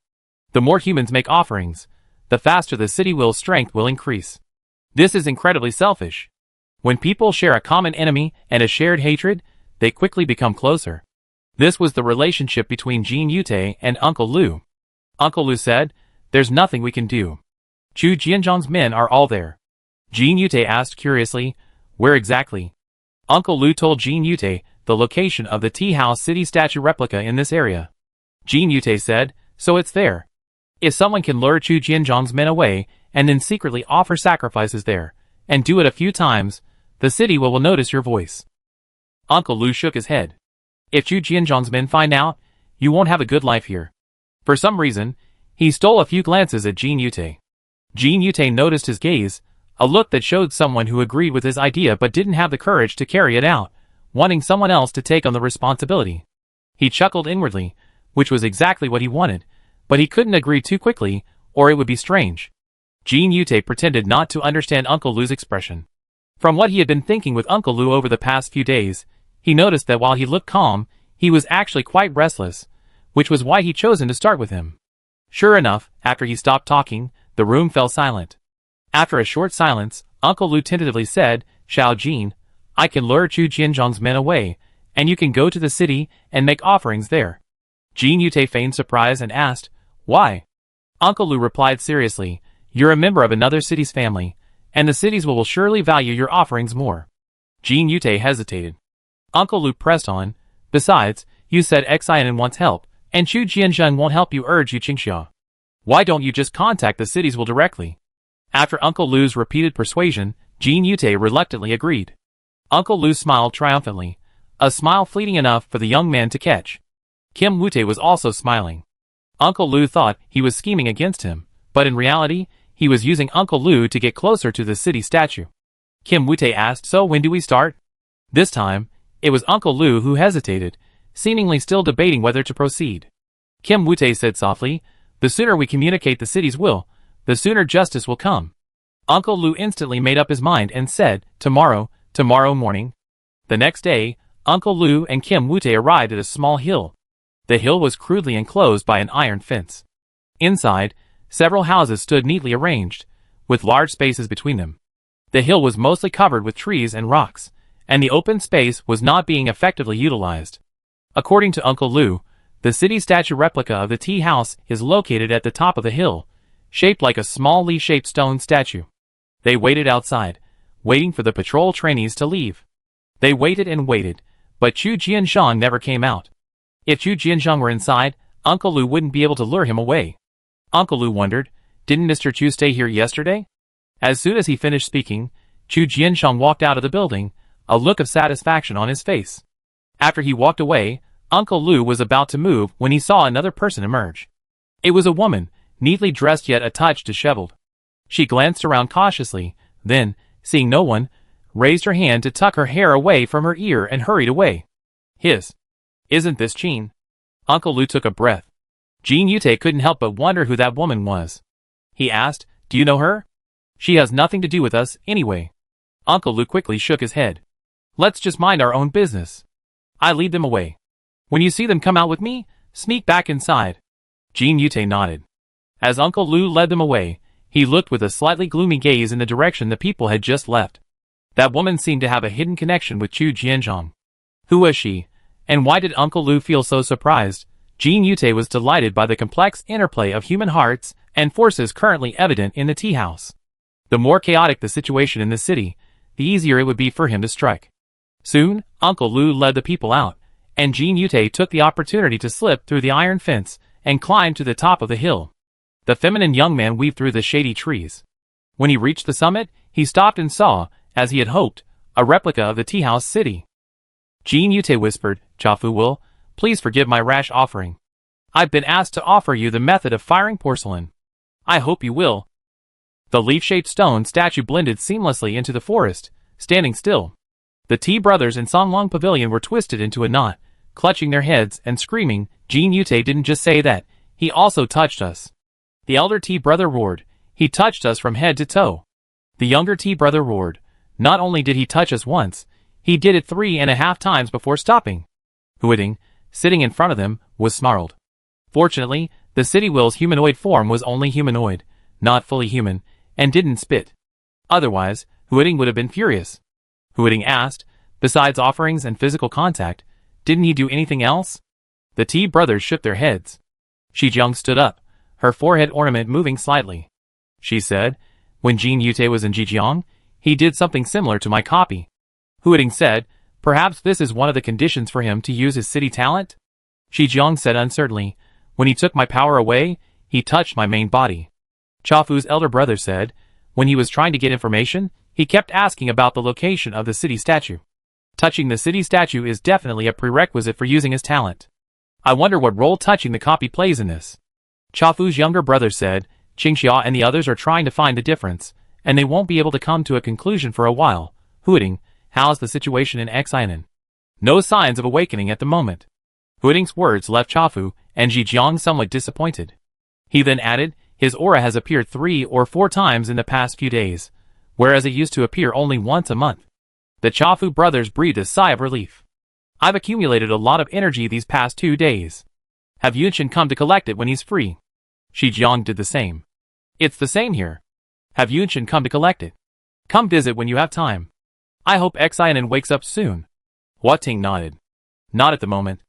"The more humans make offerings, the faster the city will's strength will increase. This is incredibly selfish. When people share a common enemy and a shared hatred, they quickly become closer." This was the relationship between Jin Yute and Uncle Lu. Uncle Lu said, "There's nothing we can do. Chu Jianzhang's men are all there." Jin Yute asked curiously, "Where exactly?" Uncle Lu told Jin Yute the location of the tea house city statue replica in this area. Jin Yute said, "So it's there. If someone can lure Chu Jianzhang's men away and then secretly offer sacrifices there, and do it a few times, the city will notice your voice." Uncle Lu shook his head. "If Chu Jianzhang's men find out, you won't have a good life here." For some reason, he stole a few glances at Jin Yute. Jin Yute noticed his gaze, a look that showed someone who agreed with his idea but didn't have the courage to carry it out, wanting someone else to take on the responsibility. He chuckled inwardly, which was exactly what he wanted, but he couldn't agree too quickly, or it would be strange. Jin Yute pretended not to understand Uncle Lu's expression. From what he had been thinking with Uncle Lu over the past few days, he noticed that while he looked calm, he was actually quite restless, which was why he'd chosen to start with him. Sure enough, after he stopped talking, the room fell silent. After a short silence, Uncle Lu tentatively said, "Xiao Jin, I can lure Chu Jianzhang's men away, and you can go to the city and make offerings there." Jin Yute feigned surprise and asked, "Why?" Uncle Lu replied seriously, "You're a member of another city's family, and the cities will surely value your offerings more." Jin Yute hesitated. Uncle Lu pressed on, "Besides, you said Xianan wants help, and Chu Jianzhang won't help you, urge Yu Qingxia. Why don't you just contact the cities will directly?" After Uncle Lu's repeated persuasion, Jin Yute reluctantly agreed. Uncle Lu smiled triumphantly, a smile fleeting enough for the young man to catch. Kim Wute was also smiling. Uncle Lu thought he was scheming against him, but in reality, he was using Uncle Lu to get closer to the city statue. Kim Wute asked, "So when do we start?" This time, it was Uncle Lu who hesitated, seemingly still debating whether to proceed. Kim Wute said softly, "The sooner we communicate the city's will, the sooner justice will come." Uncle Lu instantly made up his mind and said, "Tomorrow morning." The next day, Uncle Lu and Kim Wute arrived at a small hill. The hill was crudely enclosed by an iron fence. Inside, several houses stood neatly arranged, with large spaces between them. The hill was mostly covered with trees and rocks, and the open space was not being effectively utilized. According to Uncle Lu, the city statue replica of the tea house is located at the top of the hill, shaped like a small leaf-shaped stone statue. They waited outside, waiting for the patrol trainees to leave. They waited and waited, but Chu Jianzhang never came out. If Chu Jianzhang were inside, Uncle Lu wouldn't be able to lure him away. Uncle Lu wondered, didn't Mr. Chu stay here yesterday? As soon as he finished speaking, Chu Jianzhang walked out of the building, a look of satisfaction on his face. After he walked away, Uncle Lu was about to move when he saw another person emerge. It was a woman, neatly dressed yet a touch disheveled. She glanced around cautiously, then, seeing no one, raised her hand to tuck her hair away from her ear and hurried away. Isn't this Qin? Uncle Lu took a breath. Jin Yute couldn't help but wonder who that woman was. He asked, "Do you know her?" "She has nothing to do with us, anyway." Uncle Lu quickly shook his head. "Let's just mind our own business. I lead them away. When you see them come out with me, sneak back inside." Jin Yute nodded. As Uncle Lu led them away, he looked with a slightly gloomy gaze in the direction the people had just left. That woman seemed to have a hidden connection with Chu Jianzhong. Who was she? And why did Uncle Lu feel so surprised? Jean Yute was delighted by the complex interplay of human hearts and forces currently evident in the tea house. The more chaotic the situation in the city, the easier it would be for him to strike. Soon, Uncle Lu led the people out, and Jean Yute took the opportunity to slip through the iron fence and climb to the top of the hill. The feminine young man weaved through the shady trees. When he reached the summit, he stopped and saw, as he had hoped, a replica of the tea house city. Jean Yute whispered, "Chafu will, please forgive my rash offering. I've been asked to offer you the method of firing porcelain. I hope you will." The leaf-shaped stone statue blended seamlessly into the forest, standing still. The Tea brothers in Songlong Pavilion were twisted into a knot, clutching their heads and screaming. Jean Yute didn't just say that, he also touched us. The elder Tea brother roared, "He touched us from head to toe." The younger Tea brother roared, "Not only did he touch us once, he did it 3.5 times before stopping." Huiting, sitting in front of them, was snarled. Fortunately, the City Will's humanoid form was only humanoid, not fully human, and didn't spit. Otherwise, Huiting would have been furious. Huiting asked, "Besides offerings and physical contact, didn't he do anything else?" The Tea brothers shook their heads. Shijiang stood up, her forehead ornament moving slightly. She said, "When Jean Yute was in Jijiang, he did something similar to my copy." Huiting said, "Perhaps this is one of the conditions for him to use his city talent?" Shijiang said uncertainly, "When he took my power away, he touched my main body." Chafu's elder brother said, "When he was trying to get information, he kept asking about the location of the city statue. Touching the city statue is definitely a prerequisite for using his talent. I wonder what role touching the copy plays in this." Chafu's younger brother said, "Qingxia and the others are trying to find the difference, and they won't be able to come to a conclusion for a while." Huiting, "How's the situation in Xianan?" "No signs of awakening at the moment." Huiting's words left Chafu and Jijiang somewhat disappointed. He then added, "His aura has appeared 3 or 4 times in the past few days, whereas it used to appear only once a month." The Chafu brothers breathed a sigh of relief. "I've accumulated a lot of energy these past 2 days. Have Yunshin come to collect it when he's free?" Shijiang did the same. "It's the same here. Have Yunshin come to collect it? Come visit when you have time. I hope Xianan wakes up soon." Huating nodded. "Not at the moment.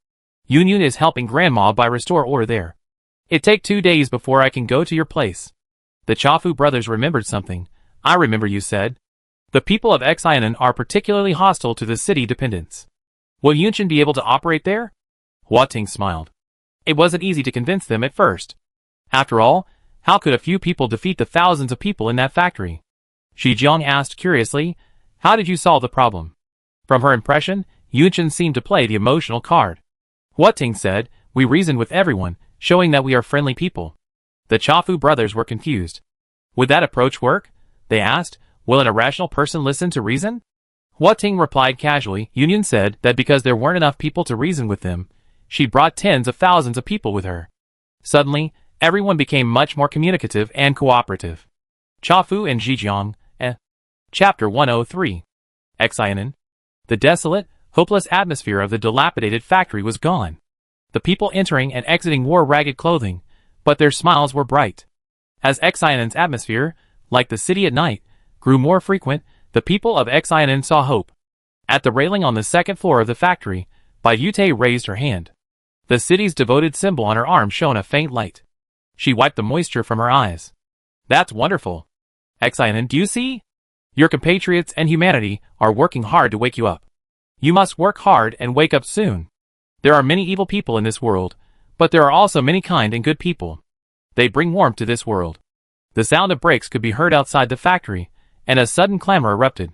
Yunyun is helping Grandma by restore order there. It take 2 days before I can go to your place." The Chafu brothers remembered something. "I remember you said. The people of Xianan are particularly hostile to the city dependents. Will Yunshin be able to operate there?" Huating smiled. "It wasn't easy to convince them at first. After all, how could a few people defeat the thousands of people in that factory?" Shijiang asked curiously, "How did you solve the problem?" From her impression, Yunshin seemed to play the emotional card. Huating said, "We reasoned with everyone, showing that we are friendly people." The Chafu brothers were confused. "Would that approach work?" they asked. "Will an irrational person listen to reason?" Huating replied casually. Yunyun said that because there weren't enough people to reason with them, she brought tens of thousands of people with her. Suddenly, everyone became much more communicative and cooperative. Chafu and Jijiang. Chapter 103. Xianan. The desolate, hopeless atmosphere of the dilapidated factory was gone. The people entering and exiting wore ragged clothing, but their smiles were bright. As Xianan's atmosphere, like the city at night, grew more frequent, the people of Xianan saw hope. At the railing on the second floor of the factory, Bai Yute raised her hand. The city's devoted symbol on her arm shone a faint light. She wiped the moisture from her eyes. "That's wonderful. Xianan, do you see? Your compatriots and humanity are working hard to wake you up. You must work hard and wake up soon. There are many evil people in this world, but there are also many kind and good people. They bring warmth to this world." The sound of brakes could be heard outside the factory, and a sudden clamor erupted.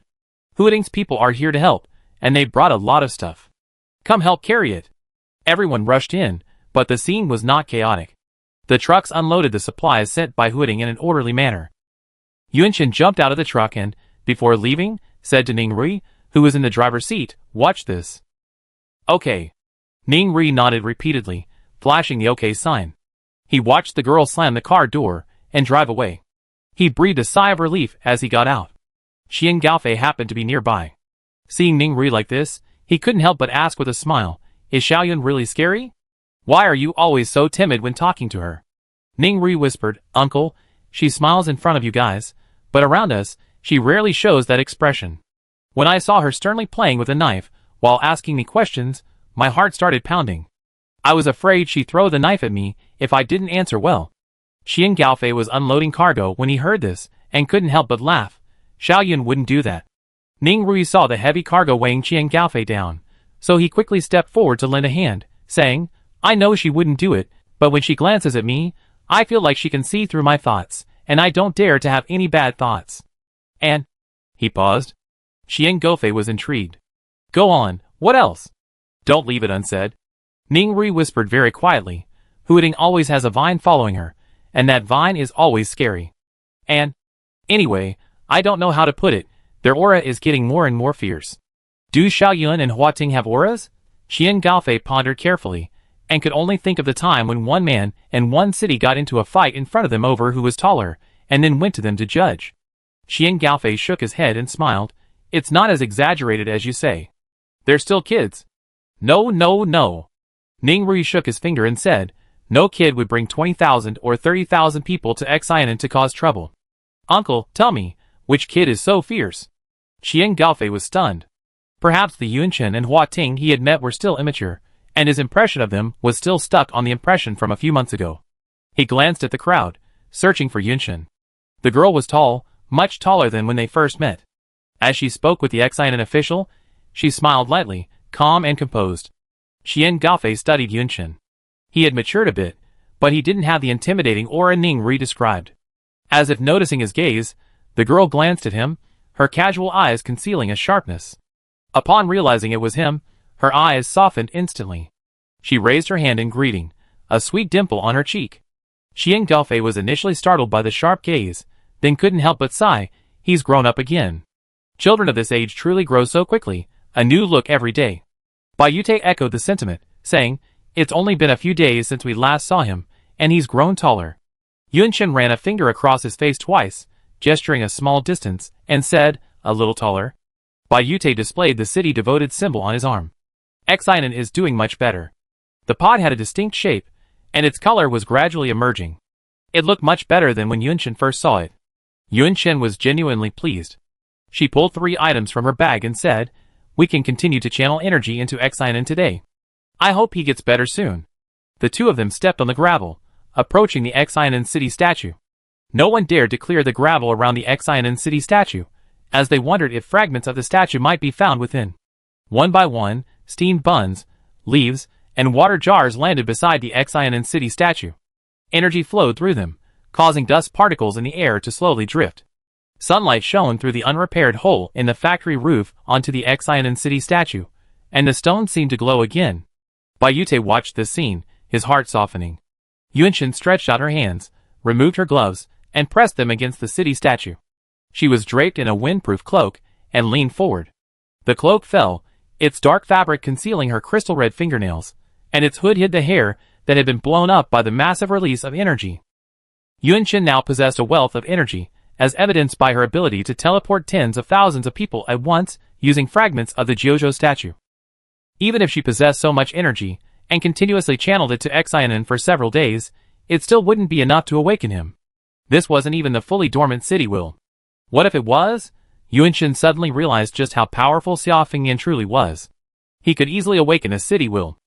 "Huiting's people are here to help, and they brought a lot of stuff. Come help carry it." Everyone rushed in, but the scene was not chaotic. The trucks unloaded the supplies sent by Huiting in an orderly manner. Yunshin jumped out of the truck and, before leaving, said to Ningrui, who was in the driver's seat, "Watch this." "Okay." Ningrui nodded repeatedly, flashing the OK sign. He watched the girl slam the car door and drive away. He breathed a sigh of relief as he got out. Xian Gaofei happened to be nearby. Seeing Ningrui like this, he couldn't help but ask with a smile, "Is Xiaoyun really scary? Why are you always so timid when talking to her?" Ningrui whispered, "Uncle, she smiles in front of you guys, but around us, she rarely shows that expression." When I saw her sternly playing with a knife, while asking me questions, my heart started pounding. I was afraid she'd throw the knife at me if I didn't answer well. Xian Gaofei was unloading cargo when he heard this, and couldn't help but laugh. Xiaoyun wouldn't do that. Ning Rui saw the heavy cargo weighing Xian Gaofei down, so he quickly stepped forward to lend a hand, saying, I know she wouldn't do it, but when she glances at me, I feel like she can see through my thoughts, and I don't dare to have any bad thoughts. And... He paused. Xian Gaofei was intrigued. Go on, what else? Don't leave it unsaid. Ning Rui whispered very quietly. Huading always has a vine following her, and that vine is always scary. And... Anyway, I don't know how to put it, their aura is getting more and more fierce. Do Xiaoyun and Huating have auras? Xian Gaofei pondered carefully, and could only think of the time when one man and one city got into a fight in front of them over who was taller, and then went to them to judge. Xian Gaofei shook his head and smiled. It's not as exaggerated as you say. They're still kids. No, no, no. Ning Rui shook his finger and said, no kid would bring 20,000 or 30,000 people to Xianan to cause trouble. Uncle, tell me, which kid is so fierce? Xian Gaofei was stunned. Perhaps the Yunchen and Huating he had met were still immature, and his impression of them was still stuck on the impression from a few months ago. He glanced at the crowd, searching for Yunchen. The girl was tall, much taller than when they first met. As she spoke with the Xianan official, she smiled lightly, calm and composed. Xian Gaofei studied Yunchen. He had matured a bit, but he didn't have the intimidating aura Ning Rui described. As if noticing his gaze, the girl glanced at him, her casual eyes concealing a sharpness. Upon realizing it was him, her eyes softened instantly. She raised her hand in greeting, a sweet dimple on her cheek. Xian Gaofei was initially startled by the sharp gaze, then couldn't help but sigh. He's grown up again. Children of this age truly grow so quickly, a new look every day. Bai Yute echoed the sentiment, saying, it's only been a few days since we last saw him, and he's grown taller. Yunchen ran a finger across his face twice, gesturing a small distance, and said, a little taller. Bai Yute displayed the city-devoted symbol on his arm. Xianan is doing much better. The pod had a distinct shape, and its color was gradually emerging. It looked much better than when Yunchen first saw it. Yunchen was genuinely pleased. She pulled 3 items from her bag and said, we can continue to channel energy into Xianan today. I hope he gets better soon. The two of them stepped on the gravel, approaching the Xianan city statue. No one dared to clear the gravel around the Xianan city statue, as they wondered if fragments of the statue might be found within. One by one, steamed buns, leaves, and water jars landed beside the Xianan city statue. Energy flowed through them, causing dust particles in the air to slowly drift. Sunlight shone through the unrepaired hole in the factory roof onto the Xianan city statue, and the stone seemed to glow again. Bai Yute watched this scene, his heart softening. Yunchen stretched out her hands, removed her gloves, and pressed them against the city statue. She was draped in a windproof cloak, and leaned forward. The cloak fell, its dark fabric concealing her crystal-red fingernails, and its hood hid the hair that had been blown up by the massive release of energy. Yunchen now possessed a wealth of energy, as evidenced by her ability to teleport tens of thousands of people at once using fragments of the Jiuzhou statue. Even if she possessed so much energy, and continuously channeled it to Xianan for several days, it still wouldn't be enough to awaken him. This wasn't even the fully dormant city will. What if it was? Yunchen suddenly realized just how powerful Xia Fengyan truly was. He could easily awaken a city will.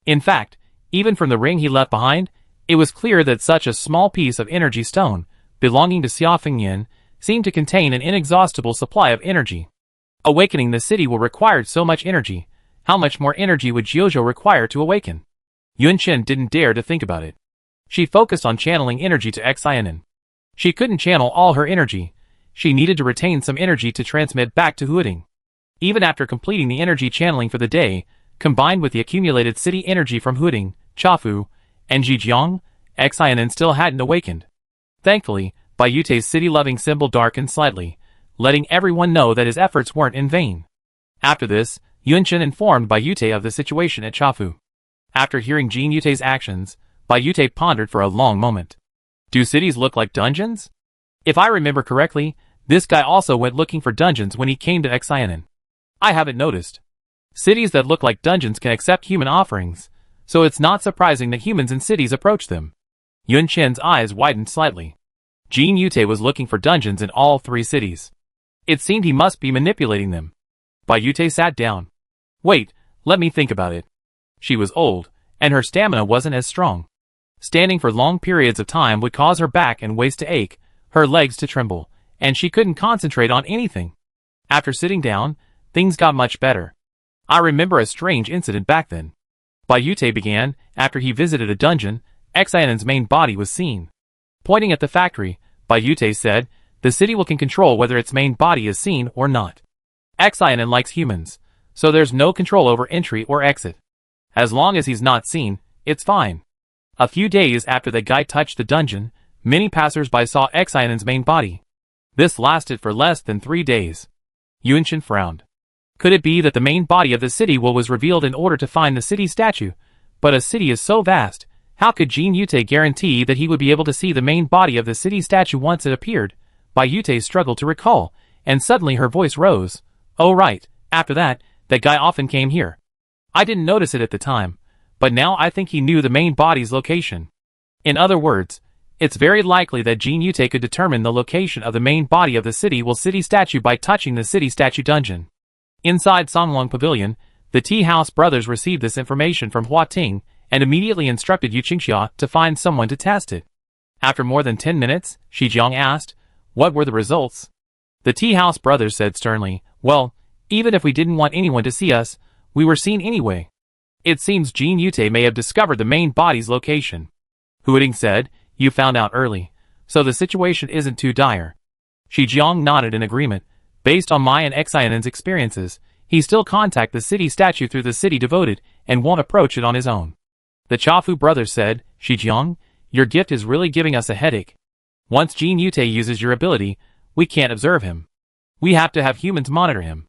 In fact, even from the ring he left behind, it was clear that such a small piece of energy stone, belonging to Xia Fengyan, seemed to contain an inexhaustible supply of energy. Awakening the city will require so much energy. How much more energy would Jiuzhou require to awaken? Yunchen didn't dare to think about it. She focused on channeling energy to Xianan. She couldn't channel all her energy. She needed to retain some energy to transmit back to Huading. Even after completing the energy channeling for the day, combined with the accumulated city energy from Huading, Chafu, and Zhejiang, Xianan still hadn't awakened. Thankfully, Bai Yute's city-loving symbol darkened slightly, letting everyone know that his efforts weren't in vain. After this, Yunchen informed Bai Yute of the situation at Chafu. After hearing Jin Yute's actions, Bai Yute pondered for a long moment. Do cities look like dungeons? If I remember correctly, this guy also went looking for dungeons when he came to Xianan. I haven't noticed. Cities that look like dungeons can accept human offerings, so it's not surprising that humans in cities approach them. Yunchen's eyes widened slightly. Jin Yute was looking for dungeons in all 3 cities. It seemed he must be manipulating them. Yute sat down. Wait, let me think about it. She was old, and her stamina wasn't as strong. Standing for long periods of time would cause her back and waist to ache, her legs to tremble, and she couldn't concentrate on anything. After sitting down, things got much better. I remember a strange incident back then. Yute began, after he visited a dungeon, Xionen's main body was seen. Pointing at the factory, Yute said, the city will can control whether its main body is seen or not. Xionen likes humans, so there's no control over entry or exit. As long as he's not seen, it's fine. A few days after the guy touched the dungeon, many passers-by saw Xionen's main body. This lasted for less than 3 days. Yunshin frowned. Could it be that the main body of the city was revealed in order to find the city statue? But a city is so vast, how could Jin Yute guarantee that he would be able to see the main body of the city statue once it appeared? Yute struggled to recall, and suddenly her voice rose. Oh right, after that guy often came here. I didn't notice it at the time, but now I think he knew the main body's location. In other words, it's very likely that Jin Yute could determine the location of the main body of the city statue by touching the city statue dungeon. Inside Songlong Pavilion, the Tea House brothers received this information from Hua Ting and immediately instructed Yu Qingxia to find someone to test it. After more than 10 minutes, Shi Jiang asked, what were the results? The Tea House brothers said sternly, well, even if we didn't want anyone to see us, we were seen anyway. It seems Jin Yute may have discovered the main body's location. Huading said, you found out early, so the situation isn't too dire. Shi Jiang nodded in agreement. Based on my and Xionen's experiences, he still contact the city statue through the city devoted and won't approach it on his own. The Chafu brothers said, Shi Jiang, your gift is really giving us a headache. Once Jin Yute uses your ability, we can't observe him. We have to have humans monitor him.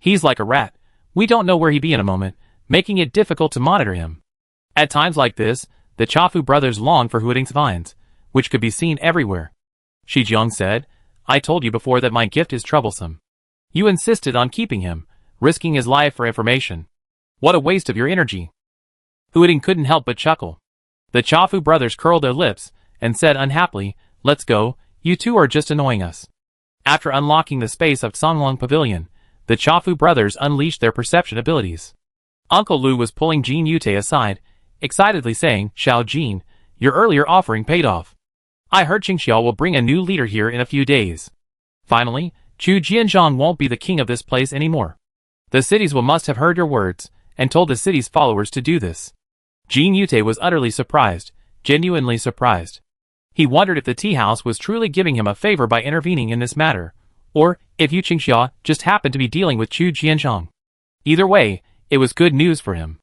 He's like a rat. We don't know where he'd be in a moment, making it difficult to monitor him. At times like this, the Chafu brothers longed for Huading's vines, which could be seen everywhere. Shi Jiang said, I told you before that my gift is troublesome. You insisted on keeping him, risking his life for information. What a waste of your energy. Huading couldn't help but chuckle. The Chafu brothers curled their lips and said unhappily, let's go, you two are just annoying us. After unlocking the space of Songlong Pavilion, the Chafu brothers unleashed their perception abilities. Uncle Lu was pulling Jin Yute aside, excitedly saying, Xiao Jin, your earlier offering paid off. I heard Qingxiao will bring a new leader here in a few days. Finally, Chu Jianzhong won't be the king of this place anymore. The cities must have heard your words, and told the city's followers to do this. Jin Yute was utterly surprised, genuinely surprised. He wondered if the tea house was truly giving him a favor by intervening in this matter, or if Yu Qingxia just happened to be dealing with Chu Jianzhong. Either way, it was good news for him.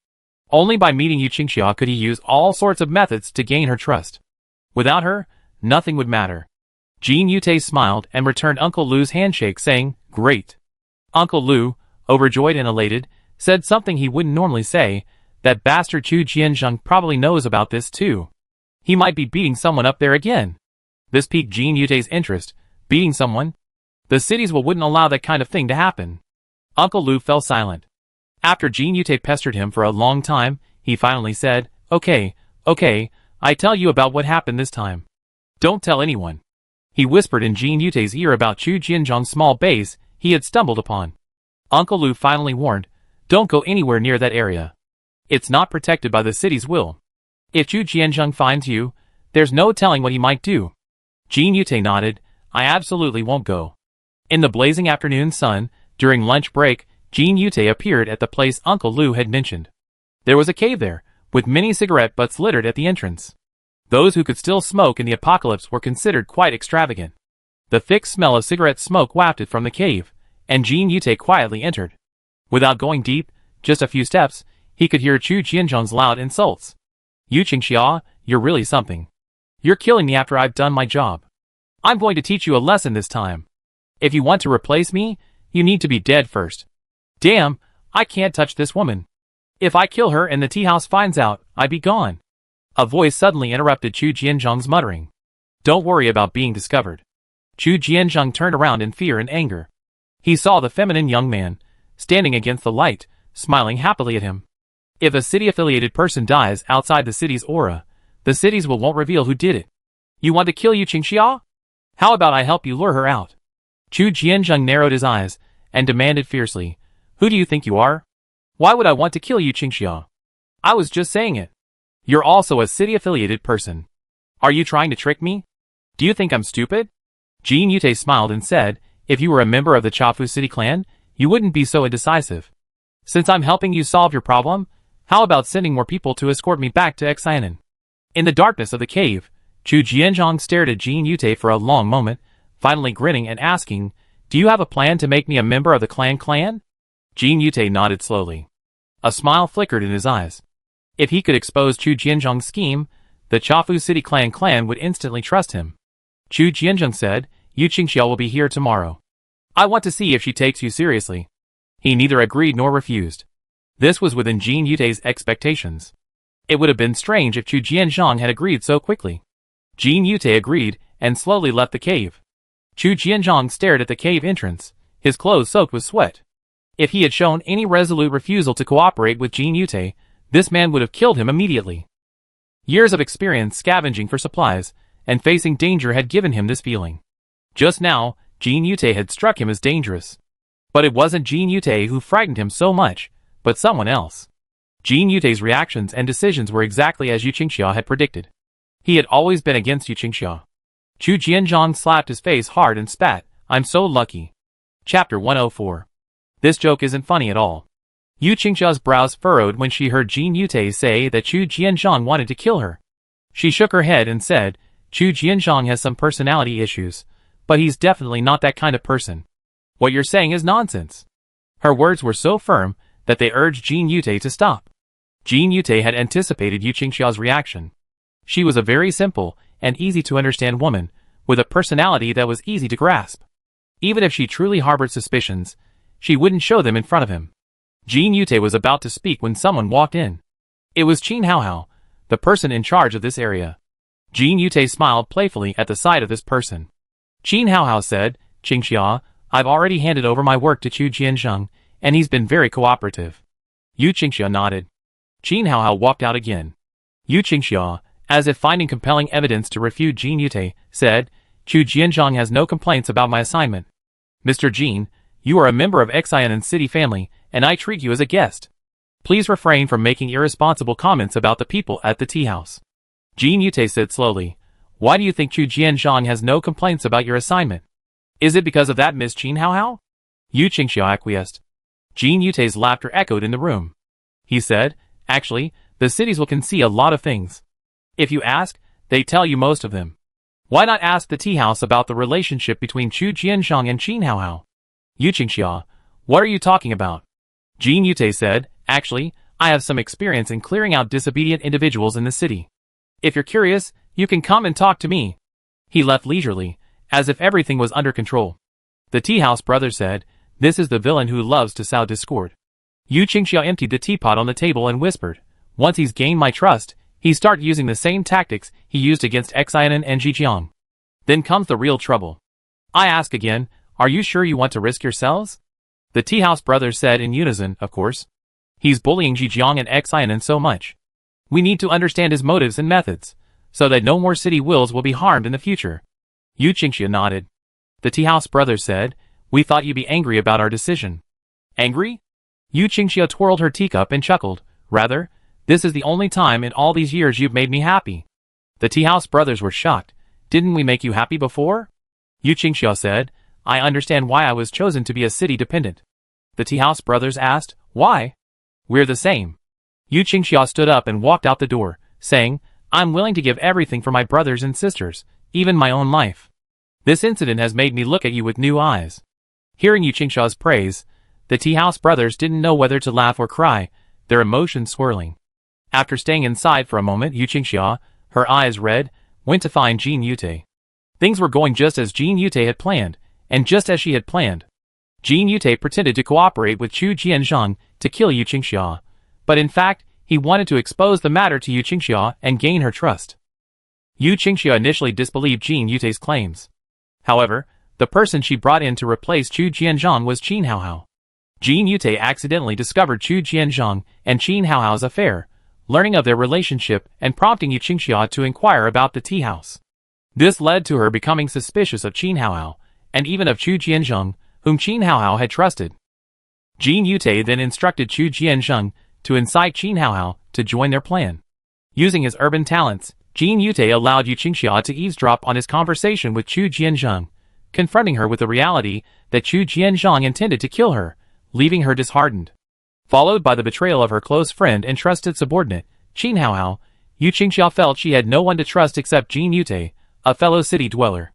Only by meeting Yu Qingxia could he use all sorts of methods to gain her trust. Without her, nothing would matter. Jin Yute smiled and returned Uncle Lu's handshake saying, great. Uncle Lu, overjoyed and elated, said something he wouldn't normally say, that bastard Chu Jianzhong probably knows about this too. He might be beating someone up there again. This piqued Jin Yute's interest. Beating someone? The cities wouldn't allow that kind of thing to happen. Uncle Lu fell silent. After Jin Yute pestered him for a long time, he finally said, okay, I tell you about what happened this time. Don't tell anyone. He whispered in Jin Yute's ear about Chu Jianzhong's small base he had stumbled upon. Uncle Lu finally warned, don't go anywhere near that area. It's not protected by the city's will. If Chu Jianzhong finds you, there's no telling what he might do. Jin Yute nodded, I absolutely won't go. In the blazing afternoon sun, during lunch break, Jin Yute appeared at the place Uncle Lu had mentioned. There was a cave there, with many cigarette butts littered at the entrance. Those who could still smoke in the apocalypse were considered quite extravagant. The thick smell of cigarette smoke wafted from the cave, and Jin Yute quietly entered. Without going deep, just a few steps, he could hear Chu Jianzhong's loud insults. Yu Qingxia, you're really something. You're killing me after I've done my job. I'm going to teach you a lesson this time. If you want to replace me, you need to be dead first. Damn, I can't touch this woman. If I kill her and the tea house finds out, I'd be gone. A voice suddenly interrupted Chu Jianzhong's muttering. Don't worry about being discovered. Chu Jianzhong turned around in fear and anger. He saw the feminine young man, standing against the light, smiling happily at him. If a city-affiliated person dies outside the city's aura, the cities won't reveal who did it. You want to kill Yu Qingxia? How about I help you lure her out? Chu Jianzhong narrowed his eyes, and demanded fiercely, Who do you think you are? Why would I want to kill you, Qingxia? I was just saying it. You're also a city-affiliated person. Are you trying to trick me? Do you think I'm stupid? Jin Yute smiled and said, if you were a member of the Chafu City clan, you wouldn't be so indecisive. Since I'm helping you solve your problem, how about sending more people to escort me back to Xianan? In the darkness of the cave, Chu Jianzhong stared at Jin Yute for a long moment, finally grinning and asking, do you have a plan to make me a member of the clan? Jin Yute nodded slowly. A smile flickered in his eyes. If he could expose Chu Jianzhong's scheme, the Chafu City clan would instantly trust him. Chu Jianzhong said, Yu Qingxia will be here tomorrow. I want to see if she takes you seriously. He neither agreed nor refused. This was within Jin Yute's expectations. It would have been strange if Chu Jianzhong had agreed so quickly. Jin Yute agreed and slowly left the cave. Chu Jianzhong stared at the cave entrance, his clothes soaked with sweat. If he had shown any resolute refusal to cooperate with Jin Yute, this man would have killed him immediately. Years of experience scavenging for supplies and facing danger had given him this feeling. Just now, Jin Yute had struck him as dangerous. But it wasn't Jin Yute who frightened him so much, but someone else. Jin Yute's reactions and decisions were exactly as Yu Qingxia had predicted. He had always been against Yu Qingxia. Chu Jianzhong slapped his face hard and spat, I'm so lucky. Chapter 104. This joke isn't funny at all. Yu Qingxia's brows furrowed when she heard Jin Yute say that Chu Jianzhong wanted to kill her. She shook her head and said, Chu Jianzhong has some personality issues, but he's definitely not that kind of person. What you're saying is nonsense. Her words were so firm that they urged Jin Yute to stop. Jin Yute had anticipated Yu Qingxia's reaction. She was a very simple and easy to understand woman, with a personality that was easy to grasp. Even if she truly harbored suspicions, she wouldn't show them in front of him. Jin Yute was about to speak when someone walked in. It was Qin Haohao, the person in charge of this area. Jin Yute smiled playfully at the sight of this person. Qin Haohao said, Qingxia, I've already handed over my work to Chu Jianzhong, and he's been very cooperative. Yu Qingxia nodded. Qin Haohao walked out again. Yu Qingxia, as if finding compelling evidence to refute Jin Yute, said, Chu Jianzhong has no complaints about my assignment. Mr. Jin, you are a member of Xianan City family, and I treat you as a guest. Please refrain from making irresponsible comments about the people at the tea house. Jin Yute said slowly, why do you think Chu Jianzhong has no complaints about your assignment? Is it because of that Miss Qin Haohao? Yu Qingxia acquiesced. Jin Yute's laughter echoed in the room. He said, actually, the cities can see a lot of things. If you ask, they tell you most of them. Why not ask the tea house about the relationship between Chu Jianzhong and Qin Haohao? Yu Qingxia, what are you talking about? Jin Yute said, actually, I have some experience in clearing out disobedient individuals in the city. If you're curious, you can come and talk to me. He left leisurely, as if everything was under control. The tea house brother said, this is the villain who loves to sow discord. Yu Qingxia emptied the teapot on the table and whispered, once he's gained my trust, he start using the same tactics he used against Xianan and Zhejiang. Then comes the real trouble. I ask again, are you sure you want to risk yourselves? The tea house brothers said in unison, of course. He's bullying Zhejiang and Xianan so much. We need to understand his motives and methods, so that no more city wills will be harmed in the future. Yu Qingxia nodded. The tea house brothers said, we thought you'd be angry about our decision. Angry? Yu Qingxia twirled her teacup and chuckled, rather, this is the only time in all these years you've made me happy. The tea house brothers were shocked. Didn't we make you happy before? Yu Qingxia said, I understand why I was chosen to be a city dependent. The tea house brothers asked, why? We're the same. Yu Qingxia stood up and walked out the door, saying, I'm willing to give everything for my brothers and sisters, even my own life. This incident has made me look at you with new eyes. Hearing Yu Qingxia's praise, the tea house brothers didn't know whether to laugh or cry, their emotions swirling. After staying inside for a moment, Yu Qingxia, her eyes red, went to find Jin Yute. Things were going just as Jin Yute had planned, and just as she had planned. Jin Yute pretended to cooperate with Chu Jianzhong to kill Yu Qingxia, but in fact, he wanted to expose the matter to Yu Qingxia and gain her trust. Yu Qingxia initially disbelieved Jin Yute's claims. However, the person she brought in to replace Chu Jianzhong was Qin Haohao. Jin Yute accidentally discovered Chu Jianzhong and Qin Haohao's affair, learning of their relationship and prompting Yu Qingxia to inquire about the tea house. This led to her becoming suspicious of Qin Haohao, and even of Chu Jianzhong, whom Qin Haohao had trusted. Jin Yute then instructed Chu Jianzheng to incite Qin Haohao to join their plan. Using his urban talents, Jin Yute allowed Yu Qingxia to eavesdrop on his conversation with Chu Jianzheng, confronting her with the reality that Chu Jianzheng intended to kill her, leaving her disheartened. Followed by the betrayal of her close friend and trusted subordinate, Qin Haohao, Yu Qingxia felt she had no one to trust except Jin Yute, a fellow city dweller.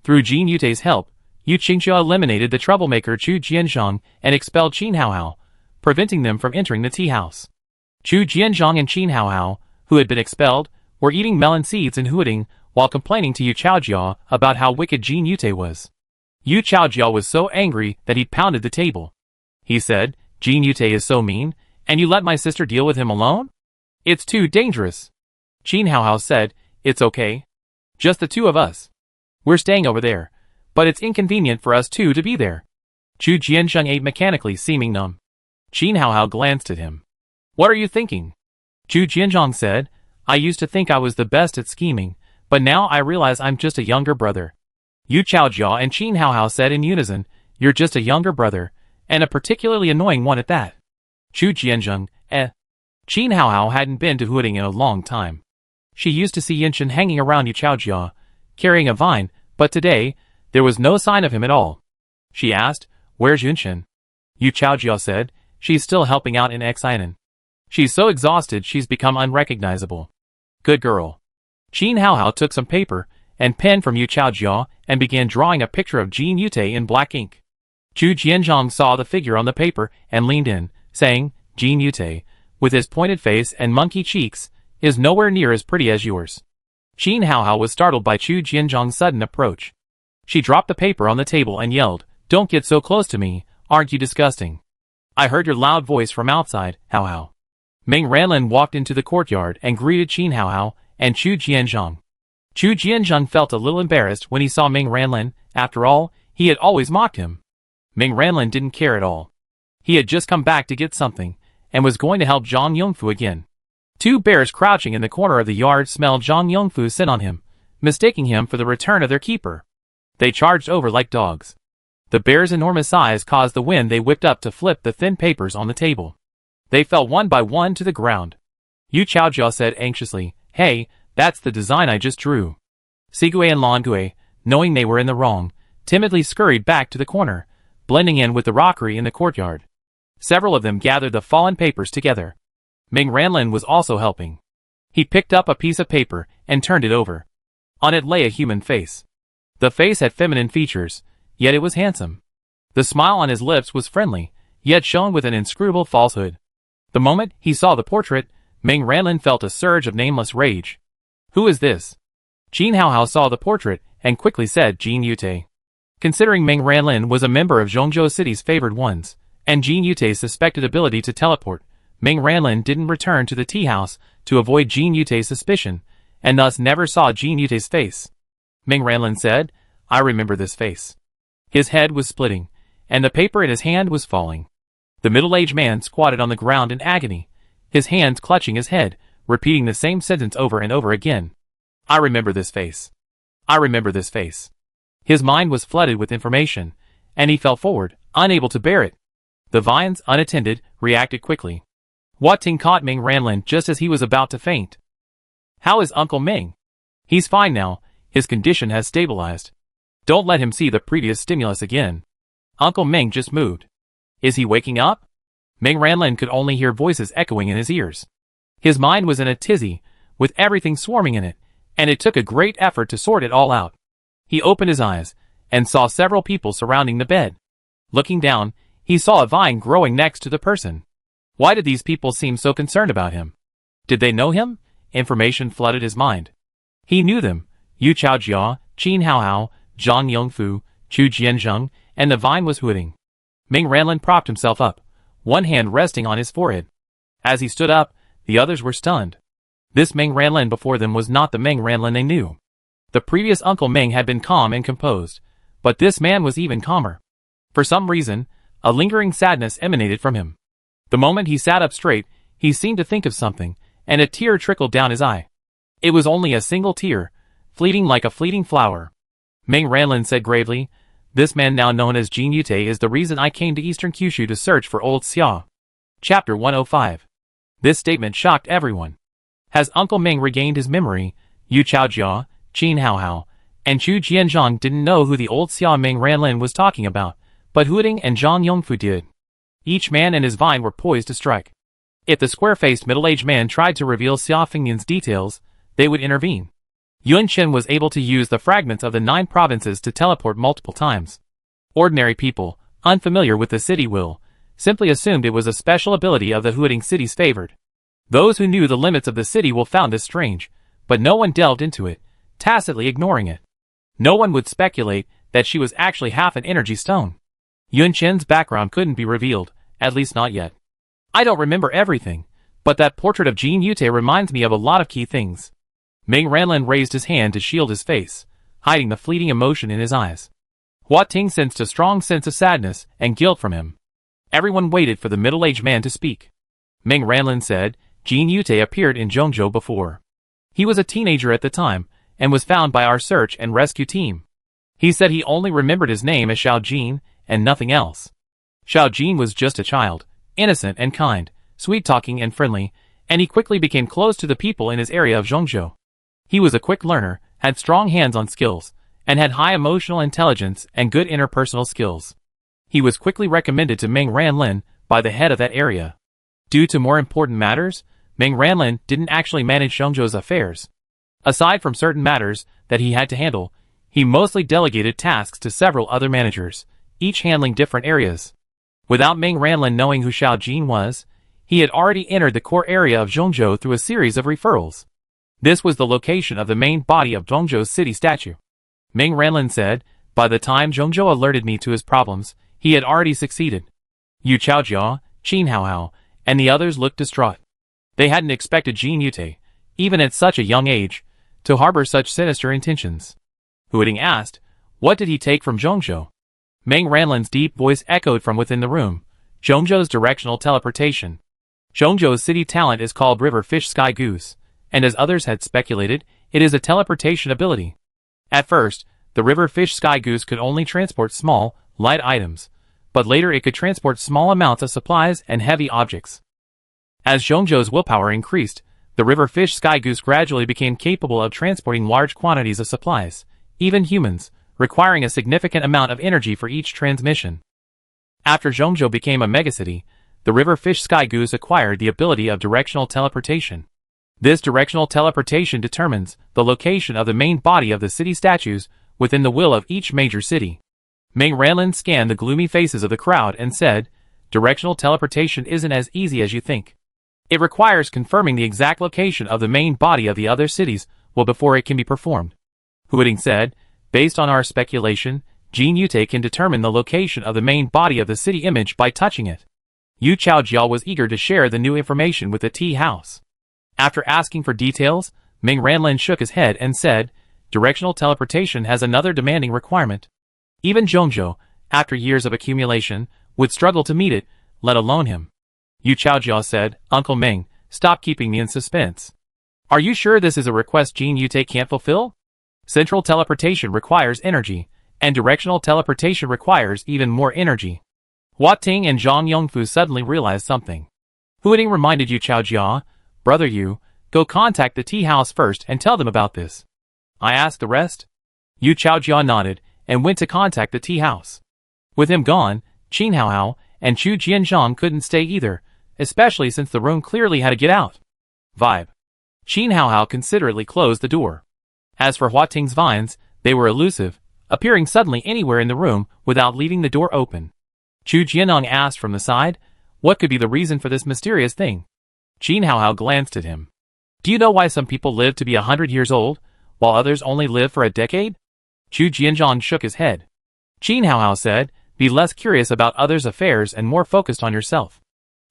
Through Jin Yute's help, Yu Qingxia eliminated the troublemaker Chu Jianzheng and expelled Qin Haohao, preventing them from entering the tea house. Chu Jianzheng and Qin Haohao, who had been expelled, were eating melon seeds and hooting while complaining to Yu Chaojia about how wicked Jin Yute was. Yu Chaojia was so angry that he pounded the table. He said, "Jin Yute is so mean, and you let my sister deal with him alone? It's too dangerous." Qin Haohao said, "It's okay. Just the two of us. We're staying over there, but it's inconvenient for us two to be there." Chu Jianzheng ate mechanically, seeming numb. Qin Haohao glanced at him. "What are you thinking?" Chu Jianzheng said, "I used to think I was the best at scheming, but now I realize I'm just a younger brother." Yu Chaojia and Qin Haohao said in unison, "You're just a younger brother, and a particularly annoying one at that." Chu Jianzheng, Qin Haohao hadn't been to Huading in a long time. She used to see Yinshen hanging around Yu Chaojia, carrying a vine, but today, there was no sign of him at all. She asked, "Where's Yinshen?" Yu Chaojia said, "She's still helping out in Xianan. She's so exhausted she's become unrecognizable." "Good girl." Qin Haohao took some paper and pen from Yu Chaojia and began drawing a picture of Jin Yute in black ink. Chu Jianzheng saw the figure on the paper and leaned in, saying, "Jin Yute, with his pointed face and monkey cheeks, is nowhere near as pretty as yours." Qin Haohao was startled by Chu Jianzheng's sudden approach. She dropped the paper on the table and yelled, "Don't get so close to me, aren't you disgusting? I heard your loud voice from outside, Haohao." Meng Ranlin walked into the courtyard and greeted Qin Haohao and Chu Jianzheng. Chu Jianzheng felt a little embarrassed when he saw Meng Ranlin. After all, he had always mocked him. Meng Ranlin didn't care at all. He had just come back to get something, and was going to help Zhang Yongfu again. Two bears crouching in the corner of the yard smelled Zhang Yongfu's scent on him, mistaking him for the return of their keeper. They charged over like dogs. The bears' enormous size caused the wind they whipped up to flip the thin papers on the table. They fell one by one to the ground. Yu Chaojia said anxiously, "Hey, that's the design I just drew." Sigui and Langui, knowing they were in the wrong, timidly scurried back to the corner, blending in with the rockery in the courtyard. Several of them gathered the fallen papers together. Meng Ranlin was also helping. He picked up a piece of paper and turned it over. On it lay a human face. The face had feminine features, yet it was handsome. The smile on his lips was friendly, yet shone with an inscrutable falsehood. The moment he saw the portrait, Meng Ranlin felt a surge of nameless rage. "Who is this?" Qin Haohao saw the portrait and quickly said, "Jin Yute." Considering Meng Ranlin was a member of Zhongzhou City's favored ones, and Jin Yute's suspected ability to teleport, Meng Ranlin didn't return to the tea house to avoid Jin Yute's suspicion, and thus never saw Jin Yute's face. Meng Ranlin said, "I remember this face." His head was splitting, and the paper in his hand was falling. The middle-aged man squatted on the ground in agony, his hands clutching his head, repeating the same sentence over and over again. "I remember this face. I remember this face." His mind was flooded with information, and he fell forward, unable to bear it. The vines, unattended, reacted quickly. Hua Ting caught Meng Ranlin just as he was about to faint. "How is Uncle Meng?" "He's fine now, his condition has stabilized. Don't let him see the previous stimulus again. Uncle Meng just moved. Is he waking up?" Meng Ranlin could only hear voices echoing in his ears. His mind was in a tizzy, with everything swarming in it, and it took a great effort to sort it all out. He opened his eyes, and saw several people surrounding the bed. Looking down, he saw a vine growing next to the person. Why did these people seem so concerned about him? Did they know him? Information flooded his mind. He knew them: Yu Chaojia, Qin Haohao, Zhang Yongfu, Chu Jianzheng, and the vine was hooting. Meng Ranlin propped himself up, one hand resting on his forehead. As he stood up, the others were stunned. This Meng Ranlin before them was not the Meng Ranlin they knew. The previous Uncle Meng had been calm and composed, but this man was even calmer. For some reason, a lingering sadness emanated from him. The moment he sat up straight, he seemed to think of something, and a tear trickled down his eye. It was only a single tear, fleeting like a fleeting flower. Meng Ranlin said gravely, This man now known as Jin Yute is the reason I came to Eastern Kyushu to search for old Xia. Chapter 105. This statement shocked everyone. Has Uncle Ming regained his memory? Yu Chaojia, Qin Haohao, and Chu Jianzhang didn't know who the old Xia Ming Ranlin was talking about, but Huiding and Zhang Yongfu did. Each man and his vine were poised to strike. If the square-faced middle-aged man tried to reveal Xia Fengnian's details, they would intervene. Yun Qin was able to use the fragments of the 9 provinces to teleport multiple times. Ordinary people, unfamiliar with the city will, simply assumed it was a special ability of the Huiding city's favored. Those who knew the limits of the city will found this strange, but no one delved into it, tacitly ignoring it. No one would speculate that she was actually half an energy stone. Yun Qin's background couldn't be revealed, at least not yet. I don't remember everything, but that portrait of Jin Yute reminds me of a lot of key things. Ming Ranlin raised his hand to shield his face, hiding the fleeting emotion in his eyes. Hua Ting sensed a strong sense of sadness and guilt from him. Everyone waited for the middle-aged man to speak. Ming Ranlin said, Jin Yute appeared in Zhongzhou before. He was a teenager at the time, and was found by our search and rescue team. He said he only remembered his name as Xiao Jin, and nothing else. Xiao Jin was just a child, innocent and kind, sweet-talking and friendly, and he quickly became close to the people in his area of Zhongzhou. He was a quick learner, had strong hands-on skills, and had high emotional intelligence and good interpersonal skills. He was quickly recommended to Ming Ranlin by the head of that area. Due to more important matters, Ming Ranlin didn't actually manage Zhongzhou's affairs. Aside from certain matters that he had to handle, he mostly delegated tasks to several other managers, each handling different areas. Without Ming Ranlin knowing who Xiao Jin was, he had already entered the core area of Zhongzhou through a series of referrals. This was the location of the main body of Zhongzhou's city statue. Ming Ranlin said, by the time Zhongzhou alerted me to his problems, he had already succeeded. Yu Chaojia, Qin Haohao, and the others looked distraught. They hadn't expected Jin Yute, even at such a young age, to harbor such sinister intentions. Huiding asked, what did he take from Zhongzhou? Ming Ranlin's deep voice echoed from within the room, Zhongzhou's directional teleportation. Zhongzhou's city talent is called River Fish Sky Goose, and as others had speculated, it is a teleportation ability. At first, the River Fish Sky Goose could only transport small, light items, but later it could transport small amounts of supplies and heavy objects. As Zhongzhou's willpower increased, the River Fish Sky Goose gradually became capable of transporting large quantities of supplies, even humans, requiring a significant amount of energy for each transmission. After Zhongzhou became a megacity, the River Fish Sky Goose acquired the ability of directional teleportation. This directional teleportation determines the location of the main body of the city statues within the will of each major city. Ming Ranlin scanned the gloomy faces of the crowd and said, directional teleportation isn't as easy as you think. It requires confirming the exact location of the main body of the other cities before it can be performed. Huiding said, based on our speculation, Jin Yute can determine the location of the main body of the city image by touching it. Yu Chaojia was eager to share the new information with the tea house. After asking for details, Ming Ranlin shook his head and said, directional teleportation has another demanding requirement. Even Zhongzhou, after years of accumulation, would struggle to meet it, let alone him. Yu Chaojia said, Uncle Ming, stop keeping me in suspense. Are you sure this is a request Jin Yute can't fulfill? Central teleportation requires energy, and directional teleportation requires even more energy. Hua Ting and Zhang Yongfu suddenly realized something. Huiding reminded Yu Chaojia, Brother Yu, go contact the tea house first and tell them about this. I asked the rest. Yu Chaojia nodded and went to contact the tea house. With him gone, Qin Haohao and Chu Jianzhang couldn't stay either, especially since the room clearly had to get out. Vibe. Qin Haohao considerately closed the door. As for Hua Ting's vines, they were elusive, appearing suddenly anywhere in the room without leaving the door open. Chu Jianong asked from the side, what could be the reason for this mysterious thing? Qin Haohao glanced at him. Do you know why some people live to be 100 years old, while others only live for a decade? Chu Jianzhang shook his head. Qin Haohao said, be less curious about others' affairs and more focused on yourself.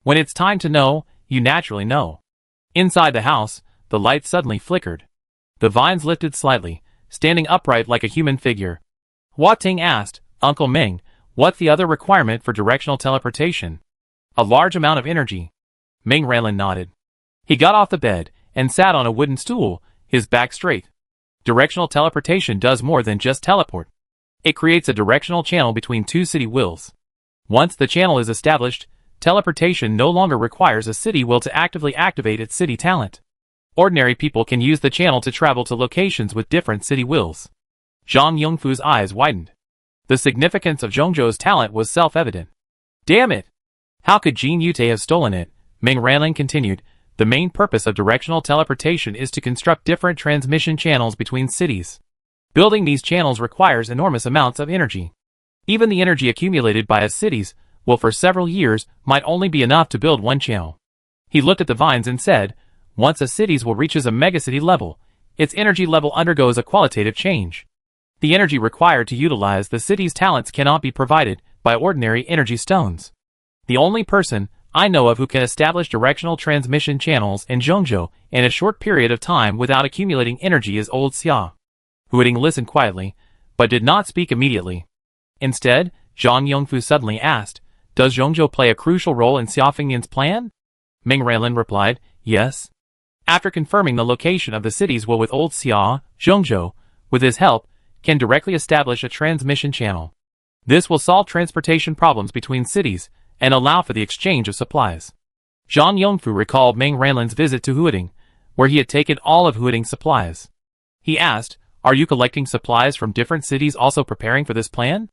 When it's time to know, you naturally know. Inside the house, the light suddenly flickered. The vines lifted slightly, standing upright like a human figure. Hua Ting asked, Uncle Ming, what's the other requirement for directional teleportation? A large amount of energy. Ming Ranlin nodded. He got off the bed and sat on a wooden stool, his back straight. Directional teleportation does more than just teleport. It creates a directional channel between two city wills. Once the channel is established, teleportation no longer requires a city will to actively activate its city talent. Ordinary people can use the channel to travel to locations with different city wills. Zhang Yongfu's eyes widened. The significance of Zhongzhou's talent was self-evident. Damn it! How could Jin Yute have stolen it? Ming Ranlin continued. The main purpose of directional teleportation is to construct different transmission channels between cities. Building these channels requires enormous amounts of energy. Even the energy accumulated by a city's will for several years might only be enough to build one channel. He looked at the vines and said, once a city's will reaches a megacity level, its energy level undergoes a qualitative change. The energy required to utilize the city's talents cannot be provided by ordinary energy stones. The only person I know of who can establish directional transmission channels in Zhongzhou in a short period of time without accumulating energy is Old Xia. Huiding listened quietly, but did not speak immediately. Instead, Zhang Yongfu suddenly asked, does Zhongzhou play a crucial role in Xia Fengnian's plan? Ming Ranlin replied, yes. After confirming the location of the city's will with Old Xia, Zhongzhou, with his help, can directly establish a transmission channel. This will solve transportation problems between cities and allow for the exchange of supplies. Zhang Yongfu recalled Ming Ranlin's visit to Huiding, where he had taken all of Huiding's supplies. He asked, are you collecting supplies from different cities also preparing for this plan?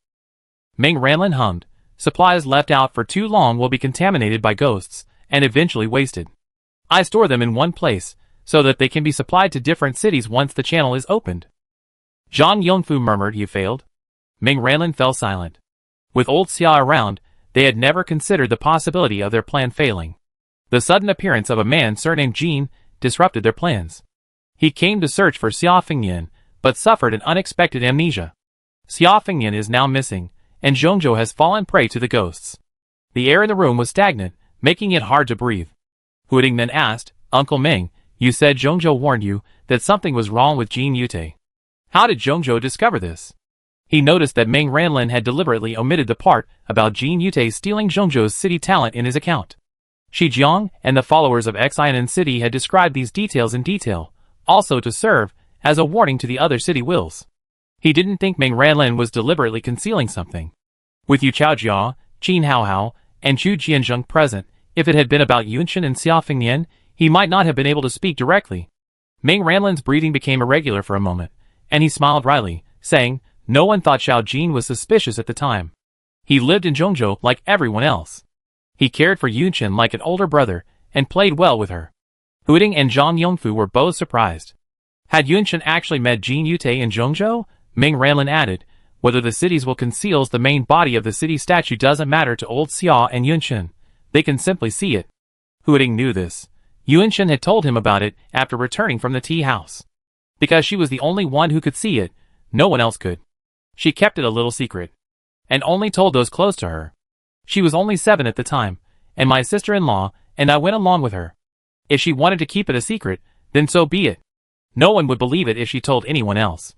Ming Ranlin hummed, supplies left out for too long will be contaminated by ghosts and eventually wasted. I store them in one place so that they can be supplied to different cities once the channel is opened. Zhang Yongfu murmured you failed. Ming Ranlin fell silent. With Old Xia around, they had never considered the possibility of their plan failing. The sudden appearance of a man surnamed Jin disrupted their plans. He came to search for Xia Fengnian, but suffered an unexpected amnesia. Xia Fengnian is now missing, and Zhongzhou has fallen prey to the ghosts. The air in the room was stagnant, making it hard to breathe. Huiding then asked, Uncle Ming, you said Zhongzhou warned you that something was wrong with Jin Yute. How did Zhongzhou discover this? He noticed that Ming Ranlin had deliberately omitted the part about Jin Yute stealing Zhongzhou's city talent in his account. Shi Jiang and the followers of Xianan City had described these details in detail, also to serve as a warning to the other city wills. He didn't think Ming Ranlin was deliberately concealing something. With Yu Chaojia, Qin Haohao, and Chu Jianzheng present, if it had been about Yunshan and Xia Fengnian, he might not have been able to speak directly. Ming Ranlin's breathing became irregular for a moment, and he smiled wryly, saying, no one thought Xiao Jin was suspicious at the time. He lived in Zhongzhou like everyone else. He cared for Yunshan like an older brother, and played well with her. Huiding and Zhang Yongfu were both surprised. Had Yunshan actually met Jin Yute in Zhongzhou? Ming Ranlin added, whether the city's will conceals the main body of the city statue doesn't matter to Old Xia and Yunshan. They can simply see it. Huiding knew this. Yunshan had told him about it after returning from the tea house. Because she was the only one who could see it, no one else could. She kept it a little secret, and only told those close to her. She was only 7 at the time, and my sister-in-law and I went along with her. If she wanted to keep it a secret, then so be it. No one would believe it if she told anyone else.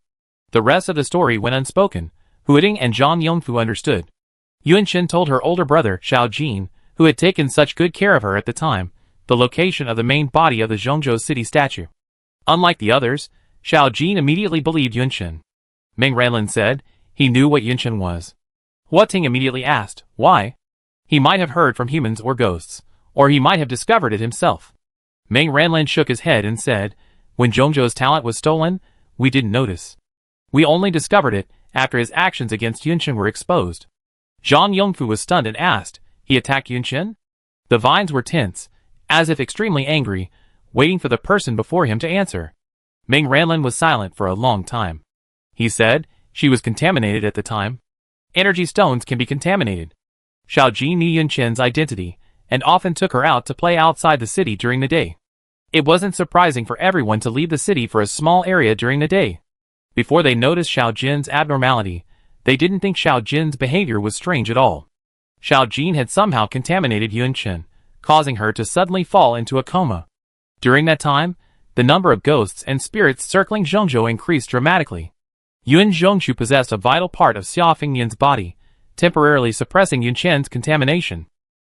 The rest of the story went unspoken. Huiding and Zhang Yongfu understood. Yunshan told her older brother, Xiao Jin, who had taken such good care of her at the time, the location of the main body of the Zhongzhou city statue. Unlike the others, Xiao Jin immediately believed Yunshan. Ming Ranlin said, he knew what Yunshan was. Hua Ting immediately asked, why? He might have heard from humans or ghosts, or he might have discovered it himself. Ming Ranlin shook his head and said, when Zhongzhou's talent was stolen, we didn't notice. We only discovered it after his actions against Yunshan were exposed. Zhang Yongfu was stunned and asked, he attacked Yunshan? The vines were tense, as if extremely angry, waiting for the person before him to answer. Ming Ranlin was silent for a long time. He said, she was contaminated at the time. Energy stones can be contaminated. Xiao Ji knew Yunshan's identity, and often took her out to play outside the city during the day. It wasn't surprising for everyone to leave the city for a small area during the day. Before they noticed Xiao Jin's abnormality, they didn't think Xiao Jin's behavior was strange at all. Xiao Jin had somehow contaminated Yunshan, causing her to suddenly fall into a coma. During that time, the number of ghosts and spirits circling Zhongzhou increased dramatically. Yun Zhongshu possessed a vital part of Xia Fengnian's body, temporarily suppressing Yunshan's contamination.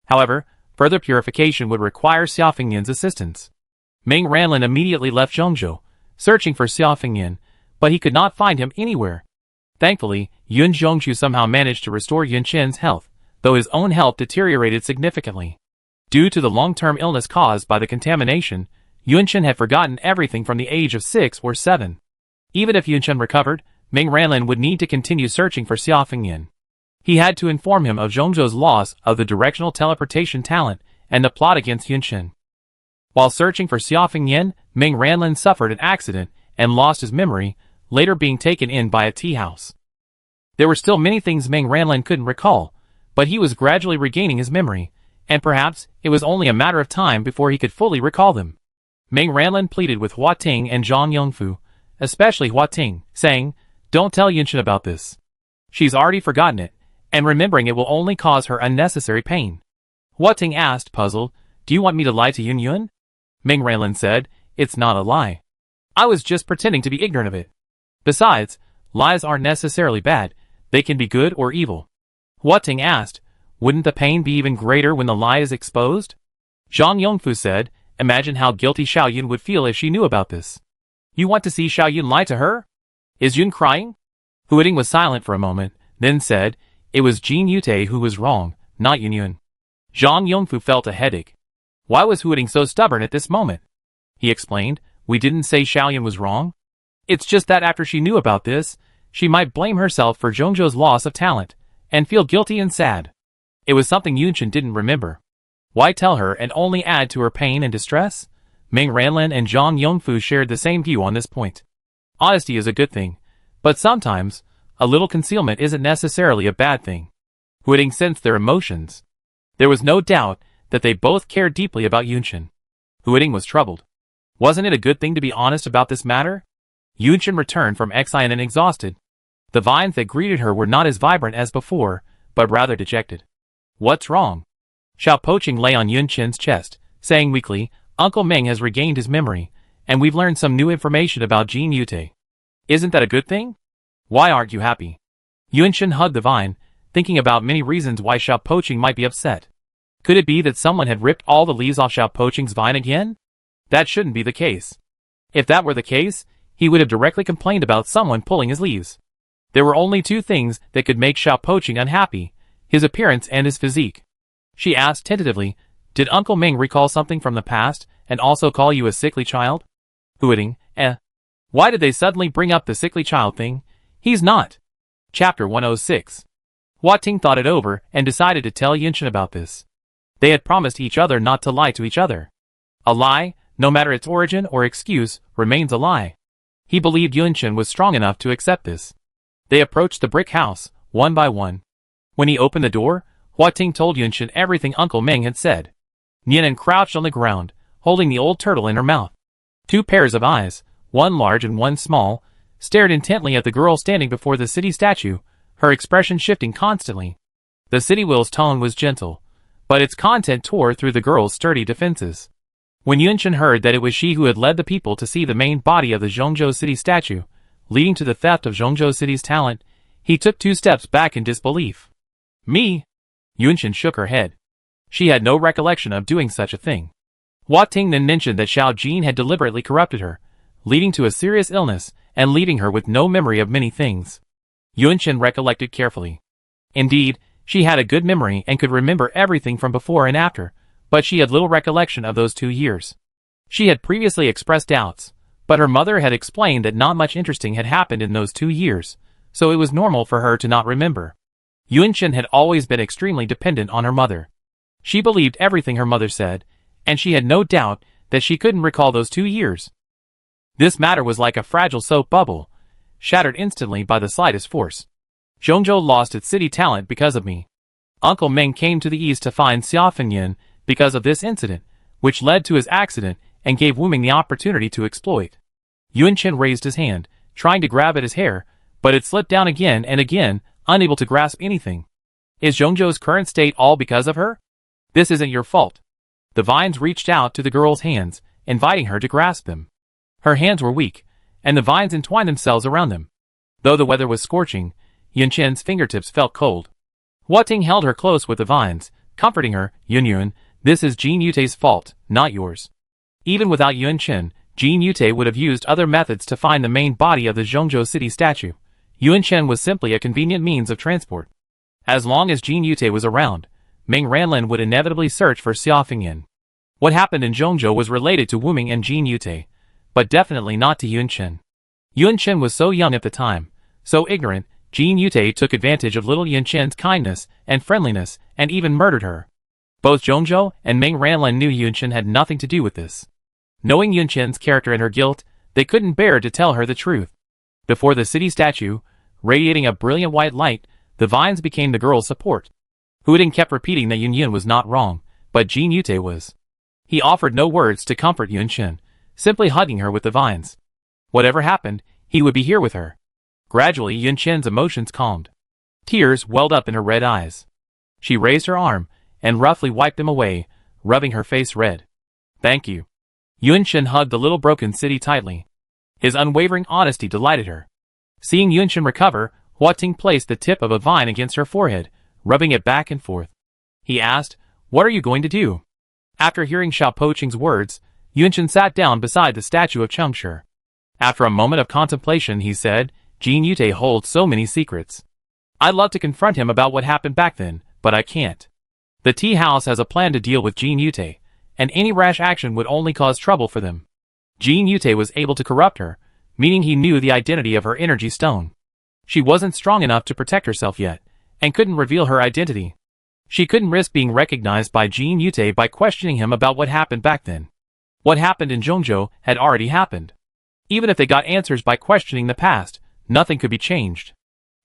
However, further purification would require Xia Fengnian's assistance. Ming Ranlin immediately left Zhongzhou, searching for Xia Fengnian, but he could not find him anywhere. Thankfully, Yun Zhongshu somehow managed to restore Yun Chen's health, though his own health deteriorated significantly. Due to the long-term illness caused by the contamination, Yun Chen had forgotten everything from the age of 6 or 7. Even if Yun Chen recovered, Ming Ranlin would need to continue searching for Xia Fengyan. He had to inform him of Zhongzhou's loss of the directional teleportation talent and the plot against Yun Chen. While searching for Xia Fengyan, Ming Ranlin suffered an accident and lost his memory, later being taken in by a tea house. There were still many things Ming Ranlin couldn't recall, but he was gradually regaining his memory, and perhaps it was only a matter of time before he could fully recall them. Ming Ranlin pleaded with Hua Ting and Zhang Yongfu, especially Hua Ting, saying, "Don't tell Yun Chen about this. She's already forgotten it, and remembering it will only cause her unnecessary pain." Hua Ting asked, puzzled, "Do you want me to lie to Yun Yun?" Ming Ranlin said, "It's not a lie. I was just pretending to be ignorant of it. Besides, lies aren't necessarily bad, they can be good or evil." Hua Ting asked, "Wouldn't the pain be even greater when the lie is exposed?" Zhang Yongfu said, "Imagine how guilty Xiao Yun would feel if she knew about this." "You want to see Xiao Yun lie to her? Is Yun crying?" Hu Ting was silent for a moment, then said, "It was Jin Yute who was wrong, not Yun Yun." Zhang Yongfu felt a headache. Why was Hu Ting so stubborn at this moment? He explained, "We didn't say Xiao Yun was wrong. It's just that after she knew about this, she might blame herself for Zhongzhou's loss of talent, and feel guilty and sad. It was something Yun Chen didn't remember. Why tell her and only add to her pain and distress?" Ming Ranlin and Zhang Yongfu shared the same view on this point. Honesty is a good thing, but sometimes, a little concealment isn't necessarily a bad thing. Hu Ting sensed their emotions. There was no doubt that they both cared deeply about Yun Chen. Hu Ting was troubled. Wasn't it a good thing to be honest about this matter? Yun Chen returned from Xian exhausted. The vines that greeted her were not as vibrant as before, but rather dejected. "What's wrong?" Xiao Poqing lay on Yun Chen's chest, saying weakly, "Uncle Ming has regained his memory, and we've learned some new information about Jin Yute. Isn't that a good thing? Why aren't you happy?" Yun Chen hugged the vine, thinking about many reasons why Xiao Poqing might be upset. Could it be that someone had ripped all the leaves off Xiao Poqing's vine again? That shouldn't be the case. If that were the case, he would have directly complained about someone pulling his leaves. There were only two things that could make Xiao Poqing unhappy, his appearance and his physique. She asked tentatively, "Did Uncle Ming recall something from the past and also call you a sickly child?" Hu Ting, Why did they suddenly bring up the sickly child thing? He's not. Chapter 106. Hua Ting thought it over and decided to tell Yun Chen about this. They had promised each other not to lie to each other. A lie, no matter its origin or excuse, remains a lie. He believed Yun Chen was strong enough to accept this. They approached the brick house, one by one. When he opened the door, Hua Ting told Yun Chen everything Uncle Ming had said. Nian crouched on the ground, holding the old turtle in her mouth. Two pairs of eyes, one large and one small, stared intently at the girl standing before the city statue, her expression shifting constantly. The city will's tone was gentle, but its content tore through the girl's sturdy defenses. When Yun Chen heard that it was she who had led the people to see the main body of the Zhongzhou City statue, leading to the theft of Zhongzhou City's talent, he took 2 steps back in disbelief. "Me?" Yun Chen shook her head. She had no recollection of doing such a thing. Hua Ting then mentioned that Xiao Jin had deliberately corrupted her, leading to a serious illness and leaving her with no memory of many things. Yun Chen recollected carefully. Indeed, she had a good memory and could remember everything from before and after, but she had little recollection of those 2 years. She had previously expressed doubts, but her mother had explained that not much interesting had happened in those 2 years, so it was normal for her to not remember. Yun Chen had always been extremely dependent on her mother. She believed everything her mother said, and she had no doubt that she couldn't recall those 2 years. This matter was like a fragile soap bubble, shattered instantly by the slightest force. Zhongzhou lost its city talent because of me. Uncle Ming came to the east to find Xia Fengyan because of this incident, which led to his accident and gave Wu Ming the opportunity to exploit. Yun Chen raised his hand, trying to grab at his hair, but it slipped down again and again, unable to grasp anything. Is Zhongzhou's current state all because of her? This isn't your fault. The vines reached out to the girl's hands, inviting her to grasp them. Her hands were weak, and the vines entwined themselves around them. Though the weather was scorching, Yun Chen's fingertips felt cold. Hua Ting held her close with the vines, comforting her. "Yun Yun, this is Jin Yute's fault, not yours." Even without Yun Chen, Jin Yute would have used other methods to find the main body of the Zhongzhou City statue. Yuan Shen was simply a convenient means of transport. As long as Jin Yute was around, Ming Ranlin would inevitably search for Xia Fengyan. What happened in Zhongzhou was related to Wu Ming and Jin Yute, but definitely not to Yuan Shen. Yuan Shen was so young at the time, so ignorant. Jin Yute took advantage of little Yuan Shen's kindness and friendliness and even murdered her. Both Zhongzhou and Ming Ranlin knew Yuan Shen had nothing to do with this. Knowing Yuan Shen's character and her guilt, they couldn't bear to tell her the truth. Before the city statue, radiating a brilliant white light, the vines became the girl's support. Hu Ying kept repeating that Yun Yun was not wrong, but Jin Yute was. He offered no words to comfort Yuan Shen, simply hugging her with the vines. Whatever happened, he would be here with her. Gradually, Yuan Shen's emotions calmed. Tears welled up in her red eyes. She raised her arm and roughly wiped them away, rubbing her face red. Thank you. Yuan Shen hugged the little broken city tightly. His unwavering honesty delighted her. Seeing Yuan Shen recover, Hua Ting placed the tip of a vine against her forehead, rubbing it back and forth. He asked, "What are you going to do?" After hearing Xiao Poqing's words, Yuan Shen sat down beside the statue of Chengshi. After a moment of contemplation, he said, Jin Yute holds so many secrets. I'd love to confront him about what happened back then, but I can't. The tea house has a plan to deal with Jin Yute, and any rash action would only cause trouble for them. Jin Yute was able to corrupt her, meaning he knew the identity of her energy stone. She wasn't strong enough to protect herself yet, and couldn't reveal her identity. She couldn't risk being recognized by Jin Yute by questioning him about what happened back then. What happened in Zhongzhou had already happened. Even if they got answers by questioning the past, nothing could be changed.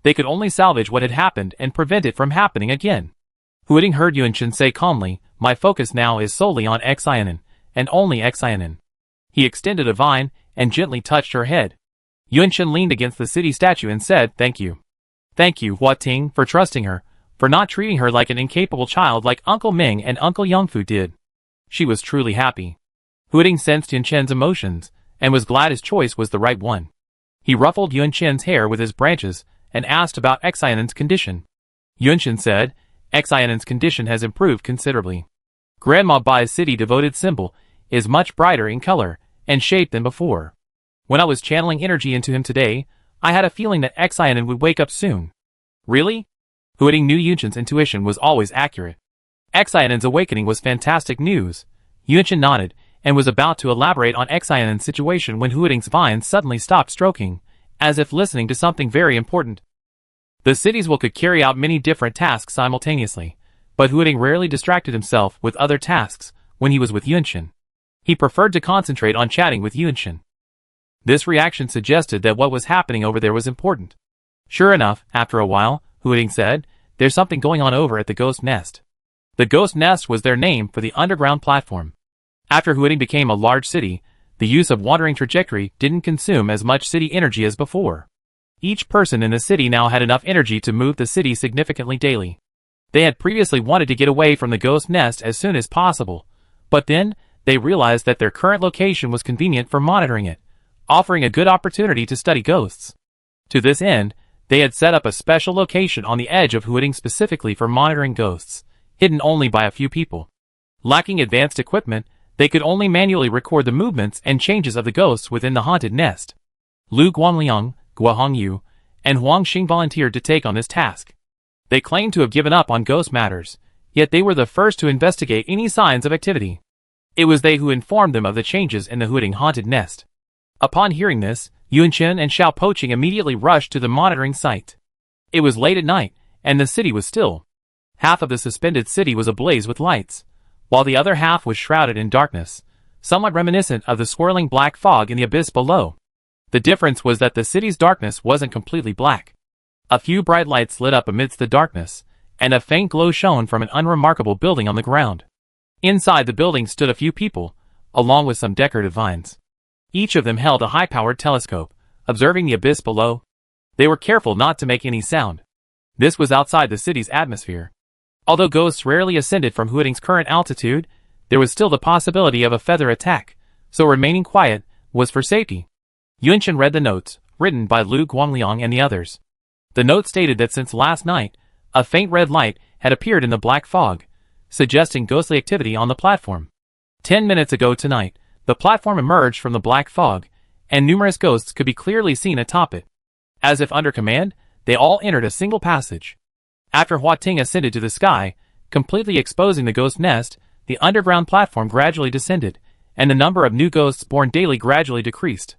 They could only salvage what had happened and prevent it from happening again. Hu Ying heard Yuan Shen say calmly, "My focus now is solely on Xiaonan, and only Xiaonan." He extended a vine and gently touched her head. Yuan Shen leaned against the city statue and said, "Thank you. Thank you, Hua Ting, for trusting her, for not treating her like an incapable child like Uncle Ming and Uncle Yongfu did." She was truly happy. Hu Ying sensed Yuan Shen's emotions, and was glad his choice was the right one. He ruffled Yuan Shen's hair with his branches and asked about Xiaonan's condition. Yuan Shen said, Xiaonan's condition has improved considerably. Grandma Bai's city-devoted symbol is much brighter in color and shape than before. When I was channeling energy into him today, I had a feeling that Xiaonan would wake up soon. Really? Hu Ying knew Yuan Shen's intuition was always accurate. Xiaonan's awakening was fantastic news. Yuan Shen nodded, and was about to elaborate on Xiaonan's situation when Hu Ying's vine suddenly stopped stroking, as if listening to something very important. The city's will could carry out many different tasks simultaneously, but Hu Ying rarely distracted himself with other tasks when he was with Yuan Shen. He preferred to concentrate on chatting with Yuan Shen. This reaction suggested that what was happening over there was important. Sure enough, after a while, Hu Ying said, "There's something going on over at the Ghost Nest." The Ghost Nest was their name for the underground platform. After Hu Ying became a large city, the use of wandering trajectory didn't consume as much city energy as before. Each person in the city now had enough energy to move the city significantly daily. They had previously wanted to get away from the Ghost Nest as soon as possible, but then they realized that their current location was convenient for monitoring it, offering a good opportunity to study ghosts. To this end, they had set up a special location on the edge of Hu Ying specifically for monitoring ghosts, hidden only by a few people. Lacking advanced equipment, they could only manually record the movements and changes of the ghosts within the haunted nest. Lu Guangliang, Gua Hongyu, and Huang Xing volunteered to take on this task. They claimed to have given up on ghost matters, yet they were the first to investigate any signs of activity. It was they who informed them of the changes in the Hu Ying haunted nest. Upon hearing this, Yuan Shen and Xiao Poqing immediately rushed to the monitoring site. It was late at night, and the city was still. Half of the suspended city was ablaze with lights, while the other half was shrouded in darkness, somewhat reminiscent of the swirling black fog in the abyss below. The difference was that the city's darkness wasn't completely black. A few bright lights lit up amidst the darkness, and a faint glow shone from an unremarkable building on the ground. Inside the building stood a few people, along with some decorative vines. Each of them held a high-powered telescope, observing the abyss below. They were careful not to make any sound. This was outside the city's atmosphere. Although ghosts rarely ascended from Hu Ying's current altitude, there was still the possibility of a feather attack, so remaining quiet was for safety. Yuan Shen read the notes, written by Lu Guangliang and the others. The note stated that since last night, a faint red light had appeared in the black fog, suggesting ghostly activity on the platform. 10 minutes ago tonight, the platform emerged from the black fog, and numerous ghosts could be clearly seen atop it. As if under command, they all entered a single passage. After Hua Ting ascended to the sky, completely exposing the ghost nest, the underground platform gradually descended, and the number of new ghosts born daily gradually decreased.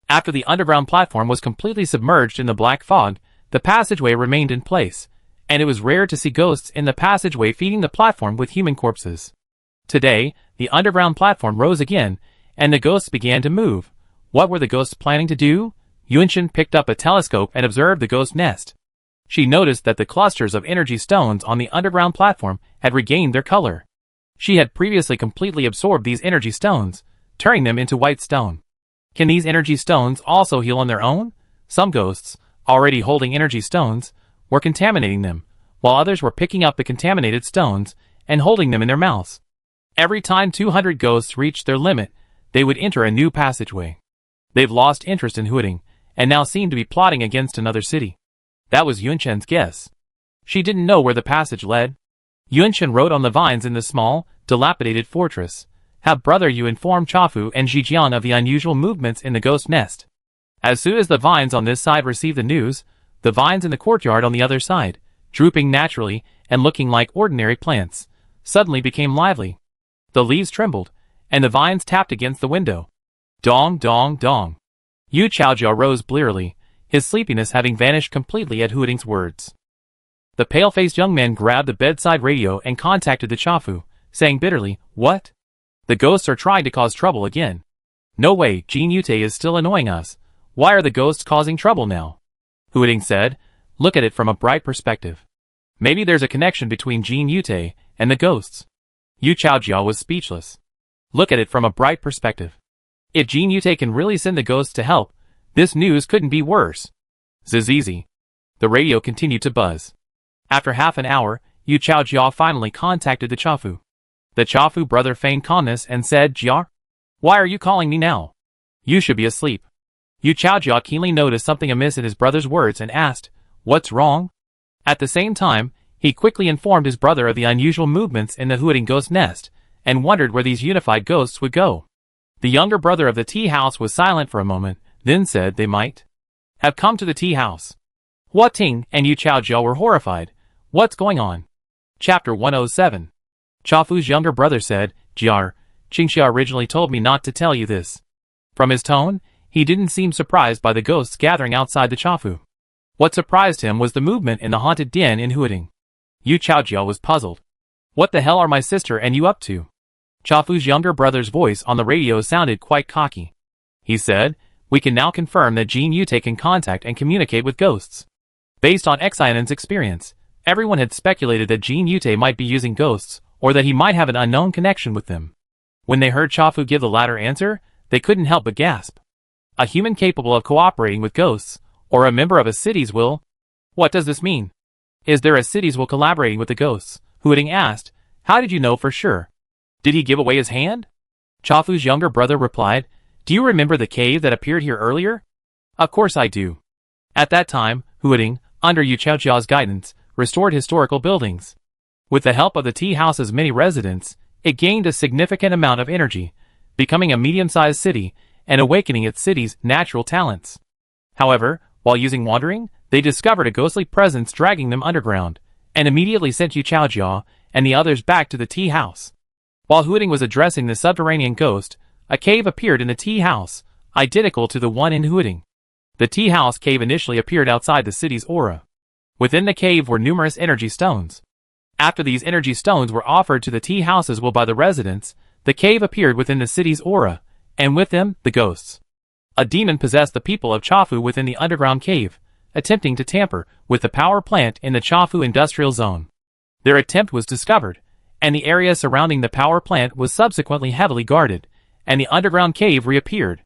After the underground platform was completely submerged in the black fog, the passageway remained in place, and it was rare to see ghosts in the passageway feeding the platform with human corpses. Today, the underground platform rose again, and the ghosts began to move. What were the ghosts planning to do? Yunshin picked up a telescope and observed the ghost nest. She noticed that the clusters of energy stones on the underground platform had regained their color. She had previously completely absorbed these energy stones, turning them into white stone. Can these energy stones also heal on their own? Some ghosts, already holding energy stones, were contaminating them, while others were picking up the contaminated stones and holding them in their mouths. Every time 200 ghosts reached their limit, they would enter a new passageway. They've lost interest in Huting, and now seem to be plotting against another city. That was Yunshen's guess. She didn't know where the passage led. Yunshen wrote on the vines in the small, dilapidated fortress. Have Brother Yu inform Chafu and Zhijian of the unusual movements in the ghost nest. As soon as the vines on this side received the news, the vines in the courtyard on the other side, drooping naturally and looking like ordinary plants, suddenly became lively. The leaves trembled, and the vines tapped against the window. Dong, dong, dong. Yu Chaojia rose blearily, his sleepiness having vanished completely at Huting's words. The pale-faced young man grabbed the bedside radio and contacted the Chafu, saying bitterly, "What? The ghosts are trying to cause trouble again. No way, Jin Yute is still annoying us. Why are the ghosts causing trouble now?" Huting said, "Look at it from a bright perspective. Maybe there's a connection between Jin Yute and the ghosts." Yu Chaojia was speechless. Look at it from a bright perspective. If Jin Yute can really send the ghosts to help, this news couldn't be worse. Zizizi. The radio continued to buzz. After half an hour, Yu Chaojia finally contacted the Chafu. The Chafu brother feigned calmness and said, "Jia, why are you calling me now? You should be asleep." Yu Chaojia keenly noticed something amiss in his brother's words and asked, "What's wrong?" At the same time, he quickly informed his brother of the unusual movements in the Huting ghost nest, and wondered where these unified ghosts would go. The younger brother of the tea house was silent for a moment, then said they might have come to the tea house. Hua Ting and Yu Chaojia were horrified. What's going on? Chapter 107. Chafu's younger brother said, "Jiar, Qingxia originally told me not to tell you this." From his tone, he didn't seem surprised by the ghosts gathering outside the Chafu. What surprised him was the movement in the haunted den in Huting. Yu Chaojia was puzzled. What the hell are my sister and you up to? Chafu's younger brother's voice on the radio sounded quite cocky. He said, "We can now confirm that Jin Yute can contact and communicate with ghosts." Based on Xianen's experience, everyone had speculated that Jin Yute might be using ghosts, or that he might have an unknown connection with them. When they heard Chafu give the latter answer, they couldn't help but gasp. A human capable of cooperating with ghosts, or a member of a city's will? What does this mean? Is there a city's will collaborating with the ghosts? Huting asked. How did you know for sure? Did he give away his hand? Chafu's younger brother replied, "Do you remember the cave that appeared here earlier?" "Of course I do." At that time, Huting, under Yu Chaojia's guidance, restored historical buildings. With the help of the tea house's many residents, it gained a significant amount of energy, becoming a medium-sized city and awakening its city's natural talents. However, while using wandering, they discovered a ghostly presence dragging them underground, and immediately sent Yu Chaojia and the others back to the tea house. While Huting was addressing the subterranean ghost, a cave appeared in the tea house, identical to the one in Huting. The tea house cave initially appeared outside the city's aura. Within the cave were numerous energy stones. After these energy stones were offered to the tea house's will by the residents, the cave appeared within the city's aura, and with them, the ghosts. A demon possessed the people of Chafu within the underground cave, attempting to tamper with the power plant in the Chafu industrial zone. Their attempt was discovered, and the area surrounding the power plant was subsequently heavily guarded, and the underground cave reappeared.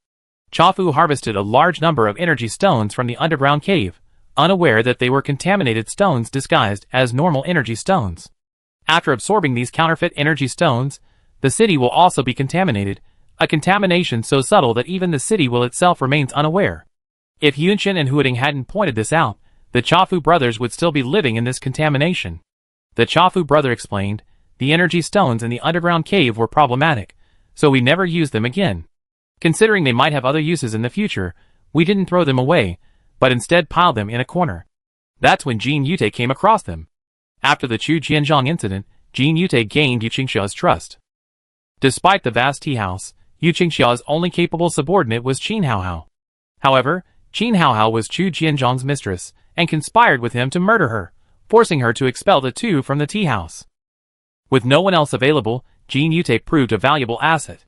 Chafu harvested a large number of energy stones from the underground cave, unaware that they were contaminated stones disguised as normal energy stones. After absorbing these counterfeit energy stones, the city will also be contaminated, a contamination so subtle that even the city will itself remains unaware. If Yunshin and Huting hadn't pointed this out, the Chafu brothers would still be living in this contamination. The Chafu brother explained, the energy stones in the underground cave were problematic, so we never used them again. Considering they might have other uses in the future, we didn't throw them away, but instead piled them in a corner. That's when Jin Yute came across them. After the Chu Jianzhong incident, Jin Yute gained Yu Qingxia's trust. Despite the vast tea house, Yu Qingxia's only capable subordinate was Qin Haohao. However, Qin Haohao was Chu Jianzhong's mistress, and conspired with him to murder her, forcing her to expel the two from the tea house. With no one else available, Jin Yute proved a valuable asset.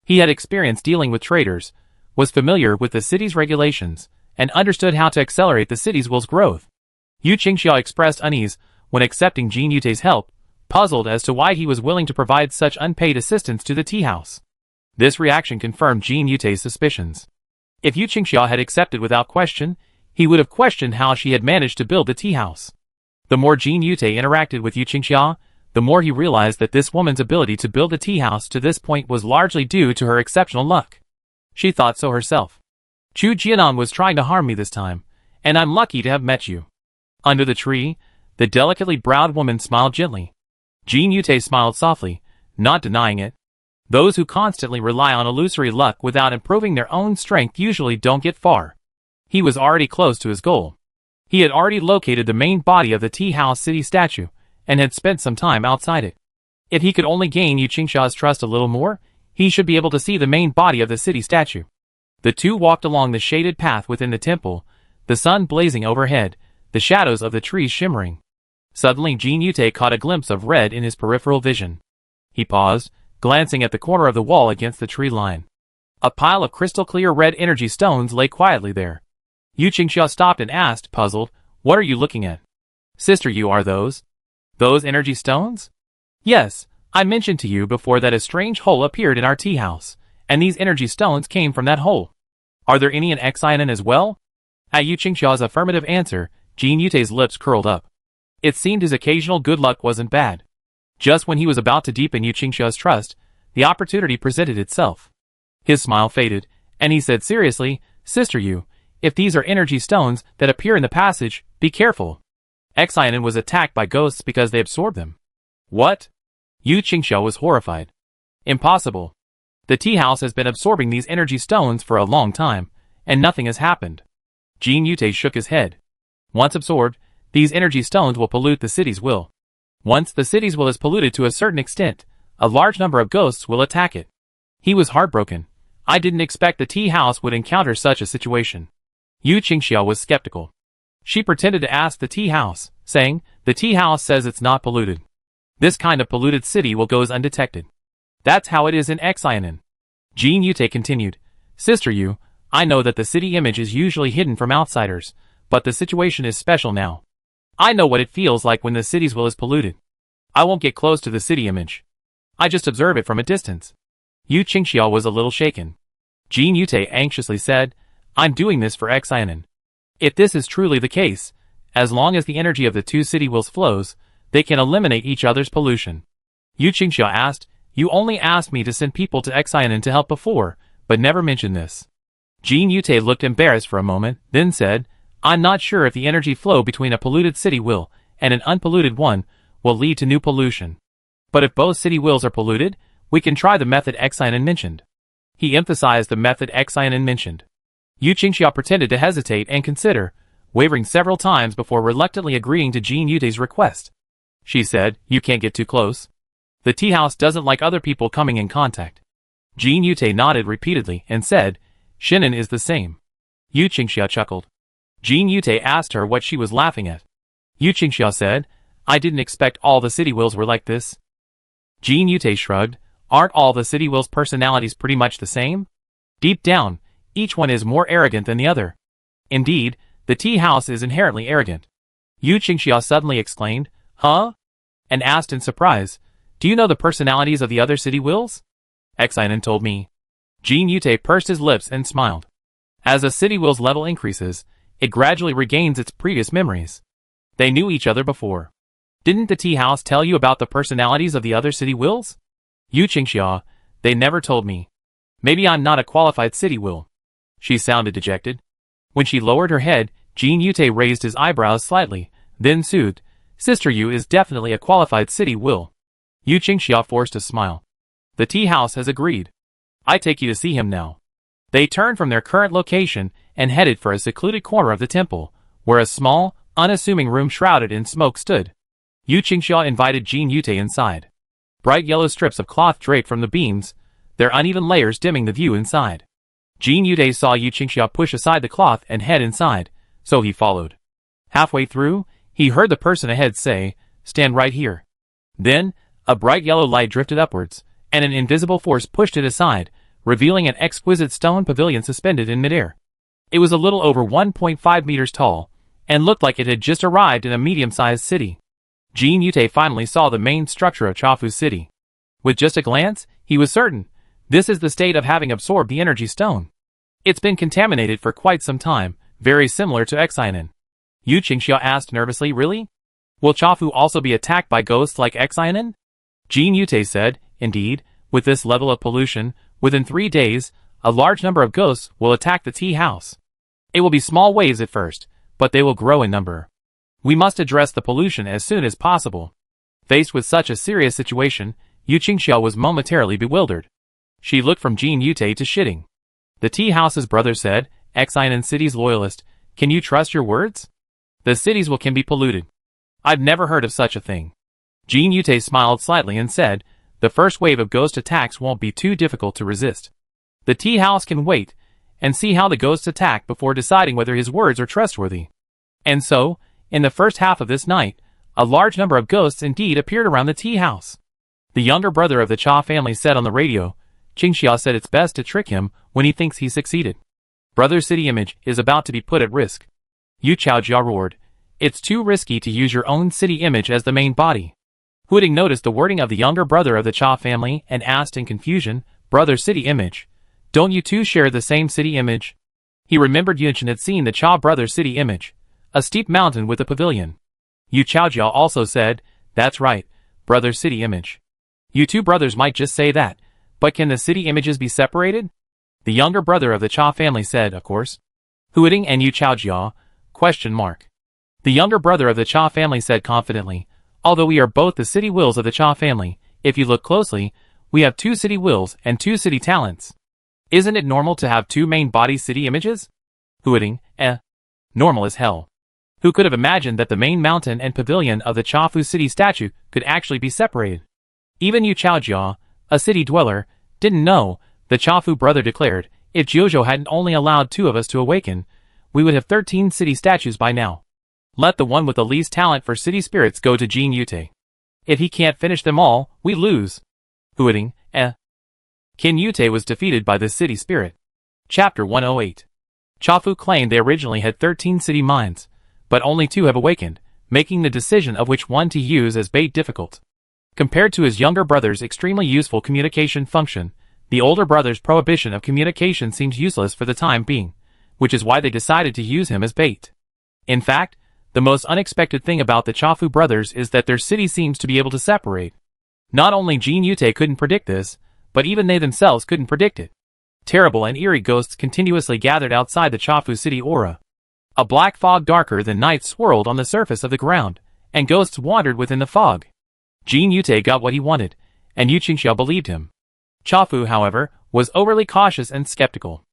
He had experience dealing with traders, was familiar with the city's regulations, and understood how to accelerate the city's will's growth. Yu Qingxia expressed unease when accepting Jin Yute's help, puzzled as to why he was willing to provide such unpaid assistance to the tea house. This reaction confirmed Jin Yute's suspicions. If Yu Qingxia had accepted without question, he would have questioned how she had managed to build the tea house. The more Jin Yute interacted with Yu Qingxia, the more he realized that this woman's ability to build a tea house to this point was largely due to her exceptional luck. She thought so herself. Chu Jianan was trying to harm me this time, and I'm lucky to have met you. Under the tree, the delicately browed woman smiled gently. Jin Yute smiled softly, not denying it. Those who constantly rely on illusory luck without improving their own strength usually don't get far. He was already close to his goal. He had already located the main body of the tea house city statue, and had spent some time outside it. If he could only gain Yu Qingxia's trust a little more, he should be able to see the main body of the city statue. The two walked along the shaded path within the temple, the sun blazing overhead, the shadows of the trees shimmering. Suddenly Jin Yute caught a glimpse of red in his peripheral vision. He paused, glancing at the corner of the wall against the tree line. A pile of crystal-clear red energy stones lay quietly there. Yu Qingxia stopped and asked, puzzled, "What are you looking at?" "Sister, you are those energy stones?" "Yes, I mentioned to you before that a strange hole appeared in our tea house, and these energy stones came from that hole. Are there any in Xianan as well?" At Yu Qingxia's affirmative answer, Jin Yute's lips curled up. It seemed his occasional good luck wasn't bad. Just when he was about to deepen Yu Qingxia's trust, the opportunity presented itself. His smile faded, and he said seriously, "Sister Yu, if these are energy stones that appear in the passage, be careful. Xianan was attacked by ghosts because they absorbed them." "What?" Yu Qingxia was horrified. "Impossible. The tea house has been absorbing these energy stones for a long time, and nothing has happened." Jin Yute shook his head. "Once absorbed, these energy stones will pollute the city's will. Once the city's will is polluted to a certain extent, a large number of ghosts will attack it." He was heartbroken. I didn't expect the tea house would encounter such a situation. Yu Qingxia was skeptical. She pretended to ask the tea house, saying, "The tea house says it's not polluted. This kind of polluted city will go undetected. That's how it is in Xianan." Jin Yute continued, "Sister Yu, I know that the city image is usually hidden from outsiders, but the situation is special now. I know what it feels like when the city's will is polluted. I won't get close to the city image. I just observe it from a distance." Yu Qingxia was a little shaken. Jin Yute anxiously said, "I'm doing this for Xianan. If this is truly the case, as long as the energy of the two city wills flows, they can eliminate each other's pollution." Yu Qingxia asked, "You only asked me to send people to Xianan to help before, but never mentioned this." Jin Yute looked embarrassed for a moment, then said, "I'm not sure if the energy flow between a polluted city will and an unpolluted one will lead to new pollution. But if both city wills are polluted, we can try the method Xianan mentioned." He emphasized the method Xianan mentioned. Yu Qingxia pretended to hesitate and consider, wavering several times before reluctantly agreeing to Jin Yute's request. She said, "You can't get too close. The tea house doesn't like other people coming in contact." Jin Yute nodded repeatedly and said, "Shinan is the same." Yu Qingxia chuckled. Jin Yute asked her what she was laughing at. Yu Qingxia said, "I didn't expect all the city wills were like this." Jin Yute shrugged. "Aren't all the city wills' personalities pretty much the same? Deep down, each one is more arrogant than the other. Indeed, the tea house is inherently arrogant." Yu Qingxia suddenly exclaimed, "Huh?" and asked in surprise, "Do you know the personalities of the other city wills?" "Xianan told me." Jin Yute pursed his lips and smiled. As a city will's level increases, it gradually regains its previous memories. They knew each other before. "Didn't the tea house tell you about the personalities of the other city wills?" "Yu Qingxia, they never told me. Maybe I'm not a qualified city will." She sounded dejected. When she lowered her head, Jin Yute raised his eyebrows slightly, then soothed, "Sister Yu is definitely a qualified city will." Yu Qingxia forced a smile. "The tea house has agreed. I take you to see him now." They turned from their current location and headed for a secluded corner of the temple, where a small, unassuming room shrouded in smoke stood. Yu Qingxia invited Jin Yute inside. Bright yellow strips of cloth draped from the beams, their uneven layers dimming the view inside. Jin Yute saw Yu Qingxia push aside the cloth and head inside, so he followed. Halfway through, he heard the person ahead say, "Stand right here." Then, a bright yellow light drifted upwards, and an invisible force pushed it aside, revealing an exquisite stone pavilion suspended in midair. It was a little over 1.5 meters tall, and looked like it had just arrived in a medium-sized city. Jin Yute finally saw the main structure of Chafu City. With just a glance, he was certain, this is the state of having absorbed the energy stone. It's been contaminated for quite some time, very similar to Xianan. Yu Qingxia asked nervously, "Really? Will Chafu also be attacked by ghosts like Xianan?" Jin Yute said, "Indeed, with this level of pollution, within 3 days, a large number of ghosts will attack the tea house. It will be small waves at first, but they will grow in number. We must address the pollution as soon as possible." Faced with such a serious situation, Yu Qingxia was momentarily bewildered. She looked from Jin Yute to Shitting. The tea house's brother said, "Xianan City's loyalist, can you trust your words? The cities can be polluted. I've never heard of such a thing." Jin Yute smiled slightly and said, "The first wave of ghost attacks won't be too difficult to resist. The tea house can wait and see how the ghosts attack before deciding whether his words are trustworthy." And so, in the first half of this night, a large number of ghosts indeed appeared around the tea house. The younger brother of the Cha family said on the radio, "Qingxia said it's best to trick him when he thinks he succeeded. Brother City image is about to be put at risk." Yu Chaojia roared, "It's too risky to use your own city image as the main body." Huiting noticed the wording of the younger brother of the Cha family and asked in confusion, "Brother City image, don't you two share the same city image?" He remembered Yunchen had seen the Cha brother city image, a steep mountain with a pavilion. Yu Chaojia also said, "That's right, brother city image. You two brothers might just say that, but can the city images be separated?" The younger brother of the Cha family said, "Of course." Huiting and Yu Chaojia, ? The younger brother of the Cha family said confidently, "Although we are both the city wills of the Cha family, if you look closely, we have 2 city wills and 2 city talents. Isn't it normal to have 2 main body city images?" Huiting, Normal as hell. Who could have imagined that the main mountain and pavilion of the Chafu City statue could actually be separated? Even Yu Chaojia, a city dweller, didn't know, the Chafu brother declared, "If Jiuzhou hadn't only allowed 2 of us to awaken, we would have 13 city statues by now. Let the one with the least talent for city spirits go to Jin Yute. If he can't finish them all, we lose." Huiting, Qin Yute was defeated by the city spirit. Chapter 108. Chafu claimed they originally had 13 city minds, but only 2 have awakened, making the decision of which one to use as bait difficult. Compared to his younger brother's extremely useful communication function, the older brother's prohibition of communication seemed useless for the time being, which is why they decided to use him as bait. In fact, the most unexpected thing about the Chafu brothers is that their city seems to be able to separate. Not only Jin Yute couldn't predict this, but even they themselves couldn't predict it. Terrible and eerie ghosts continuously gathered outside the Chafu city aura. A black fog darker than night swirled on the surface of the ground, and ghosts wandered within the fog. Jin Yute got what he wanted, and Yu Qingxia believed him. Chafu, however, was overly cautious and skeptical.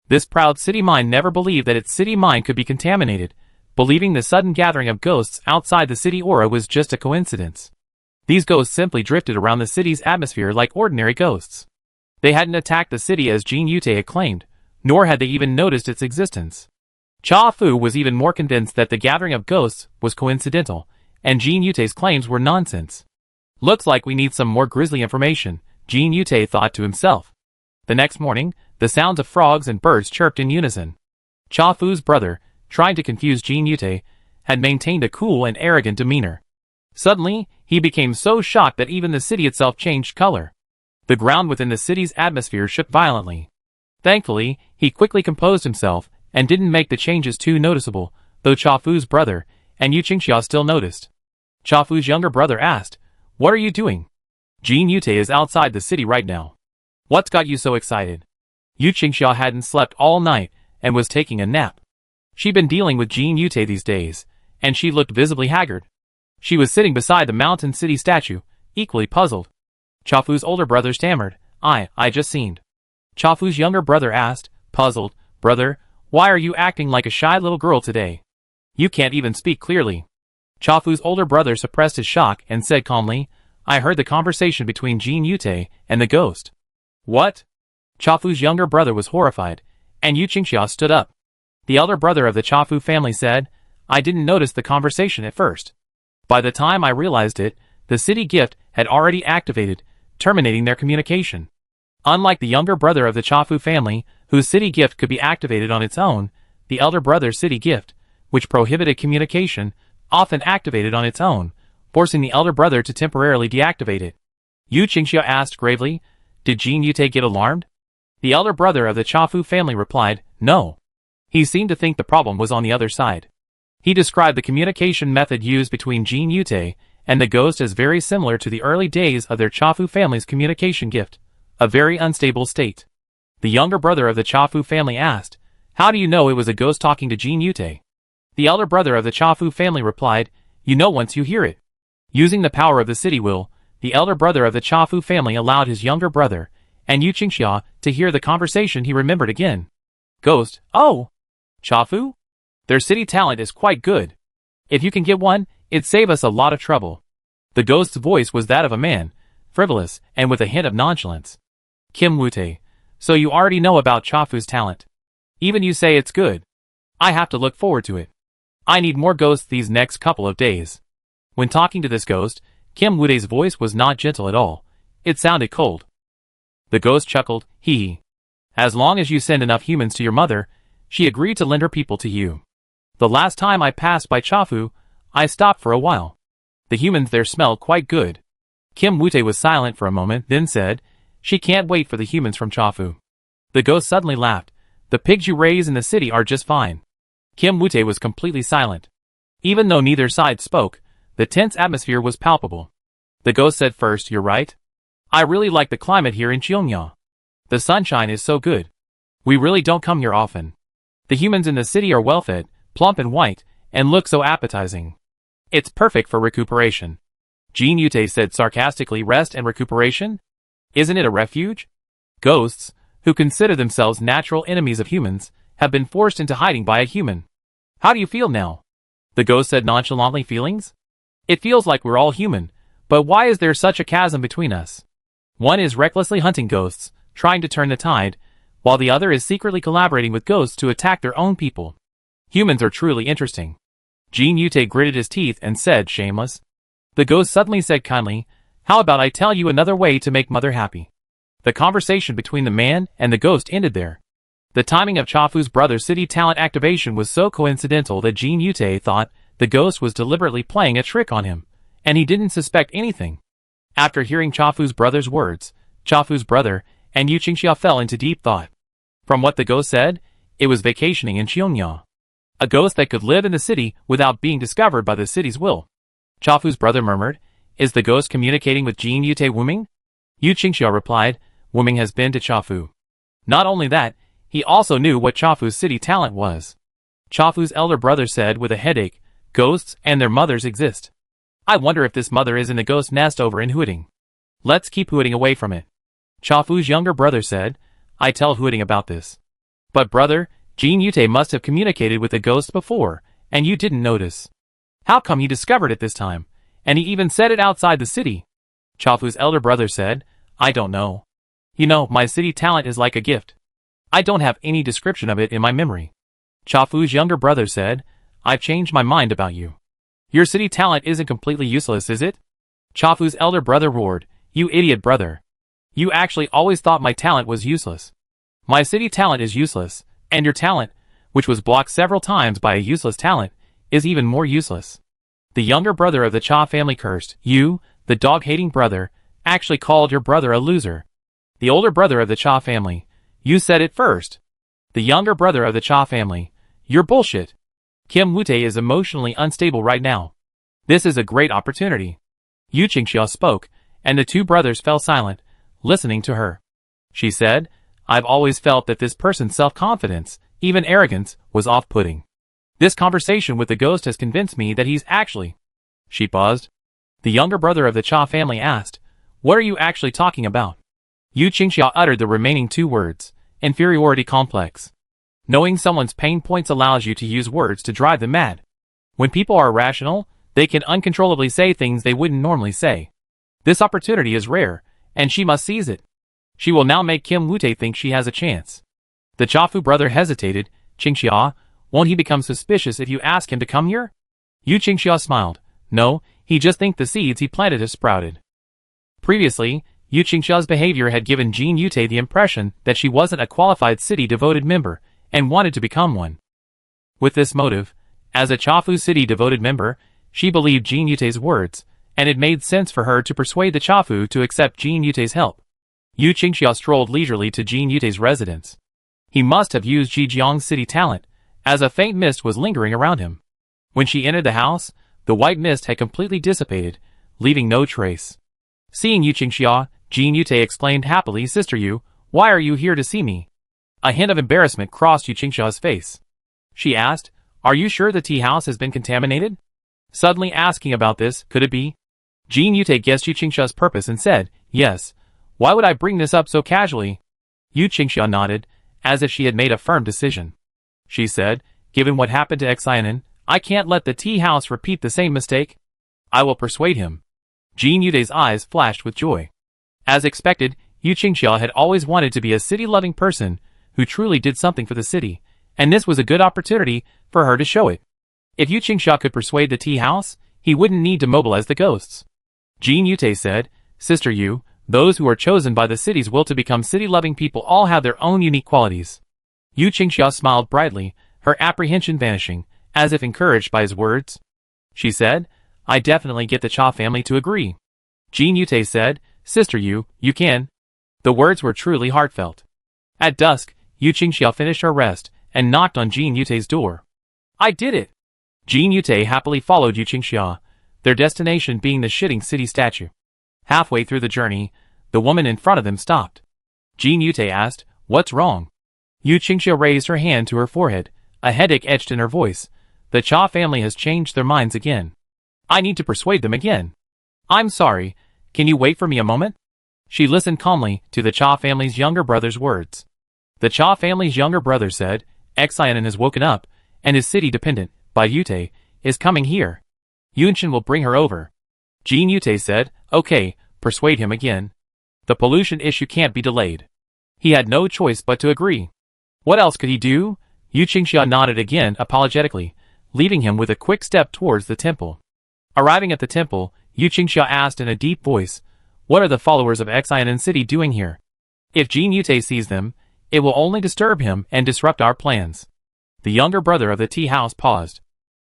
This proud city mind never believed that its city mind could be contaminated, believing the sudden gathering of ghosts outside the city aura was just a coincidence. These ghosts simply drifted around the city's atmosphere like ordinary ghosts. They hadn't attacked the city as Jin Yute had claimed, nor had they even noticed its existence. Cha Fu was even more convinced that the gathering of ghosts was coincidental, and Jin Yute's claims were nonsense. "Looks like we need some more grisly information," Jin Yute thought to himself. The next morning, the sounds of frogs and birds chirped in unison. Cha Fu's brother, trying to confuse Jin Yute, had maintained a cool and arrogant demeanor. Suddenly, he became so shocked that even the city itself changed color. The ground within the city's atmosphere shook violently. Thankfully, he quickly composed himself and didn't make the changes too noticeable, though Chafu's brother and Yu Qingxia still noticed. Chafu's younger brother asked, "What are you doing?" "Jin Yute is outside the city right now." "What's got you so excited?" Yu Qingxia hadn't slept all night and was taking a nap. She'd been dealing with Jin Yute these days, and she looked visibly haggard. She was sitting beside the mountain city statue, equally puzzled. Chafu's older brother stammered, I just seen." Chafu's younger brother asked, Puzzled, brother, why are you acting like a shy little girl today? You can't even speak clearly. Chafu's older brother suppressed his shock and said calmly, I heard the conversation between Jin Yute and the ghost. What? Chafu's younger brother was horrified, and Yu Qingxia stood up. The elder brother of the Chafu family said, I didn't notice the conversation at first. By the time I realized it, the city gift had already activated, terminating their communication. Unlike the younger brother of the Chafu family, whose city gift could be activated on its own, the elder brother's city gift, which prohibited communication, often activated on its own, forcing the elder brother to temporarily deactivate it. Yu Qingxia asked gravely, Did Jin Yute get alarmed? The elder brother of the Chafu family replied, No. He seemed to think the problem was on the other side. He described the communication method used between Jin Yute and the ghost as very similar to the early days of their Chafu family's communication gift, a very unstable state. The younger brother of the Chafu family asked, How do you know it was a ghost talking to Jin Yute? The elder brother of the Chafu family replied, You know once you hear it. Using the power of the city will, the elder brother of the Chafu family allowed his younger brother, and Yu Qingxia, to hear the conversation. He remembered again. Ghost, oh! Chafu? Their city talent is quite good. If you can get one, it'd save us a lot of trouble. The ghost's voice was that of a man, frivolous, and with a hint of nonchalance. Kim Wute, so you already know about Chafu's talent. Even you say it's good. I have to look forward to it. I need more ghosts these next couple of days. When talking to this ghost, Kim Wute's voice was not gentle at all. It sounded cold. The ghost chuckled, hee hee. As long as you send enough humans to your mother, she agreed to lend her people to you. The last time I passed by Chafu, I stopped for a while. The humans there smell quite good. Kim Wute was silent for a moment, then said, She can't wait for the humans from Chafu. The ghost suddenly laughed. The pigs you raise in the city are just fine. Kim Wute was completely silent. Even though neither side spoke, the tense atmosphere was palpable. The ghost said first, You're right. I really like the climate here in Cheongya. The sunshine is so good. We really don't come here often. The humans in the city are well-fed, plump and white, and look so appetizing. It's perfect for recuperation. Jin Yute said sarcastically, Rest and recuperation? Isn't it a refuge? Ghosts, who consider themselves natural enemies of humans, have been forced into hiding by a human. How do you feel now? The ghost said nonchalantly, Feelings? It feels like we're all human, but why is there such a chasm between us? One is recklessly hunting ghosts, trying to turn the tide, while the other is secretly collaborating with ghosts to attack their own people. Humans are truly interesting. Jin Yute gritted his teeth and said, Shameless. The ghost suddenly said kindly, How about I tell you another way to make mother happy? The conversation between the man and the ghost ended there. The timing of Chafu's brother's city talent activation was so coincidental that Jin Yute thought the ghost was deliberately playing a trick on him, and he didn't suspect anything. After hearing Chafu's brother's words, Chafu's brother and Yu Qingxia fell into deep thought. From what the ghost said, it was vacationing in Cheongya. A ghost that could live in the city without being discovered by the city's will. Chafu's brother murmured, Is the ghost communicating with Jin Yute Wuming? Yu Qingxia replied, Wuming has been to Chafu. Not only that, he also knew what Chafu's city talent was. Chafu's elder brother said with a headache, Ghosts and their mothers exist. I wonder if this mother is in the ghost nest over in Huiting. Let's keep Huiting away from it. Chafu's younger brother said, I tell Huiting about this. But brother, Jin Yute must have communicated with the ghost before, and you didn't notice. How come he discovered it this time, and he even said it outside the city? Chafu's elder brother said, I don't know. You know, my city talent is like a gift. I don't have any description of it in my memory. Chafu's younger brother said, I've changed my mind about you. Your city talent isn't completely useless, is it? Chafu's elder brother roared, You idiot brother. You actually always thought my talent was useless. My city talent is useless, and your talent, which was blocked several times by a useless talent, is even more useless. The younger brother of the Cha family cursed, You, the dog-hating brother, actually called your brother a loser. The older brother of the Cha family, You said it first. The younger brother of the Cha family, You're bullshit. Kim Wute is emotionally unstable right now. This is a great opportunity. Yu Qingxia spoke, and the two brothers fell silent, listening to her. She said, I've always felt that this person's self-confidence, even arrogance, was off-putting. This conversation with the ghost has convinced me that he's actually... She paused. The younger brother of the Cha family asked, What are you actually talking about? Yu Qingxia uttered the remaining two words, inferiority complex. Knowing someone's pain points allows you to use words to drive them mad. When people are irrational, they can uncontrollably say things they wouldn't normally say. This opportunity is rare, and she must seize it. She will now make Kim Woo-tae think she has a chance. The Chafu brother hesitated. Qingxia, won't he become suspicious if you ask him to come here? Yu Qingxia smiled. No, he just thinks the seeds he planted have sprouted. Previously, Yu Qingxia's behavior had given Jin Yute the impression that she wasn't a qualified city-devoted member, and wanted to become one. With this motive, as a Chafu city-devoted member, she believed Jin Yute's words, and it made sense for her to persuade the Chafu to accept Jin Yute's help. Yu Qingxia strolled leisurely to Jin Yute's residence. He must have used Zhejiang's city talent, as a faint mist was lingering around him. When she entered the house, the white mist had completely dissipated, leaving no trace. Seeing Yu Qingxia, Jin Yute exclaimed happily, Sister Yu, why are you here to see me? A hint of embarrassment crossed Yu Qingxia's face. She asked, Are you sure the tea house has been contaminated? Suddenly asking about this, could it be? Jin Yute guessed Yu Qingxia's purpose and said, Yes. Why would I bring this up so casually? Yu Qingxia nodded, as if she had made a firm decision. She said, Given what happened to Xiaonan, I can't let the tea house repeat the same mistake. I will persuade him. Jin Yute's eyes flashed with joy. As expected, Yu Qingxia had always wanted to be a city-loving person who truly did something for the city, and this was a good opportunity for her to show it. If Yu Qingxia could persuade the tea house, he wouldn't need to mobilize the ghosts. Jin Yute said, Sister Yu, those who are chosen by the city's will to become city-loving people all have their own unique qualities. Yu Qingxia smiled brightly, her apprehension vanishing, as if encouraged by his words. She said, I definitely get the Cha family to agree. Jin Yute said, Sister Yu, you can. The words were truly heartfelt. At dusk, Yu Qingxia finished her rest and knocked on Jin Yute's door. I did it! Jin Yute happily followed Yu Qingxia, their destination being the shitting city statue. Halfway through the journey, the woman in front of them stopped. Jin Yute asked, What's wrong? Yu Qingxia raised her hand to her forehead, a headache etched in her voice. The Cha family has changed their minds again. I need to persuade them again. I'm sorry, can you wait for me a moment? She listened calmly to the Cha family's younger brother's words. The Cha family's younger brother said, Xiaonan has woken up, and his city-dependent, by Yute, is coming here. Yunshin will bring her over. Jin Yute said, Okay, persuade him again. The pollution issue can't be delayed. He had no choice but to agree. What else could he do? Yu Qingxia nodded again apologetically, leaving him with a quick step towards the temple. Arriving at the temple, Yu Qingxia asked in a deep voice, What are the followers of Xiaonan City doing here? If Jin Yute sees them, it will only disturb him and disrupt our plans. The younger brother of the tea house paused.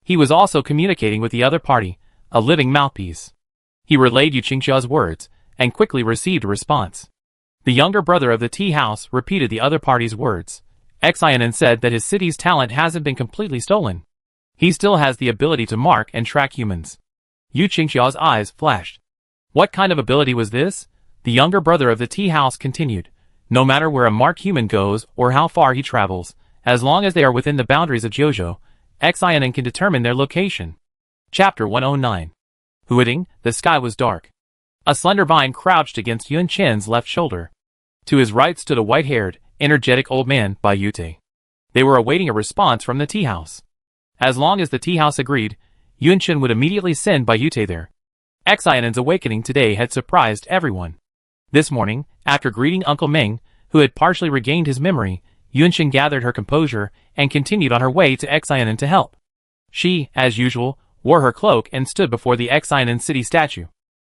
He was also communicating with the other party, a living mouthpiece. He relayed Yu Qingxia's words, and quickly received a response. The younger brother of the tea house repeated the other party's words. Xiaonan said that his city's talent hasn't been completely stolen. He still has the ability to mark and track humans. Yu Qingxia's eyes flashed. What kind of ability was this? The younger brother of the tea house continued. No matter where a marked human goes or how far he travels, as long as they are within the boundaries of Jojo, Xiaonan can determine their location. Chapter 109. Hooting, the sky was dark. A slender vine crouched against Yun Chen's left shoulder. To his right stood a white-haired, energetic old man by Yute. They were awaiting a response from the tea house. As long as the tea house agreed, Yun Chen would immediately send Bai Yute there. Xiaonan's awakening today had surprised everyone. This morning, after greeting Uncle Meng, who had partially regained his memory, Yun Chen gathered her composure and continued on her way to Xiaonan to help. She, as usual, wore her cloak and stood before the Xiaonan city statue.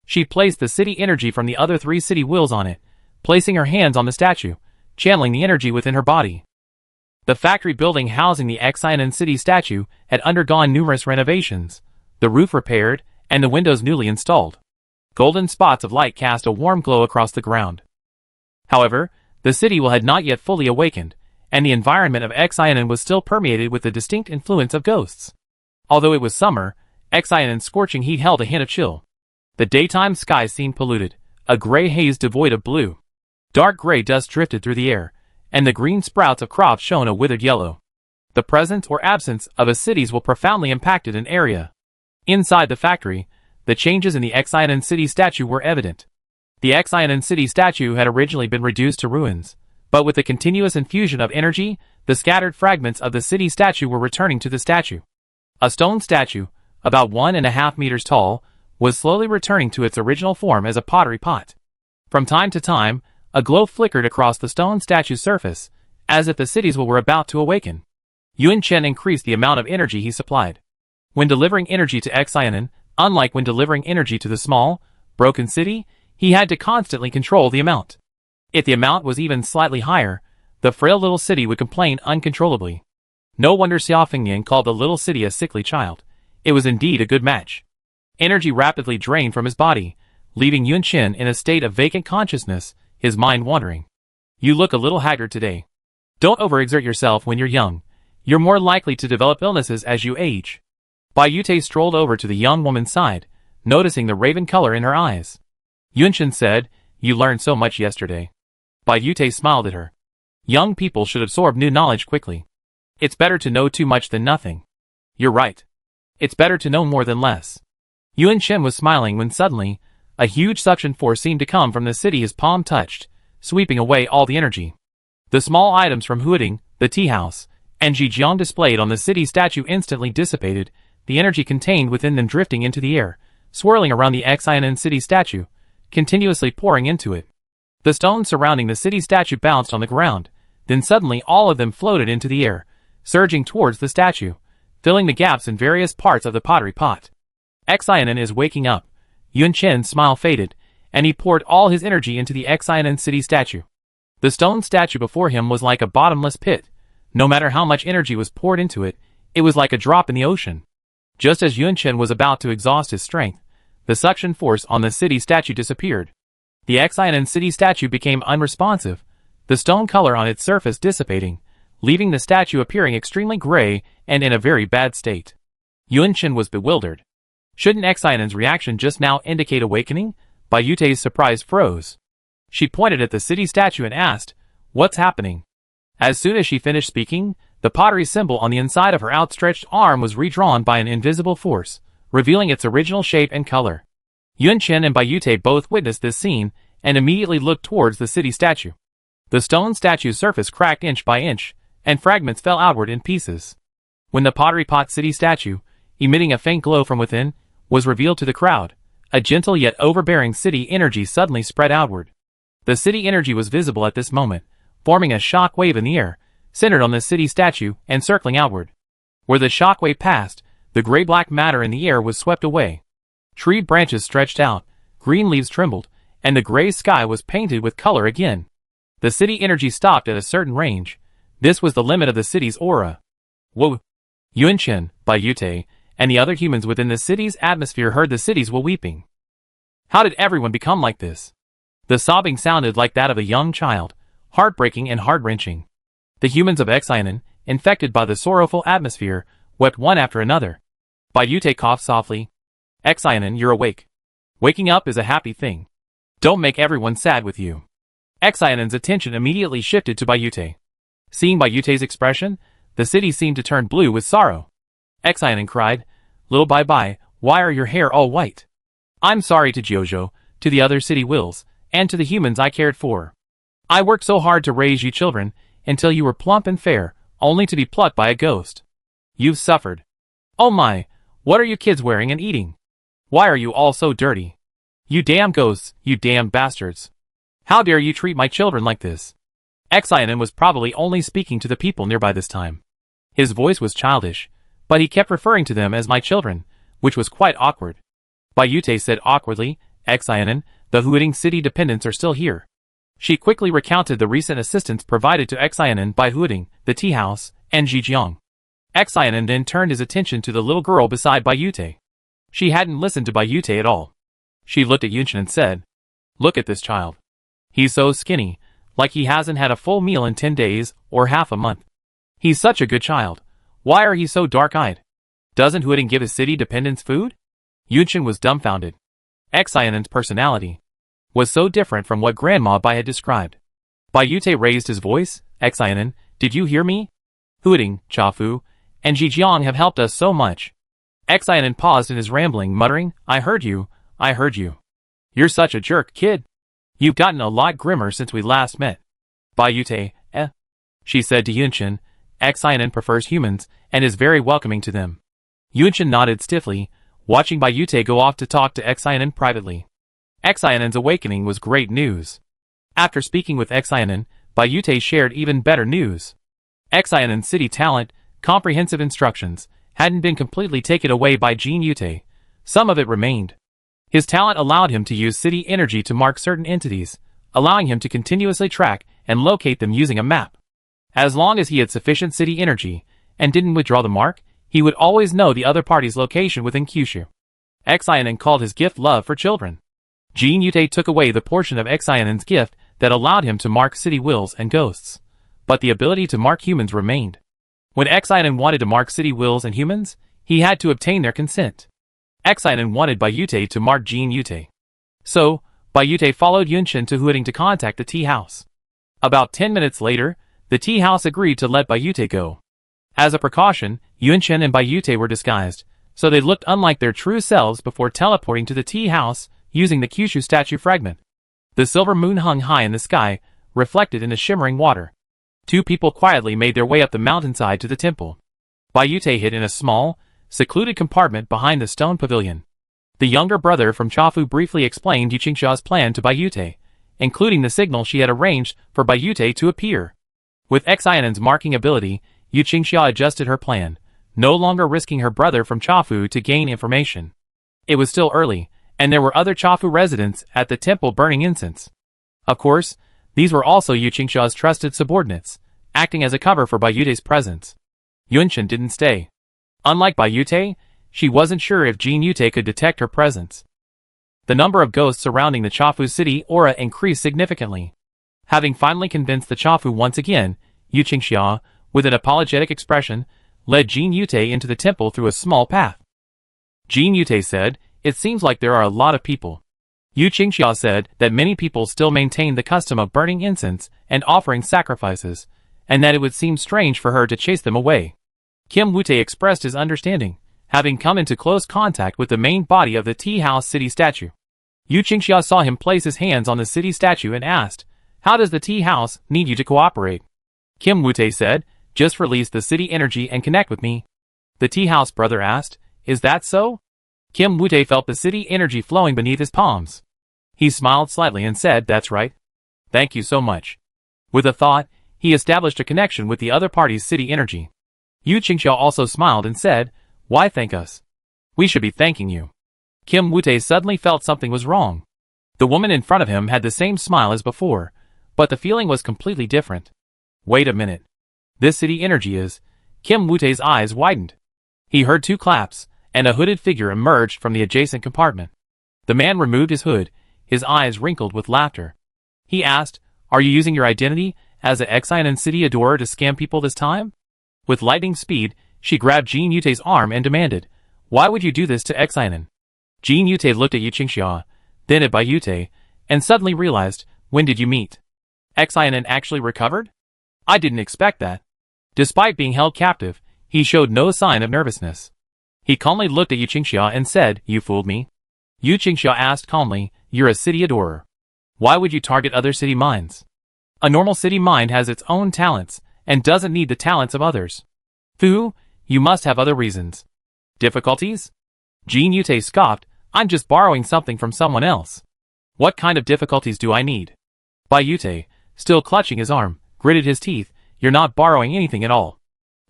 She placed the city energy from the other three city wheels on it, placing her hands on the statue, channeling the energy within her body. The factory building housing the Xiaonan city statue had undergone numerous renovations, the roof repaired, and the windows newly installed. Golden spots of light cast a warm glow across the ground. However, the city had not yet fully awakened, and the environment of Xiaonan was still permeated with the distinct influence of ghosts. Although it was summer, Xiaonan's scorching heat held a hint of chill. The daytime sky seemed polluted, a gray haze devoid of blue. Dark gray dust drifted through the air, and the green sprouts of crops shone a withered yellow. The presence or absence of a cities will profoundly impact an area. Inside the factory, the changes in the Xiaonan city statue were evident. The Xiaonan city statue had originally been reduced to ruins, But with the continuous infusion of energy, the scattered fragments of the city statue were returning to the statue. A stone statue, about 1.5 meters tall, was slowly returning to its original form as a pottery pot. From time to time, a glow flickered across the stone statue's surface, as if the city's will were about to awaken. Yuan Chen increased the amount of energy he supplied. When delivering energy to Xianan, unlike when delivering energy to the small, broken city, he had to constantly control the amount. If the amount was even slightly higher, the frail little city would complain uncontrollably. No wonder Xiao Fengnian called the little city a sickly child. It was indeed a good match. Energy rapidly drained from his body, leaving Yuan Chen in a state of vacant consciousness, his mind wandering. You look a little haggard today. Don't overexert yourself when you're young. You're more likely to develop illnesses as you age. Bai Yute strolled over to the young woman's side, noticing the raven color in her eyes. Yuan Chen said, "You learned so much yesterday." Bai Yute smiled at her. Young people should absorb new knowledge quickly. It's better to know too much than nothing. You're right. It's better to know more than less. Yuan Chen was smiling when suddenly, a huge suction force seemed to come from the city his palm touched, sweeping away all the energy. The small items from Huading, the tea house, and Zhejiang displayed on the city statue instantly dissipated, the energy contained within them drifting into the air, swirling around the Xianan city statue, continuously pouring into it. The stones surrounding the city statue bounced on the ground, then suddenly all of them floated into the air, surging towards the statue, filling the gaps in various parts of the pottery pot. Xianan is waking up. Yuan Chen's smile faded, and he poured all his energy into the Xianan city statue. The stone statue before him was like a bottomless pit. No matter how much energy was poured into it, it was like a drop in the ocean. Just as Yuan Chen was about to exhaust his strength, the suction force on the city statue disappeared. The Xianan city statue became unresponsive, the stone color on its surface dissipating, leaving the statue appearing extremely gray and in a very bad state. Yuan Chen was bewildered. Shouldn't Xianan's reaction just now indicate awakening? Bai Yute's surprise froze. She pointed at the city statue and asked, "What's happening?" As soon as she finished speaking, the pottery symbol on the inside of her outstretched arm was redrawn by an invisible force, revealing its original shape and color. Yuan Chen and Bai Yute both witnessed this scene and immediately looked towards the city statue. The stone statue's surface cracked inch by inch, and fragments fell outward in pieces. When the pottery pot city statue, emitting a faint glow from within, was revealed to the crowd, a gentle yet overbearing city energy suddenly spread outward. The city energy was visible at this moment, forming a shock wave in the air, centered on the city statue and circling outward. Where the shock wave passed, the gray-black matter in the air was swept away. Tree branches stretched out, green leaves trembled, and the gray sky was painted with color again. The city energy stopped at a certain range. This was the limit of the city's aura. Whoa! Yuan Chen, Bai Yute, and the other humans within the city's atmosphere heard the cities were weeping. How did everyone become like this? The sobbing sounded like that of a young child, heartbreaking and heart-wrenching. The humans of Xianan, infected by the sorrowful atmosphere, wept one after another. Bai Yute coughed softly. Xianan, you're awake. Waking up is a happy thing. Don't make everyone sad with you. Xianan's attention immediately shifted to Bai Yute. Seeing Bai Yute's expression, the city seemed to turn blue with sorrow. Xianan cried, "Little Bai Bai, why are your hair all white? I'm sorry to Jiuzhou, to the other city wills, and to the humans I cared for. I worked so hard to raise you children, until you were plump and fair, only to be plucked by a ghost. You've suffered. Oh my, what are you kids wearing and eating? Why are you all so dirty? You damn ghosts, you damn bastards. How dare you treat my children like this?" Xianan was probably only speaking to the people nearby this time. His voice was childish, but he kept referring to them as my children, which was quite awkward. Bai Yute said awkwardly, "Xianan, the Huading city dependents are still here." She quickly recounted the recent assistance provided to Xianan by Huading, the tea house, and Zhejiang. Xianan then turned his attention to the little girl beside Bai Yute. She hadn't listened to Bai Yute at all. She looked at Yuan Chen and said, "Look at this child. He's so skinny, like he hasn't had a full meal in 10 days or half a month. He's such a good child. Why are he so dark-eyed? Doesn't Huading give his city dependents food?" Yuan Chen was dumbfounded. Xianan's personality was so different from what Grandma Bai had described. Bai Yute raised his voice, "Xianan, did you hear me? Huading, Chafu, and Zhejiang have helped us so much." Xianan paused in his rambling, muttering, I heard you. You're such a jerk, kid. You've gotten a lot grimmer since we last met. Bai Yute, she said to Yunchen, Xianen prefers humans and is very welcoming to them. Yunchen nodded stiffly, watching Bai Yute go off to talk to Xianen privately. Xianen's awakening was great news. After speaking with Xianen, Bai Yute shared even better news. Xianen's city talent, comprehensive instructions, hadn't been completely taken away by Jin Yute. Some of it remained. His talent allowed him to use city energy to mark certain entities, allowing him to continuously track and locate them using a map. As long as he had sufficient city energy, and didn't withdraw the mark, he would always know the other party's location within Kyushu. Xianen called his gift love for children. Jin Yute took away the portion of Xianen's gift that allowed him to mark city wills and ghosts. But the ability to mark humans remained. When Xianen wanted to mark city wills and humans, he had to obtain their consent. Xianen wanted Bai Yute to mark Jin Yute. So, Bai Yute followed Yunchen to Huading to contact the tea house. About 10 minutes later, the tea house agreed to let Bai Yute go. As a precaution, Yunchen and Bai Yute were disguised, so they looked unlike their true selves before teleporting to the tea house using the Kyushu statue fragment. The silver moon hung high in the sky, reflected in the shimmering water. Two people quietly made their way up the mountainside to the temple. Bai Yute hid in a small, secluded compartment behind the stone pavilion. The younger brother from Chafu briefly explained Yu Qingxia's plan to Bai Yute, including the signal she had arranged for Bai Yute to appear. With Xianen's marking ability, Yu Qingxia adjusted her plan, no longer risking her brother from Chafu to gain information. It was still early, and there were other Chafu residents at the temple burning incense. Of course, these were also Yu Qingxia's trusted subordinates, acting as a cover for Bai Yute's presence. Yunchen didn't stay. Unlike Bai Yute, she wasn't sure if Jin Yute could detect her presence. The number of ghosts surrounding the Chafu city aura increased significantly. Having finally convinced the Chafu once again, Yu Qingxia, with an apologetic expression, led Jin Yute into the temple through a small path. Jin Yute said, "It seems like there are a lot of people." Yu Qingxia said that many people still maintained the custom of burning incense and offering sacrifices, and that it would seem strange for her to chase them away. Kim Wute expressed his understanding, having come into close contact with the main body of the tea house city statue. Yu Qingxia saw him place his hands on the city statue and asked, "How does the tea house need you to cooperate?" Kim Wute said, "Just release the city energy and connect with me." The tea house brother asked, "Is that so?" Kim Wute felt the city energy flowing beneath his palms. He smiled slightly and said, "That's right. Thank you so much." With a thought, he established a connection with the other party's city energy. Yu Qingxia also smiled and said, "Why thank us? We should be thanking you." Kim Wute suddenly felt something was wrong. The woman in front of him had the same smile as before, but the feeling was completely different. Wait a minute. This city energy is... Kim Wute's eyes widened. He heard two claps, and a hooded figure emerged from the adjacent compartment. The man removed his hood, his eyes wrinkled with laughter. He asked, "Are you using your identity as a Xianen city adorer to scam people this time?" With lightning speed, she grabbed Jin Yute's arm and demanded, "Why would you do this to Xianen?" Jin Yute looked at Yu Qingxia, then at Bai Yute, and suddenly realized, "When did you meet? Xianen actually recovered? I didn't expect that." Despite being held captive, he showed no sign of nervousness. He calmly looked at Yu Qingxia and said, "You fooled me." Yu Qingxia asked calmly, "You're a city adorer. Why would you target other city minds? A normal city mind has its own talents, and doesn't need the talents of others. Fu, you must have other reasons." "Difficulties?" Jin Yute scoffed, "I'm just borrowing something from someone else. What kind of difficulties do I need?" Bai Yute, still clutching his arm, gritted his teeth, "You're not borrowing anything at all.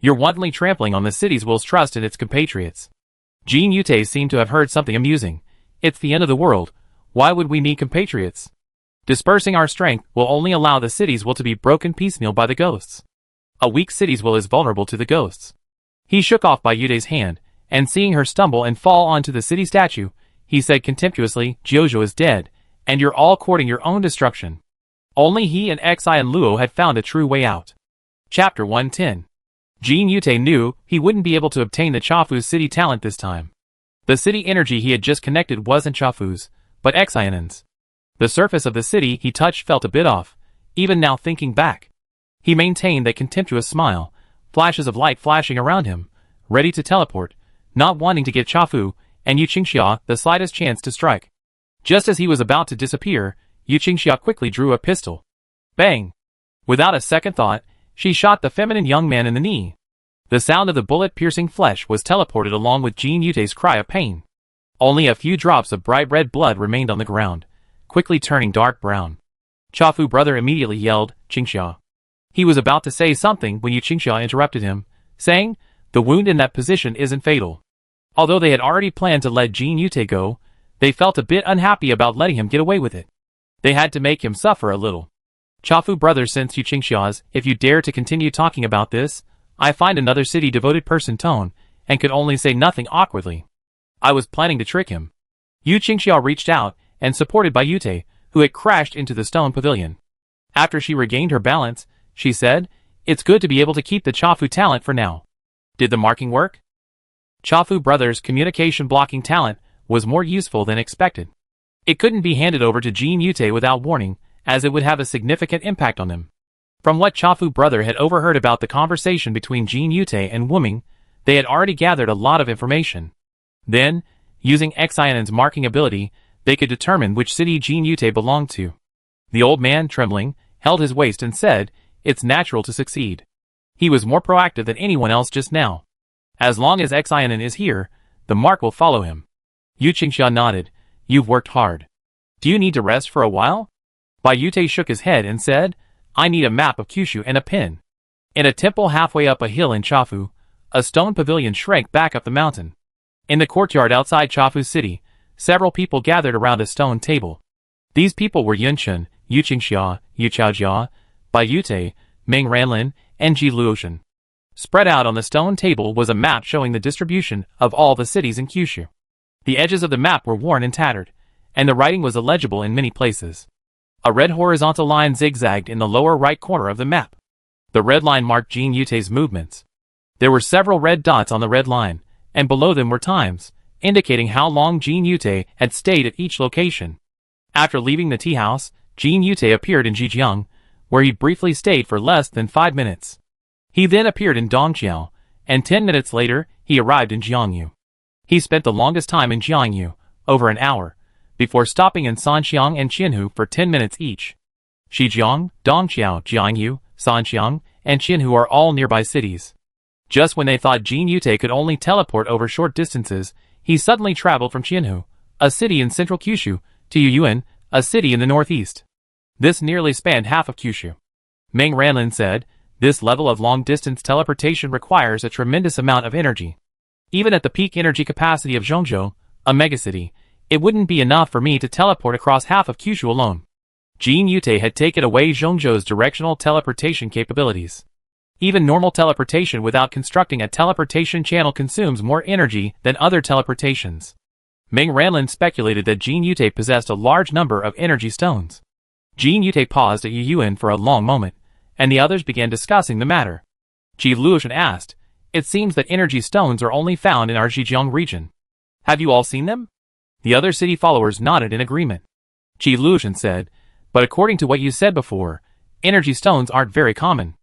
You're wantonly trampling on the city's will's trust in its compatriots." Jin Yute seemed to have heard something amusing. "It's the end of the world. Why would we need compatriots? Dispersing our strength will only allow the city's will to be broken piecemeal by the ghosts. A weak city's will is vulnerable to the ghosts." He shook off Bai Yute's hand, and seeing her stumble and fall onto the city statue, he said contemptuously, "Jiuzhou is dead, and you're all courting your own destruction." Only he and Xian Luo had found a true way out. Chapter 110. Jin Yute knew he wouldn't be able to obtain the Chafu's city talent this time. The city energy he had just connected wasn't Chafu's, but Xianen's. The surface of the city he touched felt a bit off, even now thinking back. He maintained that contemptuous smile, flashes of light flashing around him, ready to teleport, not wanting to give Chafu and Yu Qingxia the slightest chance to strike. Just as he was about to disappear, Yu Qingxia quickly drew a pistol. Bang! Without a second thought, she shot the feminine young man in the knee. The sound of the bullet-piercing flesh was teleported along with Jin Yute's cry of pain. Only a few drops of bright red blood remained on the ground, quickly turning dark brown. Chafu brother immediately yelled, "Qingxia." He was about to say something when Yu Qingxia interrupted him, saying, "The wound in that position isn't fatal." Although they had already planned to let Jin Yute go, they felt a bit unhappy about letting him get away with it. They had to make him suffer a little. Chafu brother sensed Yu Qingxia's, "If you dare to continue talking about this, I find another city-devoted person tone, and could only say nothing awkwardly." I was planning to trick him. Yu Qingxia reached out, and supported by Yute, who had crashed into the stone pavilion. After she regained her balance, she said, "It's good to be able to keep the Chafu talent for now." Did the marking work? Chafu brothers' communication blocking talent was more useful than expected. It couldn't be handed over to Jin Yute without warning, as it would have a significant impact on them. From what Chafu brother had overheard about the conversation between Jin Yute and Wuming, they had already gathered a lot of information. Then, using Xianen's marking ability, they could determine which city Jin Yute belonged to. The old man, trembling, held his waist and said, "It's natural to succeed." He was more proactive than anyone else just now. As long as Xianen is here, the mark will follow him. Yu Qingxia nodded. "You've worked hard. Do you need to rest for a while?" Bai Yute shook his head and said, "I need a map of Kyushu and a pen." In a temple halfway up a hill in Chafu, a stone pavilion shrank back up the mountain. In the courtyard outside Chafu city, several people gathered around a stone table. These people were Yunchen, Yu Qingxia, Yu Chaojia, Bai Yute, Ming Ranlin, and Ji Luotian. Spread out on the stone table was a map showing the distribution of all the cities in Kyushu. The edges of the map were worn and tattered, and the writing was illegible in many places. A red horizontal line zigzagged in the lower right corner of the map. The red line marked Jin Yute's movements. There were several red dots on the red line, and below them were times, indicating how long Jin Yute had stayed at each location. After leaving the tea house, Jin Yute appeared in Jijiang, where he briefly stayed for less than 5 minutes. He then appeared in Dongqiao, and 10 minutes later, he arrived in Jiangyu. He spent the longest time in Jiangyu, over an hour, before stopping in Sanxiang and Qianhu for 10 minutes each. Shijiang, Dongqiao, Jiangyu, Sanxiang, and Qianhu are all nearby cities. Just when they thought Jin Yute could only teleport over short distances, he suddenly traveled from Qianhu, a city in central Kyushu, to Yuyuan, a city in the northeast. This nearly spanned half of Kyushu. Ming Ranlin said, "This level of long-distance teleportation requires a tremendous amount of energy. Even at the peak energy capacity of Zhongzhou, a megacity, it wouldn't be enough for me to teleport across half of Kyushu alone." Jin Yute had taken away Zhongzhou's directional teleportation capabilities. Even normal teleportation without constructing a teleportation channel consumes more energy than other teleportations. Ming Ranlin speculated that Jin Yute possessed a large number of energy stones. Jin Yute paused at Yuyuan for a long moment, and the others began discussing the matter. Ji Luotian asked, "It seems that energy stones are only found in our Zhejiang region. Have you all seen them?" The other city followers nodded in agreement. Ji Luotian said, "But according to what you said before, energy stones aren't very common.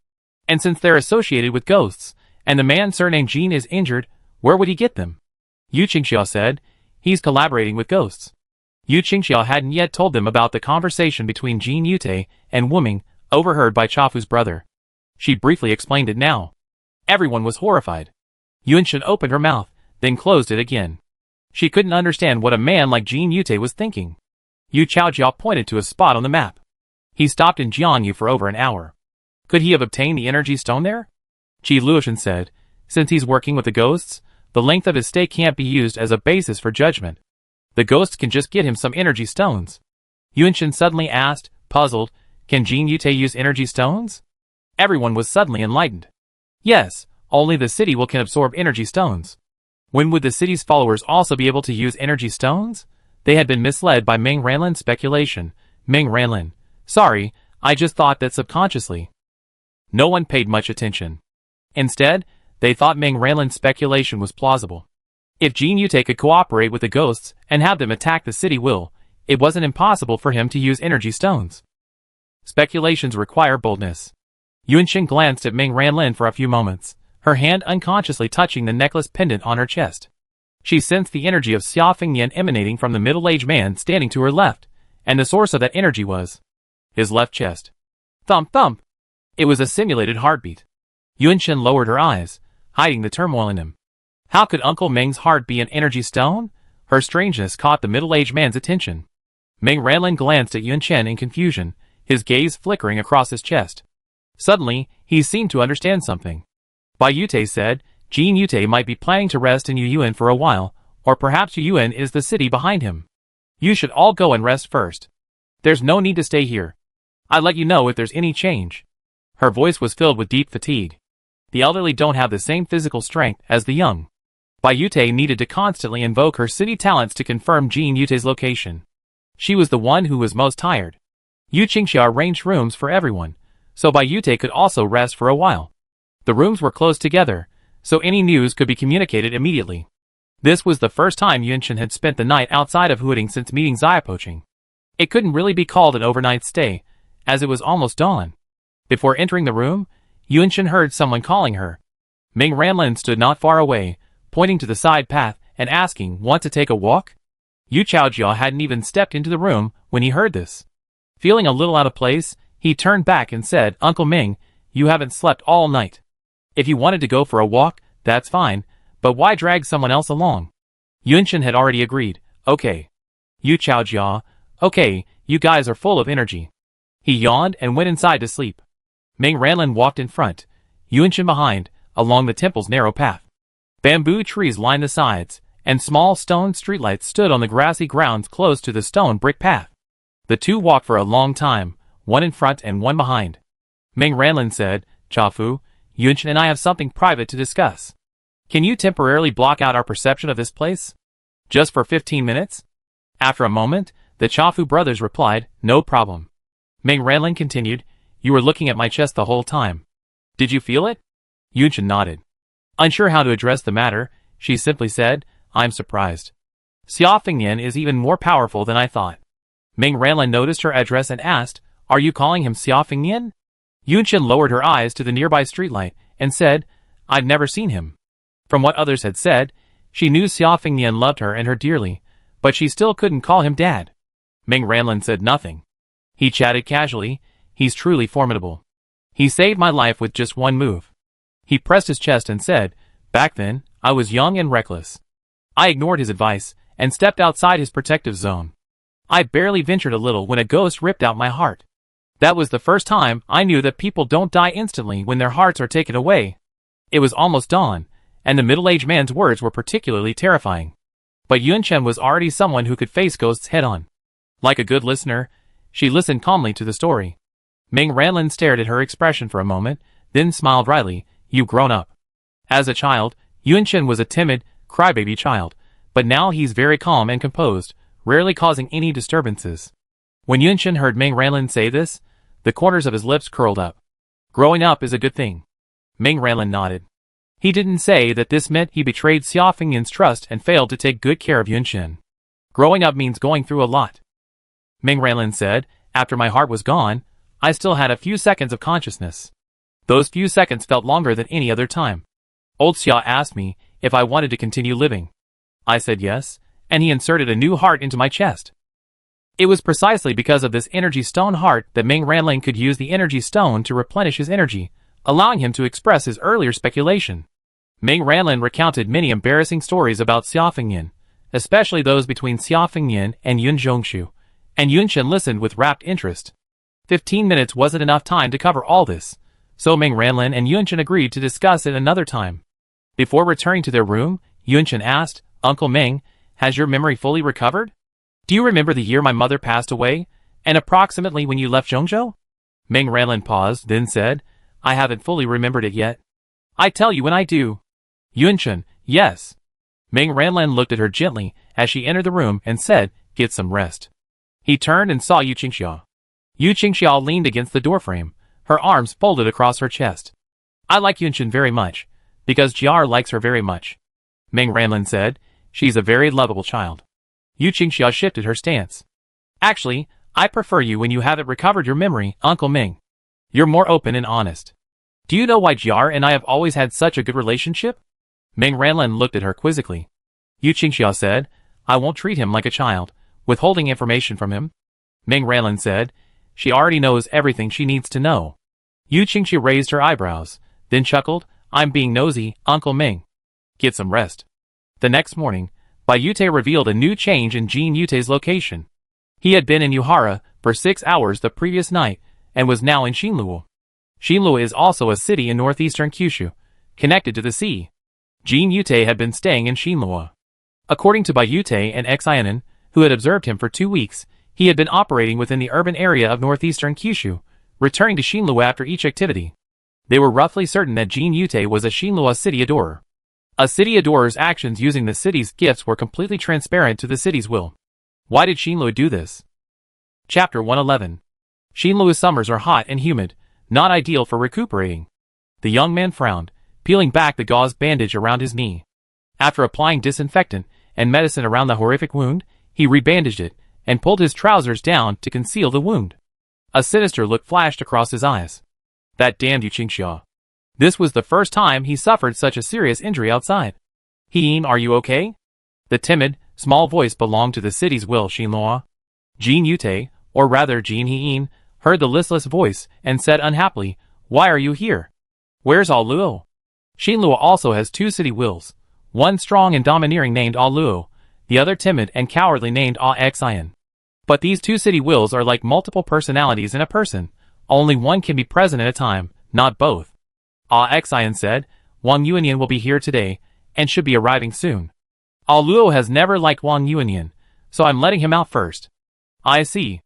And since they're associated with ghosts, and the man surnamed Jin is injured, where would he get them?" Yu Qingxia said, "He's collaborating with ghosts." Yu Qingxia hadn't yet told them about the conversation between Jin Yute and Wuming, overheard by Chafu's brother. She briefly explained it now. Everyone was horrified. Yunshin opened her mouth, then closed it again. She couldn't understand what a man like Jin Yute was thinking. Yu Chaojia pointed to a spot on the map. He stopped in Jiangyu for over an hour. Could he have obtained the energy stone there? Ji Luotian said, "Since he's working with the ghosts, the length of his stay can't be used as a basis for judgment. The ghosts can just get him some energy stones." Yunshin suddenly asked, puzzled, "Can Jin Yute use energy stones?" Everyone was suddenly enlightened. Yes, only the city can absorb energy stones. When would the city's followers also be able to use energy stones? They had been misled by Ming Ranlin's speculation. Ming Ranlin, sorry, I just thought that subconsciously. No one paid much attention. Instead, they thought Ming Ranlin's speculation was plausible. If Jin Yute could cooperate with the ghosts and have them attack the city it wasn't impossible for him to use energy stones. Speculations require boldness. Yunshin glanced at Ming Ranlin for a few moments, her hand unconsciously touching the necklace pendant on her chest. She sensed the energy of Xia Fengnian emanating from the middle-aged man standing to her left, and the source of that energy was his left chest. Thump thump! It was a simulated heartbeat. Yunchen lowered her eyes, hiding the turmoil in him. How could Uncle Ming's heart be an energy stone? Her strangeness caught the middle-aged man's attention. Ming Ranlin glanced at Yunchen in confusion, his gaze flickering across his chest. Suddenly, he seemed to understand something. Bai Yute said, Jin Yute might be planning to rest in Yuyuan for a while, or perhaps Yuyuan is the city behind him. You should all go and rest first. There's no need to stay here. I'll let you know if there's any change. Her voice was filled with deep fatigue. The elderly don't have the same physical strength as the young. Bai Yute needed to constantly invoke her city talents to confirm Jin Yute's location. She was the one who was most tired. Yu Qingxia arranged rooms for everyone, so Bai Yute could also rest for a while. The rooms were close together, so any news could be communicated immediately. This was the first time Yunchen had spent the night outside of Huading since meeting Xiaopoqing. It couldn't really be called an overnight stay, as it was almost dawn. Before entering the room, Yunchen heard someone calling her. Ming Ranlin stood not far away, pointing to the side path and asking, "Want to take a walk?" Yu Chaojia hadn't even stepped into the room when he heard this. Feeling a little out of place, he turned back and said, "Uncle Ming, you haven't slept all night. If you wanted to go for a walk, that's fine, but why drag someone else along?" Yunchen had already agreed. "Okay." Yu Chaojia, "Okay, you guys are full of energy." He yawned and went inside to sleep. Ming Ranlin walked in front, Yunchen behind, along the temple's narrow path. Bamboo trees lined the sides, and small stone streetlights stood on the grassy grounds close to the stone brick path. The two walked for a long time, one in front and one behind. Ming Ranlin said, "Chafu, Yunchen and I have something private to discuss. Can you temporarily block out our perception of this place? Just for 15 minutes? After a moment, the Chafu brothers replied, "No problem." Ming Ranlin continued, "You were looking at my chest the whole time. Did you feel it?" Yunchen nodded. Unsure how to address the matter, she simply said, "I'm surprised. Xia Fingyan is even more powerful than I thought." Ming Ranlin noticed her address and asked, "Are you calling him Xia Fingyan?" Yunchen lowered her eyes to the nearby streetlight and said, "I've never seen him." From what others had said, she knew Xia Fingyan loved her and her dearly, but she still couldn't call him dad. Ming Ranlin said nothing. He chatted casually, "He's truly formidable. He saved my life with just one move." He pressed his chest and said, "Back then, I was young and reckless. I ignored his advice and stepped outside his protective zone. I barely ventured a little when a ghost ripped out my heart. That was the first time I knew that people don't die instantly when their hearts are taken away." It was almost dawn, and the middle-aged man's words were particularly terrifying. But Yunchen was already someone who could face ghosts head-on. Like a good listener, she listened calmly to the story. Ming Ranlin stared at her expression for a moment, then smiled wryly, "You've grown up." As a child, Yunchen was a timid, crybaby child, but now he's very calm and composed, rarely causing any disturbances. When Yunchen heard Ming Ranlin say this, the corners of his lips curled up. Growing up is a good thing. Ming Ranlin nodded. He didn't say that this meant he betrayed Xia Fingyan's trust and failed to take good care of Yunchen. Growing up means going through a lot. Ming Ranlin said, "After my heart was gone, I still had a few seconds of consciousness. Those few seconds felt longer than any other time. Old Xia asked me if I wanted to continue living. I said yes, and he inserted a new heart into my chest. It was precisely because of this energy stone heart that Ming Ranlin could use the energy stone to replenish his energy, allowing him to express his earlier speculation." Ming Ranlin recounted many embarrassing stories about Xia Fingyan, especially those between Xia Fingyan and Yun Zhongshu, and Yunchen listened with rapt interest. 15 minutes wasn't enough time to cover all this, so Ming Ranlin and Yunchen agreed to discuss it another time. Before returning to their room, Yunchen asked, "Uncle Ming, has your memory fully recovered? Do you remember the year my mother passed away, and approximately when you left Zhongzhou?" Ming Ranlin paused, then said, "I haven't fully remembered it yet. I tell you when I do." Yunchen, "Yes." Ming Ranlin looked at her gently as she entered the room and said, "Get some rest." He turned and saw Yu Qingxia. Yu Qingxia leaned against the doorframe, her arms folded across her chest. "I like Yunchen very much, because Jiar likes her very much," Ming Ranlin said. "She's a very lovable child." Yu Qingxia shifted her stance. "Actually, I prefer you when you haven't recovered your memory, Uncle Ming. You're more open and honest. Do you know why Jiar and I have always had such a good relationship?" Ming Ranlin looked at her quizzically. Yu Qingxia said, "I won't treat him like a child, withholding information from him." Ming Ranlin said, "She already knows everything she needs to know." Yu Qingxi raised her eyebrows, then chuckled, I'm being nosy, Uncle Ming. Get some rest. The next morning, Bai Yute revealed a new change in Jin Yute's location. He had been in Yuhara for 6 hours the previous night, and was now in Xinluo. Xinluo is also a city in northeastern Kyushu, connected to the sea. Jin Yute had been staying in Xinluo. According to Bai Yute and Xianan, who had observed him for 2 weeks, he had been operating within the urban area of northeastern Kyushu, returning to Xinluo after each activity. They were roughly certain that Jin Yute was a Xinluo city adorer. A city adorer's actions using the city's gifts were completely transparent to the city's will. Why did Xinluo do this? Chapter 111. Xinluo's summers are hot and humid, not ideal for recuperating. The young man frowned, peeling back the gauze bandage around his knee. After applying disinfectant and medicine around the horrific wound, he rebandaged it and pulled his trousers down to conceal the wound. A sinister look flashed across his eyes. That damned Yu Qingxia. This was the first time he suffered such a serious injury outside. Heen, are you okay? The timid, small voice belonged to the city's will Xinluo. Jin Yute, or rather Jin Heen, heard the listless voice and said unhappily, Why are you here? Where's All Luo? Xinluo also has 2 city wills, one strong and domineering named All Luo, the other timid and cowardly named Ah Xian. But these 2 city wills are like multiple personalities in a person. Only one can be present at a time, not both. Ah Xian said, Wang Yuanian will be here today, and should be arriving soon. All Luo has never liked Wang Yuanian, so I'm letting him out first. I see.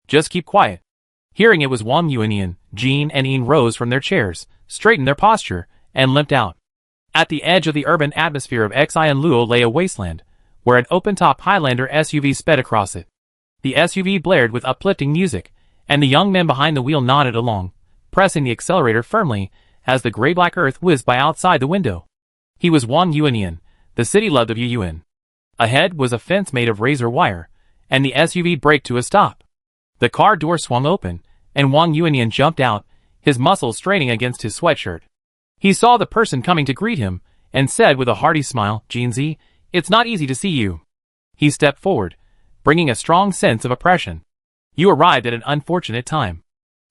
Just keep quiet. Hearing it was Wang Yuanian, Jin and Yin rose from their chairs, straightened their posture, and limped out. At the edge of the urban atmosphere of Xian Luo lay a wasteland, where an open-top Highlander SUV sped across it. The SUV blared with uplifting music, and the young man behind the wheel nodded along, pressing the accelerator firmly as the gray-black earth whizzed by outside the window. He was Wang Yuanian, the city-loved of Yuyuan. Ahead was a fence made of razor wire, and the SUV braked to a stop. The car door swung open, and Wang Yuanian jumped out, his muscles straining against his sweatshirt. He saw the person coming to greet him, and said with a hearty smile, Jinzi, it's not easy to see you. He stepped forward, bringing a strong sense of oppression. You arrived at an unfortunate time.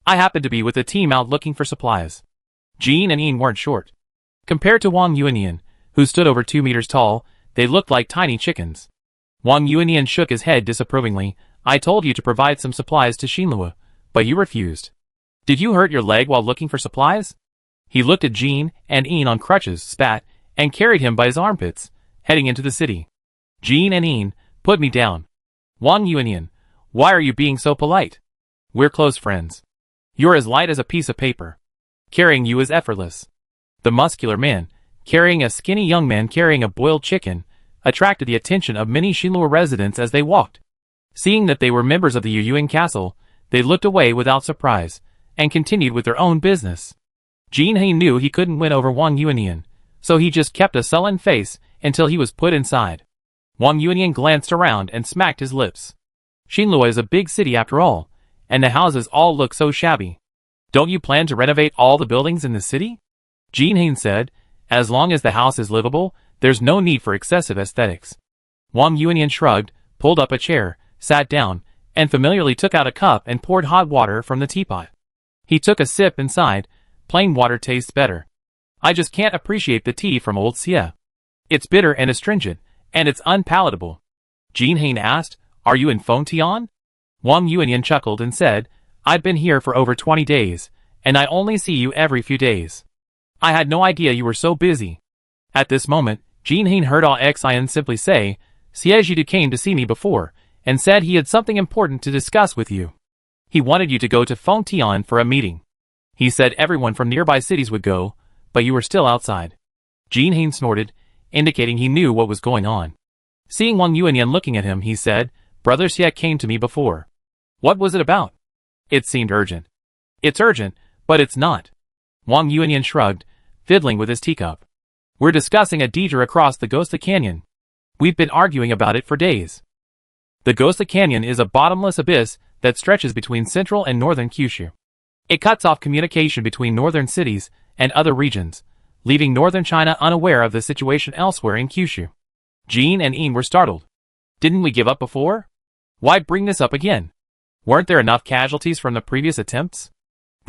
I happened to be with a team out looking for supplies. Jin and Yin weren't short. Compared to Wang Yuanian, who stood over 2 meters tall, they looked like tiny chickens. Wang Yuanian shook his head disapprovingly. I told you to provide some supplies to Xinluo, but you refused. Did you hurt your leg while looking for supplies? He looked at Jin and Yin on crutches, spat, and carried him by his armpits, heading into the city. Jin and Yin, put me down. Wang Yuanian, why are you being so polite? We're close friends. You're as light as a piece of paper. Carrying you is effortless. The muscular man, carrying a skinny young man carrying a boiled chicken, attracted the attention of many Xinluo residents as they walked. Seeing that they were members of the Yuyuan castle, they looked away without surprise, and continued with their own business. Jin He knew he couldn't win over Wang Yuanian, so he just kept a sullen face until he was put inside. Wang Yuanian glanced around and smacked his lips. Xinluo is a big city after all, and the houses all look so shabby. Don't you plan to renovate all the buildings in the city? Jin He said, as long as the house is livable, there's no need for excessive aesthetics. Wang Yuanian shrugged, pulled up a chair, sat down, and familiarly took out a cup and poured hot water from the teapot. He took a sip and sighed, plain water tastes better. I just can't appreciate the tea from Old Xie. It's bitter and astringent, and it's unpalatable. Jin He asked, are you in Fengtian? Wang Yuanian chuckled and said, I've been here for over 20 days, and I only see you every few days. I had no idea you were so busy. At this moment, Jin He heard Ah Xian simply say, Xie came to see me before, and said he had something important to discuss with you. He wanted you to go to Fengtian for a meeting. He said everyone from nearby cities would go, but you were still outside. Jin He snorted, indicating he knew what was going on. Seeing Wang Yuanian looking at him, he said, Brother Xie came to me before. What was it about? It seemed urgent. It's urgent, but it's not. Wang Yuanian shrugged, fiddling with his teacup. We're discussing a detour across the Ghostly Canyon. We've been arguing about it for days. The Ghostly Canyon is a bottomless abyss that stretches between central and northern Kyushu. It cuts off communication between northern cities and other regions, leaving northern China unaware of the situation elsewhere in Kyushu. Jin and Yin were startled. Didn't we give up before? Why bring this up again? Weren't there enough casualties from the previous attempts?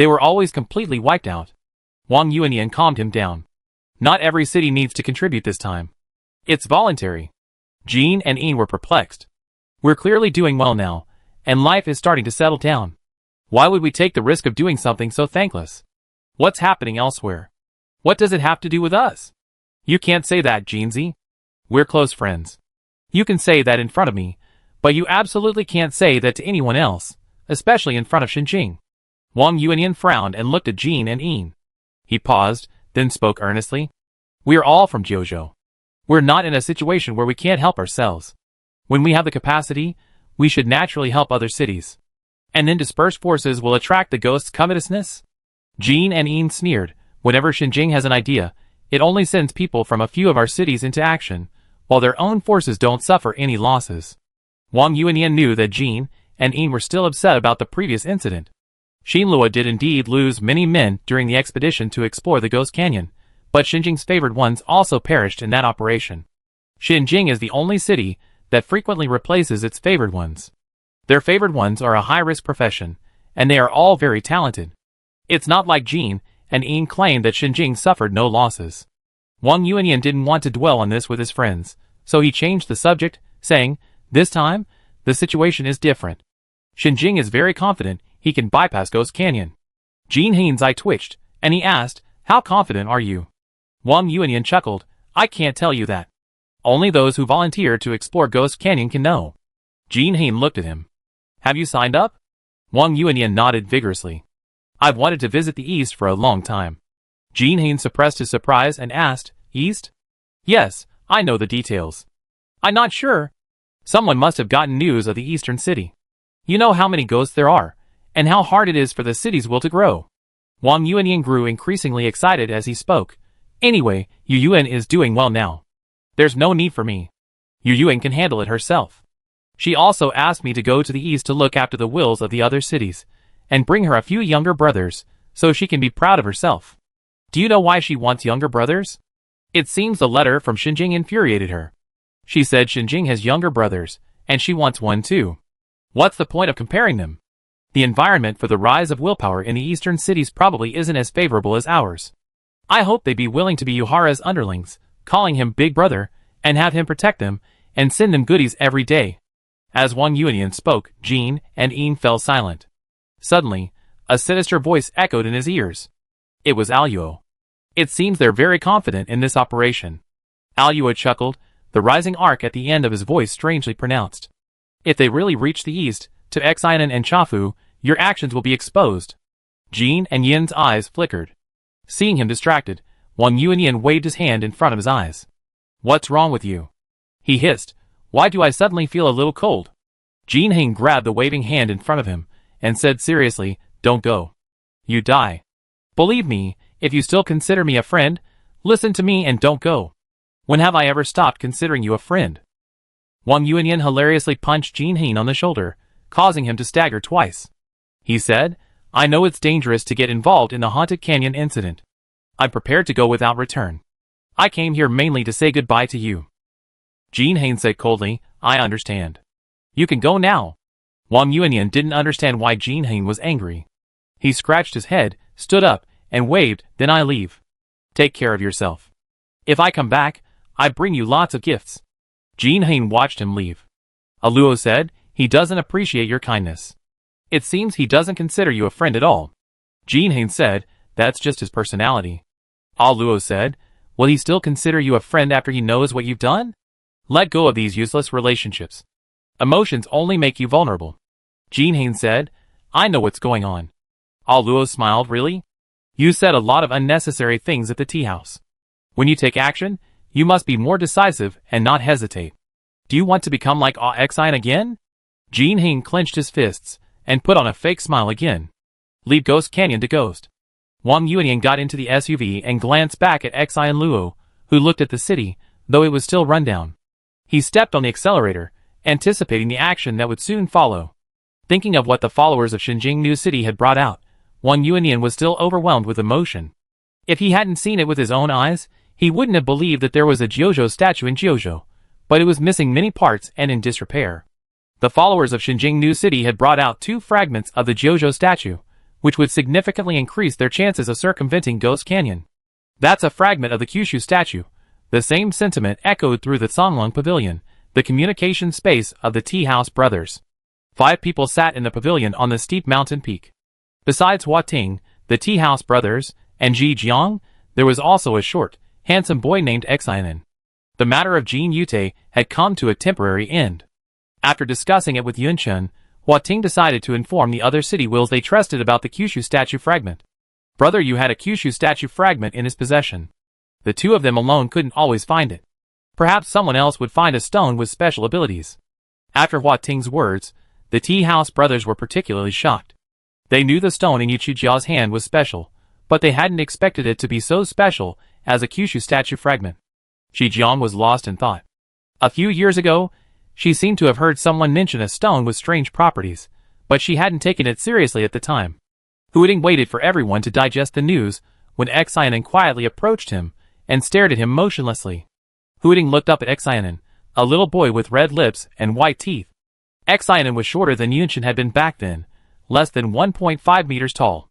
They were always completely wiped out. Wang Yuanian calmed him down. Not every city needs to contribute this time. It's voluntary. Jean and Ian were perplexed. We're clearly doing well now, and life is starting to settle down. Why would we take the risk of doing something so thankless? What's happening elsewhere? What does it have to do with us? You can't say that, Jeanzy. We're close friends. You can say that in front of me, but you absolutely can't say that to anyone else, especially in front of Xinjing. Wang Yuanian frowned and looked at Jean and Ian. He paused, then spoke earnestly. We're all from Jiuzhou. We're not in a situation where we can't help ourselves. When we have the capacity, we should naturally help other cities. And then dispersed forces will attract the ghost's covetousness? Jean and Ian sneered. Whenever Xinjing has an idea, it only sends people from a few of our cities into action, while their own forces don't suffer any losses. Wang Yuanian knew that Jean and Ian were still upset about the previous incident. Xinlua did indeed lose many men during the expedition to explore the Ghost Canyon, but Xinjing's favored ones also perished in that operation. Xinjing is the only city that frequently replaces its favored ones. Their favored ones are a high-risk profession, and they are all very talented. It's not like Jean and Ian claimed that Xinjing suffered no losses. Wang Yuanian didn't want to dwell on this with his friends, so he changed the subject, saying, this time, the situation is different. Xinjing is very confident he can bypass Ghost Canyon. Jean Hain's eye twitched, and he asked, how confident are you? Wang Yuanian chuckled, I can't tell you that. Only those who volunteer to explore Ghost Canyon can know. Jean Hain looked at him. Have you signed up? Wang Yuanian nodded vigorously. I've wanted to visit the East for a long time. Jean Hain suppressed his surprise and asked, East? Yes, I know the details. I'm not sure. Someone must have gotten news of the Eastern city. You know how many ghosts there are, and how hard it is for the city's will to grow. Wang Yuanian grew increasingly excited as he spoke. Anyway, Yu Yuan is doing well now. There's no need for me. Yu Yuan can handle it herself. She also asked me to go to the east to look after the wills of the other cities, and bring her a few younger brothers, so she can be proud of herself. Do you know why she wants younger brothers? It seems the letter from Xinjing infuriated her. She said Xinjing has younger brothers, and she wants one too. What's the point of comparing them? The environment for the rise of willpower in the eastern cities probably isn't as favorable as ours. I hope they'd be willing to be Yuhara's underlings, calling him Big Brother, and have him protect them, and send them goodies every day. As Wang Yuanian spoke, Jean and Ian fell silent. Suddenly, a sinister voice echoed in his ears. It was Aluo. It seems they're very confident in this operation. Aluo chuckled, the rising arc at the end of his voice strangely pronounced. If they really reach the east, to Xianan and Chafu, your actions will be exposed. Jean and Yin's eyes flickered. Seeing him distracted, Wang Yuanian waved his hand in front of his eyes. What's wrong with you? He hissed. Why do I suddenly feel a little cold? Jean Hain grabbed the waving hand in front of him, and said seriously, don't go. You die. Believe me, if you still consider me a friend, listen to me and don't go. When have I ever stopped considering you a friend? Wang Yuanian hilariously punched Jean Hain on the shoulder, causing him to stagger twice. He said, I know it's dangerous to get involved in the Haunted Canyon incident. I'm prepared to go without return. I came here mainly to say goodbye to you. Jean Hain said coldly, I understand. You can go now. Wang Yuanian didn't understand why Jean Hain was angry. He scratched his head, stood up, and waved, then I leave. Take care of yourself. If I come back, I bring you lots of gifts. Jean Hain watched him leave. Aluo said, he doesn't appreciate your kindness. It seems he doesn't consider you a friend at all. Jean Hain said, that's just his personality. Aluo said, will he still consider you a friend after he knows what you've done? Let go of these useless relationships. Emotions only make you vulnerable. Jean Hain said, I know what's going on. Aluo smiled, really? You said a lot of unnecessary things at the tea house. When you take action, you must be more decisive and not hesitate. Do you want to become like Xian again? Jean Hain clenched his fists and put on a fake smile again. Leave Ghost Canyon to Ghost. Wang Yuanian got into the SUV and glanced back at Xian Luo, who looked at the city, though it was still run down. He stepped on the accelerator, anticipating the action that would soon follow. Thinking of what the followers of Xinjing New City had brought out, Wang Yuanian was still overwhelmed with emotion. If he hadn't seen it with his own eyes, he wouldn't have believed that there was a Jiuzhou statue in Jiuzhou, but it was missing many parts and in disrepair. The followers of Xinjing New City had brought out 2 fragments of the Jiuzhou statue, which would significantly increase their chances of circumventing Ghost Canyon. That's a fragment of the Kyushu statue. The same sentiment echoed through the Songlong Pavilion, the communication space of the Tea House brothers. 5 people sat in the pavilion on the steep mountain peak. Besides Hua Ting, the Tea House brothers, and Ji Jiang, there was also a short, handsome boy named Xiaonan. The matter of Jin Yute had come to a temporary end. After discussing it with Yunchen, Hua Ting decided to inform the other city wills they trusted about the Kyushu statue fragment. Brother Yu had a Kyushu statue fragment in his possession. The 2 of them alone couldn't always find it. Perhaps someone else would find a stone with special abilities. After Hua Ting's words, the Tea House brothers were particularly shocked. They knew the stone in Yu Chijia's hand was special, but they hadn't expected it to be so special as a Kyushu statue fragment. Shi Jiang was lost in thought. A few years ago, she seemed to have heard someone mention a stone with strange properties, but she hadn't taken it seriously at the time. Huiding waited for everyone to digest the news when Xiaonan quietly approached him and stared at him motionlessly. Huiding looked up at Xiaonan, a little boy with red lips and white teeth. Xiaonan was shorter than Yunchen had been back then, less than 1.5 meters tall.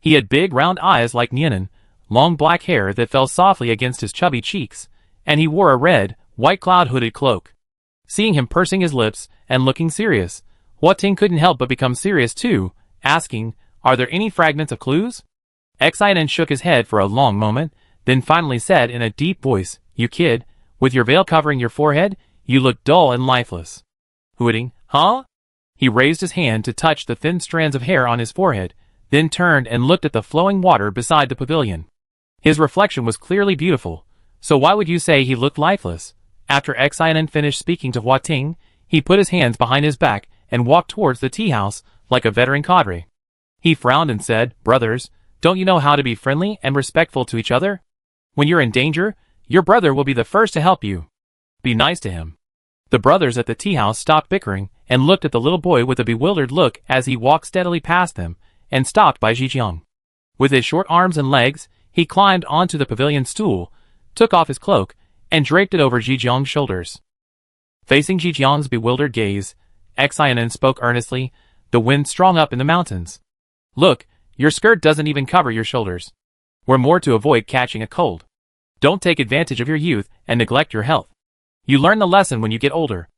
He had big round eyes like Nianan, long black hair that fell softly against his chubby cheeks, and he wore a red, white cloud-hooded cloak. Seeing him pursing his lips and looking serious, Hua Ting couldn't help but become serious too, asking, "Are there any fragments of clues?" Xiaonan shook his head for a long moment, then finally said in a deep voice, "You kid, with your veil covering your forehead, you look dull and lifeless." Huiding, "Huh?" He raised his hand to touch the thin strands of hair on his forehead, then turned and looked at the flowing water beside the pavilion. His reflection was clearly beautiful, so why would you say he looked lifeless? After Xiaonan finished speaking to Hua Ting, he put his hands behind his back and walked towards the tea house like a veteran cadre. He frowned and said, "Brothers, don't you know how to be friendly and respectful to each other? When you're in danger, your brother will be the first to help you. Be nice to him." The brothers at the tea house stopped bickering and looked at the little boy with a bewildered look as he walked steadily past them and stopped by Zhijiang. With his short arms and legs, he climbed onto the pavilion stool, took off his cloak, and draped it over Zhijiang's shoulders. Facing Zhijiang's bewildered gaze, Xiaonan spoke earnestly, "The wind strong up in the mountains. Look, your skirt doesn't even cover your shoulders. We're more to avoid catching a cold. Don't take advantage of your youth and neglect your health. You learn the lesson when you get older."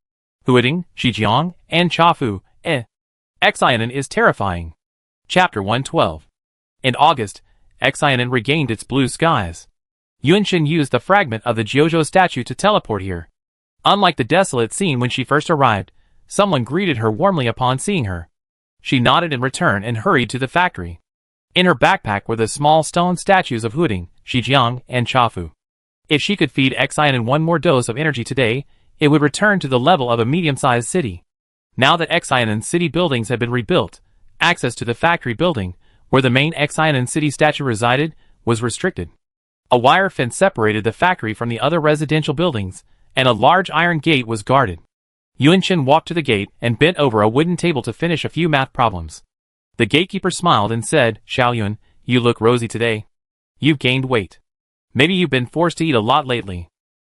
Huiding, Zhijiang, and Chafu, Xiaonan is terrifying. Chapter 112. In August, Xiaonan regained its blue skies. Yunchen used the fragment of the Jiuzhou statue to teleport here. Unlike the desolate scene when she first arrived, someone greeted her warmly upon seeing her. She nodded in return and hurried to the factory. In her backpack were the small stone statues of Huiding, Zhijiang, and Chafu. If she could feed Xiaonan one more dose of energy today, it would return to the level of a medium-sized city. Now that Xiaonan's city buildings had been rebuilt, access to the factory building, where the main Xiaonan city statue resided, was restricted. A wire fence separated the factory from the other residential buildings, and a large iron gate was guarded. Yunchen walked to the gate and bent over a wooden table to finish a few math problems. The gatekeeper smiled and said, "Xiaoyun, you look rosy today. You've gained weight. Maybe you've been forced to eat a lot lately."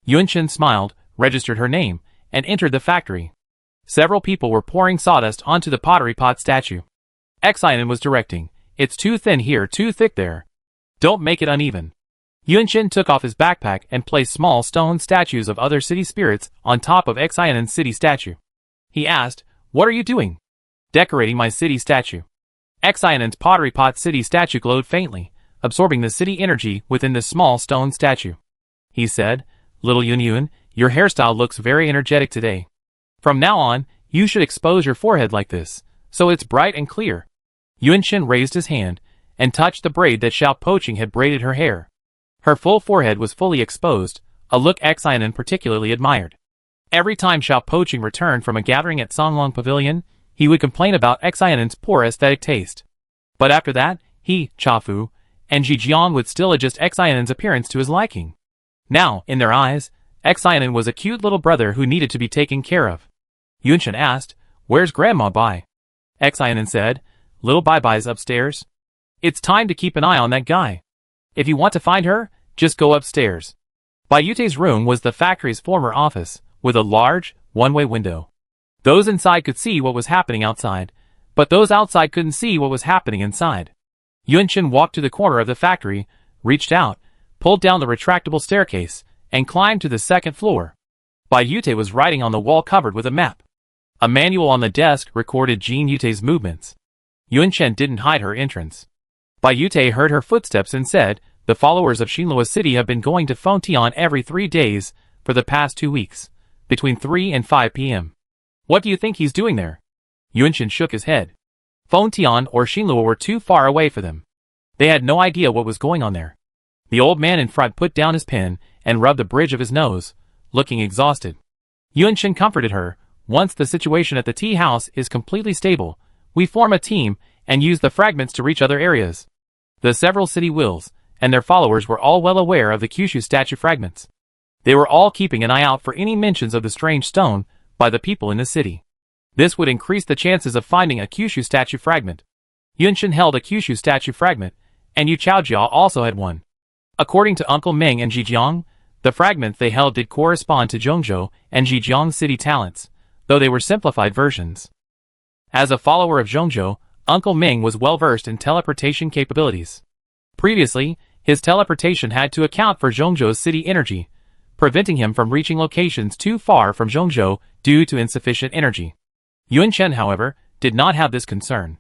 Yunchen smiled, registered her name, and entered the factory. Several people were pouring sawdust onto the pottery pot statue. Xiaonan was directing, "It's too thin here, too thick there. Don't make it uneven." Yunchen took off his backpack and placed small stone statues of other city spirits on top of Xiaonan's city statue. He asked, "What are you doing?" "Decorating my city statue." Xiaonan's pottery pot city statue glowed faintly, absorbing the city energy within the small stone statue. He said, "Little Yunyun, your hairstyle looks very energetic today. From now on, you should expose your forehead like this, so it's bright and clear." Yunchen raised his hand and touched the braid that Xiao Poching had braided her hair. Her full forehead was fully exposed, a look Xiaonan particularly admired. Every time Xiao Poching returned from a gathering at Songlong Pavilion, he would complain about Xiaonan's poor aesthetic taste. But after that, he, Chafu, and Zhijiang would still adjust Xiaonan's appearance to his liking. Now, in their eyes, Xiaonan was a cute little brother who needed to be taken care of. Yunchen asked, "Where's Grandma Bai?" Xiaonan said, "Little Bai Bai's upstairs. It's time to keep an eye on that guy. If you want to find her, just go upstairs." Bai Yute's room was the factory's former office, with a large, one-way window. Those inside could see what was happening outside, but those outside couldn't see what was happening inside. Yunchen walked to the corner of the factory, reached out, pulled down the retractable staircase, and climbed to the second floor. Bai Yute was writing on the wall covered with a map. A manual on the desk recorded Jin Yute's movements. Yunchen didn't hide her entrance. Bai Yute heard her footsteps and said, "The followers of Xinlua City have been going to Fontian every 3 days for the past 2 weeks, between 3 and 5 p.m. What do you think he's doing there?" Yunchen shook his head. Fontian or Xinlua were too far away for them. They had no idea what was going on there. The old man in front put down his pen and rubbed the bridge of his nose, looking exhausted. Yunchen comforted her. "Once the situation at the tea house is completely stable, we form a team and use the fragments to reach other areas." The several city wills and their followers were all well aware of the Kyushu statue fragments. They were all keeping an eye out for any mentions of the strange stone by the people in the city. This would increase the chances of finding a Kyushu statue fragment. Yunchen held a Kyushu statue fragment, and Yu Chaojia also had one. According to Uncle Meng and Zhejiang, the fragments they held did correspond to Zhongzhou and Zhejiang city talents, though they were simplified versions. As a follower of Zhongzhou, Uncle Meng was well versed in teleportation capabilities. Previously, his teleportation had to account for Zhongzhou's city energy, preventing him from reaching locations too far from Zhongzhou due to insufficient energy. Yunchen, however, did not have this concern.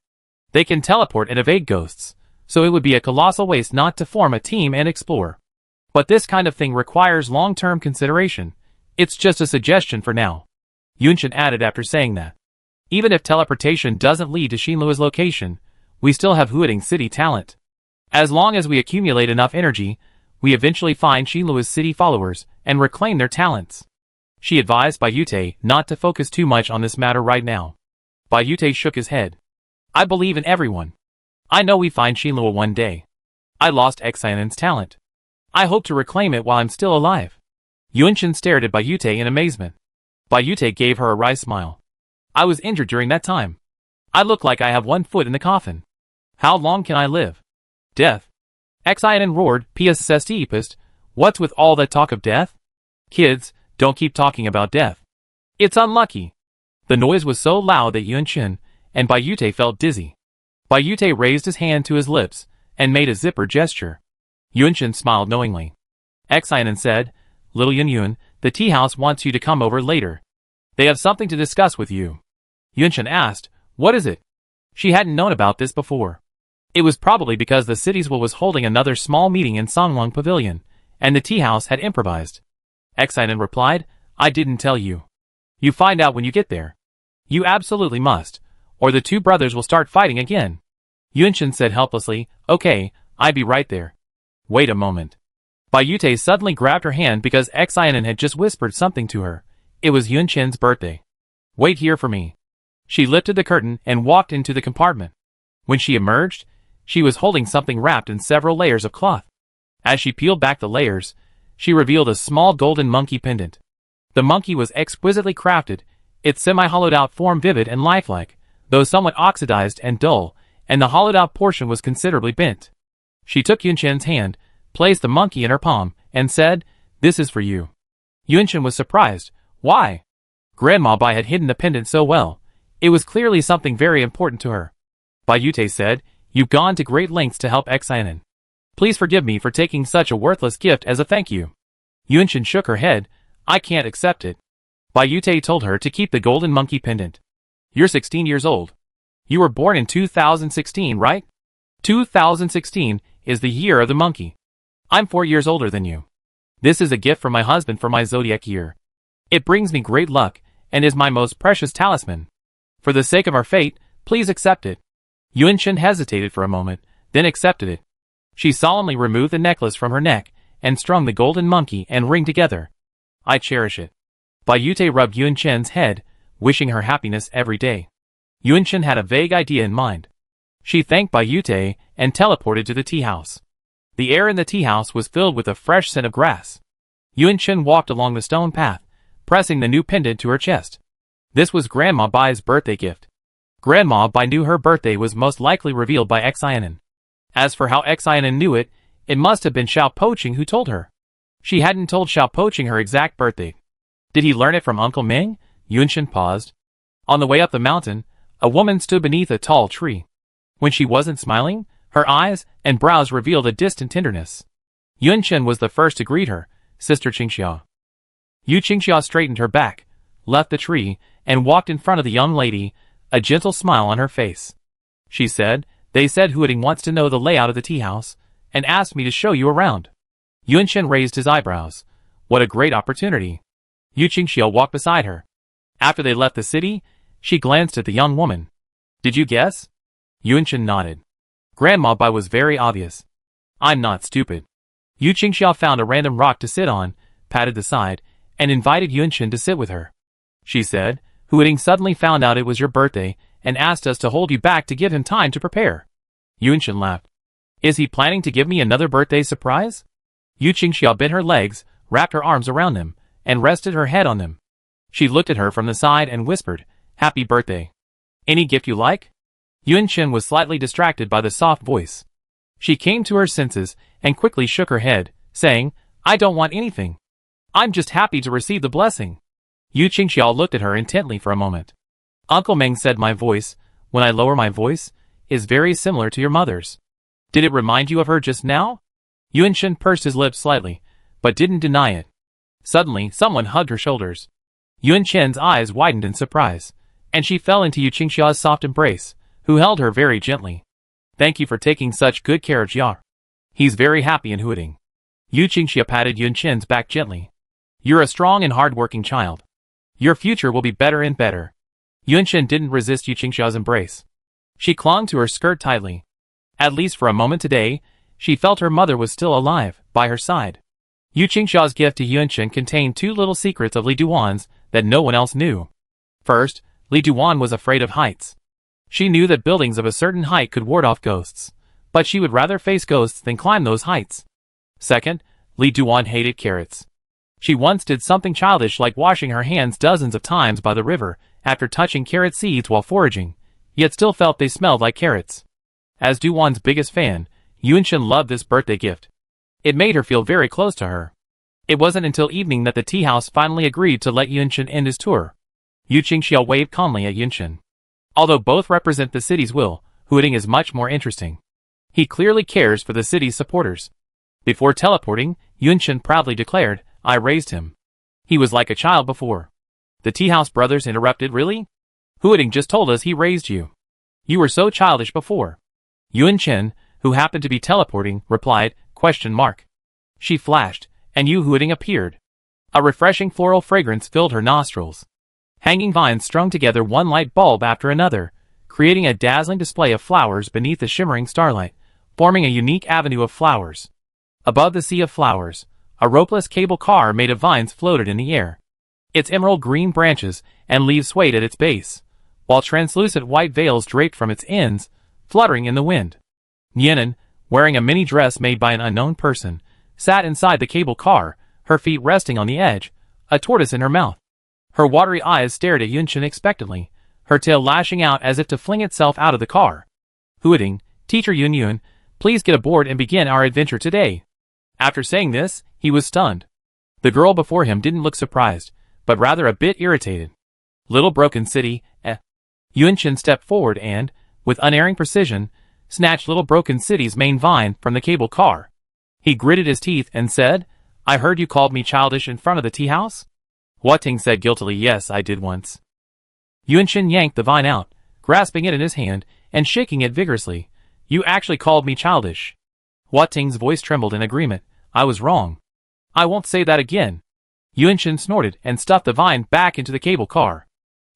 They can teleport and evade ghosts, so it would be a colossal waste not to form a team and explore. But this kind of thing requires long-term consideration. It's just a suggestion for now. Yunchen added after saying that. Even if teleportation doesn't lead to Xinlua's location, we still have Huading City talent. As long as we accumulate enough energy, we eventually find Xinlua's city followers and reclaim their talents. She advised Bai Yute not to focus too much on this matter right now. Bai Yute shook his head. "I believe in everyone. I know we find Xinlua one day. I lost Xianen's talent. I hope to reclaim it while I'm still alive." Yunchen stared at Bai Yute in amazement. Bai Yute gave her a wry smile. "I was injured during that time. I look like I have 1 foot in the coffin. How long can I live?" "Death." Xianen roared, "Psst, what's with all that talk of death? Kids, don't keep talking about death. It's unlucky." The noise was so loud that Yunchen and Bai Yute felt dizzy. Bai Yute raised his hand to his lips and made a zipper gesture. Yunchen smiled knowingly. Xianen said, "Little Yunyun, the tea house wants you to come over later. They have something to discuss with you." Yunchen asked, "What is it?" She hadn't known about this before. It was probably because the city's will was holding another small meeting in Songwang Pavilion, and the tea house had improvised. Xianen replied, "I didn't tell you. You find out when you get there. You absolutely must, or the two brothers will start fighting again." Yunchen said helplessly, "Okay, I'll be right there." "Wait a moment." Bai Yute suddenly grabbed her hand because Xianen had just whispered something to her. It was Yunchen's birthday. "Wait here for me." She lifted the curtain and walked into the compartment. When she emerged, she was holding something wrapped in several layers of cloth. As she peeled back the layers, she revealed a small golden monkey pendant. The monkey was exquisitely crafted, its semi-hollowed-out form vivid and lifelike, though somewhat oxidized and dull, and the hollowed-out portion was considerably bent. She took Yunchen's hand, placed the monkey in her palm, and said, "This is for you." Yunchen was surprised. Why? Grandma Bai had hidden the pendant so well. It was clearly something very important to her. Bai Yute said, "You've gone to great lengths to help Xianen. Please forgive me for taking such a worthless gift as a thank you." Yunchen shook her head. "I can't accept it." Bai Yute told her to keep the golden monkey pendant. "You're 16 years old. You were born in 2016, right? 2016 is the year of the monkey. I'm 4 years older than you. This is a gift from my husband for my zodiac year. It brings me great luck and is my most precious talisman. For the sake of our fate, please accept it." Yunchen hesitated for a moment, then accepted it. She solemnly removed the necklace from her neck and strung the golden monkey and ring together. "I cherish it." Bai Yute rubbed Yunchen's head, wishing her happiness every day. Yunchen had a vague idea in mind. She thanked Bai Yute and teleported to the tea house. The air in the tea house was filled with a fresh scent of grass. Yunchen walked along the stone path, pressing the new pendant to her chest. This was Grandma Bai's birthday gift. Grandma Bai knew her birthday was most likely revealed by Xianen. As for how Xianen knew it, it must have been Xiao Poching who told her. She hadn't told Xiao Poching her exact birthday. Did he learn it from Uncle Meng? Yunchen paused. On the way up the mountain, a woman stood beneath a tall tree. When she wasn't smiling, Her eyes and brows revealed a distant tenderness. Yunchen was the first to greet her, Sister Qingxia. Yu Qingxia straightened her back, left the tree, and walked in front of the young lady, a gentle smile on her face. She said, "They said Huiting wants to know the layout of the tea house, and asked me to show you around." Yunchen raised his eyebrows. What a great opportunity. Yu Qingxia walked beside her. After they left the city, she glanced at the young woman. "Did you guess?" Yunchen nodded. Grandma Bai was very obvious. "I'm not stupid." Yu Qingxia found a random rock to sit on, patted the side, and invited Yunchen to sit with her. She said, "Huiting suddenly found out it was your birthday and asked us to hold you back to give him time to prepare." Yunchen laughed. "Is he planning to give me another birthday surprise?" Yu Qingxia bent her legs, wrapped her arms around them, and rested her head on them. She looked at her from the side and whispered, "Happy birthday. Any gift you like?" Yunchen was slightly distracted by the soft voice. She came to her senses and quickly shook her head, saying, "I don't want anything. I'm just happy to receive the blessing." Yu Qingxia looked at her intently for a moment. "Uncle Meng said my voice, when I lower my voice, is very similar to your mother's. Did it remind you of her just now?" Yunchen pursed his lips slightly, but didn't deny it. Suddenly, someone hugged her shoulders. Yunchen's eyes widened in surprise, and she fell into Yu Qingxia's soft embrace, who held her very gently. "Thank you for taking such good care of Jia. He's very happy in Huiting." Yu Qingxia patted Yunchen's back gently. "You're a strong and hard-working child. Your future will be better and better." Yunchen didn't resist Yu Qingxia's embrace. She clung to her skirt tightly. At least for a moment today, she felt her mother was still alive, by her side. Yu Qingxia's gift to Yunchen contained two little secrets of Li Duan's that no one else knew. First, Li Duan was afraid of heights. She knew that buildings of a certain height could ward off ghosts, but she would rather face ghosts than climb those heights. Second, Li Duan hated carrots. She once did something childish like washing her hands dozens of times by the river after touching carrot seeds while foraging, yet still felt they smelled like carrots. As Duan's biggest fan, Yunchen loved this birthday gift. It made her feel very close to her. It wasn't until evening that the tea house finally agreed to let Yunchen end his tour. Yu Qingxia waved calmly at Yunchen. Although both represent the city's will, Huiting is much more interesting. He clearly cares for the city's supporters. Before teleporting, Yunchen proudly declared, "I raised him. He was like a child before." The tea house brothers interrupted, "Really? Huiting just told us he raised you. You were so childish before." Yunchen, who happened to be teleporting, replied, "Question mark." She flashed, and Yu Huiting appeared. A refreshing floral fragrance filled her nostrils. Hanging vines strung together one light bulb after another, creating a dazzling display of flowers beneath the shimmering starlight, forming a unique avenue of flowers. Above the sea of flowers, a ropeless cable car made of vines floated in the air. Its emerald green branches and leaves swayed at its base, while translucent white veils draped from its ends, fluttering in the wind. Nianen, wearing a mini dress made by an unknown person, sat inside the cable car, her feet resting on the edge, a tortoise in her mouth. Her watery eyes stared at Yunchen expectantly, her tail lashing out as if to fling itself out of the car. "Huiting, Teacher Yun, please get aboard and begin our adventure today." After saying this, he was stunned. The girl before him didn't look surprised, but rather a bit irritated. "Little Broken City, eh?" Yunchen stepped forward and, with unerring precision, snatched Little Broken City's main vine from the cable car. He gritted his teeth and said, "I heard you called me childish in front of the tea house?" Hua Ting said guiltily, "Yes, I did once." Yunchen yanked the vine out, grasping it in his hand and shaking it vigorously. "You actually called me childish." Hua Ting's voice trembled in agreement. "I was wrong. I won't say that again." Yunchen snorted and stuffed the vine back into the cable car.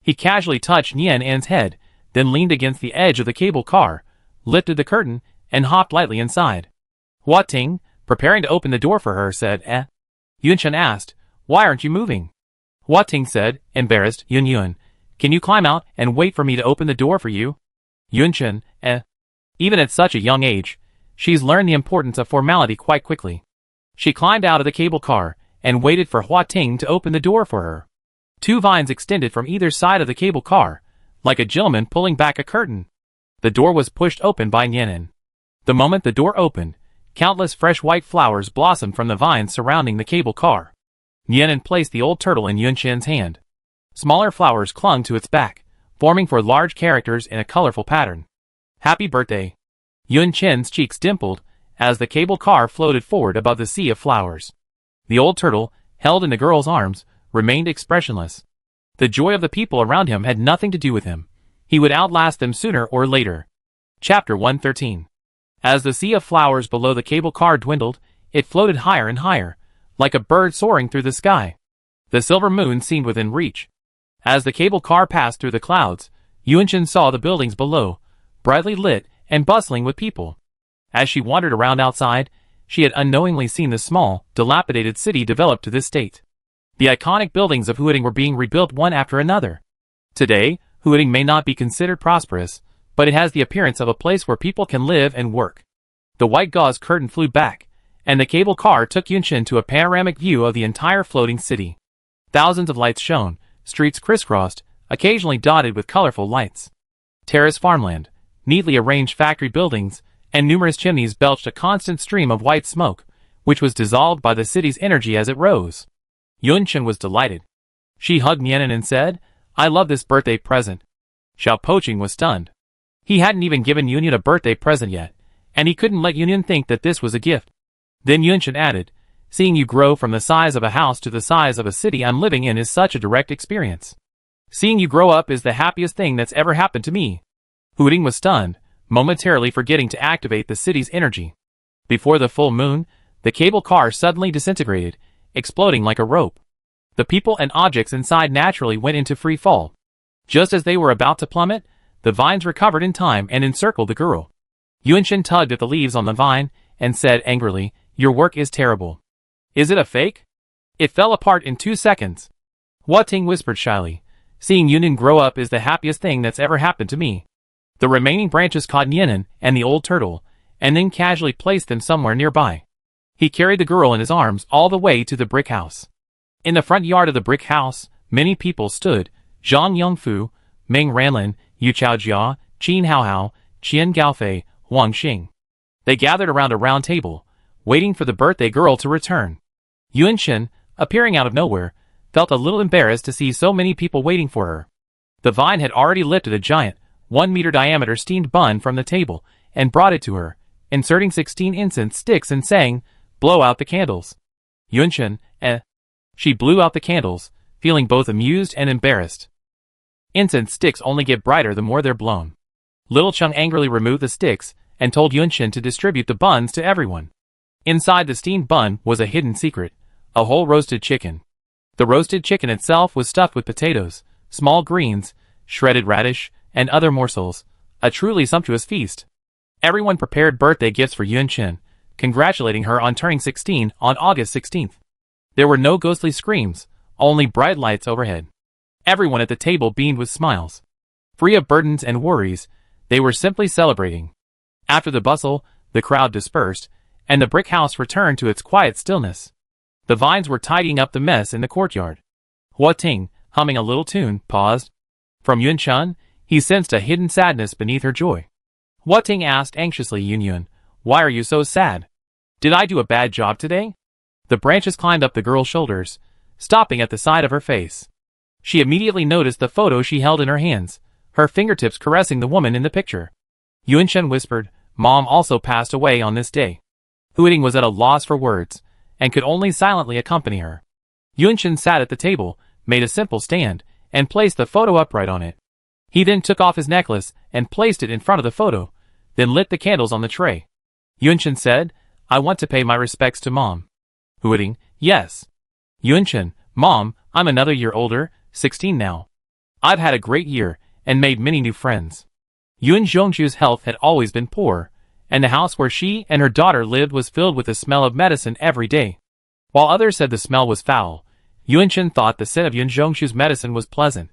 He casually touched Nian An's head, then leaned against the edge of the cable car, lifted the curtain, and hopped lightly inside. Hua Ting, preparing to open the door for her, said, "Eh?" Yunchen asked, "Why aren't you moving?" Hua Ting said, embarrassed, Yun, can you climb out and wait for me to open the door for you?" Yunchen, "Eh?" Even at such a young age, she's learned the importance of formality quite quickly. She climbed out of the cable car and waited for Hua Ting to open the door for her. Two vines extended from either side of the cable car, like a gentleman pulling back a curtain. The door was pushed open by Nianen. The moment the door opened, countless fresh white flowers blossomed from the vines surrounding the cable car. Nianen placed the old turtle in Yunchen's hand. Smaller flowers clung to its back, forming four large characters in a colorful pattern. "Happy birthday." Yun Chen's cheeks dimpled as the cable car floated forward above the sea of flowers. The old turtle, held in the girl's arms, remained expressionless. The joy of the people around him had nothing to do with him. He would outlast them sooner or later. Chapter 113. As the sea of flowers below the cable car dwindled, it floated higher and higher, like a bird soaring through the sky. The silver moon seemed within reach. As the cable car passed through the clouds, Yunchen saw the buildings below, brightly lit and bustling with people. As she wandered around outside, she had unknowingly seen the small, dilapidated city develop to this state. The iconic buildings of Huading were being rebuilt one after another. Today, Huading may not be considered prosperous, but it has the appearance of a place where people can live and work. The white gauze curtain flew back, and the cable car took Yunchen to a panoramic view of the entire floating city. Thousands of lights shone, streets crisscrossed, occasionally dotted with colorful lights. Terrace farmland, neatly arranged factory buildings, and numerous chimneys belched a constant stream of white smoke, which was dissolved by the city's energy as it rose. Yunchen was delighted. She hugged Nianen and said, "I love this birthday present." Xiao Poqing was stunned. He hadn't even given Yunyan a birthday present yet, and he couldn't let Yunyan think that this was a gift. Then Yunchen added, "Seeing you grow from the size of a house to the size of a city I'm living in is such a direct experience. Seeing you grow up is the happiest thing that's ever happened to me." Huading was stunned, momentarily forgetting to activate the city's energy. Before the full moon, the cable car suddenly disintegrated, exploding like a rope. The people and objects inside naturally went into free fall. Just as they were about to plummet, the vines recovered in time and encircled the girl. Yunchen tugged at the leaves on the vine and said angrily, "Your work is terrible. Is it a fake?" It fell apart in 2 seconds. Hua Ting whispered shyly, "Seeing Yunyan grow up is the happiest thing that's ever happened to me." The remaining branches caught Nianen and the old turtle, and then casually placed them somewhere nearby. He carried the girl in his arms all the way to the brick house. In the front yard of the brick house, many people stood: Zhang Yongfu, Meng Ranlin, Yu Chaojia, Qin Haohao, Qian Gaofei, Wang Xing. They gathered around a round table, waiting for the birthday girl to return. Yunchen, appearing out of nowhere, felt a little embarrassed to see so many people waiting for her. The vine had already lifted a giant, 1-meter diameter steamed bun from the table, and brought it to her, inserting 16 incense sticks and saying, "Blow out the candles." Yunchen, She blew out the candles, feeling both amused and embarrassed. Incense sticks only get brighter the more they're blown. Little Chung angrily removed the sticks, and told Yunchen to distribute the buns to everyone. Inside the steamed bun was a hidden secret: a whole roasted chicken. The roasted chicken itself was stuffed with potatoes, small greens, shredded radish, and other morsels, a truly sumptuous feast. Everyone prepared birthday gifts for Yunchen, congratulating her on turning 16 on August 16th. There were no ghostly screams, only bright lights overhead. Everyone at the table beamed with smiles. Free of burdens and worries, they were simply celebrating. After the bustle, the crowd dispersed, and the brick house returned to its quiet stillness. The vines were tidying up the mess in the courtyard. Hua Ting, humming a little tune, paused. From Yunchen, he sensed a hidden sadness beneath her joy. Hua Ting asked anxiously, "Yunyun, why are you so sad? Did I do a bad job today?" The branches climbed up the girl's shoulders, stopping at the side of her face. She immediately noticed the photo she held in her hands, her fingertips caressing the woman in the picture. Yunchen whispered, "Mom also passed away on this day." Huading was at a loss for words, and could only silently accompany her. Yunchen sat at the table, made a simple stand, and placed the photo upright on it. He then took off his necklace and placed it in front of the photo, then lit the candles on the tray. Yunchen said, "I want to pay my respects to Mom." Huading, "Yes." Yunchen, "Mom, I'm another year older, 16 now. I've had a great year, and made many new friends." Yun Zhongshu's health had always been poor, and the house where she and her daughter lived was filled with the smell of medicine every day. While others said the smell was foul, Yunchen thought the scent of Yun Zhongshu's medicine was pleasant.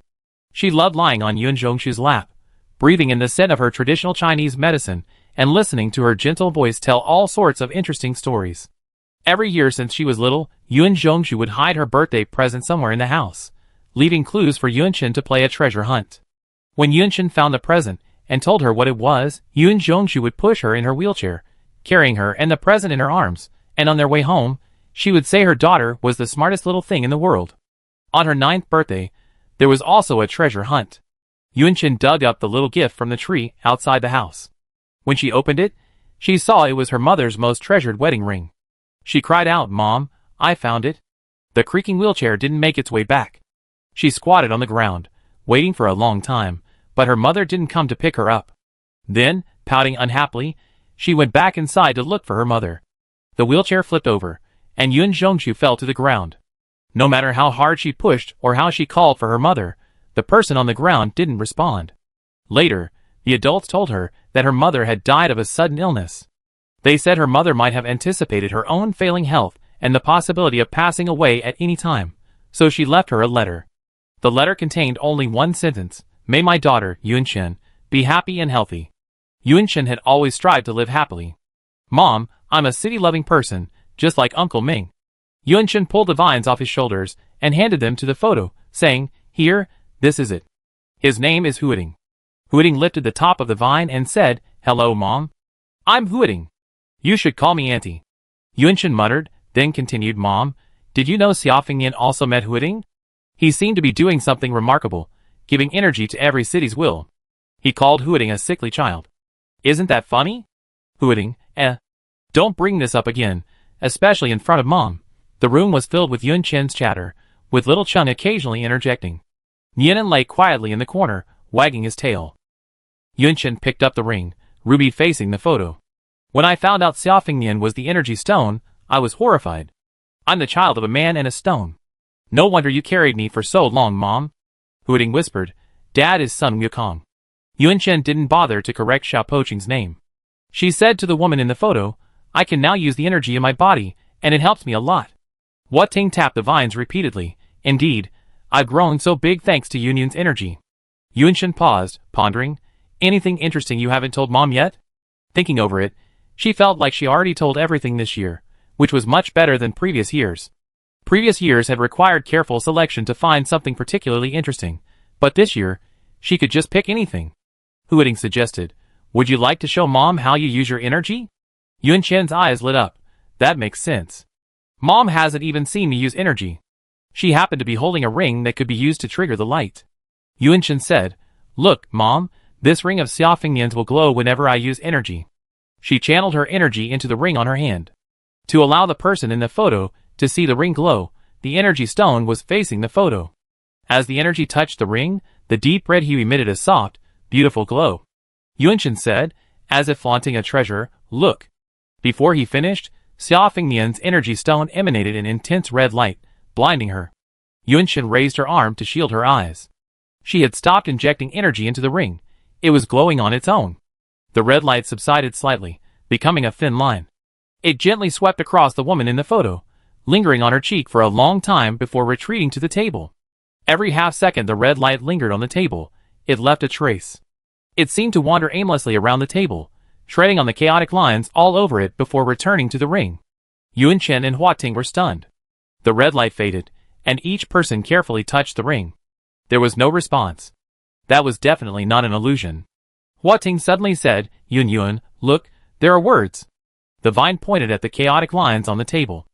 She loved lying on Yun Zhongshu's lap, breathing in the scent of her traditional Chinese medicine, and listening to her gentle voice tell all sorts of interesting stories. Every year since she was little, Yun Zhongshu would hide her birthday present somewhere in the house, leaving clues for Yunchen to play a treasure hunt. When Yunchen found the present and told her what it was, Yun Zhongshu would push her in her wheelchair, carrying her and the present in her arms, and on their way home, she would say her daughter was the smartest little thing in the world. On her 9th birthday, there was also a treasure hunt. Yunchen dug up the little gift from the tree outside the house. When she opened it, She saw it was her mother's most treasured wedding ring. She cried out, "Mom, I found it." The creaking wheelchair didn't make its way back. She squatted on the ground, waiting for a long time, but her mother didn't come to pick her up. Then, pouting unhappily, she went back inside to look for her mother. The wheelchair flipped over, and Yun Zhongshu fell to the ground. No matter how hard she pushed or how she called for her mother, the person on the ground didn't respond. Later, the adults told her that her mother had died of a sudden illness. They said her mother might have anticipated her own failing health and the possibility of passing away at any time, so she left her a letter. The letter contained only one sentence: "May my daughter, Yunchen, be happy and healthy." Yunchen had always strived to live happily. "Mom, I'm a city-loving person, just like Uncle Ming." Yunchen pulled the vines off his shoulders and handed them to the photo, saying, "Here, this is it. His name is Huiting." Huiting lifted the top of the vine and said, "Hello, Mom. I'm Huiting. You should call me Auntie." Yunchen muttered, then continued, "Mom, did you know Xiaofingyan also met Huiting? He seemed to be doing something remarkable, giving energy to every city's will. He called Huiting a sickly child. Isn't that funny?" Huiting, Don't bring this up again, especially in front of Mom." The room was filled with Yun Chen's chatter, with little Chun occasionally interjecting. Nianan lay quietly in the corner, wagging his tail. Yun Chen picked up the ring, ruby facing the photo. "When I found out Xiaofingyan was the energy stone, I was horrified. I'm the child of a man and a stone. No wonder you carried me for so long, Mom." Huiting whispered, "Dad is Sun Wukong." Yun Chen didn't bother to correct Xiao Poqing's name. She said to the woman in the photo, "I can now use the energy in my body, and it helps me a lot." Hua Ting tapped the vines repeatedly. "Indeed, I've grown so big thanks to Yunyan's energy." Yun Chen paused, pondering. "Anything interesting you haven't told Mom yet?" Thinking over it, she felt like she already told everything this year, which was much better than previous years. Previous years had required careful selection to find something particularly interesting, but this year, she could just pick anything. Huiting suggested, "Would you like to show Mom how you use your energy?" Yun Chen's eyes lit up. That makes sense. Mom hasn't even seen me use energy. She happened to be holding a ring that could be used to trigger the light. Yun Chen said, "Look, Mom, this ring of Xiaofingyan's will glow whenever I use energy." She channeled her energy into the ring on her hand. To allow the person in the photo to see the ring glow, the energy stone was facing the photo. As the energy touched the ring, the deep red hue emitted a soft, beautiful glow. Yun Chen said, as if flaunting a treasure, "Look." Before he finished, Xiaofingyan's energy stone emanated an intense red light, blinding her. Yun Chen raised her arm to shield her eyes. She had stopped injecting energy into the ring. It was glowing on its own. The red light subsided slightly, becoming a thin line. It gently swept across the woman in the photo, lingering on her cheek for a long time before retreating to the table. Every half second the red light lingered on the table. It left a trace. It seemed to wander aimlessly around the table, treading on the chaotic lines all over it before returning to the ring. Yun Chen and Hua Ting were stunned. The red light faded, and each person carefully touched the ring. There was no response. That was definitely not an illusion. Hua Ting suddenly said, Yun, look, there are words." The vine pointed at the chaotic lines on the table.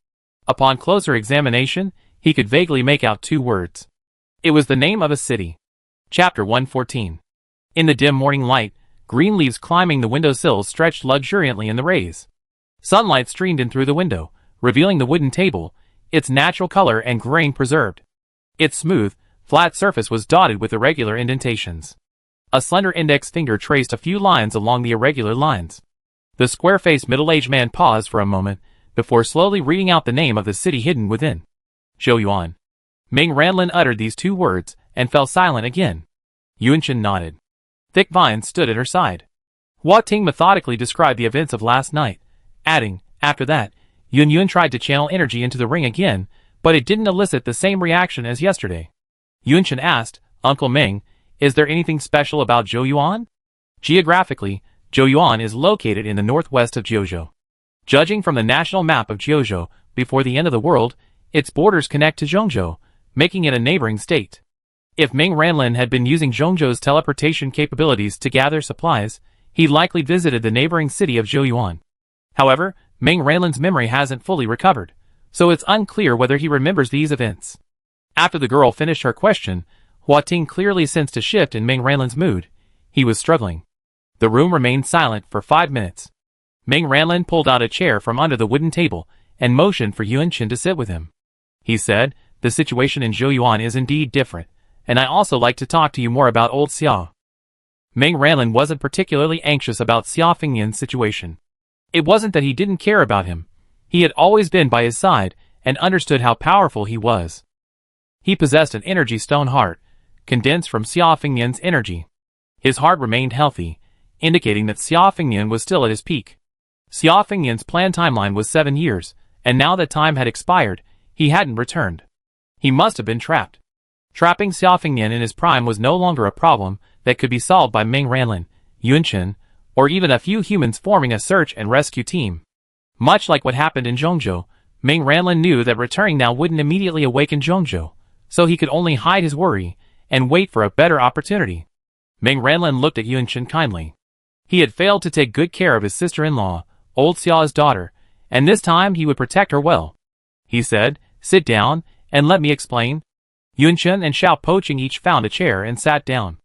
Upon closer examination, he could vaguely make out two words. It was the name of a city. Chapter 114. In the dim morning light, green leaves climbing the windowsills stretched luxuriantly in the rays. Sunlight streamed in through the window, revealing the wooden table, its natural color and grain preserved. Its smooth, flat surface was dotted with irregular indentations. A slender index finger traced a few lines along the irregular lines. The square-faced middle-aged man paused for a moment, before slowly reading out the name of the city hidden within. Zhouyuan. Ming Ranlin uttered these two words, and fell silent again. Yun Chen nodded. Thick vines stood at her side. Hua Ting methodically described the events of last night, adding, after that, Yun tried to channel energy into the ring again, but it didn't elicit the same reaction as yesterday. Yun Chen asked, "Uncle Ming, is there anything special about Zhouyuan?" Geographically, Zhouyuan is located in the northwest of Jiuzhou. Judging from the national map of Jiuzhou, before the end of the world, its borders connect to Zhongzhou, making it a neighboring state. If Ming Ranlin had been using Zhongzhou's teleportation capabilities to gather supplies, he likely visited the neighboring city of Zhouyuan. However, Ming Ranlin's memory hasn't fully recovered, so it's unclear whether he remembers these events. After the girl finished her question, Hua Ting clearly sensed a shift in Ming Ranlin's mood. He was struggling. The room remained silent for 5 minutes. Ming Ranlin pulled out a chair from under the wooden table and motioned for Yuan Chen to sit with him. He said, "The situation in Zhouyuan is indeed different, and I also like to talk to you more about old Xia." Ming Ranlin wasn't particularly anxious about Xia Fengyan's situation. It wasn't that he didn't care about him. He had always been by his side and understood how powerful he was. He possessed an energy stone heart, condensed from Xia Fengyan's energy. His heart remained healthy, indicating that Xia Fengyan was still at his peak. Xia Fengyan's planned timeline was 7 years, and now that time had expired, he hadn't returned. He must have been trapped. Trapping Xia Fengyan in his prime was no longer a problem that could be solved by Ming Ranlin, Yuan Chen, or even a few humans forming a search and rescue team. Much like what happened in Zhongzhou, Ming Ranlin knew that returning now wouldn't immediately awaken Zhongzhou, so he could only hide his worry and wait for a better opportunity. Ming Ranlin looked at Yuan Chen kindly. He had failed to take good care of his sister-in-law, old Xia's daughter, and this time he would protect her well. He said, "Sit down, and let me explain." Yuan Chen and Xiao Poching each found a chair and sat down.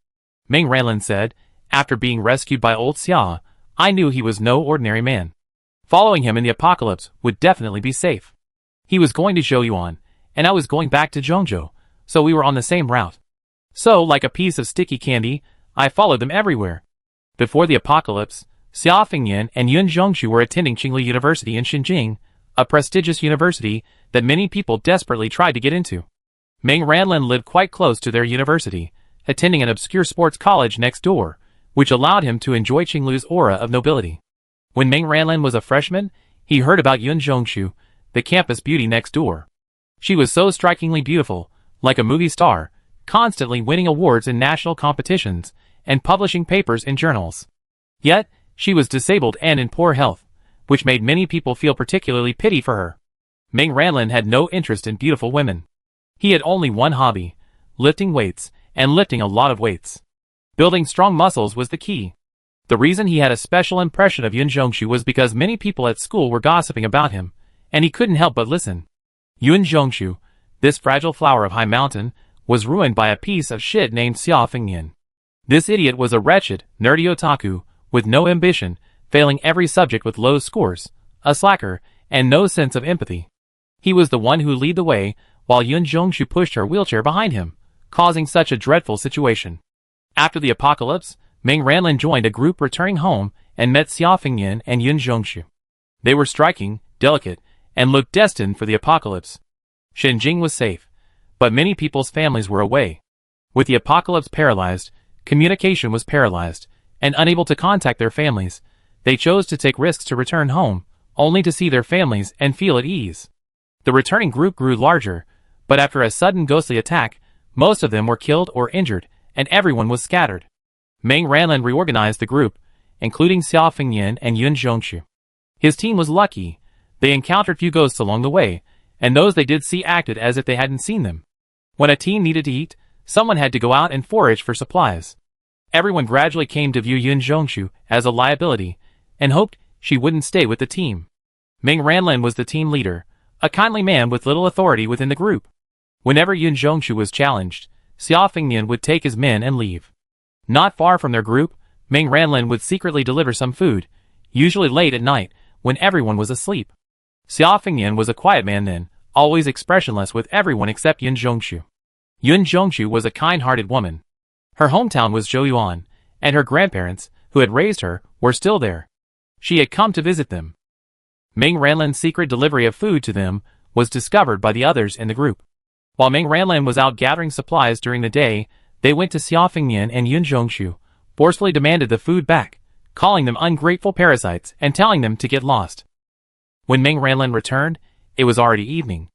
Ming Ranlin said, "After being rescued by old Xia, I knew he was no ordinary man. Following him in the apocalypse would definitely be safe. He was going to Zhouyuan, and I was going back to Zhongzhou, so we were on the same route. So, like a piece of sticky candy, I followed them everywhere." Before the apocalypse, Xia Fengyan and Yun Zhongshu were attending Qinghli University in Xinjiang, a prestigious university that many people desperately tried to get into. Ming Ranlin lived quite close to their university, attending an obscure sports college next door, which allowed him to enjoy Qingli's aura of nobility. When Ming Ranlin was a freshman, he heard about Yun Zhongshu, the campus beauty next door. She was so strikingly beautiful, like a movie star, constantly winning awards in national competitions and publishing papers in journals. Yet, she was disabled and in poor health, which made many people feel particularly pity for her. Ming Ranlin had no interest in beautiful women. He had only one hobby: lifting weights, and lifting a lot of weights. Building strong muscles was the key. The reason he had a special impression of Yun Zhongshu was because many people at school were gossiping about him, and he couldn't help but listen. Yun Zhongshu, this fragile flower of high mountain, was ruined by a piece of shit named Xia Fengyan. This idiot was a wretched, nerdy otaku, with no ambition, failing every subject with low scores, a slacker, and no sense of empathy. He was the one who led the way, while Yun Zhongshu pushed her wheelchair behind him, causing such a dreadful situation. After the apocalypse, Ming Ranlin joined a group returning home and met Xia Fengyan and Yun Zhongshu. They were striking, delicate, and looked destined for the apocalypse. Xinjiang was safe, but many people's families were away. With the apocalypse paralyzed, communication was paralyzed, and unable to contact their families, they chose to take risks to return home, only to see their families and feel at ease. The returning group grew larger, but after a sudden ghostly attack, most of them were killed or injured, and everyone was scattered. Ming Ranlin reorganized the group, including Xia Fengyan and Yun Zhongshu. His team was lucky. They encountered few ghosts along the way, and those they did see acted as if they hadn't seen them. When a team needed to eat, someone had to go out and forage for supplies. Everyone gradually came to view Yun Zhongshu as a liability, and hoped she wouldn't stay with the team. Ming Ranlin was the team leader, a kindly man with little authority within the group. Whenever Yun Zhongshu was challenged, Xia Fengyan would take his men and leave. Not far from their group, Ming Ranlin would secretly deliver some food, usually late at night, when everyone was asleep. Xia Fengyan was a quiet man then, always expressionless with everyone except Yun Zhongshu. Yun Zhongshu was a kind-hearted woman. Her hometown was Zhouyuan, and her grandparents, who had raised her, were still there. She had come to visit them. Ming Ranlin's secret delivery of food to them was discovered by the others in the group. While Ming Ranlin was out gathering supplies during the day, they went to Xia Fengyan and Yun Zhongshu, forcefully demanded the food back, calling them ungrateful parasites and telling them to get lost. When Ming Ranlin returned, it was already evening.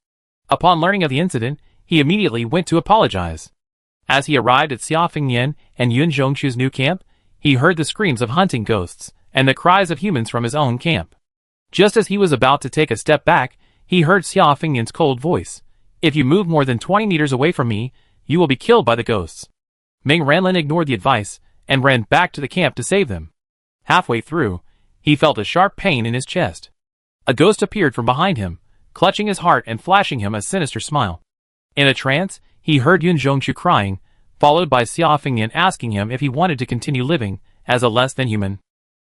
Upon learning of the incident, he immediately went to apologize. As he arrived at Xia Fengyan and Yun Zhongshu's new camp, he heard the screams of hunting ghosts and the cries of humans from his own camp. Just as he was about to take a step back, he heard Xia Fengyan's cold voice. "If you move more than 20 meters away from me, you will be killed by the ghosts." Ming Ranlin ignored the advice and ran back to the camp to save them. Halfway through, he felt a sharp pain in his chest. A ghost appeared from behind him, clutching his heart and flashing him a sinister smile. In a trance, he heard Yun Zhongshu crying, followed by Xia Fengyan asking him if he wanted to continue living as a less than human.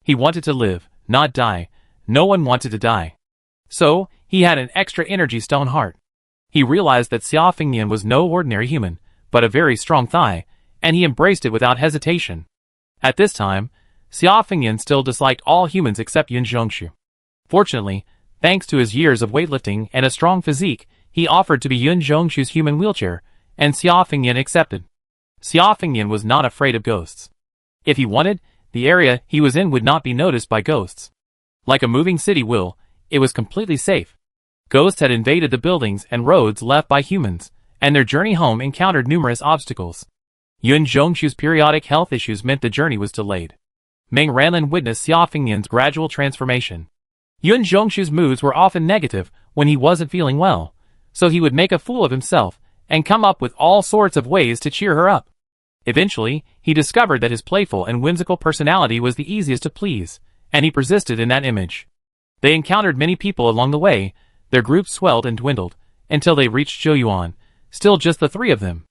He wanted to live, not die, no one wanted to die. So, he had an extra energy stone heart. He realized that Xia Fengnian was no ordinary human, but a very strong Thai, and he embraced it without hesitation. At this time, Xia Fengnian still disliked all humans except Yun Zhongshu. Fortunately, thanks to his years of weightlifting and a strong physique, he offered to be Yun Zhongshu's human wheelchair, and Xia Fengnian accepted. Xia Fengnian was not afraid of ghosts. If he wanted, the area he was in would not be noticed by ghosts. Like a moving city will, it was completely safe. Ghosts had invaded the buildings and roads left by humans, and their journey home encountered numerous obstacles. Yun Zhongshu's periodic health issues meant the journey was delayed. Meng Ranlin witnessed Xia Fengnian's gradual transformation. Yun Zhongshu's moods were often negative when he wasn't feeling well, so he would make a fool of himself and come up with all sorts of ways to cheer her up. Eventually, he discovered that his playful and whimsical personality was the easiest to please, and he persisted in that image. They encountered many people along the way. Their group swelled and dwindled, until they reached Zhouyuan, still just the three of them.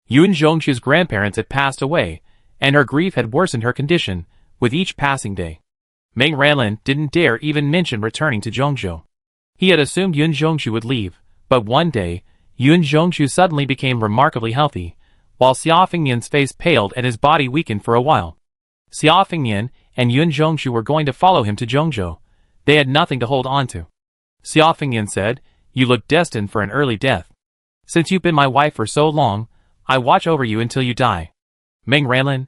Yun Zhongshu's grandparents had passed away, and her grief had worsened her condition with each passing day. Meng Ranlin didn't dare even mention returning to Zhongzhou. He had assumed Yun Zhongshu would leave, but one day, Yun Zhongshu suddenly became remarkably healthy, while Xia Fengnian's face paled and his body weakened for a while. Xia Fengnian and Yun Zhongshu were going to follow him to Zhongzhou. They had nothing to hold on to. Xia Fengnian said, "You look destined for an early death. Since you've been my wife for so long, I watch over you until you die." Meng Ranlin,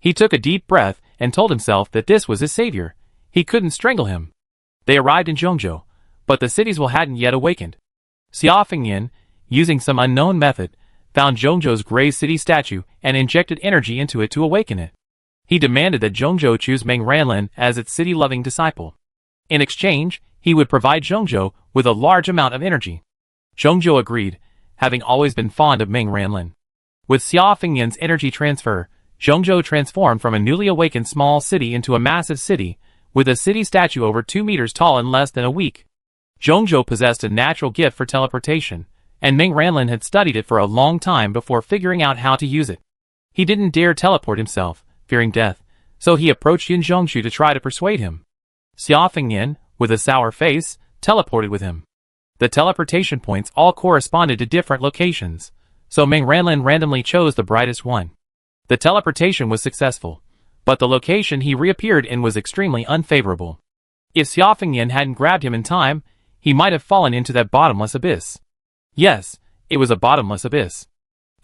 He took a deep breath and told himself that this was his savior. He couldn't strangle him. They arrived in Zhongzhou, but the cities hadn't yet awakened. Xia Fengnian, using some unknown method, found Zhongzhou's gray city statue and injected energy into it to awaken it. He demanded that Zhongzhou choose Meng Ranlin as its city-loving disciple. In exchange, he would provide Zhongzhou with a large amount of energy. Zhongzhou agreed, having always been fond of Meng Ranlin. With Xia Fengnian's energy transfer, Zhongzhou transformed from a newly awakened small city into a massive city, with a city statue over 2 meters tall in less than a week. Zhongzhou possessed a natural gift for teleportation, and Meng Ranlin had studied it for a long time before figuring out how to use it. He didn't dare teleport himself, fearing death, so he approached Yun Zhongshu to try to persuade him. Xia Fengnian, with a sour face, teleported with him. The teleportation points all corresponded to different locations, so Meng Ranlin randomly chose the brightest one. The teleportation was successful, but the location he reappeared in was extremely unfavorable. If Xia Fengnian hadn't grabbed him in time, he might have fallen into that bottomless abyss. Yes, it was a bottomless abyss.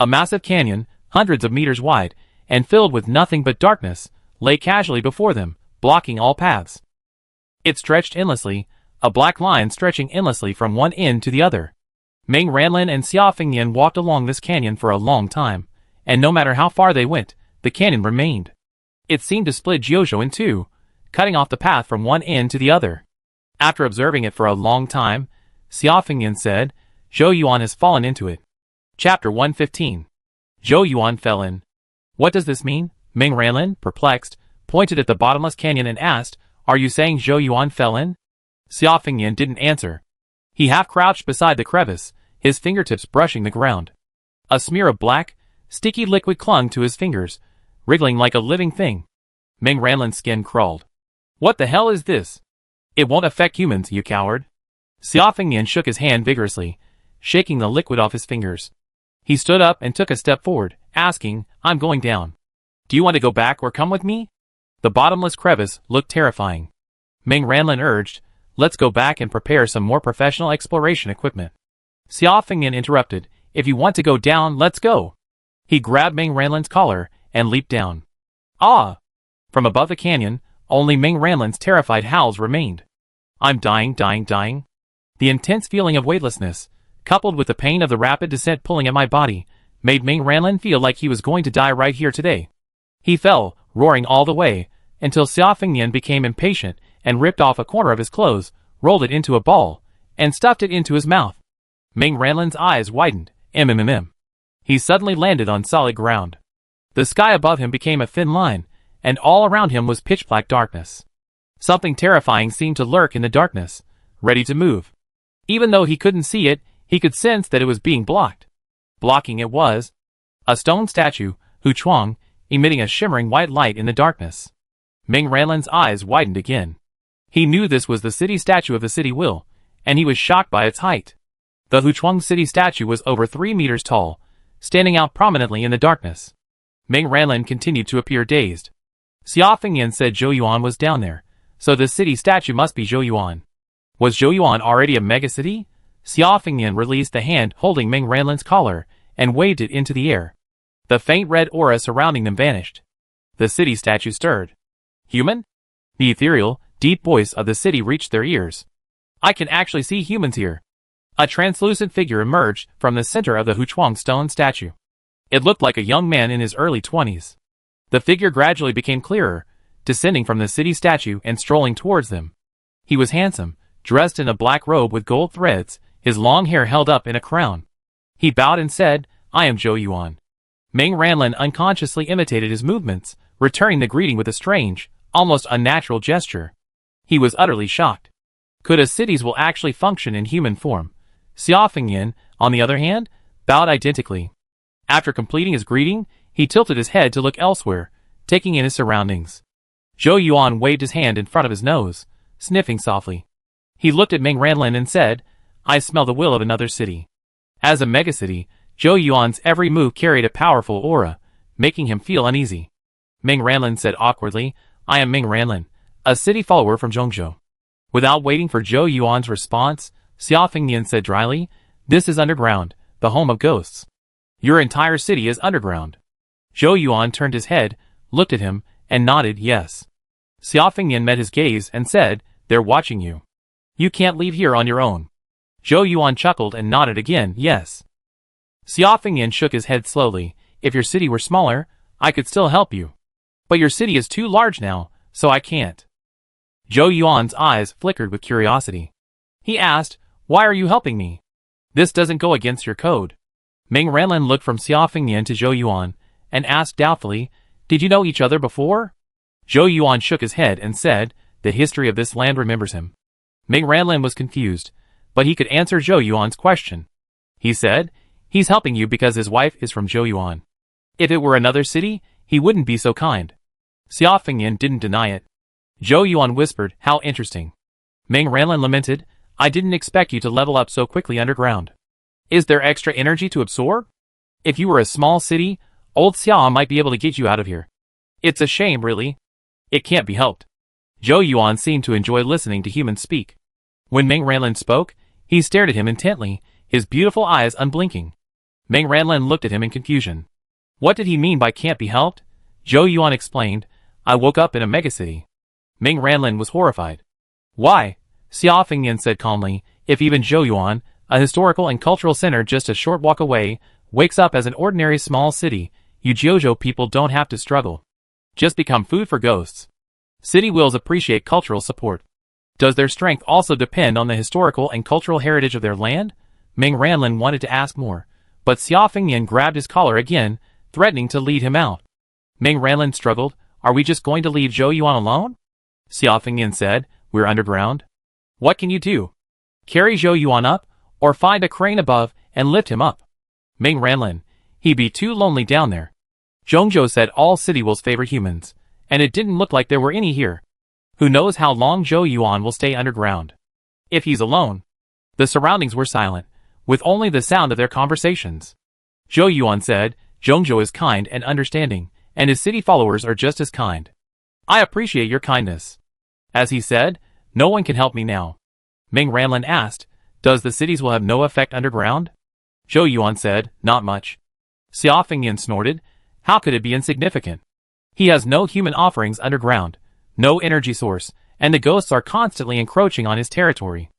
A massive canyon, hundreds of meters wide, and filled with nothing but darkness, lay casually before them, blocking all paths. It stretched endlessly, a black line stretching endlessly from one end to the other. Meng Ranlin and Xia Fengnian walked along this canyon for a long time, and no matter how far they went, the canyon remained. It seemed to split Jiuzhou in two, cutting off the path from one end to the other. After observing it for a long time, Xia Fengnian said, "Zhouyuan has fallen into it." Chapter 115. Zhouyuan fell in. What does this mean? Meng Ranlin, perplexed, pointed at the bottomless canyon and asked, "Are you saying Zhouyuan fell in?" Xia Fengnian didn't answer. He half-crouched beside the crevice, his fingertips brushing the ground. A smear of black, sticky liquid clung to his fingers, wriggling like a living thing. Meng Ranlin's skin crawled. "What the hell is this?" "It won't affect humans, you coward." Xia Fengnian shook his hand vigorously, shaking the liquid off his fingers. He stood up and took a step forward, asking, "I'm going down. Do you want to go back or come with me?" The bottomless crevice looked terrifying. Meng Ranlin urged, "Let's go back and prepare some more professional exploration equipment." Xia Fengnian interrupted, "If you want to go down, let's go." He grabbed Meng Ranlin's collar and leaped down. Ah! From above the canyon, only Meng Ranlin's terrified howls remained. "I'm dying, dying, dying." The intense feeling of weightlessness, coupled with the pain of the rapid descent pulling at my body, made Meng Ranlin feel like he was going to die right here today. He fell, roaring all the way, until Xia Fengnian became impatient and ripped off a corner of his clothes, rolled it into a ball, and stuffed it into his mouth. Meng Ranlin's eyes widened. He suddenly landed on solid ground. The sky above him became a thin line, and all around him was pitch-black darkness. Something terrifying seemed to lurk in the darkness, ready to move. Even though he couldn't see it, he could sense that it was being blocked. Blocking it was a stone statue, Hu Chuang, emitting a shimmering white light in the darkness. Meng Ranlin's eyes widened again. He knew this was the city statue of the city will, and he was shocked by its height. The Huchuang city statue was over 3 meters tall, standing out prominently in the darkness. Ming Ranlin continued to appear dazed. Xia Fengyan said Zhou Yuan was down there, so the city statue must be Zhou Yuan. Was Zhou Yuan already a megacity? Xia Fengyan released the hand holding Ming Ranlin's collar and waved it into the air. The faint red aura surrounding them vanished. The city statue stirred. Human? The ethereal, deep voice of the city reached their ears. I can actually see humans here. A translucent figure emerged from the center of the Huchuang stone statue. It looked like a young man in his early 20s. The figure gradually became clearer, descending from the city statue and strolling towards them. He was handsome, dressed in a black robe with gold threads, his long hair held up in a crown. He bowed and said, I am Zhou Yuan. Ming Ranlin unconsciously imitated his movements, returning the greeting with a strange, almost unnatural gesture. He was utterly shocked. Could a cities will actually function in human form? Xia Fengyan, on the other hand, bowed identically. After completing his greeting, he tilted his head to look elsewhere, taking in his surroundings. Zhou Yuan waved his hand in front of his nose, sniffing softly. He looked at Ming Ranlin and said, I smell the will of another city. As a megacity, Zhou Yuan's every move carried a powerful aura, making him feel uneasy. Ming Ranlin said awkwardly, I am Ming Ranlin, a city follower from Zhongzhou. Without waiting for Zhou Yuan's response, Xia Fengyan said dryly, This is underground, the home of ghosts. Your entire city is underground. Zhou Yuan turned his head, looked at him, and nodded yes. Xia Fengyan met his gaze and said, They're watching you. You can't leave here on your own. Zhou Yuan chuckled and nodded again, yes. Xia Fengyan shook his head slowly, If your city were smaller, I could still help you. But your city is too large now, so I can't. Zhou Yuan's eyes flickered with curiosity. He asked, Why are you helping me? This doesn't go against your code. Ming Ranlin looked from Xia Fengyan to Zhou Yuan, and asked doubtfully, Did you know each other before? Zhou Yuan shook his head and said, The history of this land remembers him. Ming Ranlin was confused, but he could answer Zhou Yuan's question. He said, He's helping you because his wife is from Zhou Yuan. If it were another city, he wouldn't be so kind. Xia Fengyan didn't deny it. Zhou Yuan whispered, How interesting. Ming Ranlin lamented, I didn't expect you to level up so quickly underground. Is there extra energy to absorb? If you were a small city, old Xia might be able to get you out of here. It's a shame, really. It can't be helped. Zhou Yuan seemed to enjoy listening to humans speak. When Ming Ranlin spoke, he stared at him intently, his beautiful eyes unblinking. Ming Ranlin looked at him in confusion. What did he mean by can't be helped? Zhou Yuan explained, I woke up in a megacity. Ming Ranlin was horrified. Why? Xia Fengyan said calmly, if even Zhou Yuan, a historical and cultural center just a short walk away, wakes up as an ordinary small city, you Jiuzhou people don't have to struggle. Just become food for ghosts. City wills appreciate cultural support. Does their strength also depend on the historical and cultural heritage of their land? Ming Ranlin wanted to ask more, but Xia Fengyan grabbed his collar again, threatening to lead him out. Ming Ranlin struggled, Are we just going to leave Zhou Yuan alone? Xia Fengyan said, We're underground. What can you do? Carry Zhou Yuan up, or find a crane above and lift him up. Ming Ranlin, he'd be too lonely down there. Zhongzhou said all city wills favor humans, and it didn't look like there were any here. Who knows how long Zhou Yuan will stay underground? If he's alone. The surroundings were silent, with only the sound of their conversations. Zhou Yuan said, Zhongzhou is kind and understanding, and his city followers are just as kind. I appreciate your kindness. As he said, no one can help me now. Ming Ranlin asked, Does the cities will have no effect underground? Zhou Yuan said, Not much. Xia Fengyan snorted, How could it be insignificant? He has no human offerings underground, no energy source, and the ghosts are constantly encroaching on his territory.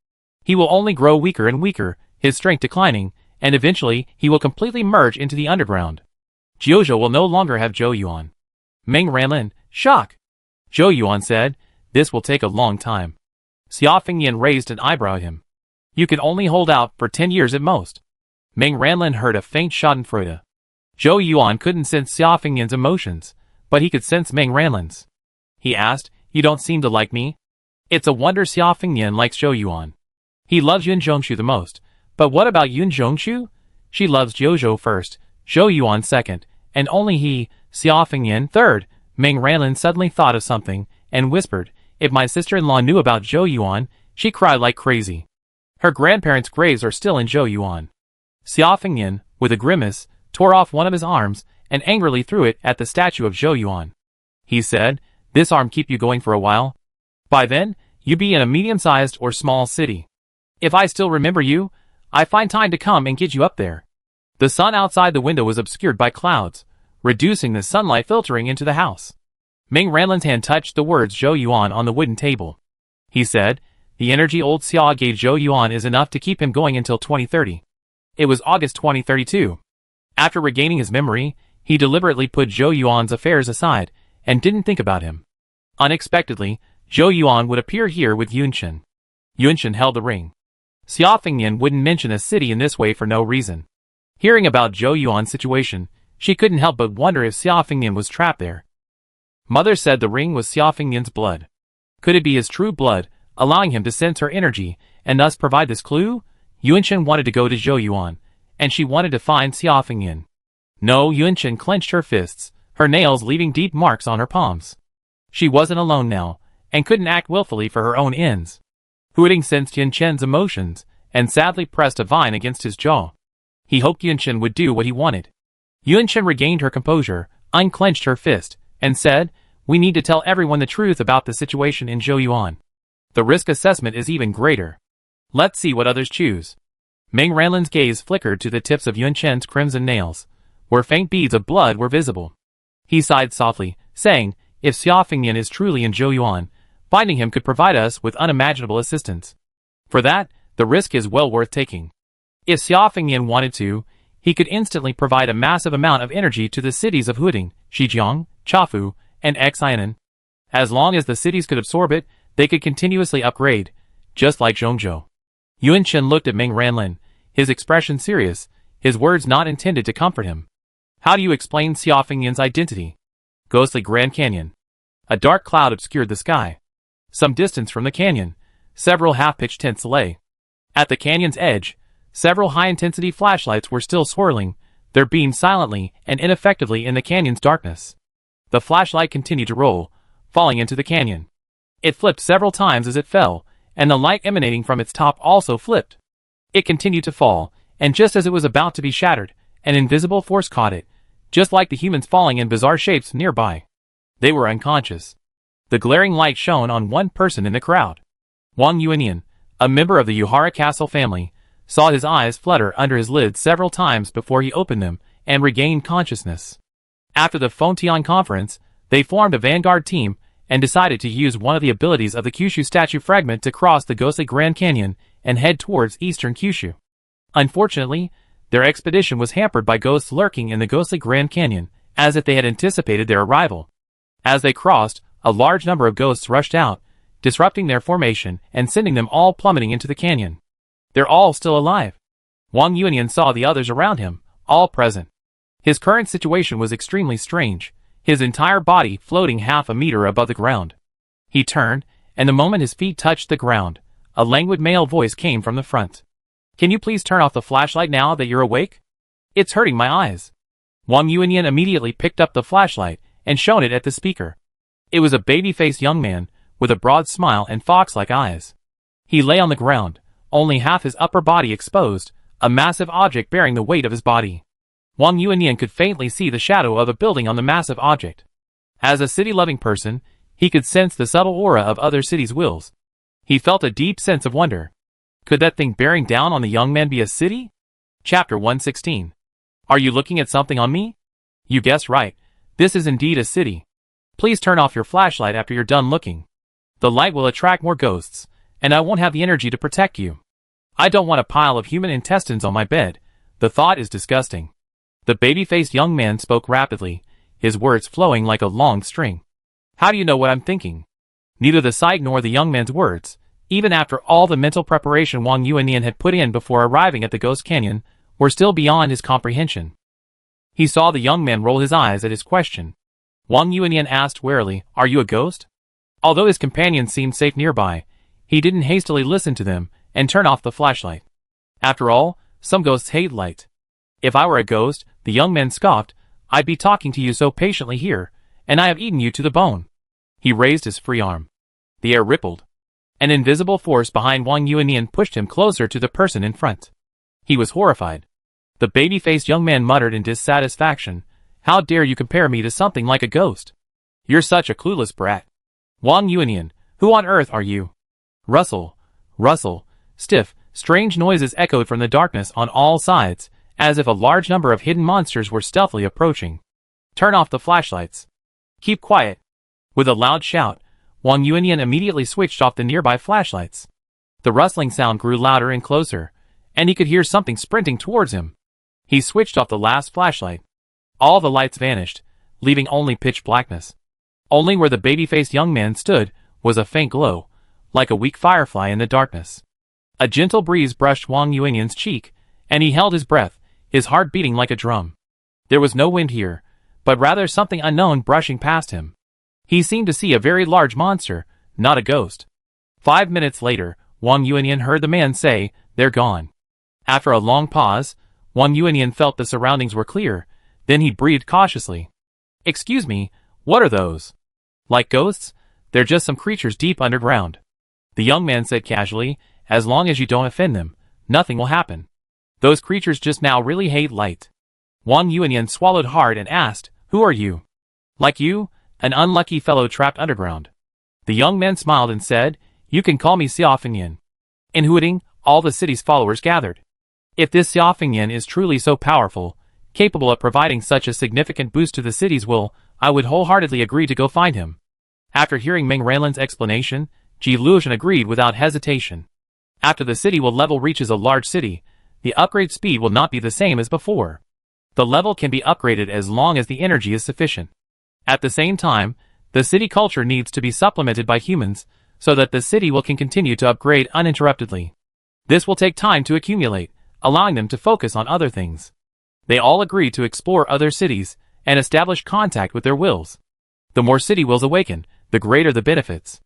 He will only grow weaker and weaker, his strength declining, and eventually he will completely merge into the underground. Jiuzhou will no longer have Zhou Yuan. Ming Ranlin, shock. Zhou Yuan said, This will take a long time. Xia Fengyan raised an eyebrow at him. You can only hold out for 10 years at most. Ming Ranlin heard a faint schadenfreude. Zhou Yuan couldn't sense Xia Fengyan's emotions, but he could sense Ming Ranlin's. He asked, You don't seem to like me? It's a wonder Xia Fengyan likes Zhou Yuan. He loves Yun Zhongshu the most, but what about Yun Zhongshu? She loves Jiuzhou first, Zhou Yuan second, and only he, Xia Fengyan, third. Ming Ranlin suddenly thought of something, and whispered, If my sister-in-law knew about Zhou Yuan, she cried like crazy. Her grandparents' graves are still in Zhou Yuan. Xia Fengnian, with a grimace, tore off one of his arms and angrily threw it at the statue of Zhou Yuan. He said, "This arm keep you going for a while? By then, you be in a medium-sized or small city. If I still remember you, I find time to come and get you up there." The sun outside the window was obscured by clouds, reducing the sunlight filtering into the house. Ming Ranlin's hand touched the words Zhou Yuan on the wooden table. He said, "The energy old Xia gave Zhou Yuan is enough to keep him going until 2030. It was August 2032. After regaining his memory, he deliberately put Zhou Yuan's affairs aside and didn't think about him. Unexpectedly, Zhou Yuan would appear here with Yunchen. Yunchen held the ring. Xia Fengnian wouldn't mention a city in this way for no reason. Hearing about Zhou Yuan's situation, she couldn't help but wonder if Xia Fengnian was trapped there. Mother said the ring was Xia Fengnian's blood. Could it be his true blood, allowing him to sense her energy and thus provide this clue? Yunchen wanted to go to Zhou Yuan, and she wanted to find Xia Fengnian. No, Yunchen clenched her fists, her nails leaving deep marks on her palms. She wasn't alone now, and couldn't act willfully for her own ends. Huiting sensed Yunchen's emotions, and sadly pressed a vine against his jaw. He hoped Yunchen would do what he wanted. Yunchen regained her composure, unclenched her fist, and said, "We need to tell everyone the truth about the situation in Zhou Yuan. The risk assessment is even greater. Let's see what others choose." Ming Ranlin's gaze flickered to the tips of Yunchen's crimson nails, where faint beads of blood were visible. He sighed softly, saying, "If Xia Fengnian is truly in Zhou Yuan, finding him could provide us with unimaginable assistance. For that, the risk is well worth taking. If Xia Fengnian wanted to, he could instantly provide a massive amount of energy to the cities of Huiting, Shijiang, Chafu, and Xianan. As long as the cities could absorb it, they could continuously upgrade, just like Zhongzhou." Yunchen looked at Ming Ranlin, his expression serious, his words not intended to comfort him. "How do you explain Xia Fengnian's identity?" "Ghostly Grand Canyon." A dark cloud obscured the sky. Some distance from the canyon, several half-pitched tents lay. At the canyon's edge, several high-intensity flashlights were still swirling, their beams silently and ineffectively in the canyon's darkness. The flashlight continued to roll, falling into the canyon. It flipped several times as it fell, and the light emanating from its top also flipped. It continued to fall, and just as it was about to be shattered, an invisible force caught it, just like the humans falling in bizarre shapes nearby. They were unconscious. The glaring light shone on one person in the crowd. Wang Yuanian, a member of the Yuhara Castle family, saw his eyes flutter under his lids several times before he opened them and regained consciousness. After the Fengtian conference, they formed a vanguard team and decided to use one of the abilities of the Kyushu statue fragment to cross the ghostly Grand Canyon and head towards eastern Kyushu. Unfortunately, their expedition was hampered by ghosts lurking in the ghostly Grand Canyon, as if they had anticipated their arrival. As they crossed, a large number of ghosts rushed out, disrupting their formation and sending them all plummeting into the canyon. "They're all still alive." Wang Yuanian saw the others around him, all present. His current situation was extremely strange, his entire body floating half a meter above the ground. He turned, and the moment his feet touched the ground, a languid male voice came from the front. "Can you please turn off the flashlight now that you're awake? It's hurting my eyes." Wang Yuanian immediately picked up the flashlight and shone it at the speaker. It was a baby-faced young man, with a broad smile and fox-like eyes. He lay on the ground, only half his upper body exposed, a massive object bearing the weight of his body. Wang Yuanian could faintly see the shadow of a building on the massive object. As a city-loving person, he could sense the subtle aura of other cities' wills. He felt a deep sense of wonder. Could that thing bearing down on the young man be a city? Chapter 116. Are you looking at something on me? You guessed right. This is indeed a city. Please turn off your flashlight after you're done looking. The light will attract more ghosts, and I won't have the energy to protect you. I don't want a pile of human intestines on my bed. The thought is disgusting. The baby-faced young man spoke rapidly, his words flowing like a long string. How do you know what I'm thinking? Neither the sight nor the young man's words, even after all the mental preparation Wang Yuanian had put in before arriving at the Ghost Canyon, were still beyond his comprehension. He saw the young man roll his eyes at his question. Wang Yuanian asked warily, "Are you a ghost?" Although his companions seemed safe nearby, he didn't hastily listen to them and turn off the flashlight. After all, some ghosts hate light. "If I were a ghost," the young man scoffed, "I'd be talking to you so patiently here, and I have eaten you to the bone." He raised his free arm. The air rippled. An invisible force behind Wang Yuanian pushed him closer to the person in front. He was horrified. The baby-faced young man muttered in dissatisfaction, "How dare you compare me to something like a ghost? You're such a clueless brat. Wang Yuanian, who on earth are you?" Rustle, rustle, stiff, strange noises echoed from the darkness on all sides, as if a large number of hidden monsters were stealthily approaching. "Turn off the flashlights. Keep quiet." With a loud shout, Wang Yuanian immediately switched off the nearby flashlights. The rustling sound grew louder and closer, and he could hear something sprinting towards him. He switched off the last flashlight. All the lights vanished, leaving only pitch blackness. Only where the baby-faced young man stood was a faint glow, like a weak firefly in the darkness. A gentle breeze brushed Wang Yuanian's cheek, and he held his breath, his heart beating like a drum. There was no wind here, but rather something unknown brushing past him. He seemed to see a very large monster, not a ghost. 5 minutes later, Wang Yuanian heard the man say, "They're gone." After a long pause, Wang Yuanian felt the surroundings were clear, then he breathed cautiously. "Excuse me, what are those?" "Like ghosts? They're just some creatures deep underground," the young man said casually. "As long as you don't offend them, nothing will happen. Those creatures just now really hate light." Wang Yuanian swallowed hard and asked, "Who are you?" "Like you, an unlucky fellow trapped underground." The young man smiled and said, "You can call me Xiao Fengyan." In Huading, all the city's followers gathered. If this Xiao Fengyan is truly so powerful, capable of providing such a significant boost to the city's will, I would wholeheartedly agree to go find him. After hearing Meng Ranlin's explanation, Ji Luotian agreed without hesitation. After the city level reaches a large city, the upgrade speed will not be the same as before. The level can be upgraded as long as the energy is sufficient. At the same time, the city culture needs to be supplemented by humans, so that the city can continue to upgrade uninterruptedly. This will take time to accumulate, allowing them to focus on other things. They all agreed to explore other cities, and establish contact with their wills. The more city wills awaken, the greater the benefits.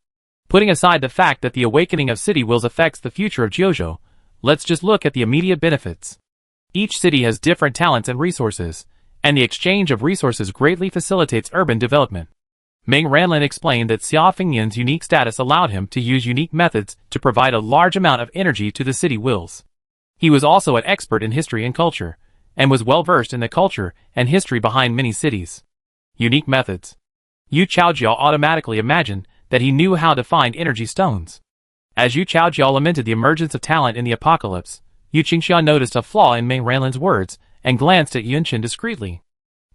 Putting aside the fact that the awakening of city wills affects the future of Jiuzhou, let's just look at the immediate benefits. Each city has different talents and resources, and the exchange of resources greatly facilitates urban development. Meng Ranlin explained that Xiao Fengyan's unique status allowed him to use unique methods to provide a large amount of energy to the city wills. He was also an expert in history and culture, and was well versed in the culture and history behind many cities. Unique methods. Yu Chaojiao automatically imagined that he knew how to find energy stones. As Yu Chaojiao lamented the emergence of talent in the apocalypse, Yu Qingxia noticed a flaw in Meng Ranlin's words, and glanced at Yunchen discreetly.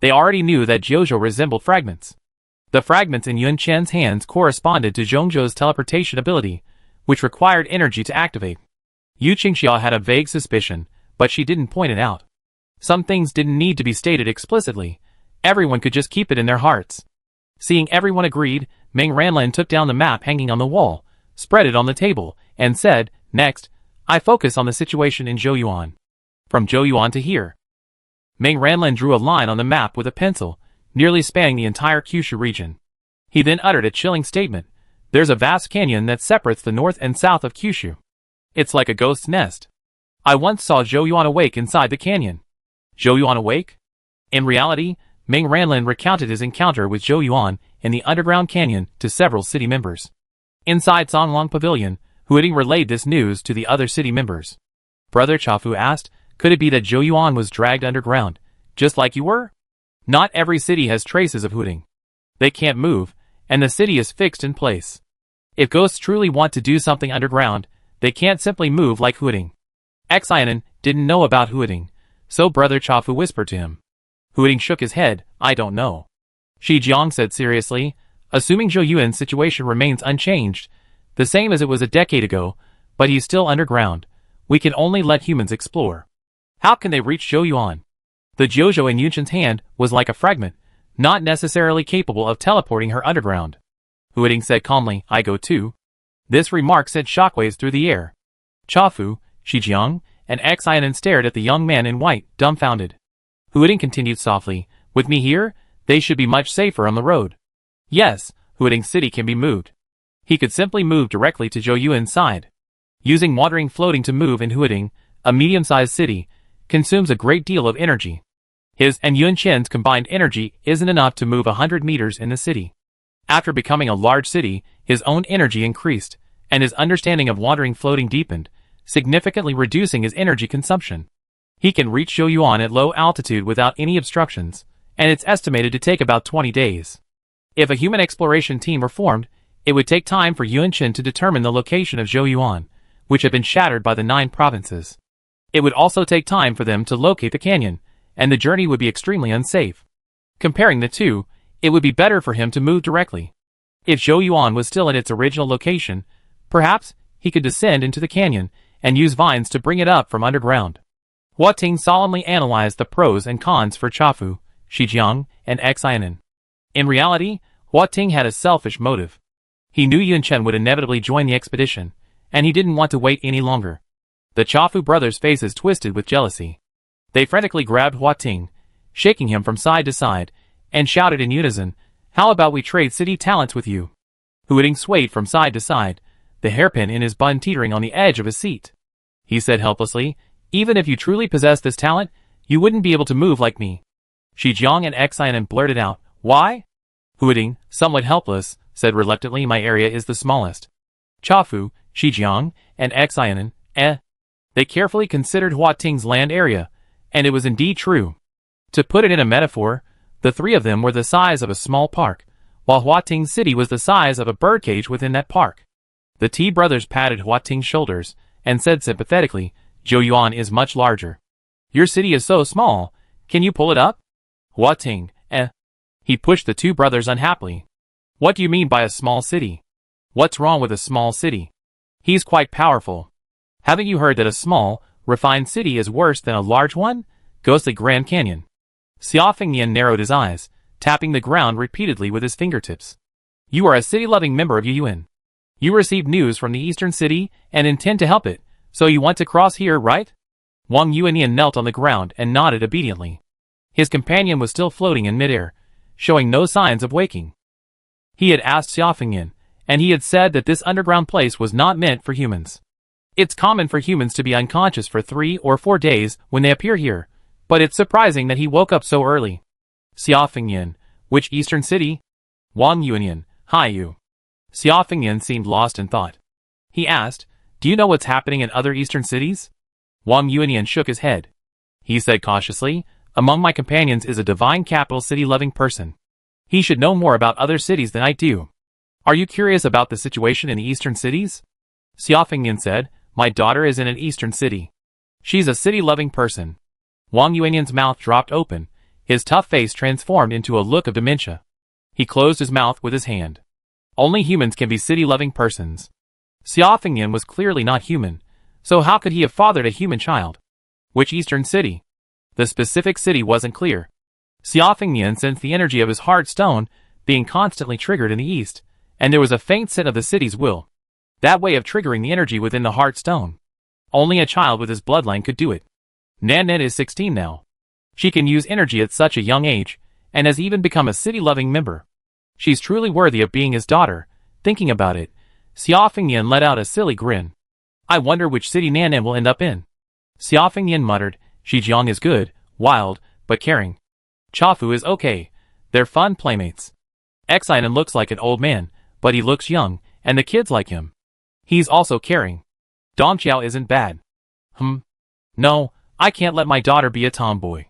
They already knew that Jiuzhou resembled fragments. The fragments in Yunchen's hands corresponded to Zhongzhou's teleportation ability, which required energy to activate. Yu Qingxia had a vague suspicion, but she didn't point it out. Some things didn't need to be stated explicitly. Everyone could just keep it in their hearts. Seeing everyone agreed, Meng Ranlin took down the map hanging on the wall, spread it on the table, and said, "Next, I focus on the situation in Zhouyuan. From Zhouyuan to here." Meng Ranlin drew a line on the map with a pencil, nearly spanning the entire Kyushu region. He then uttered a chilling statement. "There's a vast canyon that separates the north and south of Kyushu. It's like a ghost's nest. I once saw Zhouyuan awake inside the canyon." Zhouyuan awake? In reality, Meng Ranlin recounted his encounter with Zhouyuan in the underground canyon to several city members. Inside Songlong Pavilion, Huading relayed this news to the other city members. Brother Chafu asked, "Could it be that Zhouyuan was dragged underground, just like you were?" Not every city has traces of Huading. They can't move, and the city is fixed in place. If ghosts truly want to do something underground, they can't simply move like Huading. Xiaonan didn't know about Huading, so Brother Chafu whispered to him. Huading shook his head. "I don't know." Shi Jiang said seriously, "Assuming Zhou Yuan's situation remains unchanged, the same as it was a decade ago, but he's still underground, we can only let humans explore. How can they reach Zhou Yuan?" The Jiuzhou in Yunchen's hand was like a fragment, not necessarily capable of teleporting her underground. Huading said calmly, "I go too." This remark sent shockwaves through the air. Chafu, Shijiang, and Xiaonan stared at the young man in white, dumbfounded. Huading continued softly, "With me here, they should be much safer on the road." Yes, Huading's city can be moved. He could simply move directly to Zhou Yuan's side. Using watering floating to move in Huading, a medium-sized city, consumes a great deal of energy. His and Yunchen's combined energy isn't enough to move 100 meters in the city. After becoming a large city, his own energy increased, and his understanding of wandering floating deepened, significantly reducing his energy consumption. He can reach Zhouyuan at low altitude without any obstructions, and it's estimated to take about 20 days. If a human exploration team were formed, it would take time for Yuan Chen to determine the location of Zhouyuan, which had been shattered by the 9 provinces. It would also take time for them to locate the canyon, and the journey would be extremely unsafe. Comparing the two, it would be better for him to move directly. If Zhouyuan was still at its original location, perhaps he could descend into the canyon and use vines to bring it up from underground. Hua Ting solemnly analyzed the pros and cons for Chafu, Shijiang, and Xianan. In reality, Hua Ting had a selfish motive. He knew Yuan Chen would inevitably join the expedition, and he didn't want to wait any longer. The Chafu brothers' faces twisted with jealousy. They frantically grabbed Hua Ting, shaking him from side to side, and shouted in unison, "How about we trade city talents with you?" Hua swayed from side to side, the hairpin in his bun teetering on the edge of his seat. He said helplessly, "Even if you truly possess this talent, you wouldn't be able to move like me." Shijiang and Xianan blurted out, "Why?" Hua, somewhat helpless, said reluctantly, "My area is the smallest." Chafu, Shijiang, and Xianan, They carefully considered Hua Ting's land area, and it was indeed true. To put it in a metaphor, the 3 of them were the size of a small park, while Hua Ting's city was the size of a birdcage within that park. The T brothers patted Hua Ting's shoulders, and said sympathetically, "Zhouyuan is much larger. Your city is so small, can you pull it up?" Hua Ting, He pushed the 2 brothers unhappily. "What do you mean by a small city? What's wrong with a small city? He's quite powerful. Haven't you heard that a small, refined city is worse than a large one? Ghostly Grand Canyon." Xia Fengnian narrowed his eyes, tapping the ground repeatedly with his fingertips. "You are a city-loving member of Yuan. You received news from the eastern city and intend to help it, so you want to cross here, right?" Wang Yuanian knelt on the ground and nodded obediently. His companion was still floating in midair, showing no signs of waking. He had asked Xia Fengnian, and he had said that this underground place was not meant for humans. It's common for humans to be unconscious for 3 or 4 days when they appear here, but it's surprising that he woke up so early. Xia Fengnian, which eastern city? Wang Yuanian, Haiyu. Xia Fengnian seemed lost in thought. He asked, "Do you know what's happening in other eastern cities?" Wang Yuanian shook his head. He said cautiously, "Among my companions is a divine capital city-loving person. He should know more about other cities than I do. Are you curious about the situation in the eastern cities?" Xia Fengnian said, "My daughter is in an eastern city. She's a city-loving person." Wang Yuanian's mouth dropped open, his tough face transformed into a look of dementia. He closed his mouth with his hand. Only humans can be city-loving persons. Xia Fengnian was clearly not human, so how could he have fathered a human child? Which eastern city? The specific city wasn't clear. Xia Fengnian sensed the energy of his hard stone being constantly triggered in the east, and there was a faint scent of the city's will. That way of triggering the energy within the heart stone. Only a child with his bloodline could do it. Nanette is 16 now. She can use energy at such a young age, and has even become a city-loving member. She's truly worthy of being his daughter. Thinking about it, Xia Fengnian let out a silly grin. I wonder which city Nanette will end up in. Xia Fengnian muttered, Shijiang is good, wild, but caring. Chafu is okay. They're fun playmates. Xianan looks like an old man, but he looks young, and the kids like him. He's also caring. Dongqiao isn't bad. No, I can't let my daughter be a tomboy.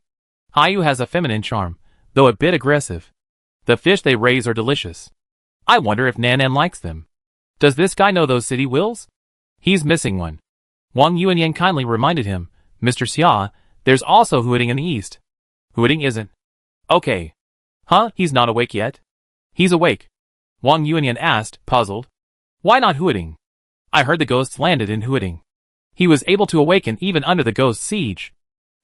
Haiyu has a feminine charm, though a bit aggressive. The fish they raise are delicious. I wonder if Nanan likes them. Does this guy know those city wills? He's missing one. Wang Yuanian kindly reminded him, Mr. Xia, there's also Huading in the east. Huading isn't. Okay. He's not awake yet? He's awake. Wang Yuanian asked, puzzled. Why not Huading? I heard the ghosts landed in Huading. He was able to awaken even under the ghost siege.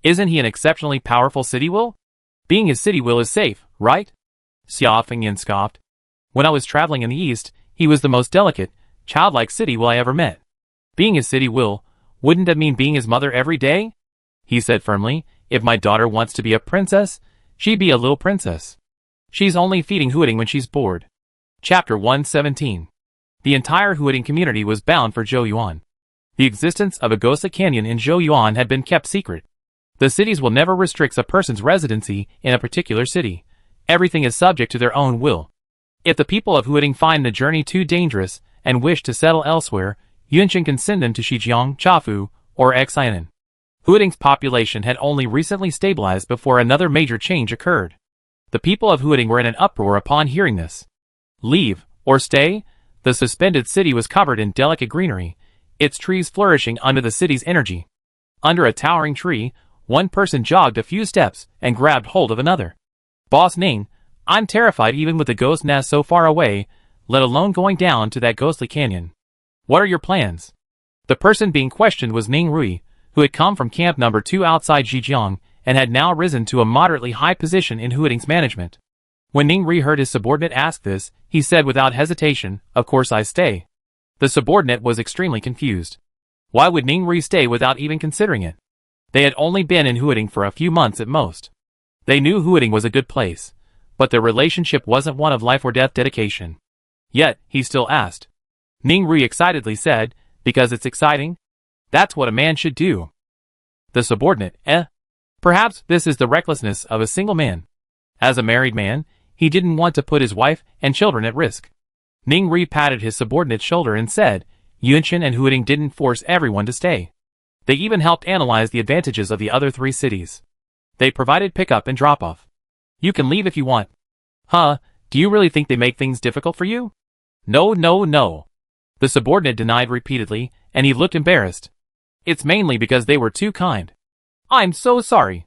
Isn't he an exceptionally powerful city will? Being his city will is safe, right? Xia Fengnian scoffed. When I was traveling in the east, he was the most delicate, childlike city will I ever met. Being his city will, wouldn't that mean being his mother every day? He said firmly, if my daughter wants to be a princess, she'd be a little princess. She's only feeding Huading when she's bored. Chapter 117. The entire Huading community was bound for Zhouyuan. The existence of a ghostly canyon in Zhouyuan had been kept secret. The cities will never restrict a person's residency in a particular city. Everything is subject to their own will. If the people of Huading find the journey too dangerous and wish to settle elsewhere, Yunchen can send them to Shijiang, Chafu, or Xianan. Huading's population had only recently stabilized before another major change occurred. The people of Huading were in an uproar upon hearing this. Leave, or stay? The suspended city was covered in delicate greenery, its trees flourishing under the city's energy. Under a towering tree, one person jogged a few steps and grabbed hold of another. Boss Ning, I'm terrified even with the ghost nest so far away, let alone going down to that ghostly canyon. What are your plans? The person being questioned was Ning Rui, who had come from Camp Number 2 outside Zhejiang and had now risen to a moderately high position in Huading's management. When Ning Rui heard his subordinate ask this, he said without hesitation, "Of course I stay." The subordinate was extremely confused. Why would Ning Rui stay without even considering it? They had only been in Huading for a few months at most. They knew Huading was a good place, but their relationship wasn't one of life or death dedication. Yet, he still asked. Ning Rui excitedly said, "Because it's exciting? That's what a man should do." The subordinate, Perhaps this is the recklessness of a single man. As a married man, he didn't want to put his wife and children at risk. Ning Rui patted his subordinate's shoulder and said, Yunchen and Huading didn't force everyone to stay. They even helped analyze the advantages of the other 3 cities. They provided pickup and drop-off. You can leave if you want. Huh, do you really think they make things difficult for you? No, no, no. The subordinate denied repeatedly, and he looked embarrassed. It's mainly because they were too kind. I'm so sorry.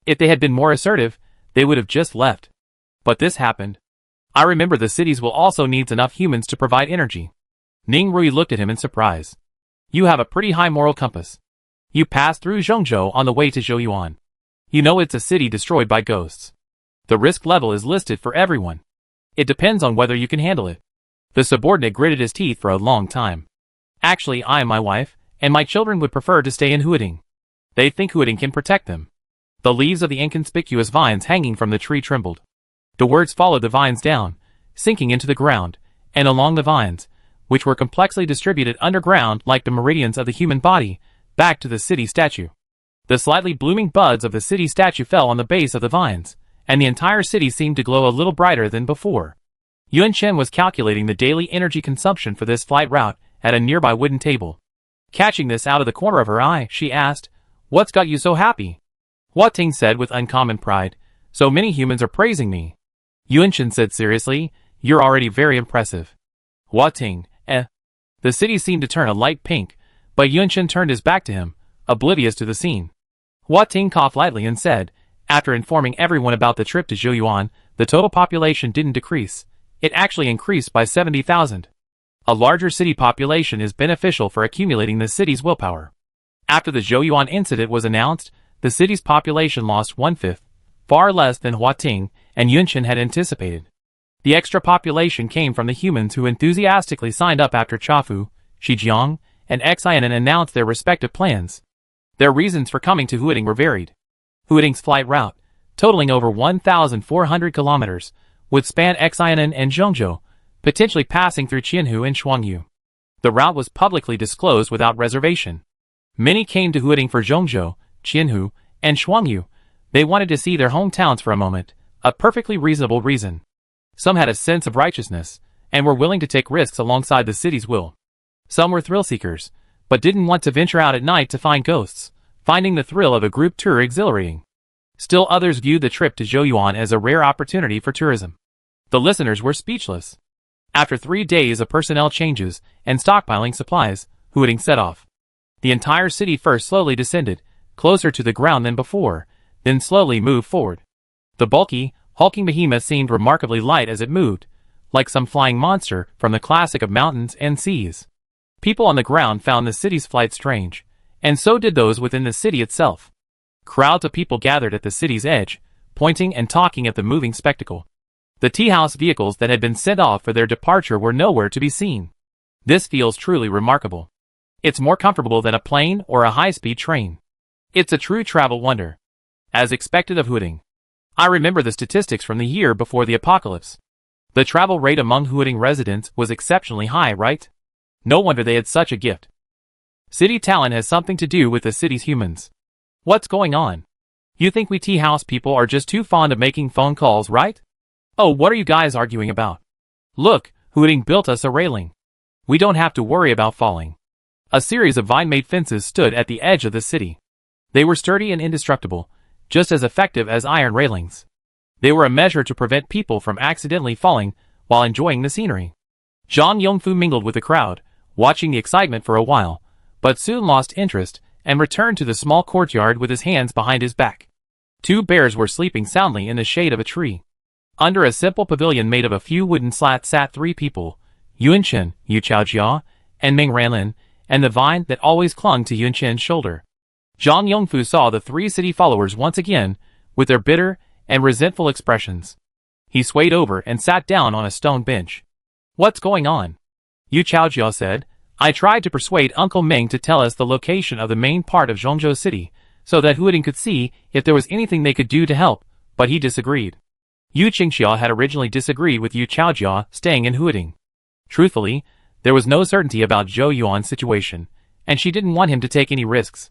If they had been more assertive, they would have just left. But this happened. I remember the cities will also need enough humans to provide energy. Ning Rui looked at him in surprise. You have a pretty high moral compass. You passed through Zhongzhou on the way to Zhouyuan. You know it's a city destroyed by ghosts. The risk level is listed for everyone. It depends on whether you can handle it. The subordinate gritted his teeth for a long time. Actually, I and my wife, and my children would prefer to stay in Huading. They think Huading can protect them. The leaves of the inconspicuous vines hanging from the tree trembled. The words followed the vines down, sinking into the ground, and along the vines, which were complexly distributed underground like the meridians of the human body, back to the city statue. The slightly blooming buds of the city statue fell on the base of the vines, and the entire city seemed to glow a little brighter than before. Yuan Chen was calculating the daily energy consumption for this flight route at a nearby wooden table. Catching this out of the corner of her eye, she asked, "What's got you so happy?" Hua Ting said with uncommon pride, "So many humans are praising me." Yuan Chen said seriously, "You're already very impressive." Hua Ting, The city seemed to turn a light pink, but Yuan Chen turned his back to him, oblivious to the scene. Hua Ting coughed lightly and said, after informing everyone about the trip to Zhouyuan, the total population didn't decrease. It actually increased by 70,000. A larger city population is beneficial for accumulating the city's willpower. After the Zhouyuan incident was announced, the city's population lost 1/5, far less than Hua Ting and Yuan Chen had anticipated. The extra population came from the humans who enthusiastically signed up after Chafu, Shijiang, and Xianan announced their respective plans. Their reasons for coming to Huading were varied. Huading's flight route, totaling over 1,400 kilometers, would span Xianan and Zhongzhou, potentially passing through Qianhu and Shuangyu. The route was publicly disclosed without reservation. Many came to Huading for Zhongzhou, Qianhu, and Shuangyu. They wanted to see their hometowns for a moment, a perfectly reasonable reason. Some had a sense of righteousness, and were willing to take risks alongside the city's will. Some were thrill-seekers, but didn't want to venture out at night to find ghosts, finding the thrill of a group tour exhilarating. Still others viewed the trip to Zhouyuan as a rare opportunity for tourism. The listeners were speechless. After 3 days of personnel changes and stockpiling supplies, Huading set off. The entire city first slowly descended, closer to the ground than before, then slowly moved forward. The bulky, hulking behemoth seemed remarkably light as it moved, like some flying monster from the classic of mountains and seas. People on the ground found the city's flight strange, and so did those within the city itself. Crowds of people gathered at the city's edge, pointing and talking at the moving spectacle. The tea-house vehicles that had been sent off for their departure were nowhere to be seen. This feels truly remarkable. It's more comfortable than a plane or a high-speed train. It's a true travel wonder. As expected of Huading. I remember the statistics from the year before the apocalypse. The travel rate among Huading residents was exceptionally high, right? No wonder they had such a gift. City talent has something to do with the city's humans. What's going on? You think we tea house people are just too fond of making phone calls, right? Oh, what are you guys arguing about? Look, Hooting built us a railing. We don't have to worry about falling. A series of vine-made fences stood at the edge of the city. They were sturdy and indestructible, just as effective as iron railings. They were a measure to prevent people from accidentally falling while enjoying the scenery. Zhang Yongfu mingled with the crowd, watching the excitement for a while, but soon lost interest and returned to the small courtyard with his hands behind his back. Two bears were sleeping soundly in the shade of a tree. Under a simple pavilion made of a few wooden slats sat three people, Yuanchen, Yu Chaojia, and Ming Ranlin, and the vine that always clung to Yuanchen's shoulder. Zhang Yongfu saw the three city followers once again, with their bitter and resentful expressions. He swayed over and sat down on a stone bench. What's going on? Yu Chaojia said. I tried to persuade Uncle Ming to tell us the location of the main part of Zhongzhou City, so that Hooting could see if there was anything they could do to help, but he disagreed. Yu Qingxia had originally disagreed with Yu Chaojia staying in Hooting. Truthfully, there was no certainty about Zhou Yuan's situation, and she didn't want him to take any risks.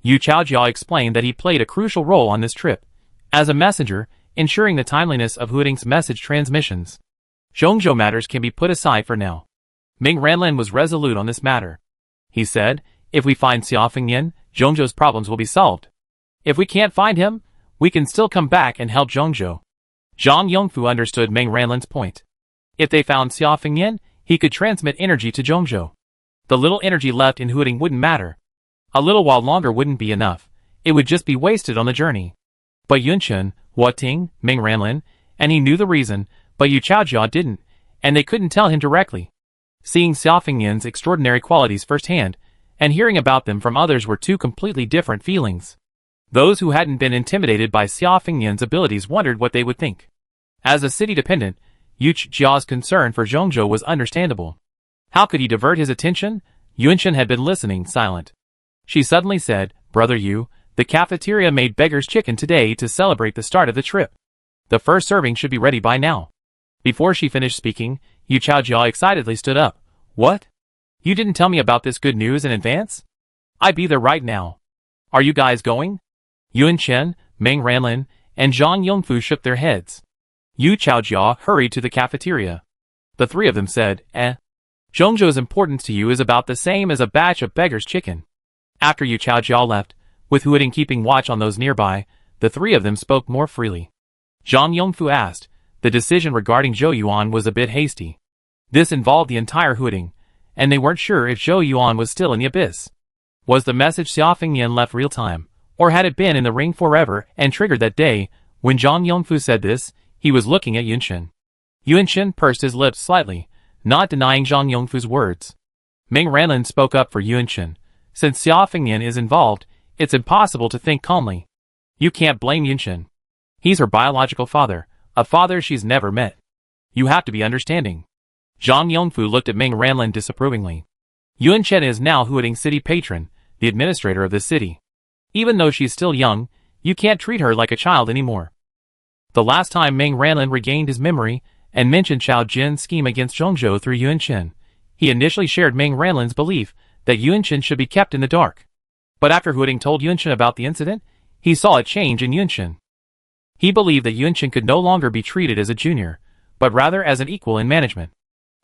Yu Chaojia explained that he played a crucial role on this trip, as a messenger, ensuring the timeliness of Hooting's message transmissions. Zhongzhou matters can be put aside for now. Ming Ranlin was resolute on this matter. He said, if we find Xia Fengnian, Zhongzhou's problems will be solved. If we can't find him, we can still come back and help Zhongzhou. Zhang Yongfu understood Ming Ranlin's point. If they found Xia Fengnian, he could transmit energy to Zhongzhou. The little energy left in Hooting wouldn't matter. A little while longer wouldn't be enough. It would just be wasted on the journey. But Yunchen, Hua Ting, Ming Ranlin, and he knew the reason, but Yu Chaojia didn't, and they couldn't tell him directly. Seeing Xia Fengnian's extraordinary qualities firsthand, and hearing about them from others were two completely different feelings. Those who hadn't been intimidated by Xia Fengnian's abilities wondered what they would think. As a city dependent, Yu Chaojia's concern for Zhongzhou was understandable. How could he divert his attention? Yunchen had been listening, silent. She suddenly said, Brother Yu, the cafeteria made beggar's chicken today to celebrate the start of the trip. The first serving should be ready by now. Before she finished speaking, Yu Chaojia excitedly stood up. What? You didn't tell me about this good news in advance? I'd be there right now. Are you guys going? Yuan Chen, Ming Ranlin, and Zhang Yongfu shook their heads. Yu Chaojia hurried to the cafeteria. The three of them said, Zhongzhou's importance to you is about the same as a batch of beggar's chicken. After Yu Chaojia left, with Hooting keeping watch on those nearby, the three of them spoke more freely. Zhang Yongfu asked, the decision regarding Zhou Yuan was a bit hasty. This involved the entire Hooting, and they weren't sure if Zhou Yuan was still in the abyss. Was the message Xia Fengnian left real-time, or had it been in the ring forever and triggered that day? When Zhang Yongfu said this, he was looking at Yunchen. Yunchen pursed his lips slightly, not denying Zhang Yongfu's words. Ming Ranlin spoke up for Yunchen. Since Xia Fengnian is involved, it's impossible to think calmly. You can't blame Yunchen. He's her biological father, a father she's never met. You have to be understanding. Zhang Yongfu looked at Ming Ranlin disapprovingly. Yunchen is now Hooting city patron, the administrator of the city. Even though she's still young, you can't treat her like a child anymore. The last time Ming Ranlin regained his memory and mentioned Xiao Jin's scheme against Zhongzhou through Yunchen, he initially shared Ming Ranlin's belief that Yunchen should be kept in the dark. But after Hooting told Yunchen about the incident, he saw a change in Yunchen. He believed that Yunchen could no longer be treated as a junior, but rather as an equal in management.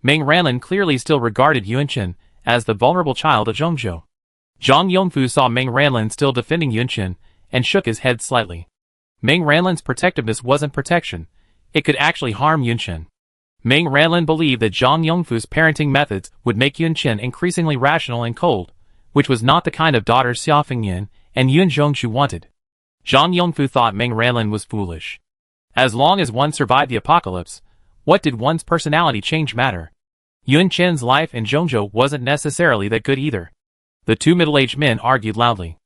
Ming Ranlin clearly still regarded Yunchen as the vulnerable child of Zhongzhou. Zhang Yongfu saw Ming Ranlin still defending Yunchen and shook his head slightly. Ming Ranlin's protectiveness wasn't protection. It could actually harm Yunchen. Ming Ranlin believed that Zhang Yongfu's parenting methods would make Yunchen increasingly rational and cold, which was not the kind of daughter Xia Fengnian and Yun Zhongshu wanted. Zhang Yongfu thought Ming Ranlin was foolish. As long as one survived the apocalypse, what did one's personality change matter? Yun Chen's life in Zhongzhou wasn't necessarily that good either. The two middle-aged men argued loudly.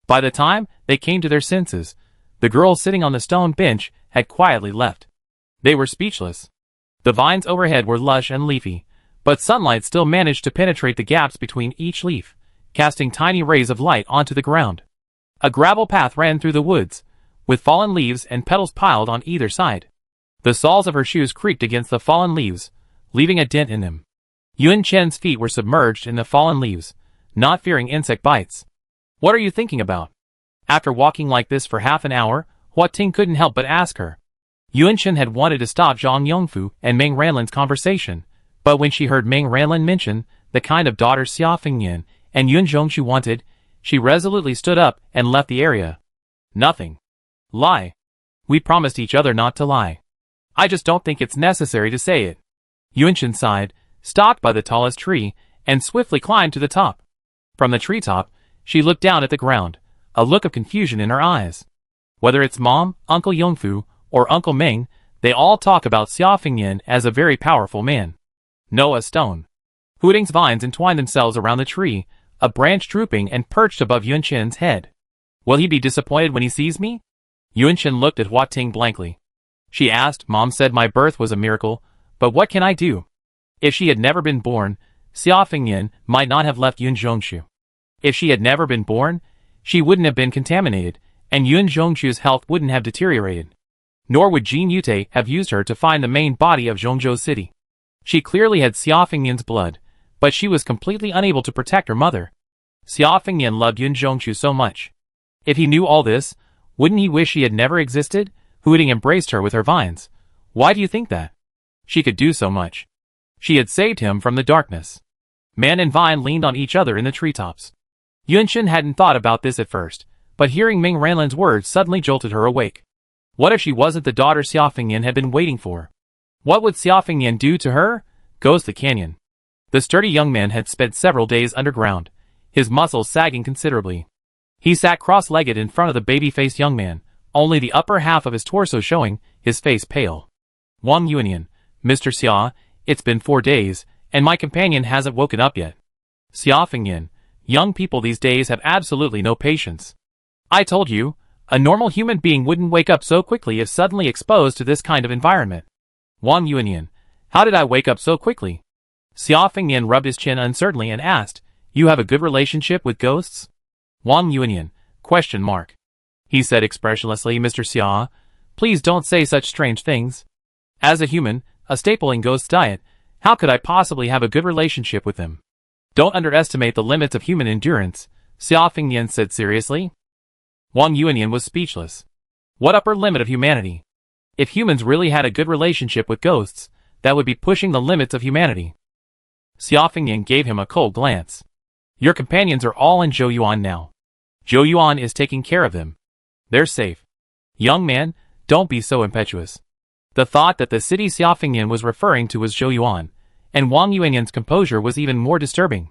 By the time they came to their senses, the girl sitting on the stone bench had quietly left. They were speechless. The vines overhead were lush and leafy, but sunlight still managed to penetrate the gaps between each leaf, casting tiny rays of light onto the ground. A gravel path ran through the woods, with fallen leaves and petals piled on either side. The soles of her shoes creaked against the fallen leaves, leaving a dent in them. Yun Chen's feet were submerged in the fallen leaves, not fearing insect bites. What are you thinking about? After walking like this for half an hour, Hua Ting couldn't help but ask her. Yuanchen had wanted to stop Zhang Yongfu and Meng Ranlin's conversation, but when she heard Meng Ranlin mention the kind of daughter Xia Fengyan and Yun Zhongshu wanted, she resolutely stood up and left the area. Nothing. Lie. We promised each other not to lie. I just don't think it's necessary to say it. Yuanchen sighed, stopped by the tallest tree, and swiftly climbed to the top. From the treetop, she looked down at the ground, a look of confusion in her eyes. Whether it's Mom, Uncle Yongfu, or Uncle Meng, they all talk about Xia Fengyan as a very powerful man. No, a stone. Hooting's vines entwined themselves around the tree, a branch drooping and perched above Yuanchen's head. Will he be disappointed when he sees me? Yuanchen looked at Hua Ting blankly. She asked, Mom said my birth was a miracle, but what can I do? If she had never been born, Xia Fengyan might not have left Yun Zhongshu. If she had never been born, she wouldn't have been contaminated, and Yun Zhongshu's health wouldn't have deteriorated. Nor would Jin Yute have used her to find the main body of Zhongzhou City. She clearly had Xia Fengyan's blood, but she was completely unable to protect her mother. Xia Fengyan loved Yun Zhongshu so much. If he knew all this, wouldn't he wish he had never existed? Hooting embraced her with her vines. Why do you think that? She could do so much. She had saved him from the darkness. Man and vine leaned on each other in the treetops. Yuanchen hadn't thought about this at first, but hearing Meng Ranlin's words suddenly jolted her awake. What if she wasn't the daughter Xia Fengyan had been waiting for? What would Xia Fengyan do to her? Goes the canyon. The sturdy young man had spent several days underground, his muscles sagging considerably. He sat cross-legged in front of the baby-faced young man, only the upper half of his torso showing, his face pale. Wang Yuanian, Mr. Xia, it's been 4 days, and my companion hasn't woken up yet. Xia Fengyan, young people these days have absolutely no patience. I told you, a normal human being wouldn't wake up so quickly if suddenly exposed to this kind of environment. Wang Yuanian, how did I wake up so quickly? Xia Fengyan rubbed his chin uncertainly and asked, you have a good relationship with ghosts? Wang Yuanian, ? He said expressionlessly, Mr. Xia, please don't say such strange things. As a human, a staple in Ghost's diet, how could I possibly have a good relationship with them? Don't underestimate the limits of human endurance, Xia Fengyan said seriously. Wang Yuanian was speechless. What upper limit of humanity? If humans really had a good relationship with ghosts, that would be pushing the limits of humanity. Xia Fengyan gave him a cold glance. Your companions are all in Zhou Yuan now. Zhou Yuan is taking care of them. They're safe. Young man, don't be so impetuous. The thought that the city Xia Fengyan was referring to was Zhou Yuan, and Wang Yuanian's composure was even more disturbing.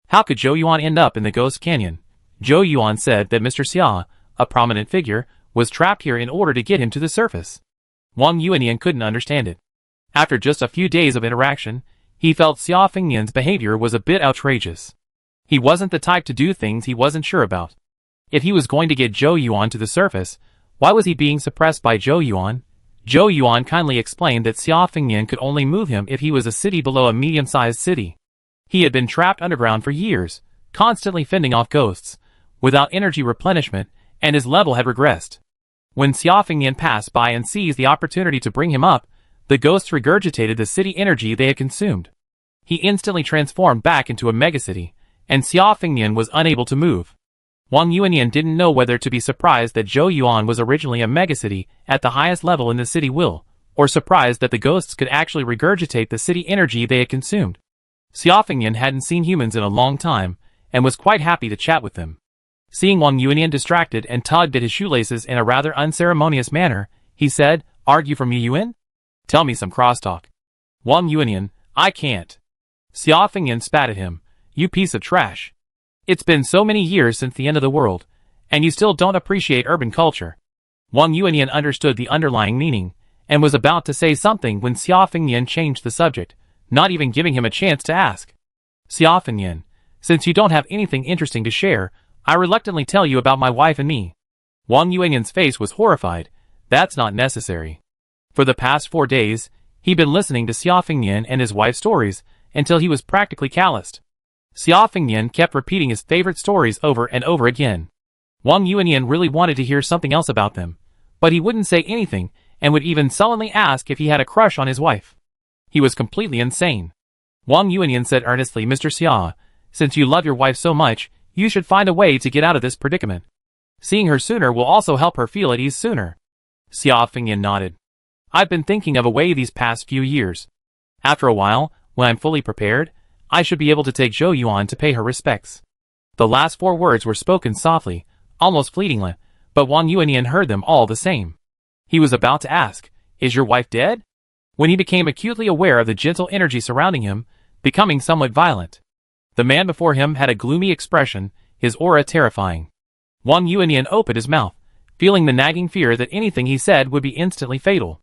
How could Zhou Yuan end up in the Ghost Canyon? Zhou Yuan said that Mr. Xia, a prominent figure, was trapped here in order to get him to the surface. Wang Yuanian couldn't understand it. After just a few days of interaction, he felt Xia Fengyan's behavior was a bit outrageous. He wasn't the type to do things he wasn't sure about. If he was going to get Zhou Yuan to the surface, why was he being suppressed by Zhou Yuan? Zhou Yuan kindly explained that Xia Fengyan could only move him if he was a city below a medium-sized city. He had been trapped underground for years, constantly fending off ghosts, without energy replenishment, and his level had regressed. When Xia Fengyan passed by and seized the opportunity to bring him up, the ghosts regurgitated the city energy they had consumed. He instantly transformed back into a megacity, and Xia Fengyan was unable to move. Wang Yuanian didn't know whether to be surprised that Zhou Yuan was originally a megacity at the highest level in the city will, or surprised that the ghosts could actually regurgitate the city energy they had consumed. Xia Fengyan hadn't seen humans in a long time, and was quite happy to chat with them. Seeing Wang Yuanian distracted and tugged at his shoelaces in a rather unceremonious manner, he said, Argue for me, Yuan? Tell me some crosstalk. Wang Yuanian, I can't. Xia Fengyan spat at him, You piece of trash. It's been so many years since the end of the world, and you still don't appreciate urban culture. Wang Yuanian understood the underlying meaning, and was about to say something when Xia Fengyan changed the subject, not even giving him a chance to ask. Xia Fengyan, since you don't have anything interesting to share, I reluctantly tell you about my wife and me. Wang Yuanian's face was horrified. That's not necessary. For the past 4 days, he'd been listening to Xia Fengyan and his wife's stories, until he was practically calloused. Xia Fengyan kept repeating his favorite stories over and over again. Wang Yuanian really wanted to hear something else about them, but he wouldn't say anything, and would even sullenly ask if he had a crush on his wife. He was completely insane. Wang Yuanian said earnestly, Mr. Xia, since you love your wife so much, you should find a way to get out of this predicament. Seeing her sooner will also help her feel at ease sooner. Xia Fengyan nodded. I've been thinking of a way these past few years. After a while, when I'm fully prepared, I should be able to take Zhou Yuan to pay her respects. The last 4 words were spoken softly, almost fleetingly, but Wang Yuanian heard them all the same. He was about to ask, "Is your wife dead?" when he became acutely aware of the gentle energy surrounding him, becoming somewhat violent. The man before him had a gloomy expression, his aura terrifying. Wang Yuanian opened his mouth, feeling the nagging fear that anything he said would be instantly fatal.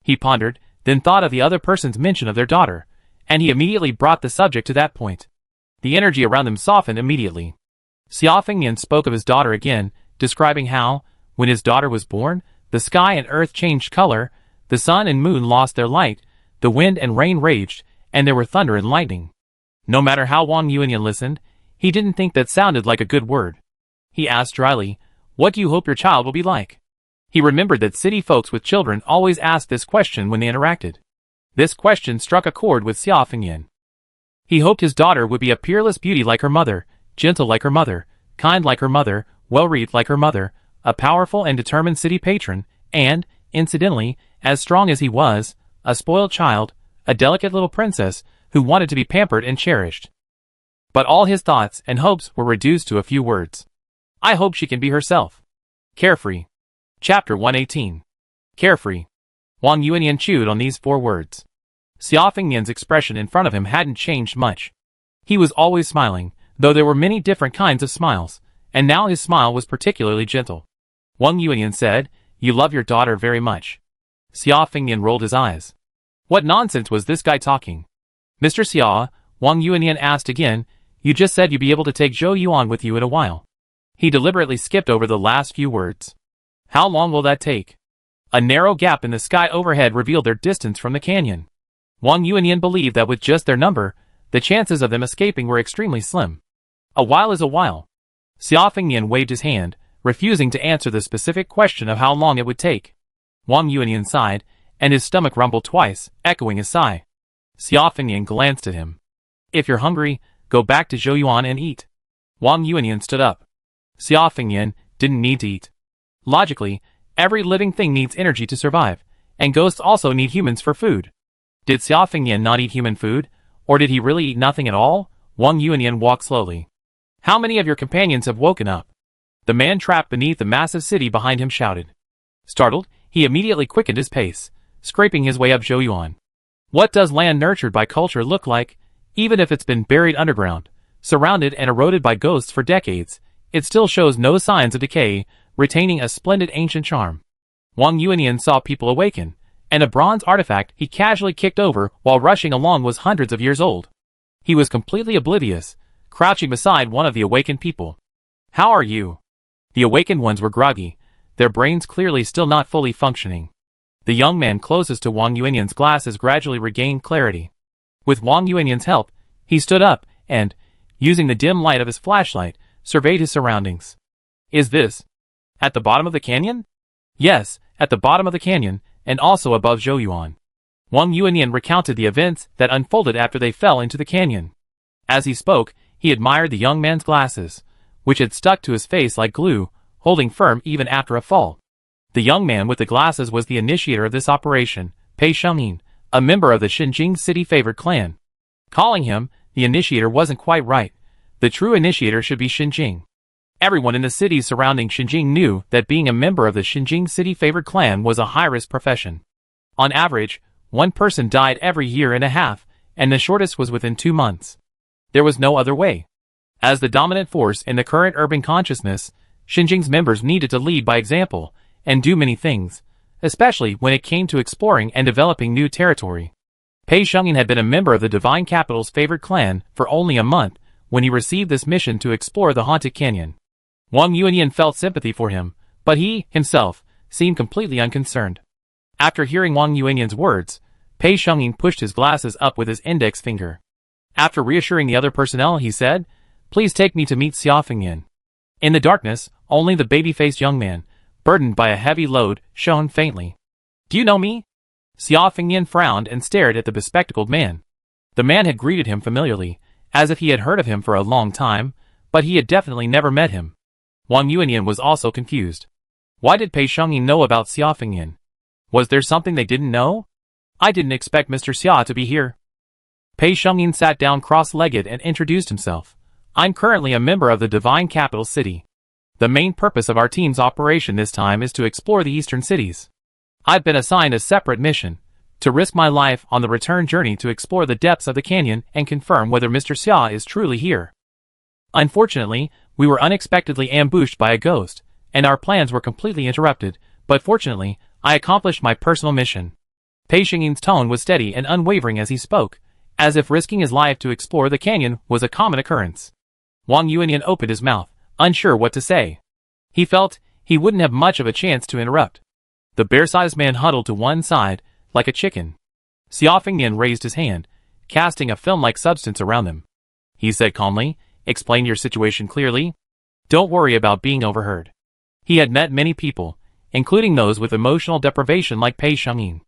He pondered, then thought of the other person's mention of their daughter, and he immediately brought the subject to that point. The energy around them softened immediately. Xia Fengnian spoke of his daughter again, describing how, when his daughter was born, the sky and earth changed color, the sun and moon lost their light, the wind and rain raged, and there were thunder and lightning. No matter how Wang Yuanian listened, he didn't think that sounded like a good word. He asked dryly, "What do you hope your child will be like?" He remembered that city folks with children always asked this question when they interacted. This question struck a chord with Xia Fengnian. He hoped his daughter would be a peerless beauty like her mother, gentle like her mother, kind like her mother, well-read like her mother, a powerful and determined city patron, and, incidentally, as strong as he was, a spoiled child, a delicate little princess who wanted to be pampered and cherished. But all his thoughts and hopes were reduced to a few words. I hope she can be herself. Carefree. Chapter 118. Carefree. Wang Yuanian chewed on these 4 words. Xia Fengnian's expression in front of him hadn't changed much. He was always smiling, though there were many different kinds of smiles, and now his smile was particularly gentle. Wang Yuanian said, "You love your daughter very much." Xia Fengnian rolled his eyes. What nonsense was this guy talking? "Mr. Xia," Wang Yuanian asked again, "you just said you'd be able to take Zhou Yuan with you in a while." He deliberately skipped over the last few words. How long will that take? A narrow gap in the sky overhead revealed their distance from the canyon. Wang Yuanian believed that with just their number, the chances of them escaping were extremely slim. A while is a while. Xia Fengnian waved his hand, refusing to answer the specific question of how long it would take. Wang Yuanian sighed, and his stomach rumbled twice, echoing his sigh. Xia Fengnian glanced at him. "If you're hungry, go back to Zhou Yuan and eat." Wang Yuanian stood up. Xia Fengnian didn't need to eat. Logically, every living thing needs energy to survive, and ghosts also need humans for food. Did Xia Fengnian not eat human food, or did he really eat nothing at all? Wang Yuanian walked slowly. "How many of your companions have woken up?" The man trapped beneath the massive city behind him shouted. Startled, he immediately quickened his pace, scraping his way up Zhou Yuan. What does land nurtured by culture look like? Even if it's been buried underground, surrounded and eroded by ghosts for decades, it still shows no signs of decay, retaining a splendid ancient charm. Wang Yuanian saw people awaken, and a bronze artifact he casually kicked over while rushing along was hundreds of years old. He was completely oblivious, crouching beside one of the awakened people. "How are you?" The awakened ones were groggy, their brains clearly still not fully functioning. The young man closest to Wang Yuanian's glasses gradually regained clarity. With Wang Yuanian's help, he stood up and, using the dim light of his flashlight, surveyed his surroundings. "Is this at the bottom of the canyon?" "Yes, at the bottom of the canyon, and also above Zhou Yuan." Wang Yuanian recounted the events that unfolded after they fell into the canyon. As he spoke, he admired the young man's glasses, which had stuck to his face like glue, holding firm even after a fall. The young man with the glasses was the initiator of this operation, Pei Shengyin, a member of the Xinjing city-favored clan. Calling him the initiator wasn't quite right. The true initiator should be Xinjing. Everyone in the cities surrounding Xinjing knew that being a member of the Xinjing city-favored clan was a high-risk profession. On average, one person died every year and a half, and the shortest was within 2 months. There was no other way. As the dominant force in the current urban consciousness, Xinjing's members needed to lead by example and do many things, especially when it came to exploring and developing new territory. Pei Shengyin had been a member of the Divine Capital's favored clan for only a month when he received this mission to explore the haunted canyon. Wang Yuanian felt sympathy for him, but he, himself, seemed completely unconcerned. After hearing Wang Yuanian's words, Pei Shengyin pushed his glasses up with his index finger. After reassuring the other personnel, he said, "Please take me to meet Xia Fengnian." In the darkness, only the baby-faced young man, burdened by a heavy load, shone faintly. "Do you know me?" Xia Fengnian frowned and stared at the bespectacled man. The man had greeted him familiarly, as if he had heard of him for a long time, but he had definitely never met him. Wang Yuanian was also confused. Why did Pei Shengyin know about Xia Fengnian? Was there something they didn't know? I didn't expect Mr. Xia to be here. Pei Shengyin sat down cross-legged and introduced himself. I'm currently a member of the Divine Capital City. The main purpose of our team's operation this time is to explore the eastern cities. I've been assigned a separate mission, to risk my life on the return journey to explore the depths of the canyon and confirm whether Mr. Xia is truly here. Unfortunately, we were unexpectedly ambushed by a ghost, and our plans were completely interrupted, but fortunately, I accomplished my personal mission. Pei Shengyin's tone was steady and unwavering as he spoke, as if risking his life to explore the canyon was a common occurrence. Wang Yuanian opened his mouth, unsure what to say. He felt he wouldn't have much of a chance to interrupt. The bear-sized man huddled to one side, like a chicken. Xia Fengnian raised his hand, casting a film-like substance around them. He said calmly, explain your situation clearly. Don't worry about being overheard. He had met many people, including those with emotional deprivation like Pei Shengyin.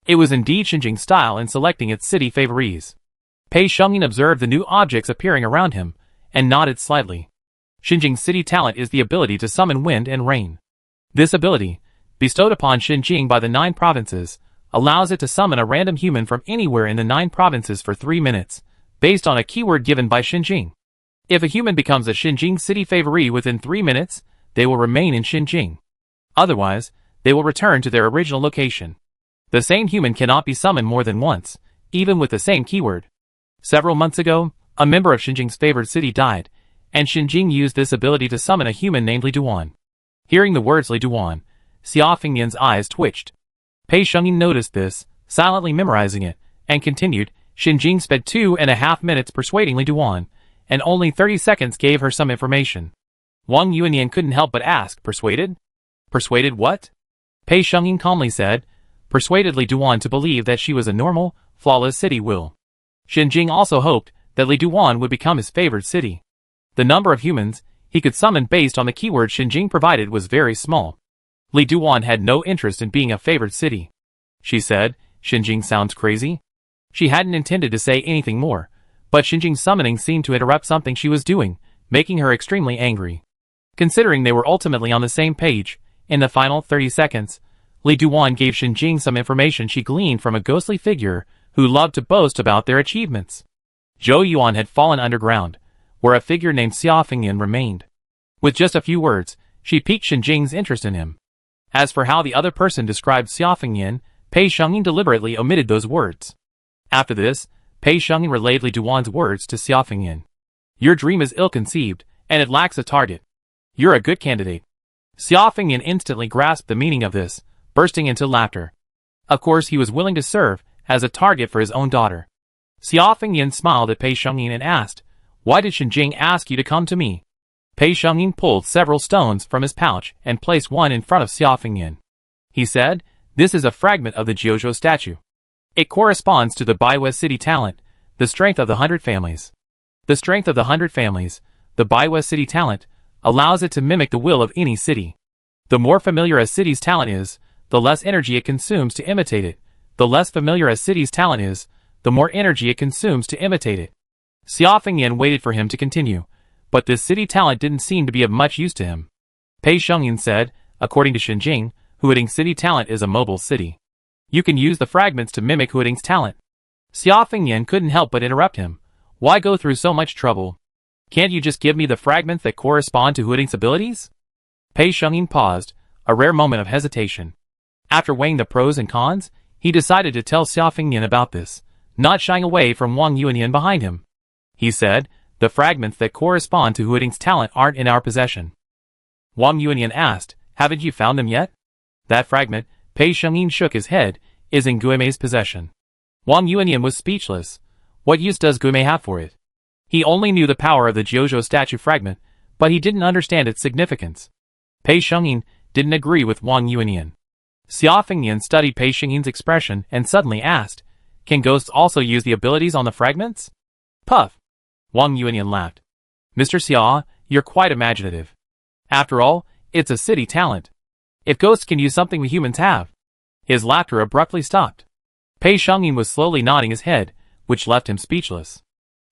It was indeed Xinjing's style in selecting its city favorees. Pei Shengyin observed the new objects appearing around him, and nodded slightly. Xinjing's city talent is the ability to summon wind and rain. This ability, bestowed upon Xinjing by the 9 provinces, allows it to summon a random human from anywhere in the 9 provinces for 3 minutes, based on a keyword given by Xinjing. If a human becomes a Xinjing city favoree within 3 minutes, they will remain in Xinjing. Otherwise, they will return to their original location. The same human cannot be summoned more than once, even with the same keyword. Several months ago, a member of Xinjing's favored city died, and Xinjing used this ability to summon a human named Li Duan. Hearing the words Li Duan, Xia Fengnian's eyes twitched. Pei Shengyin noticed this, silently memorizing it, and continued, Xinjing spent 2.5 minutes persuading Li Duan, and only 30 seconds gave her some information. Wang Yuanian couldn't help but ask, persuaded? Persuaded what? Pei Shengyin calmly said, persuaded Li Duan to believe that she was a normal, flawless city will. Xinjing also hoped that Li Duan would become his favored city. The number of humans he could summon based on the keyword Xinjing provided was very small. Li Duan had no interest in being a favored city. She said, Xinjing sounds crazy. She hadn't intended to say anything more, but Xinjing's summoning seemed to interrupt something she was doing, making her extremely angry. Considering they were ultimately on the same page, in the final 30 seconds, Li Duan gave Xinjing some information she gleaned from a ghostly figure who loved to boast about their achievements. Zhou Yuan had fallen underground, where a figure named Xia Fengnian remained. With just a few words, she piqued Xinjing's interest in him. As for how the other person described Xia Fengnian, Pei Shengyin deliberately omitted those words. After this, Pei Shengyin relayed Li Duan's words to Xia Fengnian. Your dream is ill-conceived, and it lacks a target. You're a good candidate. Xia Fengnian instantly grasped the meaning of this, bursting into laughter. Of course he was willing to serve as a target for his own daughter. Xia Fengnian smiled at Pei Shengyin and asked, why did Xinjing ask you to come to me? Pei Shengyin pulled several stones from his pouch and placed one in front of Xia Fengnian. He said, this is a fragment of the Jiuzhou statue. It corresponds to the Baiwei city talent, the strength of the 100 families. The strength of the 100 families, the Baiwei city talent, allows it to mimic the will of any city. The more familiar a city's talent is, the less energy it consumes to imitate it. The less familiar a city's talent is, the more energy it consumes to imitate it. Xia Fengnian waited for him to continue, but this city talent didn't seem to be of much use to him. Pei Shengyin said, according to Xinjing, Huading's city talent is a mobile city. You can use the fragments to mimic Huading's talent. Xia Fengnian couldn't help but interrupt him. Why go through so much trouble? Can't you just give me the fragments that correspond to Huading's abilities? Pei Shengyin paused, a rare moment of hesitation. After weighing the pros and cons, he decided to tell Xia Fengnian about this, not shying away from Wang Yuanian behind him. He said, the fragments that correspond to Huading's talent aren't in our possession. Wang Yuanian asked, haven't you found them yet? That fragment, Pei Shengyin shook his head, is in Guimei's possession. Wang Yuanian was speechless. What use does Guimei have for it? He only knew the power of the Jiuzhou statue fragment, but he didn't understand its significance. Pei Shengyin didn't agree with Wang Yuanian. Xia Fengnian studied Pei Shengyin's expression and suddenly asked, can ghosts also use the abilities on the fragments? Puff! Wang Yuanian laughed. Mr. Xia, you're quite imaginative. After all, it's a city talent. If ghosts can use something we humans have. His laughter abruptly stopped. Pei Shengyin was slowly nodding his head, which left him speechless.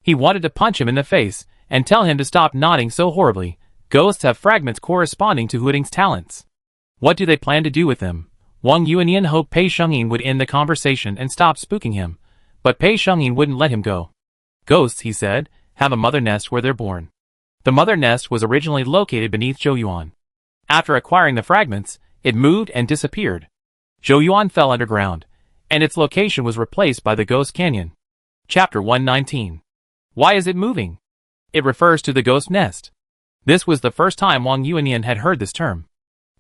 He wanted to punch him in the face and tell him to stop nodding so horribly. Ghosts have fragments corresponding to Huading's talents. What do they plan to do with them? Wang Yuanyan hoped Pei Shengyin would end the conversation and stop spooking him, but Pei Shengyin wouldn't let him go. Ghosts, he said, have a mother nest where they're born. The mother nest was originally located beneath Zhouyuan. After acquiring the fragments, it moved and disappeared. Zhouyuan fell underground, and its location was replaced by the Ghost Canyon. Chapter 119. Why is it moving? It refers to the ghost nest. This was the first time Wang Yuanyan had heard this term.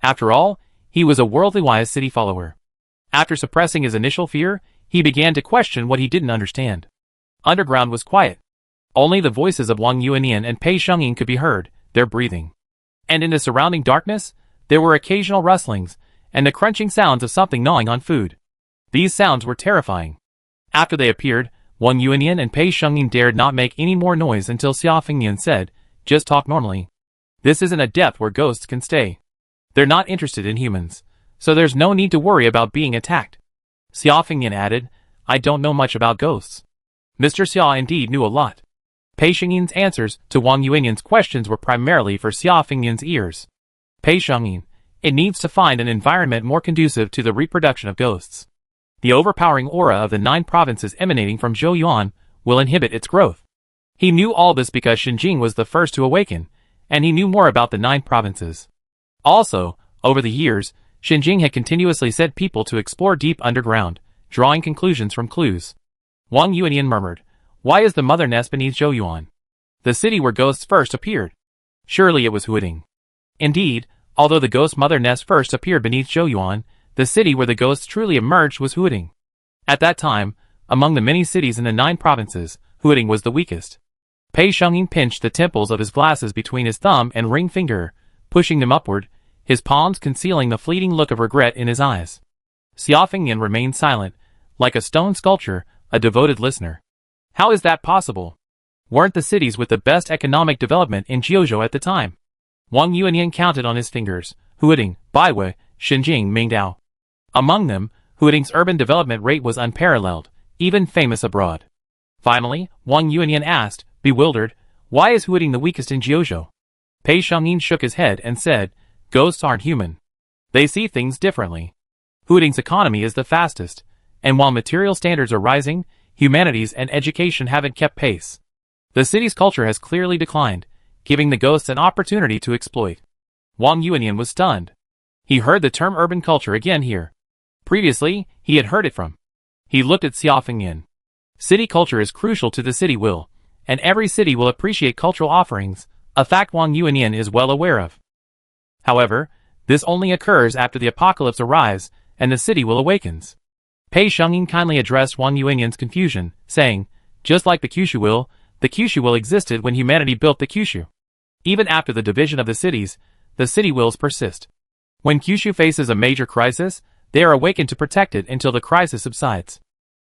After all, he was a worldly-wise city follower. After suppressing his initial fear, he began to question what he didn't understand. Underground was quiet. Only the voices of Wang Yuanyan and Pei Shengyin could be heard, their breathing. And in the surrounding darkness, there were occasional rustlings, and the crunching sounds of something gnawing on food. These sounds were terrifying. After they appeared, Wang Yuanyan and Pei Shengyin dared not make any more noise until Xia Fengnian said, "Just talk normally. This isn't a depth where ghosts can stay. They're not interested in humans, so there's no need to worry about being attacked." Xia Fengnian added, "I don't know much about ghosts." Mr. Xia indeed knew a lot. Pei Shengyin's answers to Wang Yuanyan's questions were primarily for Xia Fengnian's ears. Pei Shengyin, it needs to find an environment more conducive to the reproduction of ghosts. The overpowering aura of the 9 provinces emanating from Zhouyuan will inhibit its growth. He knew all this because Xinjing was the first to awaken, and he knew more about the 9 provinces. Also, over the years, Xinjing had continuously sent people to explore deep underground, drawing conclusions from clues. Wang Yuanyan murmured, "Why is the mother nest beneath Zhouyuan? The city where ghosts first appeared. Surely it was Huading." Indeed, although the ghost mother nest first appeared beneath Zhouyuan, the city where the ghosts truly emerged was Huading. At that time, among the many cities in the 9 provinces, Huading was the weakest. Pei Shengyin pinched the temples of his glasses between his thumb and ring finger, pushing them upward, his palms concealing the fleeting look of regret in his eyes. Xia Fengnian remained silent, like a stone sculpture, a devoted listener. How is that possible? Weren't the cities with the best economic development in Jiuzhou at the time? Wang Yuanyan counted on his fingers, Huading, Baiwei, Xinjing, Mingdao. Among them, Huading's urban development rate was unparalleled, even famous abroad. Finally, Wang Yuanyan asked, bewildered, "Why is Huading the weakest in Jiuzhou?" Pei Shengyin shook his head and said, "Ghosts aren't human. They see things differently. Huading's economy is the fastest, and while material standards are rising, humanities and education haven't kept pace. The city's culture has clearly declined, giving the ghosts an opportunity to exploit." Wang Yuanyan was stunned. He heard the term urban culture again here. Previously, he had heard it from. He looked at Xia Fengnian. City culture is crucial to the city will, and every city will appreciate cultural offerings, a fact Wang Yuanyan is well aware of. However, this only occurs after the apocalypse arrives and the city will awakens. Pei Shengyin kindly addressed Wang Yuanyan's confusion, saying, "Just like the Kyushu will existed when humanity built the Kyushu. Even after the division of the city wills persist. When Kyushu faces a major crisis, they are awakened to protect it until the crisis subsides.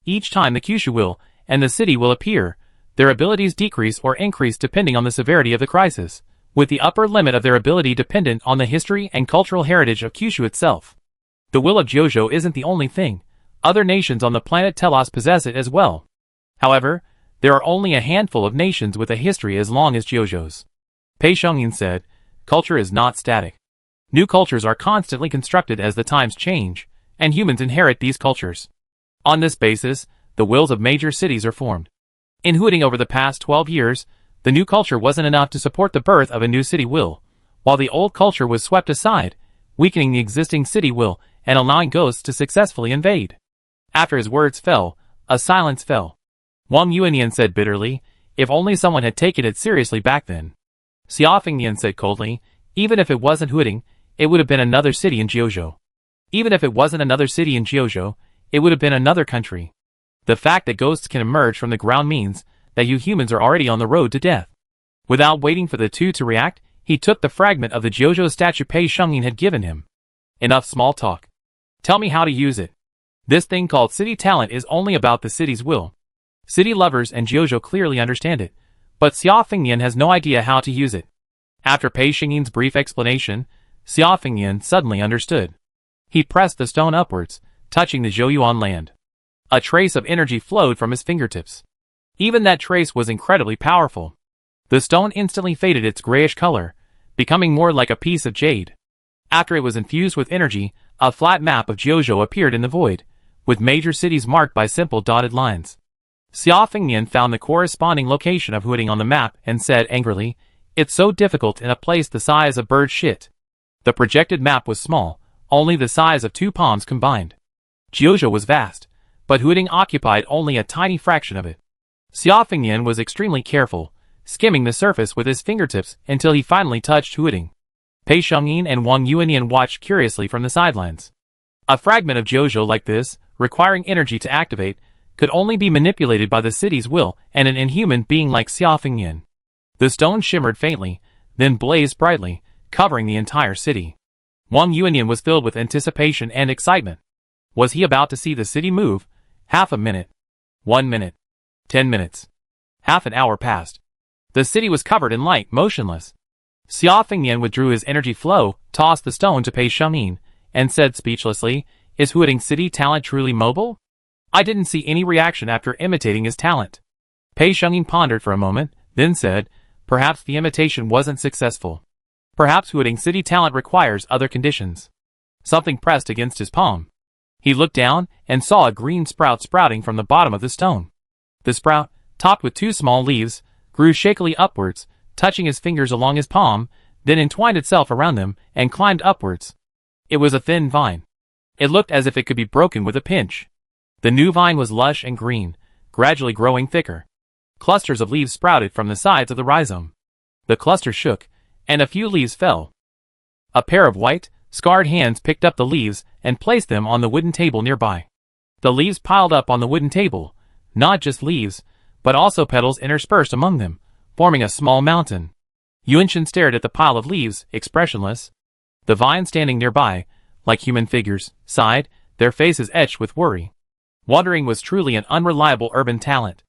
Each time the Kyushu will and the city will appear, their abilities decrease or increase depending on the severity of the crisis, with the upper limit of their ability dependent on the history and cultural heritage of Kyushu itself. The will of Jiuzhou isn't the only thing. Other nations on the planet Telos possess it as well. However, there are only a handful of nations with a history as long as Jiuzhou's." Pei Shengyin said, "Culture is not static. New cultures are constantly constructed as the times change, and humans inherit these cultures. On this basis, the wills of major cities are formed. In Huading over the past 12 years, the new culture wasn't enough to support the birth of a new city will, while the old culture was swept aside, weakening the existing city will and allowing ghosts to successfully invade." After his words fell, a silence fell. Wang Yuanyan said bitterly, "If only someone had taken it seriously back then." Xia Fengnian said coldly, "Even if it wasn't Huading, it would have been another city in Jiuzhou. Even if it wasn't another city in Jiuzhou, it would have been another country. The fact that ghosts can emerge from the ground means that you humans are already on the road to death." Without waiting for the two to react, he took the fragment of the Jiuzhou statue Pei Shengyin had given him. "Enough small talk. Tell me how to use it. This thing called city talent is only about the city's will. City lovers and Jiuzhou clearly understand it, but Xia Fengnian has no idea how to use it." After Pei Shengyin's brief explanation, Xia Fengnian suddenly understood. He pressed the stone upwards, touching the Zhouyuan land. A trace of energy flowed from his fingertips. Even that trace was incredibly powerful. The stone instantly faded its grayish color, becoming more like a piece of jade. After it was infused with energy, A flat map of Jiuzhou appeared in the void, with major cities marked by simple dotted lines. Xia Fengnian found the corresponding location of Huading on the map and said angrily, "It's so difficult in a place the size of bird shit." The projected map was small, only the size of 2 palms combined. Jiuzhou was vast, but Huading occupied only a tiny fraction of it. Xia Fengnian was extremely careful, skimming the surface with his fingertips until he finally touched Huading. Pei Shengyin and Wang Yuanian watched curiously from the sidelines. A fragment of Jiuzhou like this, requiring energy to activate, could only be manipulated by the city's will and an inhuman being like Xia Fengnian. The stone shimmered faintly, then blazed brightly, covering the entire city. Wang Yuanian was filled with anticipation and excitement. Was he about to see the city move? Half a minute. 1 minute. 10 minutes. Half an hour passed. The city was covered in light, motionless. Xia Fengnian withdrew his energy flow, tossed the stone to Pei Shengyin, and said speechlessly, "Is Huading's city talent truly mobile?" I didn't see any reaction after imitating his talent. Pei Shengyin pondered for a moment, then said, "Perhaps the imitation wasn't successful. Perhaps Huading's city talent requires other conditions." Something pressed against his palm. He looked down and saw a green sprout sprouting from the bottom of the stone. The sprout, topped with 2 small leaves, grew shakily upwards, touching his fingers along his palm, then entwined itself around them and climbed upwards. It was a thin vine. It looked as if it could be broken with a pinch. The new vine was lush and green, gradually growing thicker. Clusters of leaves sprouted from the sides of the rhizome. The cluster shook, and a few leaves fell. A pair of white, scarred hands picked up the leaves and placed them on the wooden table nearby. The leaves piled up on the wooden table, not just leaves, but also petals interspersed among them, forming a small mountain. Yuanchen stared at the pile of leaves, expressionless. The vines standing nearby, like human figures, sighed, their faces etched with worry. Wandering was truly an unreliable urban talent.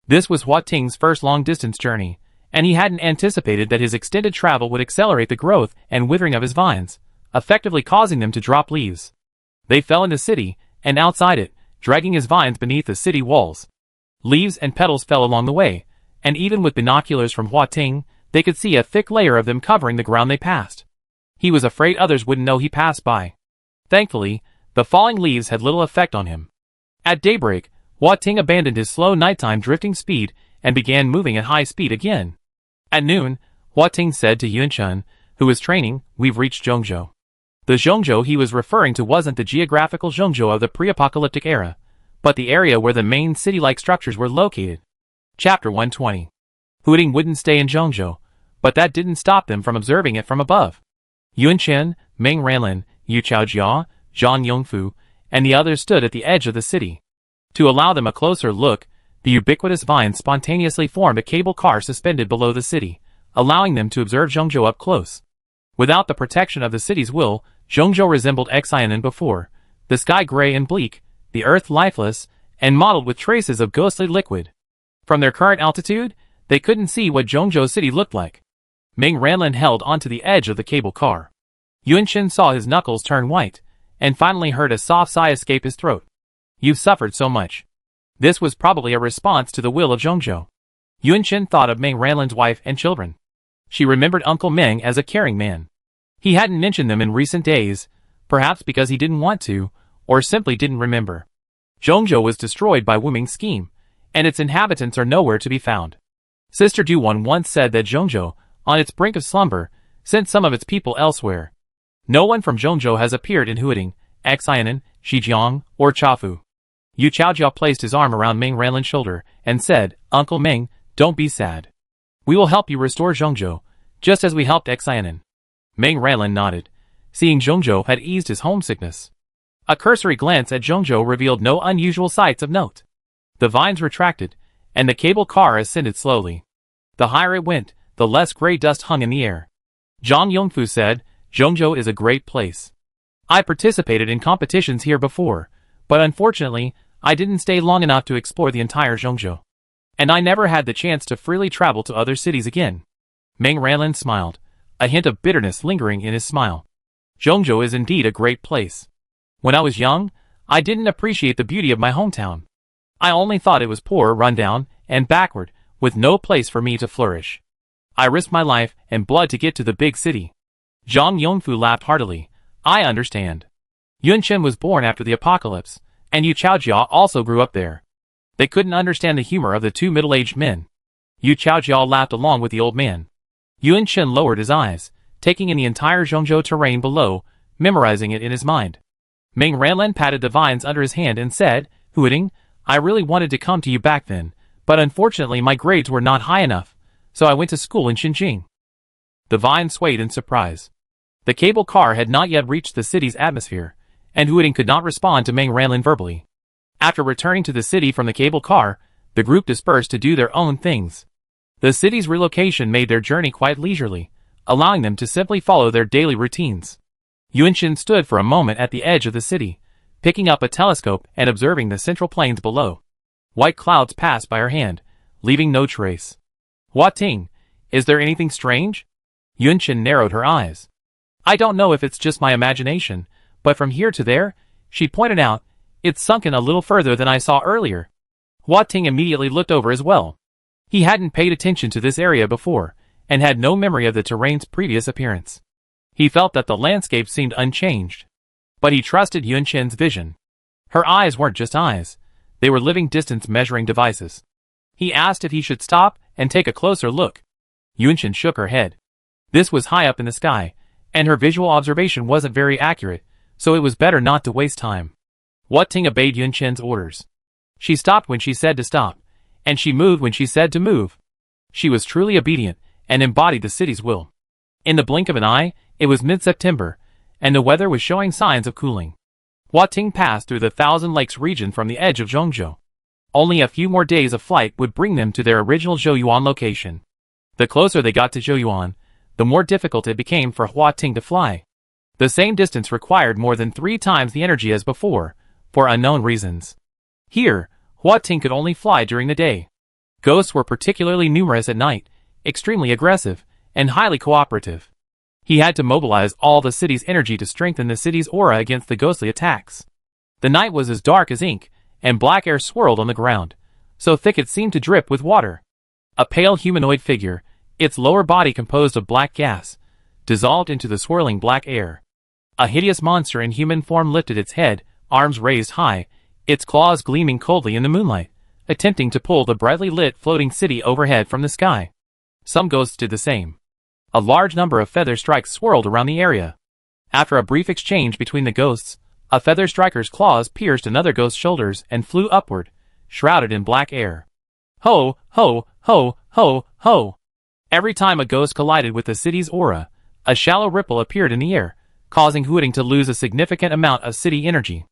This was Hua Ting's first long-distance journey, and he hadn't anticipated that his extended travel would accelerate the growth and withering of his vines, effectively causing them to drop leaves. They fell in the city, and outside it, dragging his vines beneath the city walls. Leaves and petals fell along the way, and even with binoculars from Hua Ting, they could see a thick layer of them covering the ground they passed. He was afraid others wouldn't know he passed by. Thankfully, the falling leaves had little effect on him. At daybreak, Hua Ting abandoned his slow nighttime drifting speed and began moving at high speed again. At noon, Hua Ting said to Yuanchen, who was training, "We've reached Zhongzhou." The Zhongzhou he was referring to wasn't the geographical Zhongzhou of the pre-apocalyptic era, but the area where the main city-like structures were located. Chapter 120. Huading wouldn't stay in Zhongzhou, but that didn't stop them from observing it from above. Yuanchen, Meng Ranlin, Yu Chaojia, Zhang Yongfu, and the others stood at the edge of the city. To allow them a closer look, the ubiquitous vines spontaneously formed a cable car suspended below the city, allowing them to observe Zhongzhou up close. Without the protection of the city's will, Zhongzhou resembled Xianan before, the sky gray and bleak, the earth lifeless, and mottled with traces of ghostly liquid. From their current altitude, they couldn't see what Zhongzhou city looked like. Meng Ranlin held onto the edge of the cable car. Yuanchen saw his knuckles turn white, and finally heard a soft sigh escape his throat. "You've suffered so much." This was probably a response to the will of Zhongzhou. Yuanchen thought of Meng Ranlin's wife and children. She remembered Uncle Meng as a caring man. He hadn't mentioned them in recent days, perhaps because he didn't want to, or simply didn't remember. Zhongzhou was destroyed by Wu Ming's scheme, and its inhabitants are nowhere to be found. Sister Duwan once said that Zhongzhou, on its brink of slumber, sent some of its people elsewhere. No one from Zhongzhou has appeared in Huading, Xianan, Shijiang, or Chafu. Yu Chaojia placed his arm around Meng Ranlin's shoulder and said, "Uncle Meng, don't be sad. We will help you restore Zhongzhou, just as we helped Xianan." Meng Ranlin nodded, seeing Zhongzhou had eased his homesickness. A cursory glance at Zhongzhou revealed no unusual sights of note. The vines retracted, and the cable car ascended slowly. The higher it went, the less gray dust hung in the air. Zhang Yongfu said, "Zhongzhou is a great place. I participated in competitions here before, but unfortunately, I didn't stay long enough to explore the entire Zhongzhou. And I never had the chance to freely travel to other cities again." Meng Ranlin smiled, a hint of bitterness lingering in his smile. "Zhongzhou is indeed a great place. When I was young, I didn't appreciate the beauty of my hometown. I only thought it was poor, rundown, and backward, with no place for me to flourish. I risked my life and blood to get to the big city." Zhang Yongfu laughed heartily. "I understand. Yunchen was born after the apocalypse, and Yu Chaojia also grew up there. They couldn't understand the humor of the two middle-aged men. Yu Chaojia laughed along with the old man. Yunchen lowered his eyes, taking in the entire Zhongzhou terrain below, memorizing it in his mind. Meng Ranlin patted the vines under his hand and said, "Huiting, I really wanted to come to you back then, but unfortunately my grades were not high enough, so I went to school in Xinjiang." The vine swayed in surprise. The cable car had not yet reached the city's atmosphere, and Huiting could not respond to Meng Ranlin verbally. After returning to the city from the cable car, the group dispersed to do their own things. The city's relocation made their journey quite leisurely, allowing them to simply follow their daily routines. Yunchen stood for a moment at the edge of the city, picking up a telescope and observing the central plains below. White clouds passed by her hand, leaving no trace. "Hua Ting, is there anything strange?" Yunchen narrowed her eyes. "I don't know if it's just my imagination, but from here to there," she pointed out, "it's sunken a little further than I saw earlier." Hua Ting immediately looked over as well. He hadn't paid attention to this area before, and had no memory of the terrain's previous appearance. He felt that the landscape seemed unchanged. But he trusted Yunchen's vision. Her eyes weren't just eyes, they were living distance measuring devices. He asked if he should stop and take a closer look. Yunchen shook her head. This was high up in the sky, and her visual observation wasn't very accurate, so it was better not to waste time. Hua Ting obeyed Yunchen's orders. She stopped when she said to stop, and she moved when she said to move. She was truly obedient, and embodied the city's will. In the blink of an eye, it was mid-September, and the weather was showing signs of cooling. Hua Ting passed through the Thousand Lakes region from the edge of Zhongzhou. Only a few more days of flight would bring them to their original Zhouyuan location. The closer they got to Zhouyuan, the more difficult it became for Hua Ting to fly. The same distance required more than 3 times the energy as before, for unknown reasons. Here, Hua Ting could only fly during the day. Ghosts were particularly numerous at night, extremely aggressive, and highly cooperative. He had to mobilize all the city's energy to strengthen the city's aura against the ghostly attacks. The night was as dark as ink, and black air swirled on the ground, so thick it seemed to drip with water. A pale humanoid figure, its lower body composed of black gas, dissolved into the swirling black air. A hideous monster in human form lifted its head, arms raised high, its claws gleaming coldly in the moonlight, attempting to pull the brightly lit floating city overhead from the sky. Some ghosts did the same. A large number of feather strikes swirled around the area. After a brief exchange between the ghosts, a feather striker's claws pierced another ghost's shoulders and flew upward, shrouded in black air. Ho, ho, ho, ho, ho. Every time a ghost collided with the city's aura, a shallow ripple appeared in the air, causing Huiting to lose a significant amount of city energy.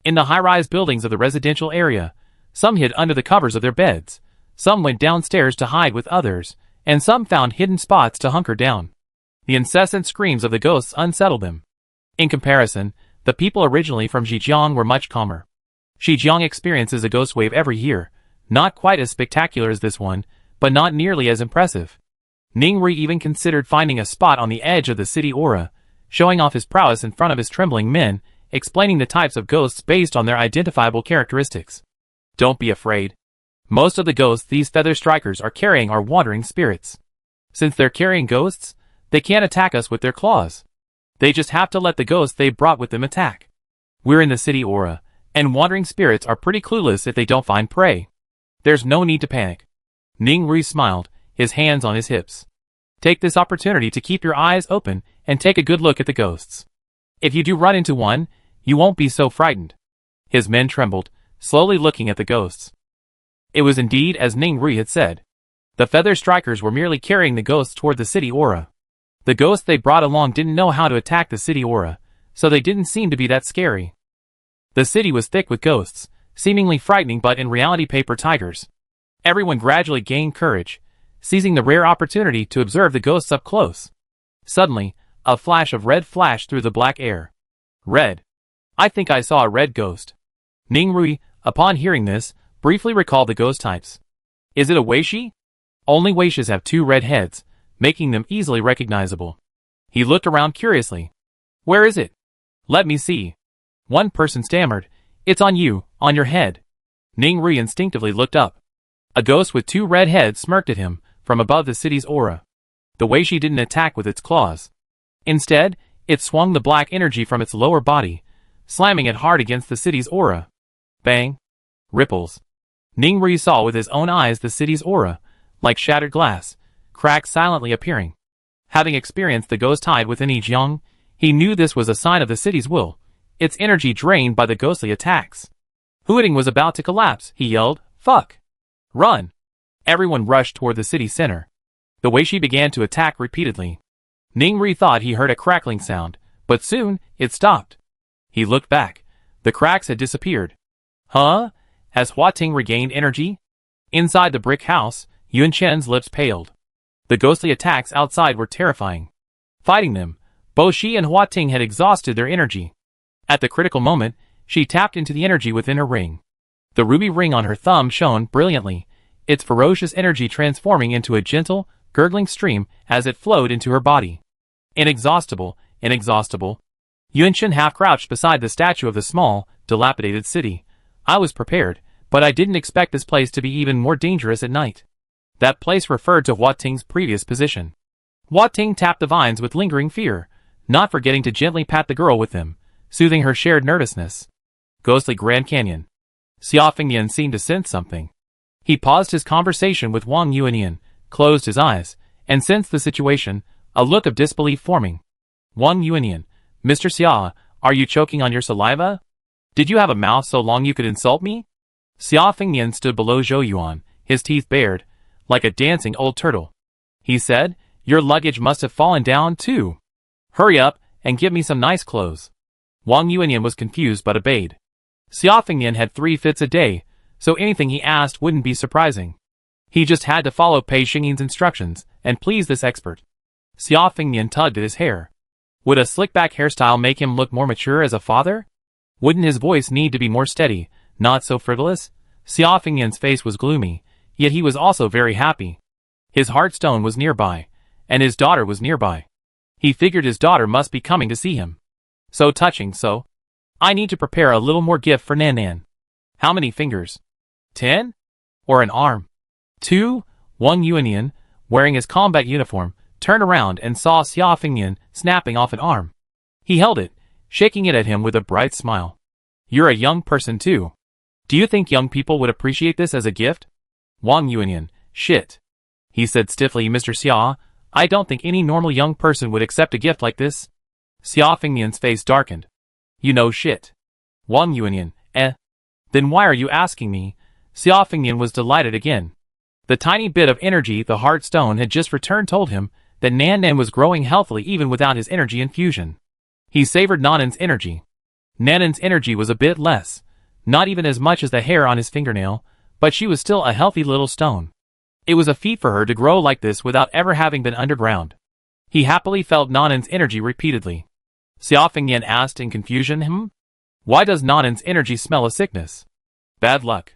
In the high-rise buildings of the residential area, some hid under the covers of their beds, some went downstairs to hide with others, and some found hidden spots to hunker down. The incessant screams of the ghosts unsettled them. In comparison, the people originally from Zhejiang were much calmer. Zhejiang experiences a ghost wave every year, not quite as spectacular as this one, but not nearly as impressive. Ningri even considered finding a spot on the edge of the city aura, showing off his prowess in front of his trembling men, explaining the types of ghosts based on their identifiable characteristics. Don't be afraid. Most of the ghosts these feather strikers are carrying are wandering spirits. Since they're carrying ghosts, they can't attack us with their claws. They just have to let the ghosts they brought with them attack. We're in the city aura, and wandering spirits are pretty clueless if they don't find prey. There's no need to panic. Ningri smiled, his hands on his hips. Take this opportunity to keep your eyes open and take a good look at the ghosts. If you do run into one, you won't be so frightened. His men trembled, slowly looking at the ghosts. It was indeed as Ningri had said. The feather strikers were merely carrying the ghosts toward the city aura. The ghosts they brought along didn't know how to attack the city aura, so they didn't seem to be that scary. The city was thick with ghosts, seemingly frightening but in reality paper tigers. Everyone gradually gained courage, seizing the rare opportunity to observe the ghosts up close. Suddenly, a flash of red flashed through the black air. Red. I think I saw a red ghost. Ningri, upon hearing this, briefly recalled the ghost types. Is it a Weishi? Only Weishis have 2 red heads, making them easily recognizable. He looked around curiously. Where is it? Let me see. One person stammered, It's on you, on your head. Ningri instinctively looked up. A ghost with 2 red heads smirked at him, from above the city's aura. The Weishi didn't attack with its claws. Instead, it swung the black energy from its lower body, slamming it hard against the city's aura. Bang! Ripples. Ningri saw with his own eyes the city's aura, like shattered glass, cracks silently appearing. Having experienced the ghost tide within each young, he knew this was a sign of the city's will, its energy drained by the ghostly attacks. Hooting was about to collapse, he yelled, "Fuck! Run!" Everyone rushed toward the city center. The way she began to attack repeatedly. Ningri thought he heard a crackling sound, but soon, it stopped. He looked back. The cracks had disappeared. Huh? Has Hua Ting regained energy? Inside the brick house, Yuan Chen's lips paled. The ghostly attacks outside were terrifying. Fighting them, both she and Hua Ting had exhausted their energy. At the critical moment, she tapped into the energy within her ring. The ruby ring on her thumb shone brilliantly, its ferocious energy transforming into a gentle, gurgling stream as it flowed into her body. Inexhaustible, inexhaustible. Yuan Chen half-crouched beside the statue of the small, dilapidated city. I was prepared, but I didn't expect this place to be even more dangerous at night. That place referred to Hua Ting's previous position. Hua Ting tapped the vines with lingering fear, not forgetting to gently pat the girl with them, soothing her shared nervousness. Ghostly Grand Canyon. Xia Fengnian seemed to sense something. He paused his conversation with Wang Yuanian, closed his eyes, and sensed the situation, a look of disbelief forming. Wang Yuanian, Mr. Xia, are you choking on your saliva? Did you have a mouth so long you could insult me? Xia Fengnian stood below Zhou Yuan, his teeth bared, like a dancing old turtle. He said, your luggage must have fallen down too. Hurry up, and give me some nice clothes. Wang Yuanian was confused but obeyed. Xia Fengnian had 3 fits a day, so anything he asked wouldn't be surprising. He just had to follow Pei Xingyin's instructions, and please this expert. Xia Fengnian tugged at his hair. Would a slick-back hairstyle make him look more mature as a father? Wouldn't his voice need to be more steady, not so frivolous? Xia Fengnian's face was gloomy, yet he was also very happy. His heartstone was nearby, and his daughter was nearby. He figured his daughter must be coming to see him. So touching, so. I need to prepare a little more gift for Nan Nan. How many fingers? 10? Or an arm? 2? Wang Yuanian, wearing his combat uniform, turned around and saw Xia Fengnian snapping off an arm. He held it, shaking it at him with a bright smile. You're a young person too. Do you think young people would appreciate this as a gift? Wang Yuanian, shit. He said stiffly, Mr. Xia, I don't think any normal young person would accept a gift like this. Xia Fengnian's face darkened. You know shit. Wang Yuanian, Then why are you asking me? Xia Fengnian was delighted again. The tiny bit of energy the heart stone had just returned told him that Nan Nan was growing healthily even without his energy infusion. He savored Nanan's energy. Nanan's energy was a bit less, not even as much as the hair on his fingernail, but she was still a healthy little stone. It was a feat for her to grow like this without ever having been underground. He happily felt Nanan's energy repeatedly. Xia Fengnian asked in confusion, Why does Nanan's energy smell of sickness? Bad luck.